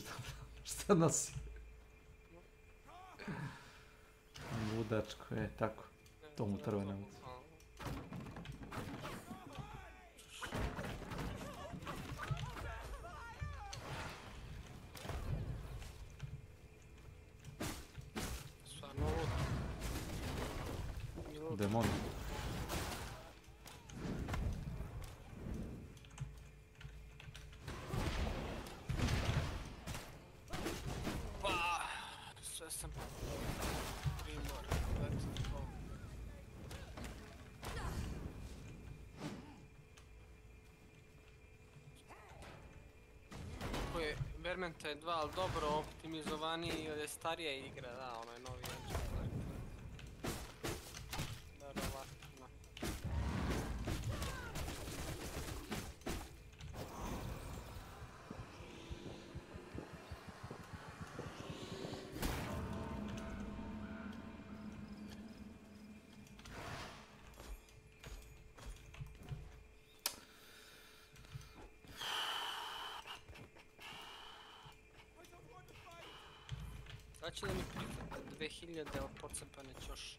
šta nosi. Ludačko, tako. To mu treba nauci. Stvarno lud. Demon. Sve sam primor. Kako je Vermintide 2, ali dobro optimizovaniji jer je starija igra, da, ono je novi engine. Verovatno. Sad će da mi prihvata 2000 od pocepane ćoš.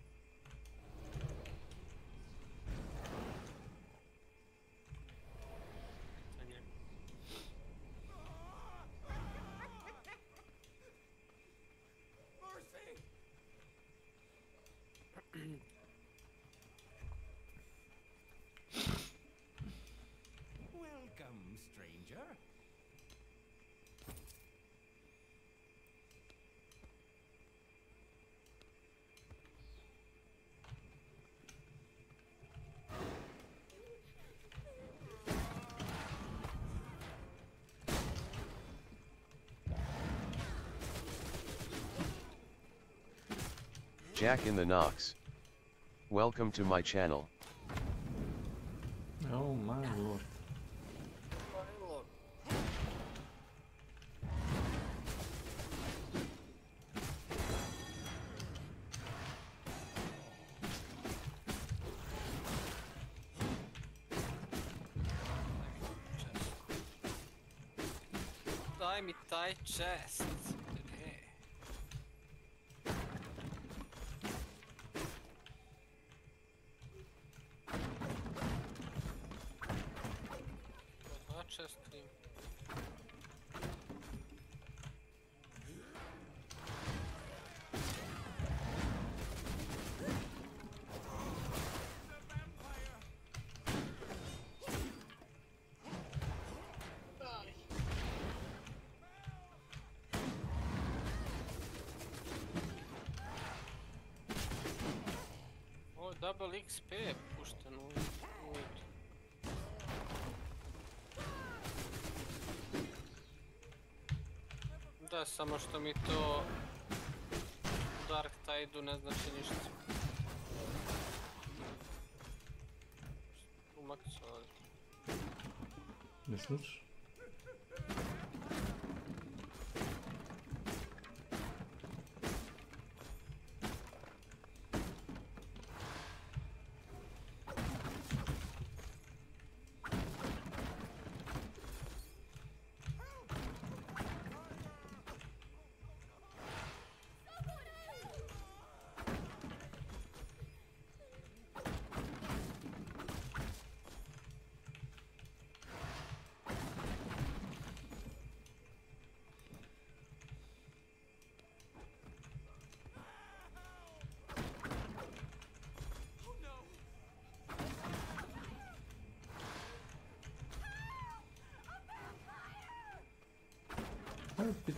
Welcome, stranger. Jack in the Knox. Welcome to my channel. Oh my lord. Daj mi taj chest. Chest cream. Ovo double XP je pušteno u da, samo što mi to u Dark Tide-u ne znači ništa. Umaksovali. Misliš?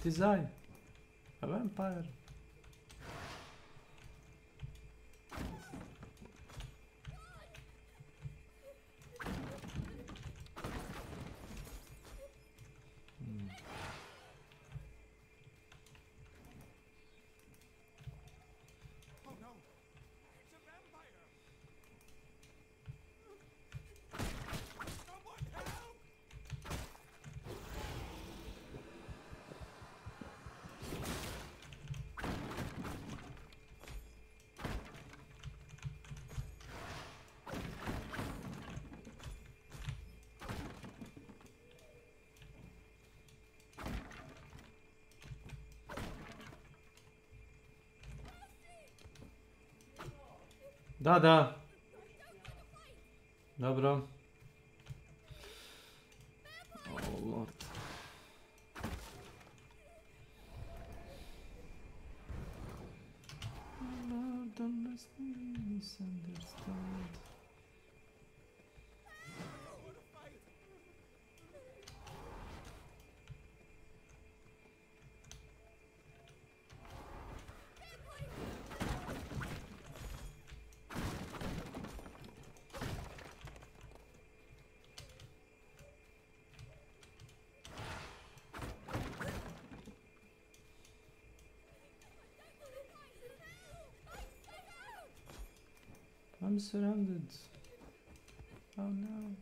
Design. A vampire. Da, da. Dobro. Oh, lord. Misunderstood. I'm surrounded. Oh no.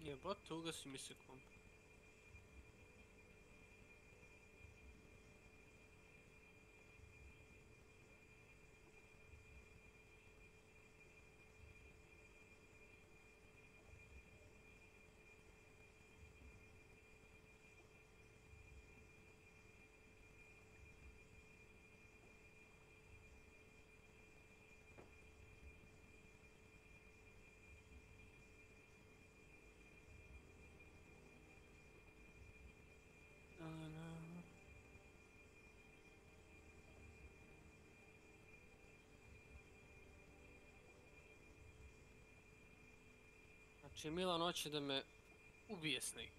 Jebote, ugasi mi se komp. Znači Milan hoće da me ubije Snake.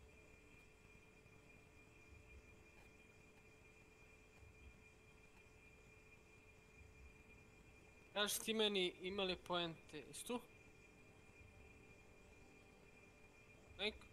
Kaži ti meni imali poente, jesi tu? Niko.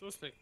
Suspect.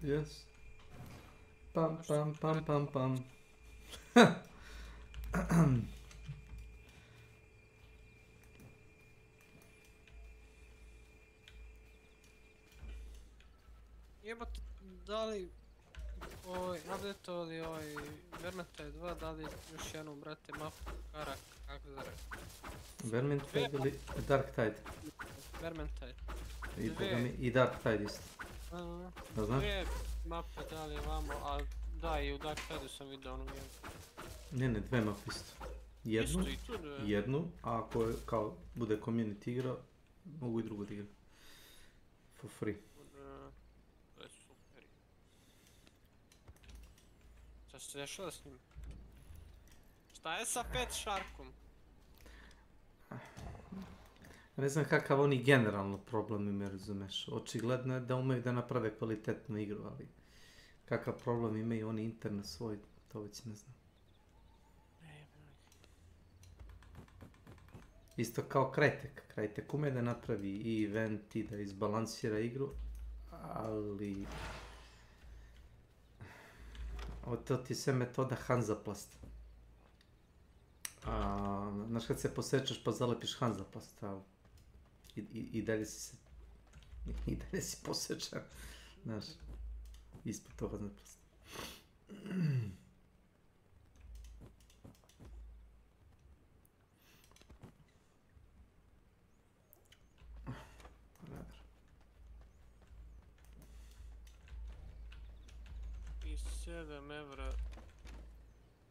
Yes. Pam pam pam pam pam. Jebate, da li updateovali Vermintide 2, da li još jednu, brate, mapu Karak, kako se zove? Vermintide ili Dark Tide? Vermintide. I Dark Tide isto. Da znaš? Dvije mape da li vamo, a da i u Dark Tide sam vidio onu jednu. Ne, dve mape isto. Jednu, a ako je kao bude community igra, mogu i drugu da igra. For free. To je super. Šta se dešava s njim? Šta je sa Pet Sharkom? Ne znam kakav oni generalno problem imaju, razumeš. Očigledno je da umeju da naprave kvalitetnu igru, ali kakav problem imaju oni internet svoj, to već ne znam. Isto kao Crytek. Crytek ume da napravi i event i da izbalansira igru, ali to ti se metoda Hansaplast. Znaš kad se posečeš pa zalepiš Hansaplast, i dalje si posečan, znaš, ispod to Hansaplast. I 7 evra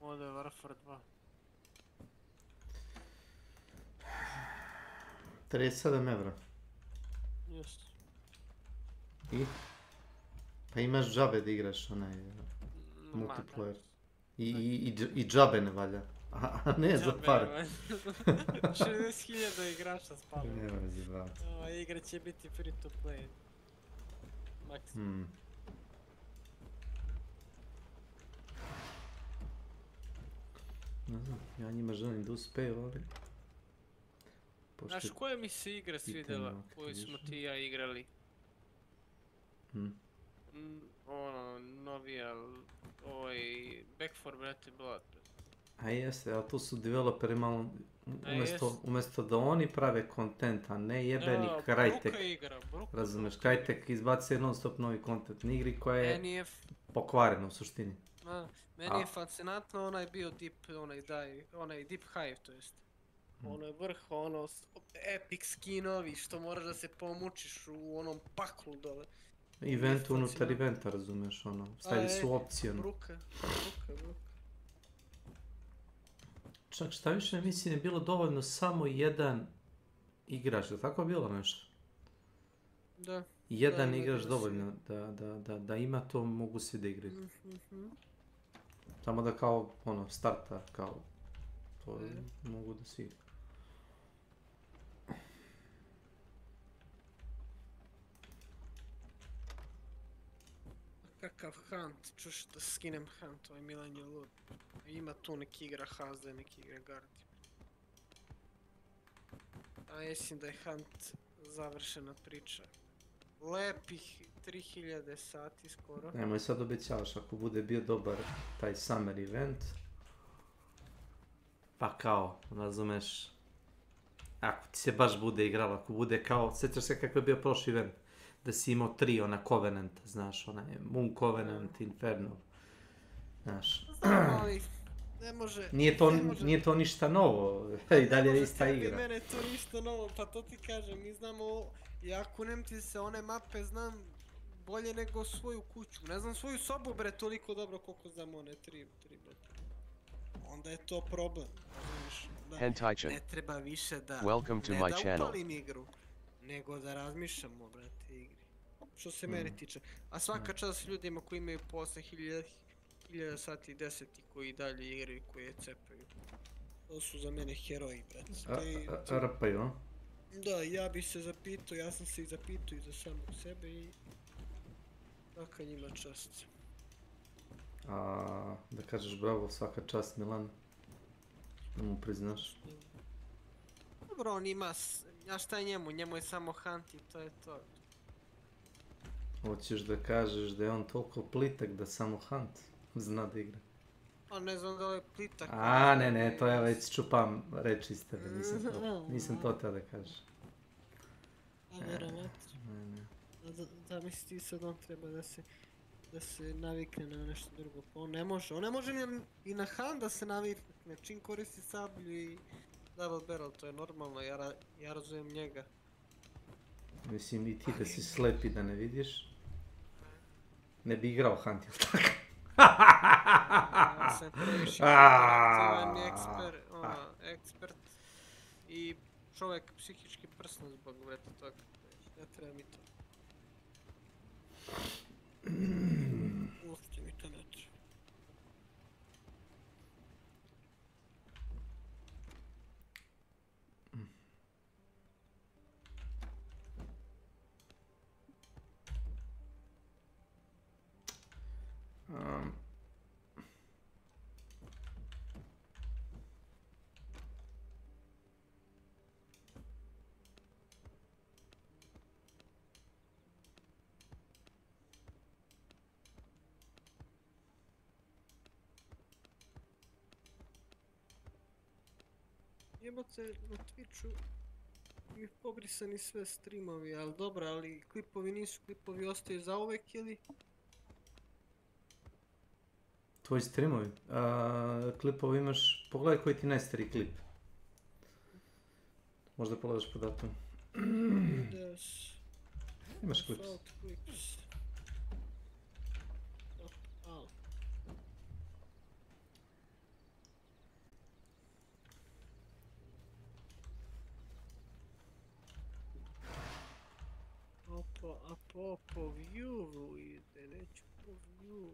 Modern Warfare 2. 37 evra. Just. I? Pa imaš džabe da igraš onaj multiplayer. I džabe ne valja. A ne za pare. 60.000 igrača spavno. Nema vezi, brate. Ova igra će biti free to play. Maksimum. Ne znam, ja njima želim da uspeju, ali... Znaš, koje mi se igre svidjela, koju smo ti i ja igrali? Ono, novija, Back 4 Blood Blood. A jeste, ali tu su developeri malo, umjesto da oni prave kontent, a ne jebeni Crytek. Razumeš, Crytek izbaci non stop novi kontent na igri koja je pokvarena u suštini. Meni je fascinantno onaj bio onaj Deep Hive, to jest. Ono je vrh, ono, epic skinovi, što moraš da se pomučiš u onom paklu dole. Event unutar eventa, razumeš, ono, stavili su opcije. Bruka. Čak šta više, mislim, je bilo dovoljno samo jedan igrač, da tako je bilo nešto? Da. Jedan igrač dovoljno, da ima to, mogu svi da igraju. Samo da kao, ono, starta, kao, to mogu da svi igraju. Kakav hunt, čuš da skinem hunt, ovaj Milan je lud. Ima tu neki igra Hazda, neki igra Guardian. A mislim da je hunt završena priča. Lepih 3000 sati skoro. Nemoj sad obećavaš, ako bude bio dobar taj summer event, pa kao, razumeš, ako ti se baš bude igralo, ako bude kao, sjećaš se kako je bio prošli event, da si imao 3 ona Covenanta, znaš, onaj Moon Covenant, Infernal, znaš. Znam, ali ne može... Nije to ništa novo, i dalje je ista igra. Mene to ništa novo, pa to ti kažem, mi znamo, ja kunem ti se one mape znam bolje nego svoju kuću, ne znam svoju sobu bre toliko dobro koliko znam one 3 bre. Onda je to problem, znaš, ne treba više da, ne da upalim igru, nego da razmišljamo, brate, igri. Što se mene tiče. A svaka čast ljudima koji imaju po 8000 sati i 10 koji dalje igraju, koji je cepaju. To su za mene heroji, brate. Rapaju, a? Da, ja bih se zapitao, ja sam se i zapitao i za samog sebe i... Svaka njima čast. Da kažeš bravo, svaka čast Milan. Da mu priznaš. Dobro, on ima... Ja šta je njemu? Njemu je samo hunt i to je to. Hoćeš da kažeš da je on toliko plitak da samo Hunt zna da igra. A ne znam da li je plitak. A, ne, to ja već čupam reći iz tebe, nisam to teo da kažeš. A verovatno. Da misli ti sad on treba da se navikne na nešto drugo, pa on ne može i na hand da se navikne, čim koristi sablju i double barrel, to je normalno, ja razumijem njega. Mislim i ti da si slep i da ne vidiš, ne bi igrao Hunt, jel tako? Ja sam previše interaktivan ekspert i čovjek psihički prsno zbog vreta toga, ne treba mi to. Uopšte mi to ne treba. Jebote, na Twitchu mi pobrisani sve streamovi, ali dobro, ali klipovi nisu, klipovi ostaju zauvek ili? Tvoji streamovi? Klipovi imaš, pogledaj koji ti najstariji klip. Možda pogledaš po datumu. Imaš klips. A po view ide, neću po view.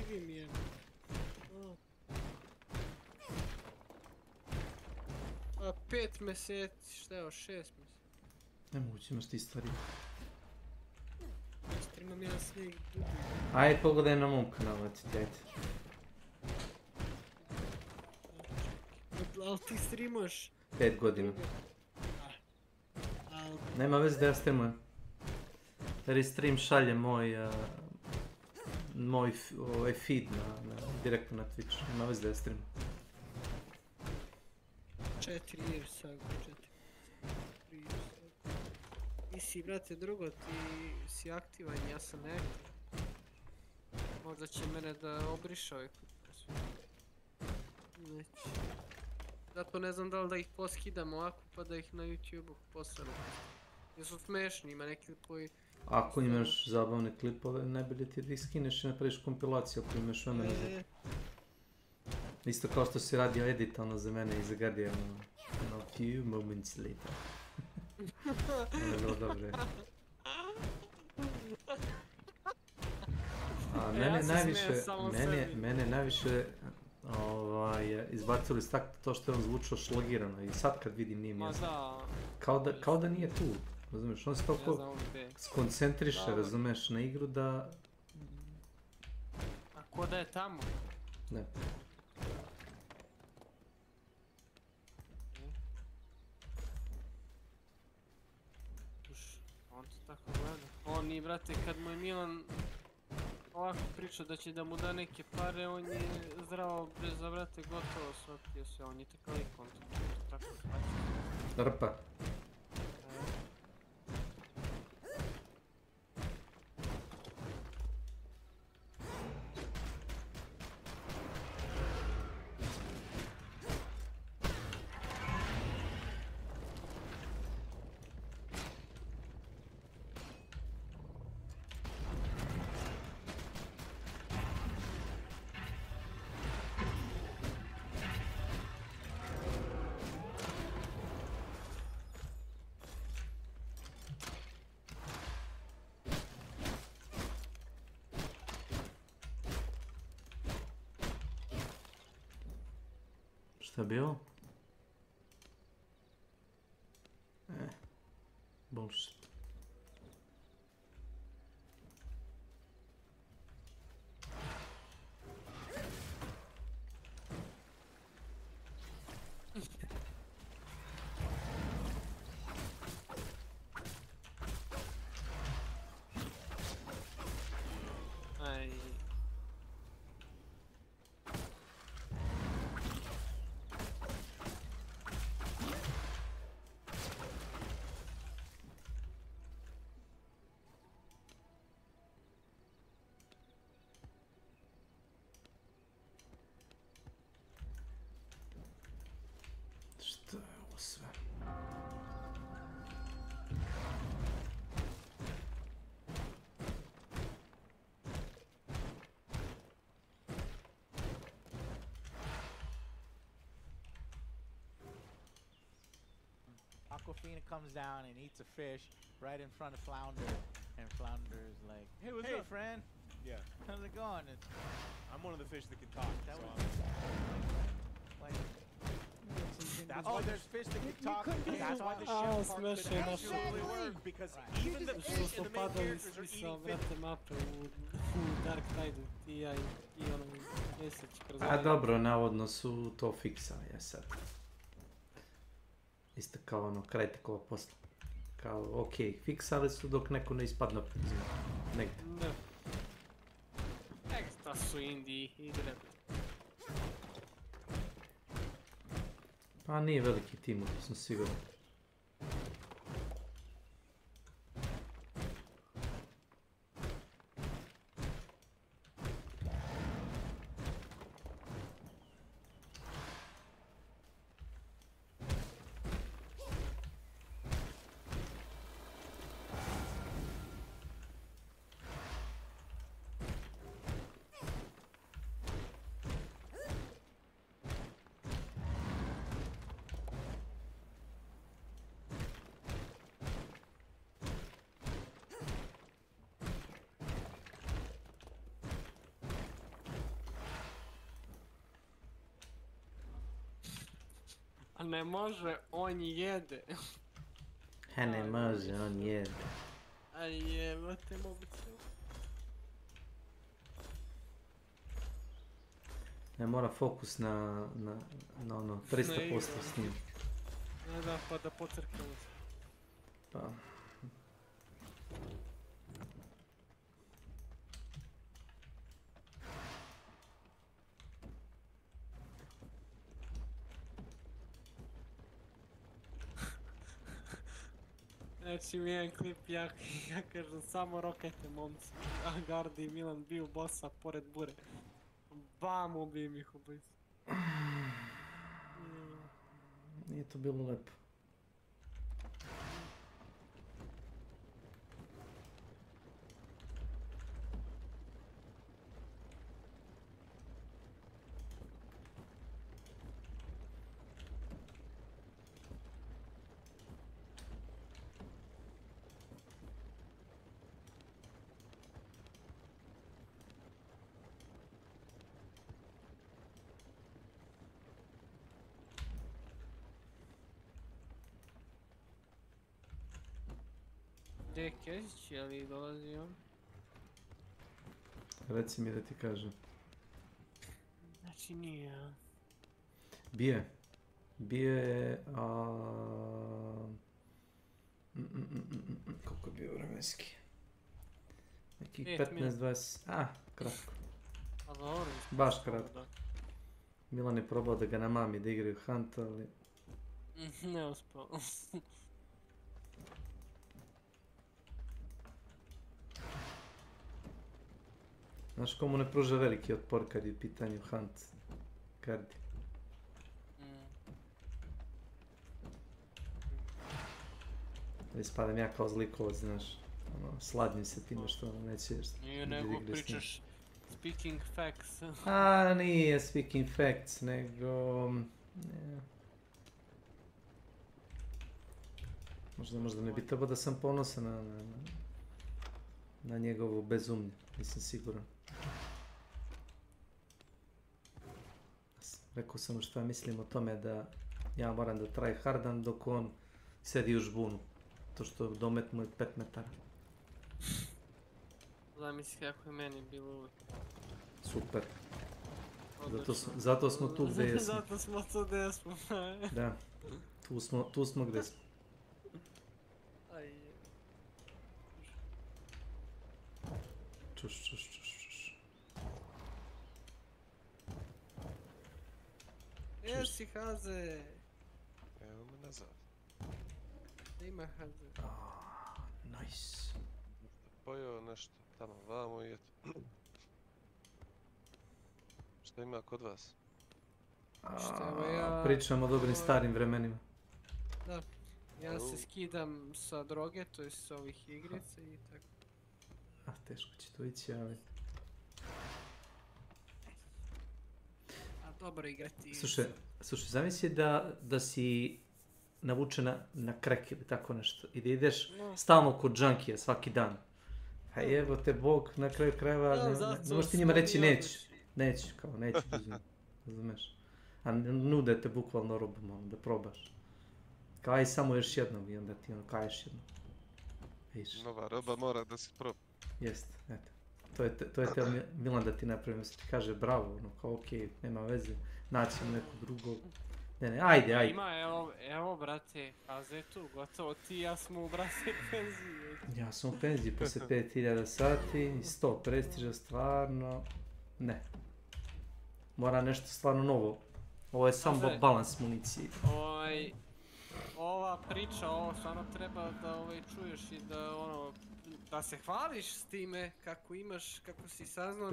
Vidim je. A 5 mjeseci, šta je o 6 mjeseci? Nemoguće, imaš ti stvari. Imam jedan snijeg dugi. Ajde, pogledaj na mom kanalu, ajde. Ali ti streamaš? 5 godina. Nema veze da ja streamujem. Jer i stream šalje moj feed direktno na Twitch, nema veze da ja stream. 4 years ago, 4 years ago. Ti si, brate, drugo, ti si aktivan, ja sam neaktivan. Možda će mene da obriše ovaj klip. Neće. Zato ne znam da li da ih poskidam ovako pa da ih na YouTube-u postanu. Jer su smešni, ima neki koji... Ako imaš zabavne klipove, najbolje ti da ih skineš i napraviš kompilaciju ako imaš vremena za... Isto kao što si radio edit za mene i za Guardian, a few moments later. Ono je bilo dobro. A mene najviše izbacilo iz takta to što je on zvučao šlogirano i sad kad vidim nije mjesto. Kao da nije tu. Razumeš, on se toliko skoncentriše, razumeš, na igru da... A ko da je tamo? Ne. On to tako gleda. On i, brate, kad mu je Milan ovako pričao da će da mu da neke pare, on je zdravo za, brate, gotovo shvatio se, on je takav ikon, to tako shvatio. Rpa. Šta je bilo? Bullshit. Aj. Šta je ovo sve? Aquafina comes down and eats a fish right in front of Flounder, and Flounder's like, "Hey, what's up, friend? Yeah. How's it going?" It's, I'm one of the fish that can talk. That so was I'm- That's why there's fish that can talk. That's why the A, ship part could smešno je naše. actually work, because even the Što fish smo and the main padali characters are svi sa eating fish. vrata mape u Dark Knightu, ti ja i ono mjesec kroz A dobro, navodno su to fiksali, ja sad. Isto kao ono, kraj tekova posla. Kao, okej, fiksali su dok neko ne ispadne opet iz negdje. Da. Ekstra su indie igre. Pa nije veliki tim, to sam siguran. A ne može, on jede. He ne može, on jede. A jebate mobitel. Ne mora fokus na ono 300% s njim. Ne da, pa da pocrkamo se. Pa. Znači mi jedan klip, ja kažem samo rokete momci, a Gardi i Milan biju bossa pored bure. Bam, ubijem ih obojicu. Nije to bilo lepo. Gdje je Kezić, je li dolazi on? Reci mi da ti kažem. Znači nije, a? Bio je... koliko je bio vremenski? Nekih 15-20... kratko. Pa dobro. Baš kratko. Milan je probao da ga namami da igraju Hunt, ali... Ne uspio. Znaš komu ne pruža veliki otpor kad je u pitanju Hunt kardi. Ispadam ja kao zlikovac, znaš. Sladnjim se time što neće... Nije nego pričaš speaking facts. Nije speaking facts, nego... Možda ne bi trebao da sam ponosan na njegovu bezumlje, nisam siguran. Rekao sam mu šta mislim o tome da ja moram da try hardam dok on sedi u žbunu. To što domet mu je 5 metara. Zamisli kako je meni bilo. Super. Zato smo tu gdje jesmo. Zato smo tu gdje smo. Da. Tu smo gdje smo. Čuš. Jesi Haze. Evo me nazad. Ima Haze. Nice. Pojeo nešto tamo vamo i eto. Šta ima kod vas? Pričamo o dobrim starim vremenima. Da. Ja se skidam sa droge, to je sa ovih igrica i tako. Teško će to ići, ali... A dobro igrati. Slušaj, zamisli da si navučena na krek ili tako nešto i da ideš stalno kod džankija svaki dan. Pa evo te Bog na kraju krajeva, ne možeš ti njima reći neću, razumeš. A nude te bukvalno robom, da probaš. Kao aj samo još jednom i onda ti kaješ jednom. Nova roba mora da se proba. Jest, eto. To je teo Milan da ti napravim, se ti kaže bravo, ono kao okej, nema veze, naćemo nekog drugog. Ne, ajde. Ima, evo brate, Haze tu, gotovo ti i ja smo u brate penziji. Ja sam u penziji posle 5000 sati i 100 prestiža, stvarno, ne. Mora nešto stvarno novo. Ovo je samo balans municije. Ova priča, ovo stvarno treba da čuješ i da se hvališ s time kako si saznao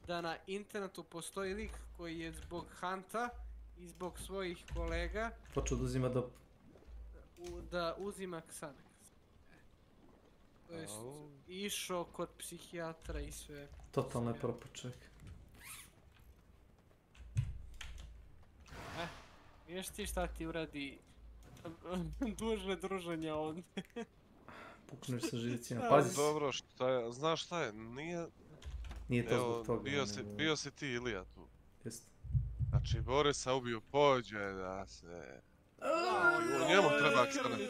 da na internetu postoji lik koji je zbog hanta i zbog svojih kolega počeo da uzima dop. Da uzima Xanax. To jest išao kod psihijatra i sve. Totalno je propao čovjek. Viš ti šta ti uradi duže druženje ovdje. Pukneš sa živcima, pazi. Dobro, znaš šta je, nije to zbog toga. Bio si ti Ilija tu. Jeste. Znači, Borisa ubio, pođe da se... Njemu treba Xanax.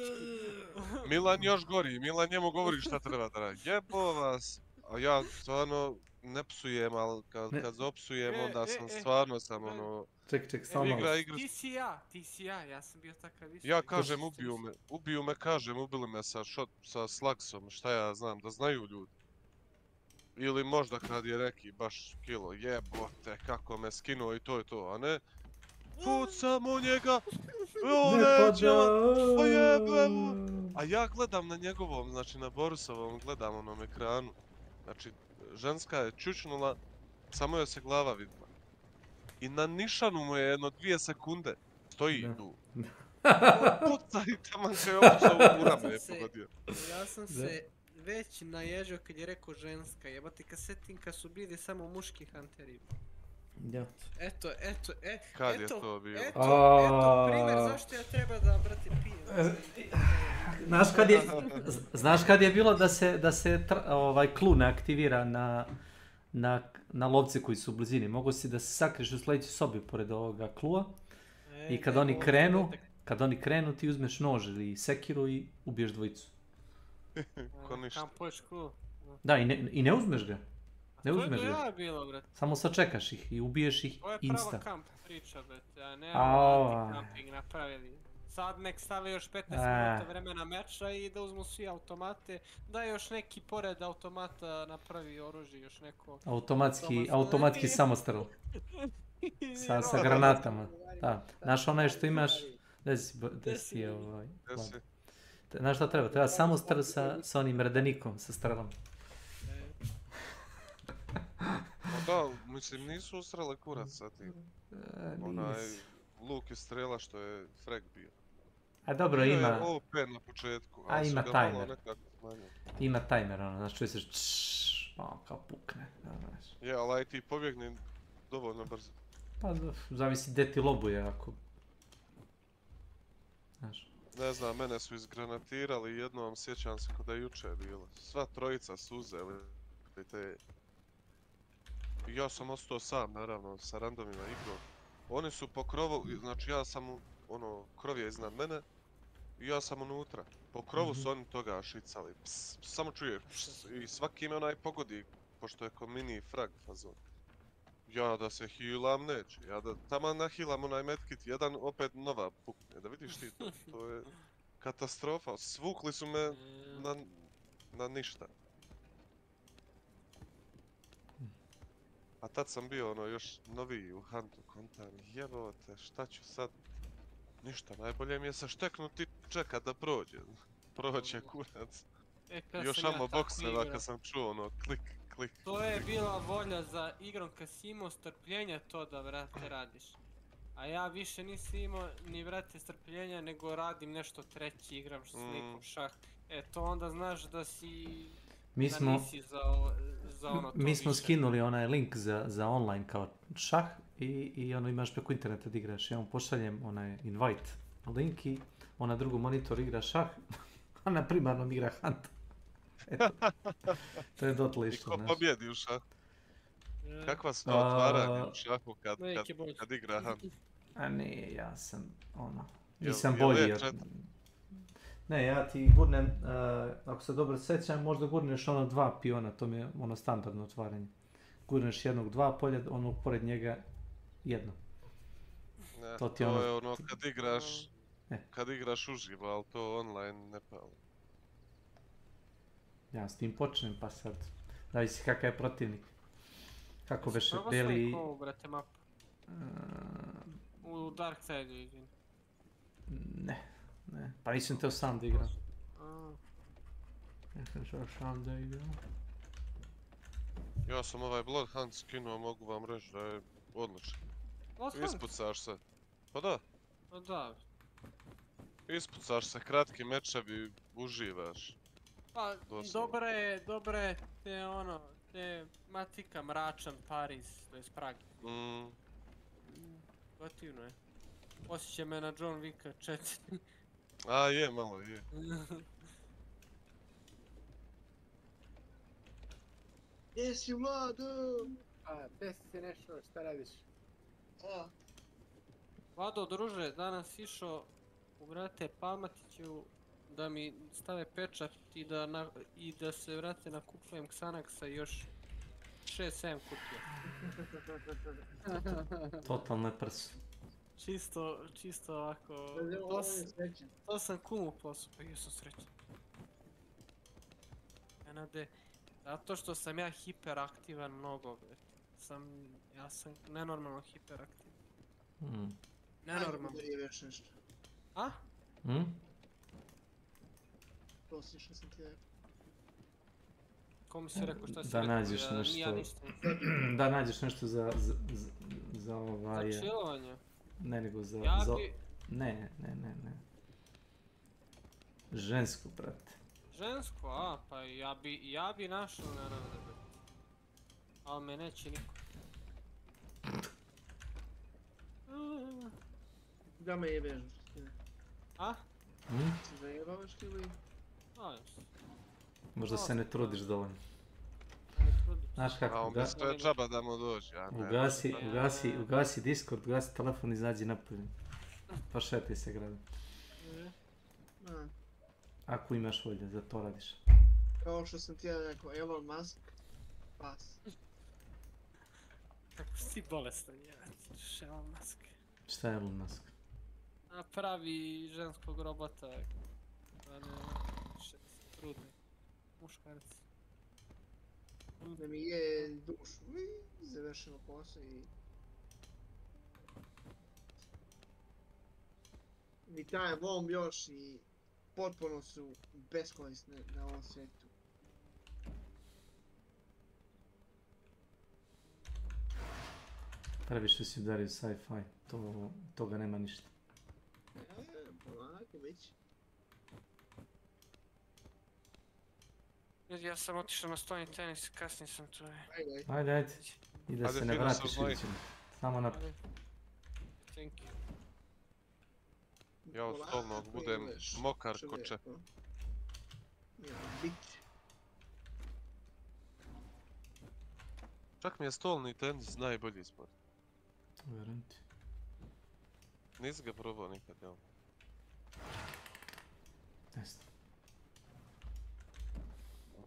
Milan još gori, Milan njemu govori šta treba da radi. Jebo vas, a ja stvarno ne psujem, ali kad zopsujem onda sam stvarno sam ono... Ček, samo malo. Ti si ja sam bio takav isto. Ja kažem ubiju me, kažem ubili me sa slagsom, šta ja znam, da znaju ljudi. Ili možda kad je neki baš kilo, jebote kako me skinuo i to je to, a ne... Pucam u njega, a ja gledam na njegovom, znači na Borisovom gledam onom ekranu. Znači, ženska je čučnula, samo joj se glava vidila. I na nišanu mu je jedno 2 sekunde stoji tu. Puca i taman kaj opucao u rame je pogodio. Ja sam se već naježio kad je rekao ženska, jebati kad setim kad su bili samo muški hunteri. Ja. Eto, kad je to bilo? Eto, primjer zašto ja treba da, brate, pijem. Znaš kad je bilo da se klu ne aktivira na lovce koji su u blizini? Mogu si da se sakriš u sljedećoj sobi pored ovoga klua i kad oni krenu ti uzmeš nož ili sekiru i ubiješ dvojicu. Ko ništa. Kam poješ klu? Da, i ne uzmeš ga. Ne uzmeš ga. To je bilo, brate. Samo sačekaš ih i ubiješ ih insta. To je prava kamp priča, brate, a ne anti-camping napravili. Sad nek stave još 15 minuta vremena meča i da uzmu svi automate, da još neki pored automata napravi oružje, još neko... Automatski samostrel. Sa granatama. Da. Znaš onaj što imaš... Znaš šta treba? Treba samostrel sa onim redenikom, sa strelom. Da, mislim nisu ustrele kurac sa tim. Onaj luk i strela što je frag bio. A dobro, ima... Bio je OP na početku, a ima tajmer. Ima tajmer, ono, znači čuje se kao pukne. Je, ali aj ti pobjegni dovoljno brzo. Pa, zavisi gdje ti lobuje, ako... Znaš. Ne znam, mene su izgranatirali jednom, sjećam se kod da je juče bilo. Sva trojica su uzeli te Ja sam ostao sam, naravno, sa randomima igrom. Oni su po krovu, znači ja sam, krov je iznad mene i ja sam unutra. Po krovu su oni toga šicali. Samo čuje ps, i svaki me onaj pogodi, pošto je ko mini frag fazon. Ja da se healam neće, ja da taman nahilam onaj medkit, jedan opet nova pukne, da vidiš ti to, to je katastrofa, svukli su me na ništa. A tad sam bio još noviji u Huntu, kontam, jebote, šta ću sad? Ništa, najbolje mi je se šteknuti i čekat da prođe. Proće kurac. Još amo bokseva kad sam čuo klik, klik. To je bila volja za igrom kad si imao strpljenja to da, vrate, radiš. A ja više nisam imao ni, vrate, strpljenja, nego radim nešto treći, igram s nekom šah. To onda znaš da si... nisi za ono to više. Mi smo skinuli onaj link za online kao šah i imaš preko interneta da igraš. Ja vam pošaljem onaj invite link i on na drugom monitoru igra šah, a na primarnom igra Hunt. Eto, to je dotle išlo. I ko pobjedi u šahu? Kakva su to otvaranja u šahu kad igra Hunt? A ne, ja sam nisam bolji. Ne, ja ti gurnem, ako se dobro sjećam, možda gurneš 2 piona, to mi je standardno otvaranje. Gurneš jednog 2 polja, pored njega jedno. Ne, to je kad igraš uživo, ali to online ne pali. Ja s tim počnem, pa sad, zavisi kakav je protivnik. Kako beše beli... Probao sam kovu, brate, mapu. U Dark Side-u, izvini. Ne, pa nisam teo sam da igram. Nisam teo sam da igram. Ja sam ovaj Bloodhunt skinuo, mogu vam reći da je odličan. Ispucaš se. Pa da. Pa da. Ispucaš se, kratki mečevi, uživaš. Pa, dobra je te Matika, Mračan, Paris, to je Prag. Gotivno je. Osjeća me na John Wicka 4. A je, malo je. Gdje si, Vlado? Gdje si nešto, šta radiš? Vlado, druže, danas išao u, vrate, Palmatiću da mi stave pečat i da se, vrate, nakupujem Xanaxa i još 6-7 kutija. Totalno je prso. Čisto ovako... To sam kumu poslao, pa jesam srećan. Nenade, zato što sam ja hiperaktivan mnogo, ja sam nenormalno hiperaktivan. Nenormalno. Ajde, da jeveš nešto. A? Prosi što sam ti rekao. Komu si rekao šta si da rekao? Nađeš nešto, da nađeš nešto za ovaj... Za chillovanje? Ne, nego za... Ne. Žensko, brate. Žensko, pa ja bi našao, naravno, brate. Ali me neće niko. Da me jebeš, a? Si zajebavaš ili? Možda se ne trudiš dovoljno. Znaš kako? A umjesto to je džaba da mu dođe, a ne. Ugasi Discord, ugasi telefon i izađi napolje. Pa šetaj se gradom. Ako imaš volje, za to radiš. Kao što sam ti ja rekao, Elon Musk, pas. Kako si bolestan, jevati, Elon Musk. Šta je Elon Musk? Pravi ženskog robota, trudni, muškarac. Da mi je dušu, završeno posao i... Mi taj bomb još i potpuno su beskorisne na ovom svijetu. Previše si udario sci-fi, toga nema ništa. Polako već. Ja sam otišao na stolni tenis, kasnije sam tu. Ajde. I da se ne vratiš, vidit ćemo. Samo naprijed. Thank you. Ja od stolnog budem mokar ko če. Čak mi je stolni tenis najbolji sport. Vjerujem ti. Nisi ga probao nikad, jel? Ne znam.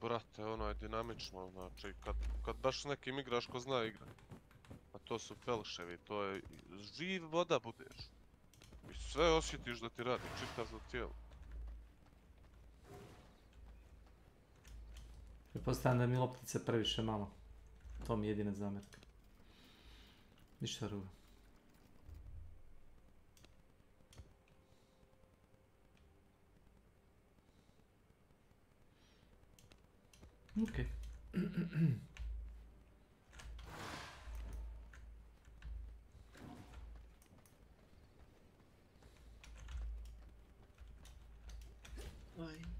Brate, ono je dinamično, znači kad baš s nekim igraš ko zna igrat. A to su pelševi, to je živ voda budeš. I sve osjetiš da ti radi, čitav tijelo. Pretpostavljam da mi loptice previše malo. To mi je jedina zamjerka. Ništa drugo. Okej. Aj.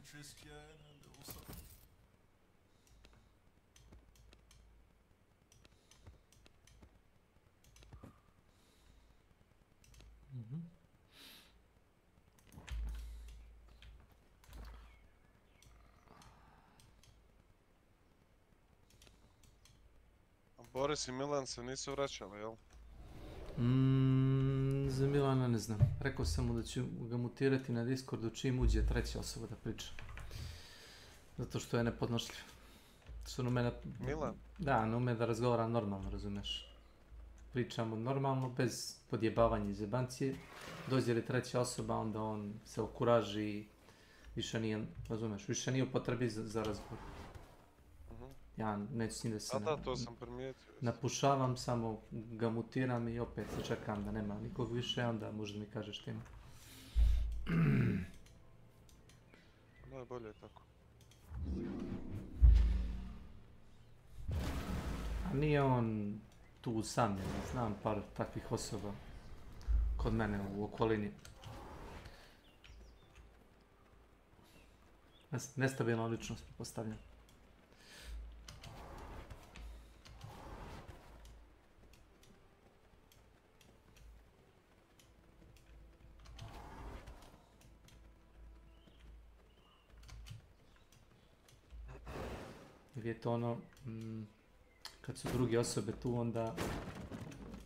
interest you in a little something? Boris i Milan se nisu vraćali, jel? Za Milana ne znam. Rekao sam mu da ću ga mutirati na Discordu čim uđe treća osoba da priča. Zato što je nepodnošljiv. Što ne ume Milan? Da, ne ume da razgovara normalno, razumeš. Pričamo normalno, bez podjebavanja iz jebancije. Dođe li treća osoba, onda on se okuraži i više nije, razumeš, više nije u potrebi za razgovor. Ja neću s njim da se to sam primijetio. napušavam, samo ga mutiram i opet se čekam da nema nikog više, onda možda mi kažeš ti ima. Najbolje je tako. A nije on tu usamljen, znam par takvih osoba kod mene u okolini. Nestabilna ličnost postavljam. Ili je to ono, kad su druge osobe tu, onda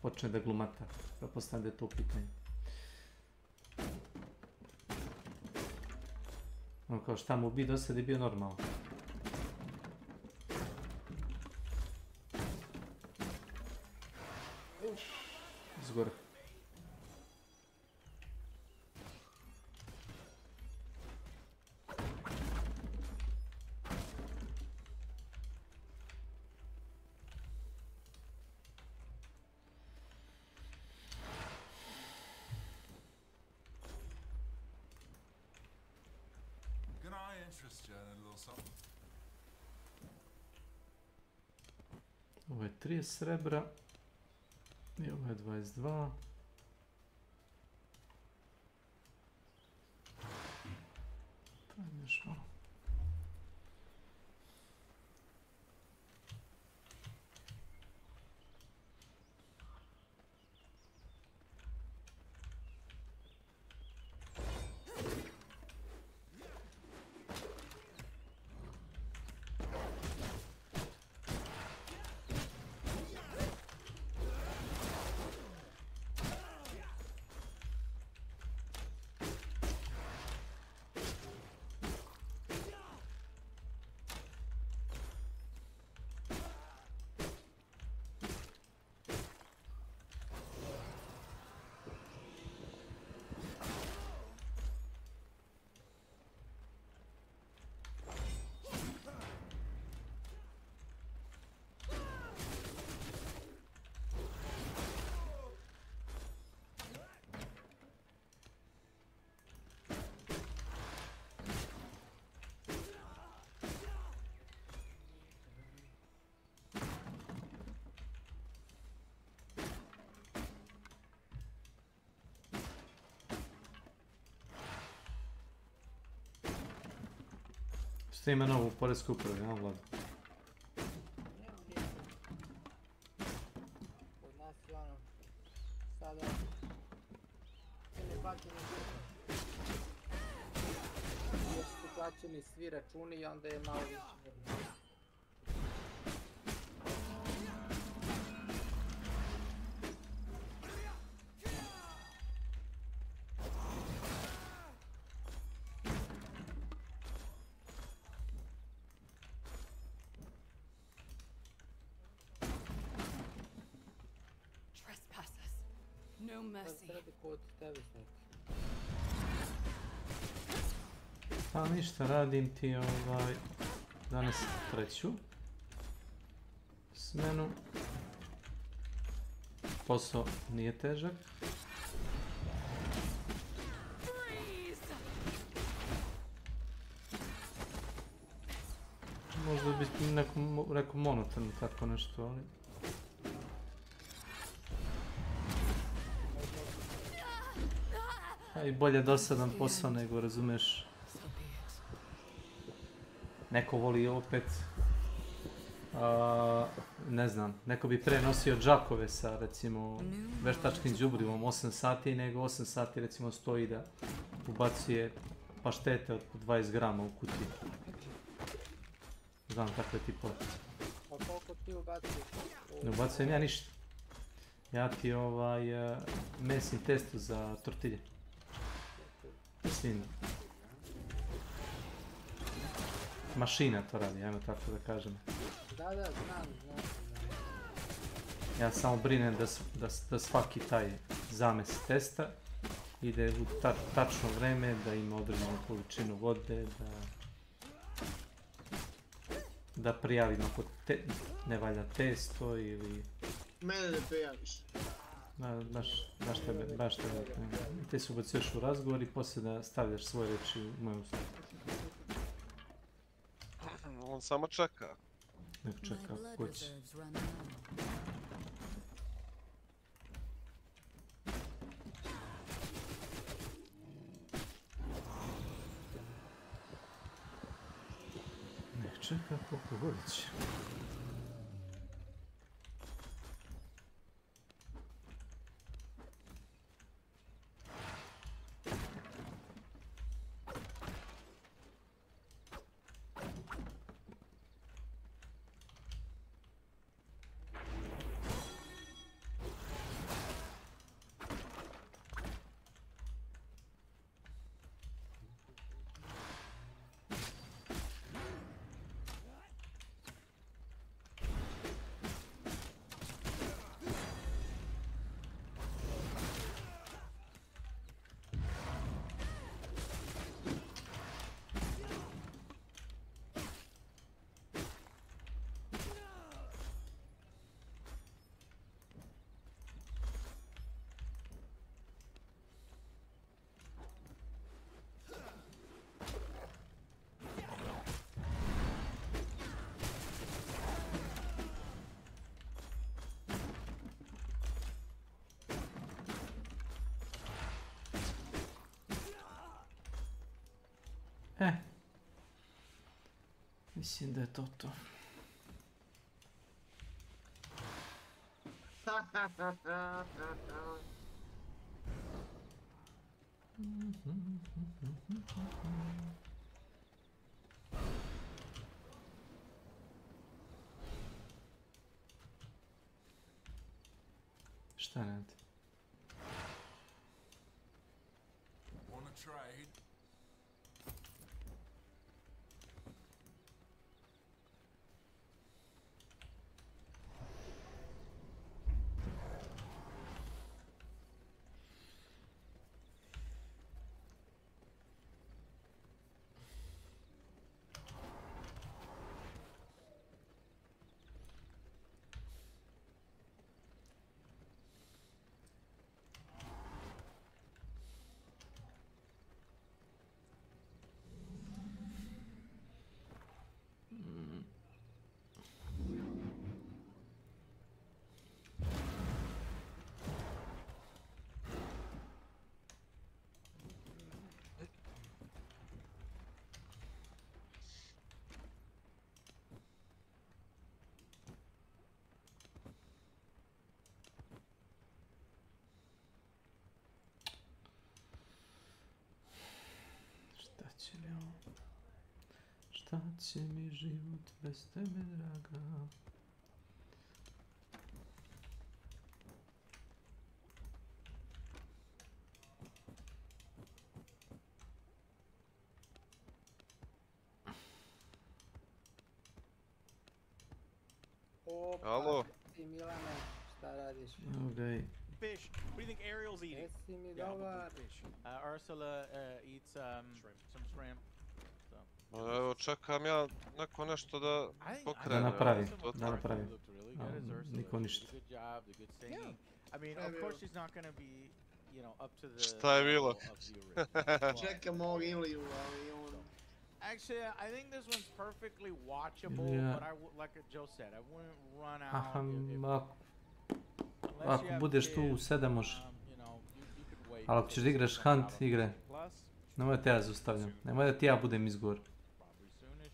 počne da glumata. Da postavim da je to u pitanju. Ono kao šta mu bi do sad je bio normalno. Izgore. Can I interest you in a little something? Ovo je 30 srebra. I ovo je 22. Trajem još malo. Ste ima novu poresku upravu, ja Vlado? Kod nas je ono, sada ne plaćeni jer su plaćeni svi računi i onda je malo više. No mercy. Pa ništa, radim ti danas treću smenu. Posao nije težak. Možda bi nekom rekao monotono tako nešto, ali... A i bolje dosadan posao nego, razumeš, neko voli opet, ne znam, neko bi prenosio džakove sa recimo veštačkim đubrivom 8 sati, nego 8 sati recimo stoji da ubacuje paštete od 20 grama u kutiji. Znam takve tipove. A koliko ti ubacuješ? Ne ubacujem ja ništa. Ja ti mesim testo za tortilje. Mislim, mašina to radi, ajmo tako da kažem. Da, znam. Ja samo brinem da svaki taj zamес testa ide u tačno vreme, da ima određenu količinu vode, da prijavimo kod ne valja testo ili... Mene ne prijaviš. Baš tebe. Te se ubacuješ u razgovor i poslije da stavljaš svoje reči u moju usta. On samo čeka. Nek čeka kući. Nek čeka koliko god će. Mislim da je to to. Šta radi? Wanna trade? Šta će mi život bez tebe, draga? Alo? Ti Milane, šta radiš? Okay. Fish. What do you think Ariel's eating? Jesi mi dobar? Ursula eats some shrimp. Evo, čekam ja neko nešto da pokrene. Da napravi. Niko ništa. I mean, of course she's not going to be, you know, up to the Šta je bilo? Čekamo ovog Iliju, ali on... Actually, I think this one's perfectly watchable, but like Joe said, I wouldn't run out Ako budeš tu u 7 možeš. Ali ako ćeš da igraš Hunt igre, nemoj da te ja zaustavljam. Nemoj da ti ja budem izgovor.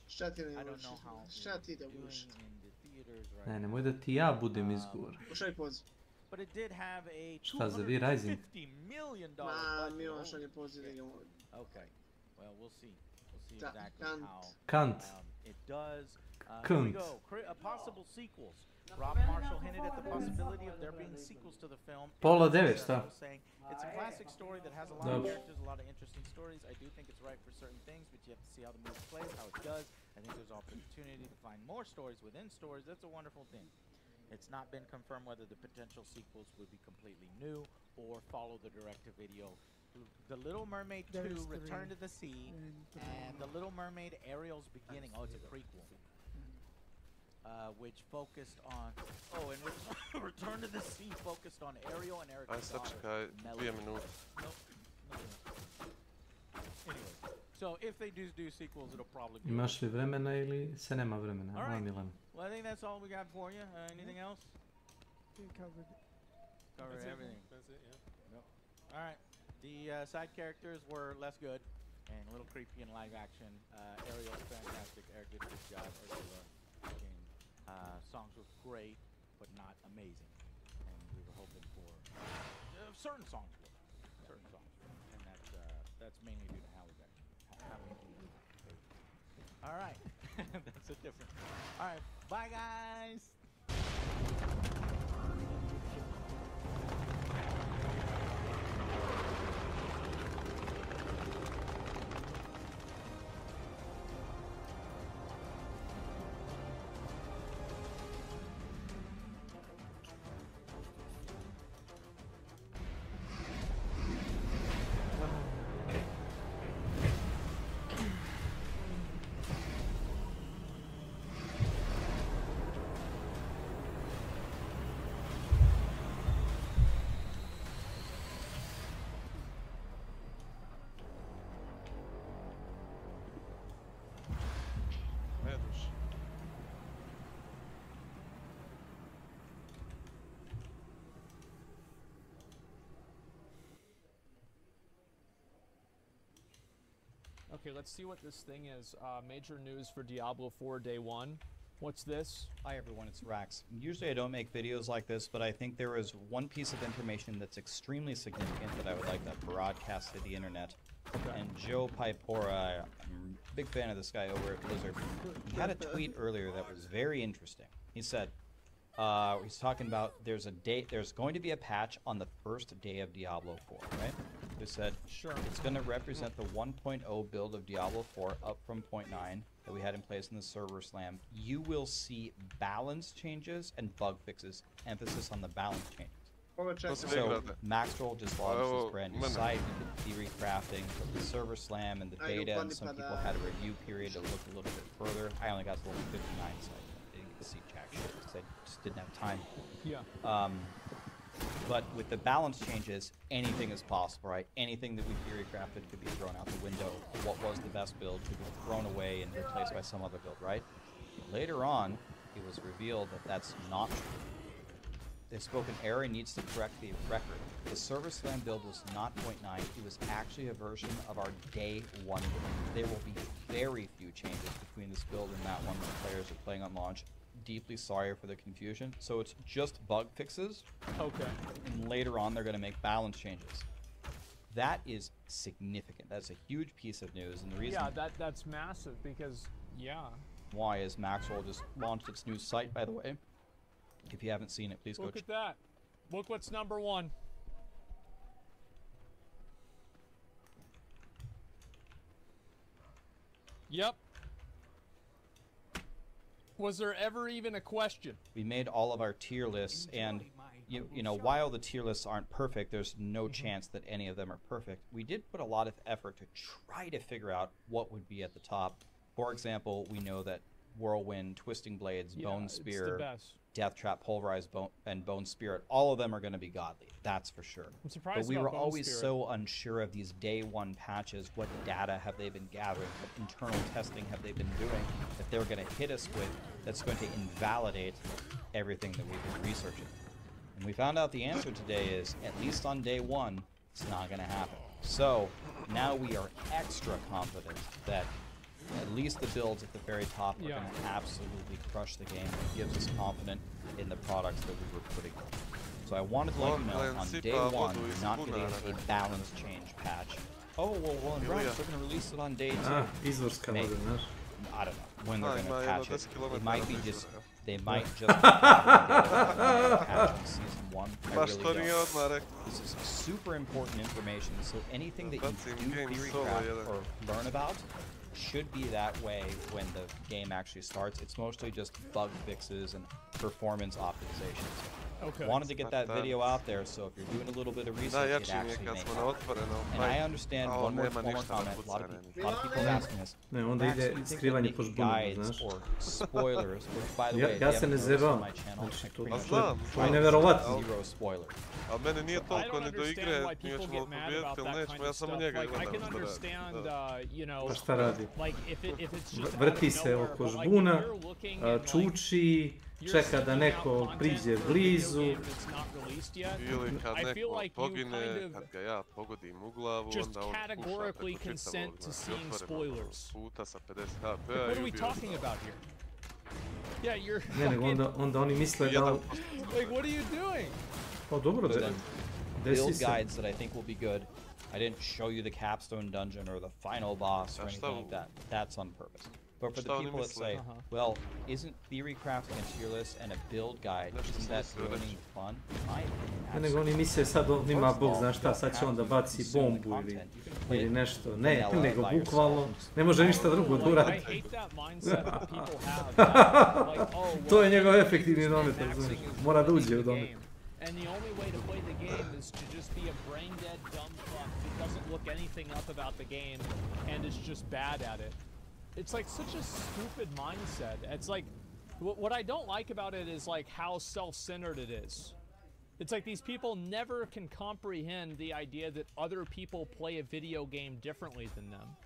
Šta ti I ne don't voliš? know how Šta ti da it's voliš? doing in the theaters right Ne, now. nemoj da ti ja budem izgovor. Pošalj poziv. But it did have a Šta za vi Rising? $250 million Ma, budget. Milan šalje poziv da ga Okay. Well, we'll see. We'll see Da, exactly Kant. how Kant. it does. Here we Kant. go. Possible sequels. Rob Marshall hinted at the possibility of there being sequels to the film. Pola 9, šta? Saying it's a classic story that has a lot of Dobro. characters, a lot of interesting stories. I do think it's right for certain things, but you have to see how the movie plays, how it does. I think there's opportunity to find more stories within stories. That's a wonderful thing. It's not been confirmed whether the potential sequels would be completely new or follow the direct-to-video. The Little Mermaid 2, Return to the Sea, and The Little Mermaid Ariel's Beginning. Oh, it's a prequel. Which focused on... Oh, and Return to the Sea focused on Ariel and Eric's Aj sad čekaj, 2 minute. Anyway, so if they do sequels, it'll probably be... Imaš li vremena ili se nema vremena? All right. Milan. Well, I think that's all we got for you. Anything else? We covered Covered everything. That's it, yeah. Yep. All right. The side characters were less good and a little creepy in live action. Ariel's fantastic. Eric did a good job. Ursula, songs were great, but not amazing. And we were hoping for certain songs were. Certain songs were. And that's mainly due to Halle Berry. All right. That's a different. All right. Bye, guys. Ne duš. Okay, let's see what this thing is. Major news for Diablo 4 Day 1. What's this? Hi everyone, it's Rax. Usually I don't make videos like this, but I think there is one piece of information that's extremely significant that I would like to broadcast to the internet. Okay. And Joe Pipora, I'm a big fan of this guy over at Blizzard. He had a tweet earlier that was very interesting. He said, he's talking about there's going to be a patch on the first day of Diablo 4, right? He said, sure, it's going to represent the 1.0 build of Diablo 4 up from 0.9 that we had in place in the server slam. You will see balance changes and bug fixes, emphasis on the balance changes. So Maxwell just launched this brand new site, we did theory crafting, the server slam and the beta, and some people had a review period to look a little bit further. I only got to level 59, so I didn't get to see jack shit because I just didn't have time. Yeah. But with the balance changes, anything is possible, right? Anything that we theory crafted could be thrown out the window. What was the best build could be thrown away and replaced by some other build, right? Later on, it was revealed that that's not true. They spoke an error needs to correct the record. The server slam build was not 0.9, it was actually a version of our day 1 build. There will be very few changes between this build and that one when players are playing on launch. Deeply sorry for the confusion. So it's just bug fixes. Okay. And later on they're going to make balance changes. That is significant. That's a huge piece of news, and the reason that's massive because why is Maxwell just launched its new site, by the way. If you haven't seen it, please look go at that. Look what's number 1. Yep. Was there ever even a question? We made all of our tier lists, and you know, while the tier lists aren't perfect, there's no chance that any of them are perfect. We did put a lot of effort to try to figure out what would be at the top. For example, we know that Whirlwind, Twisting Blades, Bone Spear, Death Trap, Pulverized and Bone Spirit, all of them are going to be godly. That's for sure. I'm surprised but we about were Bone always Spirit. so unsure of these day 1 patches. What data have they been gathering? What internal testing have they been doing that they're going to hit us with that's going to invalidate everything that we've been researching? And we found out the answer today is, at least on day 1, it's not going to happen. So now we are extra confident that at least the builds at the very top are going to absolutely crush the game. It gives us confidence in the products that we were putting out. So I wanted to let you know, on day one, you're not getting a balance change patch. Oh, well, in Rust, they're going to release it on day 2. Izvorska Maybe. vode, znaš. I don't know when they're going to patch it. It might be just, they might just patch in season 1. I really don't. This is super important information, so anything that you do theory craft or learn about should be that way when the game actually starts. It's mostly just bug fixes and performance optimizations. Okay. Wanted to get that video out there, so if you're doing a little bit of research, it actually may help. And I understand, one more comment, a lot of people are asking this. Ne, onda ide skrivanje po žbunama, znaš. Or spoilers, which by the way, Ja se ne zevam. Znači, to je nevjerovatno. Zero spoilers. A mene nije toliko ni do igre, mi ćemo pobijediti ili nećemo, ja samo njega gledam Pa šta radi? Vrti se oko žbuna, čuči, čeka da neko priđe blizu. Ili kad neko pogine, kad ga ja pogodim u glavu, onda on puša preko čitavog puta sa 50 HP-a i ubio Ne, nego onda oni misle da... Like, what are you doing? Pa dobro, Build guides that I think will be good. I didn't show you the capstone dungeon or the final boss or anything like that. That's on purpose. But for the people that say, well, isn't theory crafting a tier list and a build guide, isn't that really fun? Ne, nego oni misle sad ovdje ima Bog zna šta, sad će onda baci bombu ili nešto. Ne, nego bukvalno ne može ništa drugo da uradi. To je njegov efektivni domet, znaš. Mora da uđe u domet. And the only way to play the game is to just be a brain-dead dumb fuck who doesn't look anything up about the game and is just bad at it. It's like such a stupid mindset. It's like, what I don't like about it is like how self-centered it is. It's like these people never can comprehend the idea that other people play a video game differently than them.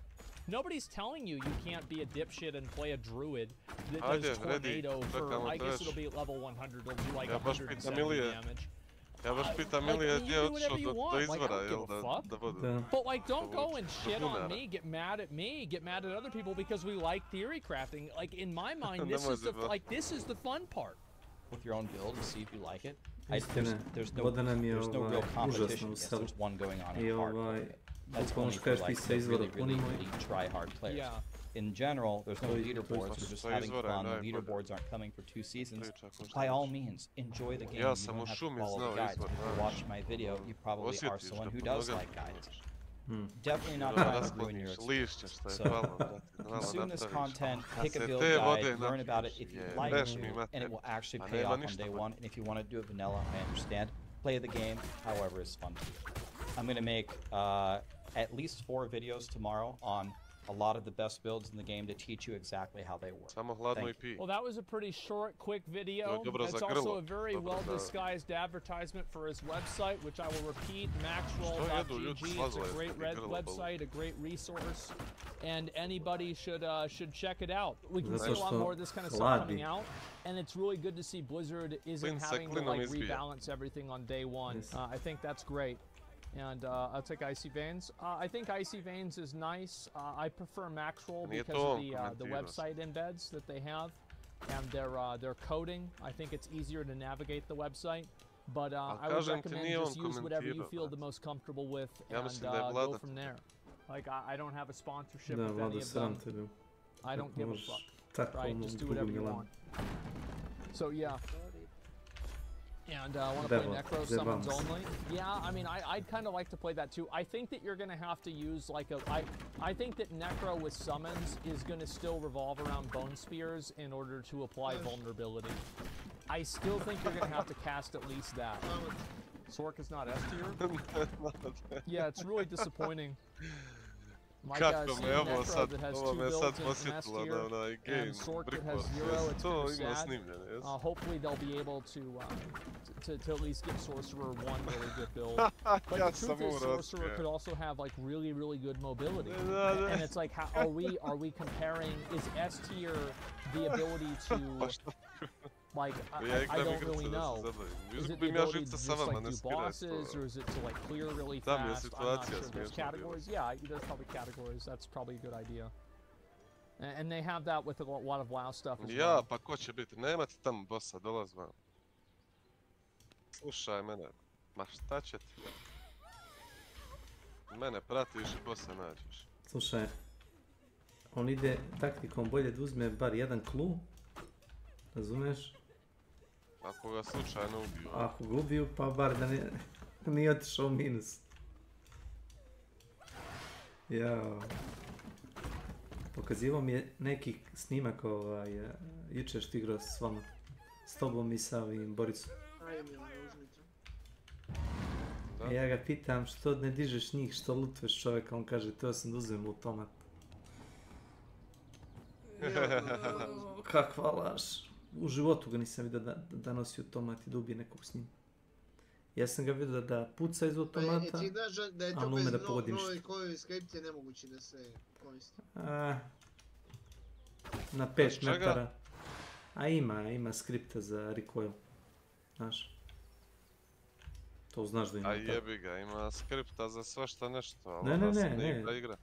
Nobody's telling you can't be a dipshit and play a druid that does tornado for, I guess it'll be at level 100, it'll do like 170 damage. Ja baš pitam Ilija gdje je otišao do izvora, jel da bude. But like, don't go and shit on me, get mad at me, get mad at other people because we like theory crafting. Like, in my mind, this is the fun part. With your own build and see if you like it. There's no real competition. Yes, there's one going on in hard. That's only for like the really try-hard players. Yeah. In general, there's no leaderboards. We're just having fun. The leaderboards aren't coming for 2 seasons. By all means, enjoy the game. You don't have to follow the guides. If you watch my video, you probably are someone who does like guides. Definitely not trying to ruin your experience. So, consume this content, pick a build guide, learn about it if you like it, and it will actually pay off on day 1. And if you want to do it vanilla, I understand. Play the game, however is fun to you. I'm going to make at least 4 videos tomorrow on a lot of the best builds in the game to teach you exactly how they work. Well, that was a pretty short, quick video. It's also a very well-disguised advertisement for his website, which I will repeat, maxroll.gg. It's a great website, a great resource, and anybody should check it out. We can see a lot more of this kind of stuff coming out, and it's really good to see Blizzard isn't having to like rebalance everything on day 1. I think that's great. And I'll take Icy Veins. I think Icy Veins is nice. I prefer Maxroll because of the website embeds that they have and their coding. I think it's easier to navigate the website. But I would recommend just use whatever you feel the most comfortable with and go from there. Like, I don't have a sponsorship with any of them. I don't give a fuck. Right? Just do whatever you want. So yeah. And I want to play Necro Summons only. Yeah, I mean, I'd kind of like to play that too. I think that you're going to have to use like I think that Necro with Summons is going to still revolve around Bone Spears in order to apply vulnerability. I still think you're going to have to cast at least that. Sork is not S tier? Yeah, it's really disappointing. My guy's Necro that has 2 builds in S tier, and Sork that has 0, it's kind of sad. Hopefully they'll be able to at least give Sorcerer 1 really good build. But the truth is, Sorcerer could also have like really good mobility. And it's like, how are we comparing, is S tier the ability to, like, I don't really know. Is it the ability to just like do bosses, or is it to like clear really fast? I'm not sure. There's categories. Yeah, there's probably categories. That's probably a good idea. And they have that with a lot of WoW stuff as well. Ja, pa ko će biti? Nema ti tamo bossa, dolaz vam. Slušaj mene, ma šta će ti? Mene pratiš i bossa nađeš. Slušaj, on ide taktikom bolje da uzme bar jedan klu, razumeš? Ako ga slučajno ubiju. Ako ga ubiju, pa bar da nije otišao u minus. Jao. Pokazivao mi je neki snimak jučer što igrao s vama. S tobom i sa ovim Boricom. Ja ga pitam što ne dižeš njih, što lutuješ čovjeka, on kaže to sam da uzmem automat. Kakva laž. U životu ga nisam vidio da nosi automat i da ubije nekog s njim. Ja sam ga vidio da puca iz automata, a on ume da pogodi ništa. Koji skript je nemogući da se koristi? Na 5 metara. A ima skripta za recoil. Znaš? To znaš da ima. A jebi ga, ima skripta za svašta nešto, ali ne, ona se ne igra igra.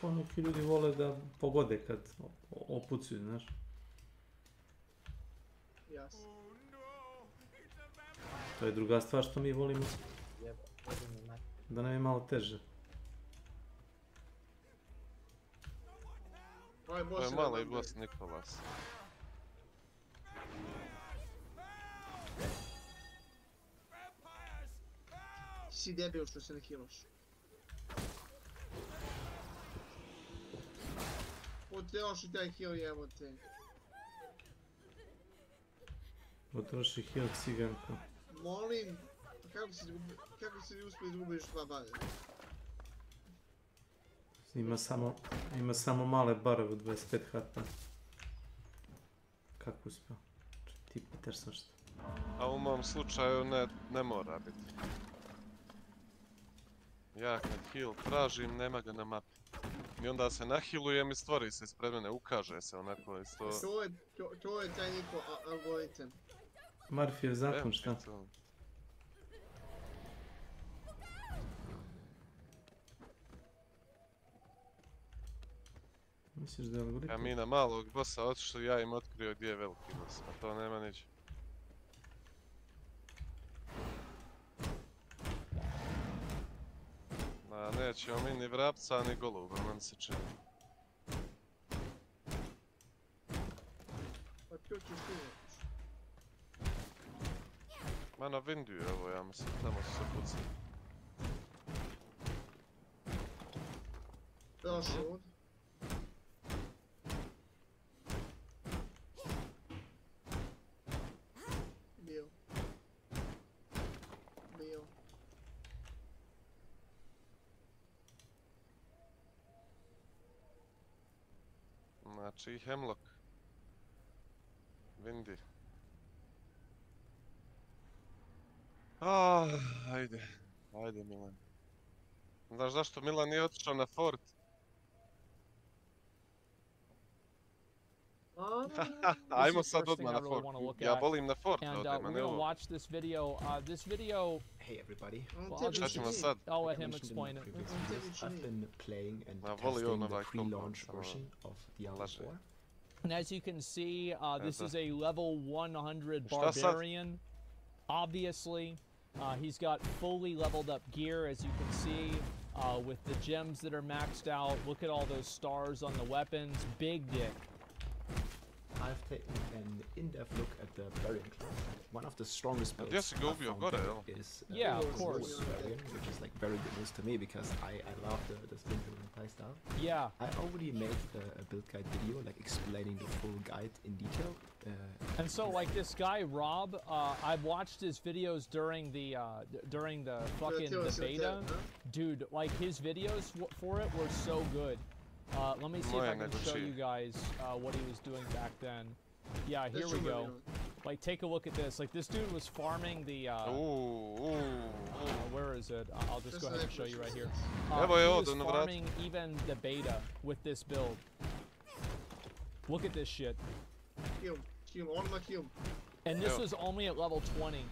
Neki ljudi vole da pogode kad opucuju, znaš? Jasno. To je druga stvar što mi volimo. Da nam je malo teže. To je mali boss Nikolas. Si debil što se ne healaš. Potroši taj heal, jebote. Potroši heal ciganko. Molim, kako si uspio izgubiš 2 bare? Ima samo male barove od 25 HP. Kako uspio? Ti pitaš svašta. A u mom slučaju ne mora biti. Ja kad heal tražim, nema ga na mapi. I onda se nahilujem i stvori se ispred mene, ukaže se onako isto... To je taj njihov algoritam. Murphyjev zakon, šta? Misliš da je algoritam? Ja mi na malog bossa otišli, ja im otkrio gdje je veliki boss, a to nema niđe. Nećemo mi ni vrapca, ni goluba, man se čini. Pa to ćeš ti nećeš. Ma na Vindiju je ovo, ja mislim, tamo su se pucali. Prošao ovdje. Bio. Znači, Hemlock. Vindi. Ajde Milan. Znaš zašto Milan nije otišao na fort? Ajmo sad odmah na fort. Ja volim na fort da odem, a ne ovo. Hey everybody. Šta ćemo sad? I'll let him explain it. I've been playing and testing the pre-launch version of Diablo 4. And as you can see, this is a level 100 barbarian. Obviously, he's got fully leveled up gear, as you can see, with the gems that are maxed out. Look at all those stars on the weapons. Big dick. I've taken an in-depth look at the Barbarian class. One of the strongest builds is of course, Barbarian, which is like very good news to me because I love the sprint building playstyle. Yeah. I already made a build guide video, like explaining the full guide in detail. And so, like this guy Rob, I've watched his videos during the fucking beta. Dude, like his videos for it were so good. Let me see if I can show you guys what he was doing back then. Yeah, here we go. Like, take a look at this. Like, this dude was farming the... where is it? I'll just go ahead and show you right here. He was farming even the beta with this build. Look at this shit. And this was only at level 20.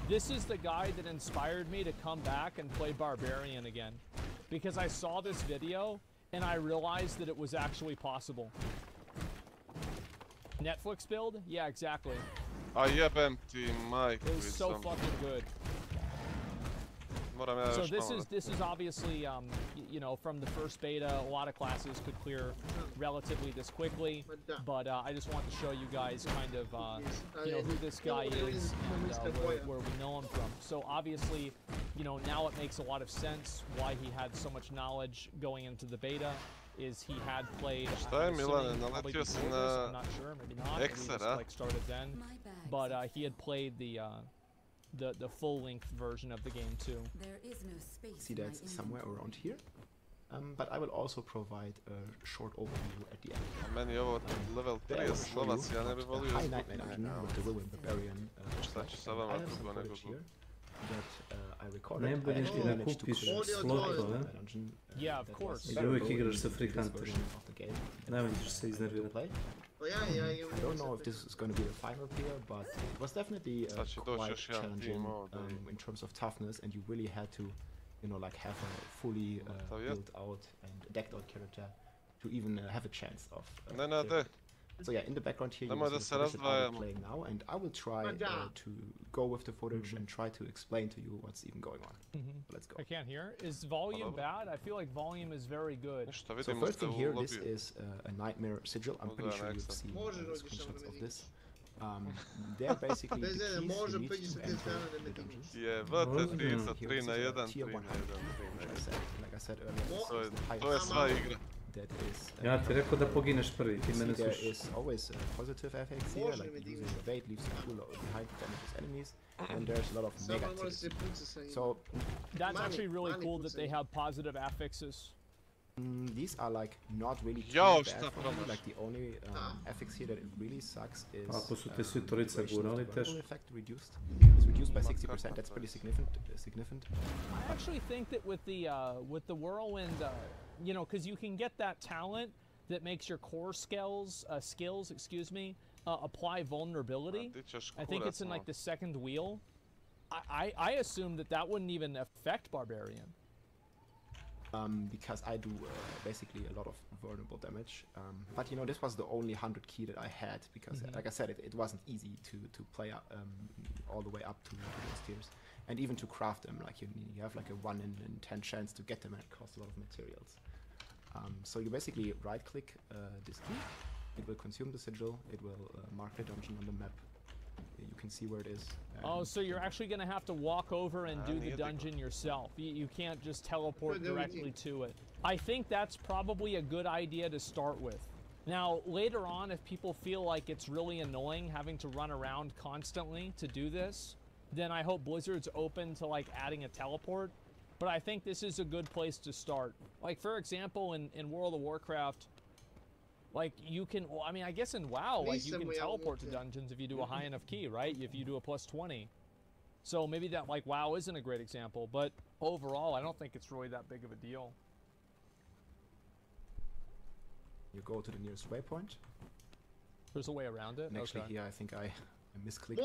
This is the guy that inspired me to come back and play Barbarian again. Because I saw this video, and I realized that it was actually possible. Netflix build? Yeah, exactly. A jebem ti majku. It was so fucking good. So this is obviously you know, from the first beta, a lot of classes could clear relatively this quickly, but I just want to show you guys kind of you know, who this guy is and where we know him from. So obviously, you know, now it makes a lot of sense why he had so much knowledge going into the beta. Is he had played? I'm not sure, maybe not. Maybe just, like, started then, but he had played the full-length version of the game too. There is no space. See, that's somewhere around here. But I will also provide a short overview at the end. Meni ovo level 3 Slovac, ja ne bih volio high nightmare dungeon with the Ruin Barbarian. Šta ću sa vama drugo nego that I recorded. Najbolje ti da kupiš slotove. Yeah, of course. I uvijek igraš sa frikantom. Najbolje ćeš se iznervirati. I don't know if this is going to be the final tier, but it was definitely quite challenging in terms of toughness, and you really had to, you know, like have a fully built out and decked out character to even have a chance of. So yeah, in the background here you see the footage that I'm playing now, and I will try to go with the footage and try to explain to you what's even going on. Let's go. I can't hear. Is volume bad? I feel like volume is very good. So first thing here, this is a nightmare sigil. I'm pretty sure you've seen screenshots of this. They're basically the keys you need to enter the dungeons. Tier 1 na 1, 3 na 1, 3 na 1. Like I said earlier, to je sva igra. Ja ti rekao da pogineš prvi, ti mene slušaš. There is always positive effects here, like using the bait leaves a cool behind damages enemies, and there's a lot of negatives. So that's actually really cool that they have positive affixes. These are like not really too bad for me. Like the only affix here that it really sucks is ako su te svi torica gurali teško. Effect reduced. It's reduced by 60%. That's pretty significant. I actually think that with the whirlwind, you know, because you can get that talent that makes your core skills, apply vulnerability. I think it's in like the second wheel. I assume that wouldn't even affect Barbarian. Because I do basically a lot of vulnerable damage. But you know, this was the only 100 key that I had because, like I said, it wasn't easy to play all the way up to those tiers. And even to craft them, like you have like a 1 in 10 chance to get them, and it costs a lot of materials. So you basically right-click this key. It will consume the sigil. It will mark the dungeon on the map. You can see where it is. Oh, so you're actually going to have to walk over and do the dungeon yourself. You can't just teleport directly to it. I think that's probably a good idea to start with. Now, later on, if people feel like it's really annoying having to run around constantly to do this, then I hope Blizzard's open to like adding a teleport. But I think this is a good place to start. Like, for example, in World of Warcraft, like, you can, well, I mean, I guess in WoW, like, you can teleport to dungeons if you do a high enough key, right? If you do a +20. So maybe that, like, WoW isn't a great example, but overall, I don't think it's really that big of a deal. You go to the nearest waypoint. There's a way around it? And actually here, I think I misclicked.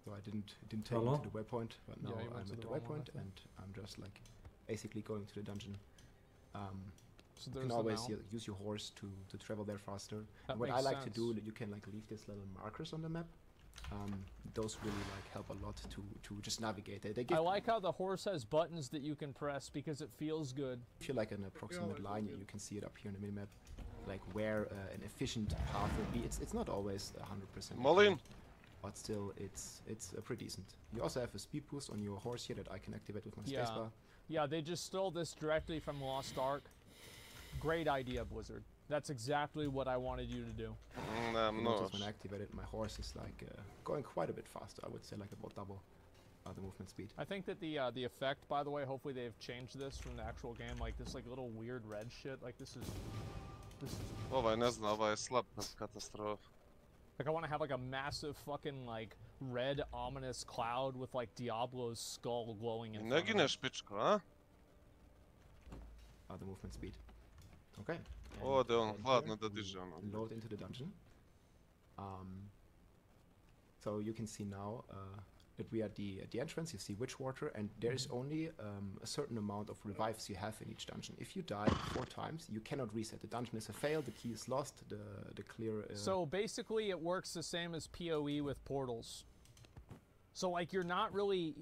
So I didn't take you to the waypoint, but now I'm at the waypoint, and I'm just, like, basically going to the dungeon. So you can always use your horse to travel there faster. And what I like to do, you can like leave these little markers on the map. Those really like help a lot to just navigate. I like how the horse has buttons that you can press because it feels good. If you like an approximate line, you can see it up here in the minimap, like where an efficient path will be. It's not always 100%. Molin. But still, it's pretty decent. You also have a speed boost on your horse here that I can activate with my spacebar. Yeah, they just stole this directly from Lost Ark. Great idea, Blizzard. That's exactly what I wanted you to do. Notice when I activate it, my horse is like going quite a bit faster. I would say like about double the movement speed. I think that the effect, by the way, hopefully they've changed this from the actual game. Like this, like little weird red shit. Like this is. Ovaj ne znam, ovaj je slab katastrofa. Like I want to have like a massive fucking like red ominous cloud with like Diablo's skull glowing in front of it. Ne gineš, pičko, a? The movement speed. Okay. Ode on hladno da diže ono. Load into the dungeon. So you can see now that we are at the entrance. You see Witchwater, and there is only a certain amount of revives you have in each dungeon. If you die 4 times, you cannot reset. The dungeon is a fail, the key is lost, the clear... So basically it works the same as PoE with portals. So like you're not really...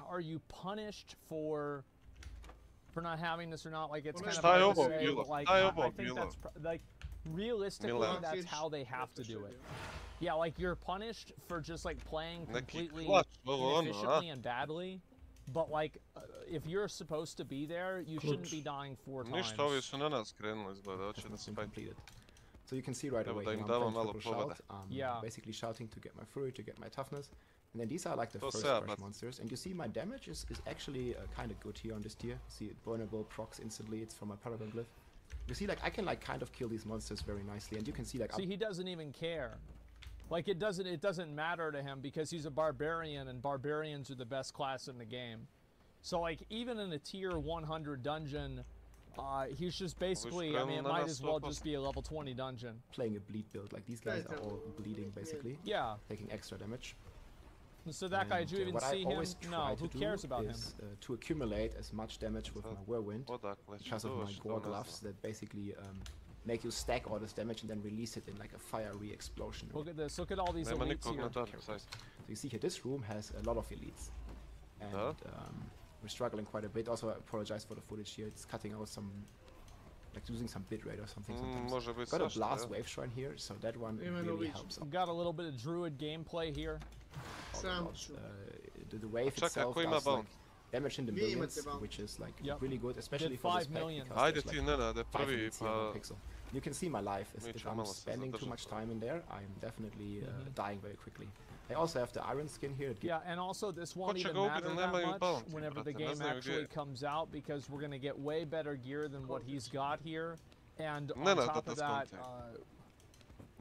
Are you punished for not having this or not? Like it's kind of hard to say, but like I think that's... like realistically, that's how they have to do it. Yeah, like you're punished for just like playing completely inefficiently and badly, but like if you're supposed to be there, you shouldn't be dying 4 times. So you can see right away, basically shouting to get my fury, to get my toughness. And then these are like the first fresh monsters. And you see my damage is actually kind of good here on this tier. See, vulnerable procs instantly, it's from my Paragon Glyph. You see, like, I can like kind of kill these monsters very nicely, and you can see like... See, he doesn't even care. Like, it doesn't matter to him because he's a barbarian, and barbarians are the best class in the game. So, like, even in a tier 100 dungeon, he's just basically, I mean, it might as well just be a level 20 dungeon. Playing a bleed build, like these guys are all bleeding, basically. Yeah. Taking extra damage. So that guy, do you even see him? No, who cares about him? To accumulate as much damage with my Whirlwind, because of my Gore Gloves that basically make you stack all this damage and then release it in like a fiery explosion. Look at this, look at all these elites here. So you see here, this room has a lot of elites. And we're struggling quite a bit. Also, I apologize for the footage here, it's cutting out some... like losing some bitrate or something sometimes. Got a Blast Wave Shrine here, so that one really helps. Got a little bit of Druid gameplay here. The wave itself does like damage in the millions, which is like really good, especially for this pack, because there's like 5 minutes here on pixel. You can see my life. If I'm spending too much time in there, I'm definitely dying very quickly. I also have the Iron Skin here. Yeah, and also this won't even matter that much whenever the game actually comes out, because we're going to get way better gear than what he's got here. And on top of that,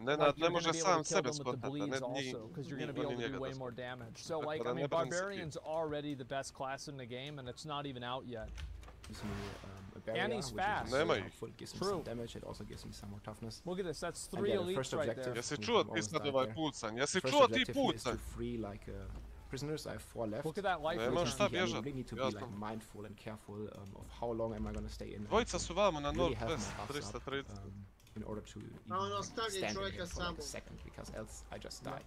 like you're going to be able to kill them with the bleeds also, because you're going to be able to do way more damage. So like, I mean, Barbarian's already the best class in the game, and it's not even out yet. And he's fast. Gives him some damage, it also gives me some more toughness. Look at this, that's 3 elites right there. Jesi čuo ti sad ovaj pucanj? Jesi čuo ti pucanj? To free like prisoners, I have 4 left. Look at that life return. You really need to be like mindful and careful of how long am I going to stay in. Dvojica su vamo na Northwest 330. In order to stand in here for like a second, because else I just die.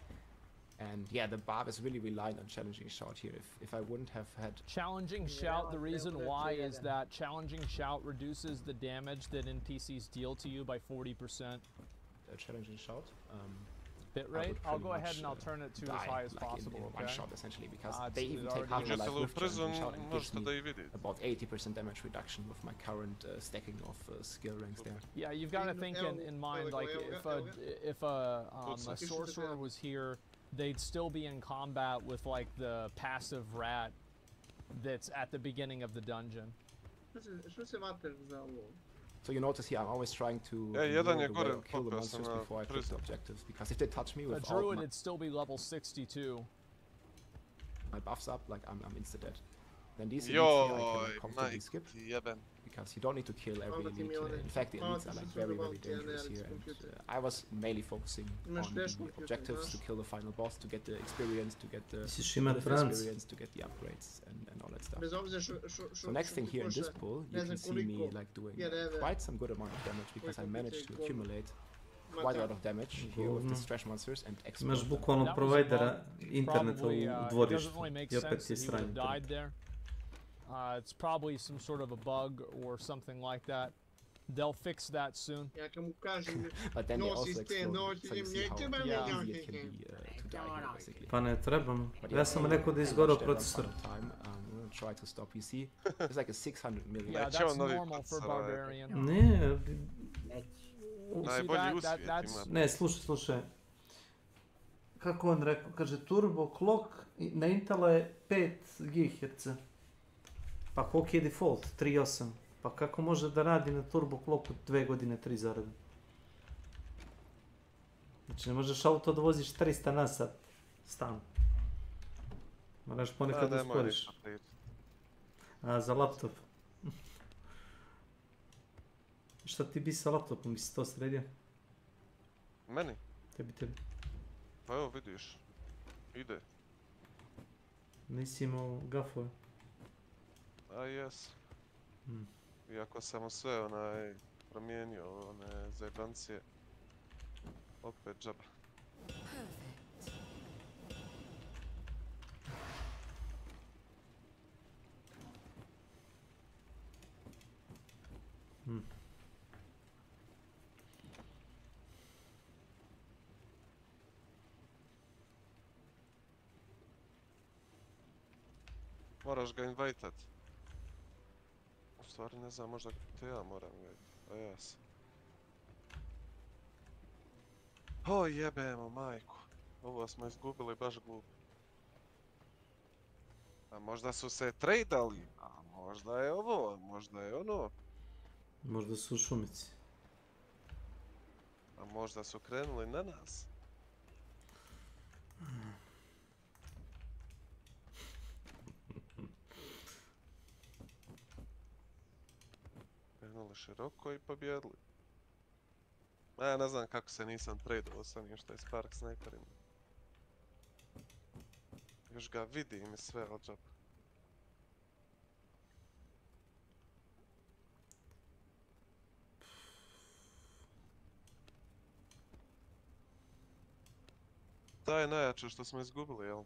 And yeah, the Barb is really reliant on Challenging Shout here. If I wouldn't have had... Challenging Shout, the reason why is that Challenging Shout reduces the damage that NPCs deal to you by 40%. Challenging Shout? Bitrate? I'll go ahead and I'll turn it to as high as possible, in one shot essentially, because they even take half my life with Challenging Shout and gives me about 80% damage reduction with my current stacking of skill ranks there. Yeah, you've got to think in mind, like if a sorcerer was here, they'd still be in combat with like the passive rat that's at the beginning of the dungeon. So you notice here, I'm always trying to kill the monsters before I pick the objectives, because if they touch me with a druid, it'd still be level 62. My buffs up, like I'm insta dead. Then these elites here I can comfortably skip, because you don't need to kill every elite. In fact, the elites are like very dangerous here, and I was mainly focusing on the objectives to kill the final boss, to get the experience, to get the experience, to get the upgrades, and all that stuff. So next thing here in this pool, you can see me like doing quite some good amount of damage, because I managed to accumulate quite a lot of damage here with the trash monsters and explode. Imaš bukvalno provajdera interneta u dvorištu i opet ti je sranje. It's probably some sort of a bug or something like that. They'll fix that soon. But then they also explode, so you see how easy it can be to die here, basically. Pa ne trebam. Ja sam rekao da je izgorao procesor. Try to stop. You see, there's like a 600 million. Yeah, that's normal for Barbarian. Ne. Najbolji usvijet ima. Ne, slušaj. Kako on rekao? Kaže, turbo clock na Intela je 5 GHz. Pa koliki je default? 3.8. Pa kako može da radi na turbo clocku 2 godine 3 zarade? Znači ne možeš auto da voziš 300 na sat stan. Moraš ponekad usporiš. A, za laptop. Šta ti bi sa laptopom, bi si to sredio? Meni? Tebi. Pa evo vidiš, ide. Nisi imao gafove? A jes. Iako sam mu sve promijenio, one zajebancije. Opet džaba. Moraš ga invajtat. U stvari ne znam, možda te ja moram invajtat. A ja sam. O jebemo majku. Ovo smo izgubili baš glupo. A možda su se trejdali, a možda je ovo, a možda je ono. Možda su u šumici. A možda su krenuli na nas. Krenuli široko i pobjedili. Ja ne znam kako se nisam tradao sa njim što je Spark snajperima. Još ga vidim i sve od džaba. To je najjače što smo izgubili, jel?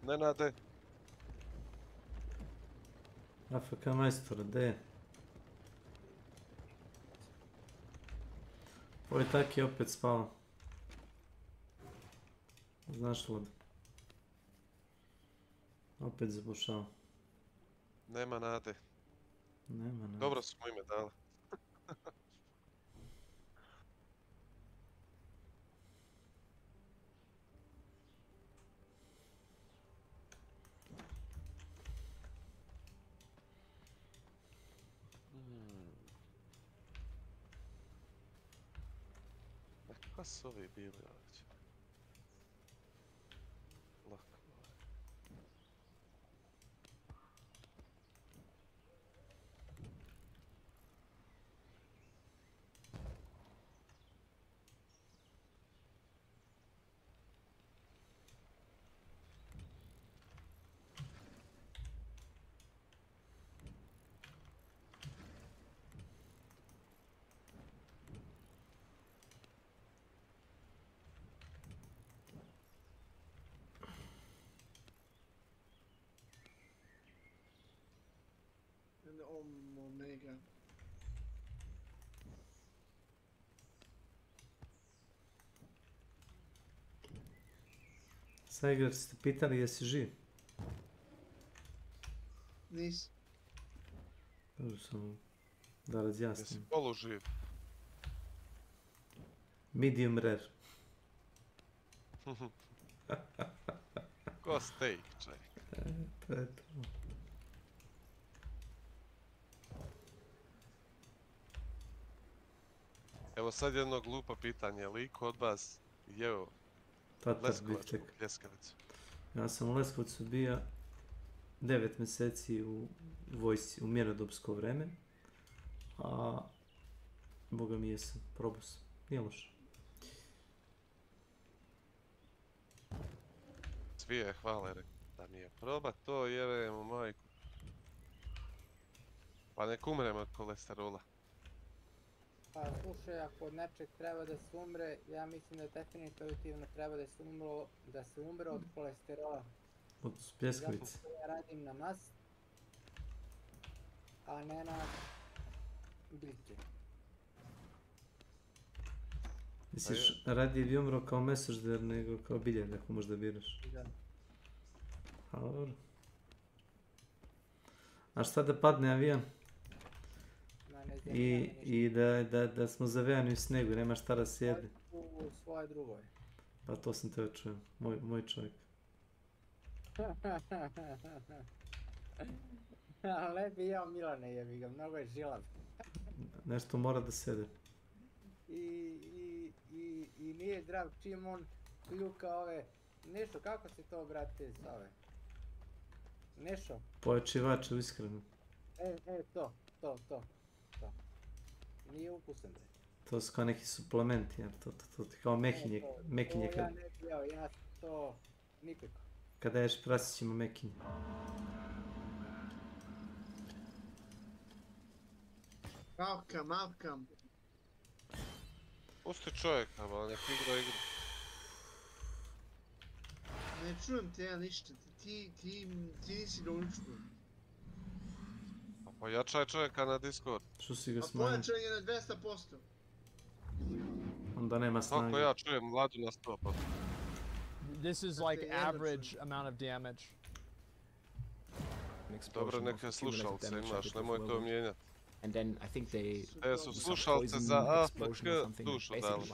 Nenade. AFK majstora, gdje je? Ovo je tak je opet spao. Znaš Lod? Opet zabušao. Nema nade. Nema nade. Dobro su mu ime dali. Kako su ovi bili ovdje? Lako. Omega. Sajger, ste pitali jesi živ? Nis. Dobro, samo da razjasnim. Jesi poluživ? Medium rare. Ko steak, čaj. To je to. Evo sad jedno glupo pitanje, je li iko od vas jeo Leskovačku pljeskavicu? Ja sam u Leskovcu bio 9 mjeseci u vojsci, u mirnodopsko vreme, a boga mi jesam, probao sam, nije loše. Svi je hvale, da mi je proba to, jevemo majku. Pa nek umrem od kolesterola. Pa slušaj, ako od nečeg treba da se umre, ja mislim da definitivno treba da se umre od kolesterola. Od pljeskavice. Zato ja radim na mast, a ne na biljke. Misliš, radije bi umro kao mesožder nego kao biljak, ako možda biraš? Da. A dobro. A šta da padne avion? I da smo zavijani u snegu, nema šta da sjede. U svoje drugoj. Pa to sam teo čujem, moj čovjek. Ne bi jeo Milane, jebi ga, mnogo je žilav. Nešto mora da sede. I nije zdrav čim on kljuka ove... Nešto, kako se to, brate, zove? Nešo. Pojačivače u ishranu. To. Nije ukusan, bre. To su kao neki suplementi, jer to ti kao mekinje To ja ne bi jeo, ja to nikako. Kada ješ prasićima mekinje. Malkam. Pusti čovjeka, ba, nek igra igru. Ne čujem te ja ništa, ti nisi ga uničio. Pojačaj čovjeka na Discord. Što si ga A smanjio? pojačan je na 200%. Onda nema snage. Kako ja čujem mlađu na 100%. This is like average amount of damage. Dobro, neke slušalce imaš, nemoj to mijenjati. And then I think they su slušalce za AFK dušu dali.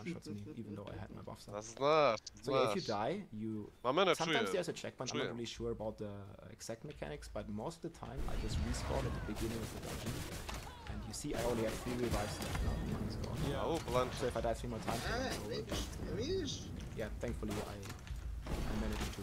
Even though I had my buffs up. Znaš. So yeah, if you die, you Ma mene sometimes čuje. there's a checkpoint. I'm not really sure about the exact mechanics, but most of the time I just respawn at the beginning of the dungeon. And you see, I only have 3 revives left now. One is gone. Yeah. So if I die 3 more times, yeah, thankfully I managed to.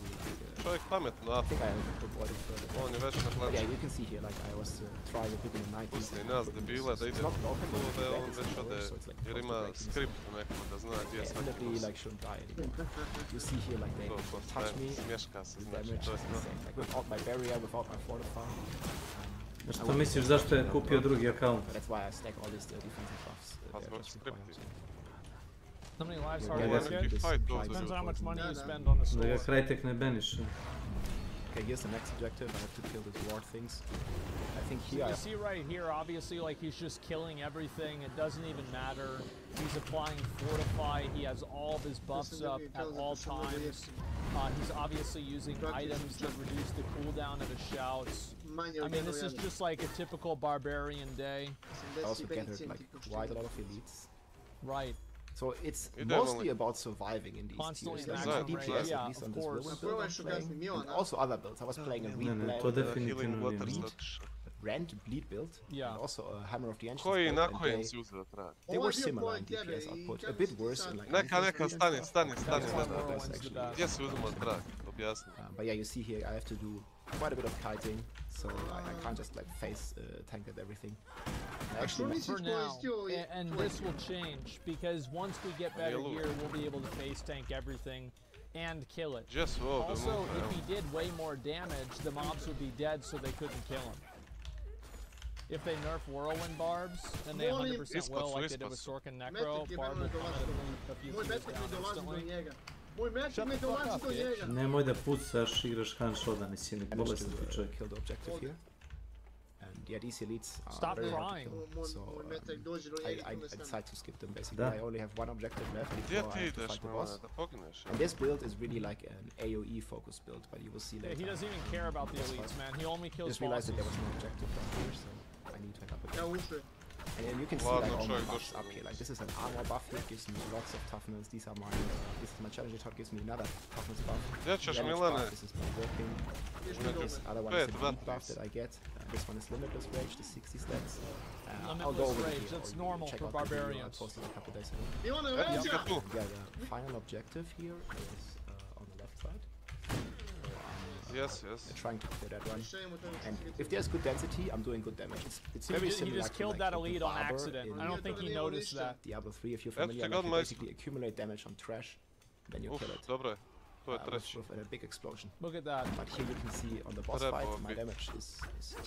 Čovjek pametno, I think I avoided further. On je već na But planči. yeah, you can see here, like I was trying a bit in the 90s. Pusti nas debila da ide da je on već ode, jer ima skript neko da zna gdje je svaki plus. Like shouldn't die anymore. You see here, like they touch me. Smješka se, znači Damage to je is insane. Like without my barrier, without my fortify. Što misliš zašto je kupio drugi account? That's why I stack all these defensive buffs. zbog skripti. How many lives are you Depends on how much money you spend on the Da store. ga Krajtek ne baniše. Okay, here's the next objective. I have to kill these ward things. I think So here. you see right here, obviously, like he's just killing everything. It doesn't even matter. He's applying Fortify. He has all of his buffs up at all times. He's obviously using items that reduce the cooldown of his shouts. I mean, this is just like a typical barbarian day. I also gathered like quite a lot of elites. Right. So it's mostly about surviving in these Constantly tiers. Like DPS, yeah, at least on of this course. villain build I'm playing, and also other builds. I was playing a Rend Bleed build, and also a Hammer of the Ancients Koji build, na kojem and si uzeo trag? they were similar in DPS output, a bit worse in like... Neka, stani. Gdje si uzemo trag? Objasni. But yeah, you see here I have to do quite a bit of kiting, so I can't just like face tank at everything. Actually, for now, and this will change, because once we get better here, we'll be able to face tank everything and kill it. Also, if he did way more damage, the mobs would be dead, so they couldn't kill him. If they nerf Whirlwind Barbs, then they 100% will, like they did with Sorkin Necro. Barb will come at a few kills down instantly. Shut the fuck up, bitch. Nemoj da pucaš, igraš Handshoda, mislim, bolestan ti čovjek. Kill the objective here. And yeah, these elites are Stop very crying. hard to kill, so I decided to skip them basically. I only have one objective left before I have to fight the boss. And this build is really like an AoE focused build, but you will see later. Yeah, he doesn't even care about the elites, man. He only kills Just realized that there was no objective down here, so I need to help it. And then you can see like all my buffs up here. Like this is an armor buff here, gives me lots of toughness. These are my this is my challenge top, gives me another toughness buff. Damage buff, this is my working. This other one is a beat buff that I get. This one is limitless rage, the 60 stats. I'll go over rage, that's normal for barbarians. I posted a couple days ago. Yeah, the final objective here is on the left side. Yes. Trying to clear that one. And if there's good density, I'm doing good damage. It's very similar. He just killed that elite on accident. I don't think he noticed that. Diablo 3, if you're familiar, like you basically accumulate damage on trash, then you kill it. Dobre. With a big explosion. Look at that. But here you can see on the boss fight, my damage is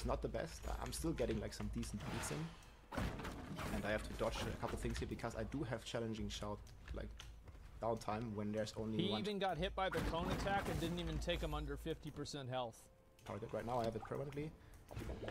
not the best. I'm still getting like some decent beats in. And I have to dodge a couple things here because I do have challenging shout like downtime when there's only one. He even got hit by the cone attack and didn't even take him under 50% health. Target right now, I have it permanently.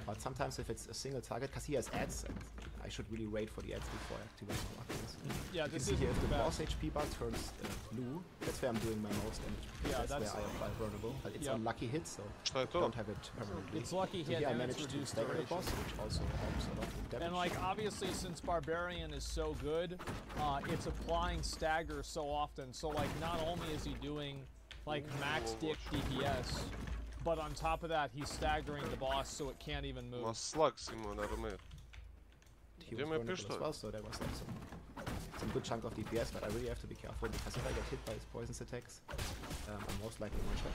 But sometimes if it's a single target, because he has ads, and I should really wait for the ads before I activate the weapons. Yeah, this is here, if the boss HP bar turns blue, that's where I'm doing my most damage. Yeah, that's where I apply vulnerable. But it's a lucky hit, so I don't have it permanently. It's lucky hit, here I and managed to stagger the boss, which also helps a lot with damage. And like obviously, since Barbarian is so good, it's applying stagger so often. So like not only is he doing like max dick DPS, but on top of that, he's staggering the boss so it can't even move. He was vulnerable as well, so there was like some good chunk of DPS, but I really have to be careful because if I get hit by his poisons attacks, I'm most likely one shot.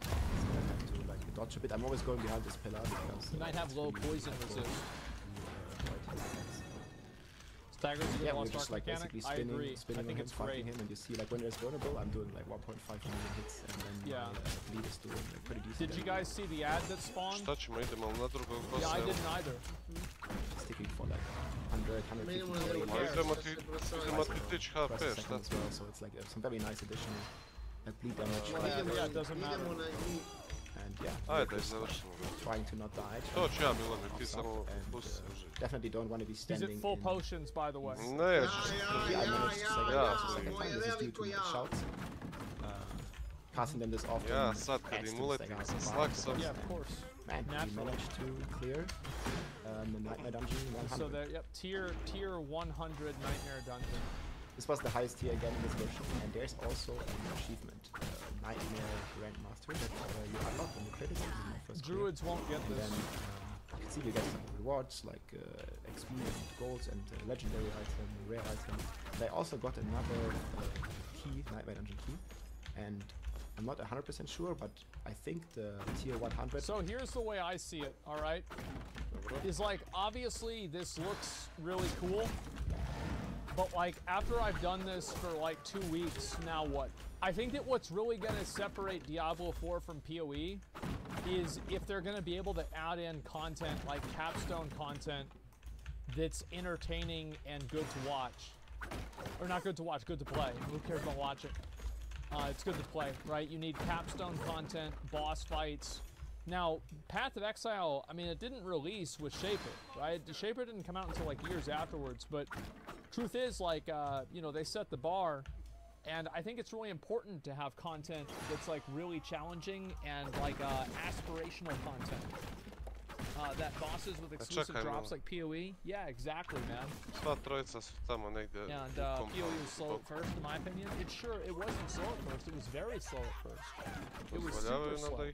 So I have to like dodge a bit. I'm always going behind this pillar because... You might have low poison resist. Staggers a good lost arc mechanic? I agree. I think it's great. Him, and you see like when there's vulnerable, I'm doing like 1.5 million hits, and then my bleed is doing like pretty decent. Did you guys see the ad that spawned? Yeah, I didn't either. Sticking for like 100, 150 as well, so it's like some very nice additional bleed damage. Yeah, it doesn't matter. And trying to not die. Definitely don't want to be standing. He's at full potions, by the way. I managed to second time. This is due to my shouts. Passing them this often. Yeah, of course. Man, we managed to clear the Nightmare Dungeon 100. So there, yep, tier 100 Nightmare Dungeon. This was the highest tier again in this version, and there's also an achievement, Nightmare Grandmaster, that you unlock when you clear it in the first Druids won't get this. Then you can see you get some rewards like XP and golds and legendary item, rare item. They also got another key, Nightmare Dungeon key, and I'm not 100% sure, but I think the tier 100... So here's the way I see it, alright? Is like, obviously this looks really cool, but like, after I've done this for like 2 weeks, now what? I think that what's really gonna separate Diablo 4 from PoE is if they're gonna be able to add in content, like capstone content, that's entertaining and good to watch. Or not good to watch, good to play. Who cares about watching? It's good to play, right? You need capstone content, boss fights. Now, Path of Exile, I mean, it didn't release with Shaper, right? The Shaper didn't come out until like years afterwards, but truth is, like, you know, they set the bar, and I think it's really important to have content that's like really challenging and like aspirational content. That bosses with exclusive drops like PoE? Yeah, exactly, man. Yeah, and PoE was slow at first, in my opinion. It wasn't slow at first, it was very slow at first. It was super slow.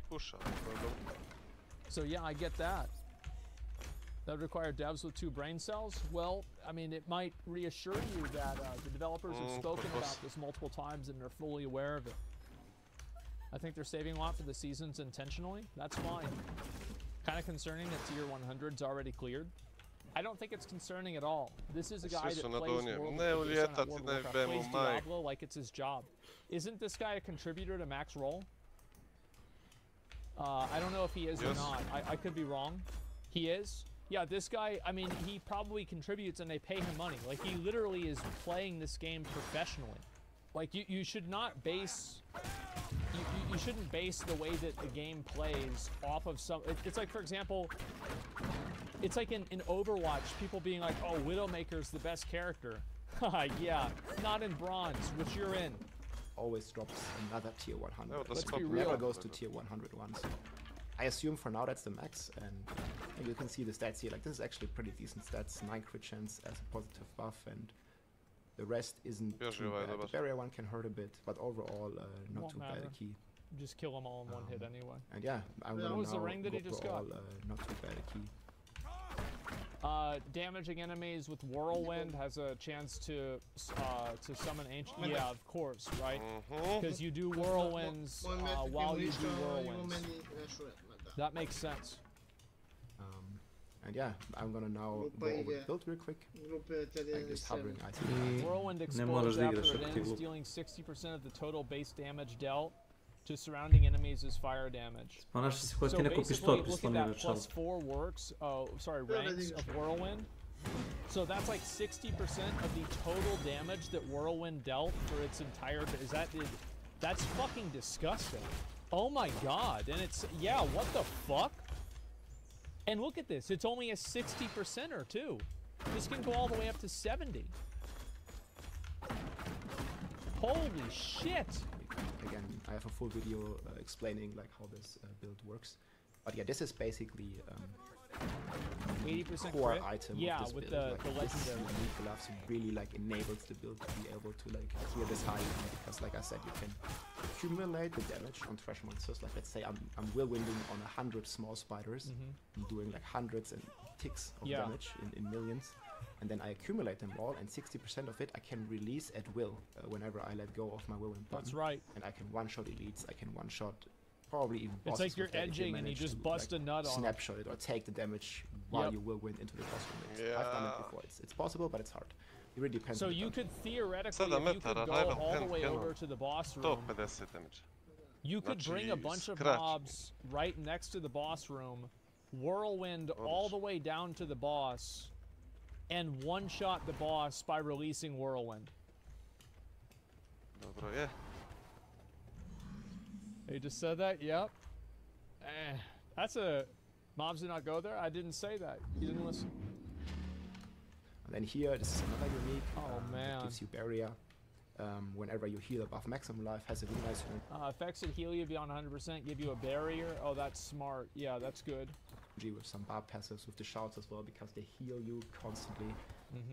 So yeah, I get that. That would require devs with 2 brain cells? Well, I mean, it might reassure you that the developers have spoken about this multiple times and they're fully aware of it. I think they're saving a lot for the seasons intentionally. That's fine. Kind of concerning that tier 100's already cleared. I don't think it's concerning at all. This is a guy that plays Diablo like it's his job. Isn't this guy a contributor to Max Roll? I don't know if he is or not. I could be wrong. He is? Yeah, this guy, I mean, he probably contributes and they pay him money. Like, he literally is playing this game professionally. Like, you should not base... You shouldn't base the way that the game plays off of some... It's like, for example, it's like in Overwatch, people being like, oh, Widowmaker's the best character. Yeah, not in Bronze, which you're in. Always drops another tier 100. No, let's be real. Never goes to tier 100 once. I assume for now that's the max, and you can see the stats here. Like, this is actually pretty decent stats. 9 crit chance as a positive buff, and the rest isn't too bad. The barrier one can hurt a bit, but overall, not too bad a key. Just kill them all in one hit anyway. And yeah, I'm gonna what was now the ring that he just got? Not too bad a key. Damaging enemies with Whirlwind has a chance to summon Ancient. Yeah, of course, right? Because you do Whirlwinds while you do Whirlwinds. That makes sense. And yeah, I'm gonna now go over the build real quick. Like just hovering item. Whirlwind explodes after it ends, dealing 60% of the total base damage dealt to surrounding enemies as fire damage. So basically, look at that +4 works. Oh, sorry, ranks of Whirlwind. So that's like 60% of the total damage that Whirlwind dealt for its entire. That's fucking disgusting. Oh my god! And it's what the fuck? And look at this. It's only a 60%er too. This can go all the way up to 70. Holy shit! Again, I have a full video explaining like how this build works. But yeah, this is basically 80% core crit? item Yeah, of this with build. the legendary. Unique gloves really like enables the build to be able to like clear this high, because like I said, you can accumulate the damage on trash monsters. Like let's say I'm whirlwinding on 100 small spiders, I'm doing like hundreds and ticks of damage in millions. And then I accumulate them all, and 60% of it I can release at will whenever I let go of my whirlwind button. That's right. And I can one-shot elites, I can one-shot probably even It's like you're edging and you just bust a nut on snapshot it or take the damage while you will win into the boss room. I've done it before. It's possible, but it's hard. It really depends. So you could theoretically, if you could go all the way over to the boss room, you could bring a bunch of mobs right next to the boss room, whirlwind all the way down to the boss, and one-shot the boss by releasing whirlwind. Dobro je. They just said that? Yep. That's a... Mobs did not go there? I didn't say that. You didn't listen. And then here, this is another unique. Man. It gives you barrier. Whenever you heal above maximum life, has a really nice effects that heal you beyond 100%, give you a barrier. Oh, that's smart. Yeah, that's good. With some bar passives with the shouts as well, because they heal you constantly,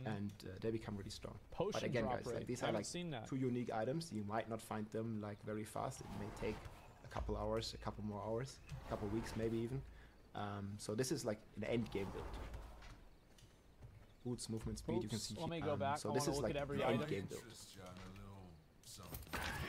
and they become really strong. Potion but again, drop guys, like, these I are like seen that. 2 unique items. You might not find them like very fast. It may take a couple hours, a couple more hours, a couple weeks, maybe even. So this is like an end game build. Boots, movement speed. Oops, you can see. Let me go back. So I this is look like at every an item. end game build.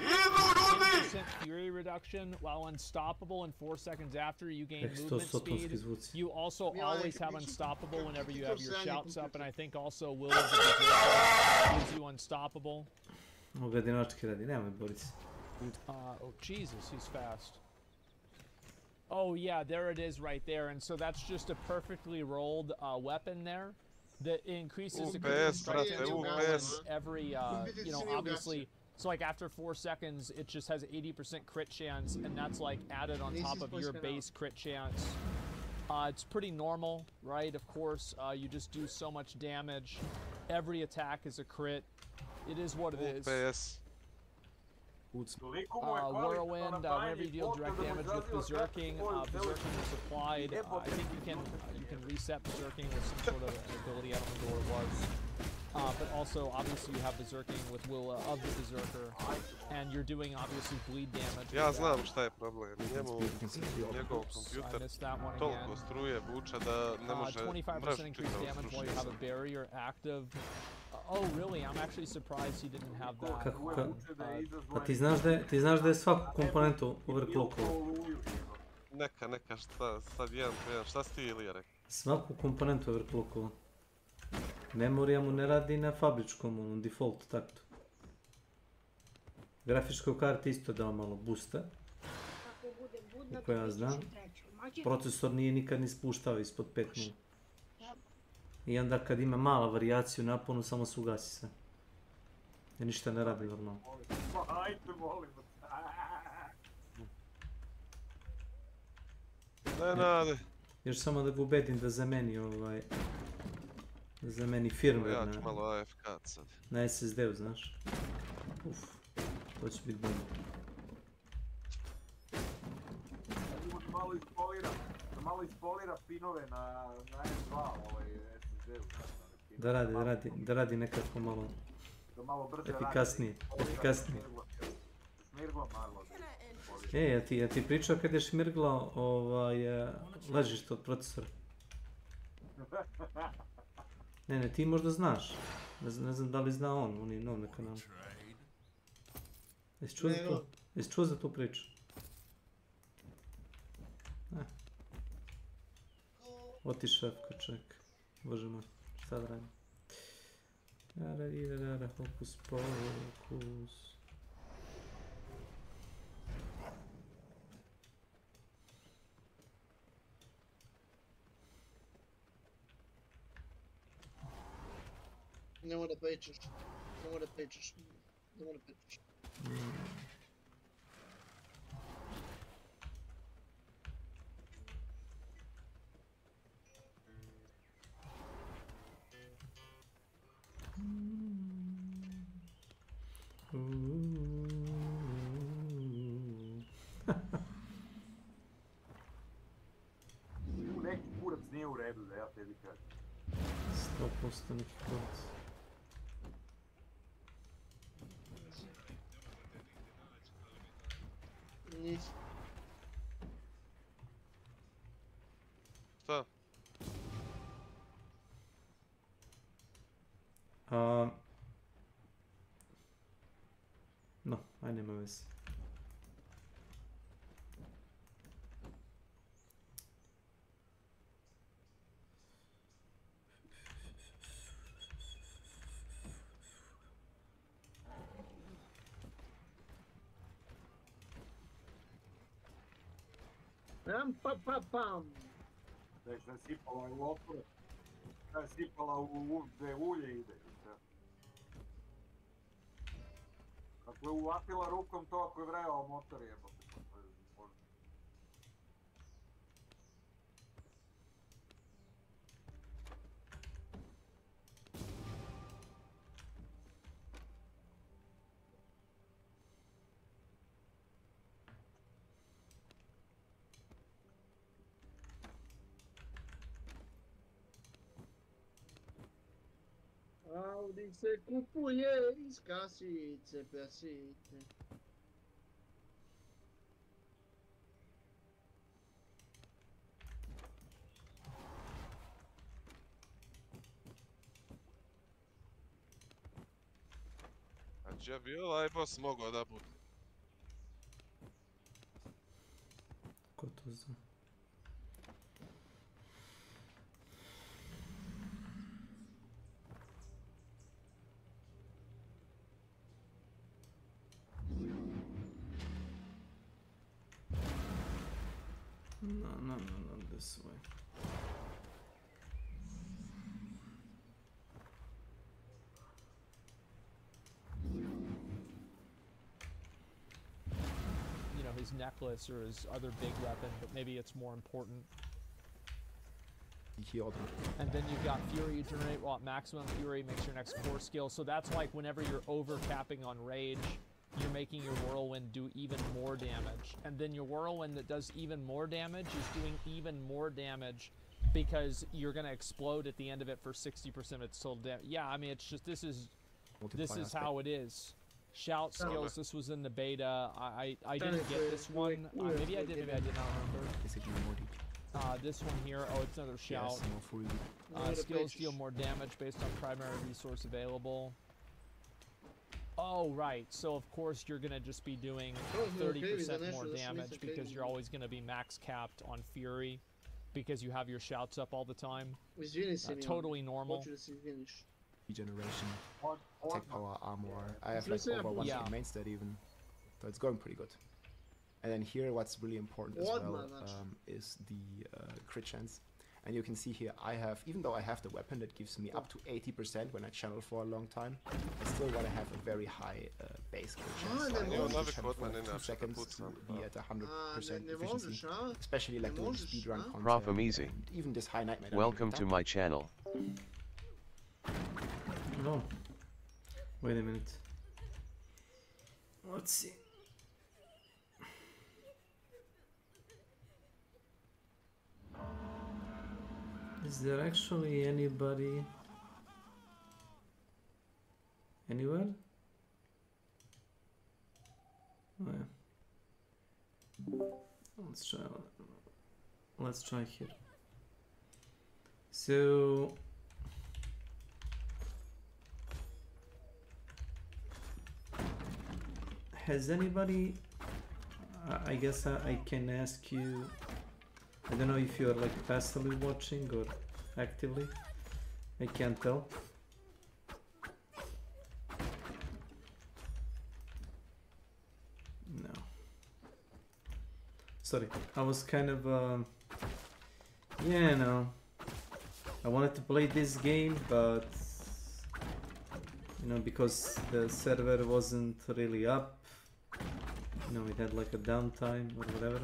10% fury reduction while unstoppable, and 4 seconds after you gain movement speed. You also always have unstoppable whenever you have your shouts up, and I think also Will of the Berserker gives you unstoppable. Oh Jesus, he's fast. Oh yeah, there it is right there, and so that's just a perfectly rolled weapon there that increases the critical strike every, you know, obviously. So like after 4 seconds, it just has 80% crit chance, and that's like added on top of your base crit chance. It's pretty normal, right? Of course, you just do so much damage. Every attack is a crit. It is what it is. Whirlwind, whenever you deal direct damage with Berserking, Berserking is applied. I think you can reset Berserking with some sort of ability, I don't remember what it was. But also, obviously, you have Berserking with Will of the Berserker, and you're doing, obviously, bleed damage. Ja znam šta je problem. Njegov kompjuter toliko struje vuče da ne može 25% increased damage while you have a barrier active. Oh, really? I'm actually surprised he didn't have that. A ti znaš da je svaku komponentu overclockovo? Neka, sad jedan, šta si ti Ilija rekao? Svaku komponentu overclockovo. Memorija mu ne radi na fabričkom, default taktu. Grafičkoj karti isto dao malo boosta. Ako ja znam. Procesor nije nikad ni spuštao ispod 5.0. I onda kad ima mala varijaciju naponu, samo se ugasi sve. I ništa ne radi normalno. Ajde, molim. Ne nade. Još samo da ga ubedim da zameni da zameni firmware ja ću malo AFK sad. Na SSD-u, znaš. Uf, to će biti bolje. Malo ispolira pinove na S2 SSD-u. Da radi nekako malo efikasnije. Smirglo malo. Ja ti pričao kad je šmirglao ležište od procesora. Ne, ti možda znaš. Ne znam da li zna on je nov na kanalu. Jesi čuo za tu priču? Otišao čovjek. Bože moj, šta da radim? Hokus pokus. Nemoj da pričaš. Neki kurac nije u redu da ja tebi kažem. 100% neki kurac. Nisi. Šta? No, aj nema veze. Ram pa pa pam. Da je sipala u opore. Da je sipala gde ulje ide. Ako je uvatila rukom to, ako je vreo motor jebote. Audi se kupuje iz kasice pjasice. A gdje bi ovaj boss mogao da bude? Ko to zna? No, this way. You know, his necklace or his other big weapon, but maybe it's more important. And then you've got Fury, you generate maximum Fury, makes your next core skill. So that's like whenever you're over capping on Rage, you're making your Whirlwind do even more damage. And then your Whirlwind that does even more damage is doing even more damage because you're going to explode at the end of it for 60% of its total damage. Yeah, I mean, it's just, this is how it is. Shout skills, this was in the beta. I didn't get this one. Maybe I did, maybe I did not remember. This one here, oh, it's another shout. Skills deal more damage based on primary resource available. Oh, right. So, of course, you're going to just be doing 30% more damage because you're always going to be max capped on Fury because you have your shouts up all the time. Totally normal. Regeneration, attack power, armor. I have like over 1 main stat even. So it's going pretty good. And then here what's really important as well is the crit chance. And you can see here I have, even though I have the weapon that gives me up to 80% when I channel for a long time, I still want to have a very high base crit chance. So I want to channel for 2 seconds to be at 100% efficiency, especially like doing speedrun content. Profam Easy. And even this high nightmare. Welcome to my channel. No. Wait a minute. Let's see. Is there actually anybody anywhere? Oh, yeah. Let's try here. So has anybody, I guess I can ask you, I don't know if you're like passively watching or actively, I can't tell. No. Sorry, I was kind of, yeah, no. I wanted to play this game, but, you know, because the server wasn't really up, you know, it had like a downtime or whatever.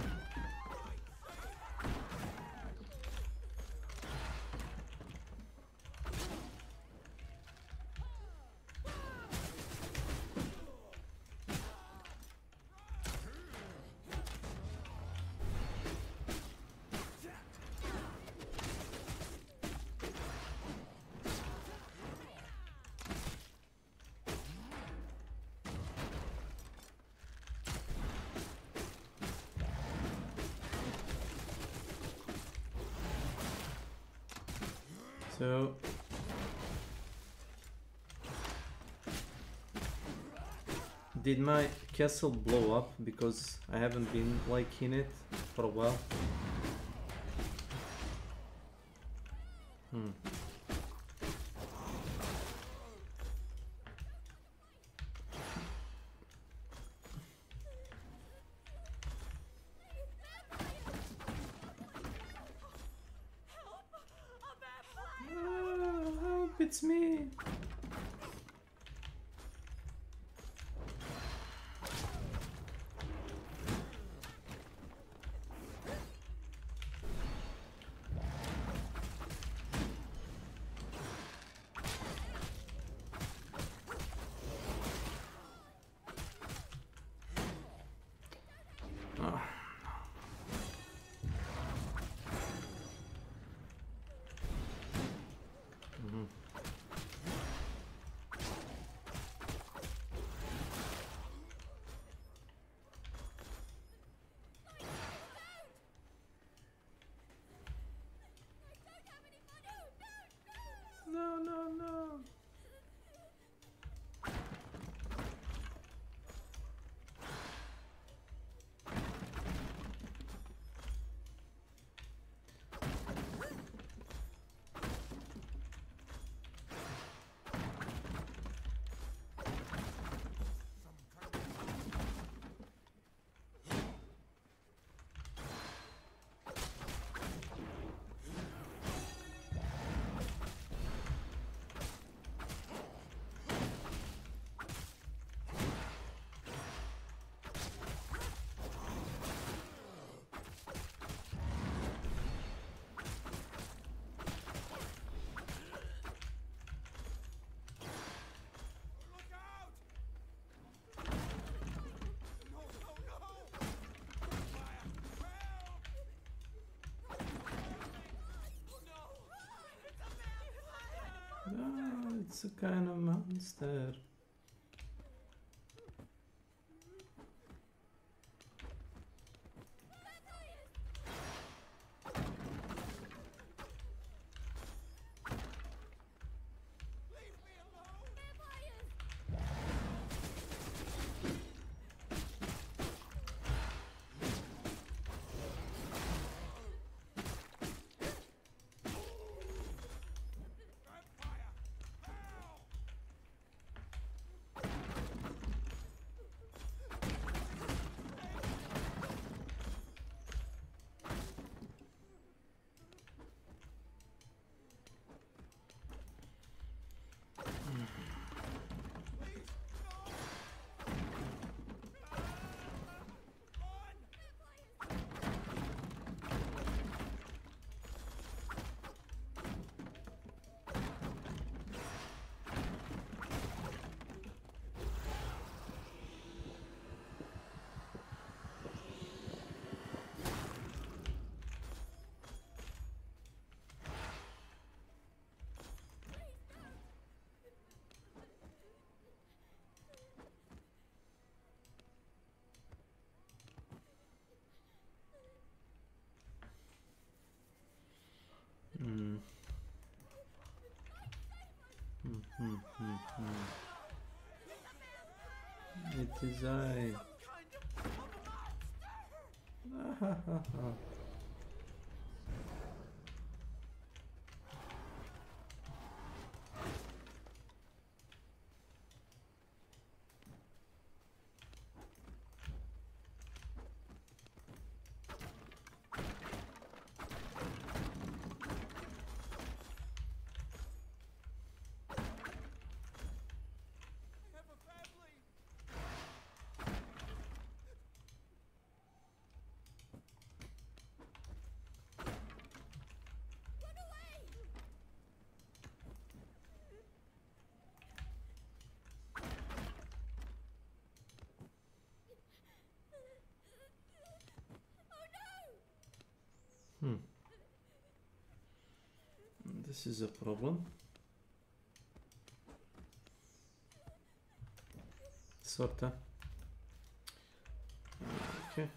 So did my castle blow up because I haven't been like in it for a while? it's me. No, no, no. No, it's a kind of monster. It is I. This is a problem. Sorta. Okay.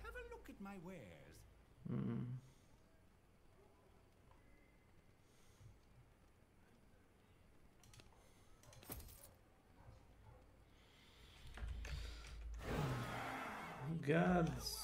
Have a look at my wares. Gods.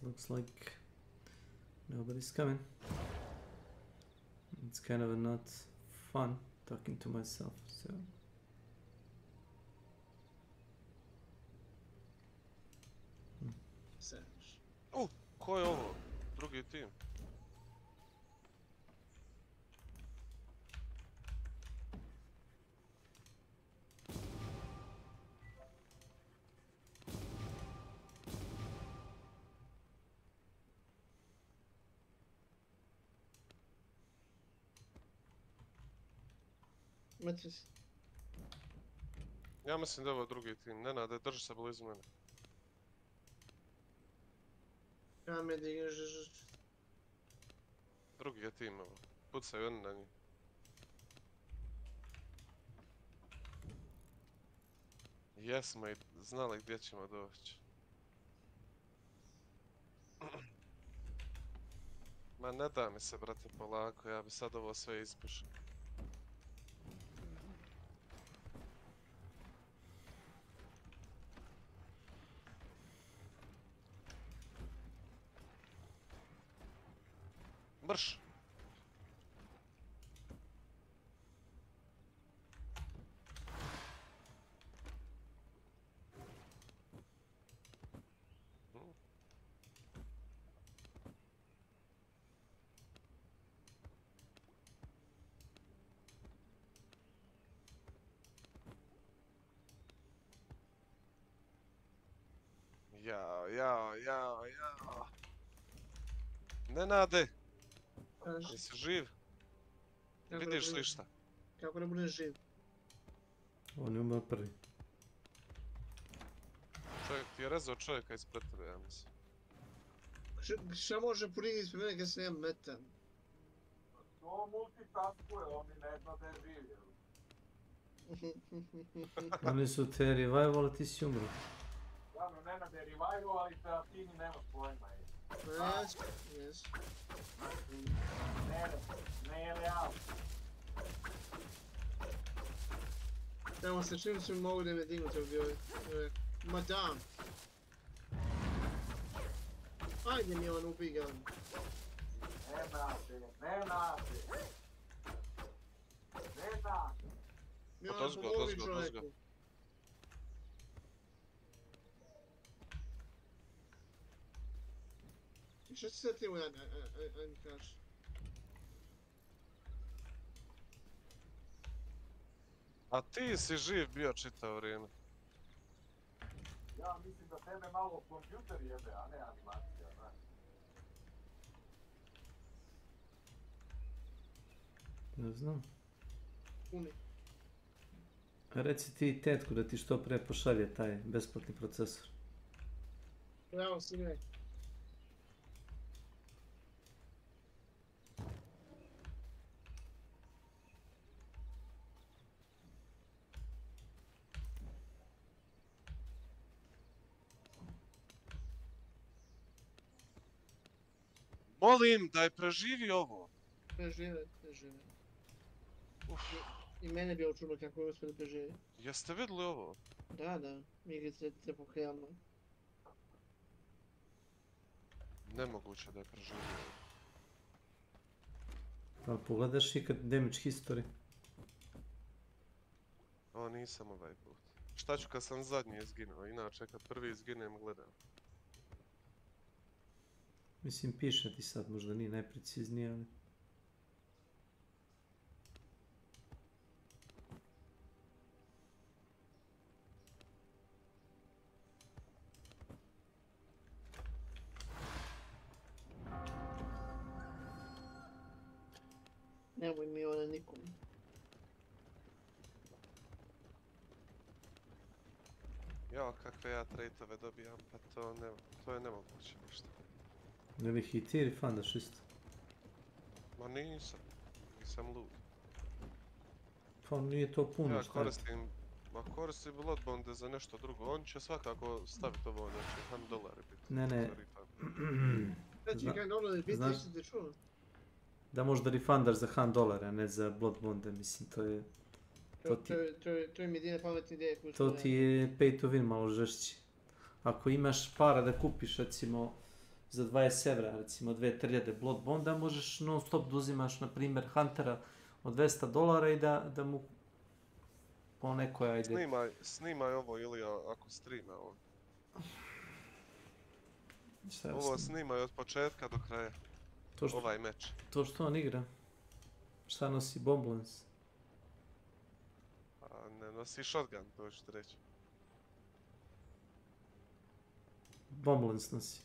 looks like nobody's coming. It's kind of not fun talking to myself, so... Ko je ovo? Drugi tim. Metris. Ja mislim da je ovo drugi tim. Nenade, drži se blizu mene. Ja me digneš. Drugi je tim, ovo. Pucaju oni na njih. Jesmo i znali gdje ćemo doći. Ma ne da mi se, brate, polako, ja bi sad ovo sve ispušao. Brš! Ja. Nenade! Jesi živ? Vidiš li šta? Kako ne budem živ? On je umro prvi. Čovjek ti je rezao čovjeka ispred tebe, ja mislim. Šta može purigi ispred mene kad sam ja metan? To multitaskuje, on mi ne zna da je živ, jel? Oni su te revival, a ti si umro. Javno, nema da je revival, ali da ti ni nemaš pojma. Jes. Ne je realno. Tamo se čim su mogu da me dignu, to bi ovaj... Madame! Ajde mi on, ubij ga. Nema se. Mi on pomogi čovjeku. Šta ti sad ti mu ajde kaži? A ti si živ bio čitavo vrijeme. Ja mislim da tebe malo kompjuter jebe, a ne animacija, znaš. Ne znam. Uni. Reci ti tetku da ti što pre pošalje taj besplatni procesor. Evo, sine. Molim da je preživi ovo. Prežive. I mene bi učulo kako je uspio da preživi. Jeste vidjeli ovo? Da. Igrice se pokrijalo. Nemoguće da je preživio ovo. Pa pogledaš i kad damage history. Ovo nisam ovaj put. Šta ću kad sam zadnji izginuo, inače kad prvi izginem gledam. Mislim, piše ti sad, možda nije najpreciznije, ali... Nemoj mi ona nikom. Jao, kakve ja traitove dobijam, pa to je nemoguće ništa. Ne li hiti refundaš isto? Ma nisam lud. Pa nije to puno šta. Ja koristim Bloodbonde za nešto drugo, on će svakako staviti ovo, znači $100 biti. Ne. Znači, $100 biti, znaš, jesi te čuo? da možda refundaš za $100, a ne za Bloodbonde, mislim, to je... To je mi jedina pametna ideja koju to ti je pay to win malo žešći. Ako imaš para da kupiš, recimo, za 20 evra, recimo 2000 Blood Bond, da možeš non stop da uzimaš, na primjer, Huntera od $200 i da mu po nekoj, ajde... Snimaj ovo ili ako streama ovo. Ovo snimaj od početka do kraja. Ovaj meč. To što on igra? Šta nosi Bomblance? Ne nosi shotgun, to ću ti reći. Bomblance nosi.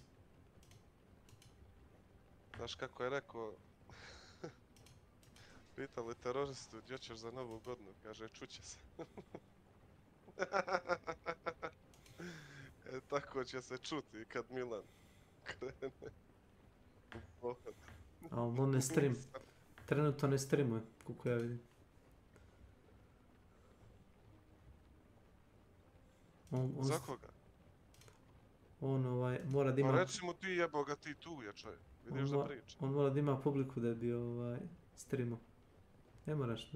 Znaš kako je rekao, pitali teroristu gdje ćeš za novu godinu, kaže čuće se. Tako će se čuti kad Milan krene u pohod. Ali on ne stream. Trenutno ne streamuje, koliko ja vidim. Za koga? On mora da ima... Pa reci mu ti jebo ga ti tu je čovjek, vidiš da priča. On mora da ima publiku da bi streamao. Ne moraš,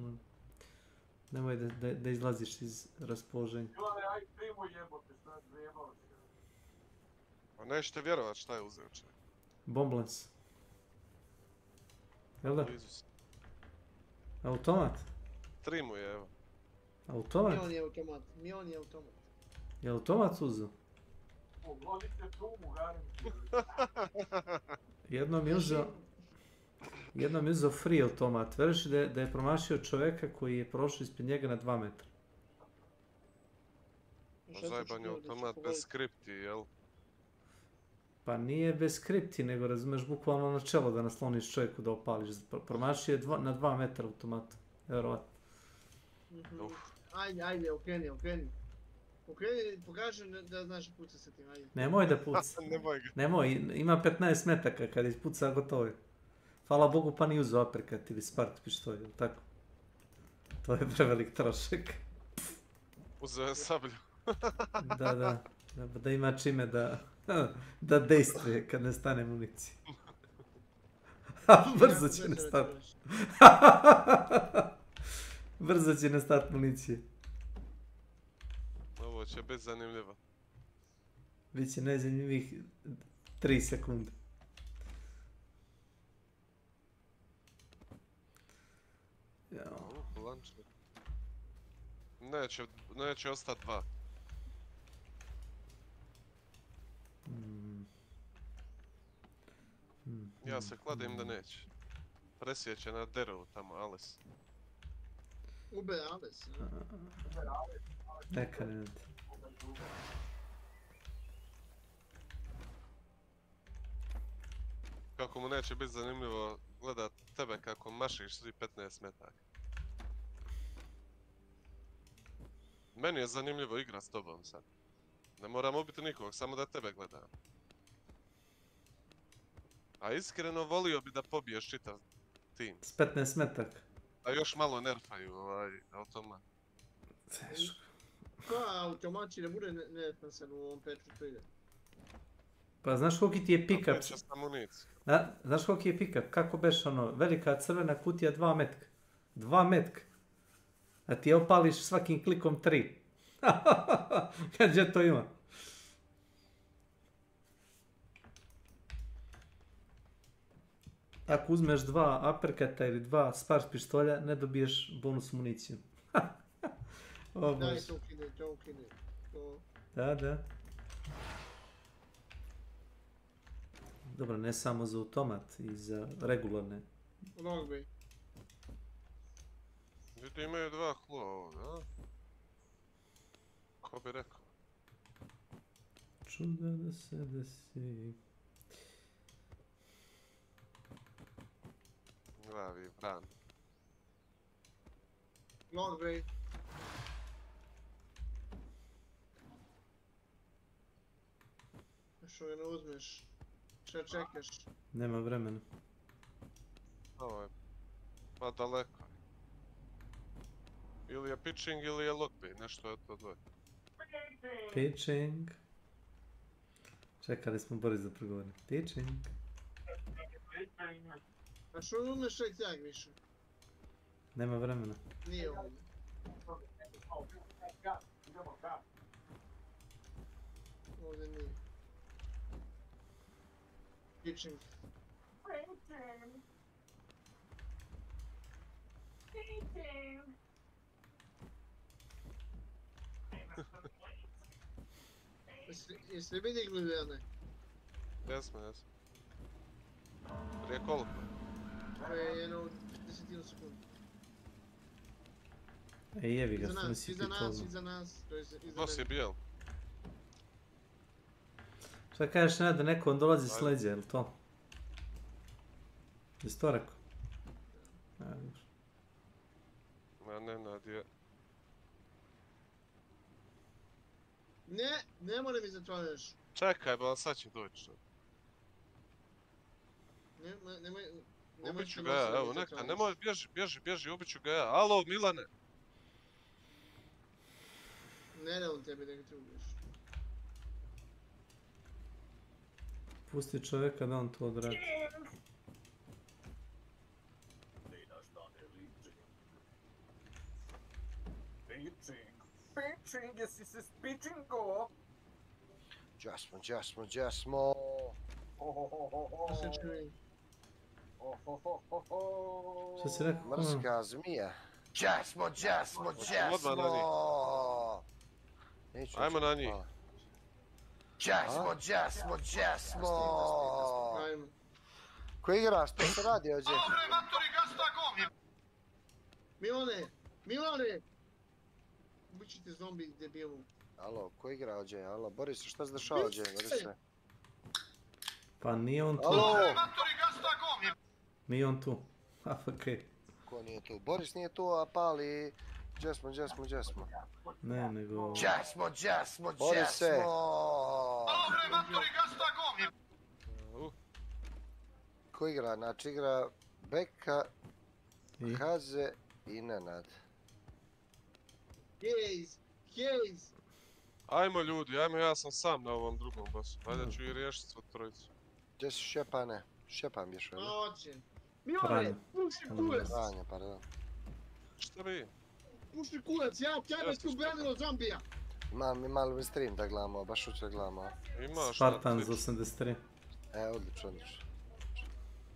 nemoj da izlaziš iz raspoloženja. Milane, aj streamuj jebote, šta zajebao se. Pa nećete vjerovat šta je uzeo čovjek. Bomblance. Jel da? Izus. Automat? Streamuje, evo. Automat? Mion je automat, Mion je automat. Je automat uzeo? Uvodite tumu, garim. Jednom je uzeo free automat. Veriš da je promašio čovjeka koji je prošao ispred njega na 2 metra. Zajeban je automat bez skripti, jel? Pa nije bez skripti, nego razumeš bukvalno na čelo da nasloniš čovjeku da opališ. Promašio je na 2 metra automata. Vjerovatno. Ajde, okreni. Okreni, pokaži da znaš puca sa tim, ajde. Nemoj da puca. Nemoj, ima 15 metaka kad ispuca gotovo je. Hvala Bogu pa ni uzeo aperkat ili spart pištolj, jel tako? To je prevelik trošak. Uzeo je sablju. Da ima čime da dejstvuje kad ne stane municije. Brzo će nestati. Brzo će nestati municije. Ovo će biti zanimljivo. Biće najzanimljivih 3 sekunde. Neće ostati 2. Ja se kladim da neće. Presjeće na Derovu tamo, Alice. Ube Alice, ne? Neka ne. Kako mu neće biti zanimljivo gledat tebe kako mašiš svi 15 metaka. Meni je zanimljivo igrat s tobom sad. Ne moram ubiti nikog, samo da tebe gledam. A iskreno volio bi da pobiješ čitav tim. S 15 metaka. A još malo nerfaju automat. Teško. Koja automat će ne bude nerfansan u ovom patchu 3? Pa znaš koliki ti je pick-up? Znaš koliki je pick-up? Kako beš velika crvena kutija 2 metka. 2 metka. A ti je opališ svakim klikom 3. Kad je to ima? Ako uzmeš 2 uppercuta ili 2 spars pištolja, ne dobiješ bonus municiju. Daj, to ukine. Da. Dobro, ne samo za automat, i za regularne. Longby. Ljudi imaju 2 hula ovdje, a? Ko bi rekao? Čuda da se desi. Glavi, bran. Longby. Što ga ne uzmeš? Šta čekaš? Nema vremena. Ovo je pa daleko. Ili je pitching ili je lockbait, nešto je to dvoje. Pitching. Čekali smo Boris da progovori. Pitching. A što ne umeš jak više? Nema vremena. Nije ovdje. Ovdje nije. Pitching. Jeste vi digli ili ne? Jesmo. Prije koliko? Prije jedno 10 sekundi. Jevi ga, što nisi pitao. Iza nas. Boss je bijel. Šta kažeš, da neko dolazi s leđa, je li to? Jesi to rekao? Ma Nenad je... Ne mora mi zatvareš. Čekaj, ba, sad će doći. Nemoj... Ubiću ga ja, evo neka, nemoj, bježi, ubiću ga ja. Alo, Milane! Ne da on tebi da ga ti ubiješ. Pusti čovjeka da on to odradi. Pitching, jesi se spitchingo? Jasmo. Što se čuje? Što si rekao? Mrska zmija. Jasmo. Ajmo na njih. Jasmo. Ko igra, što se radi ovdje? Milane! Ubićite zombi debilu. Alo, ko igra ovdje? Alo, Boris, šta se dešava ovdje? Borise? Pa nije on tu. Alo! Nije on tu. AFK. Ko nije tu? Boris nije tu, a pali... Jasmo. Ne, nego... Jasmo! Borise! Ko igra? Znači igra Beka, Haze i Nenad. Hejz! Ajmo ljudi, ja sam sam na ovom drugom bosu. Valjda ću i riješiti svu trojicu. Gdje su Šepane? Šepan bješ ovdje? Oće. Milane, puši kurac! Ranja, pardon. Šta bi? Puši kurac, ja tebe su branilo zombija! Imali mi stream da gledamo, baš hoću da gledamo. Imaš Spartan za 83. Odlično.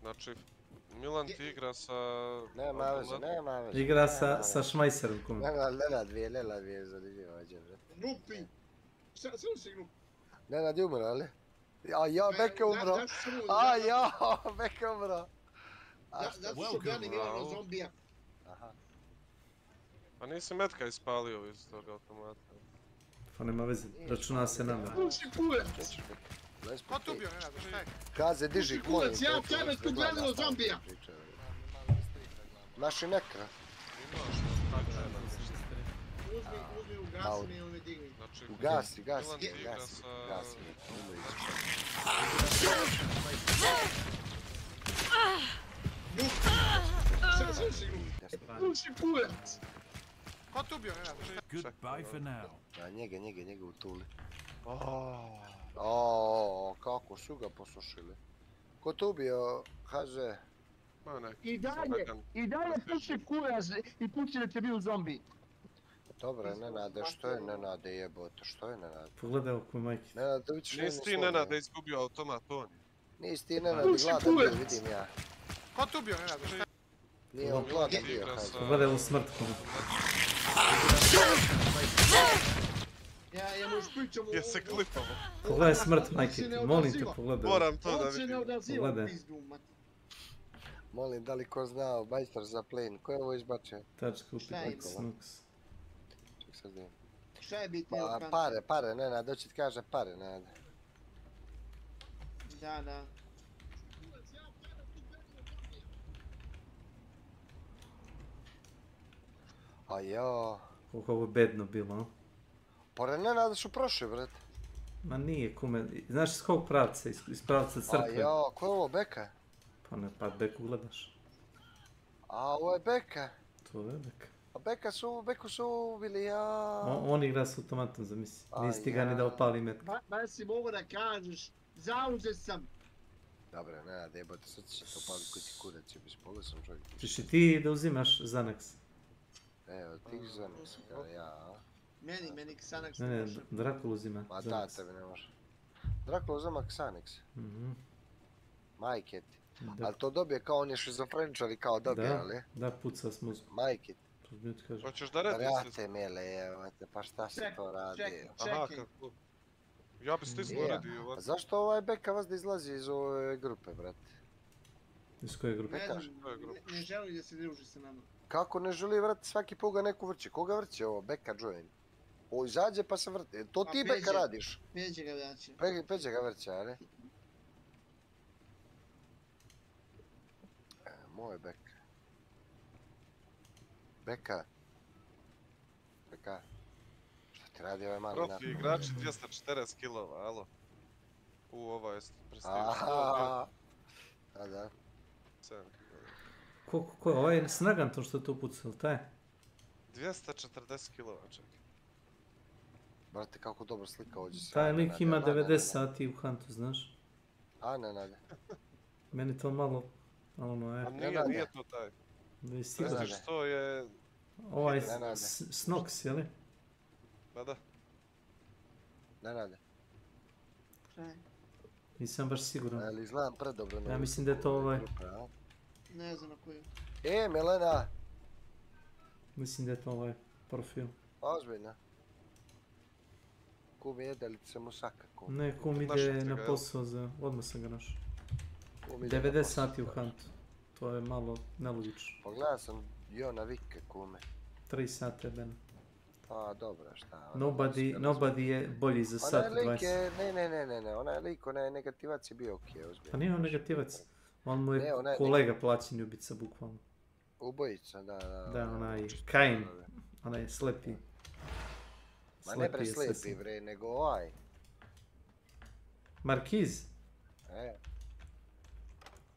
Znači, Milan ti igra sa... Nema veze. Igra sa Šmajserom kome. Nenad je zanimljivo ovdje. Grupi! Šta si grupi? Nenad je umro, ali? Beka umro! Beka umro! Zato što brani Milano zombija. Pa nisi metka ispalio iz toga automata. Pa nema veze, računa se nama. Puši kurac! Ko tu bio, Nenad, šta je? Kaze, diži molim. Ja tebe su branilo zombija! Naši nekra. Uzmi ugasi mi i me digni. Ugasi. Puši kurac! Ko tu bio, Nenad, šta je? Goodbye for now. Njega utuli. Kako su ga posušili. Ko tu bio, Haže? I dalje puši kurac i puši da će bio zombi. Dobro, Nenade, što je Nenade jebote, što je Nenade? Pogledaj oko majke. Nisi ti Nenade izgubio automat, on je. Nisi ti Nenade gladan bio, vidim ja. Ko tu bio, Nenad, šta je? Nije on gladan bio, Haže. Pogledaj u smrt kome. Ja mu ispričam... Je se klipamo. Pogledaj smrt, majke, molim te, pogledaj. Moram to da vidim. Pogledaj. Molim, da li ko znao, majstor za plane, ko je ovo izbačio? Tačka upitnik Snuks. Ček sad vidim. Šta je bitno? Pare, Nenad, doći ti kaže pare, Nenad. Da. Koliko ovo bedno bilo, a? Pored Nenada su prošli, bret. Ma nije, kume, znaš iz kog pravca, iz pravca crkve? Ko je ovo, Beka? Pa ne, pa Beku gledaš. Ovo je Beka. To je Beka. A Beku su ubili, On igra s automatom, zamisli. Nisi ti ga ni da opali metka. Ba si mogu da kažeš, zauzet sam. Dobre, Nenad, jebote, sad će to pali koji ti kurac, jebis, pogledam čovjek. Češ i ti da uzimaš Xanax? Evo, ti Xanax, kada ja, Meni Xanax ne može. Ne, Drakul uzima Ma da, tebi ne može. Drakul uzima Xanax. Majke ti. Ali to dobije kao on je šizofreničar i kao dobije, ali? Da, puca s mozgom. Majke ti. Hoćeš da retiš? Brate mele, evo te, pa šta se to radi? Aha, kako? Ja bi stisnuo redi ovako. Zašto ovaj Beka vas da izlazi iz ove grupe, brate? Iz koje grupe? Ne želi da se druži sa nama. Kako ne želi, vrati, svaki put ga neko vrće. Koga vrće ovo? Beka join. O, izađe pa se vrti. To ti Beka radiš? Peđe ga vrće. Peđe ga vrće, ali? Moj Beka. Beka. Što ti radi ovaj mali Profi igrači 240 kilova, alo. Ovo je prestiž. Aha. Da. Ko je ovaj snagan to što je to pucao, taj? 240 kilova, čekaj. Brate, kako dobro slika ovdje se. Taj lik ima 90 sati u Huntu, znaš? A, ne. Meni to malo ono je. Nije to taj. Prestiž to je... Ovaj Snox, jeli? Pa da. Ne. Nisam baš siguran. Ali izgledam predobro. Ja mislim da je to ovaj. Ne znam na koju. Milena! Mislim da je to ovaj profil. Ozbiljno. Kum jede li se musaka? Ne, kum ide na posao za... Odmah sam ga našao. 90 sati u Huntu. To je malo nelogično. Pogledao sam Jona Vike, kume. 3 sata je Ben. Pa dobro, šta? Nobody je bolji za sat 20. Ne, onaj lik, onaj negativac je bio okej, ozbiljno. Pa nije on negativac. On mu je kolega plaćen ubica, bukvalno. Ubojica, da. Da, onaj Kain. Onaj slepi. Ma ne bre slepi, bre, nego ovaj. Markiz?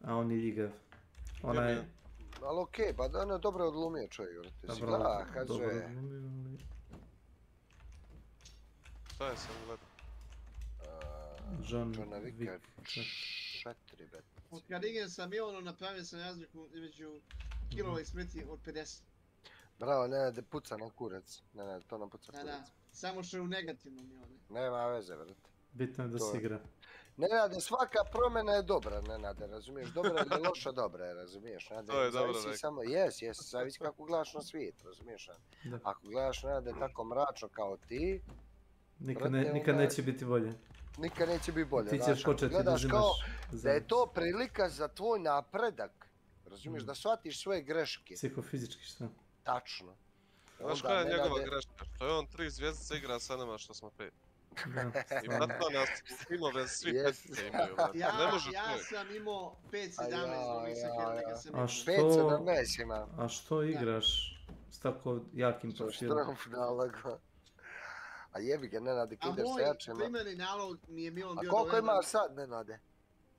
A on je ljigav. Onaj... Ali okej, pa da ono dobro odlumio čovjek, vrati. Si gleda, kaže... Šta je sam gledao? Johna Vika 4, bet. Od kad igram sam i ono napravio sam razliku između kilova i smrti od 50. Bravo, Nenade, puca na kurac. Nenade, to nam puca kurac. Da, samo što je u negativnom je ono. Nema veze, vrati. Bitno je da se igra. Nenade, svaka promjena je dobra, Nenade, razumiješ? Dobra ili loša, dobra je, razumiješ? To je dobro rekao. Jes, zavisi kako gledaš na svijet, razumiješ? Ako gledaš, Nenade, tako mračno kao ti... Nikad neće biti bolje. Nikad neće biti bolje. Ti ćeš početi da uzimaš... Gledaš kao da je to prilika za tvoj napredak, razumiješ? Da shvatiš svoje greške. Psihofizički šta? Tačno. Znaš koja je njegova greška? Što je on 3 zvijezdice igra sa nama što smo 5. I vratno nas filmove svi 5 imaju. Ja sam imao 5-17 do visake, nego sam imao. 5-17 imam. A što igraš s tako jakim profilom? A jebi ga, Nenade, kad ideš sa jačima. A moj primarni nalog mi je bio... A koliko imaš sad, Nenade?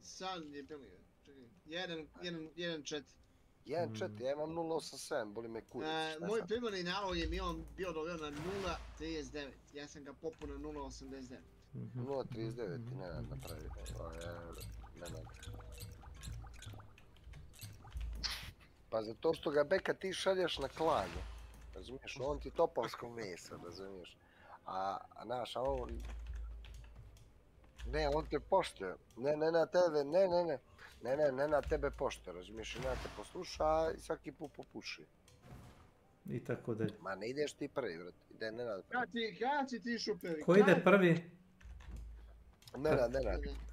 Sad je bilo, čekaj, 1-4. 1-4, ja imam 0-8-7, boli me kurac. Moj primarni nalog je bio doveo na 0-39, ja sam ga popao na 0-89. 0-39 ti Nenad napravi, Nenad. Pa zato što ga Beka ti šalješ na klanje, razumiješ, on ti topovsko mesa, razumiješ. A on... Ne, on te poštuje, ne na tebe, ne na tebe poštuje, razumiješ, i ne te posluša i svaki put popuši. I tako dalje. Ma ne ideš ti prvi, vrat, ide Nenad prvi. Kad si ti išao prvi? Ko ide prvi? Nenad.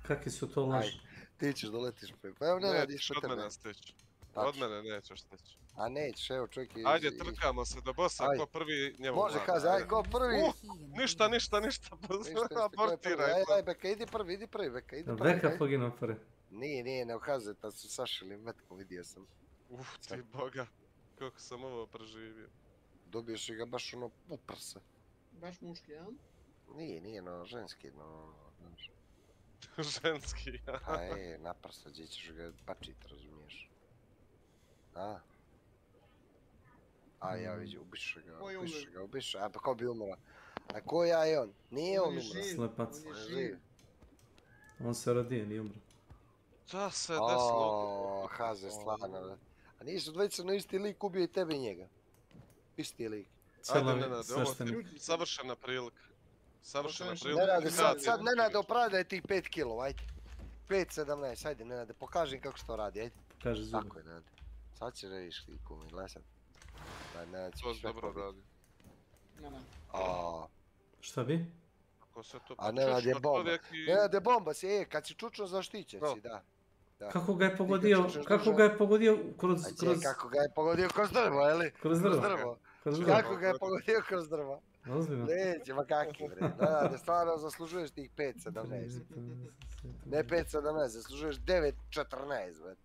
Kakvi su to laži? Ti ćeš doletiš prvi, pa evo Nenad išao prvi. Od mene stići. Od mene nećeš stići. A nećeš, evo čovjek... Ajde, trkamo se do bossa, ko prvi njemu može kazi, ajde, ko prvi! Ništa, abortiraj. Ajde, Beka, idi prvi, Beka, idi prvi. Beka poginuo prvi. Nije, ne okaze, ta su sašili metkom, vidio sam. Ti boga, kako sam ovo preživio. Dobiješ ga baš ono u prsa. Baš muški, jel? Nije, no, ženski, no... Ženski, ja. Na prsa, gdje ćeš ga bačit, razumiješ? Ja vidim, ubiš ga, a pa ko bi umra? A ko ja i on? Nije on umra. Slepac. On se rodio, nije umra. Da se desilo. Haze, stvarno. A nisu dvojica na isti lik, ubio i tebe i njega. Isti lik. Ajde, Nenade, ovo ti savršena prilika. Sad Nenade opravdaje tih 5 kilova, ajde. 5-17, ajde Nenade, pokaži kako se to radi, ajde. Pokaži zube. Tako je Nenade. Sad će reviš kumi, gledaj sad. Nenade će To sve dobro pobiti. radi. Šta bi? A Nenade je bomba. Nenade bomba si, kad si čučno zaštićen si, da. Kako ga je pogodio, kako ga je pogodio kroz... Kako ga je pogodio kroz drvo, jeli? Kroz drvo. Kako ga je pogodio kroz drvo? Ozbiljno? Neće, ma kakvi bre. Da, stvarno zaslužuješ tih 5-17. Ne 5-17, zaslužuješ 9-14, bre.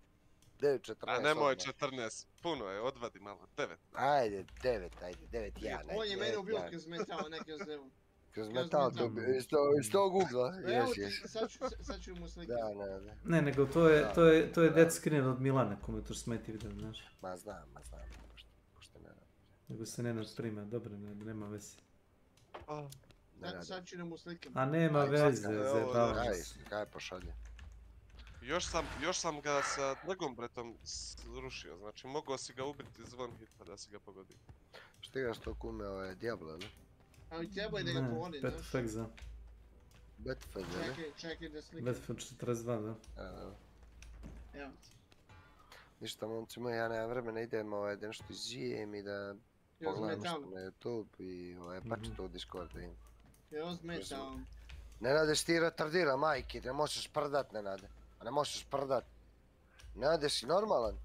9-14. A nemoj 14, puno je, odvadi malo, 9. Ajde, 9, ajde, 9-1. On je mene ubio kroz metal, ne kroz drvo. Kroz metal, iz tog ugla, Evo ti, sad ću mu slikati. Da. Ne, nego to je dead screen od Milana, kome to smeti vidio, znaš. Ma znam, pošto ne radi. Nego se Nenad prima, dobro, nema veze. Sad ću mu slikati. A nema veze, zabavam se. Kaj pošalje? Još sam ga sa Dragonbretom zrušio, znači mogao si ga ubiti iz one hita da si ga pogodio. Što igraš to kume ove Diablo, ne? Ali treba je da ga pogodi, znaš? Battlefield za. Battlefield, ne? Čekaj da slikam. Battlefield 42, da. Evo. Ništa, momci moji, ja nemam vremena, idem da nešto izžijem i da pogledam nešto na YouTube i paču to u Discord vidim. Kroz metal. Nenade, si ti retardira, majke, ne možeš prdat, Nenade. A ne možeš prdat. Nenade, si normalan?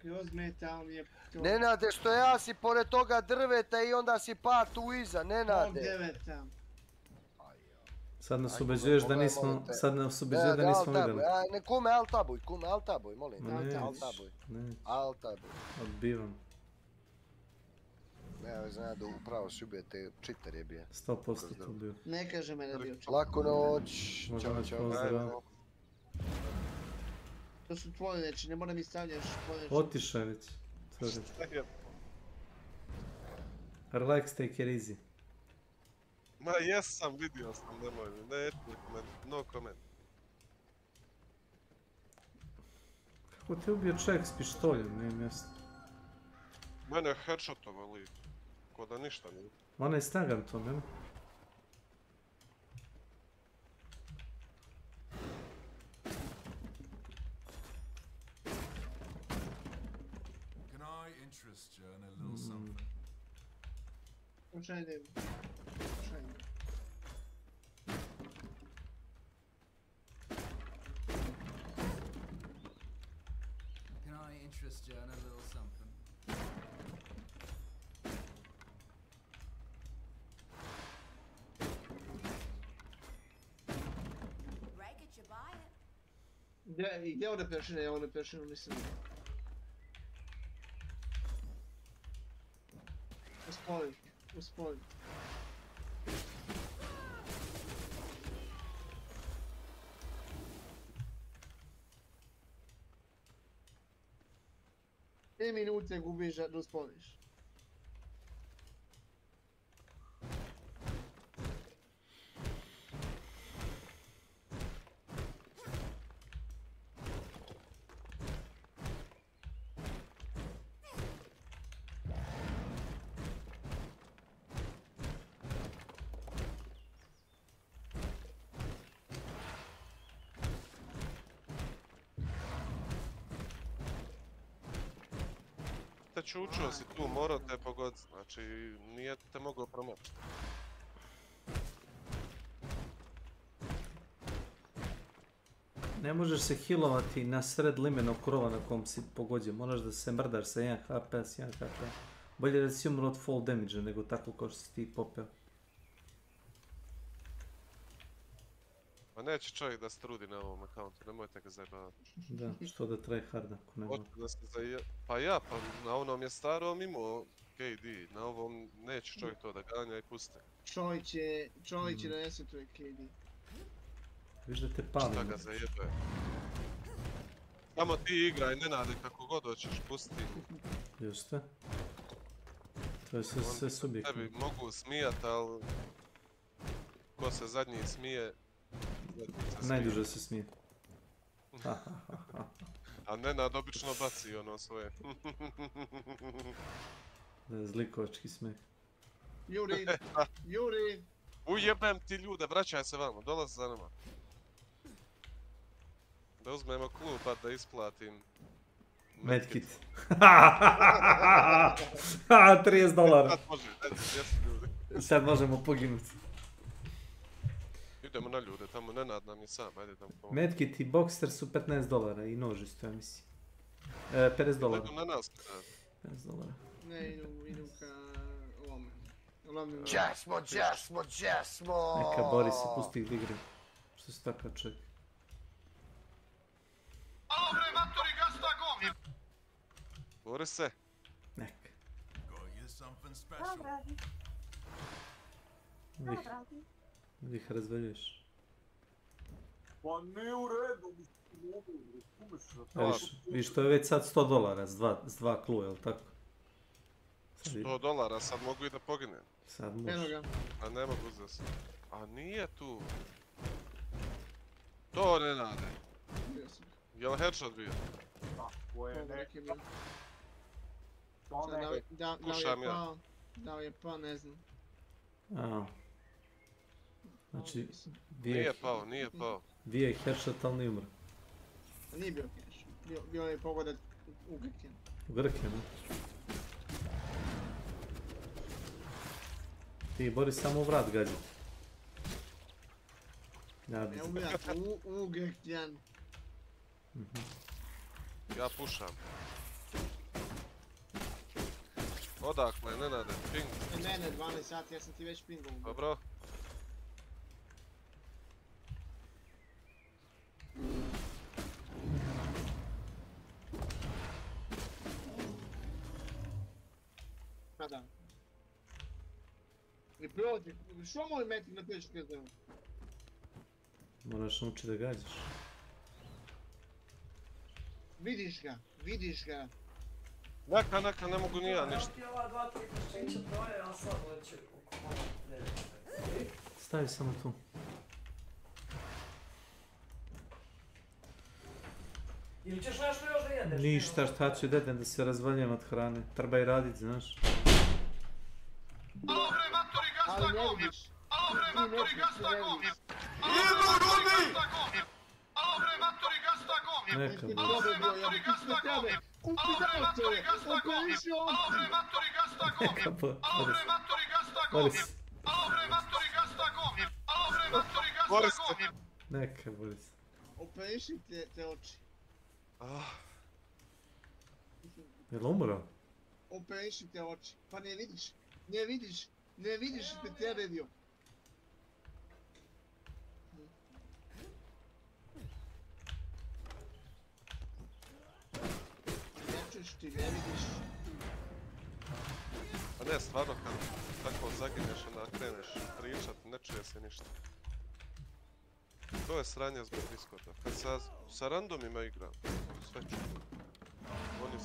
Kroz metal je... Nenade, što ja si pored toga drveta i onda si pa tu iza, Nenade. Sad nas ubeđuješ da nismo, vidjeli. Ne, kume, altabuj, molim. Altabuj. Odbivam. Ne, znam da upravo si ubio te čiter je bio. 100% to bio. Ne kaže me da bio čiter. Laku noć. Pozdrav. To su tvoje reči, ne moram mi stavljaš tvoje reči. Otišao već. Relax, take it easy. Ma jesam, vidio sam, nemoj mi, no comment. Kako te ubio čovjek s pištoljem, nije mjesto. Mene je headshotovo lik, ko da ništa nije. Ona je snagan to, mene. Ušajde. Can I interest you in a little something? Break it, you buy it. Gdje one pešine, ja one pešine nisam. Uspoli. Te minute gubiš da uspoliš. Čučio si tu, morao te pogoditi, znači nije te mogao promaći. Ne možeš se healovati na sred limenog krova na kom si pogodio, moraš da se mrdaš sa 1 HP, s 1 HP. Bolje da si umro od fall damage nego tako kao što si ti popeo. Pa neće čovjek da se trudi na ovom accountu, nemojte ga zajebavati. Da, što da traje hard ako nema. Pa ja, pa na onom je starom imao KD, na ovom neće čovjek to da ganja i puste. Čovjek će da resetuje KD. Viš da te palim. Šta ga zajebe? Samo ti igraj, Nenade, kako god hoćeš, pusti. Juste. To je sve subjektivno. Tebi mogu smijat, ali... Ko se zadnji smije... Najduže se smije. A Nenad obično baci ono svoje. Da je zlikovački smijeh. Juri! Ujebem ti ljude, vraćaj se vamo, dolazi za nama. Da uzmemo klub, pa da isplatim... Medkit. $30. Sad može, ajde, 200 ljudi. Sad možemo poginuti. Idemo na ljude, tamo Nenad nam je sam, ajde da mu pomoći. Medkit i Boxster su $15 i nož isto, ja mislim. $50. Idu na nas, $50. Ne, idu ka ovome. Džasmo! Neka Boris se pusti ih da igra. Što se takav čovjek? Alo bre, matori, gasta gom! Borise. Neka. Da ih razvaljuješ. Pa nije u redu, Viš, to je već sad $100 s dva klu, jel tako? $100, sad mogu i da poginem. Sad možeš. A ne mogu za se. A nije tu. To ne nade. Jel headshot bio? Tako je, neki bio. Dao je pa, ne znam. Znači, nije pao. Bio je headshot, ali nije umro. Nije bio headshot, bio je pogodak u Grkenu. U Grkenu? Ti Boris samo u vrat gađa. Ne u vrat, u Grkenu. Ja pušam. Odakle, Nenade, ping. Ne, 12 sati, ja sam ti već pingom. Dobro. Kada? I prođi, što moj metik na teški kazemu? Moraš naučiti da gađaš. Vidiš ga. Neka, ne mogu ni ja ništa. Stavi samo tu. Ili ćeš nešto još da jedeš? Ništa, šta ću dedem da se razvaljujem od hrane. Treba i radit, znaš. Alo bre, matori, gasta gom! Alo bre, matori, gasta gom! Idu ljudi! Alo bre, matori, gasta gom! Neka, Alo bre, matori, gasta gom! Alo bre, matori, gasta gom! Alo bre, matori, gasta gom! Alo bre, matori, gasta gom! Alo bre, matori, gasta gom! Alo bre, matori, gasta gom! Neka, Boris. Operiši te oči. Jel umro? Operiši te oči. Pa ne vidiš te tebe dio. Ti ne vidiš. Pa ne, stvarno kad tako zagineš onda kreneš pričat, ne čuje se ništa. To je sranje zbog Discorda. Kad sa randomima igram, sve čujem. Oni